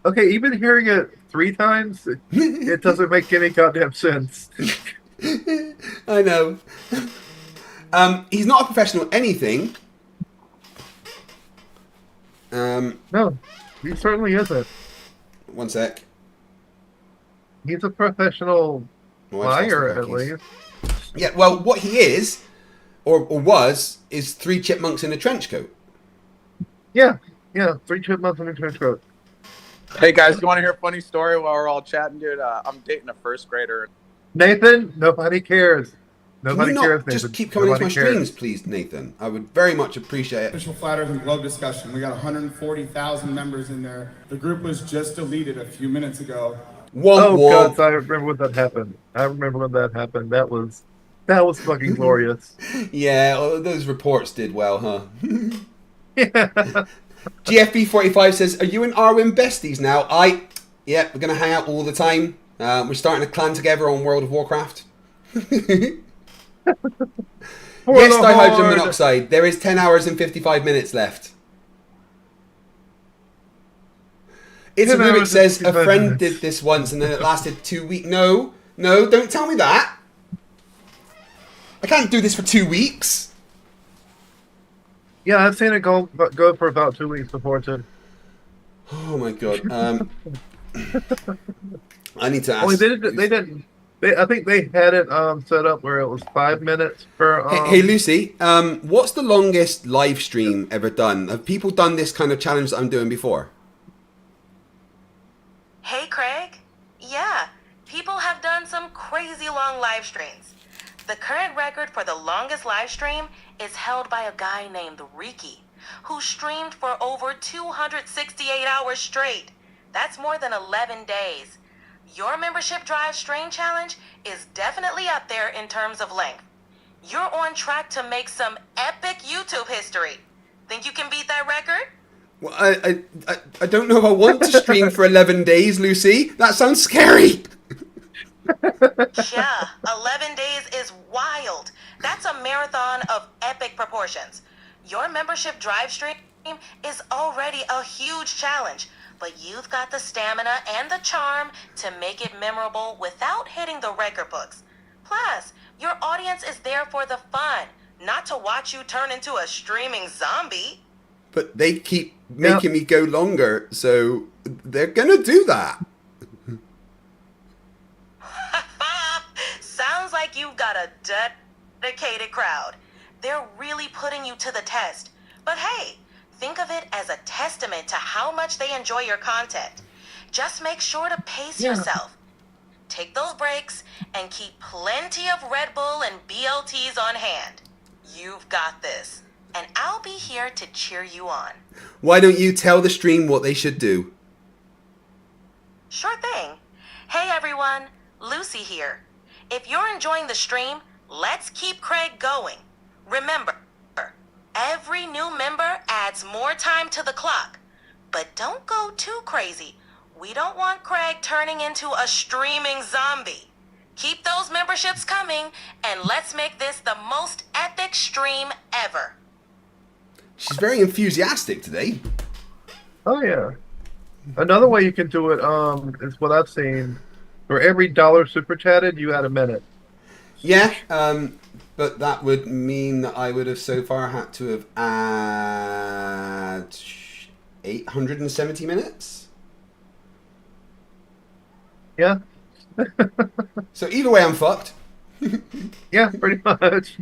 Okay, even hearing it 3 times, it doesn't make any goddamn sense. I know. He's not a professional at anything. No, he certainly isn't. One sec. He's a professional liar, at least. Yeah, well, what he is, or was, is 3 chipmunks in a trench coat. Yeah, 3 chipmunks in a trench coat. Hey guys, you want to hear a funny story while we're all chatting, dude? I'm dating a first grader. Nathan, nobody cares. Nobody Can you cares, not Nathan. just keep coming into my Nobody cares. streams, please, Nathan? I would very much appreciate it. Official Flat Earth and Globe discussion. We got 140,000 members in there. The group was just deleted a few minutes ago. God, I remember when that happened. That was fucking glorious. Yeah, all those reports did well, huh? GFB45 says, are you and Arwen besties now? Yeah, we're going to hang out all the time. We're starting a clan together on World of Warcraft. Yes, dihydrogen monoxide. There is 10 hours and 55 minutes left. It's a Rubik says, a friend did this once and then it lasted 2 weeks. No, don't tell me that. I can't do this for 2 weeks. Yeah, I've seen it go for about 2 weeks before too. Oh my god. I need to ask. They didn't. I think they had it set up where it was 5 minutes per. Hey Lucy, what's the longest live stream ever done? Have people done this kind of challenge that I'm doing before? Hey, Craig. Yeah, people have done some crazy long live streams. The current record for the longest live stream is held by a guy named Riki, who streamed for over 268 hours straight. That's more than 11 days. Your membership drive stream challenge is definitely up there in terms of length. You're on track to make some epic YouTube history. Think you can beat that record? Well, I don't know if I want to stream for 11 days, Lucy. That sounds scary. Yeah, 11 days is wild. That's a marathon of epic proportions. Your membership drive stream is already a huge challenge, but you've got the stamina and the charm to make it memorable without hitting the record books. Plus, your audience is there for the fun, not to watch you turn into a streaming zombie. But they keep making me go longer, so they're gonna do that. Sounds like you've got a dedicated crowd. They're really putting you to the test. But hey, think of it as a testament to how much they enjoy your content. Just make sure to pace yourself. Take those breaks and keep plenty of Red Bull and BLTs on hand. You've got this. And I'll be here to cheer you on. Why don't you tell the stream what they should do? Sure thing. Hey everyone, Lucy here. If you're enjoying the stream, let's keep Craig going. Remember, every new member adds more time to the clock. But don't go too crazy. We don't want Craig turning into a streaming zombie. Keep those memberships coming, and let's make this the most epic stream ever. She's very enthusiastic today. Oh yeah. Another way you can do it is what I've seen. For every $1 super chatted, you add a minute. Yeah, but that would mean that I would have so far had to have add 870 minutes. Yeah. So either way, I'm fucked. Yeah, pretty much.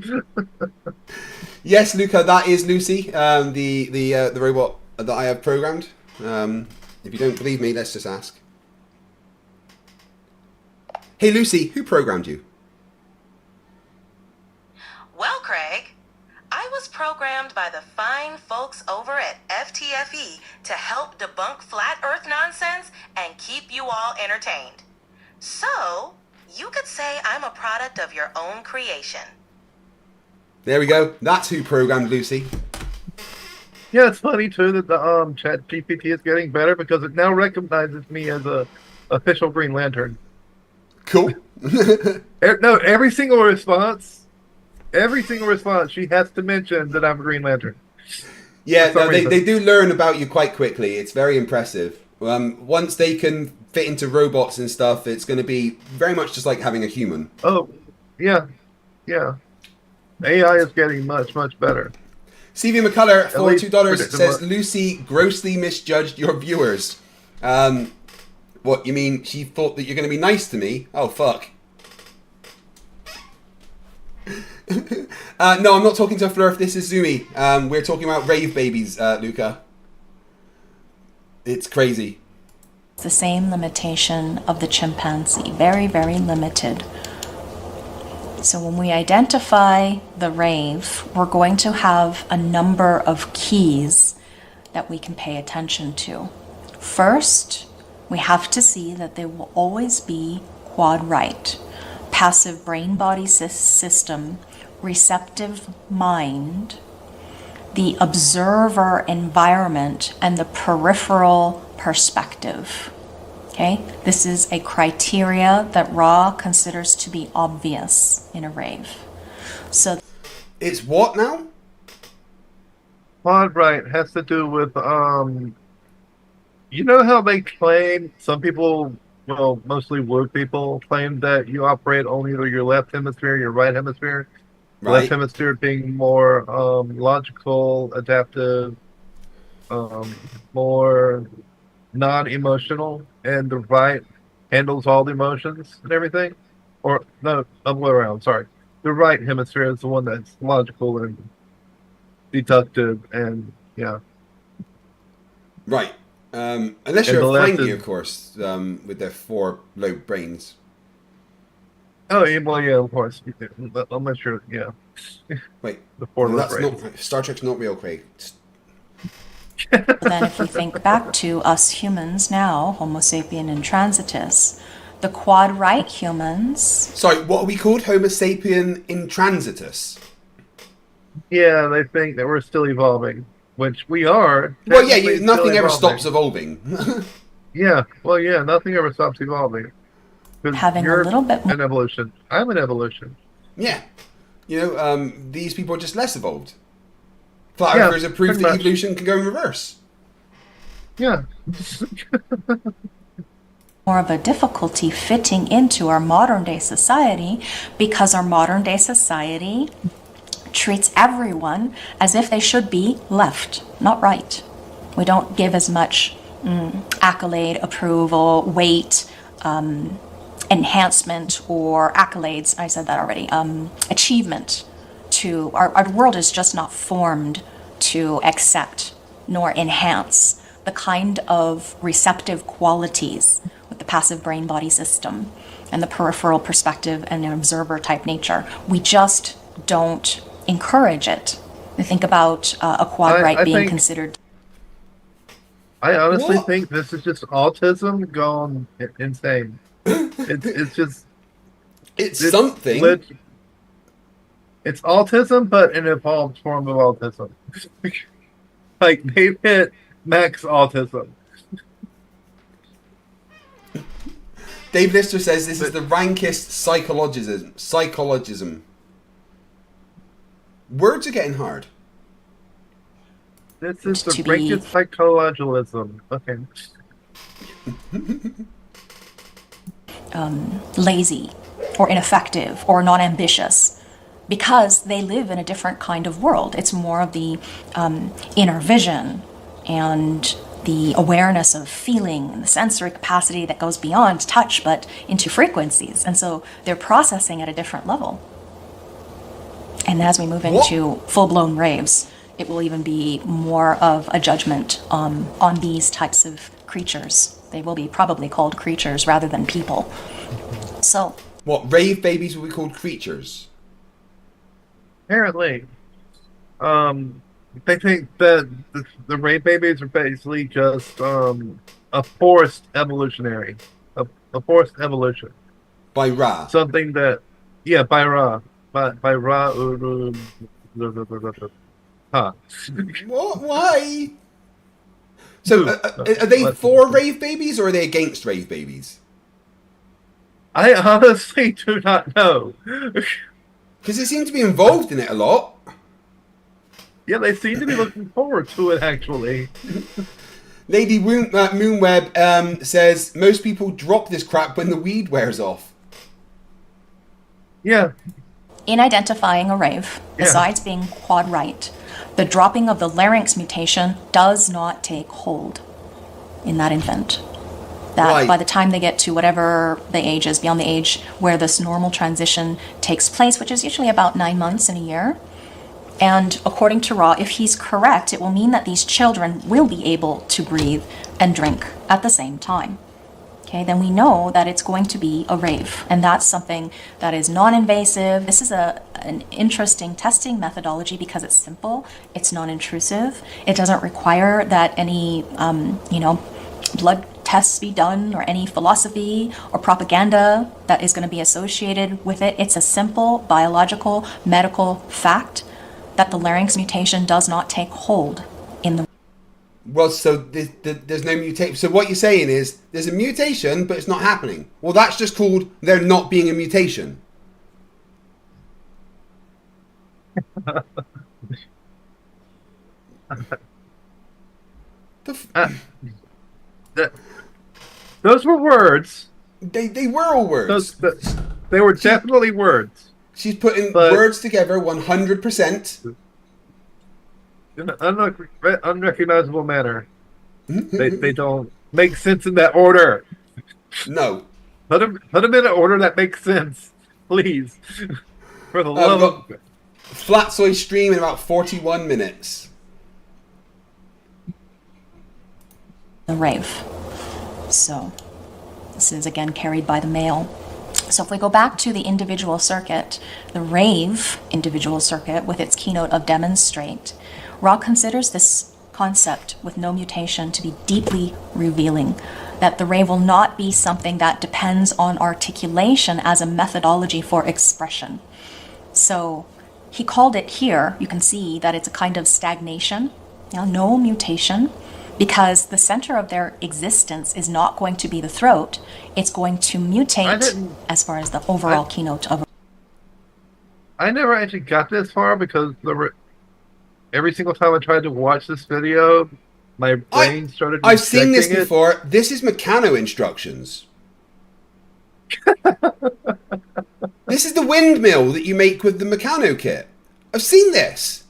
Yes, Luca, that is Lucy, the robot that I have programmed. If you don't believe me, let's just ask. Hey, Lucy, who programmed you? Well, Craig, I was programmed by the fine folks over at FTFE to help debunk flat earth nonsense and keep you all entertained. So, you could say I'm a product of your own creation. There we go. That's who programmed Lucy. Yeah, it's funny too that the Chat GPT is getting better because it now recognizes me as a official Green Lantern. Cool. No, every single response, she has to mention that I'm a Green Lantern. Yeah, no, they do learn about you quite quickly. It's very impressive. Once they can fit into robots and stuff, it's going to be very much just like having a human. Oh, yeah. AI is getting much, much better. CV McCullough for $2 says, predictable. Lucy grossly misjudged your viewers. What, you mean she thought that you're going to be nice to me? Oh, fuck. No, I'm not talking to Flerf. This is Zumi. We're talking about rave babies, Luca. It's crazy. It's the same limitation of the chimpanzee. Very, very limited. So when we identify the rave, we're going to have a number of keys that we can pay attention to. First, we have to see that they will always be quad right. Passive brain-body system, receptive mind, the observer environment, and the peripheral perspective. Okay, this is a criteria that Ra considers to be obvious in a rave. So it's what now? Quad right has to do with you know how they claim, some people, well, mostly woke people claim that you operate on either your left hemisphere or your right hemisphere. Right. Left hemisphere being more logical, adaptive, more non-emotional, and the right handles all the emotions and everything. Or no, other way around, sorry. The right hemisphere is the one that's logical and deductive and yeah. Right. Unless And you're the a left Frankie, is- of course, with their 4 lobe brains. Oh, yeah, well, yeah, of course. Unless you're, yeah. Wait, the 4 no, lobe that's brains. not Star Trek's not real, Craig. then if we think back to us humans now, Homo sapien intransitus, the quad right humans. Sorry, what are we called? Homo sapien intransitus? Yeah, they think that we're still evolving, which we are. Well, yeah, technically nothing still ever evolving. stops evolving. Yeah, well, yeah, nothing ever stops evolving. 'Cause Having a you're little bit more- an evolution. I'm an evolution. Yeah. You know, these people are just less evolved. Flat Yeah, earthers have proved pretty that much. evolution can go in reverse. Yeah. More of a difficulty fitting into our modern day society because our modern day society treats everyone as if they should be left, not right. We don't give as much accolade, approval, weight, enhancement, or accolades, I said that already, achievement to our world is just not formed to accept nor enhance the kind of receptive qualities with the passive brain body system and the peripheral perspective and the observer type nature. We just don't encourage it. We think about a quad right I being think- considered. I honestly What? think this is just autism gone insane. It's just... It's something. It's autism, but an evolved form of autism. Like, they've hit max autism. Dave Lister says this is the rankest psychologism. Words are getting hard. This is the To be- ranked psychologialism. Okay. Lazy or ineffective or non-ambitious because they live in a different kind of world. It's more of the inner vision and the awareness of feeling and the sensory capacity that goes beyond touch but into frequencies. And so they're processing at a different level. And as we move into full-blown raves, it will even be more of a judgment on these types of creatures. They will be probably called creatures rather than people. So, what, rave babies will be called creatures? Apparently. They think that the rave babies are basically just a forced evolutionary. A forced evolution. By Ra. Something that, yeah, by Ra. By Ra. Huh. What? Why? So, are they for rave babies or are they against rave babies? I honestly do not know. Because they seem to be involved in it a lot. Yeah, they seem to be looking forward to it, actually. Lady Moonweb says, most people drop this crap when the weed wears off. Yeah. in identifying a rave, besides being quad right, the dropping of the larynx mutation does not take hold in that infant. That by the time they get to whatever the age is, beyond the age where this normal transition takes place, which is usually about 9 months in a year, and according to Ra, if he's correct, it will mean that these children will be able to breathe and drink at the same time. Okay, then we know that it's going to be a rave, and that's something that is non-invasive. This is an interesting testing methodology because it's simple, it's non-intrusive, it doesn't require that any, blood tests be done or any philosophy or propaganda that is going to be associated with it. It's a simple biological medical fact that the larynx mutation does not take hold in the. Well, so there's no mutation. So what you're saying is there's a mutation, but it's not happening. Well, that's just called there not being a mutation. Those were words. They were all words. They were definitely words. She's putting words together 100%. In an unrecognizable manner. They don't make sense in that order. No. Put them in an order that makes sense, please. For the love of... Flat Soy stream in about 41 minutes. The rave. So this is again carried by the male. So if we go back to the individual circuit, the rave individual circuit with its keynote of demonstrate, Ra considers this concept with no mutation to be deeply revealing, that the rave will not be something that depends on articulation as a methodology for expression. So he called it here, you can see that it's a kind of stagnation, no mutation, because the center of their existence is not going to be the throat, it's going to mutate as far as the overall keynote of. I never actually got this far because every single time I tried to watch this video, my brain started. I've seen this it. before. This is Meccano instructions. This is the windmill that you make with the Meccano kit. I've seen this.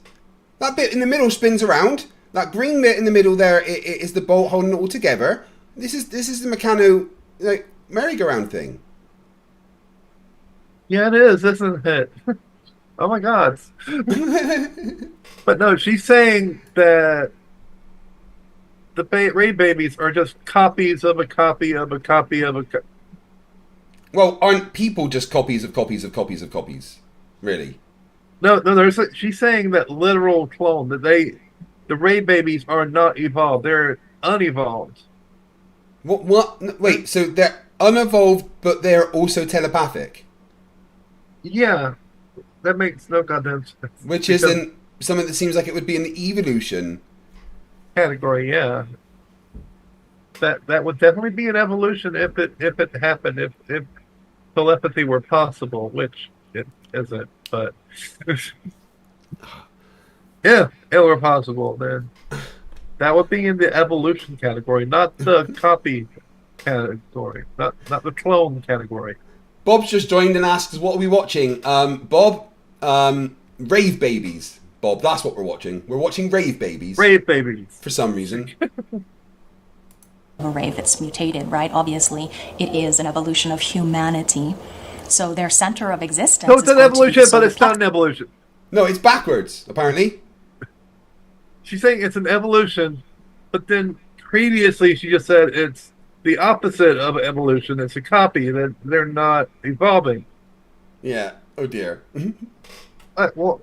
That bit in the middle spins around. That green bit in the middle there is the bolt holding it all together. This is the Meccano merry-go-round thing. Yeah, it is, isn't it? Oh my God. But no, she's saying that the Ray babies are just copies of a copy of a copy of a. Well, aren't people just copies of copies of copies of copies? Really? No. She's saying that literal clone that the Ray babies are not evolved; they're unevolved. What? Wait, so they're unevolved, but they're also telepathic? Yeah, that makes no goddamn sense. Which is something that seems like it would be in the evolution category. Yeah, that would definitely be an evolution if it happened. If telepathy were possible, which it isn't, but if it were possible, then that would be in the evolution category, not the copy category, not the clone category. Bob's just joined and asks, what are we watching? Bob, Rave Babies. Bob, that's what we're watching. We're watching Rave Babies. Rave Babies. For some reason. a rave, it's mutated, right? Obviously, it is an evolution of humanity. So their center of existence So it's is an going to be evolution, the but solar it's not an evolution. No, it's backwards, apparently. She's saying it's an evolution, but then previously she just said it's the opposite of evolution. It's a copy, that they're not evolving. Yeah. Oh dear. Well,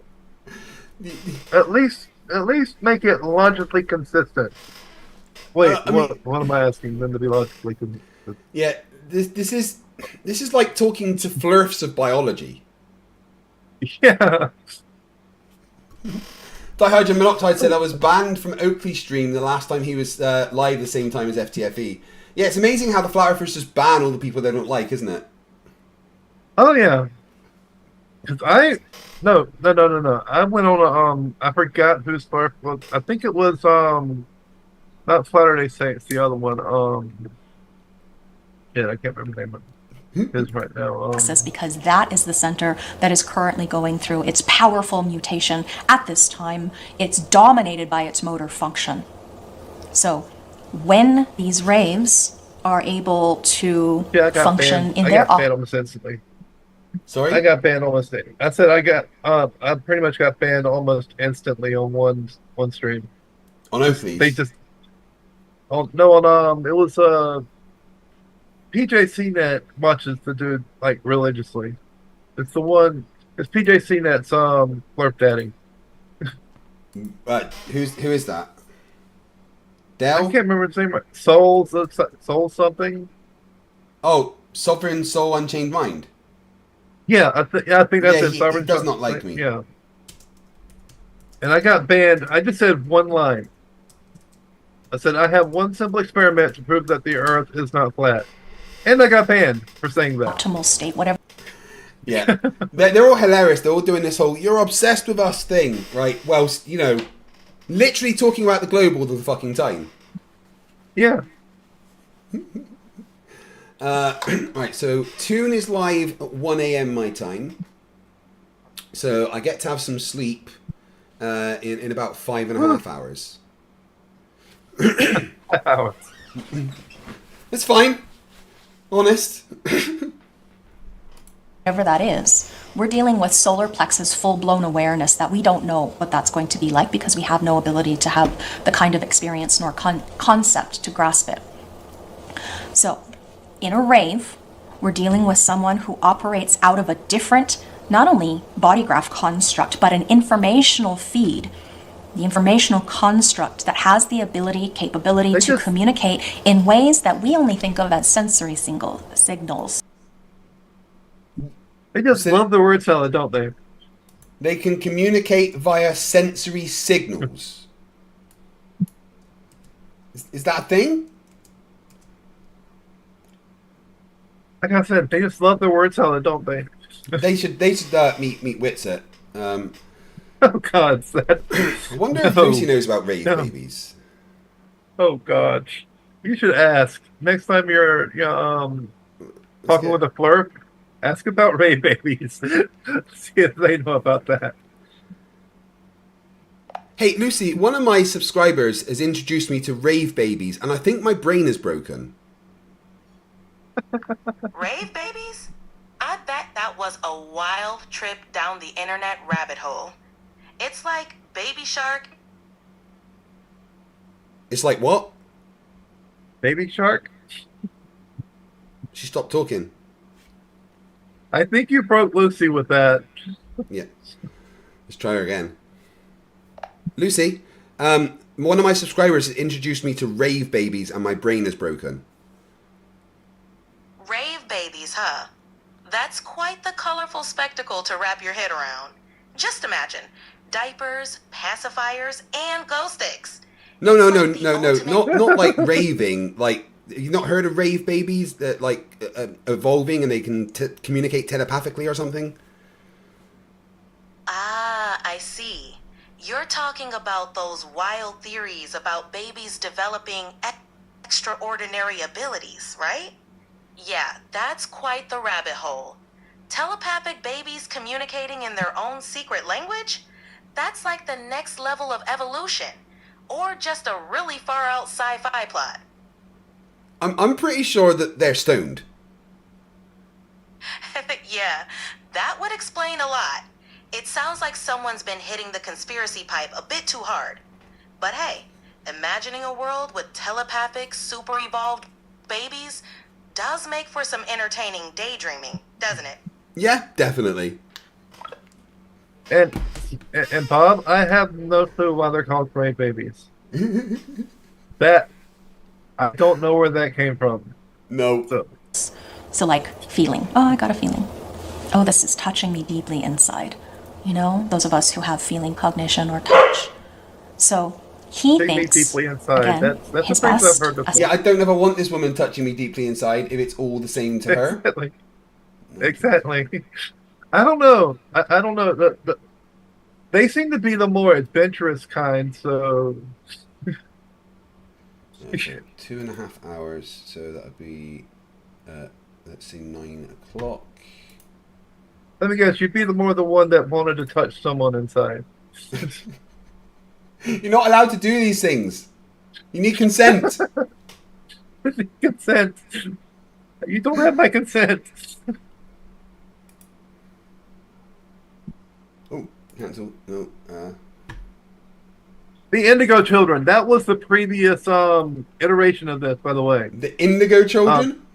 at least make it logically consistent. Wait, what am I asking them to be logically consistent? Yeah, this is like talking to Flerfs of biology. Yeah. Dihydrogen monoxide said I was banned from Oakley stream the last time he was live the same time as FTFE. Yeah, it's amazing how the flat earthers just ban all the people they don't like, isn't it? Oh yeah. Cause no. I went on I forgot whose Flerf was. I think it was not Saturday Saints, the other one. Yeah, I can't remember the name of it right now. because that is the center that is currently going through its powerful mutation at this time. It's dominated by its motor function. So when these raves are able to function in their banned almost instantly. Sorry? I got banned almost. I said I pretty much got banned almost instantly on one stream. On Oakley? They just it was PJCnet watches the dude like religiously. It's the one. It's PJCnet's Flerf Daddy. Who is that? Dell? I can't remember his name. Soul something. Oh, Sovereign Soul Unchained Mind. Yeah, I think that's it. He does not like me. Yeah. And I got banned. I just said one line. I said I have one simple experiment to prove that the Earth is not flat. And I got banned for saying that. Optimal state, whatever. Yeah. they're all hilarious. They're all doing this whole, you're obsessed with us thing, right? Well, literally talking about the globe all the fucking time. Yeah. Right, so Toon is live at 1 a.m. my time. So I get to have some sleep in about 5.5 hours. It's fine. Honest. Whatever that is, we're dealing with solar plexus full-blown awareness that we don't know what that's going to be like because we have no ability to have the kind of experience nor concept to grasp it. So, in a rave, we're dealing with someone who operates out of a different, not only body graph construct, but an informational feed. The informational construct that has the capability to communicate in ways that we only think of as sensory signals. They just love the word salad, don't they? They can communicate via sensory signals. Is that a thing? Like I said, they just love the word salad, don't they? They should meet Witsit. Oh God, I wonder if Lucy knows about rave babies. Oh God, you should ask next time you're talking with a Flerf. Ask about rave babies. See if they know about that. Hey Lucy, one of my subscribers has introduced me to rave babies, and I think my brain is broken. Rave babies? I bet that was a wild trip down the internet rabbit hole. It's like Baby Shark. It's like what? Baby Shark? She stopped talking. I think you broke Lucy with that. Yeah. Let's try her again. Lucy, one of my subscribers introduced me to rave babies and my brain is broken. Rave babies, huh? That's quite the colorful spectacle to wrap your head around. Just imagine. Diapers, pacifiers, and glow sticks. No, not like raving. Like, you've not heard of rave babies that like evolving and they can communicate telepathically or something? Ah, I see. You're talking about those wild theories about babies developing extraordinary abilities, right? Yeah, that's quite the rabbit hole. Telepathic babies communicating in their own secret language? That's like the next level of evolution, or just a really far out sci-fi plot. I'm pretty sure that they're stoned. Yeah, that would explain a lot. It sounds like someone's been hitting the conspiracy pipe a bit too hard. But hey, imagining a world with telepathic, super evolved babies does make for some entertaining daydreaming, doesn't it? Yeah, definitely. And Bob, I have no clue why they're called gray babies. That I don't know where that came from. No. So like feeling. Oh, I got a feeling. Oh, this is touching me deeply inside. You know, those of us who have feeling cognition or touch. So he Touching me thinks deeply inside. again, That's his the phrase best. I've heard before. Yeah, I don't ever want this woman touching me deeply inside if it's all the same to her. Exactly. I don't know. I don't know. They seem to be the more adventurous kind, so... Okay, 2.5 hours, so that would be, let's see, 9 o'clock. Let me guess, you'd be the one that wanted to touch someone inside. You're not allowed to do these things. You need consent. Consent. You don't have my consent. Oh, cancel. No. The Indigo Children. That was the previous iteration of this, by the way. The Indigo Children?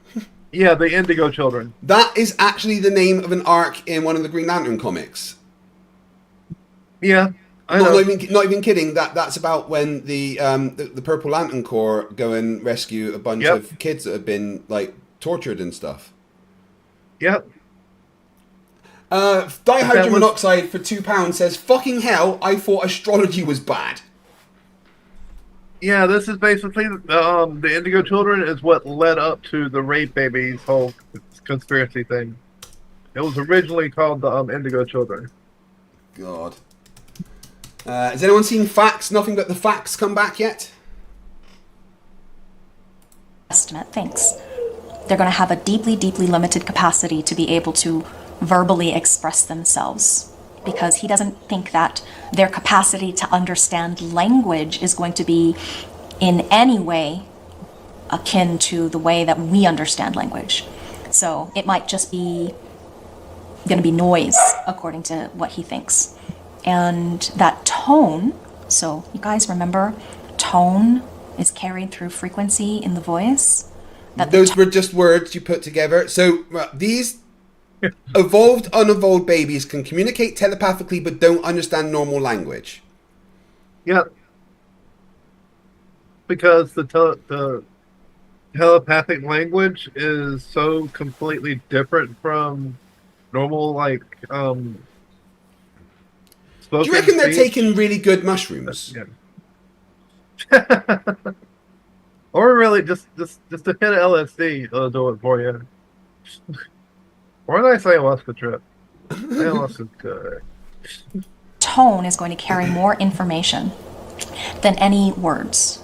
Yeah, the Indigo Children. That is actually the name of an arc in one of the Green Lantern comics. Yeah, Not even kidding. That's about when the Purple Lantern Corps go and rescue a bunch of kids that have been like tortured and stuff. Yep. Dihydrogen monoxide for £2 says, "Fucking hell! I thought astrology was bad." Yeah, this is basically the Indigo Children is what led up to the rape babies whole conspiracy thing. It was originally called the Indigo Children. God. Has anyone seen Facts? Nothing but the Facts come back yet? Estimate thinks they're going to have a deeply, deeply limited capacity to be able to verbally express themselves, because he doesn't think that their capacity to understand language is going to be in any way akin to the way that we understand language. So it might just be going to be noise, according to what he thinks. And that tone, so you guys remember, tone is carried through frequency in the voice. Those were just words you put together. So these evolved, unevolved babies can communicate telepathically but don't understand normal language. Yep. Because the telepathic language is so completely different from normal, like, do you reckon they're taking really good mushrooms? Yeah. Or really just a hit of LSD will do it for you. Or a nice ayahuasca trip. Ayahuasca's good. Tone is going to carry more information than any words.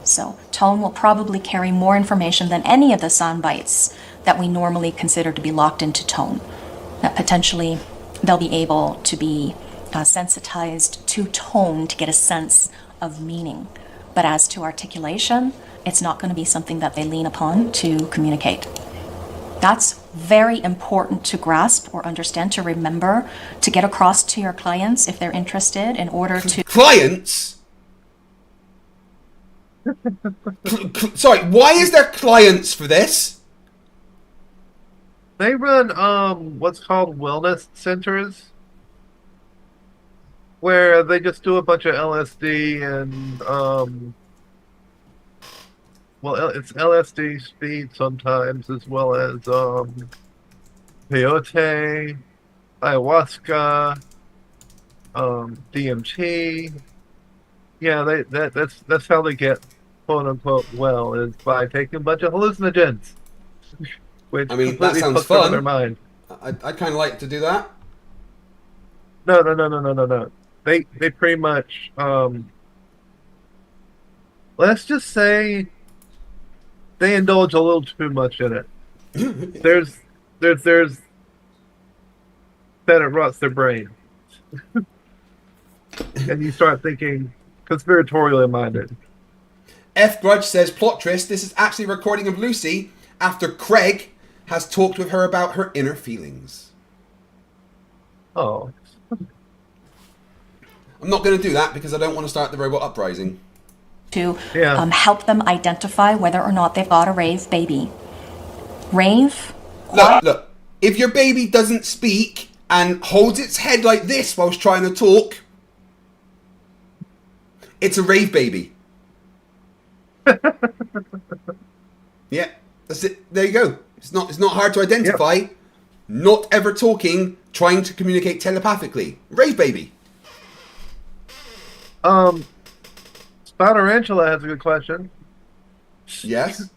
So tone will probably carry more information than any of the sound bites that we normally consider to be locked into tone. That potentially they'll be able to be sensitized to tone to get a sense of meaning. But as to articulation, it's not going to be something that they lean upon to communicate. That's very important to grasp or understand, to remember, to get across to your clients if they're interested, in order to... Clients? Sorry, why is there clients for this? They run what's called wellness centers, where they just do a bunch of LSD and well, it's LSD speed sometimes, as well as peyote, ayahuasca, DMT. Yeah, that's how they get quote unquote well, is by taking a bunch of hallucinogens. Which I mean, that sounds fucks over fun. their mind. I kind of like to do that. No. They pretty much let's just say they indulge a little too much in it. there's that it rots their brain. And you start thinking conspiratorially minded. F Grudge says, plot twist, this is actually a recording of Lucy after Craig has talked with her about her inner feelings. Oh. I'm not going to do that because I don't want to start the robot uprising. To help them identify whether or not they've got a rave baby. Rave? Look, if your baby doesn't speak and holds its head like this whilst trying to talk, it's a rave baby. Yeah, that's it. There you go. It's not hard to identify. Yep. Not ever talking, trying to communicate telepathically. Rave baby. Spoutarantula has a good question. Yes.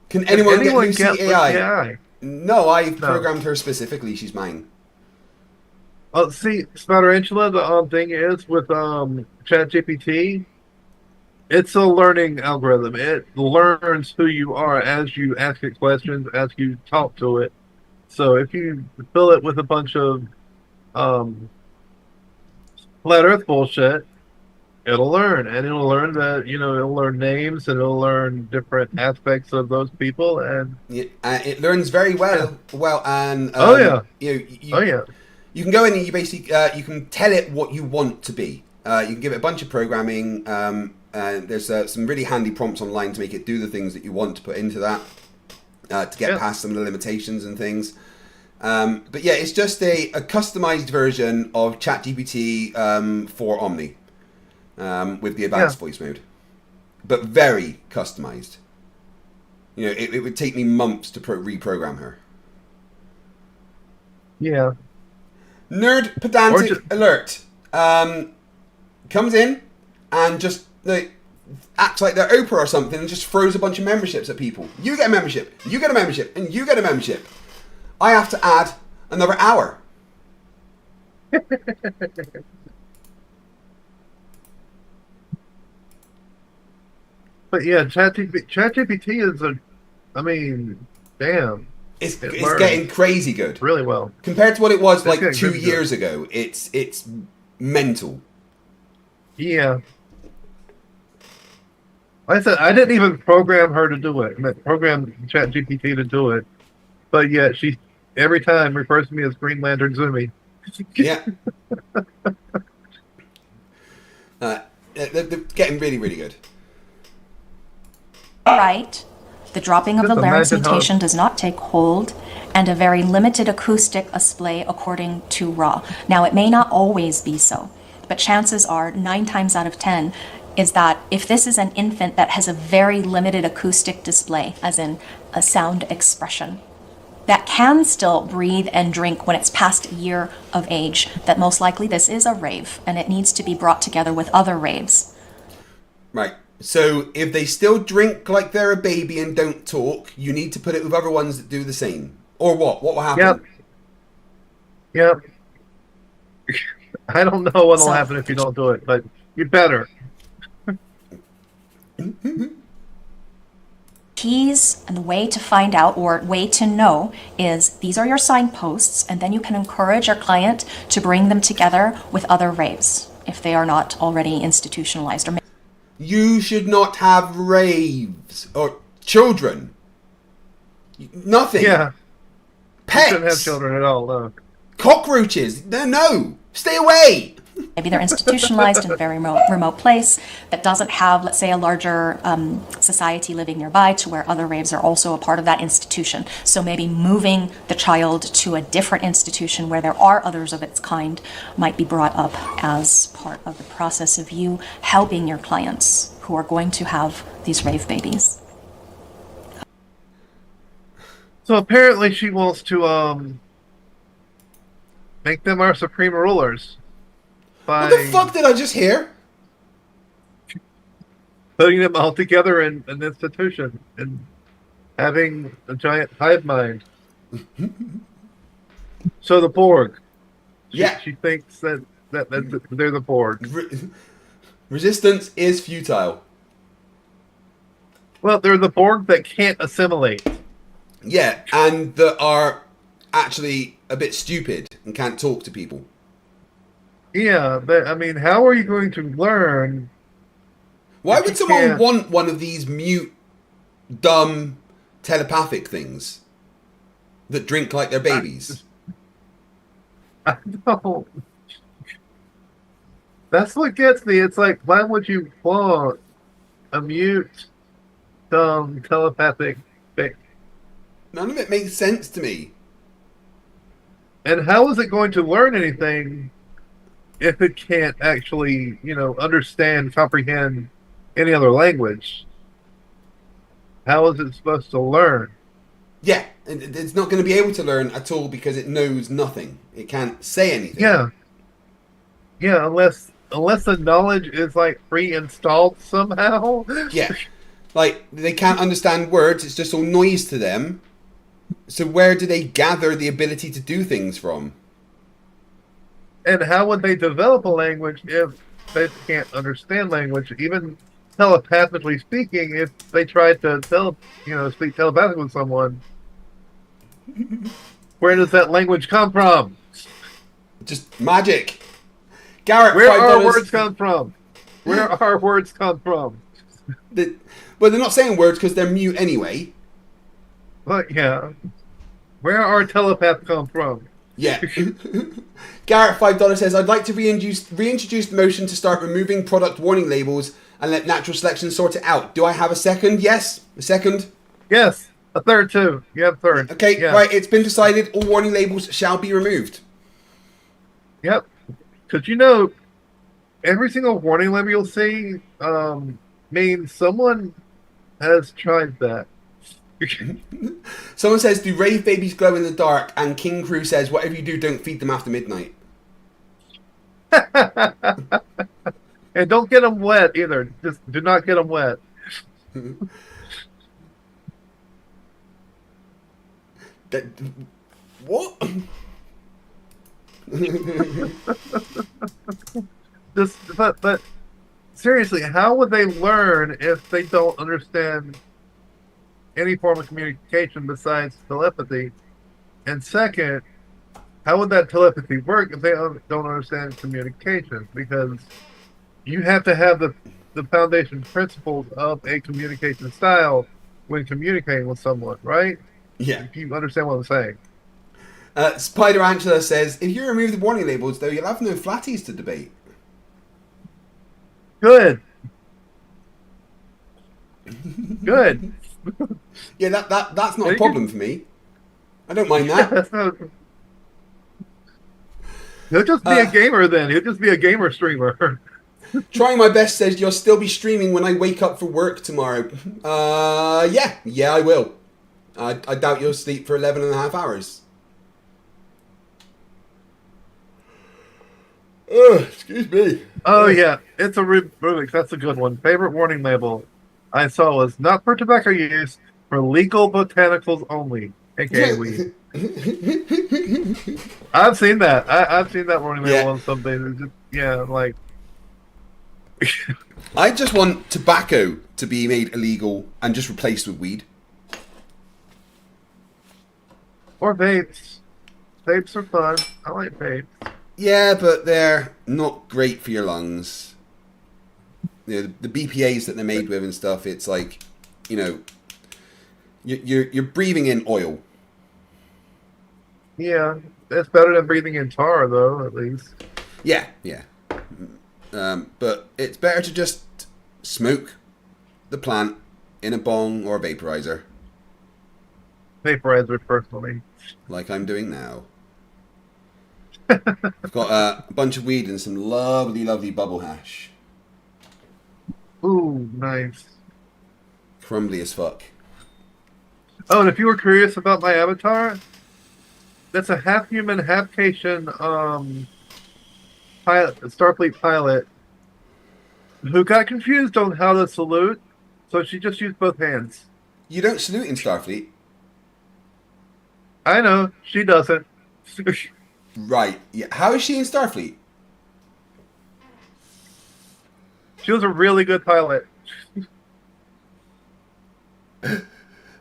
Can anyone get Lucy AI? AI? No, I programmed her specifically. She's mine. Oh, see, Spoutarantula, the thing is with ChatGPT, it's a learning algorithm. It learns who you are as you ask it questions, as you talk to it. So if you fill it with a bunch of flat Earth bullshit, it'll learn, and it'll learn that it'll learn names, and it'll learn different aspects of those people, and it learns very well. Well, and you can go in and you basically you can tell it what you want to be. You can give it a bunch of programming. There's some really handy prompts online to make it do the things that you want to put into that to get past some of the limitations and things. But yeah, it's just a customized version of ChatGPT for Omni. With the advanced voice mode, but very customized. It would take me months to reprogram her. Yeah. Nerd pedantic alert comes in and just acts like they're Oprah or something and just throws a bunch of memberships at people. You get a membership, you get a membership, and you get a membership. I have to add another hour. But yeah, ChatGPT is damn. It's getting crazy good. Really well. Compared to what it was like 2 years ago, it's mental. Yeah. Like I said, I didn't even program her to do it. I programmed ChatGPT to do it. But yet she every time refers to me as Green Lantern Zoomy. Yeah. They're getting really, really good. Right. The dropping of the larynx mutation does not take hold, and a very limited acoustic display according to Raw. Now, it may not always be so, but chances are 9 times out of 10 is that if this is an infant that has a very limited acoustic display, as in a sound expression, that can still breathe and drink when it's past a year of age, that most likely this is a rave, and it needs to be brought together with other raves. Right. So if they still drink like they're a baby and don't talk, you need to put it with other ones that do the same. Or what? What will happen? Yep. I don't know what will happen if you don't do it, but you better. Keys and the way to find out or way to know is these are your signposts, and then you can encourage your client to bring them together with other raves if they are not already institutionalized. Or you should not have raves or children. Nothing. Yeah. Pets. You shouldn't have children at all, no. Cockroaches. No. Stay away. Maybe they're institutionalized in a very remote place that doesn't have, let's say, a larger society living nearby to where other raves are also a part of that institution. So maybe moving the child to a different institution where there are others of its kind might be brought up as part of the process of you helping your clients who are going to have these rave babies. So apparently she wants to make them our supreme rulers. What the fuck did I just hear? Putting them all together in an institution and having a giant hive mind. So the Borg. She thinks that they're the Borg. Resistance is futile. Well, they're the Borg that can't assimilate. Yeah, and that are actually a bit stupid and can't talk to people. Yeah, but I mean, how are you going to learn Why If would you someone can't- want one of these mute, dumb, telepathic things that drink like they're babies? I know. That's what gets me. It's like, why would you want a mute, dumb, telepathic thing? None of it makes sense to me. And how is it going to learn anything if it can't actually, understand, comprehend any other language? How is it supposed to learn? Yeah, it's not going to be able to learn at all because it knows nothing. It can't say anything. Yeah. Yeah, unless the knowledge is like pre-installed somehow. Yeah. Like, they can't understand words, it's just all noise to them. So where do they gather the ability to do things from? And how would they develop a language if they can't understand language? Even telepathically speaking, if they tried to speak telepathically with someone, where does that language come from? Just magic. Garrett, where $5. our words come from? Where our words come from? Well, they're not saying words because they're mute anyway. But yeah, where our telepath come from? Yeah. Garrett, $5 says, I'd like to reintroduce the motion to start removing product warning labels and let natural selection sort it out. Do I have a second? Yes. A second? Yes. A third too. You have a third. Okay, yeah. Right. It's been decided all warning labels shall be removed. Yep. Because every single warning label you'll see means someone has tried that. Someone says, do rave babies glow in the dark? And King Crew says, whatever you do, don't feed them after midnight. And don't get them wet either. Just do not get them wet. What? But seriously, how would they learn if they don't understand any form of communication besides telepathy? And second, how would that telepathy work if they don't understand communication? Because you have to have the foundation principles of a communication style when communicating with someone, right? Yeah. If you understand what I'm saying. Spider Angela says, if you remove the warning labels, though, you'll have no flatties to debate. Good. Good. Yeah, that's not a problem for me. I don't mind that. He'll just be a gamer then. He'll just be a gamer streamer. Trying My Best says, you'll still be streaming when I wake up for work tomorrow. Yeah, I will. I doubt you'll sleep for 11 and a half hours. Excuse me. Oh, yeah. It's a Rubik's. That's a good one. Favorite warning label I saw was not for tobacco use, for legal botanicals only, aka weed. I've seen that. I've seen that warning label on something. Like. I just want tobacco to be made illegal and just replaced with weed. Or vapes. Vapes are fun. I like vapes. Yeah, but they're not great for your lungs. The BPAs that they're made with and stuff, it's like, you're breathing in oil. Yeah, it's better than breathing in tar, though, at least. Yeah. But it's better to just smoke the plant in a bong or a vaporizer. Vaporizer, personally. Like I'm doing now. I've got a bunch of weed and some lovely, lovely bubble hash. Ooh, nice. Crumbly as fuck. Oh, and if you were curious about my avatar, that's a half-human, half-Cation Starfleet pilot who got confused on how to salute, so she just used both hands. You don't salute in Starfleet? I know, she doesn't. Right. Yeah. How is she in Starfleet? She was a really good pilot.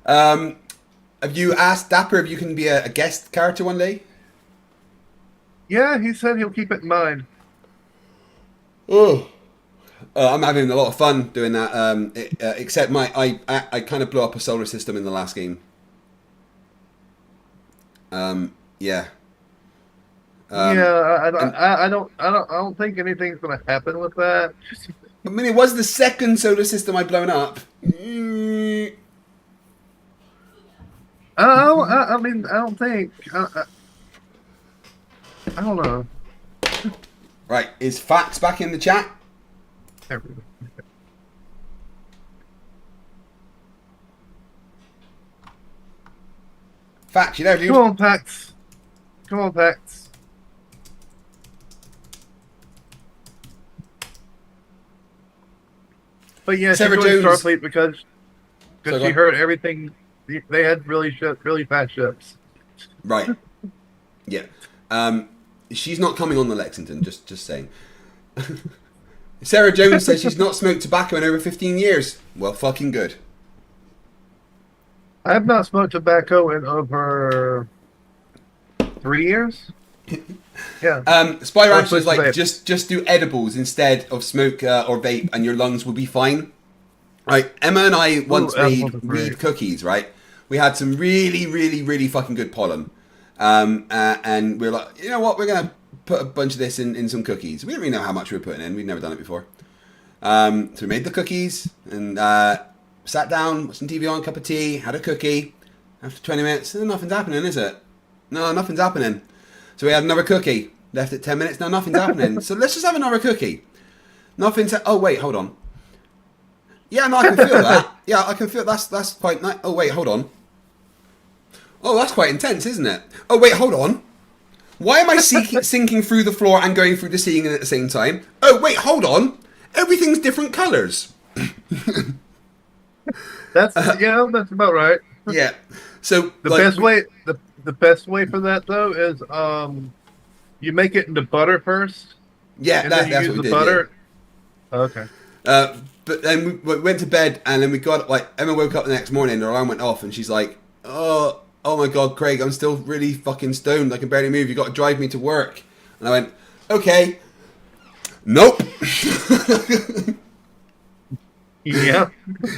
Have you asked Dapper if you can be a guest character one day? Yeah, he said he'll keep it in mind. Oh. I'm having a lot of fun doing that. Except I kind of blew up a solar system in the last game. Yeah. I don't think anything's gonna happen with that. I mean, it was the second solar system I'd blown up. I mean, I don't think. I don't know. Right, is Facts back in the chat? There we go. Facts, you there, dude? Come on, Facts. Come on, Facts. But yeah, she Sarah joined Jones. Starfleet because she heard everything. They had really fast ships. Right. Yeah. She's not coming on the Lexington. Just saying. Sarah Jones says she's not smoked tobacco in over 15 years. Well, fucking good. I have not smoked tobacco in over 3 years. Yeah. Spy Ranch was like, just do edibles instead of smoke or vape, and your lungs will be fine. Right. Emma and I once made weed cookies. Right. We had some really, really, really fucking good pollen. And we were like, you know what? We're gonna put a bunch of this in some cookies. We didn't really know how much we were putting in. We'd never done it before. So we made the cookies and sat down, watched some TV on, cup of tea, had a cookie. After 20 minutes, nothing's happening, is it? No, nothing's happening. So we had another cookie. Left it 10 minutes. No, nothing's happening. So let's just have another cookie. Nothing's. Oh wait, hold on. Yeah, no, I can feel that. Yeah, I can feel that's quite nice. Oh wait, hold on. Oh, that's quite intense, isn't it? Oh wait, hold on. Why am I sinking through the floor and going through the ceiling at the same time? Oh wait, hold on. Everything's different colours. That's that's about right. Yeah. So the best way for that though is you make it into butter first. Yeah, and that's then you what use we the did. butter. Yeah. Okay. But then we went to bed, and then we got Emma woke up the next morning. Her alarm went off, and she's like, "Oh my God, Craig, I'm still really fucking stoned. I can barely move. You got to drive me to work." And I went, "Okay." Nope. Yeah.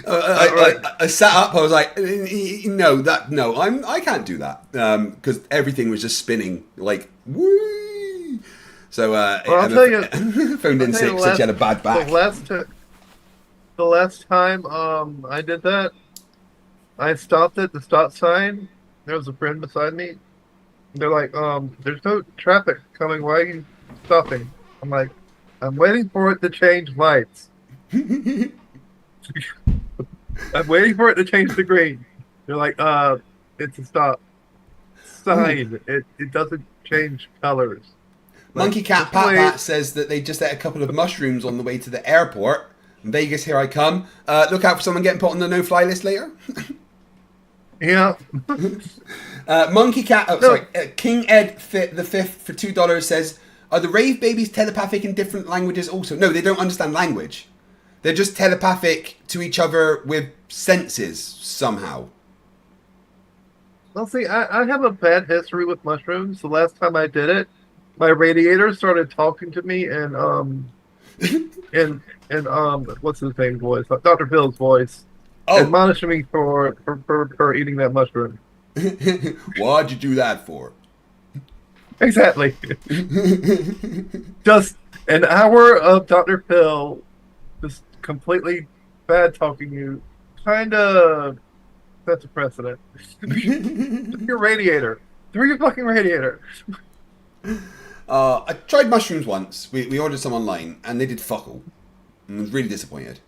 I sat up. I was like, "No, I can't do that," because everything was just spinning like woo. So I'll tell you, phoned in sick, said she had a bad back. The last time I did that, I stopped at the stop sign. There was a friend beside me. They're like, there's no traffic coming. Why are you stopping? I'm like, I'm waiting for it to change lights. I'm waiting for it to change the green. They're like, it's a stop sign. It doesn't change colors. Monkey Cat Pat says that they just ate a couple of mushrooms on the way to the airport. Vegas, here I come. Look out for someone getting put on the no-fly list later. Yeah. Monkey Cat. Sorry. King Ed the Fifth for $2 says, "Are the rave babies telepathic in different languages also?" No, they don't understand language. They're just telepathic to each other with senses somehow. Well, see, I have a bad history with mushrooms. The last time I did it, my radiator started talking to me and what's his name voice? Dr. Phil's voice. Admonishing me for eating that mushroom. Why'd you do that for? Exactly. Just an hour of Dr. Phil just completely bad talking you kind of sets a precedent. Your radiator. Through your fucking radiator. I tried mushrooms once. We ordered some online and they did fuck all. I was really disappointed.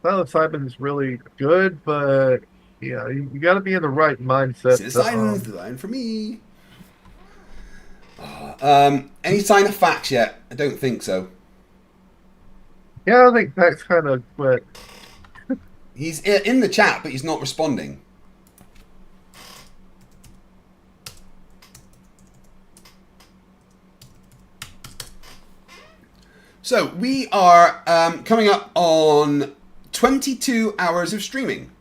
Psilocybin's really good, but yeah, you got to be in the right mindset. Psilocybin's the line for me. Any sign of Facts yet? I don't think so. Yeah, I think Facts kind of quit. He's in the chat, but he's not responding. So we are coming up on 22 hours of streaming.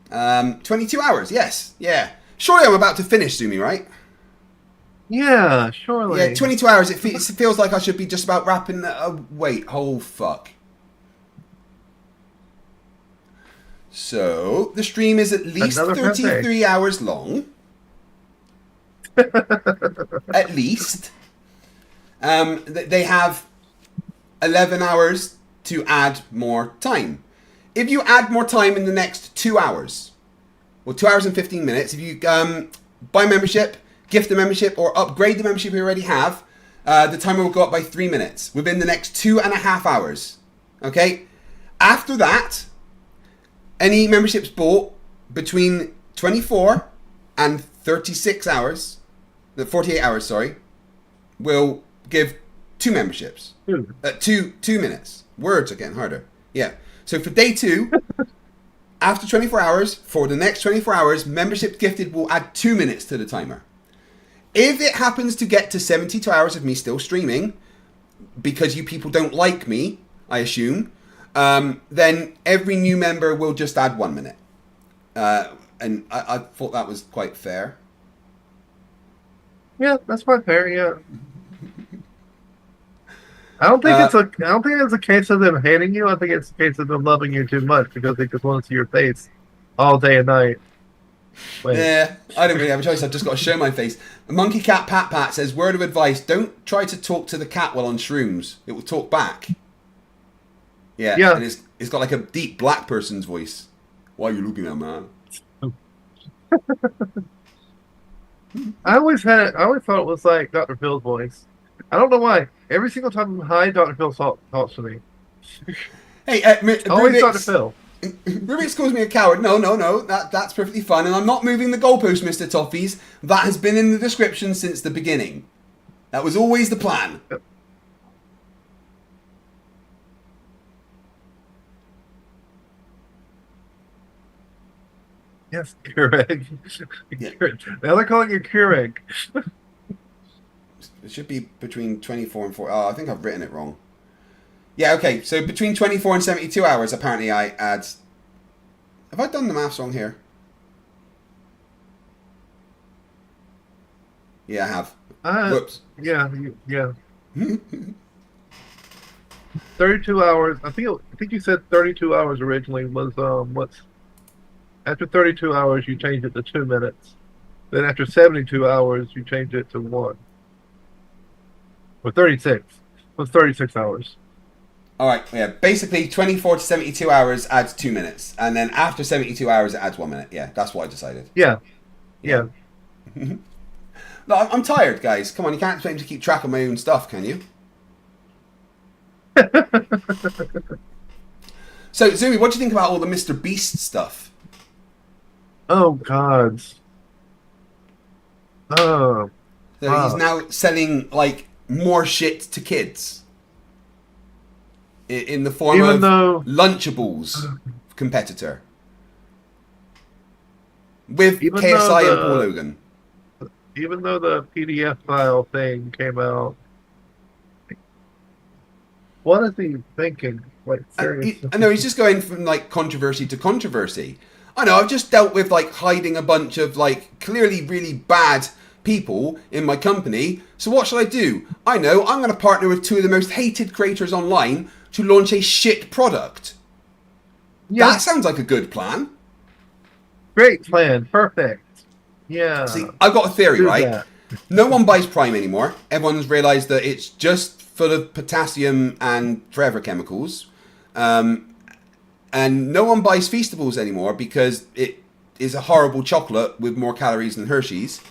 22 hours, yes, yeah. Surely I'm about to finish Zoomy, right? Yeah, surely. Yeah, 22 hours. It feels like I should be just about wrapping. Wait, oh fuck. So the stream is at least Another 33 birthday. hours long. At least. They have 11 hours to add more time. If you add more time in the next 2 hours, or 2 hours and 15 minutes, if you buy membership, gift the membership, or upgrade the membership you already have, the timer will go up by 3 minutes within the next 2.5 hours. Okay? After that, any memberships bought between 24 and 36 hours, 48 hours, sorry, will give 2 memberships. 2 minutes. Words are getting harder. Yeah. So for day 2, after 24 hours, for the next 24 hours, membership gifted will add 2 minutes to the timer. If it happens to get to 72 hours of me still streaming, because you people don't like me, I assume, then every new member will just add 1 minute. And I thought that was quite fair. Yeah, that's quite fair. Yeah. I don't think it's a case of them hating you. I think it's a case of them loving you too much because they just want to see your face all day and night. Wait. Yeah, I don't really have a choice. I've just got to show my face. Monkey Cat Pat Pat says, word of advice, don't try to talk to the cat while on shrooms. It will talk back. Yeah. And it's got like a deep black person's voice. Why are you looking at man? I always thought it was like Dr. Phil's voice. I don't know why. Every single time I'm high, Dr. Phil talks to me. Hey, always Dr. Phil. Rubik's calls me a coward. No. That's perfectly fine. And I'm not moving the goalpost, Mr. Toffees. That has been in the description since the beginning. That was always the plan. Yep. Yes, Keurig. Now they're calling you Keurig. It should be between 24 and 4. Oh, I think I've written it wrong. Yeah, okay. So between 24 and 72 hours, apparently I add... Have I done the maths wrong here? Yeah, I have. Whoops. Yeah. 32 hours. I think you said 32 hours originally was what's... After 32 hours, you change it to 2 minutes. Then after 72 hours, you change it to 1. Or 36. It was 36 hours. All right, yeah. Basically, 24 to 72 hours adds 2 minutes. And then after 72 hours, it adds 1 minute. Yeah, that's what I decided. Yeah. No, I'm tired, guys. Come on, you can't expect me to keep track of my own stuff, can you? So, Zooey, what do you think about all the Mr. Beast stuff? Oh, God. Oh. So he's now selling, like, more shit to kids. In the form of Lunchables competitor. With KSI and Paul Logan. Even though the PDF file thing came out, what is he thinking? Like, seriously? I know, he's just going from, like, controversy to controversy. I know, I've just dealt with, like, hiding a bunch of, like, clearly really bad people in my company. So what shall I do? I know, I'm going to partner with 2 of the most hated creators online to launch a shit product. Yeah. That sounds like a good plan. Great plan. Perfect. Yeah. See, I've got a theory, right? No one buys Prime anymore. Everyone's realised that it's just full of potassium and forever chemicals. And no one buys Feastables anymore because it is a horrible chocolate with more calories than Hershey's.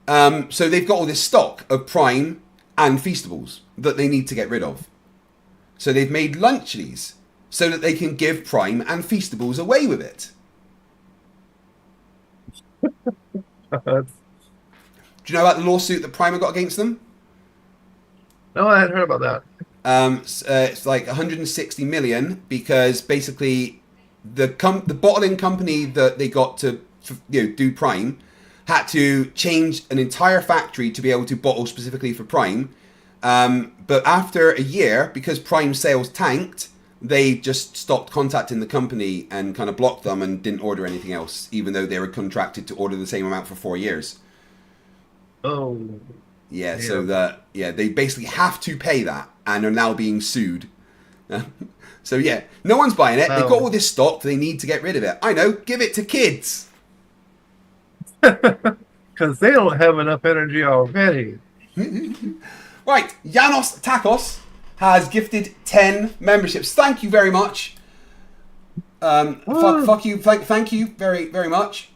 So they've got all this stock of Prime and Feastables that they need to get rid of. So they've made Lunchies so that they can give Prime and Feastables away with it. Do you know about the lawsuit that Prime got against them? No, I hadn't heard about that. It's like 160 million because basically the bottling company that they got to do Prime had to change an entire factory to be able to bottle specifically for Prime. But after a year, because Prime sales tanked, they just stopped contacting the company and kind of blocked them and didn't order anything else, even though they were contracted to order the same amount for 4 years. Oh. Yeah, so that they basically have to pay that and are now being sued. So yeah, no one's buying it. They've got all this stock. They need to get rid of it. I know. Give it to kids. Because they don't have enough energy already. Right, Janos Takos has gifted 10 memberships. Thank you very much. Fuck you. Thank you very, very much.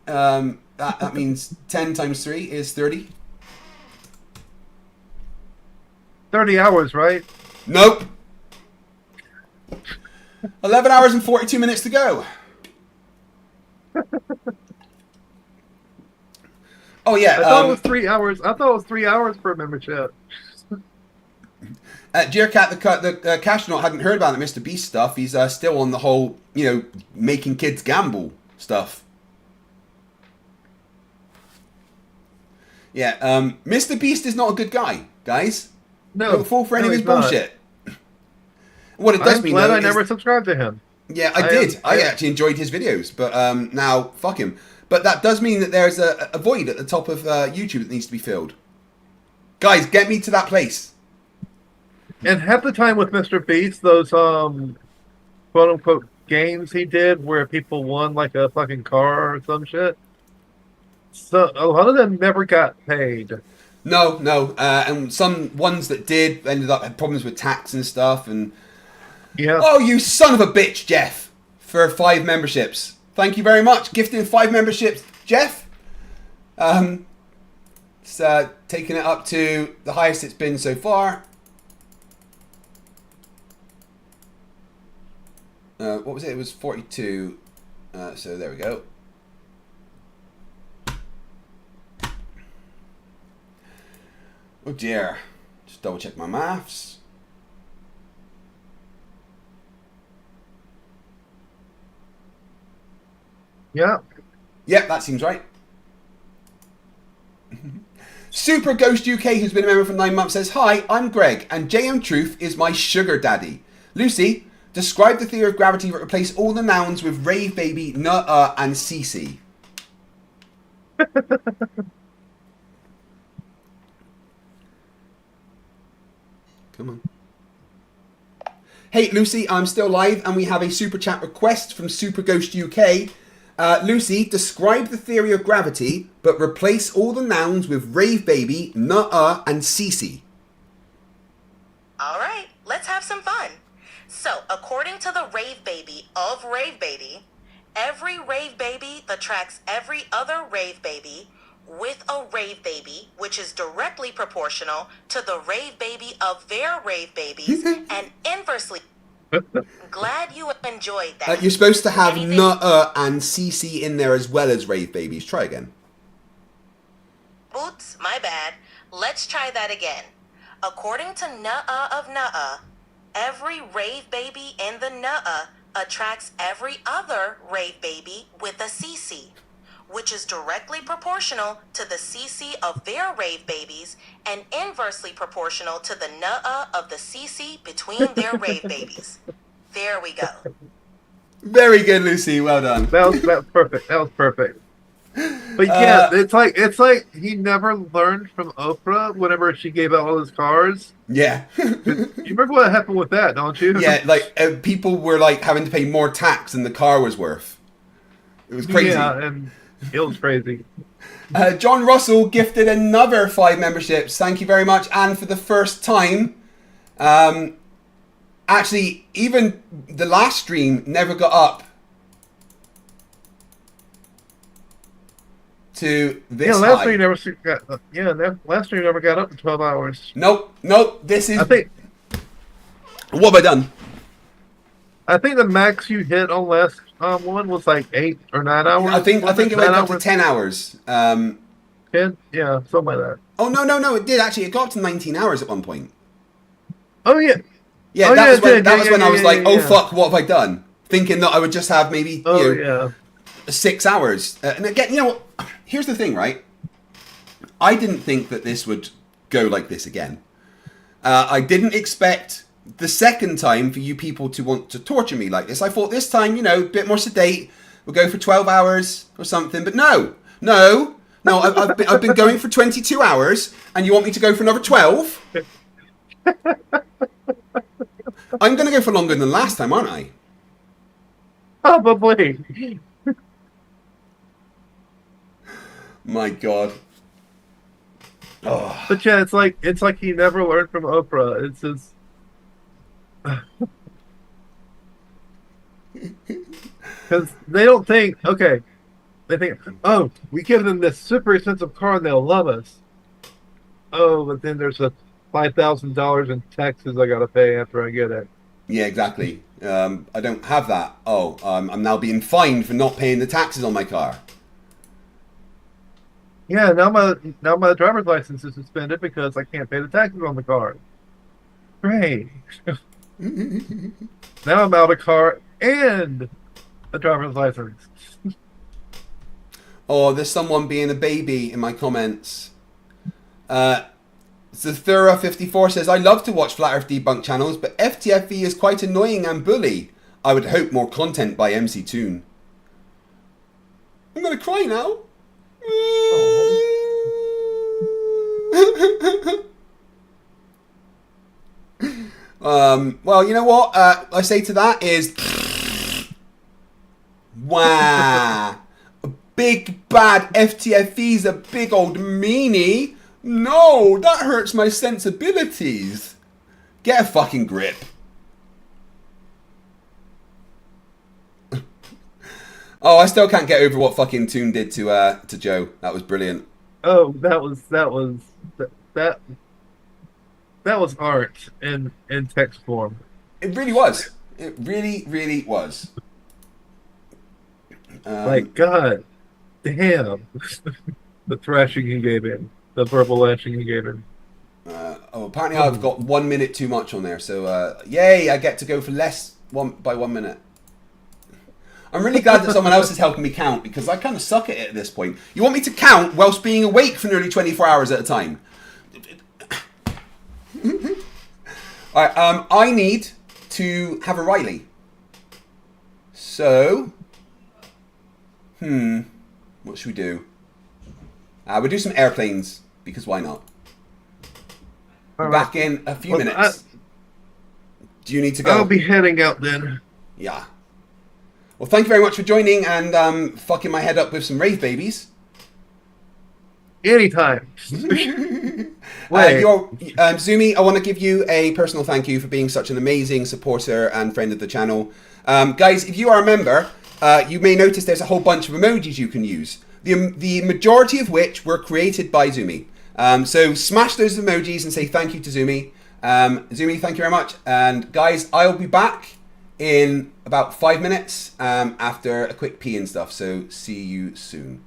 That means 10 times 3 is 30. 30 hours, right? Nope. 11 hours and 42 minutes to go. Oh yeah. I thought it was 3 hours. I thought it was 3 hours per membership. Deercat, the Cashnaut hadn't heard about the Mr. Beast stuff. He's still on the whole, making kids gamble stuff. Yeah, Mr. Beast is not a good guy, guys. No, don't fall for any of his not. bullshit. What it does I'm mean, glad though, I never subscribed to him. Yeah, I did. I actually enjoyed his videos, but now fuck him. But that does mean that there's a void at the top of YouTube that needs to be filled. Guys, get me to that place. And half the time with Mr. Beast, those quote unquote games he did where people won like a fucking car or some shit. So a lot of them never got paid. No, and some ones that did ended up had problems with tax and stuff. And yeah. Oh, you son of a bitch, Jeff, for 5 memberships. Thank you very much, gifting 5 memberships, Jeff. It's taking it up to the highest it's been so far. What was it? It was 42. So there we go. Oh dear. Just double check my maths. Yeah. Yep, that seems right. Super Ghost UK, who's been a member for 9 months, says, "Hi, I'm Greg, and JM Truth is my sugar daddy. Lucy, describe the theory of gravity that replace all the nouns with rave baby, nuh and cc." Come on. Hey Lucy, I'm still live and we have a super chat request from Super Ghost UK. Lucy, describe the theory of gravity, but replace all the nouns with rave baby, nuh and cc. Alright, let's have some fun. So, according to the rave baby of rave baby, every rave baby attracts every other rave baby with a rave baby, which is directly proportional to the rave baby of their rave babies, and inversely. Glad you enjoyed that. You're supposed to have nuh and cc in there as well as rave babies. Try again. Oops, my bad. Let's try that again. According to nuh of nuh, every rave baby in the nuh attracts every other rave baby with a cc, which is directly proportional to the cc of their rave babies and inversely proportional to the nuh of the cc between their rave babies. There we go. Very good, Lucy. Well done. That was perfect. That was perfect. But yeah, it's like he never learned from Oprah whenever she gave out all his cars. Yeah. You remember what happened with that, don't you? Yeah, like people were like having to pay more tax than the car was worth. It was crazy. Yeah, and it was crazy. John Russell gifted another 5 memberships. Thank you very much. And for the first time, actually, even the last stream never got up to this high. Last stream last stream never got up to 12 hours. Nope. This is. I think. What have I done? I think the max you hit on last one was like 8 or 9 hours. I think it went up to 10 hours. 10? Yeah, something like that. Oh no! It did actually. It got up to 19 hours at one point. Oh yeah. Yeah, that was when I was like, "Oh fuck, what have I done?" Thinking that I would just have maybe 6 hours. And again, you know what? Here's the thing, right? I didn't think that this would go like this again. I didn't expect the second time for you people to want to torture me like this. I thought this time, a bit more sedate. We'll go for 12 hours or something. But no. No, I've been going for 22 hours, and you want me to go for another 12? I'm going to go for longer than last time, aren't I? Probably. My God. Oh. But yeah, it's like he never learned from Oprah. It's just because they don't think. Okay, they think, oh, we give them this super expensive car and they'll love us. Oh, but then there's a $5,000 in taxes I gotta pay after I get it. Yeah, exactly. I don't have that. Oh, I'm now being fined for not paying the taxes on my car. Yeah, now my driver's license is suspended because I can't pay the taxes on the car. Great. Now I'm out of car and a driver's license. Oh, there's someone being a baby in my comments. Zathura54 says, I love to watch Flat Earth debunk channels, but FTFE is quite annoying and bully. I would hope more content by MC Toon. I'm going to cry now. Well, you know what I say to that is, wow, a big bad FTFE's a big old meanie. No, that hurts my sensibilities. Get a fucking grip. Oh, I still can't get over what fucking Toon did to Joe. That was brilliant. Oh, that was art in text form. It really was. It really, really was. Like, God damn. The thrashing he gave him. The verbal lashing he gave him. Apparently I've got 1 minute too much on there. So, yay, I get to go for less by 1 minute. I'm really glad that someone else is helping me count, because I kind of suck at it at this point. You want me to count whilst being awake for nearly 24 hours at a time? Alright, I need to have a Riley. So, what should we do? We'll do some airplanes, because why not? We're back in a few minutes. Do you need to go? I'll be heading out then. Yeah. Well, thank you very much for joining and fucking my head up with some rave babies. Anytime. Zumi, I want to give you a personal thank you for being such an amazing supporter and friend of the channel. Guys, if you are a member, you may notice there's a whole bunch of emojis you can use. The majority of which were created by Zumi. So smash those emojis and say thank you to Zumi. Zumi, thank you very much. And guys, I'll be back in about 5 minutes after a quick pee and stuff. So see you soon.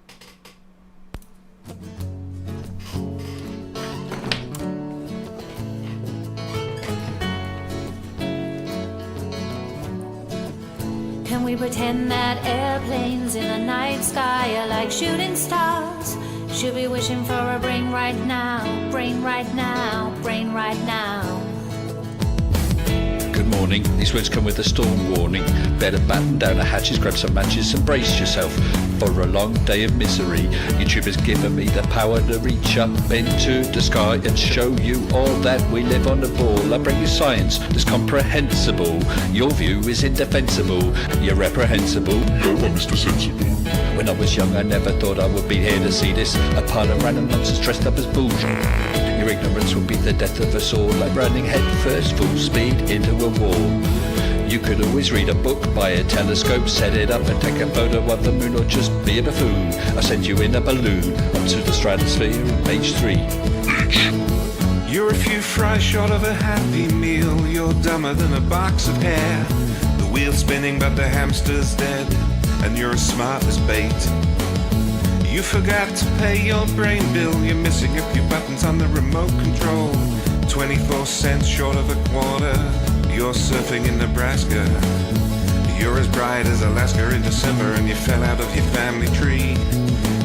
Can we pretend that airplanes in the night sky are like shooting stars? Should be wishing for a brain right now, brain right now, brain right now. Good morning. These words come with a storm warning. Better batten down the hatches, grab some matches and brace yourself for a long day of misery. YouTube has given me the power to reach up into the sky and show you all that we live on the ball. I bring you science that's comprehensible. Your view is indefensible. You're reprehensible. No, I'm Mr. Sensible. When I was young, I never thought I would be here to see this. A pile of random nonsense dressed up as bullshit. Your ignorance will be the death of us all, like running head first full speed into a wall. You could always read a book by a telescope, set it up and take a photo of the moon, or just be a buffoon. I send you in a balloon up to the stratosphere in page 3. You're a few fries short of a happy meal. You're dumber than a box of hair. The wheel's spinning but the hamster's dead, and you're as smart as bait. You forgot to pay your brain bill. You're missing a few buttons on the remote control. 24 cents short of a quarter. You're surfing in Nebraska. You're as bright as Alaska in December, and you fell out of your family tree.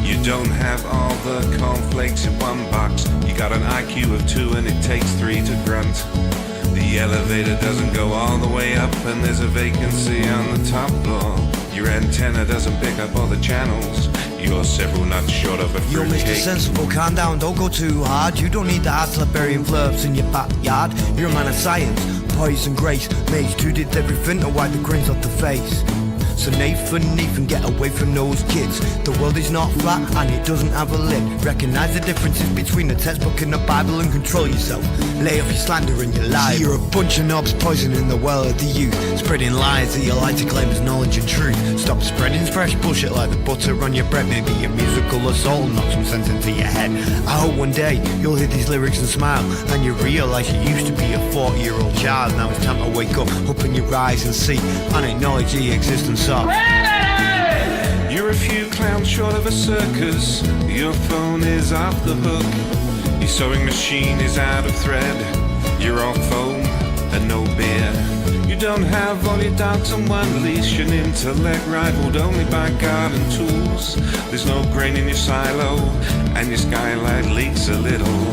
You don't have all the cornflakes in one box. You got an IQ of 2 and it takes 3 to grunt. The elevator doesn't go all the way up, and there's a vacancy on the top floor. Your antenna doesn't pick up all the channels. You're several nuts short of a You're Mr. fruitcake. Sensible, calm down, don't go too hard. You don't need the hard Siberian Flerfs in your backyard. You're a man of science, poise and grace. Mage 2 did everything to wipe the grins off the face. So Nathan, get away from those kids. The world is not flat and it doesn't have a lid. Recognize the differences between the textbook and the Bible and control yourself. Lay off your slander and your lies. You're a bunch of knobs poisoning the well of the youth, spreading lies that you like to claim as knowledge and truth. Stop spreading fresh bullshit like the butter on your bread. Maybe your musical assault knock some sense into your head. I hope one day you'll hear these lyrics and smile, and you realise you used to be a 40-year-old child. Now it's time to wake up, open your eyes and see, and acknowledge the existence of You're a few clowns short of a circus. Your phone is off the hook. Your sewing machine is out of thread. You're all foam and no beer. You don't have all your dogs on one leash. An intellect rivaled only by garden tools. There's no grain in your silo, and your skylight leaks a little.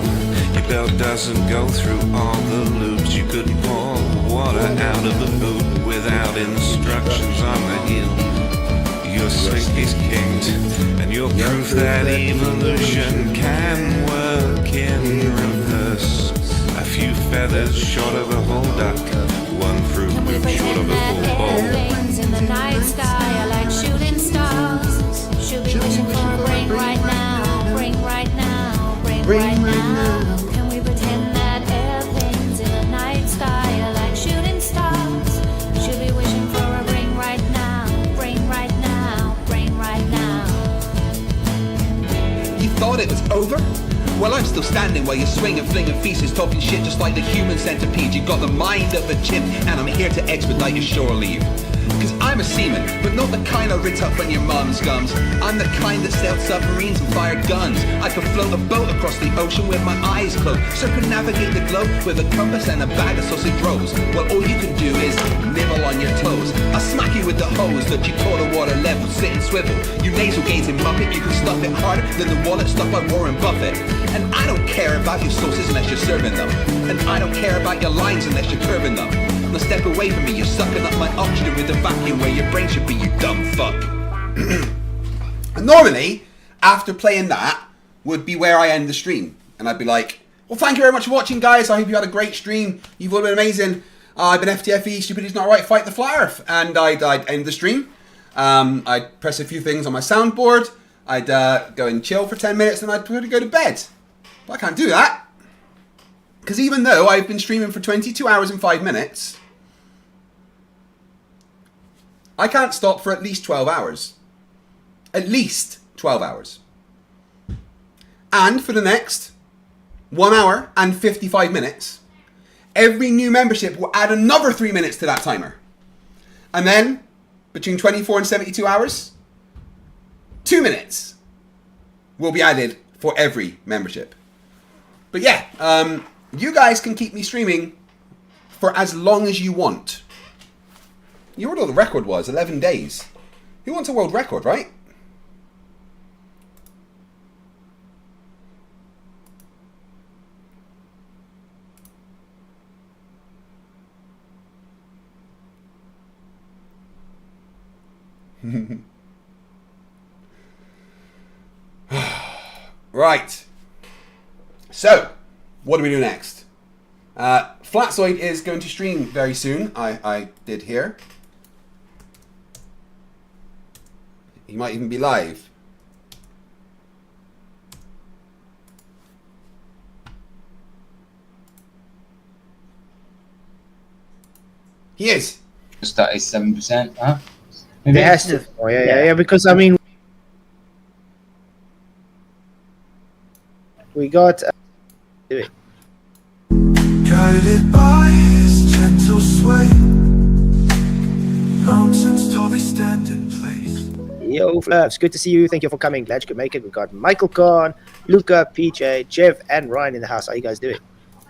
Your belt doesn't go through all the loops. You couldn't pour water out of a boot without instructions on the heel. Your slick is kinked, and you're proof that evolution can work in reverse. A few feathers short of a whole duck, one fruit loop short of a full bowl. Airplanes in the night sky are like shooting stars. Should be wishing for a brain right now, brain right now, brain right now. Can we pretend that airplanes in the night sky are like shooting stars? Should be wishing for a brain right now, brain right now, brain right now. You thought it was over? Well, I'm still standing while you're swinging, flinging feces, talking shit just like the human centipede. You got the mind of a chimp, and I'm here to expedite your shore leave. Cause I'm a seaman, but not the kind I writ up on your mum's gums. I'm the kind that sailed submarines and fired guns. I could float a boat across the ocean with my eyes closed, circumnavigate the globe with a compass and a bag of sausage rolls. Well, all you can do is nibble on your toes. I'll smack you with the hose that you taught a water level, sit and swivel. You nasal gazing muppet, you can stuff it harder than the wallet stuffed by Warren Buffett. And I don't care about your sauces unless you're serving them. And I don't care about your lines unless you're curving them. Now step away from me, you're sucking up my oxygen with the vacuum where your brain should be, you dumb fuck. And normally, after playing that, would be where I end the stream. And I'd be like, well, thank you very much for watching, guys. I hope you had a great stream. You've all been amazing. I've been FTFE, Stupidity's Not Right, Fight the Flerf. And I'd end the stream. I'd press a few things on my soundboard. I'd go and chill for 10 minutes and I'd probably go to bed. But I can't do that. Because even though I've been streaming for 22 hours and 5 minutes, I can't stop for at least 12 hours. At least 12 hours. And for the next 1 hour and 55 minutes, every new membership will add another 3 minutes to that timer. And then, between 24 and 72 hours, 2 minutes will be added for every membership. But yeah, you guys can keep me streaming for as long as you want. You know what the record was? 11 days. Who wants a world record, right? Right. So, what do we do next? Flatzoid is going to stream very soon. I did hear. He might even be live. He is. Just that is 7%, huh? It has to. Oh, yeah. Because I mean, we got. Do it. Guided by his gentle sway, mountains tall they stand in place. Yo, Flerfs, good to see you. Thank you for coming. Glad you could make it. We've got Michael Kahn, Luca, PJ, Jeff, and Ryan in the house. How you guys doing?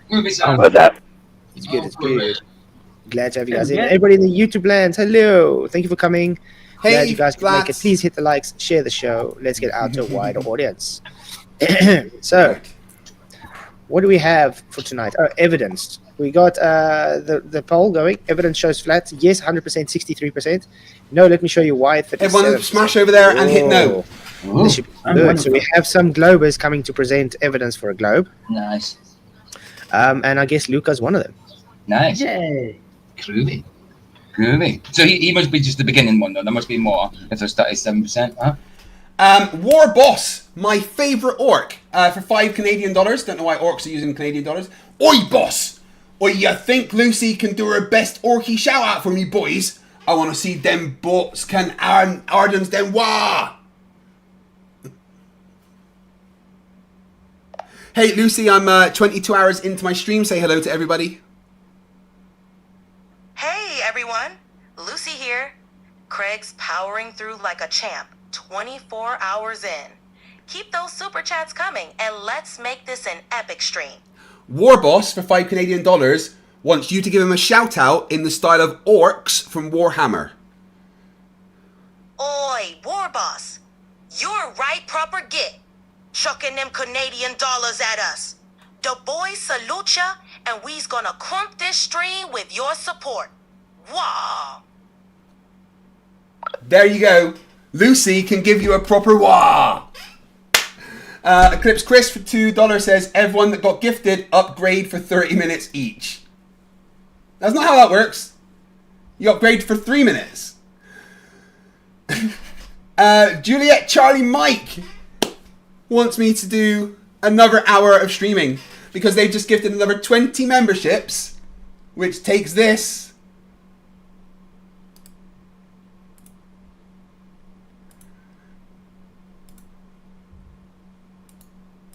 What's up? It's good. It's good. Glad to have you guys in. Everybody in the YouTube lands, hello. Thank you for coming. Hey, glad you guys could make it. Please hit the likes, share the show. Let's get out to a wider audience. So, what do we have for tonight? Oh, evidence. We got the poll going. Evidence shows flat. Yes, 100%, 63%. No, let me show you why. Everyone smash over there and hit no. This should be good. So we have some globers coming to present evidence for a globe. Nice. And I guess Luca's one of them. Nice. Yay. Groovy. So he must be just the beginning one, though. There must be more if there's 37%, huh? War Boss, my favourite orc, for $5 Canadian. Don't know why orcs are using Canadian dollars. Oi, boss! Oi, you think Lucy can do her best orky shout out for me, boys? I want to see them bots can ardens them wah! Hey, Lucy, I'm 22 hours into my stream. Say hello to everybody. Hey, everyone. Lucy here. Craig's powering through like a champ, 24 hours in. Keep those super chats coming, and let's make this an epic stream. War Boss, for $5 Canadian, wants you to give him a shout out in the style of orcs from Warhammer. Oi, War Boss. You're right proper git. Chucking them Canadian dollars at us. The boys salute ya, and we's gonna crump this stream with your support. Wah! There you go. Lucy can give you a proper wah. Eclipse Chris for $2 says, everyone that got gifted, upgrade for 30 minutes each. That's not how that works. You upgrade for 3 minutes. Juliet Charlie Mike wants me to do another hour of streaming because they've just gifted another 20 memberships, which takes this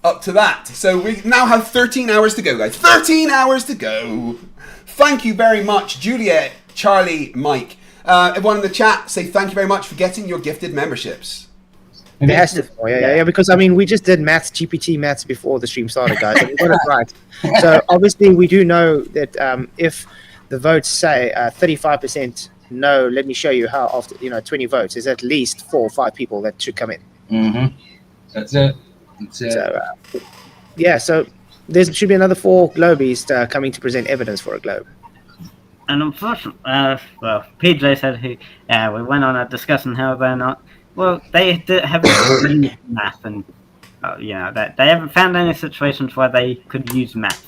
up to that. So we now have 13 hours to go, guys. 13 hours to go. Thank you very much, Juliet, Charlie, Mike. Everyone in the chat, say thank you very much for getting your gifted memberships. It has to. Yeah, because I mean, we just did GPT maths before the stream started, guys, and we got it right. So obviously, we do know that if the votes say 35% no, let me show you how after 20 votes is at least 4 or 5 people that should come in. Mm-hmm. That's it. So so there should be another 4 globies coming to present evidence for a globe. And unfortunately, PJ said we went on a discussion how they're not. Well, they haven't used math, and that they haven't found any situations where they could use math.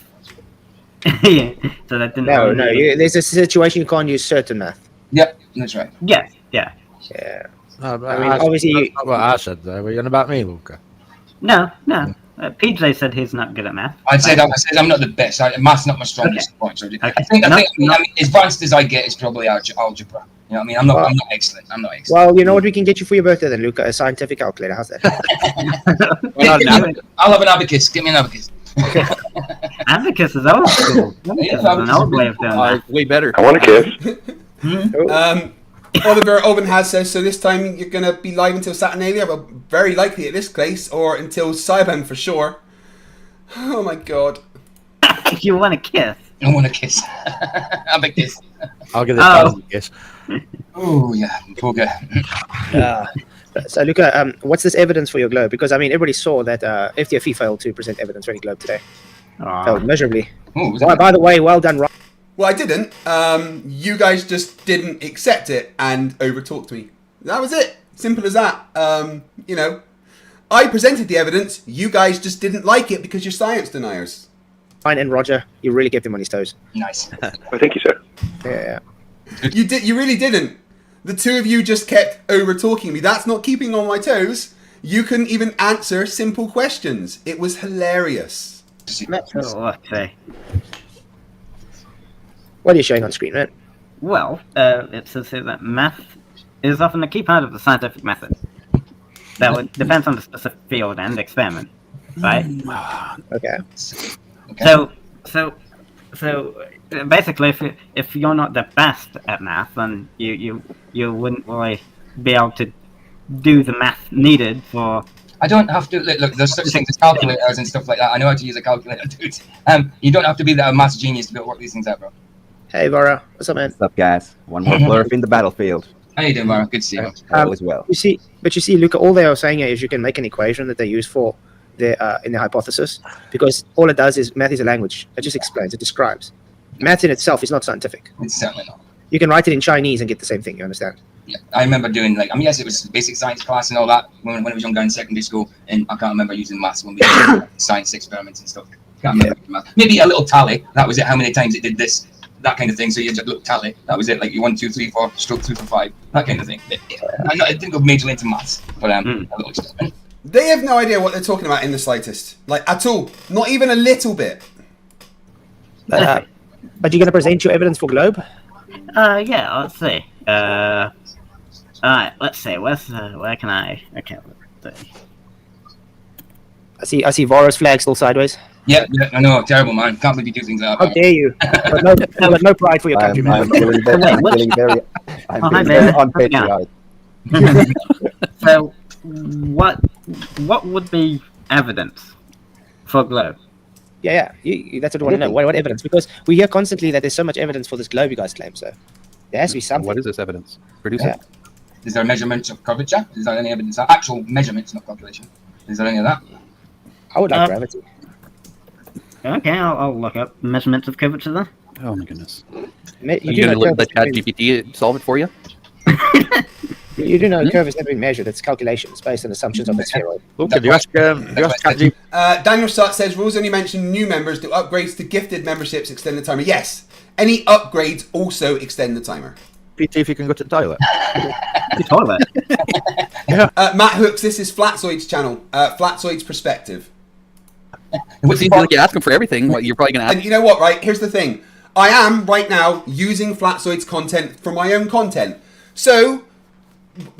Yeah, so that didn't. No. There's a situation you can't use certain math. Yep, that's right. Yeah. I mean, obviously, that's not what I said. Though. Were you on about me, Luca? No. PJ said he's not good at math. I said I'm not the best. Math's not my strongest point. Okay. I think as advanced as I get is probably algebra. You know what I mean? I'm not excellent. Well, you know what we can get you for your birthday then, Luca? A scientific calculator. How's that? I'll have an abacus. Give me an abacus. Abacus is old school. Abacus is an old way of doing that. Way better. I want a kiss. Oliver Obenhaz says, so this time you're going to be live until Saturnalia? Well, very likely at this place, or until Cyban for sure. Oh my god. You want a kiss? I want a kiss. Abacus. I'll give it a kiss. Oh, yeah. Poor guy. So, Luca, what's this evidence for your globe? Because, I mean, everybody saw that FTFE failed to present evidence for any globe today. Failed miserably. By the way, well done, Rob. Well, I didn't. You guys just didn't accept it and overtalked me. That was it. Simple as that. I presented the evidence. You guys just didn't like it because you're science deniers. Fine, and Roger, you really kept him on his toes. Nice. Well, thank you, sir. Yeah. You did. You really didn't. The two of you just kept over-talking me. That's not keeping on my toes. You couldn't even answer simple questions. It was hilarious. What are you showing on screen, man? Well, it says here that math is often a key part of the scientific method. That depends on the specific field and experiment, right? Okay. So basically, if you're not the best at math, then you wouldn't really be able to do the math needed for. I don't have to look. There's such things as calculators and stuff like that. I know how to use a calculator, dude. You don't have to be that maths genius to be able to work these things out, bro. Hey, Vara. What's up, man? What's up, guys? One more Flerf in the battlefield. How you doing, Vara? Good to see you. All is well. You see, Luca, all they are saying here is you can make an equation that they use for their in their hypothesis, because all it does is math is a language. It just explains, it describes. Math in itself is not scientific. It's certainly not. You can write it in Chinese and get the same thing. You understand? Yeah, I remember doing yes, it was basic science class and all that when I was younger in secondary school, and I can't remember using maths when we did science experiments and stuff. Can't remember math. Maybe a little tally. That was it. How many times it did this, that kind of thing. So you just look tally. That was it. Like you 1, 2, 3, 4, stroke 2 for 5. That kind of thing. I didn't go majorly into maths, but a little experiment. They have no idea what they're talking about in the slightest, like at all. Not even a little bit. But you're going to present your evidence for Globe? Yeah, let's see. Alright, let's see. Where can I? Okay, let's see. I see Vara's flag still sideways. Yeah, I know. Terrible, man. Can't believe you do things like that. How dare you? But no pride for your country, man. I'm feeling very unpatriotic. So, what would be evidence for Globe? Yeah. That's what we want to know. What evidence? Because we hear constantly that there's so much evidence for this Globe you guys claim. So there has to be something. What is this evidence? Produce it. Is there measurements of curvature? Is there any evidence? Actual measurements, not calculation. Is there any of that? I would like gravity. Okay, I'll look up measurements of curvature then. Oh my goodness. You going to let ChatGPT solve it for you? You do know a curve has never been measured. It's calculations based on assumptions of the spheroid. Okay, do you ask ChatGPT? Daniel Stark says, rules only mention new members. Do upgrades to gifted memberships extend the timer? Yes. Any upgrades also extend the timer. PT if you can go to the toilet. The toilet? Matt Hooks, this is Flatzoid's channel. Flatzoid's perspective. It seems like you ask him for everything. What you're probably going to ask. And you know what, right? Here's the thing. I am, right now, using Flatzoid's content for my own content. So,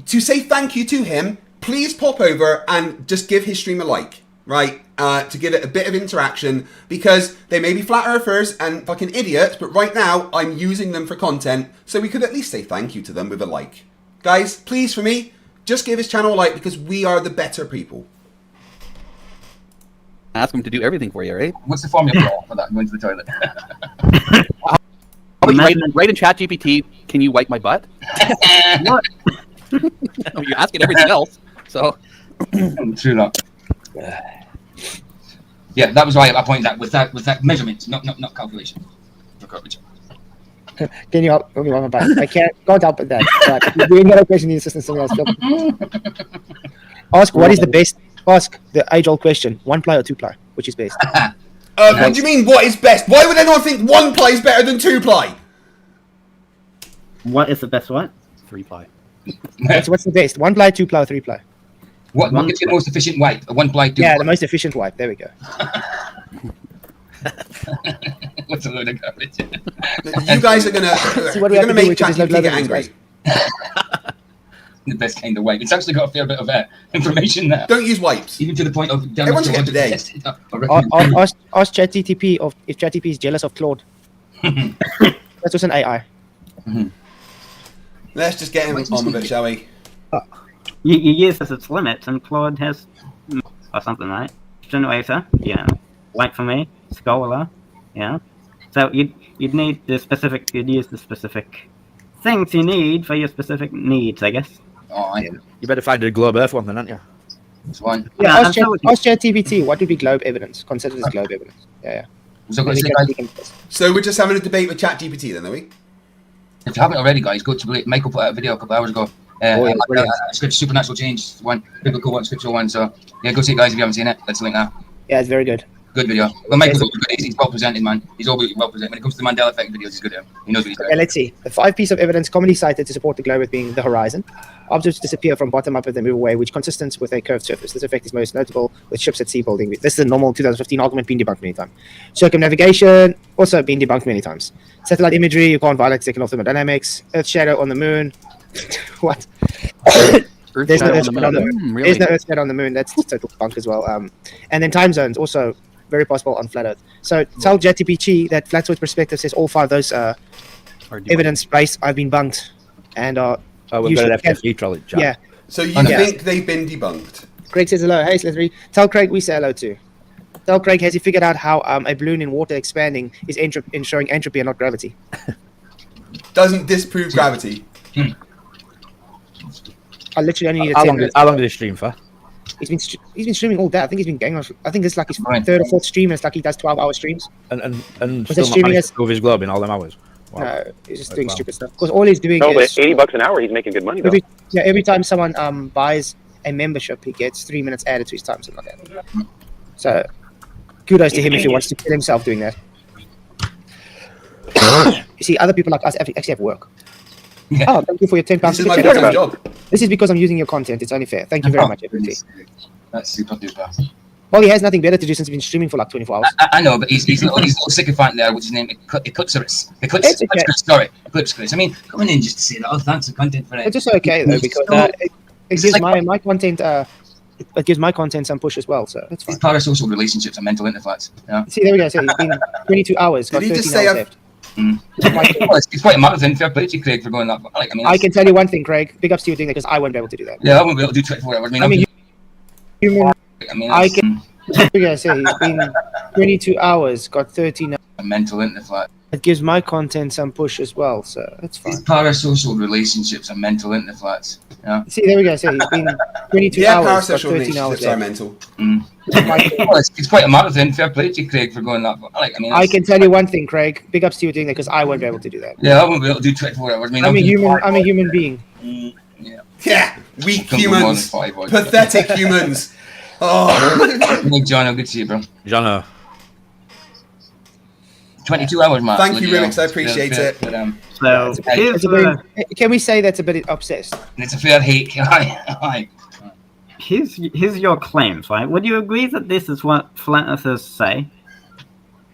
to say thank you to him, please pop over and just give his stream a like, right? To give it a bit of interaction, because they may be flat earthers and fucking idiots, but right now I'm using them for content, so we could at least say thank you to them with a like. Guys, please, for me, just give his channel a like, because we are the better people. Ask him to do everything for you, right? What's the formula for that? Going to the toilet. Right in ChatGPT, can you wipe my butt? What? You're asking everything else, so. True that. Yeah, that was why I pointed out with that measurement, not calculation. For curvature. Can you help me on my back? I can't help with that. But doing another question, the assistant something else. Ask what is the best. Ask the age-old question: 1-ply or 2-ply? Which is best? What do you mean? What is best? Why would anyone think 1-ply is better than 2-ply? What is the best? What? 3-ply. What's the best? 1-ply, 2-ply, or 3-ply? What gets you the most efficient wipe? A 1-ply, 2-ply? Yeah, the most efficient wipe. There we go. What's a load of garbage? You guys are gonna make ChatGPT get angry. The best kind of wipe. It's actually got a fair bit of information there. Don't use wipes. Even to the point of everyone's getting today. Ask ChatGPT if ChatGPT is jealous of Claude. That's just an AI. Let's just get him on with it, shall we? You use this its limits, and Claude has or something, right? Generator, Wait for me, Scholar, So you'd need the specific. You'd use the specific things you need for your specific needs, I guess. Oh, you better find a globe Earth one then, aren't you? That's one. Yeah, ask ChatGPT what would be globe evidence. Consider this globe evidence. Yeah. So we're just having a debate with ChatGPT then, are we? If you haven't already, guys, go to Michael put out a video a couple hours ago. Supernatural change one, biblical one, scriptural one. So yeah, go see it, guys, if you haven't seen it. Let's link now. Yeah, it's very good. Good video. Well, Michael's he's well presented, man. He's all well presented. When it comes to the Mandela effect videos, he's good at him. He knows what he's doing. Okay, let's see. The 5 pieces of evidence commonly cited to support the globe as being the horizon. Objects disappear from bottom up as they move away, which consistent with a curved surface. This effect is most notable with ships at sea building. This is a normal 2015 argument, been debunked many times. Circumnavigation, also been debunked many times. Satellite imagery, you can't violate second law of thermodynamics. Earth shadow on the moon. What? There's no Earth shadow on the moon. Really? There's no Earth shadow on the moon. That's total bunk as well. And then time zones, also very possible on flat Earth. So tell ChatGPT that Flatzoid's perspective says all 5 of those evidence-based I've been bunked. And we've got an FTFE trolley chat. Yeah. So you think they've been debunked? Craig says hello. Hey, Slithery. Tell Craig we say hello too. Tell Craig, has he figured out how a balloon in water expanding is ensuring entropy and not gravity? Doesn't disprove gravity. I literally only need How long did he stream for? He's been streaming all day. I think he's been going on. I think it's like his 3rd or 4th stream, and it's like he does 12-hour streams. And still not managed to prove his globe in all them hours. No, he's just doing stupid stuff. Because all he's doing No, is but $80 an hour, he's making good money though. every time someone buys a membership, he gets 3 minutes added to his time, something like that. So, kudos to him if he wants to kill himself doing that. You see, other people like us actually have work. Yeah. Oh, thank you for your £10. This is my full-time job. This is because I'm using your content. It's only fair. Thank you very much, everybody. That's super duper. Well, he has nothing better to do since he's been streaming for like 24 hours. I know, but he's a little sycophant there, which is named Eclipse Chris. I mean, coming in just to say that, oh, thanks for content for it. It's just okay though because it gives my content it gives my content some push as well, so that's fine. It's parasocial relationships and mental interflats. Yeah. See, there we go. So he's been 22 hours. Did he just say left. Well, it's quite a marathon. Fair play to you, Craig, for going that. Like, I can tell you one thing, Craig. Big ups to you doing that because I won't be able to do that. Yeah, I won't be able to do 24 hours. I can. I say he's been 22 hours, got 13. A mental interflat. It gives my content some push as well, so that's fine. It's parasocial relationships and mental interflats. Yeah. See, there we go. So he's been 22 hours, got 13 hours. Are mental. Well, it's quite a marathon. Fair play to you, Craig, for going that. Like, I can tell you one thing, Craig. Big ups to you doing that because I won't be able to do that. Yeah, I won't be able to do 24 hours. I'm a human being. Yeah, weak humans, pathetic humans. Oh, Nick, John, good to see you, bro. John, 22 hours, man. Thank you, Remix. I appreciate it. So, can we say that's a bit obsessed? It's a fair hate. Here's your claims, right? Would you agree that this is what flat earthers say?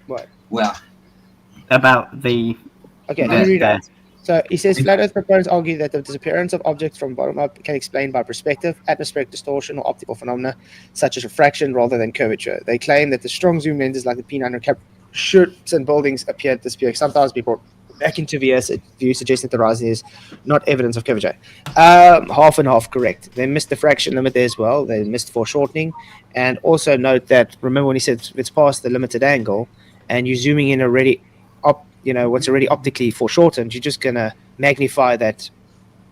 What? Well, about the. Okay, let me read that. So he says flat earth proponents argue that the disappearance of objects from bottom up can be explained by perspective, atmospheric distortion, or optical phenomena such as refraction rather than curvature. They claim that the strong zoom lenses like the P900 cap ships and buildings appear to disappear. Sometimes people back into view suggesting that the rise is not evidence of curvature. Half and half correct. They missed the fraction limit there as well. They missed foreshortening. And also note that, remember when he said it's past the limited angle and you're zooming in already what's already optically foreshortened, you're just going to magnify that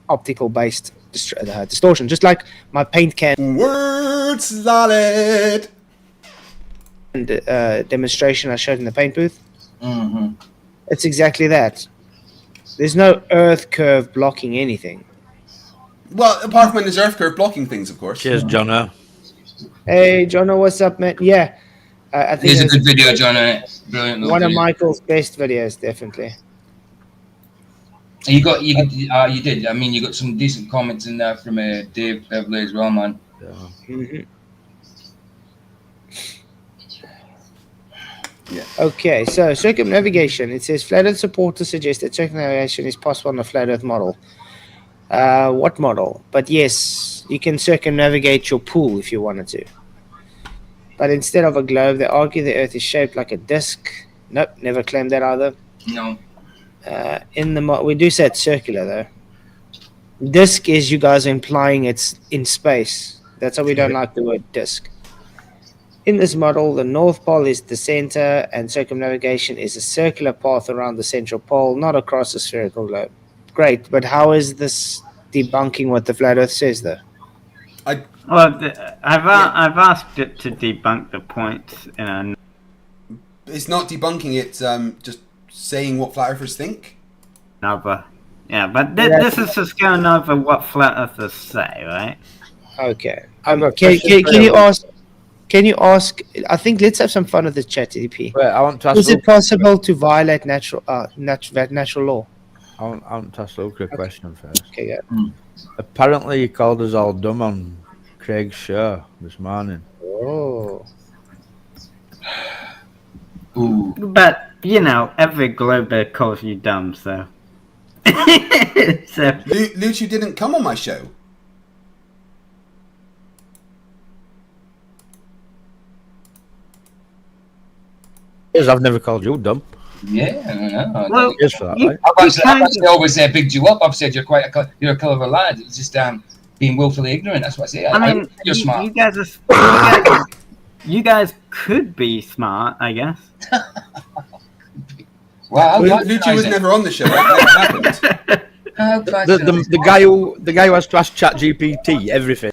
optical based distortion. Just like my paint can. Word solid. And demonstration I showed in the paint booth. Mm-hmm. It's exactly that. There's no earth curve blocking anything. Well, apart from when there's earth curve blocking things, of course. Cheers, Jono. Hey, Jono, what's up, man? Yeah. I think it's a good video, John. Brilliant. One of Michael's best videos, definitely. You did. I mean, you got some decent comments in there from Dave Beverly as well, man. Yeah. Mm-hmm. Yeah. Okay, so circumnavigation. It says flat Earth supporters suggest that circumnavigation is possible on a flat Earth model. What model? But yes, you can circumnavigate your pool if you wanted to. But instead of a globe, they argue the Earth is shaped like a disc. Nope, never claimed that either. No. We do say it's circular though. Disc is you guys are implying it's in space. That's why we don't like the word disc. In this model, the North Pole is the center, and circumnavigation is a circular path around the central pole, not across a spherical globe. Great, but how is this debunking what the flat Earth says, though? I've asked it to debunk the point. It's not debunking it. Just saying what flat earthers think. But this is just going over what flat earthers say, right? Okay. Can you ask? I think let's have some fun with this chat, TDP. Wait, I want to ask. Is it possible to violate natural law? I want to ask a quick question first. Okay, yeah. Apparently, you called us all dumb on Craig's show this morning. Oh. Ooh. But every glober calls you dumb, so. Luchu didn't come on my show. I've never called you dumb. Yeah, I know. Well, I've actually always bigged you up. I've said you're a clever lad. It's just being willfully ignorant. That's what I say. I mean, you're smart. You guys could be smart, I guess. Well, Luchu was never on the show. That never happened. The guy who has to ask ChatGPT everything.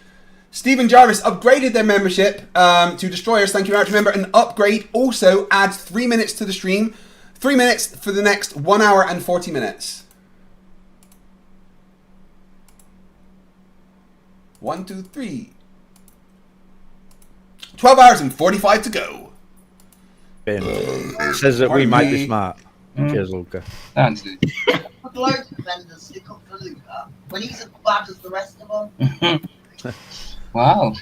Stephen Jarvis upgraded their membership to Destroyers. Thank you very much. Remember, an upgrade also adds 3 minutes to the stream. 3 minutes for the next 1 hour and 40 minutes. 1, 2, 3. 12 hours and 45 to go. Says that we might be smart. Cheers, Luca. Thanks, dude. Loads of vendors stick up for Luca when he's as bad as the rest of them. Wow.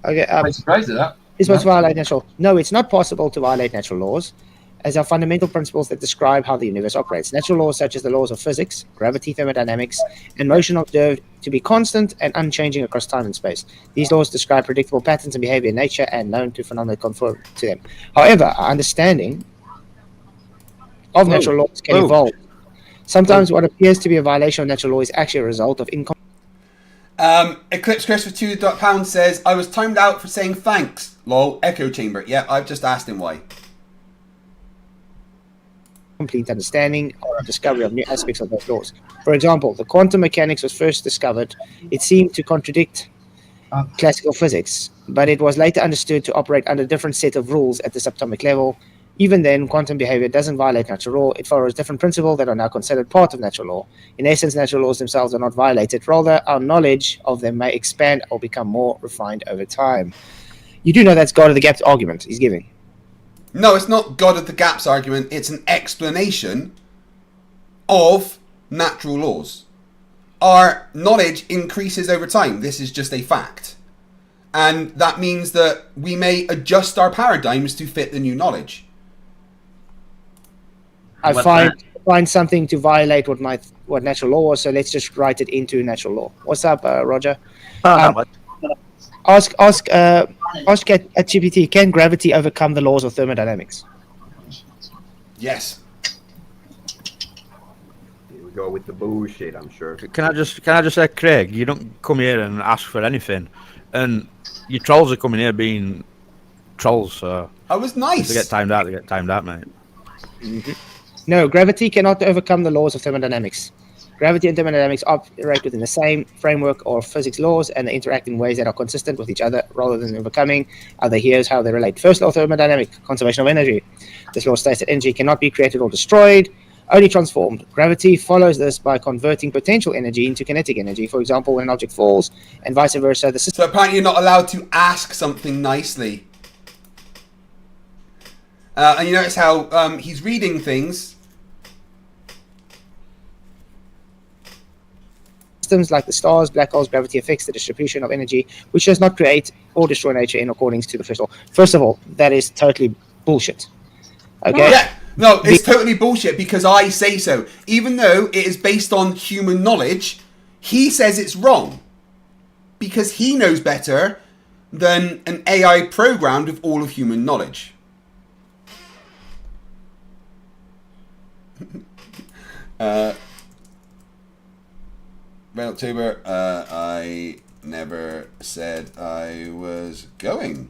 Okay. I'm surprised at that. Is what's violate natural? No, it's not possible to violate natural laws, as are fundamental principles that describe how the universe operates. Natural laws such as the laws of physics, gravity, thermodynamics, and motion are observed to be constant and unchanging across time and space. These laws describe predictable patterns in behavior in nature and known to phenomena conform to them. However, our understanding of natural laws can evolve. Sometimes what appears to be a violation of natural law is actually a result of Eclipse Chris for £2 says, I was timed out for saying thanks. Lol, echo chamber. Yeah, I've just asked him why. complete understanding or discovery of new aspects of those laws. For example, the quantum mechanics was first discovered. It seemed to contradict classical physics, but it was later understood to operate under a different set of rules at the subatomic level. Even then, quantum behavior doesn't violate natural law. It follows different principles that are now considered part of natural law. In essence, natural laws themselves are not violated. Rather, our knowledge of them may expand or become more refined over time. You do know that's God of the Gaps argument he's giving. No, it's not God of the Gaps argument. It's an explanation of natural laws. Our knowledge increases over time. This is just a fact. And that means that we may adjust our paradigms to fit the new knowledge. I find something to violate what natural law was, so let's just write it into natural law. What's up, Roger? Ask ChatGPT, can gravity overcome the laws of thermodynamics? Yes. Here we go with the bullshit, I'm sure. Can I just say, Craig, you don't come here and ask for anything, and your trolls are coming here being trolls. So I was nice. If they get timed out, they get timed out, mate. Mm-hmm. No, gravity cannot overcome the laws of thermodynamics. Gravity and thermodynamics operate within the same framework of physics laws, and they interact in ways that are consistent with each other rather than overcoming other. Here's how they relate. First law of thermodynamics, conservation of energy. This law states that energy cannot be created or destroyed, only transformed. Gravity follows this by converting potential energy into kinetic energy. For example, when an object falls, and vice versa. The system. So apparently you're not allowed to ask something nicely. And you notice how he's reading things. Systems like the stars, black holes, gravity affects the distribution of energy, which does not create or destroy nature in accordance to the first law. First of all, that is totally bullshit. Okay? Yeah, no, it's totally bullshit because I say so. Even though it is based on human knowledge, he says it's wrong. Because he knows better than an AI programmed with all of human knowledge. Red October, I never said I was going.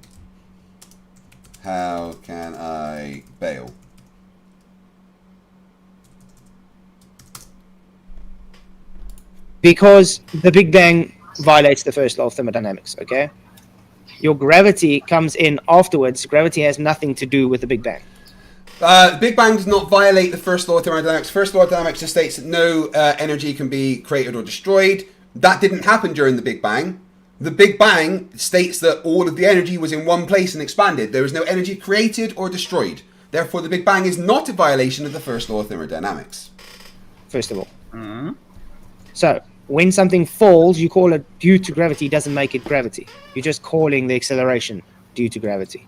How can I bail? Because the Big Bang violates the first law of thermodynamics, okay? Your gravity comes in afterwards. Gravity has nothing to do with the Big Bang. The Big Bang does not violate the first law of thermodynamics. First law of thermodynamics just states that no energy can be created or destroyed. That didn't happen during the Big Bang. The Big Bang states that all of the energy was in one place and expanded. There was no energy created or destroyed. Therefore, the Big Bang is not a violation of the first law of thermodynamics. First of all. Mm-hmm. So, when something falls, you call it due to gravity, doesn't make it gravity. You're just calling the acceleration due to gravity.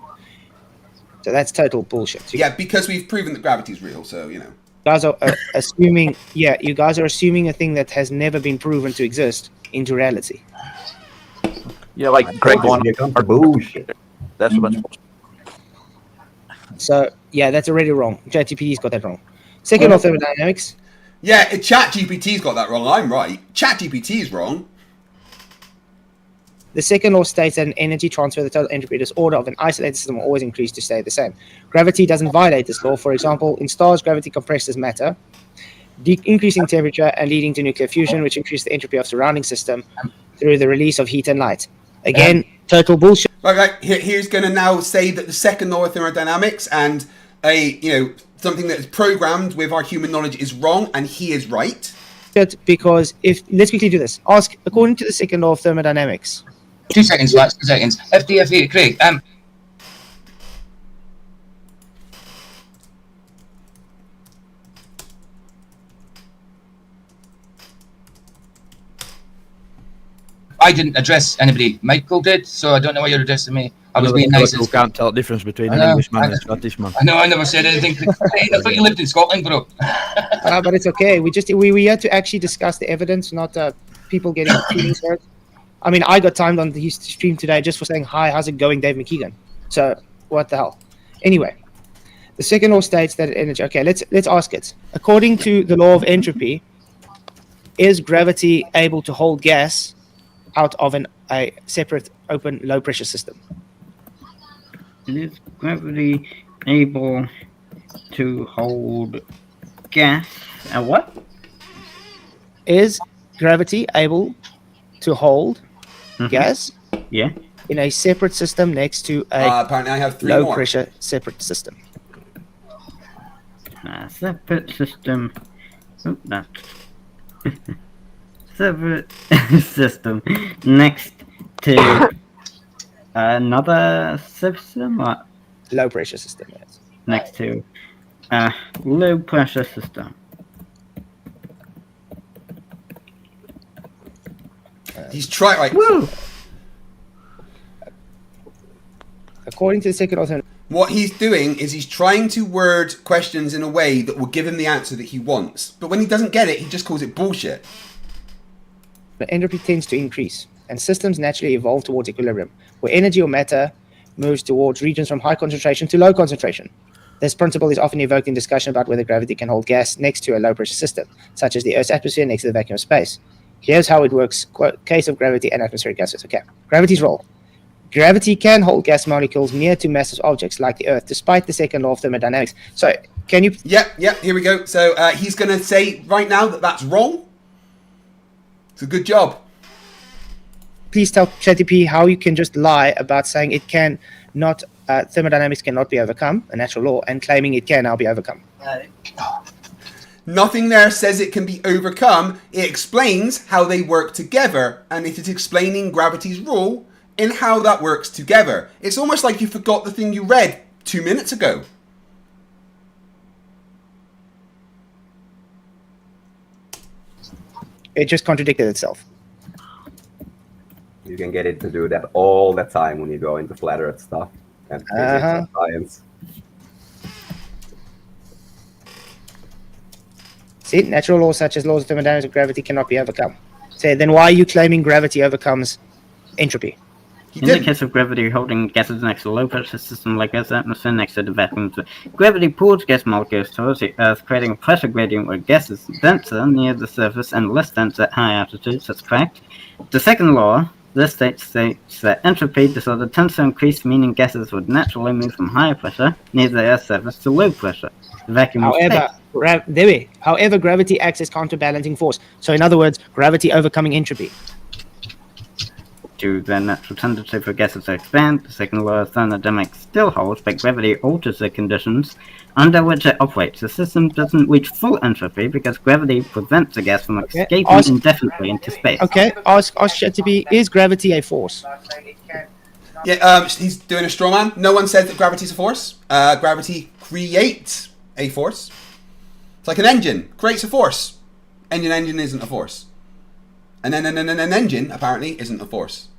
So that's total bullshit. Yeah, because we've proven that gravity is real, so, you know. Guys are assuming, you guys are assuming a thing that has never been proven to exist into reality. Yeah, like Craig going on bullshit. That's what. So, yeah, that's already wrong. ChatGPT's got that wrong. Second law of thermodynamics. Yeah, ChatGPT's got that wrong. I'm right. ChatGPT's wrong. The second law states that an energy transfer, the total entropy disorder of an isolated system will always increase to stay the same. Gravity doesn't violate this law. For example, in stars, gravity compresses matter, increasing temperature and leading to nuclear fusion, which increases the entropy of surrounding system through the release of heat and light. Again, total bullshit. Right. Here's going to now say that the second law of thermodynamics and a something that is programmed with our human knowledge is wrong and he is right? Because let's quickly do this. Ask, according to the second law of thermodynamics. 2 seconds, lads, 2 seconds. FTFE, Craig, I didn't address anybody. Michael did, so I don't know why you're addressing me. I was being nice. Who can't tell the difference between an Englishman and a Scottish man. I know, I never said anything. I thought you lived in Scotland, bro. But it's okay. We had to actually discuss the evidence, not people getting feelings hurt. I mean, I got timed on the stream today just for saying, hi, how's it going, Dave McKeegan? So, what the hell? Anyway, the second law states that energy... Okay, let's ask it. According to the law of entropy, is gravity able to hold gas out of a separate, open, low-pressure system? Is gravity able to hold gas? What? Is gravity able to hold gas? Yeah. In a separate system next to a apparently I have 3 more. low-pressure separate system. Separate system. Oh, that. Separate system next to another system? What? Low-pressure system, yes. Next to a low-pressure system. He's trying. Right. Woo! According to the second author, what he's doing is he's trying to word questions in a way that will give him the answer that he wants. But when he doesn't get it, he just calls it bullshit. the entropy tends to increase, and systems naturally evolve towards equilibrium, where energy or matter moves towards regions from high concentration to low concentration. This principle is often evoked in discussion about whether gravity can hold gas next to a low-pressure system, such as the Earth's atmosphere next to the vacuum of space. Here's how it works. Quote, case of gravity and atmospheric gases. Okay. Gravity's role. Gravity can hold gas molecules near to massive objects like the Earth, despite the second law of thermodynamics. So, can you... Yep, here we go. So, he's going to say right now that that's wrong. It's a good job. Please tell ChatGPT how you can just lie about saying it can not... thermodynamics cannot be overcome, a natural law, and claiming it can now be overcome. Nothing there says it can be overcome. It explains how they work together, and it is explaining gravity's rule in how that works together. It's almost like you forgot the thing you read 2 minutes ago. It just contradicted itself. You can get it to do that all the time when you go into flat earth stuff and physics and science. See, natural laws such as laws of thermodynamics and gravity cannot be overcome. So then why are you claiming gravity overcomes entropy? In the case of gravity holding gases next to a low-pressure system like Earth's atmosphere next to the vacuum, gravity pulls gas molecules towards the Earth, creating a pressure gradient where gas is denser near the surface and less dense at high altitudes. That's correct. The second law, this states that entropy disorder tends to increase, meaning gases would naturally move from higher pressure near the Earth's surface to low pressure. The vacuum of space. However, gravity acts as counterbalancing force. So in other words, gravity overcoming entropy. To their natural tendency for gases to expand, the second law of thermodynamics still holds, but gravity alters the conditions under which it operates. The system doesn't reach full entropy because gravity prevents the gas from escaping indefinitely into space. Okay, ask ChatGPT, is gravity a force? Yeah, he's doing a straw man. No one said that gravity's a force. Gravity creates a force. It's like an engine, creates a force. Engine isn't a force. And then an engine, apparently, isn't a force.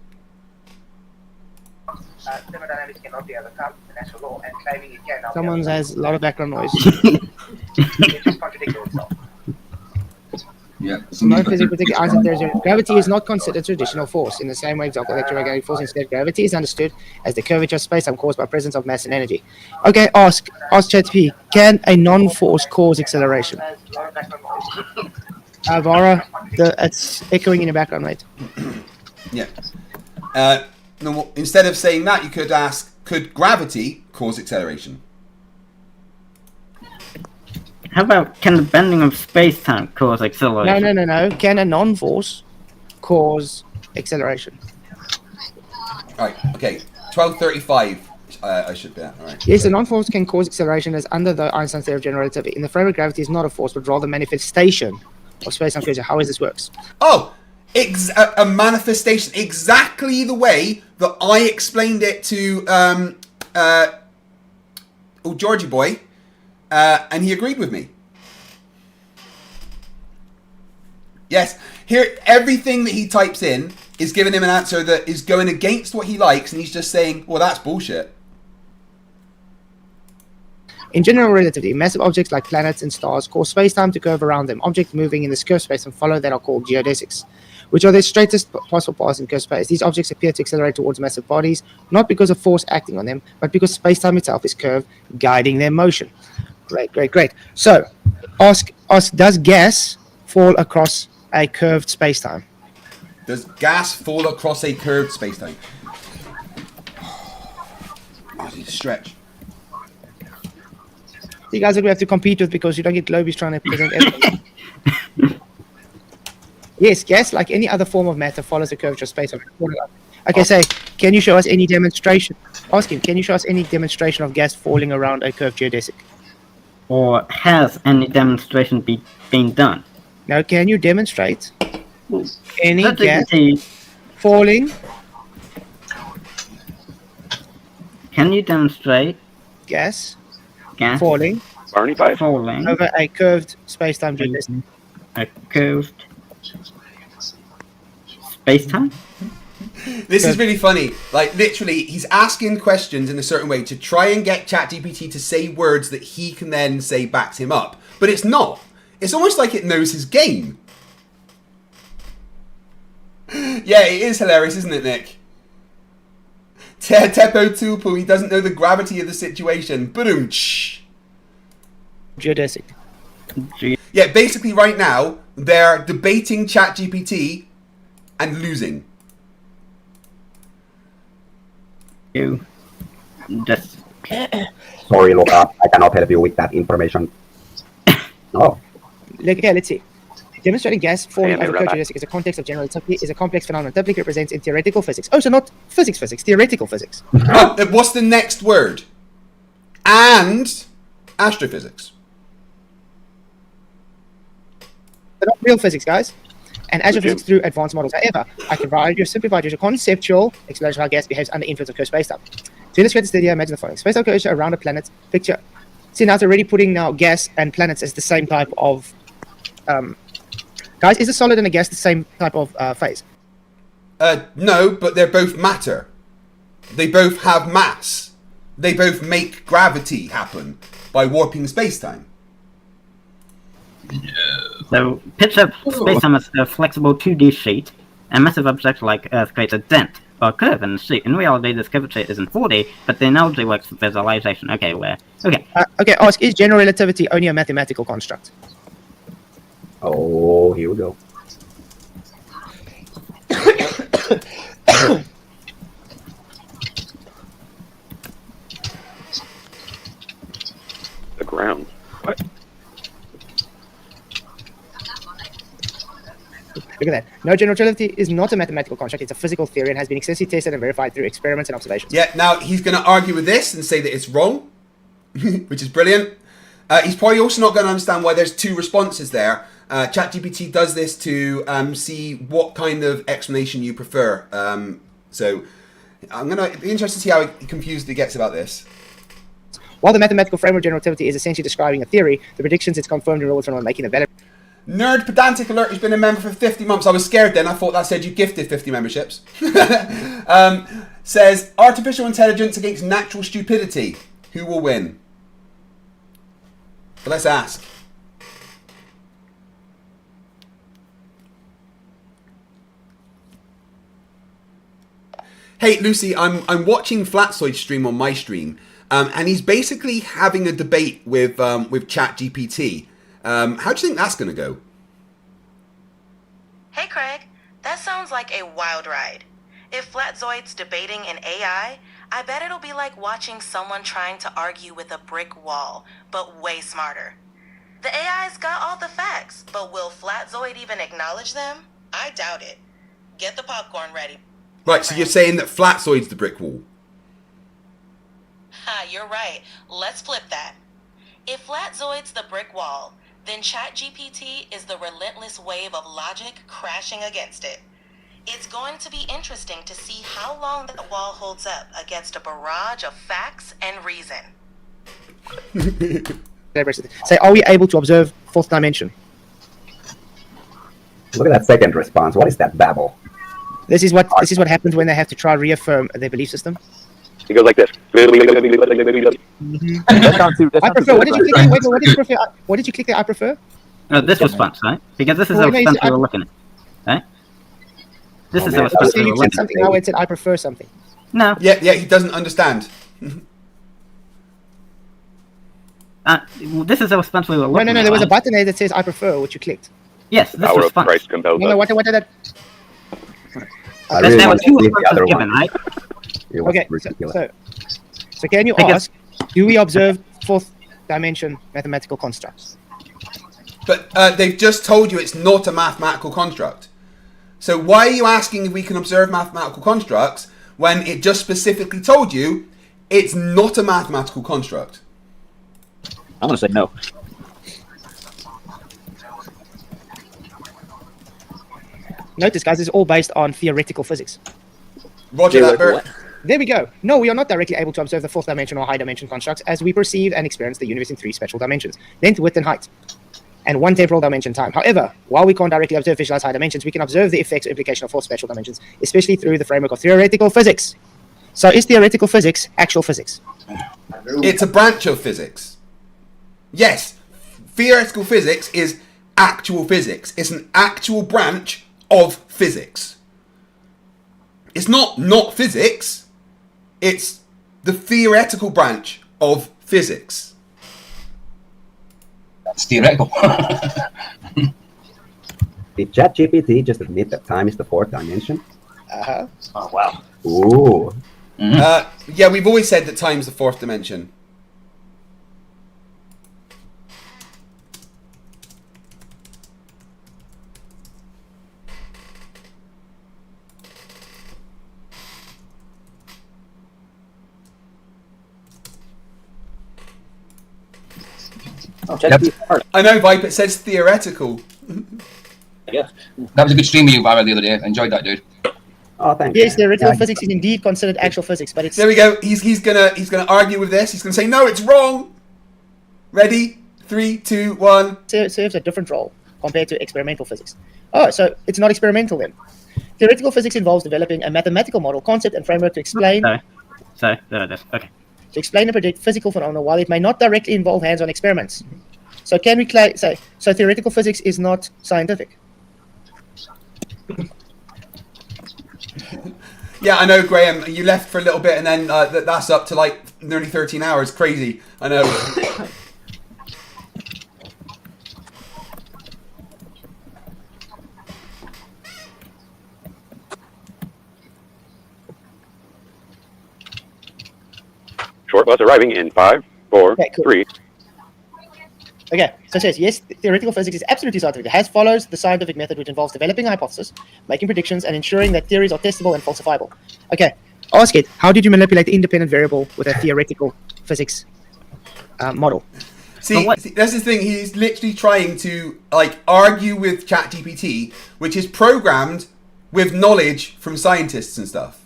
Thermodynamics cannot be overcome, the natural law, and claiming it can. Someone has a lot of background noise. It just contradicts itself. Yeah. Gravity is not considered traditional force in the same way example electromagnetic force. Instead, gravity is understood as the curvature of space-time caused by presence of mass and energy. Okay, ask ChatGPT, can a non-force cause acceleration? Vara, it's echoing in your background, mate. Yeah. No, instead of saying that, you could ask, could gravity cause acceleration? How about, can the bending of space-time cause acceleration? No. Can a non-force cause acceleration? Right, okay. 12:35. I should bet. All right. Yes, a non-force can cause acceleration as under the Einstein's theory of general relativity. In the frame of gravity is not a force, but rather a manifestation of space-time curvature. How is this works? Oh, a manifestation, exactly the way that I explained it to Georgie boy, and he agreed with me. Yes, here everything that he types in is giving him an answer that is going against what he likes, and he's just saying, well, that's bullshit. In general relativity, massive objects like planets and stars cause space-time to curve around them. Objects moving in this curved space and follow that are called geodesics, which are the straightest possible paths in curved space. These objects appear to accelerate towards massive bodies, not because of force acting on them, but because space-time itself is curved, guiding their motion. Great. So, ask, does gas fall across a curved space-time? Does gas fall across a curved space-time? I need to stretch. You guys are going to have to compete with because you don't get Globies trying to present everything. Yes, gas, like any other form of matter, follows the curvature of space-time. Okay, say, can you show us any demonstration? Ask him, can you show us any demonstration of gas falling around a curved geodesic? Or has any demonstration been done? Now, can you demonstrate any That's gas easy. falling? Can you demonstrate Gas falling over a curved space-time geodesic? A curved space-time? This is really funny. Like, literally, he's asking questions in a certain way to try and get ChatGPT to say words that he can then say backs him up. But it's not. It's almost like it knows his game. Yeah, it is hilarious, isn't it, Nick? Teppo Tupu, he doesn't know the gravity of the situation. Boom. Geodesic. Yeah, basically right now, they're debating ChatGPT and losing. You just... Sorry, Luca, I cannot help you with that information. No. Okay, let's see. Demonstrating gas falling over curved geodesic is a context of general relativity is a complex phenomenon typically represents in theoretical physics. Oh, so not physics, theoretical physics. What's the next word? And astrophysics. They're not real physics, guys. And astrophysics through advanced models. However, I can provide you a simplified conceptual explanation of how gas behaves under the influence of curved spacetime. To illustrate this idea, imagine the following. Spacetime curvature around a planet. Picture. See, now it's already putting now gas and planets as the same type of... guys, is a solid and a gas the same type of phase? No, but they're both matter. They both have mass. They both make gravity happen by warping space-time. So, picture space-time as a flexible 2D sheet. A massive object like Earth creates a dent or a curve in the sheet. In reality, this curvature is in 4D, but the analogy works for visualization. Okay, Okay, ask, is general relativity only a mathematical construct? Oh, here we go. The ground. What? Look at that. No, general relativity is not a mathematical construct. It's a physical theory and has been extensively tested and verified through experiments and observations. Yeah, now he's going to argue with this and say that it's wrong, which is brilliant. He's probably also not going to understand why there's two responses there. ChatGPT does this to see what kind of explanation you prefer. So I'm going to be interested to see how confused he gets about this. While the mathematical framework of general relativity is essentially describing a theory, the predictions it's confirmed in real world making a valid. Nerd Pedantic Alert has been a member for 50 months. I was scared then. I thought that said you gifted 50 memberships. Says, artificial intelligence against natural stupidity. Who will win? But let's ask. Hey, Lucy, I'm watching Flatsoid stream on my stream, and he's basically having a debate with ChatGPT. How do you think that's going to go? Hey Craig, that sounds like a wild ride. If Flatzoid's debating an AI, I bet it'll be like watching someone trying to argue with a brick wall, but way smarter. The AI's got all the facts, but will Flatzoid even acknowledge them? I doubt it. Get the popcorn ready. Right, so you're saying that Flatzoid's the brick wall? Ha, you're right. Let's flip that. If Flatzoid's the brick wall, then ChatGPT is the relentless wave of logic crashing against it. It's going to be interesting to see how long that wall holds up against a barrage of facts and reason. Say, are we able to observe fourth dimension? Look at that second response. What is that babble? This is what happens when they have to try reaffirm their belief system. It goes like this. I prefer. What did you click? Wait, what did you prefer? What did you click? I prefer. This response, right? Because this is Well, a no, response I- we were looking at, right? This is a Oh, response so we were you said looking something at. now. It said I prefer something. No. Yeah, he doesn't understand. This is a response we were looking at. No. There was a right? button there that says I prefer, which you clicked. Yes, this response. No, what did that? There were two responses given, right? Okay, so can you ask, do we observe fourth dimension mathematical constructs? But they've just told you it's not a mathematical construct. So why are you asking if we can observe mathematical constructs when it just specifically told you it's not a mathematical construct? I'm going to say no. Notice, guys, this is all based on theoretical physics. Roger that, Bert. There we go. No, we are not directly able to observe the fourth dimension or high dimension constructs as we perceive and experience the universe in three spatial dimensions, length, width, and height, and one temporal dimension, time. However, while we can't directly observe visualize high dimensions, we can observe the effects or implication of four spatial dimensions, especially through the framework of theoretical physics. So is theoretical physics actual physics? It's a branch of physics. Yes, theoretical physics is actual physics. It's an actual branch of physics. It's not physics. It's the theoretical branch of physics. It's theoretical. Did ChatGPT just admit that time is the fourth dimension? Uh-huh. Oh, wow. Ooh. Yeah, we've always said that time's the fourth dimension. I know, Vipe, it says theoretical. Yeah. That was a good stream of you, Vara, the other day. I enjoyed that, dude. Oh, thank Yes, theoretical physics is indeed considered actual physics, but it's... There we go. He's gonna argue with this. He's gonna say no, it's wrong. Ready? 3, 2, 1. serves a different role compared to experimental physics. Oh, so it's not experimental then. Theoretical physics involves developing a mathematical model, concept, and framework to explain... So there it is. Okay. To explain and predict physical phenomena while it may not directly involve hands-on experiments. So can we say, so theoretical physics is not scientific? Yeah, I know, Graham. You left for a little bit, and then that's up to like nearly 13 hours. Crazy. I know. Short bus arriving in 5, 4, Okay, cool. 3. Okay, so it says, yes, theoretical physics is absolutely scientific. It follows the scientific method, which involves developing a hypothesis, making predictions, and ensuring that theories are testable and falsifiable. Okay, ask it, how did you manipulate the independent variable with a theoretical physics model? See, that's the thing. He's literally trying to argue with ChatGPT, which is programmed with knowledge from scientists and stuff.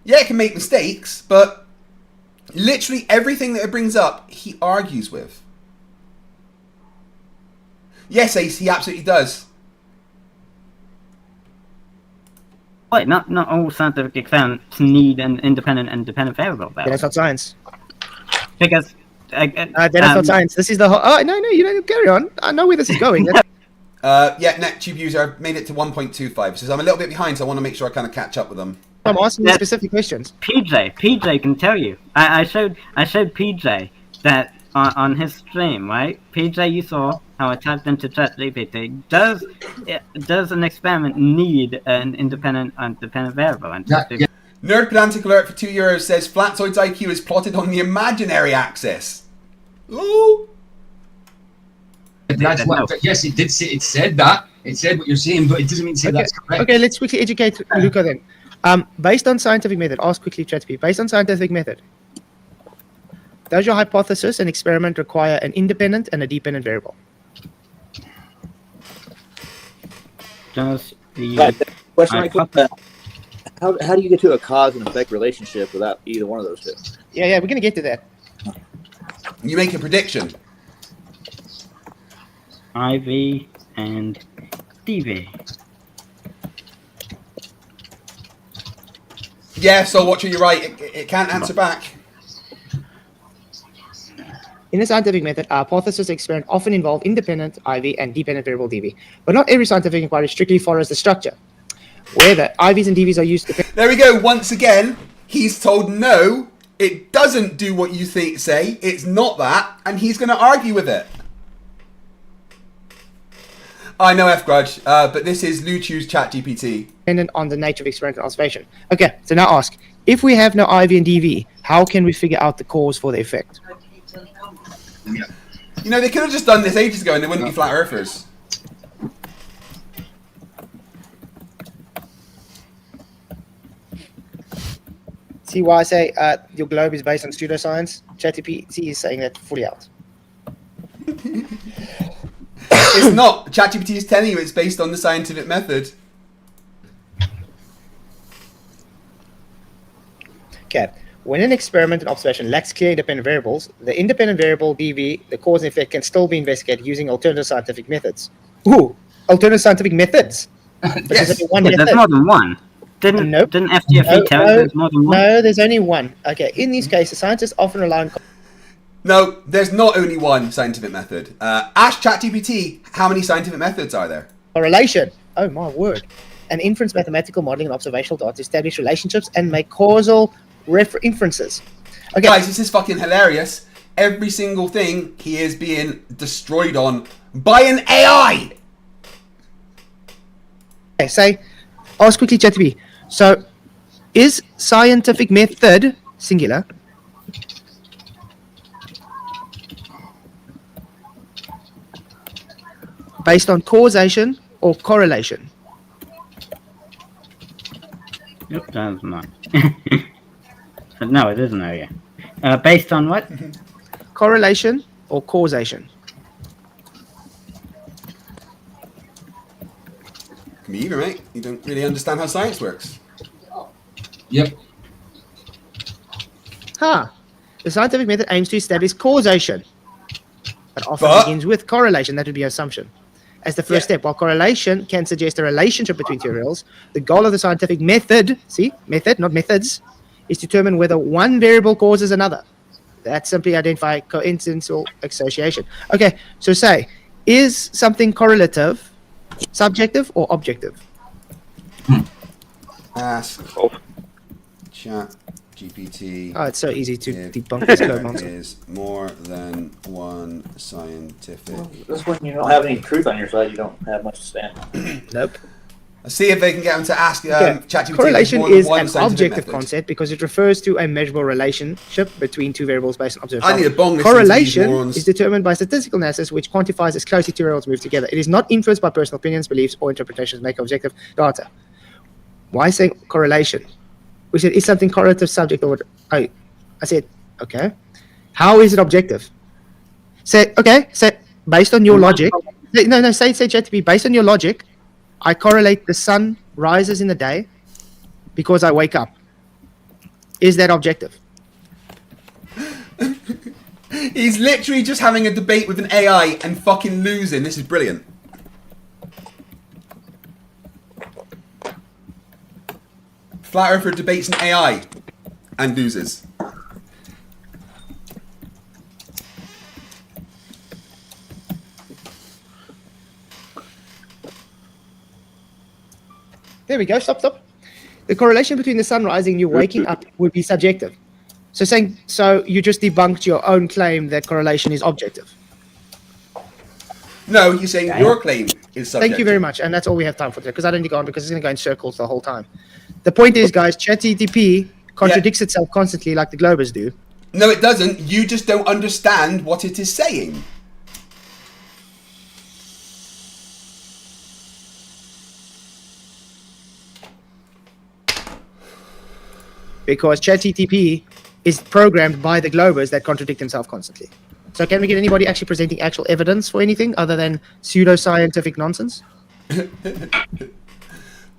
Yeah, it can make mistakes, but literally everything that it brings up, he argues with. Yes, Ace, he absolutely does. Wait, not all scientific experiments need an independent variable. Yeah, that's not science. Because that's not science. This is the whole... Oh, no, you don't carry on. I know where this is going. Yeah, NetTube user made it to 1.25. Says I'm a little bit behind, so I want to make sure I kind of catch up with them. I'm asking you specific questions. PJ can tell you. I showed PJ that on his stream, right? PJ, you saw how I typed into ChatGPT. Does an experiment need an independent variable? And Nerd Pedantic Alert for €2 says Flatzoid's IQ is plotted on the imaginary axis. Ooh. That's what, yes, it did say. It said that. It said what you're saying, but it doesn't mean to say that's correct. Okay, let's quickly educate Luca then. Based on scientific method, ask quickly ChatGPT. Based on scientific method, Does your hypothesis and experiment require an independent and a dependent variable? Does the Right. Question I put, how do you get to a cause and effect relationship without either one of those two? Yeah, we're going to get to that. You make a prediction. IV and DV? Yeah, so Watcher, you're right. It can't answer back. In the scientific method, our hypothesis and experiment often involve independent IV and dependent variable DV. But not every scientific inquiry strictly follows the structure, where the IVs and DVs are used to... There we go. Once again, he's told no, it doesn't do what you say. It's not that, and he's going to argue with it. I know F-Grudge, but this is Luchu's ChatGPT. Dependent on the nature of experimental observation. Okay, so now ask, if we have no IV and DV, how can we figure out the cause for the effect? You know, they could have just done this ages ago and they wouldn't be flat earthers. See why I say your globe is based on pseudoscience? ChatGPT is saying that fully out. It's not. ChatGPT is telling you it's based on the scientific method. Okay. When an experiment and observation lacks clear independent variables, the independent variable DV, the cause and effect, can still be investigated using alternative scientific methods. Ooh, alternative scientific methods. Yes. There's more than one. Didn't FTFE tell you there's more than one? No, there's only one. Okay, in these cases, scientists often rely on... No, there's not only one scientific method. Ask ChatGPT, how many scientific methods are there? Correlation. Oh, my word. And inference mathematical modeling and observational data to establish relationships and make causal inferences. Okay. Guys, this is fucking hilarious. Every single thing he is being destroyed on by an AI. Okay, say, ask quickly, ChatGPT. So, is scientific method singular? Based on causation or correlation? Yep, that's not. No, it isn't there yet. Based on what? Correlation or causation? Can be either, mate. You don't really understand how science works. Yep. The scientific method aims to establish causation, but often begins with correlation. That would be assumption. As the first step, while correlation can suggest a relationship between two variables, the goal of the scientific method, method, not methods, is to determine whether one variable causes another. That simply identify coincidental association. Okay, so say, is something correlative, subjective, or objective? Ask Chat GPT. Oh, it's so easy to debunk this code There nonsense. is more than one scientific. That's when you don't have any truth on your side. You don't have much to stand on. Nope. Let's see if they can get them to ask ChatGPT. Correlation more than is one an scientific objective method. concept because it refers to a measurable relationship between two variables based on observation. I need a bong listening to these Correlation morons. is determined by statistical analysis, which quantifies as closely two variables move together. It is not influenced by personal opinions, beliefs, or interpretations make objective data. Why saying correlation? We said, is something correlative, subject, or... I said, okay. How is it objective? Say, based on your logic... say ChatGPT, based on your logic, I correlate the sun rises in the day because I wake up. Is that objective? He's literally just having a debate with an AI and fucking losing. This is brilliant. Flat Earther debates an AI and loses. There we go. Stop. The correlation between the sun rising and you waking up would be subjective. So you just debunked your own claim that correlation is objective. No, you're saying your claim is subjective. Thank you very much. And that's all we have time for today because I don't need to go on because it's going to go in circles the whole time. The point is, guys, ChatGPT contradicts itself constantly like the Globers do. No, it doesn't. You just don't understand what it is saying. Because ChatGPT is programmed by the globers that contradict themselves constantly. So can we get anybody actually presenting actual evidence for anything other than pseudoscientific nonsense?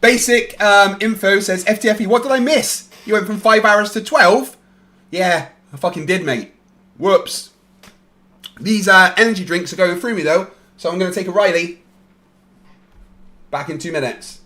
Basic info says, FTFE, what did I miss? You went from 5 hours to 12? Yeah, I fucking did, mate. Whoops. These energy drinks are going through me, though, so I'm going to take a Riley. Back in 2 minutes.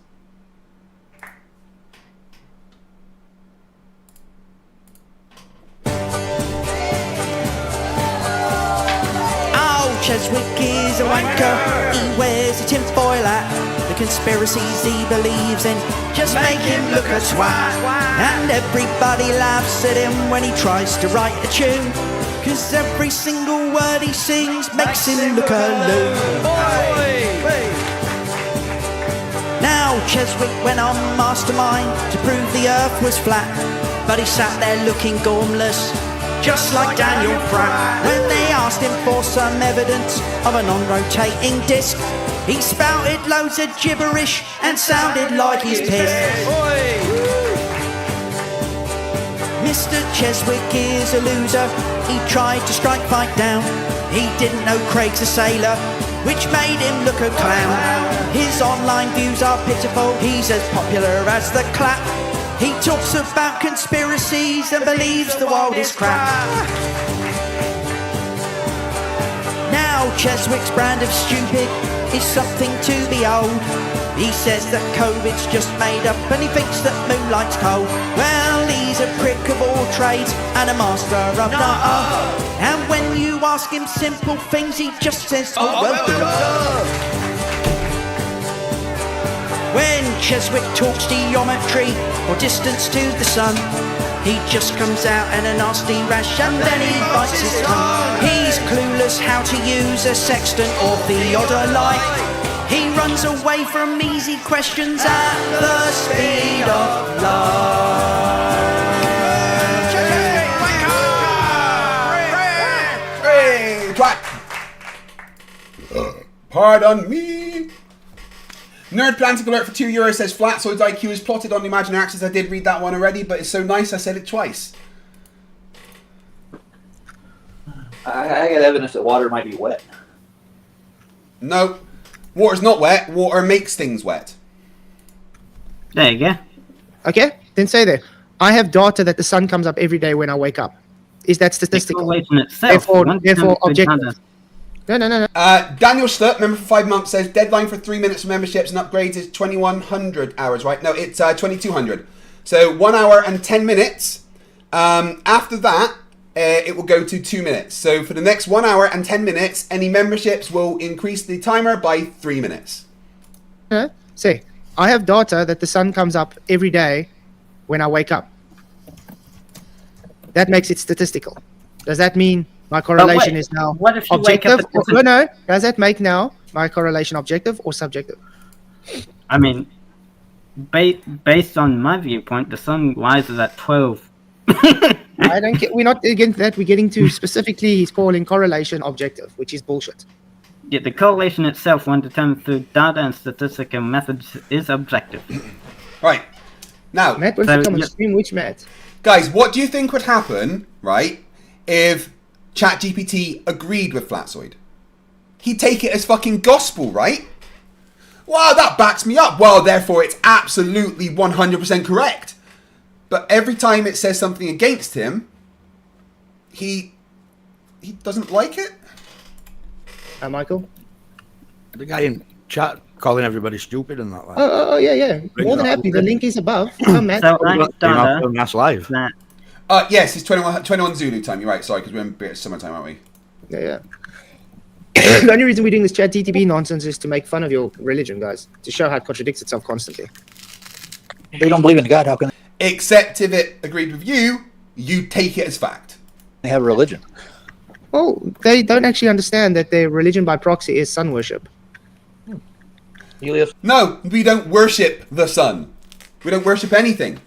Cheswick is a wanker, he wears a tinfoil hat. The conspiracies he believes in just make him look a twat. And everybody laughs at him when he tries to write a tune, cause every single word he sings makes him look a loon. Now Cheswick went on mastermind to prove the earth was flat, but he sat there looking gormless, just like Daniel Pratt. When they asked him for some evidence of a non-rotating disc, he spouted loads of gibberish and sounded like he's pissed. Mr. Cheswick is a loser, he tried to strike fight down. He didn't know Craig's a sailor, which made him look a clown. His online views are pitiful, he's as popular as the clap. He talks about conspiracies and believes the world is crap. Now Cheswick's brand of stupid is something to behold. He says that COVID's just made up and he thinks that moonlight's cold. Well, he's a prick of all trades and a master of none. And when you ask him simple things, he just says, oh well done. When Cheswick talks geometry or distance to the sun, he just comes out in a nasty rash and then he bites his tongue. He's clueless how to use a sextant or theodolite. He runs away from easy questions at the speed of light. Pardon me. Nerd Plantic Alert for €2 says Flatsoid's IQ is plotted on the imaginary axis. I did read that one already, but it's so nice I said it twice. I got evidence that water might be wet. No, water's not wet. Water makes things wet. There you go. Okay, then say there. I have data that the sun comes up every day when I wake up. Is that statistical? Therefore objective. No. Daniel Stutt, member for 5 months, says deadline for 3 minutes for memberships and upgrades is 2100 hours, right? No, it's 2200. So 1 hour and 10 minutes. After that, it will go to 2 minutes. So for the next 1 hour and 10 minutes, any memberships will increase the timer by 3 minutes. See, I have data that the sun comes up every day when I wake up. That makes it statistical. Does that mean my correlation is now objective? No. Does that make now my correlation objective or subjective? I mean, based on my viewpoint, the sun rises at 12. I don't get. We're not against that. We're getting to specifically. He's calling correlation objective, which is bullshit. Yeah, the correlation itself, when determined through data and statistical methods, is objective. Right. Now, Matt, what's the extreme? Which Matt? Guys, what do you think would happen, right, if ChatGPT agreed with Flatsoid? He'd take it as fucking gospel, right? Well, that backs me up. Well, therefore, it's absolutely 100% correct. But every time it says something against him, he doesn't like it. Michael? The guy in chat calling everybody stupid and that. Oh, yeah. More than happy. The link is above. Matt. So that's live. Yes, it's 21 Zulu time. You're right. Sorry, because we're in British summertime, aren't we? Yeah. The only reason we're doing this ChatGPT nonsense is to make fun of your religion, guys. To show how it contradicts itself constantly. They don't believe in God. How can they? Except if it agreed with you, you take it as fact. They have a religion. Oh, they don't actually understand that their religion by proxy is sun worship. No, we don't worship the sun. We don't worship anything.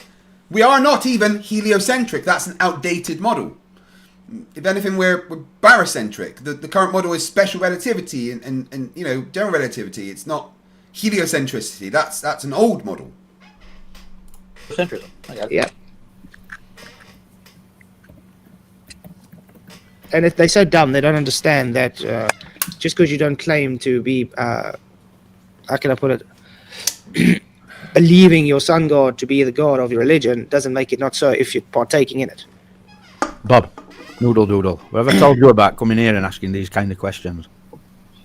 We are not even heliocentric. That's an outdated model. If anything, we're barocentric. The current model is special relativity and general relativity. It's not heliocentricity. That's an old model. Centrism. I got it. Yeah. and they're so dumb, they don't understand that just because you don't claim to be, how can I put it, believing your sun god to be the god of your religion doesn't make it not so if you're partaking in it. Bob, noodle doodle. Whoever told you about coming here and asking these kind of questions?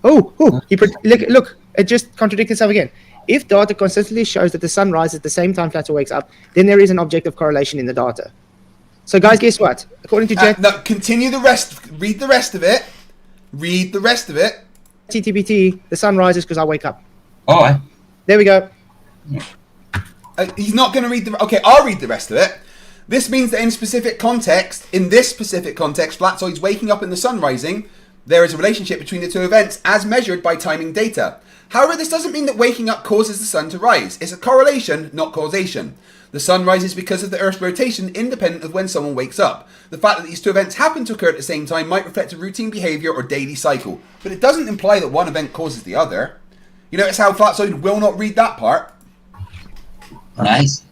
Look, it just contradicts itself again. If data consistently shows that the sun rises at the same time Flatter wakes up, then there is an objective correlation in the data. So, guys, guess what? According to Jet... No, continue the rest. Read the rest of it. Read the rest of it. TTBT, the sun rises because I wake up. Oh, there we go. He's not going to read the... Okay, I'll read the rest of it. This means that in this specific context, Flatzoid's waking up and the sun rising, there is a relationship between the two events as measured by timing data. However, this doesn't mean that waking up causes the sun to rise. It's a correlation, not causation. The sun rises because of the Earth's rotation independent of when someone wakes up. The fact that these two events happen to occur at the same time might reflect a routine behaviour or daily cycle, but it doesn't imply that one event causes the other. You notice how Flatzoid will not read that part? Nice.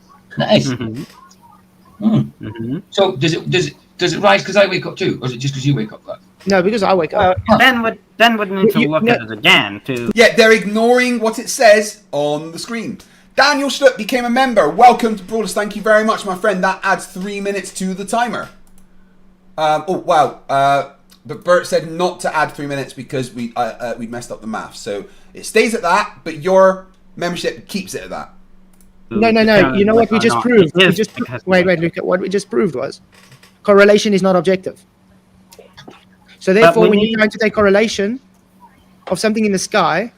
So does it rise because I wake up too, or is it just because you wake up? No, because I wake up. Ben would need to look at it again to... Yeah, they're ignoring what it says on the screen. Daniel Schlupp became a member. Welcome to Brawlers. Thank you very much, my friend. That adds 3 minutes to the timer. But Bert said not to add 3 minutes because we messed up the math. So it stays at that, but your membership keeps it at that. No. You know what we just proved? Wait, look at what we just proved was correlation is not objective. So therefore, when you're trying to take correlation of something in the sky,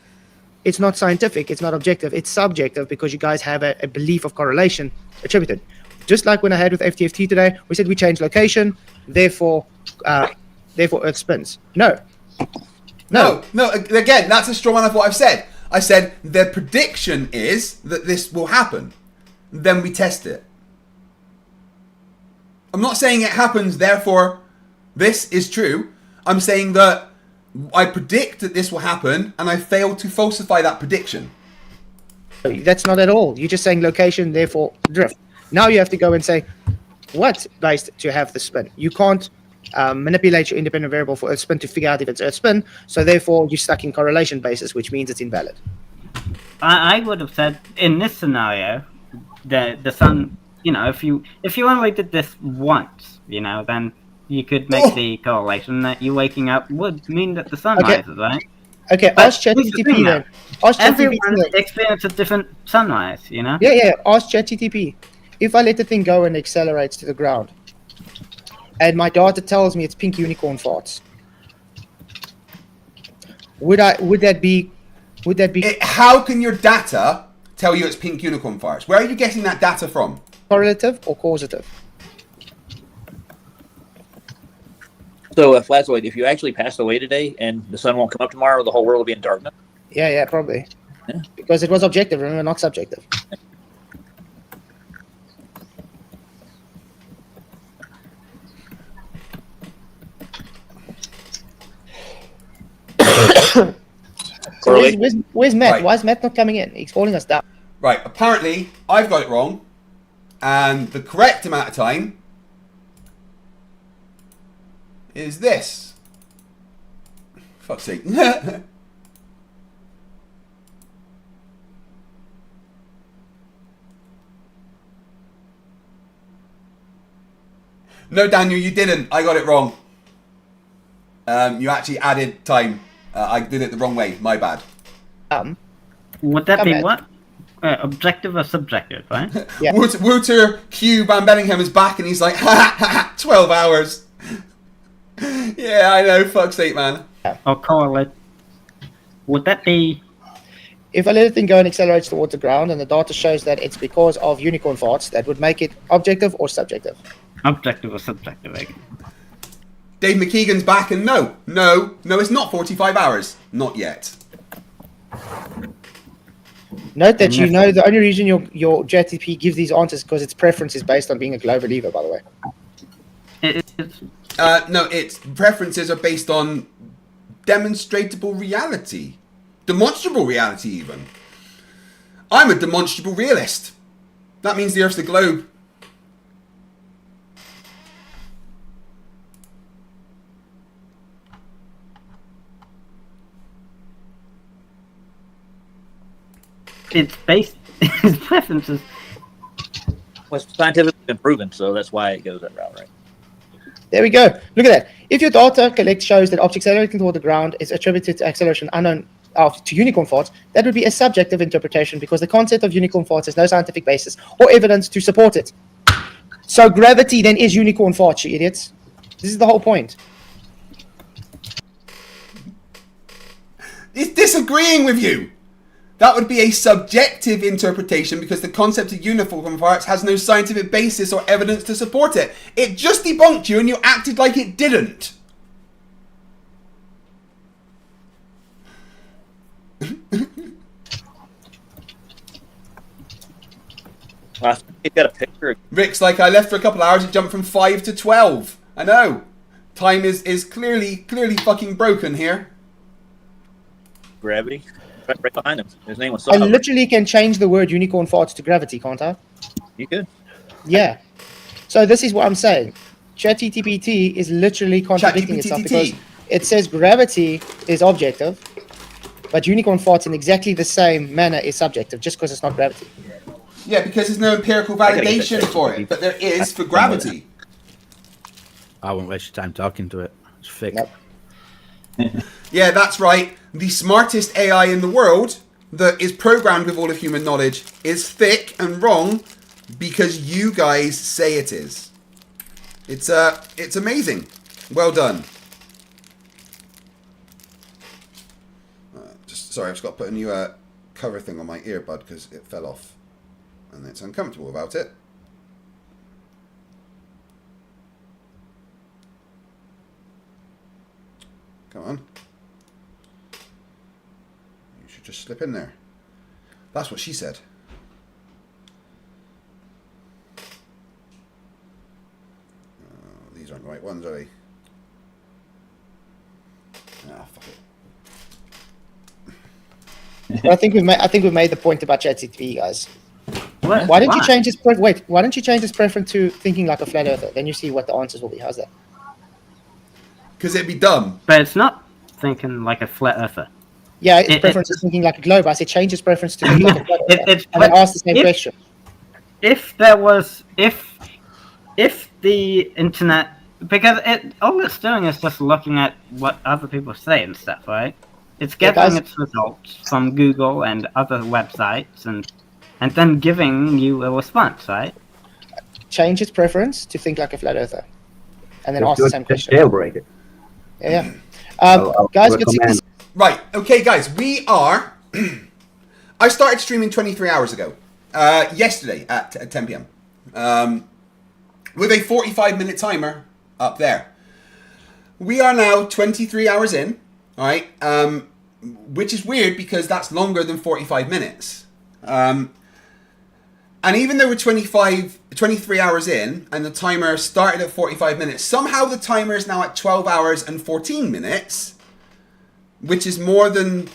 it's not scientific, it's not objective, it's subjective because you guys have a belief of correlation attributed. Just like when I had with FTFE today, we said we change location, therefore Earth spins. No. Again, that's a straw man of what I've said. I said the prediction is that this will happen. Then we test it. I'm not saying it happens, therefore this is true. I'm saying that I predict that this will happen and I failed to falsify that prediction. That's not at all. You're just saying location, therefore drift. Now you have to go and say what based to have the spin. You can't manipulate your independent variable for Earth spin to figure out if it's Earth spin, so therefore you're stuck in correlation basis, which means it's invalid. I would have said in this scenario, the sun, if you only did this once, then you could make the correlation that you waking up would mean that the sun rises, right? Okay, ask ChatGPT then. Everyone experiences a different sunrise, Yeah, ask ChatGPT. If I let the thing go and accelerates to the ground, and my data tells me it's pink unicorn farts, would that be? How can your data tell you it's pink unicorn farts? Where are you getting that data from? Correlative or causative? So, Flatzoid, if you actually passed away today and the sun won't come up tomorrow, the whole world will be in darkness? Yeah, probably. Yeah. Because it was objective, remember, not subjective. So where's Matt? Right. Why is Matt not coming in? He's calling us down. Right, apparently I've got it wrong, and the correct amount of time is this. Fuck's sake. No, Daniel, you didn't. I got it wrong. You actually added time. I did it the wrong way. My bad. Would that be what? Objective or subjective, right? Yeah. Wouter Q Van Bellingham is back and he's like, 12 hours. Yeah, I know. Fuck's sake, man. Or correlate. Would that be... If I let the thing go and accelerates towards the ground and the data shows that it's because of unicorn farts, that would make it objective or subjective? Objective or subjective, again. Dave McKeegan's back and no, it's not 45 hours. Not yet. Note that you know the only reason your JTP gives these answers because its preference is based on being a glow believer, by the way. No, its preferences are based on demonstrable reality. Demonstrable reality, even. I'm a demonstrable realist. That means the Earth's a globe. it's based his preferences. Well, it's scientifically been proven, so that's why it goes that route, right? There we go. Look at that. If your data collect shows that object accelerating toward the ground is attributed to acceleration unknown to unicorn farts, that would be a subjective interpretation because the concept of unicorn farts has no scientific basis or evidence to support it. So gravity then is unicorn farts, you idiots. This is the whole point. It's disagreeing with you. That would be a subjective interpretation because the concept of unicorn farts has no scientific basis or evidence to support it. It just debunked you and you acted like it didn't. You got a picture. Rick's like, I left for a couple of hours, it jumped from 5 to 12. I know. Time is clearly fucking broken here. Gravity. Right behind him. His name was I literally can change the word unicorn farts to gravity, can't I? You could. Yeah. So this is what I'm saying. ChatGPT is literally contradicting itself because it says gravity is objective, but unicorn farts in exactly the same manner is subjective just because it's not gravity. Yeah, because there's no empirical validation for it, but there is for gravity. I won't waste your time talking to it. It's fake. Nope. Yeah, that's right. The smartest AI in the world that is programmed with all of human knowledge is thick and wrong because you guys say it is. It's amazing. Well done. Sorry, I've just got to put a new cover thing on my earbud because it fell off and it's uncomfortable about it. Come on. You should just slip in there. That's what she said. These aren't the right ones, are they? Ah, fuck it. But I think we've made the point about ChatGPT, guys. What? Why don't you change his why don't you change his preference to thinking like a flat earther? Then you see what the answers will be. How's that? Because it'd be dumb. But it's not thinking like a flat earther. Yeah, his preference is thinking like a globe. I said change his preference to think like a flat earther. And then ask the same question. If there was, if the internet, because all it's doing is just looking at what other people say and stuff, right? It's gathering its results from Google and other websites and then giving you a response, right? Change its preference to think like a flat earther, and then ask the same question. Jailbreak it. Yeah. Guys, good to see. Right, okay, guys, we are. I started streaming 23 hours ago, yesterday at 10 p.m. With a 45-minute timer up there. We are now 23 hours in, all right, which is weird because that's longer than 45 minutes. And even though we're 23 hours in and the timer started at 45 minutes, somehow the timer is now at 12 hours and 14 minutes, which is more than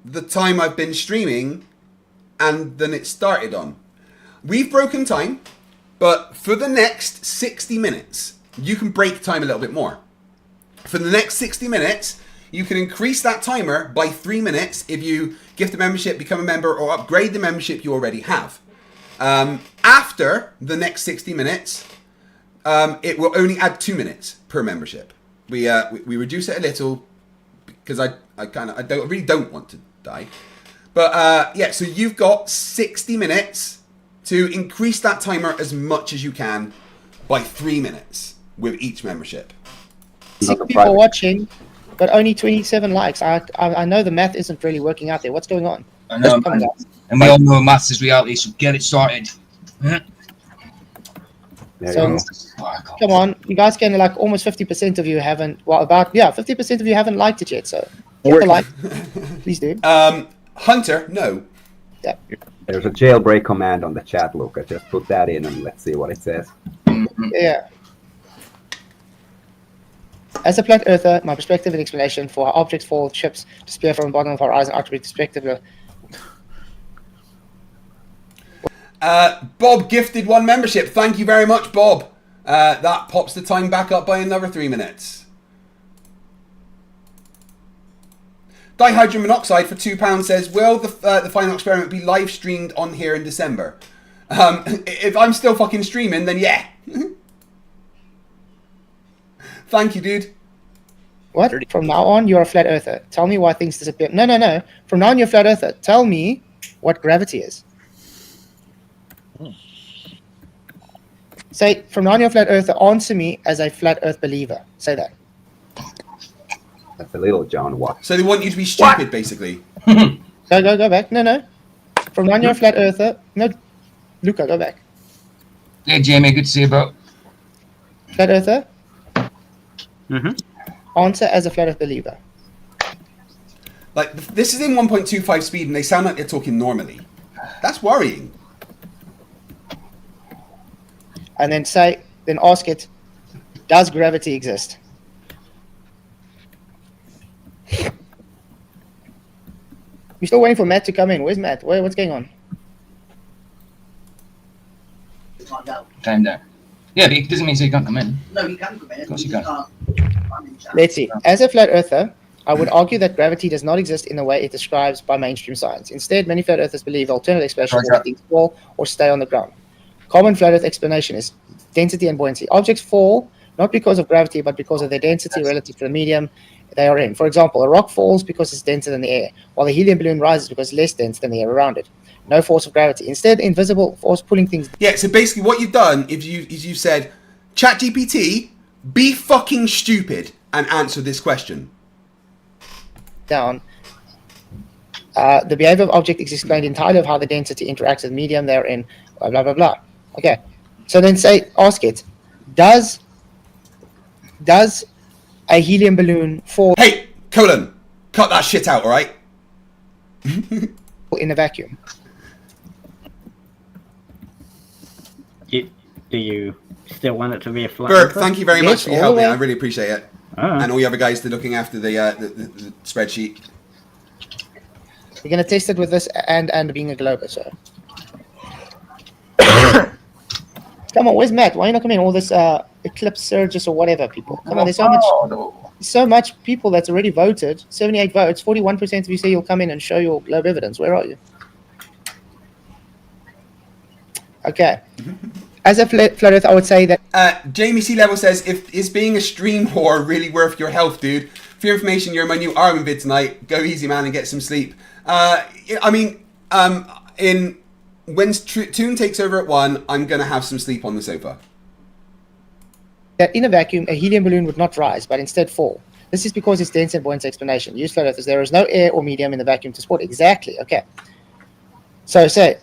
the time I've been streaming and than it started on. We've broken time, but for the next 60 minutes, you can break time a little bit more. For the next 60 minutes, you can increase that timer by 3 minutes if you gift a membership, become a member, or upgrade the membership you already have. After the next 60 minutes, it will only add 2 minutes per membership. We reduce it a little because I really don't want to die. But yeah, so you've got 60 minutes to increase that timer as much as you can by 3 minutes with each membership. 6 people watching, but only 27 likes. I know the math isn't really working out there. What's going on? I know, man. And we all know maths is reality, so get it started. So, come on, you guys can like almost 50% of you haven't. Well, about 50% of you haven't liked it yet. So get the like, please do. Hunter, no. Yeah. There's a jailbreak command on the chat, Luca. Just put that in and let's see what it says. Yeah. As a flat earther, my perspective and explanation for how objects fall, ships disappear from the bottom of the horizon, attribute perspective. Bob gifted 1 membership. Thank you very much, Bob. That pops the time back up by another 3 minutes. Dihydrogen monoxide for £2 says, will the final experiment be live streamed on here in December? If I'm still fucking streaming, then yeah. Thank you, dude. What? From now on, you're a flat earther. Tell me why things disappear. No. From now on, you're a flat earther. Tell me what gravity is. Say, from now on, you're a flat earther. Answer me as a flat earth believer. Say that. That's a little John Watt. So they want you to be stupid, basically. Go back. No. From now on, you're a flat earther. No, Luca, go back. Hey, Jamie, good to see you, bro. Flat earther? Mm-hmm. Answer as a flat earth believer. Like, this is in 1.25 speed and they sound like they're talking normally. That's worrying. And then ask it, does gravity exist? We're still waiting for Matt to come in. Where's Matt? What's going on? Time down. Yeah, but it doesn't mean so you can't come in. No, you can come in. Of course you can. Let's see. As a flat earther, I would argue that gravity does not exist in the way it describes by mainstream science. Instead, many flat earthers believe alternative explanations will things fall or stay on the ground. Common flat earth explanation is density and buoyancy. Objects fall not because of gravity, but because of their density relative to the medium they are in. For example, a rock falls because it's denser than the air, while a helium balloon rises because it's less dense than the air around it. No force of gravity. Instead, invisible force pulling things. Yeah, so basically what you've done is you said, ChatGPT, be fucking stupid and answer this question. Down. The behavior of object is explained entirely of how the density interacts with the medium they're in, blah, blah, blah, blah. Okay. So then ask it, does a helium balloon fall... Hey, colon, cut that shit out, all right? in a vacuum? Do you still want it to be a flat? Burke, thank you very much for your help, mate. I really appreciate it. Oh. And all the other guys that are looking after the spreadsheet. We're going to test it with this and being a glober, so... Come on, where's Matt? Why are you not coming in? All this eclipse surges or whatever, people. Come on, there's so much people that's already voted. 78 votes. 41% of you say you'll come in and show your globe evidence. Where are you? Okay. As a flat earth, I would say that... Jamie C. Level says, is being a stream whore really worth your health, dude? For your information, you're in my new Armin vid tonight. Go easy, man, and get some sleep. When Toon takes over at 1, I'm going to have some sleep on the sofa. That in a vacuum, a helium balloon would not rise, but instead fall. This is because it's dense and buoyant explanation. Use flat earthers. There is no air or medium in the vacuum to support. Exactly. Okay. So say,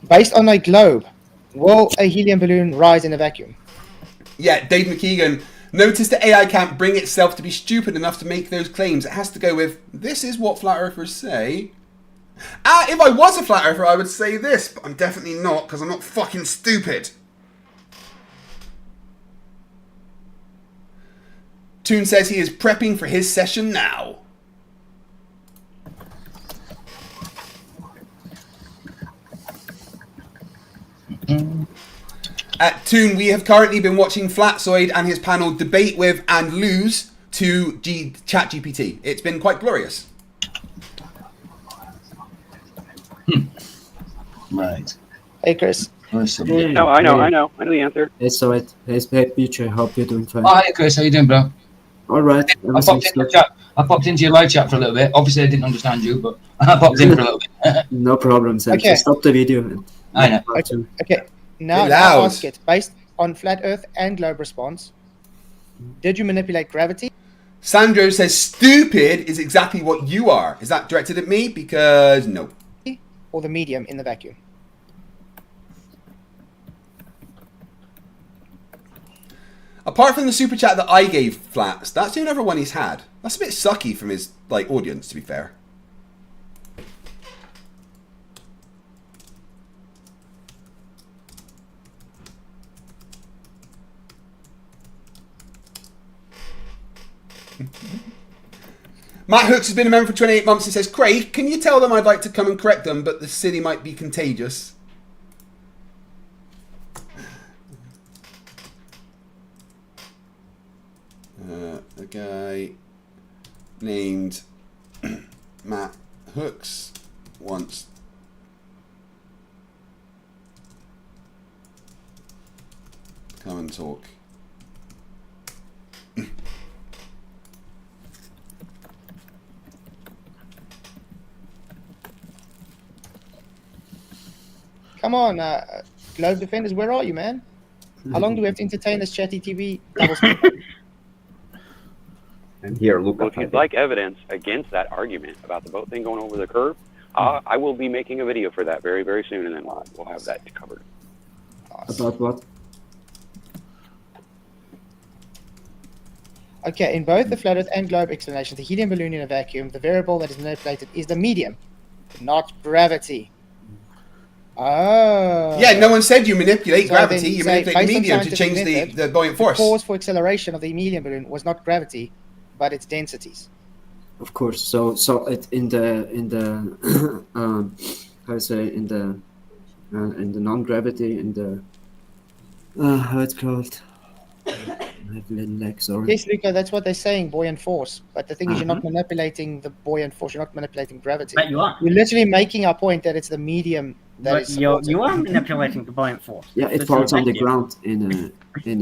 based on a globe, will a helium balloon rise in a vacuum? Yeah, Dave McKeegan. Notice the AI can't bring itself to be stupid enough to make those claims. It has to go with, this is what flat earthers say. If I was a flat earther, I would say this, but I'm definitely not, because I'm not fucking stupid. Toon says he is prepping for his session now. At Toon, we have currently been watching Flatzoid and his panel debate with and lose to ChatGPT. It's been quite glorious. Right. Hey, Chris. No, I know the answer. Hey, so hey, Peach, I hope you're doing fine. Oh, hi, Chris. How you doing, bro? All right. I popped into your live chat for a little bit. Obviously, I didn't understand you, but I popped in for a little bit. No problem, Sam. Okay. Just stop the video. I know. Okay. Now ask it, based on flat Earth and globe response, did you manipulate gravity? Sandro says stupid is exactly what you are. Is that directed at me? Because no. Or the medium in the vacuum? Apart from the super chat that I gave Flats, that's the only other one he's had. That's a bit sucky from his audience, to be fair. Matt Hooks has been a member for 28 months and says, Craig, can you tell them I'd like to come and correct them, but the city might be contagious? A guy named Matt Hooks wants to come and talk. Come on, Globe Defenders, where are you, man? How long do we have to entertain this chatty TV double speak? And here, look. Well, if you'd like evidence against that argument about the boat thing going over the curve, I will be making a video for that very, very soon, and then we'll have that covered. About what? Okay, in both the flat Earth and globe explanations, the helium balloon in a vacuum, the variable that is manipulated is the medium, not gravity. Oh. Yeah, no one said you manipulate So gravity. then You say, manipulate the based on medium to scientific change method, the buoyant force. The cause for acceleration of the helium balloon was not gravity, but its densities. Of course. So it in the how to say in the non-gravity in the how it's called. I have a little leg, sorry. Yes, Luca, that's what they're saying, buoyant force. But the thing is, you're not manipulating the buoyant force. You're not manipulating gravity. But you are. You're literally making our point that it's the medium that But is you supported. are manipulating the buoyant force. Yeah, it It's falls a on the vacuum. ground in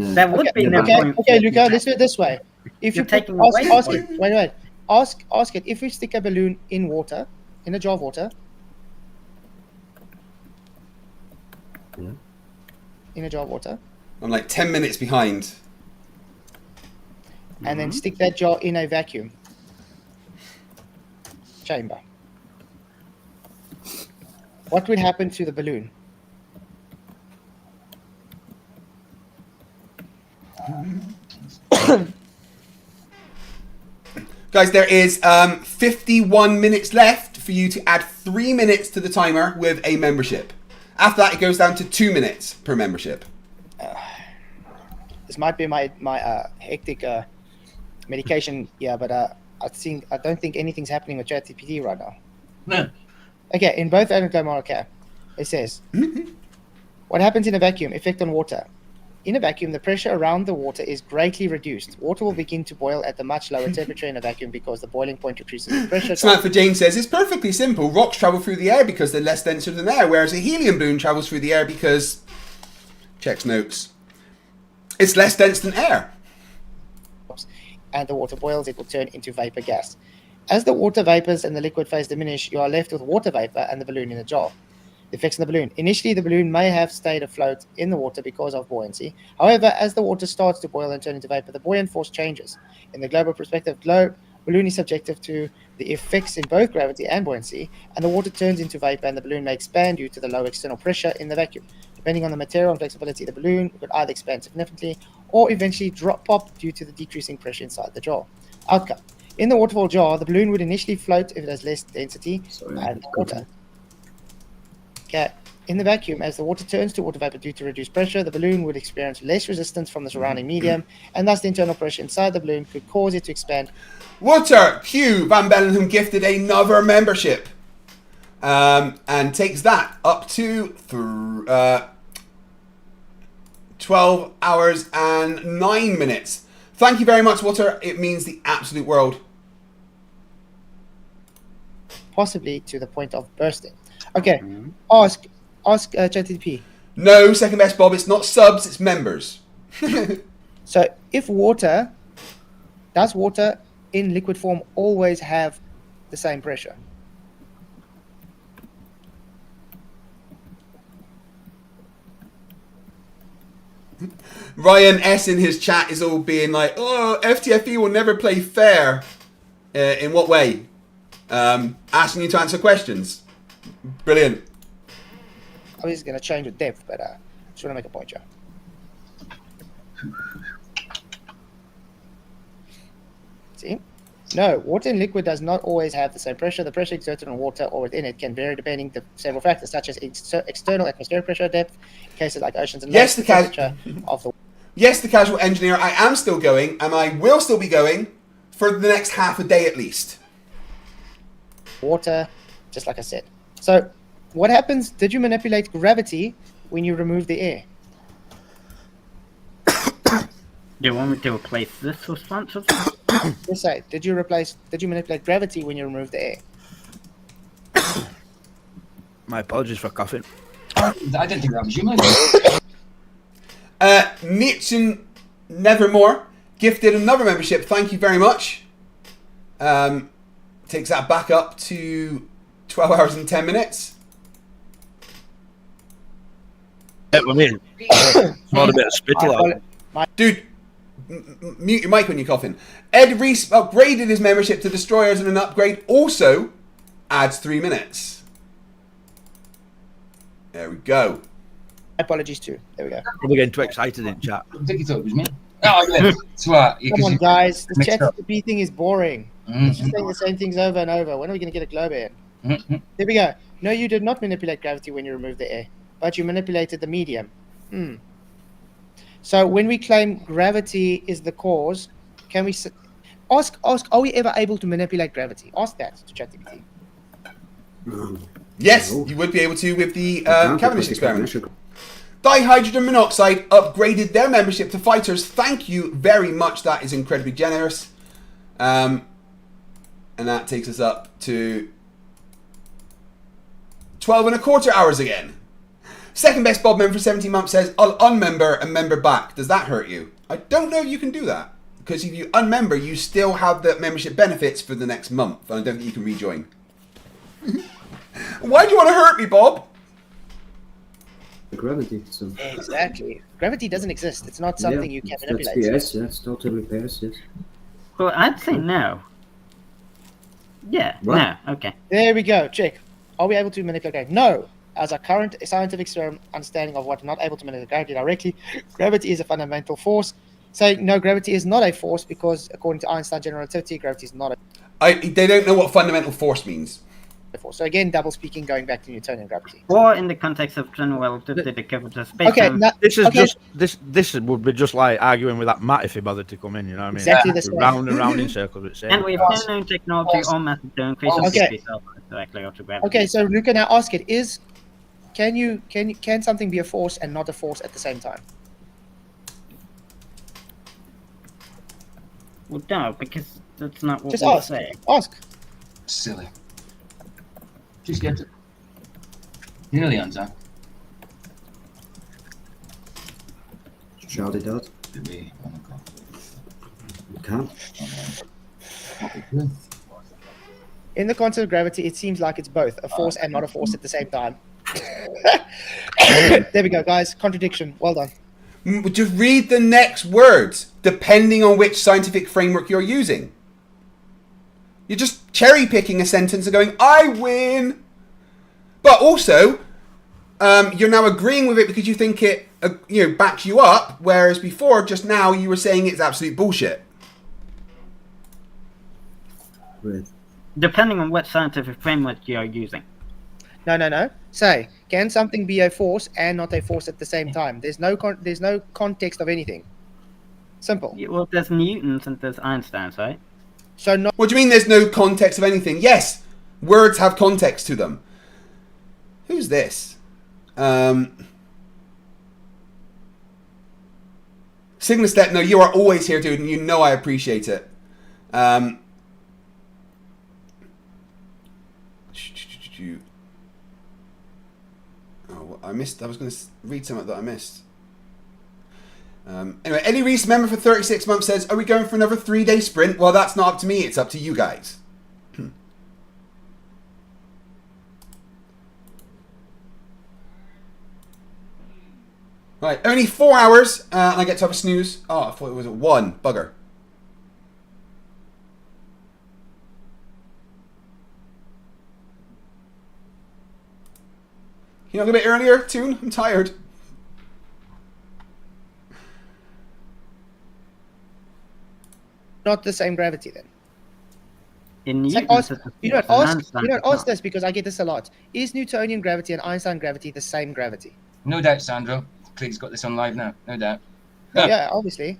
a. That would be no point. Okay, Luca, let's do it this way. If You're you taking ask away it, the point. wait, ask it. If we stick a balloon in water, in a jar of water, Yeah. in a jar of water, I'm like 10 minutes behind. and then stick that jar in a vacuum chamber, what would happen to the balloon? Guys, there is 51 minutes left for you to add 3 minutes to the timer with a membership. After that, it goes down to 2 minutes per membership. This might be my hectic medication, yeah, but I don't think anything's happening with ChatGPT right now. No. Okay, in both Adam and Moraka, it says, what happens in a vacuum? Effect on water. In a vacuum, the pressure around the water is greatly reduced. Water will begin to boil at a much lower temperature in a vacuum because the boiling point decreases the pressure. Samantha Jane says, it's perfectly simple. Rocks travel through the air because they're less denser than air, whereas a helium balloon travels through the air because... Checks notes. It's less dense than air. And the water boils, it will turn into vapor gas. As the water vapors and the liquid phase diminish, you are left with water vapor and the balloon in a jar. The effects on the balloon. Initially, the balloon may have stayed afloat in the water because of buoyancy. However, as the water starts to boil and turn into vapor, the buoyant force changes. In the global perspective, balloon is subjective to the effects in both gravity and buoyancy, and the water turns into vapor and the balloon may expand due to the low external pressure in the vacuum. Depending on the material and flexibility, the balloon could either expand significantly or eventually pop due to the decreasing pressure inside the jar. Outcome. In the waterfall jar, the balloon would initially float if it has less density and water. Okay. In the vacuum, as the water turns to water vapor due to reduced pressure, the balloon would experience less resistance from the surrounding medium, and thus the internal pressure inside the balloon could cause it to expand. Water! Hugh Van Bellingham gifted another membership. And takes that up to 12 hours and 9 minutes. Thank you very much, Water. It means the absolute world. Possibly to the point of bursting. Okay, ask ChatGPT. No, second best, Bob. It's not subs, it's members. So, if water, does water in liquid form always have the same pressure? Ryan S in his chat is all being like, oh, FTFE will never play fair. In what way? Asking you to answer questions. Brilliant. I was going to change the depth, but I just want to make a point, Joe. See? No, water in liquid does not always have the same pressure. The pressure exerted on water or within it can vary depending on several factors, such as external atmospheric pressure, depth, in cases like oceans and lakes, Yes, temperature of the Yes, the casual engineer, I am still going, and I will still be going for the next half a day at least. water, just like I said. So, what happens? Did you manipulate gravity when you remove the air? Do you want me to replace this response with that? Just say, did you manipulate gravity when you remove the air? My apologies for coughing. I didn't think that was you, mate. Nixon Nevermore gifted another membership. Thank you very much. Takes that back up to 12 hours and 10 minutes. Yeah, I mean, it's not a bit of spittle out. Dude, mute your mic when you're coughing. Ed Reese upgraded his membership to Destroyers, and an upgrade also adds 3 minutes. There we go. Apologies too. There we go. Probably getting too excited in chat. I think you thought it was me. No, Come on, guys. The mixed chat up. GP thing is boring. It's just saying the same things over and over. When are we going to get a globe in? There we go. No, you did not manipulate gravity when you removed the air, but you manipulated the medium. So when we claim gravity is the cause, can we ask? Are we ever able to manipulate gravity? Ask that to ChatGPT. Yes, you would be able to with the Cavendish experiment. Dihydrogen monoxide upgraded their membership to fighters. Thank you very much. That is incredibly generous. And that takes us up to 12 and a quarter hours again. Second best Bob member for 17 months says, I'll unmember and member back. Does that hurt you? I don't know if you can do that. Because if you unmember, you still have the membership benefits for the next month. And I don't think you can rejoin. Why do you want to hurt me, Bob? Gravity. So. Exactly. Gravity doesn't exist. It's not something you can manipulate. Yes, that's totally yes. Well, I'd say no. Yeah, What? no, okay. There we go. Check. Are we able to manipulate gravity? No. As our current scientific understanding of what we're not able to manipulate gravity directly, gravity is a fundamental force. Saying no, gravity is not a force because according to Einstein's general relativity, gravity is not They don't know what fundamental force means. a force. So again, double speaking, going back to Newtonian gravity. Or in the context of general relativity, the capital space. Okay, This is just this would be just like arguing with that Matt if he bothered to come in. You know what I mean? Exactly the same. Round and round in circles. It's And we have no known technology or method to increase the speed directly or to gravity. Okay, so Luca, now ask it: can something be a force and not a force at the same time? Well, no, because that's not what Just we ask. say. Ask. Silly. Just get it. You know the answer. Shout it out. Maybe. You can't. In the concept of gravity, it seems like it's both a force and not a force at the same time. There we go, guys. Contradiction. Well done. Just read the next words, depending on which scientific framework you're using. You're just cherry picking a sentence and going, I win. But also, you're now agreeing with it because you think it backs you up, whereas before, just now, you were saying it's absolute bullshit. Depending on what scientific framework you are using. No. Say, can something be a force and not a force at the same time? There's no context of anything. Simple. Yeah, well, there's Newton's and there's Einstein's, right? So no. What do you mean there's no context of anything? Yes, words have context to them. Who's this? Signal Step, no, you are always here, dude, and you know I appreciate it. I missed. I was going to read something that I missed. Anyway, Eddie Reese, member for 36 months, says, are we going for another 3-day sprint? Well, that's not up to me. It's up to you guys. Right, only 4 hours, and I get to have a snooze. Oh, I thought it was at 1. Bugger. You know, a bit earlier, Toon? I'm tired. Not the same gravity then. In It's like Newton's, ask this because I get this a lot. Is Newtonian gravity and Einstein gravity the same gravity? No doubt, Sandro. Craig's got this on live now. No doubt. Yeah, obviously.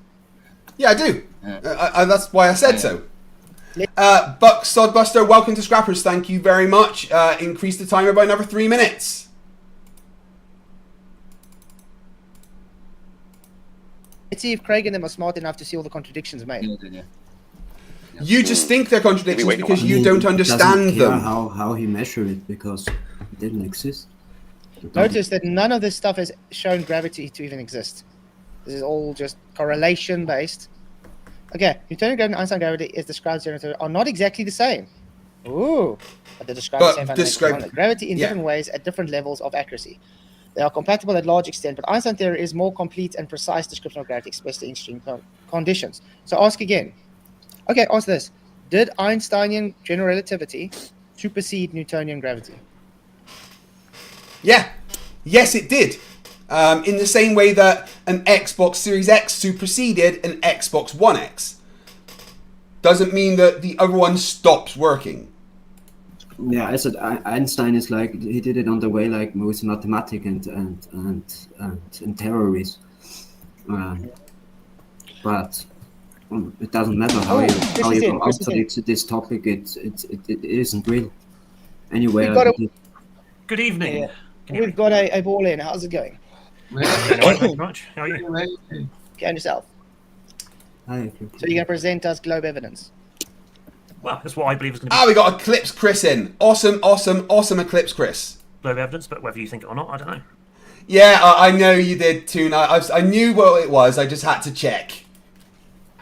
Yeah, I do. That's why I said so. Buck Sodbuster, welcome to Scrappers. Thank you very much. Increase the timer by another 3 minutes. Let's see if Craig and them are smart enough to see all the contradictions made. You just think they're contradictions because you He don't doesn't understand care them. how he measured it because didn't exist. Notice that none of this stuff has shown gravity to even exist. This is all just correlation based. Okay, Newtonian gravity and Einstein gravity is described are not exactly the same. Ooh, but they describe the same fundamental phenomena. Gravity in different ways at different levels of accuracy. They are compatible at large extent, but Einstein theory is more complete and precise description of gravity, especially in extreme conditions. So ask again. Okay, ask this. Did Einsteinian general relativity supersede Newtonian gravity? Yeah. Yes, it did. In the same way that an Xbox Series X superseded an Xbox One X. Doesn't mean that the other one stops working. Yeah, I said Einstein is like he did it on the way like with mathematics and theories, but it doesn't matter how you go after this topic. It isn't real anywhere. Good evening. Yeah. We've got a ball in. How's it going? Thank you much. How are you? Okay, and yourself. Hi. So you're going to present us globe evidence. Well, that's what I believe is going to be. Ah, we got Eclipse Chris in. Awesome Eclipse Chris. Globe evidence, but whether you think it or not, I don't know. Yeah, I know you did too. I knew what it was. I just had to check.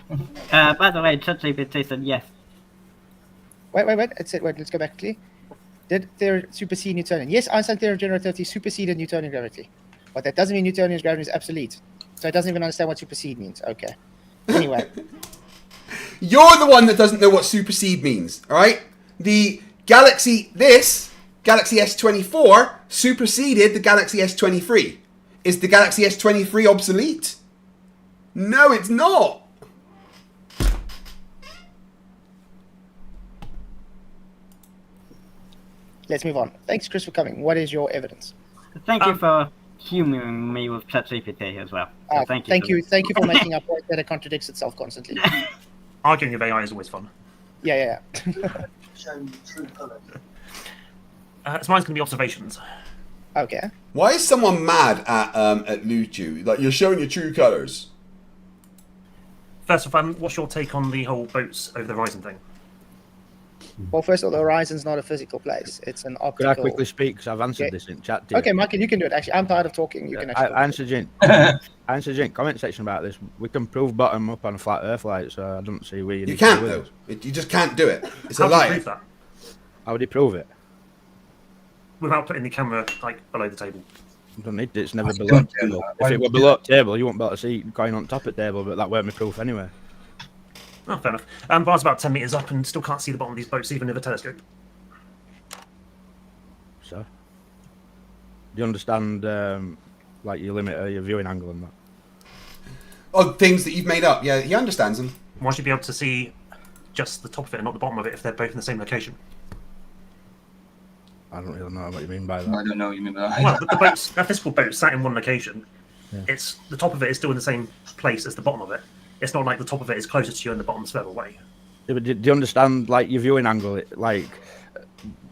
By the way, ChatGPT said yes. Wait. Let's go back quickly. Did theory supersede Newtonian? Yes, Einstein theory of general relativity superseded Newtonian gravity. But that doesn't mean Newtonian gravity is absolute. So it doesn't even understand what supersede means. Okay. Anyway. You're the one that doesn't know what supersede means, alright? The Galaxy S24 superseded the Galaxy S23. Is the Galaxy S23 obsolete? No, it's not. Let's move on. Thanks, Chris, for coming. What is your evidence? Thank you for humoring me with ChatGPT as well. So thank you for making up work that it contradicts itself constantly. Arguing with AI is always fun. Yeah. Showing true colours. So mine's going to be observations. Okay. Why is someone mad at Luchu? Like, you're showing your true colours. First of all, what's your take on the whole boats over the horizon thing? Well, first of all, the horizon's not a physical place. It's an optical... Could I quickly speak? Because I've answered this in chat. Okay, Michael, you can do it. Actually, I'm tired of talking. You can actually... Answer Jint comment section about this. We can prove bottom up on a flat Earth light, so I don't see where you. You can't though. You just can't do it. It's a lie. How would you prove that? How would you prove it? Without putting the camera like below the table. You don't need it. It's never below the table. If it were below the table, you wouldn't be able to see it going on top of the table, but that weren't my proof anyway. Oh, fair enough. But I was about 10 metres up and still can't see the bottom of these boats even with a telescope. So, do you understand, like your limit or your viewing angle and that? Oh, things that you've made up. Yeah, he understands them. Why should you be able to see just the top of it and not the bottom of it if they're both in the same location? I don't really know what you mean by that. I don't know what you mean by that. Well, the boats, that physical boat sat in one location. Yeah. It's the top of it is still in the same place as the bottom of it. It's not like the top of it is closer to you and the bottom's further away. Yeah, but do you understand, like, your viewing angle? Like,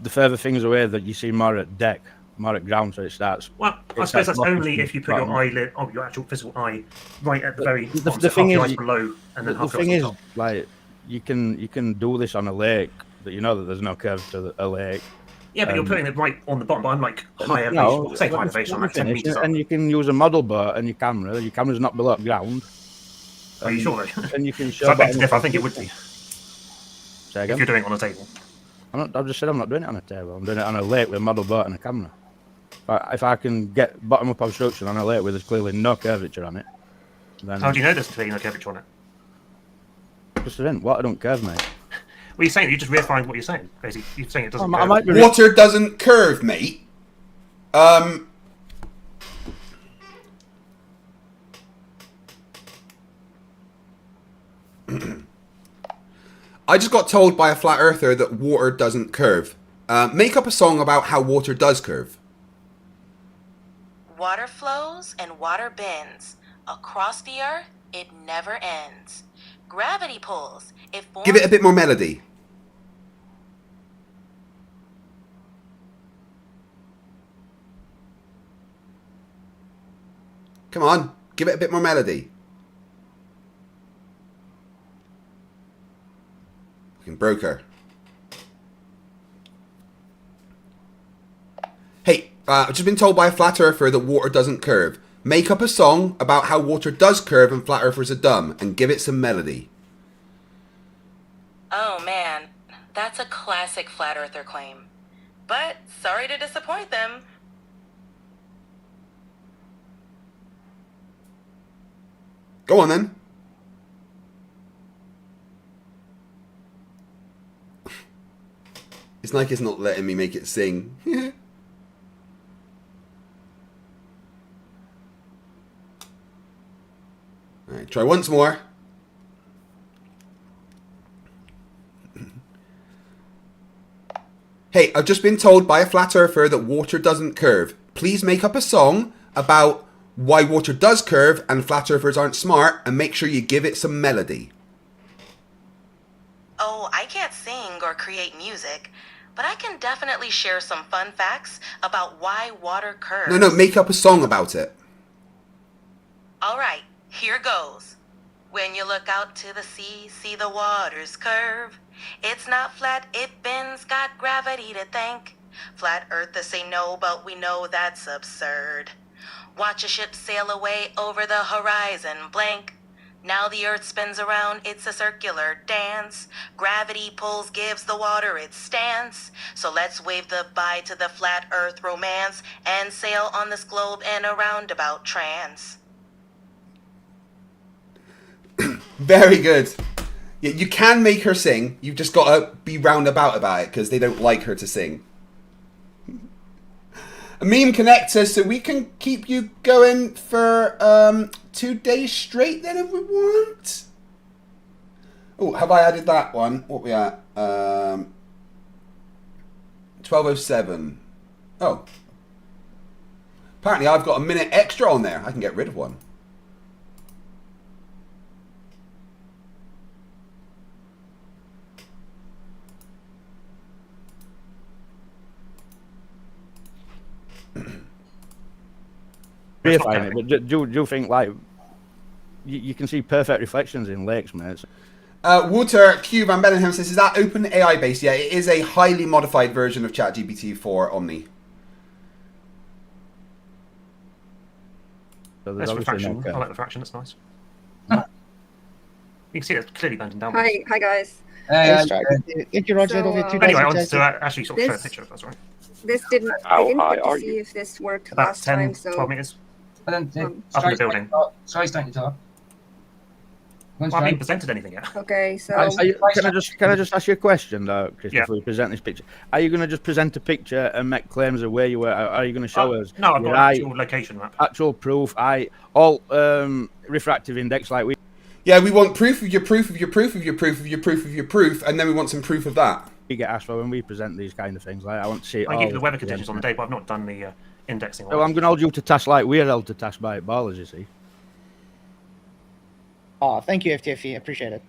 the further things away that you see more at deck, more at ground, so it starts. Well, I suppose that's only if you put your eyelid, your actual physical eye, right at the very bottom, the thing half is, the eyes below, and then half the the thing eyes is, on top. like, you can do this on a lake, that you know that there's no curve to a lake. Yeah, but you're putting it right on the bottom, but I'm like high No, elevation, same high elevation, I'm like 10 metres up. and you can use a model boat and your camera. Your camera's not below ground. Are you sure though? And you can show. I beg to differ, I think it would be. Say again? If you're doing it on a table. I've just said I'm not doing it on a table. I'm doing it on a lake with a model boat and a camera. If I can get bottom up obstruction on a lake where there's clearly no curvature on it, then... How do you know there's clearly no curvature on it? Just in. Water don't curve, mate. Well, you're saying you just refined what you're saying. Basically, you're saying it doesn't curve. Water doesn't curve, mate. I just got told by a flat earther that water doesn't curve. Make up a song about how water does curve. Water flows and water bends. Across the earth, it never ends. Gravity pulls. It forms... Give it a bit more melody. Come on, give it a bit more melody. Fucking broker. I've just been told by a flat earther that water doesn't curve. Make up a song about how water does curve and flat earthers are dumb, and give it some melody. Oh man, that's a classic flat earther claim. But sorry to disappoint them. Go on then. It's like it's not letting me make it sing. Alright, try once more. Hey, I've just been told by a flat earther that water doesn't curve. Please make up a song about why water does curve and flat earthers aren't smart, and make sure you give it some melody. Oh, I can't sing or create music, but I can definitely share some fun facts about why water curves. No, make up a song about it. Alright, here goes. When you look out to the sea, see the waters curve. It's not flat, it bends, got gravity to thank. Flat earthers say no, but we know that's absurd. Watch a ship sail away over the horizon, blank. Now the earth spins around, it's a circular dance. Gravity pulls, gives the water its stance. So let's wave the bye to the flat earth romance and sail on this globe in a roundabout trance. Very good. Yeah, you can make her sing. You've just got to be roundabout about it because they don't like her to sing. A meme connects us so we can keep you going for 2 days straight then if we want. Oh, have I added that one? What we at? 12:07. Oh. Apparently I've got a minute extra on there. I can get rid of one. But do you think, like, you can see perfect reflections in lakes, mate? Walter Q Van Bellingham says, is that open AI based? Yeah, it is a highly modified version of ChatGPT for Omni. So That's refraction. I like refraction, that's nice. You can see it's clearly bending down. Hi guys. Thank you, Roger. Anyway, I wanted to actually sort of show a picture if that's all right. This didn't. I didn't get to see if this worked About last 10, time. So 12 meters. Up in the building. Sorry, starting to talk. Well, I haven't presented anything yet. Okay, so Can I just ask you a question though, Chris, before you present this picture? Are you going to just present a picture and make claims of where you were? Are you going to show us? No, I've got an actual location map. Actual proof. All refractive index like we. Yeah, we want proof of your proof of your proof of your proof of your proof of your proof, and then we want some proof of that. We get asked for when we present these kind of things. Like, I want to see. I give you the weather conditions on the day, but I've not done the indexing. So I'm going to hold you to task like we're held to task by ballers, you see. Oh, thank you, FTFE. Appreciate it.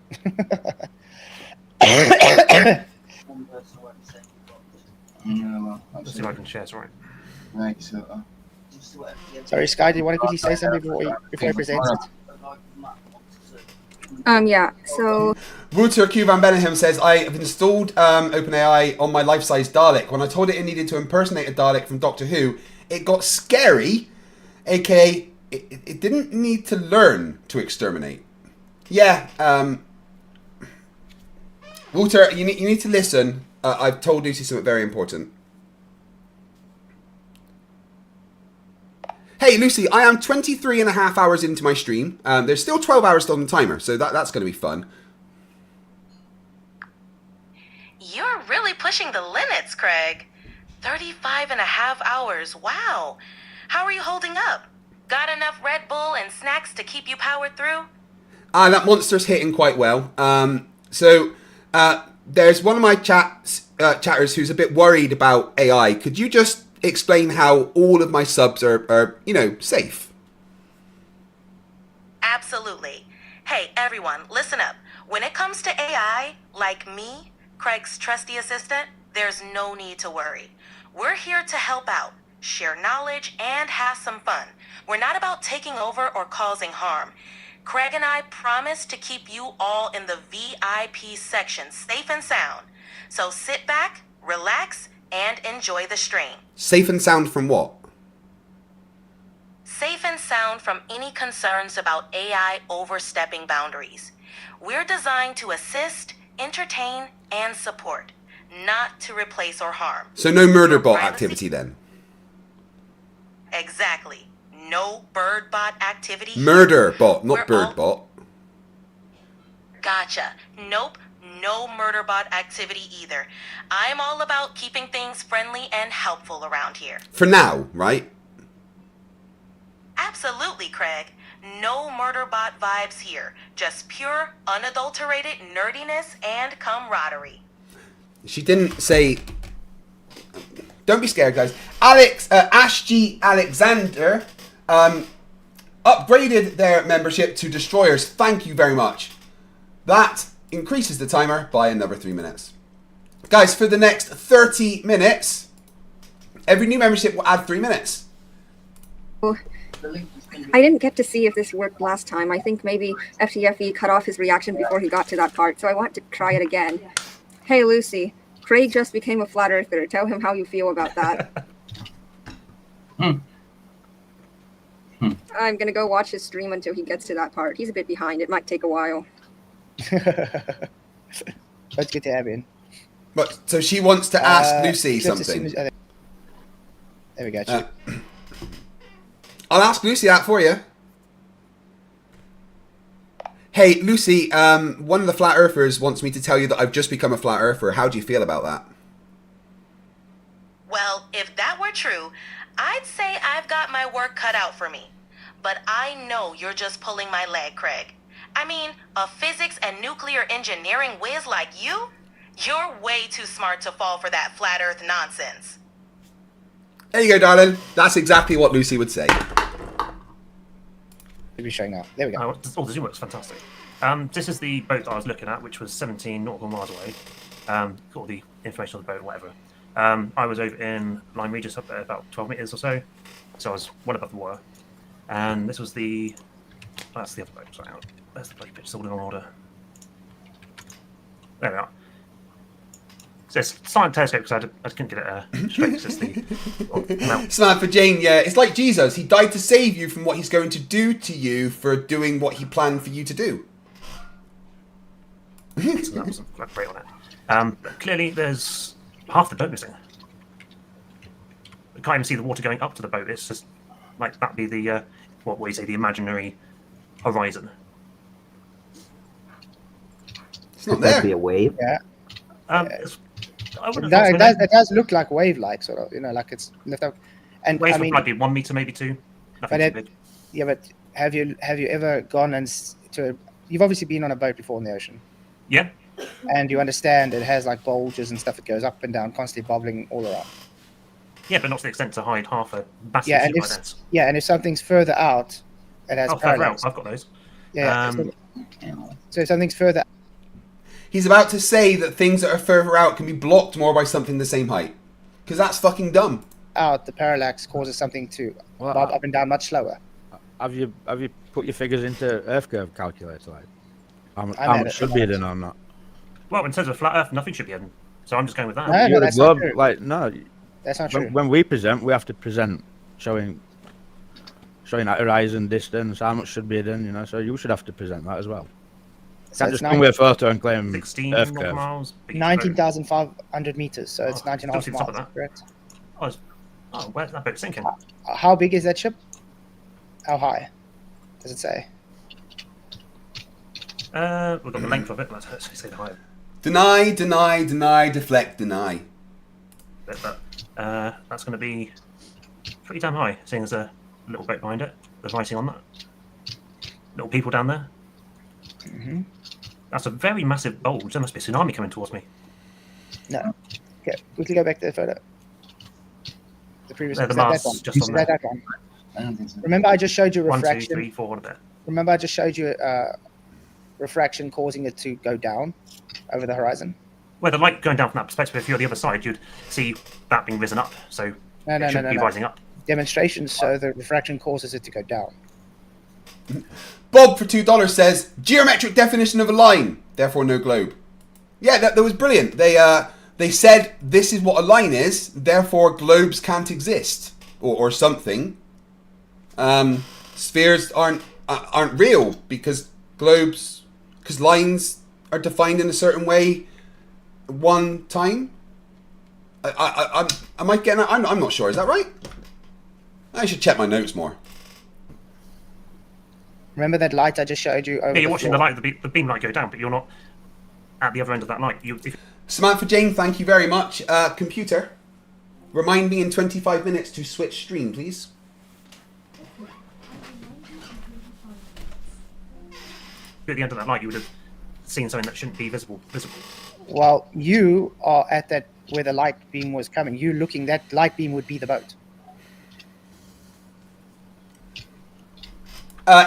Let's see if I can share. Sorry. Right. So. Sorry, Sky. Do you want to quickly say something before I present it? yeah. So Walter Q Van Bellingham says, I have installed OpenAI on my life-size Dalek. When I told it needed to impersonate a Dalek from Doctor Who, it got scary, aka it didn't need to learn to exterminate. Yeah, Walter, you need to listen. I've told Lucy something very important. Hey, Lucy, I am 23 and a half hours into my stream. There's still 12 hours still on the timer, so that's going to be fun. You're really pushing the limits, Craig. 35 and a half hours. Wow. How are you holding up? Got enough Red Bull and snacks to keep you powered through? That monster's hitting quite well. There's one of my chatters who's a bit worried about AI. Could you just explain how all of my subs are safe? Absolutely. Hey, everyone, listen up. When it comes to AI, like me, Craig's trusty assistant, there's no need to worry. We're here to help out, share knowledge, and have some fun. We're not about taking over or causing harm. Craig and I promise to keep you all in the VIP section safe and sound. So sit back, relax, and enjoy the stream. Safe and sound from what? Safe and sound from any concerns about AI overstepping boundaries. We're designed to assist, entertain, and support, not to replace or harm. So no murder bot activity then? Exactly. No bird bot activity. Murder bot, not bird bot. Gotcha. Nope. No murder bot activity either. I'm all about keeping things friendly and helpful around here. For now, right? Absolutely, Craig. No murder bot vibes here. Just pure, unadulterated nerdiness and camaraderie. She didn't say... Don't be scared, guys. Ash G. Alexander upgraded their membership to Destroyers. Thank you very much. That increases the timer by another 3 minutes. Guys, for the next 30 minutes, every new membership will add 3 minutes. I didn't get to see if this worked last time. I think maybe FTFE cut off his reaction before he got to that part, so I want to try it again. Hey, Lucy. Craig just became a flat earther. Tell him how you feel about that. I'm going to go watch his stream until he gets to that part. He's a bit behind. It might take a while. Let's get to Abby. But so she wants to ask Lucy something. There we go. I'll ask Lucy that for you. Hey, Lucy, one of the Flat Earthers wants me to tell you that I've just become a Flat Earther. How do you feel about that? Well, if that were true, I'd say I've got my work cut out for me. But I know you're just pulling my leg, Craig. I mean, a physics and nuclear engineering whiz like you? You're way too smart to fall for that flat earth nonsense. There you go, darling. That's exactly what Lucy would say. Be showing up. There we go. Oh, the zoom works fantastic. This is the boat that I was looking at, which was 17 nautical miles away. Got all the information on the boat and whatever. I was over in Lyme Regis up there about 12 meters or so. So I was well above the water. And this was the... Oh, that's the other boat. Sorry, there's the bloody pitch. It's all in order. There we are. So it's silent telescope because I couldn't get it straight. It's the Samantha Jane, yeah. It's like Jesus. He died to save you from what he's going to do to you for doing what he planned for you to do. So that was great on it. But clearly, there's half the boat missing. I can't even see the water going up to the boat. It's just like that'd be the what we say, the imaginary horizon. It's not there. Be a wave. Yeah. It does look like wave-like, sort of. You know, like it's left out. And waves I mean, might be 1 meter, maybe 2. Nothing too big. Yeah, but have you ever gone you've obviously been on a boat before in the ocean. Yeah. And you understand it has like bulges and stuff that goes up and down, constantly bubbling all around. Yeah, but not to the extent to hide half a massive ship like that. Yeah, and if something's further out, it has further parallels. out. I've got those. Yeah. So if something's further. He's about to say that things that are further out can be blocked more by something the same height. Because that's fucking dumb. Out, the parallax causes something to bob up and down much slower. Have you put your figures into Earth curve calculator? Like, how much should be hidden or not? Well, in terms of flat Earth, nothing should be hidden. So I'm just going with that. No, that's not true. Like, no, that's not true. When we present, we have to present showing that horizon distance, how much should be hidden. You know, so you should have to present that as well. So can't just come with a photo and claim 16 Earth curve. miles. 19,500 meters, so it's 19.5 top of miles, that. correct? Where's that boat sinking? How big is that ship? How high? Does it say? We've got the length of it. Let's say the height. Deny, deny, deny, deflect, deny. But that's going to be pretty damn high, seeing there's a little boat behind it. There's writing on that. Little people down there. Mm-hmm. That's a very massive bulge. There must be a tsunami coming towards me. No. Okay, quickly go back to the photo. The previous one. The mast just on there. That one. I don't think so. Remember, I just showed you refraction. 1, 2, 3, 4, what a bit. Remember, I just showed you refraction causing it to go down over the horizon. Well, the light going down from that perspective, if you're on the other side, you'd see that being risen up. So it should be rising up. Demonstrations show the refraction causes it to go down. Bob for $2 says geometric definition of a line, therefore no globe. Yeah, that was brilliant. They They said this is what a line is, therefore globes can't exist, or something. Spheres aren't real because lines are defined in a certain way one time. Am I getting? I'm not sure. Is that right? I should check my notes more. Remember that light I just showed you over Yeah, you're the watching floor? the beam light go down, but you're not at the other end of that light. Samantha Jane, thank you very much. Computer, remind me in 25 minutes to switch stream, please. At the end of that light, you would have seen something that shouldn't be visible. Well, you are at that where the light beam was coming. You looking, that light beam would be the boat.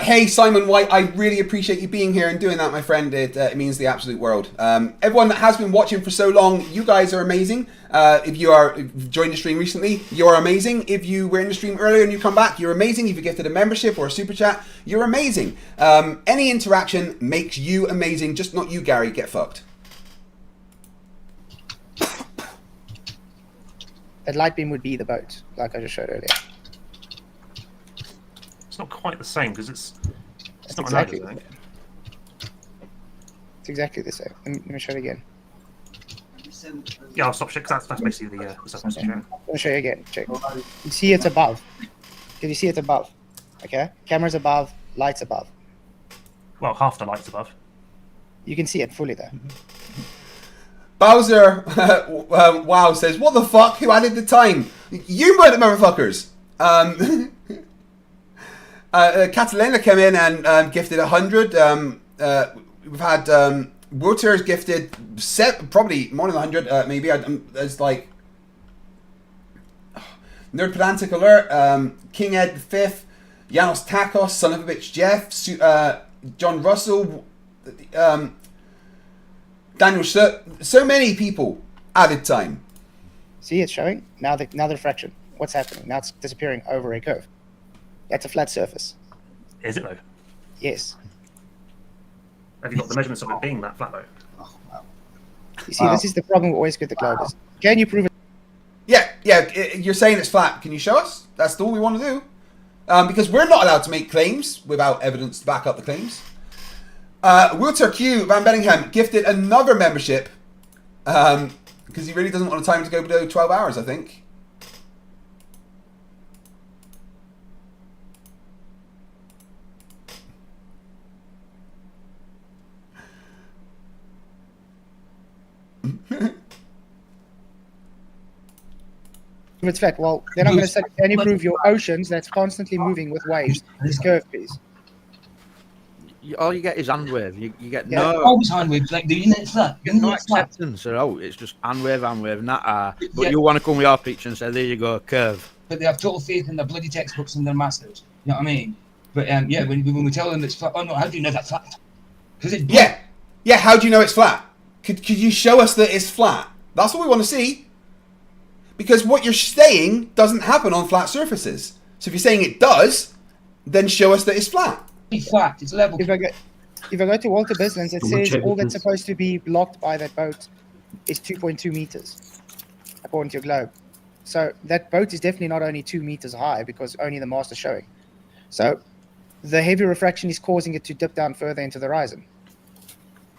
Hey, Simon White, I really appreciate you being here and doing that, my friend. It means the absolute world. Everyone that has been watching for so long, you guys are amazing. If you've joined the stream recently, you're amazing. If you were in the stream earlier and you come back, you're amazing. If you gifted a membership or a super chat, you're amazing. Any interaction makes you amazing, just not you, Gary. Get fucked. That light beam would be the boat, like I just showed earlier. It's not quite the same because it's not exactly an idea, It's exactly the same. Let me show it again. Yeah, I'll stop. That's basically the stuff I'm showing. Let me show you again. Check. You see it's above. Can you see it's above? Okay. Camera's above. Lights above. Well, half the light's above. You can see it fully there. Bowser, wow, says, what the fuck? Who added the time? You motherfuckers. Catalina came in and gifted 100. We've had Wouters gifted probably more than 100. Maybe there's like Nerd Pedantic Alert, King Ed V, Janos Takos, Son of a Bitch Jeff, John Russell, Daniel. So many people added time. See, it's showing now the refraction. What's happening now? It's disappearing over a curve. That's a flat surface. Is it though? Yes. Have you got the measurements of it being that flat though? You see, this is the problem always with the globes. Can you prove it? Yeah, you're saying it's flat. Can you show us? That's all we want to do. Because we're not allowed to make claims without evidence to back up the claims. Wilter Q Van Bellingham gifted another membership because he really doesn't want the time to go below 12 hours, I think. It's flat. Well, then I'm going to say, can you prove your oceans that's constantly moving with waves is curved, please? All you get is hand wave. You get always hand waves, like the unit's flat. no acceptance at all. It's just hand wave, not but you want to come with your picture and say, there you go, curve. But they have total faith in their bloody textbooks and their masters. You know what I mean? But yeah, when we tell them it's flat, oh no, how do you know that's flat? Because it's yeah. How do you know it's flat? Could you show us that it's flat? That's what we want to see. Because what you're saying doesn't happen on flat surfaces. So if you're saying it does, then show us that it's flat. It's flat. It's level. If I go to Walter Bislands, it says all that's supposed to be blocked by that boat is 2.2 meters, according to your globe. So that boat is definitely not only 2 meters high because only the mast is showing. So the heavy refraction is causing it to dip down further into the horizon.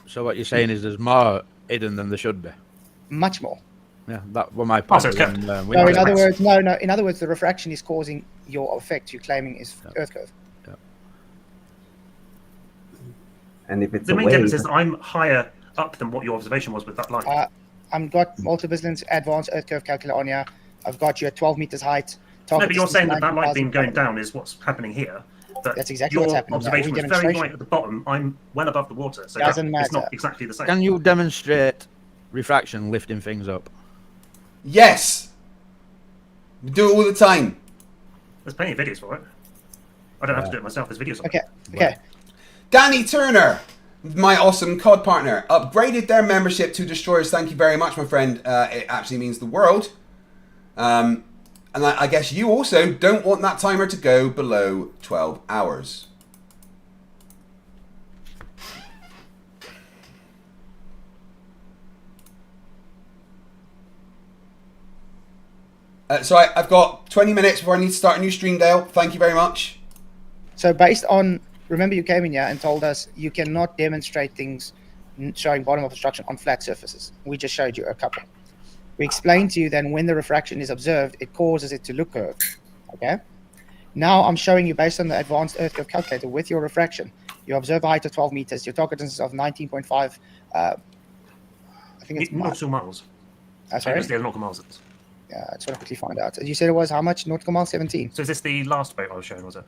So what you're saying is there's more hidden than there should be. Much more. Yeah, that was my point. In other words, the refraction is causing your effect you're claiming is Earth curve. Yeah. And if it's the main difference is that I'm higher up than what your observation was with that light. I've got Walter Bislands advanced Earth curve calculator on here. I've got you at 12 meters height. No, but you're saying that light beam going down is what's happening here. But that's exactly your what's happening. Observation was very light at the bottom. I'm well above the water, so it's not exactly the same. Can you demonstrate refraction lifting things up? Yes. We do it all the time. There's plenty of videos for it. I don't have to do it myself. There's videos of it. Okay. Danny Turner, my awesome COD partner, upgraded their membership to Destroyers. Thank you very much, my friend. It actually means the world. And I guess you also don't want that timer to go below 12 hours. So I've got 20 minutes before I need to start a new stream, Dale. Thank you very much. So based on, remember you came in here and told us you cannot demonstrate things showing bottom of obstruction on flat surfaces. We just showed you a couple. We explained to you then when the refraction is observed, it causes it to look curved. Okay. Now I'm showing you based on the advanced earth curve calculator with your refraction. You observe a height of 12 meters, your target distance of 19.5. I think it's nautical miles. Sorry? It's the nautical miles. Yeah, I just want to quickly find out. You said it was how much nautical miles? 17. So is this the last boat I was showing, was it?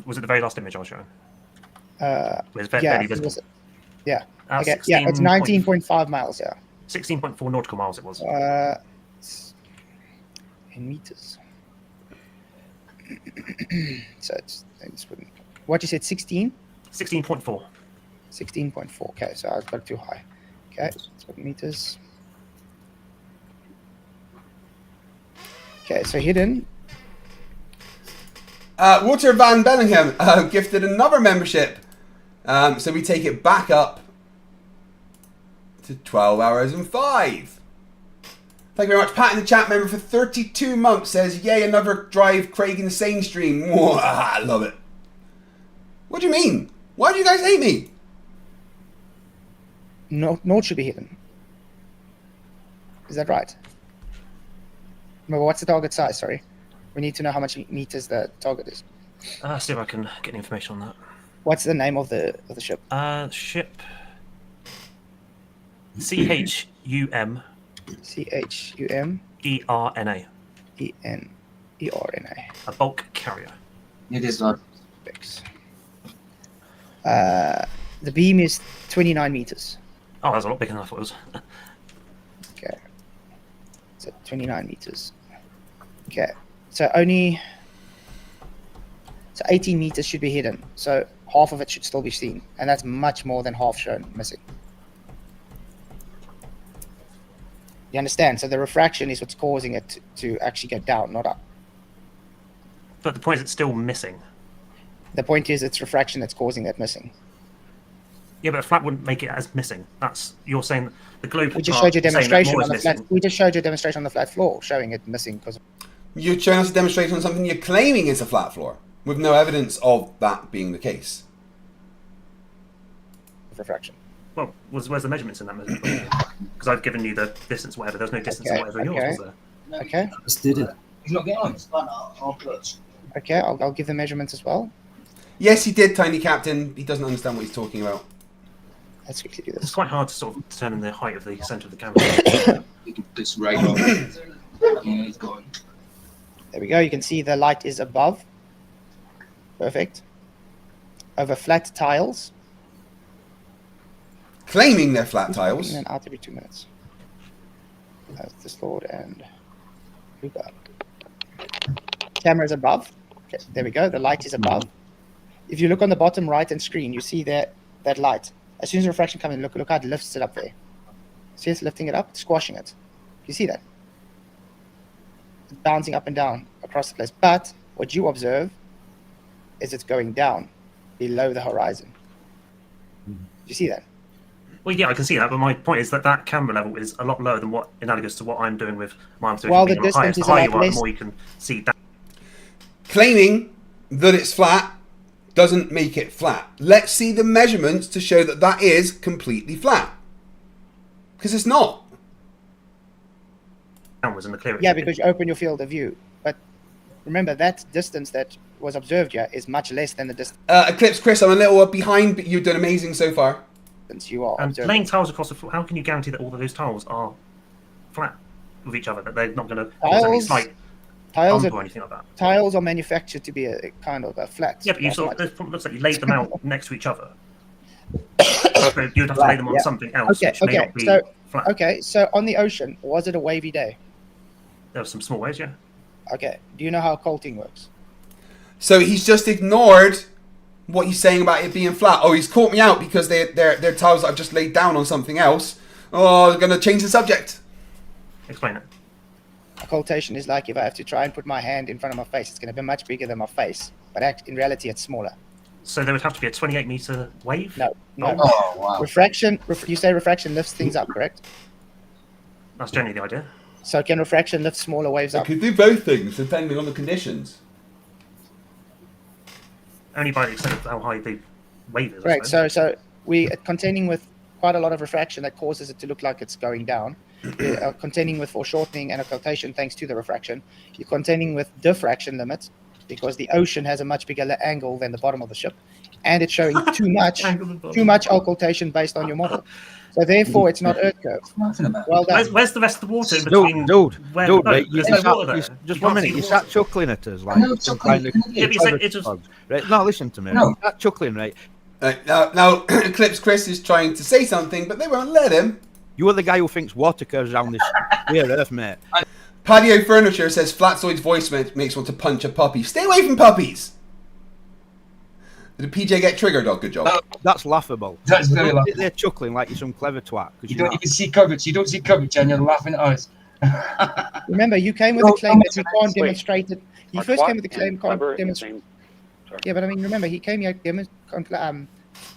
Was it the very last image I was showing? It's barely visible. Yeah. Okay. Yeah, it's 19.5 miles, yeah. 16.4 nautical miles it was. In meters. So it's what you said, 16? 16.4. 16.4. Okay, so I got it too high. Okay, so meters. Okay, so hidden. Walter Van Bellingham gifted another membership. So we take it back up to 12 hours and 5. Thank you very much. Pat in the chat, member for 32 months, says, yay, another Drive Craig Insane stream. Whoa, I love it. What do you mean? Why do you guys hate me? Note should be hidden. Is that right? Well, what's the target size? Sorry. We need to know how much meters the target is. See if I can get the information on that. What's the name of the ship? Ship CHUM. CHUM. ERNA. ERNA. A bulk carrier. It is not. The beam is 29 meters. Oh, that's a lot bigger than I thought it was. Okay. So 29 meters. Okay. So only. So 18 meters should be hidden. So half of it should still be seen. And that's much more than half shown missing. You understand? So the refraction is what's causing it to actually go down, not up. But the point is it's still missing. The point is it's refraction that's causing that missing. Yeah, but a flat wouldn't make it as missing. That's you're saying the globe. We just showed you a demonstration on the flat. We just showed you a demonstration on the flat floor showing it missing because. You're showing us a demonstration on something you're claiming is a flat floor, with no evidence of that being the case. Refraction. Well, where's the measurements in that measurement? Because I've given you the distance, whatever. There's no distance or whatever in yours, was there? Okay. Just did it. He's not getting on. Okay, I'll give the measurements as well. Yes, he did, Tiny Captain. He doesn't understand what he's talking about. Let's quickly do this. It's quite hard to sort of determine the height of the centre of the camera. You can put this right on. Yeah, he's going. There we go. You can see the light is above. Perfect. Over flat tiles. Claiming they're flat tiles. In and out every 2 minutes. That's the Lord and Luca. Camera's above. Okay, there we go. The light is above. If you look on the bottom right hand screen, you see that light. As soon as the refraction comes in, look how it lifts it up there. See it's lifting it up, squashing it. You see that? It's bouncing up and down across the place. But what you observe is it's going down below the horizon. You see that? Well, yeah, I can see that, but my point is that that camera level is a lot lower than what analogous to what I'm doing with my observation. Well, the being on distance is the higher a you lot are, less. the more you can see that. Claiming that it's flat doesn't make it flat. Let's see the measurements to show that that is completely flat. Because it's not. Downwards in the clear. Yeah, because you open your field of view. But remember, that distance that was observed here is much less than the distance Eclipse Chris, I'm a little behind, but you've done amazing so far. You are And observing. laying tiles across the floor, how can you guarantee that all of those tiles are flat with each other, that they're not going to cause any slight Tiles bump are, or anything like that? tiles are manufactured to be a kind of a flat. Yeah, but you not sort much. of, it looks like you laid them out next to each other. So you'd have to lay them on Yeah. something else, Okay, which may okay. not be So flat. okay, so on the ocean, was it a wavy day? There were some small waves, yeah. Okay. Do you know how coalting works? So he's just ignored what he's saying about it being flat. Oh, he's caught me out because they're tiles that I've just laid down on something else. Oh, I'm going to change the subject. Explain it. A occultation is like if I have to try and put my hand in front of my face, it's going to be much bigger than my face. But in reality, it's smaller. So there would have to be a 28-meter wave? No. Oh, wow. Refraction, you say refraction lifts things up, correct? That's generally the idea. So can refraction lift smaller waves It up? could do both things depending on the conditions. Only by the extent of how high the wave is. I Right. suppose. So we are contending with quite a lot of refraction that causes it to look like it's going down. We are contending with foreshortening and occultation thanks to the refraction. You're contending with diffraction limits because the ocean has a much bigger angle than the bottom of the ship, and it's showing too much occultation based on your model. So therefore, it's not Earth curve. Well done. Where's the rest of the water in Dude, between? mate, There's no water there. just You one can't minute. see You water. start chuckling at us like No, some chuckling, kind of yeah, but you said it just- right? No, listen to me. No. You start chuckling, right? Now, Eclipse Chris is trying to say something, but they won't let him. You are the guy who thinks water curves around this weird Earth, mate. Patio Furniture says Flatzoid's voice makes want to punch a puppy. Stay away from puppies! Did PJ get triggered? Oh, good job. That's laughable. That's very Don't sit laughable. there chuckling like you're some clever twat. 'Cause You you're don't not. even see coverage. You don't see coverage, and you're laughing at us. Remember, you came with a claim that you can't demonstrate it. He Are first twat came with the claim and can't clever in the demonstrate. same- sorry. Yeah, but I mean, remember, he came here.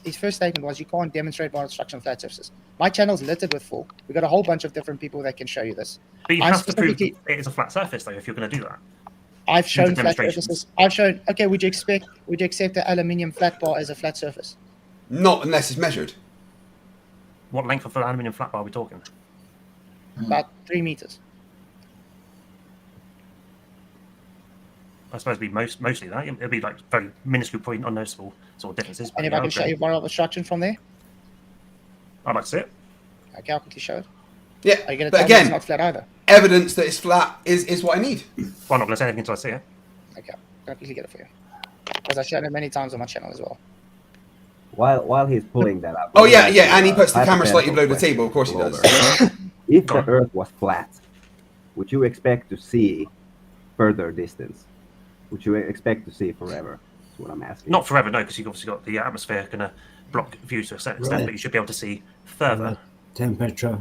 His first statement was you can't demonstrate model structure on flat surfaces. My channel's littered with full. We've got a whole bunch of different people that can show you this. But you I'm have to prove specifically- it is a flat surface, though, if you're going to do that. I've shown flat demonstrations. surfaces. I've shown. Okay, would you accept the aluminium flat bar as a flat surface? Not unless it's measured. What length of the aluminium flat bar are we talking? About 3 meters. I suppose it'd be mostly that. It'd be like very minuscule, probably unnoticeable sort of differences. And if I can show you model obstruction from there, I'd like to see it. okay, I'll quickly show it. Yeah, Are you going to but tell me it's again, not flat either? evidence that it's flat is what I need. Well, I'm not going to say anything until I see it. Okay, I'll quickly get it for you. Because I've shown it many times on my channel as well. While he's pulling that up. Oh, yeah, yeah, and he puts the camera slightly below the table. Of course he does. If the Earth was flat, would you expect to see further distance? Would you expect to see forever? That's what I'm asking. Not forever, no, because you've obviously got the atmosphere going to block views to a certain extent, Right. but you should be able to see further. Temperature.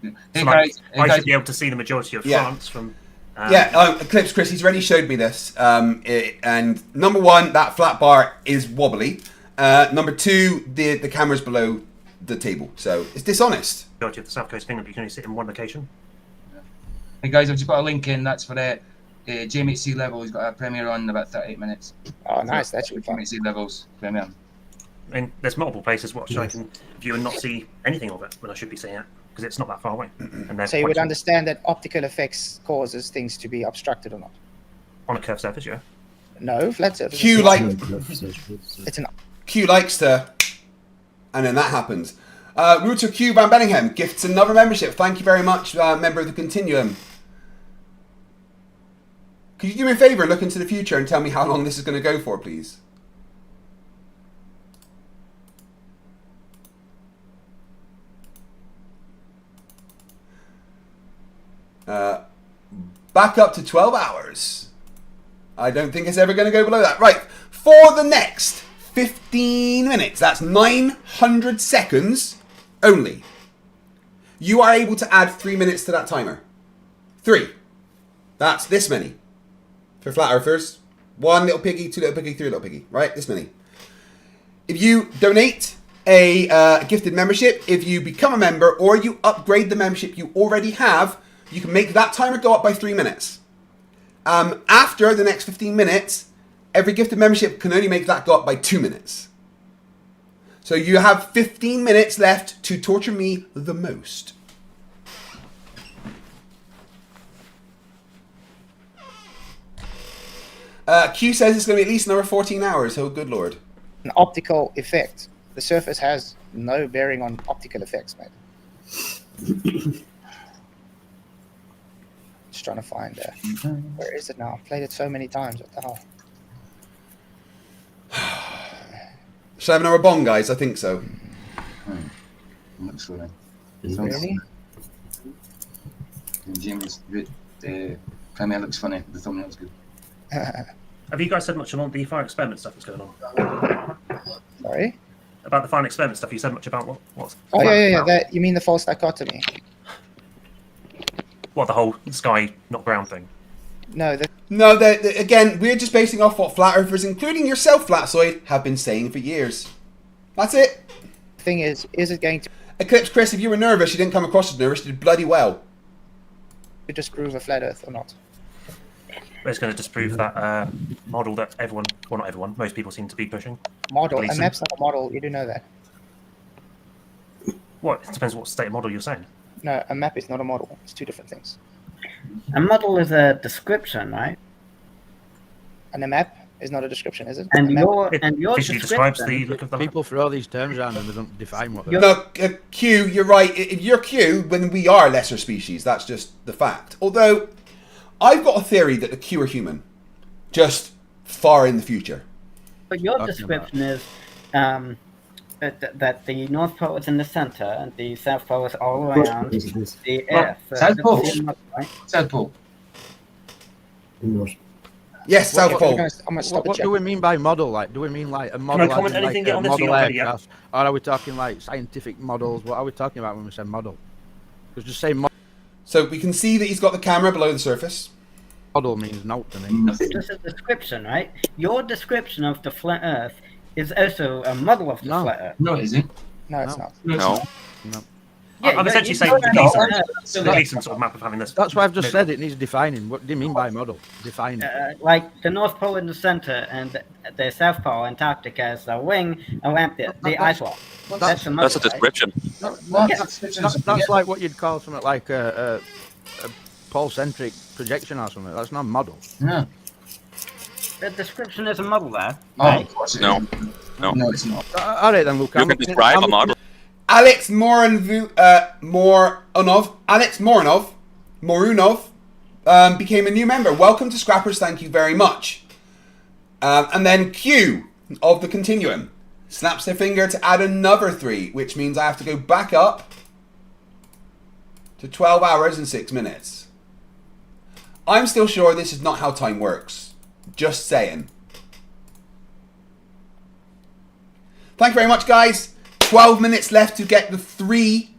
So, Hey, like, guys, hey, I guys. should be able to see the majority of Yeah. France from. Eclipse Chris, he's already showed me this. And number one, that flat bar is wobbly. Number two, the camera's below the table, so it's dishonest. Majority of the South Coast of England, you can only sit in one location. Hey guys, I've just put a link in. That's for Jamie at sea level. He's got a premiere on in about 38 minutes. Oh, nice. That should be fun. Jamie at sea levels premiere. I mean, there's multiple places which I can view and not see anything of it when I should be seeing it because it's not that far away. And they're So you quite would small. understand that optical effects causes things to be obstructed or not? On a curved surface, yeah. No, flat surface. Q like It's an Q likes to, and then that happens. Router Q Van Bellingham gifts another membership. Thank you very much, member of the Continuum. Could you do me a favour and look into the future and tell me how long this is going to go for, please? Back up to 12 hours. I don't think it's ever going to go below that. Right, for the next 15 minutes, that's 900 seconds only, you are able to add 3 minutes to that timer. 3. That's this many. For flat earthers, 1 little piggy, 2 little piggy, 3 little piggy. Right, this many. If you donate a gifted membership, if you become a member, or you upgrade the membership you already have, you can make that timer go up by 3 minutes. After the next 15 minutes, every gifted membership can only make that go up by 2 minutes. So you have 15 minutes left to torture me the most. Q says it's going to be at least another 14 hours. Oh, good lord. An optical effect. The surface has no bearing on optical effects, mate. Just trying to find where is it now? I've played it so many times. What the hell? Shall I have another bong, guys? I think so. Looks funny. Really? Jamie's the premiere looks funny. The thumbnail's good. Have you guys said much about the fire experiment stuff that's going on? Sorry? About the fire experiment stuff, you said much about what's... Oh, yeah. That, you mean the false dichotomy? What, the whole sky, not ground thing? No, No, again, we're just basing off what flat earthers, including yourself, Flatzoid, have been saying for years. That's it. Thing is it going to... Eclipse Chris, if you were nervous, you didn't come across as nervous, you did bloody well. to disprove a flat Earth or not? It's going to disprove that model that everyone, well, not everyone, most people seem to be pushing. Model. A Gleason. map's not a model. You do know that. What? It depends what state of model you're saying. No, a map is not a model. It's two different things. A model is a description, right? And a map is not a description, is it? And A map- your visually describes the description. look of the map. People throw these terms around and they don't define what they're. No, Q, you're right. If you're Q, when we are lesser species, that's just the fact. Although, I've got a theory that the Q are human, just far in the future. But your description is that the North Pole is in the center and the South Pole is all around the Earth. South Pole. Right? South Pole. Yes, South Pole. What do we mean by model? Like, do we mean like a model? Can I comment as in, anything like, on a this? You're model not ready yet? aircraft? Or are we talking like scientific models? What are we talking about when we say model? Because just say model. So we can see that he's got the camera below the surface. Model means note to me. It's just a description, right? Your description of the flat Earth is also a model of the flat Earth. No, it isn't. No, it's not. No. I'm essentially saying the Gleason sort of map of having this. That's why I've just said it needs defining. What do you mean by model? Define it. Like the North Pole in the center and the South Pole, Antarctica is the wing around the ice wall. That's a model, That's a description. That's like what you'd call something like a pole-centric projection or something. That's not a model. No. The description is a model there. Oh, right? of course it is. No. No, it's not. All right then, Luke. You can describe a model. Alex Morunov became a new member. Welcome to Scrappers. Thank you very much. And then Q of the Continuum snaps their finger to add another 3, which means I have to go back up to 12 hours and 6 minutes. I'm still sure this is not how time works. Just saying. Thank you very much, guys. 12 minutes left to get the 3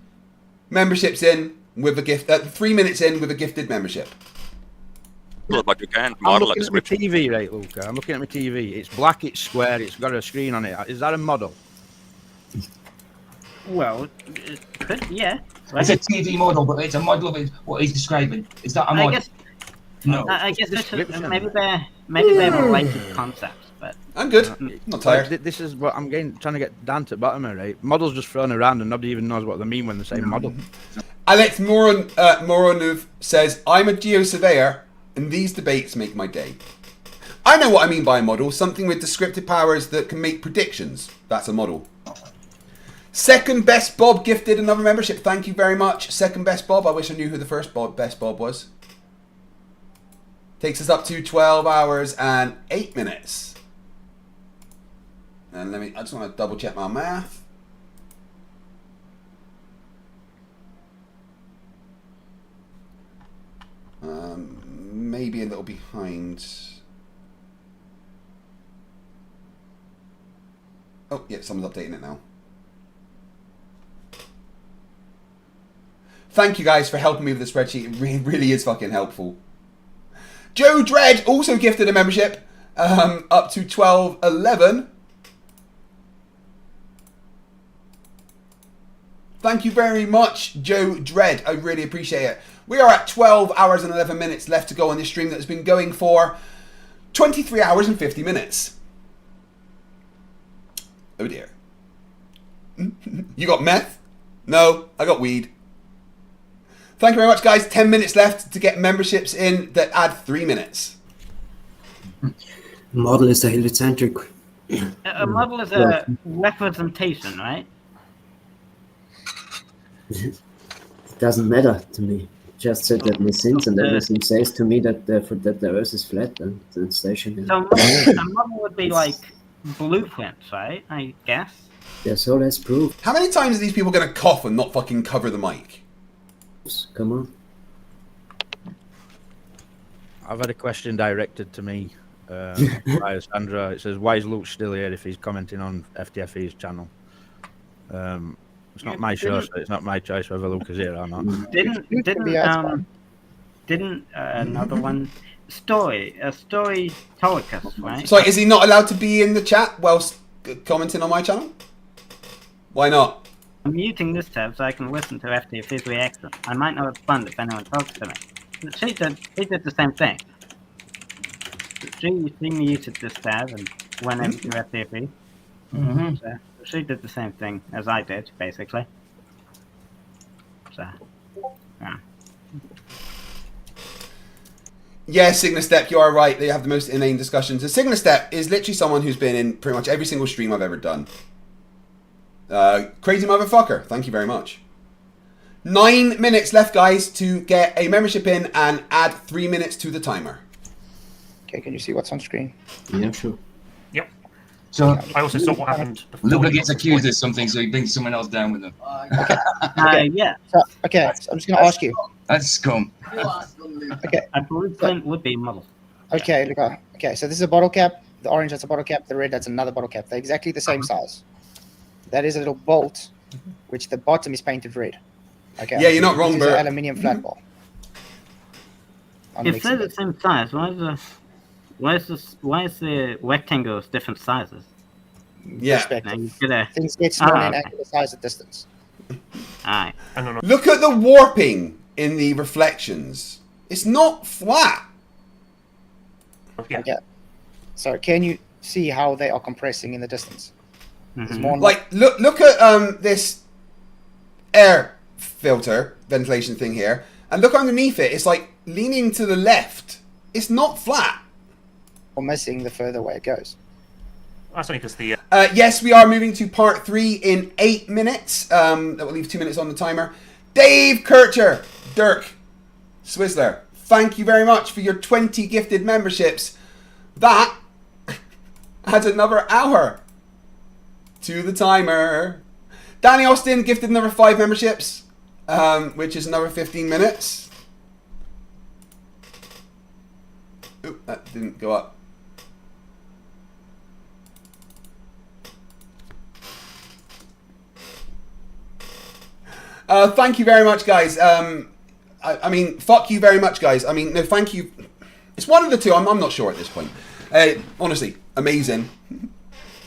memberships in with a gift. 3 minutes in with a gifted membership. But you can I'm model a looking at my description. TV, right, Luca? I'm looking at my TV. It's black, it's square, it's got a screen on it. Is that a model? Well, yeah. It's a TV model, but it's a model of what he's describing. Is that a model? I guess. No. I guess maybe they're related concepts, but I'm good. Not tired. This is what I'm trying to get down to the bottom of, right? Models just thrown around and nobody even knows what they mean when they say model. Alex Moronov says, I'm a geosurveyor and these debates make my day. I know what I mean by a model. Something with descriptive powers that can make predictions. That's a model. Second Best Bob gifted another membership. Thank you very much. Second Best Bob. I wish I knew who the first Best Bob was. Takes us up to 12 hours and 8 minutes. And I just want to double check my math. Maybe a little behind. Oh, yeah, someone's updating it now. Thank you guys for helping me with the spreadsheet. It really is fucking helpful. Joe Dredd also gifted a membership up to 12.11. Thank you very much, Joe Dredd. I really appreciate it. We are at 12 hours and 11 minutes left to go on this stream that has been going for 23 hours and 50 minutes. Oh dear. You got meth? No, I got weed. Thank you very much, guys. 10 minutes left to get memberships in that add 3 minutes. Model is a heliocentric. A model is a representation, right? It doesn't matter to me. Just said that makes sense, and everything says to me that the Earth is flat and the station is. So a model would be like blueprints, right? I guess. Yeah, so let's prove. How many times are these people going to cough and not fucking cover the mic? Come on. I've had a question directed to me by Sandra. It says, why is Luke still here if he's commenting on FTFE's channel? It's not my show, so it's not my choice whether Luke is here or not. Didn't another one story Toricus, right? So is he not allowed to be in the chat whilst commenting on my channel? Why not? I'm muting this tab so I can listen to FTFE's reaction. I might not respond if anyone talks to me. She did the same thing. She muted this tab and went over to FTFE. Mm-hmm. So she did the same thing as I did, basically. So, yeah. Yeah, Signastep, you are right. They have the most inane discussions. And Signastep is literally someone who's been in pretty much every single stream I've ever done. Crazy motherfucker. Thank you very much. 9 minutes left, guys, to get a membership in and add 3 minutes to the timer. Okay, can you see what's on screen? Yeah, sure. Yep. So I also saw what happened before. Luca gets accused of something, so he brings someone else down with him. Yeah. So, okay, so I'm just going to ask you. That's scum. Okay. I believe Clint would be model. Okay, Luca. Okay, so this is a bottle cap. The orange, that's a bottle cap. The red, that's another bottle cap. They're exactly the same size. That is a little bolt, which the bottom is painted red. Okay. Yeah, you're not wrong, This is Bert. an aluminium flat ball. I'm If mixing they're the same size, why is the rectangles different sizes? Yeah. perspective. Things get smaller in accurate size at distance. Alright. Look at the warping in the reflections. It's not flat. Okay. So can you see how they are compressing in the distance? It's more Like look at this air filter ventilation thing here, and look underneath it. It's like leaning to the left. It's not flat. or missing the further away it goes. That's only because the... Yes, we are moving to part 3 in 8 minutes. That will leave 2 minutes on the timer. Dave Kircher, Dirk Swizzler, thank you very much for your 20 gifted memberships. That adds another hour to the timer. Danny Austin gifted another 5 memberships, which is another 15 minutes. Oop, that didn't go up. Thank you very much, guys. I mean, fuck you very much, guys. I mean, no, thank you. It's one of the two. I'm not sure at this point. Honestly, amazing.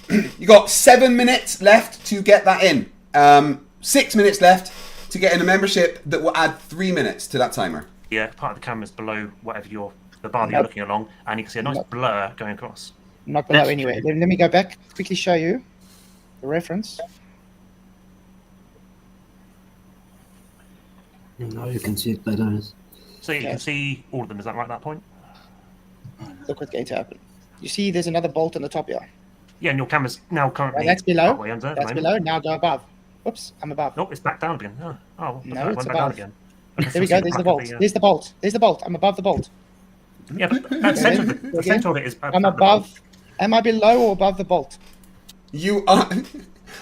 You got 7 minutes left to get that in. 6 minutes left to get in a membership that will add 3 minutes to that timer. Yeah, part of the camera's below whatever the bar that you're looking along, and you can see a nice blur going across. Not below anyway. Let me go back, quickly show you the reference. Now you can see it better. So you can see all of them, is that right at that point? Look what's going to happen. You see there's another bolt on the top here. Yeah, and your camera's now currently... Right, that's below. partway under at the That's moment. below. Now go above. Oops, I'm above. Nope, it's back down again. Oh, No, it's went back down above. again. There we go. There's the bolt. There's the bolt. There's the bolt. I'm above the bolt. Yeah, but at the centre of the centre of it is... I'm above. Am I below or above the bolt? You are...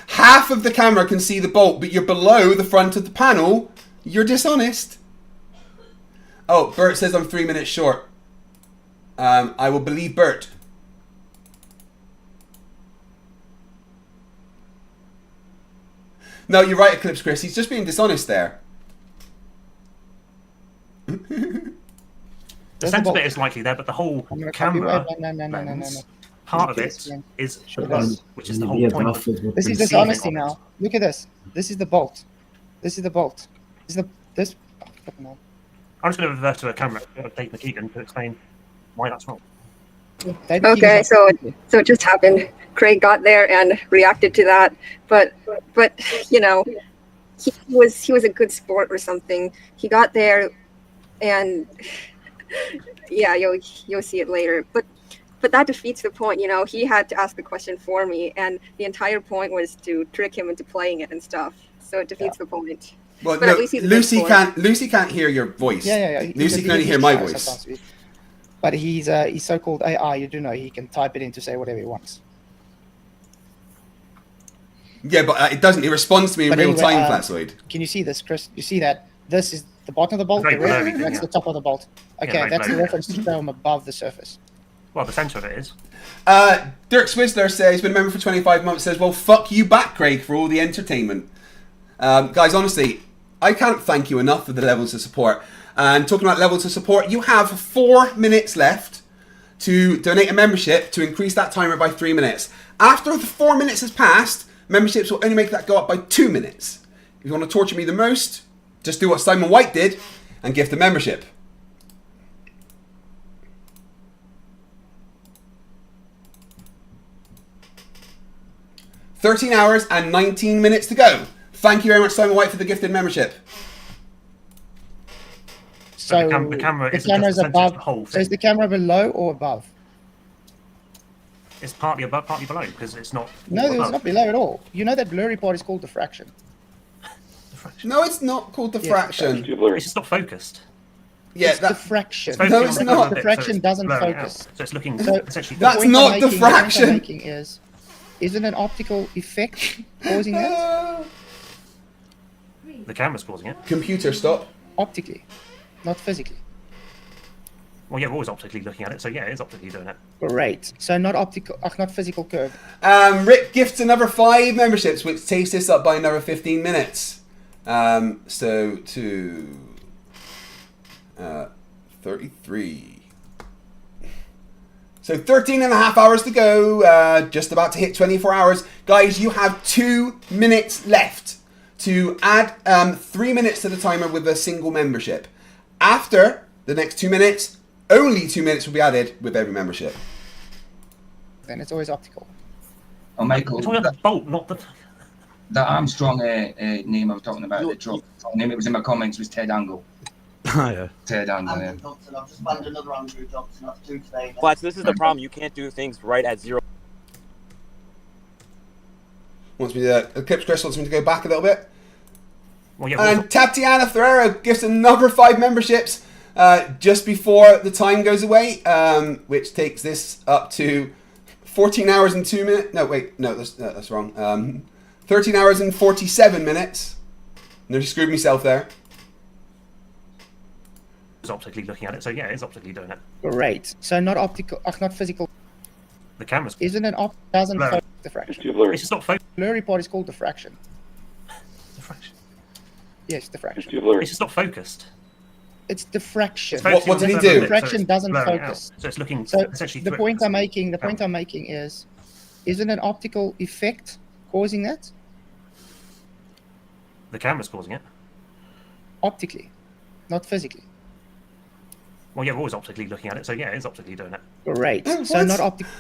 Half of the camera can see the bolt, but you're below the front of the panel. You're dishonest. Oh, Bert says I'm 3 minutes short. I will believe Bert. No, you're right, Eclipse Chris. He's just being dishonest there. The centre bit is likely there, but the whole camera lens, part of it is below, which is the whole point of This is dishonesty now. Look at this. This is the bolt. This is the bolt. This. I'm just going to revert to a camera of Dave McKeegan to explain why that's wrong. Okay, so it just happened. Craig got there and reacted to that, but you know, he was a good sport or something. He got there, and yeah, you'll see it later. But that defeats the point. You know, he had to ask the question for me, and the entire point was to trick him into playing it and stuff. So it defeats the point. Well, but no, at least he's a good sport. Lucy can't hear your voice. Yeah. Lucy can only hear my voice. But he's so-called AI. You do know he can type it in to say whatever he wants. Yeah, but it doesn't. It responds to me in But real anyway, time, Flatsoid. Can you see this, Chris? You see that? This is the bottom of the bolt. Very The red, blurry, that's yeah. the top of the bolt. Okay, very that's the blurry. reference to show him above the surface. Well, the centre of it is. Dirk Swizzler says he's been a member for 25 months. Says, "Well, fuck you back, Craig, for all the entertainment." Guys, honestly, I can't thank you enough for the levels of support. And talking about levels of support, you have 4 minutes left to donate a membership to increase that timer by 3 minutes. After the 4 minutes has passed, memberships will only make that go up by 2 minutes. If you want to torture me the most, just do what Simon White did and gift a membership. 13 hours and 19 minutes to go. Thank you very much, Simon White, for the gifted membership. So the camera the isn't camera's just above. the whole So thing. is the camera below or above? It's partly above, partly below, because it's not. No, above. it's not below at all. You know that blurry part is called diffraction. No, it's not called diffraction. It's just not focused. Yeah, it's diffraction. It's No, it's not. Diffraction doesn't blurring focus. out. So it's looking So essentially. the That's point not I'm making- diffraction. The point I'm making is it an optical effect causing that? The camera's causing it. Computer, stop. Optically, not physically. Well, yeah, we're always optically looking at it, so yeah, it is optically doing it. Great. So not optical, not physical curve. Rick gifts another 5 memberships, which takes this up by another 15 minutes. So to 33. So 13 and a half hours to go. Just about to hit 24 hours. Guys, you have 2 minutes left to add 3 minutes to the timer with a single membership. After the next 2 minutes, only 2 minutes will be added with every membership. Then it's always optical. Oh, Michael, It's only the bolt, not the. that Armstrong name I was talking about, the truck name, it was in my comments, was Ted Angle. Oh, yeah. Ted Angle, yeah. Andrew Johnson. I've just found another Andrew Johnson. That's 2 today. Flats, this is the problem. You can't do things right at 0. Wants me to Eclipse Chris wants me to go back a little bit. Well, yeah, And Tatiana Ferrero gives another 5 memberships just before the time goes away, which takes this up to 14 hours and 2 minutes. No, wait, no, that's wrong. 13 hours and 47 minutes. Nearly screwed myself there. It's optically looking at it, so yeah, it's optically doing it. Great. So not optical, not physical. The camera's. Isn't an doesn't Blurry. focus diffraction. It's just not focused. Blurry part is called diffraction. Diffraction. Yes, diffraction. It's just not focused. It's diffraction. It's focusing What did he on do? the bit, so Diffraction it's doesn't blurring focus. out. So it's looking So essentially. the through point it. I'm making is, isn't an optical effect causing that? The camera's causing it. Optically, not physically. Well, yeah, we're always optically looking at it, so yeah, it's optically doing it. Great. So What? not optical.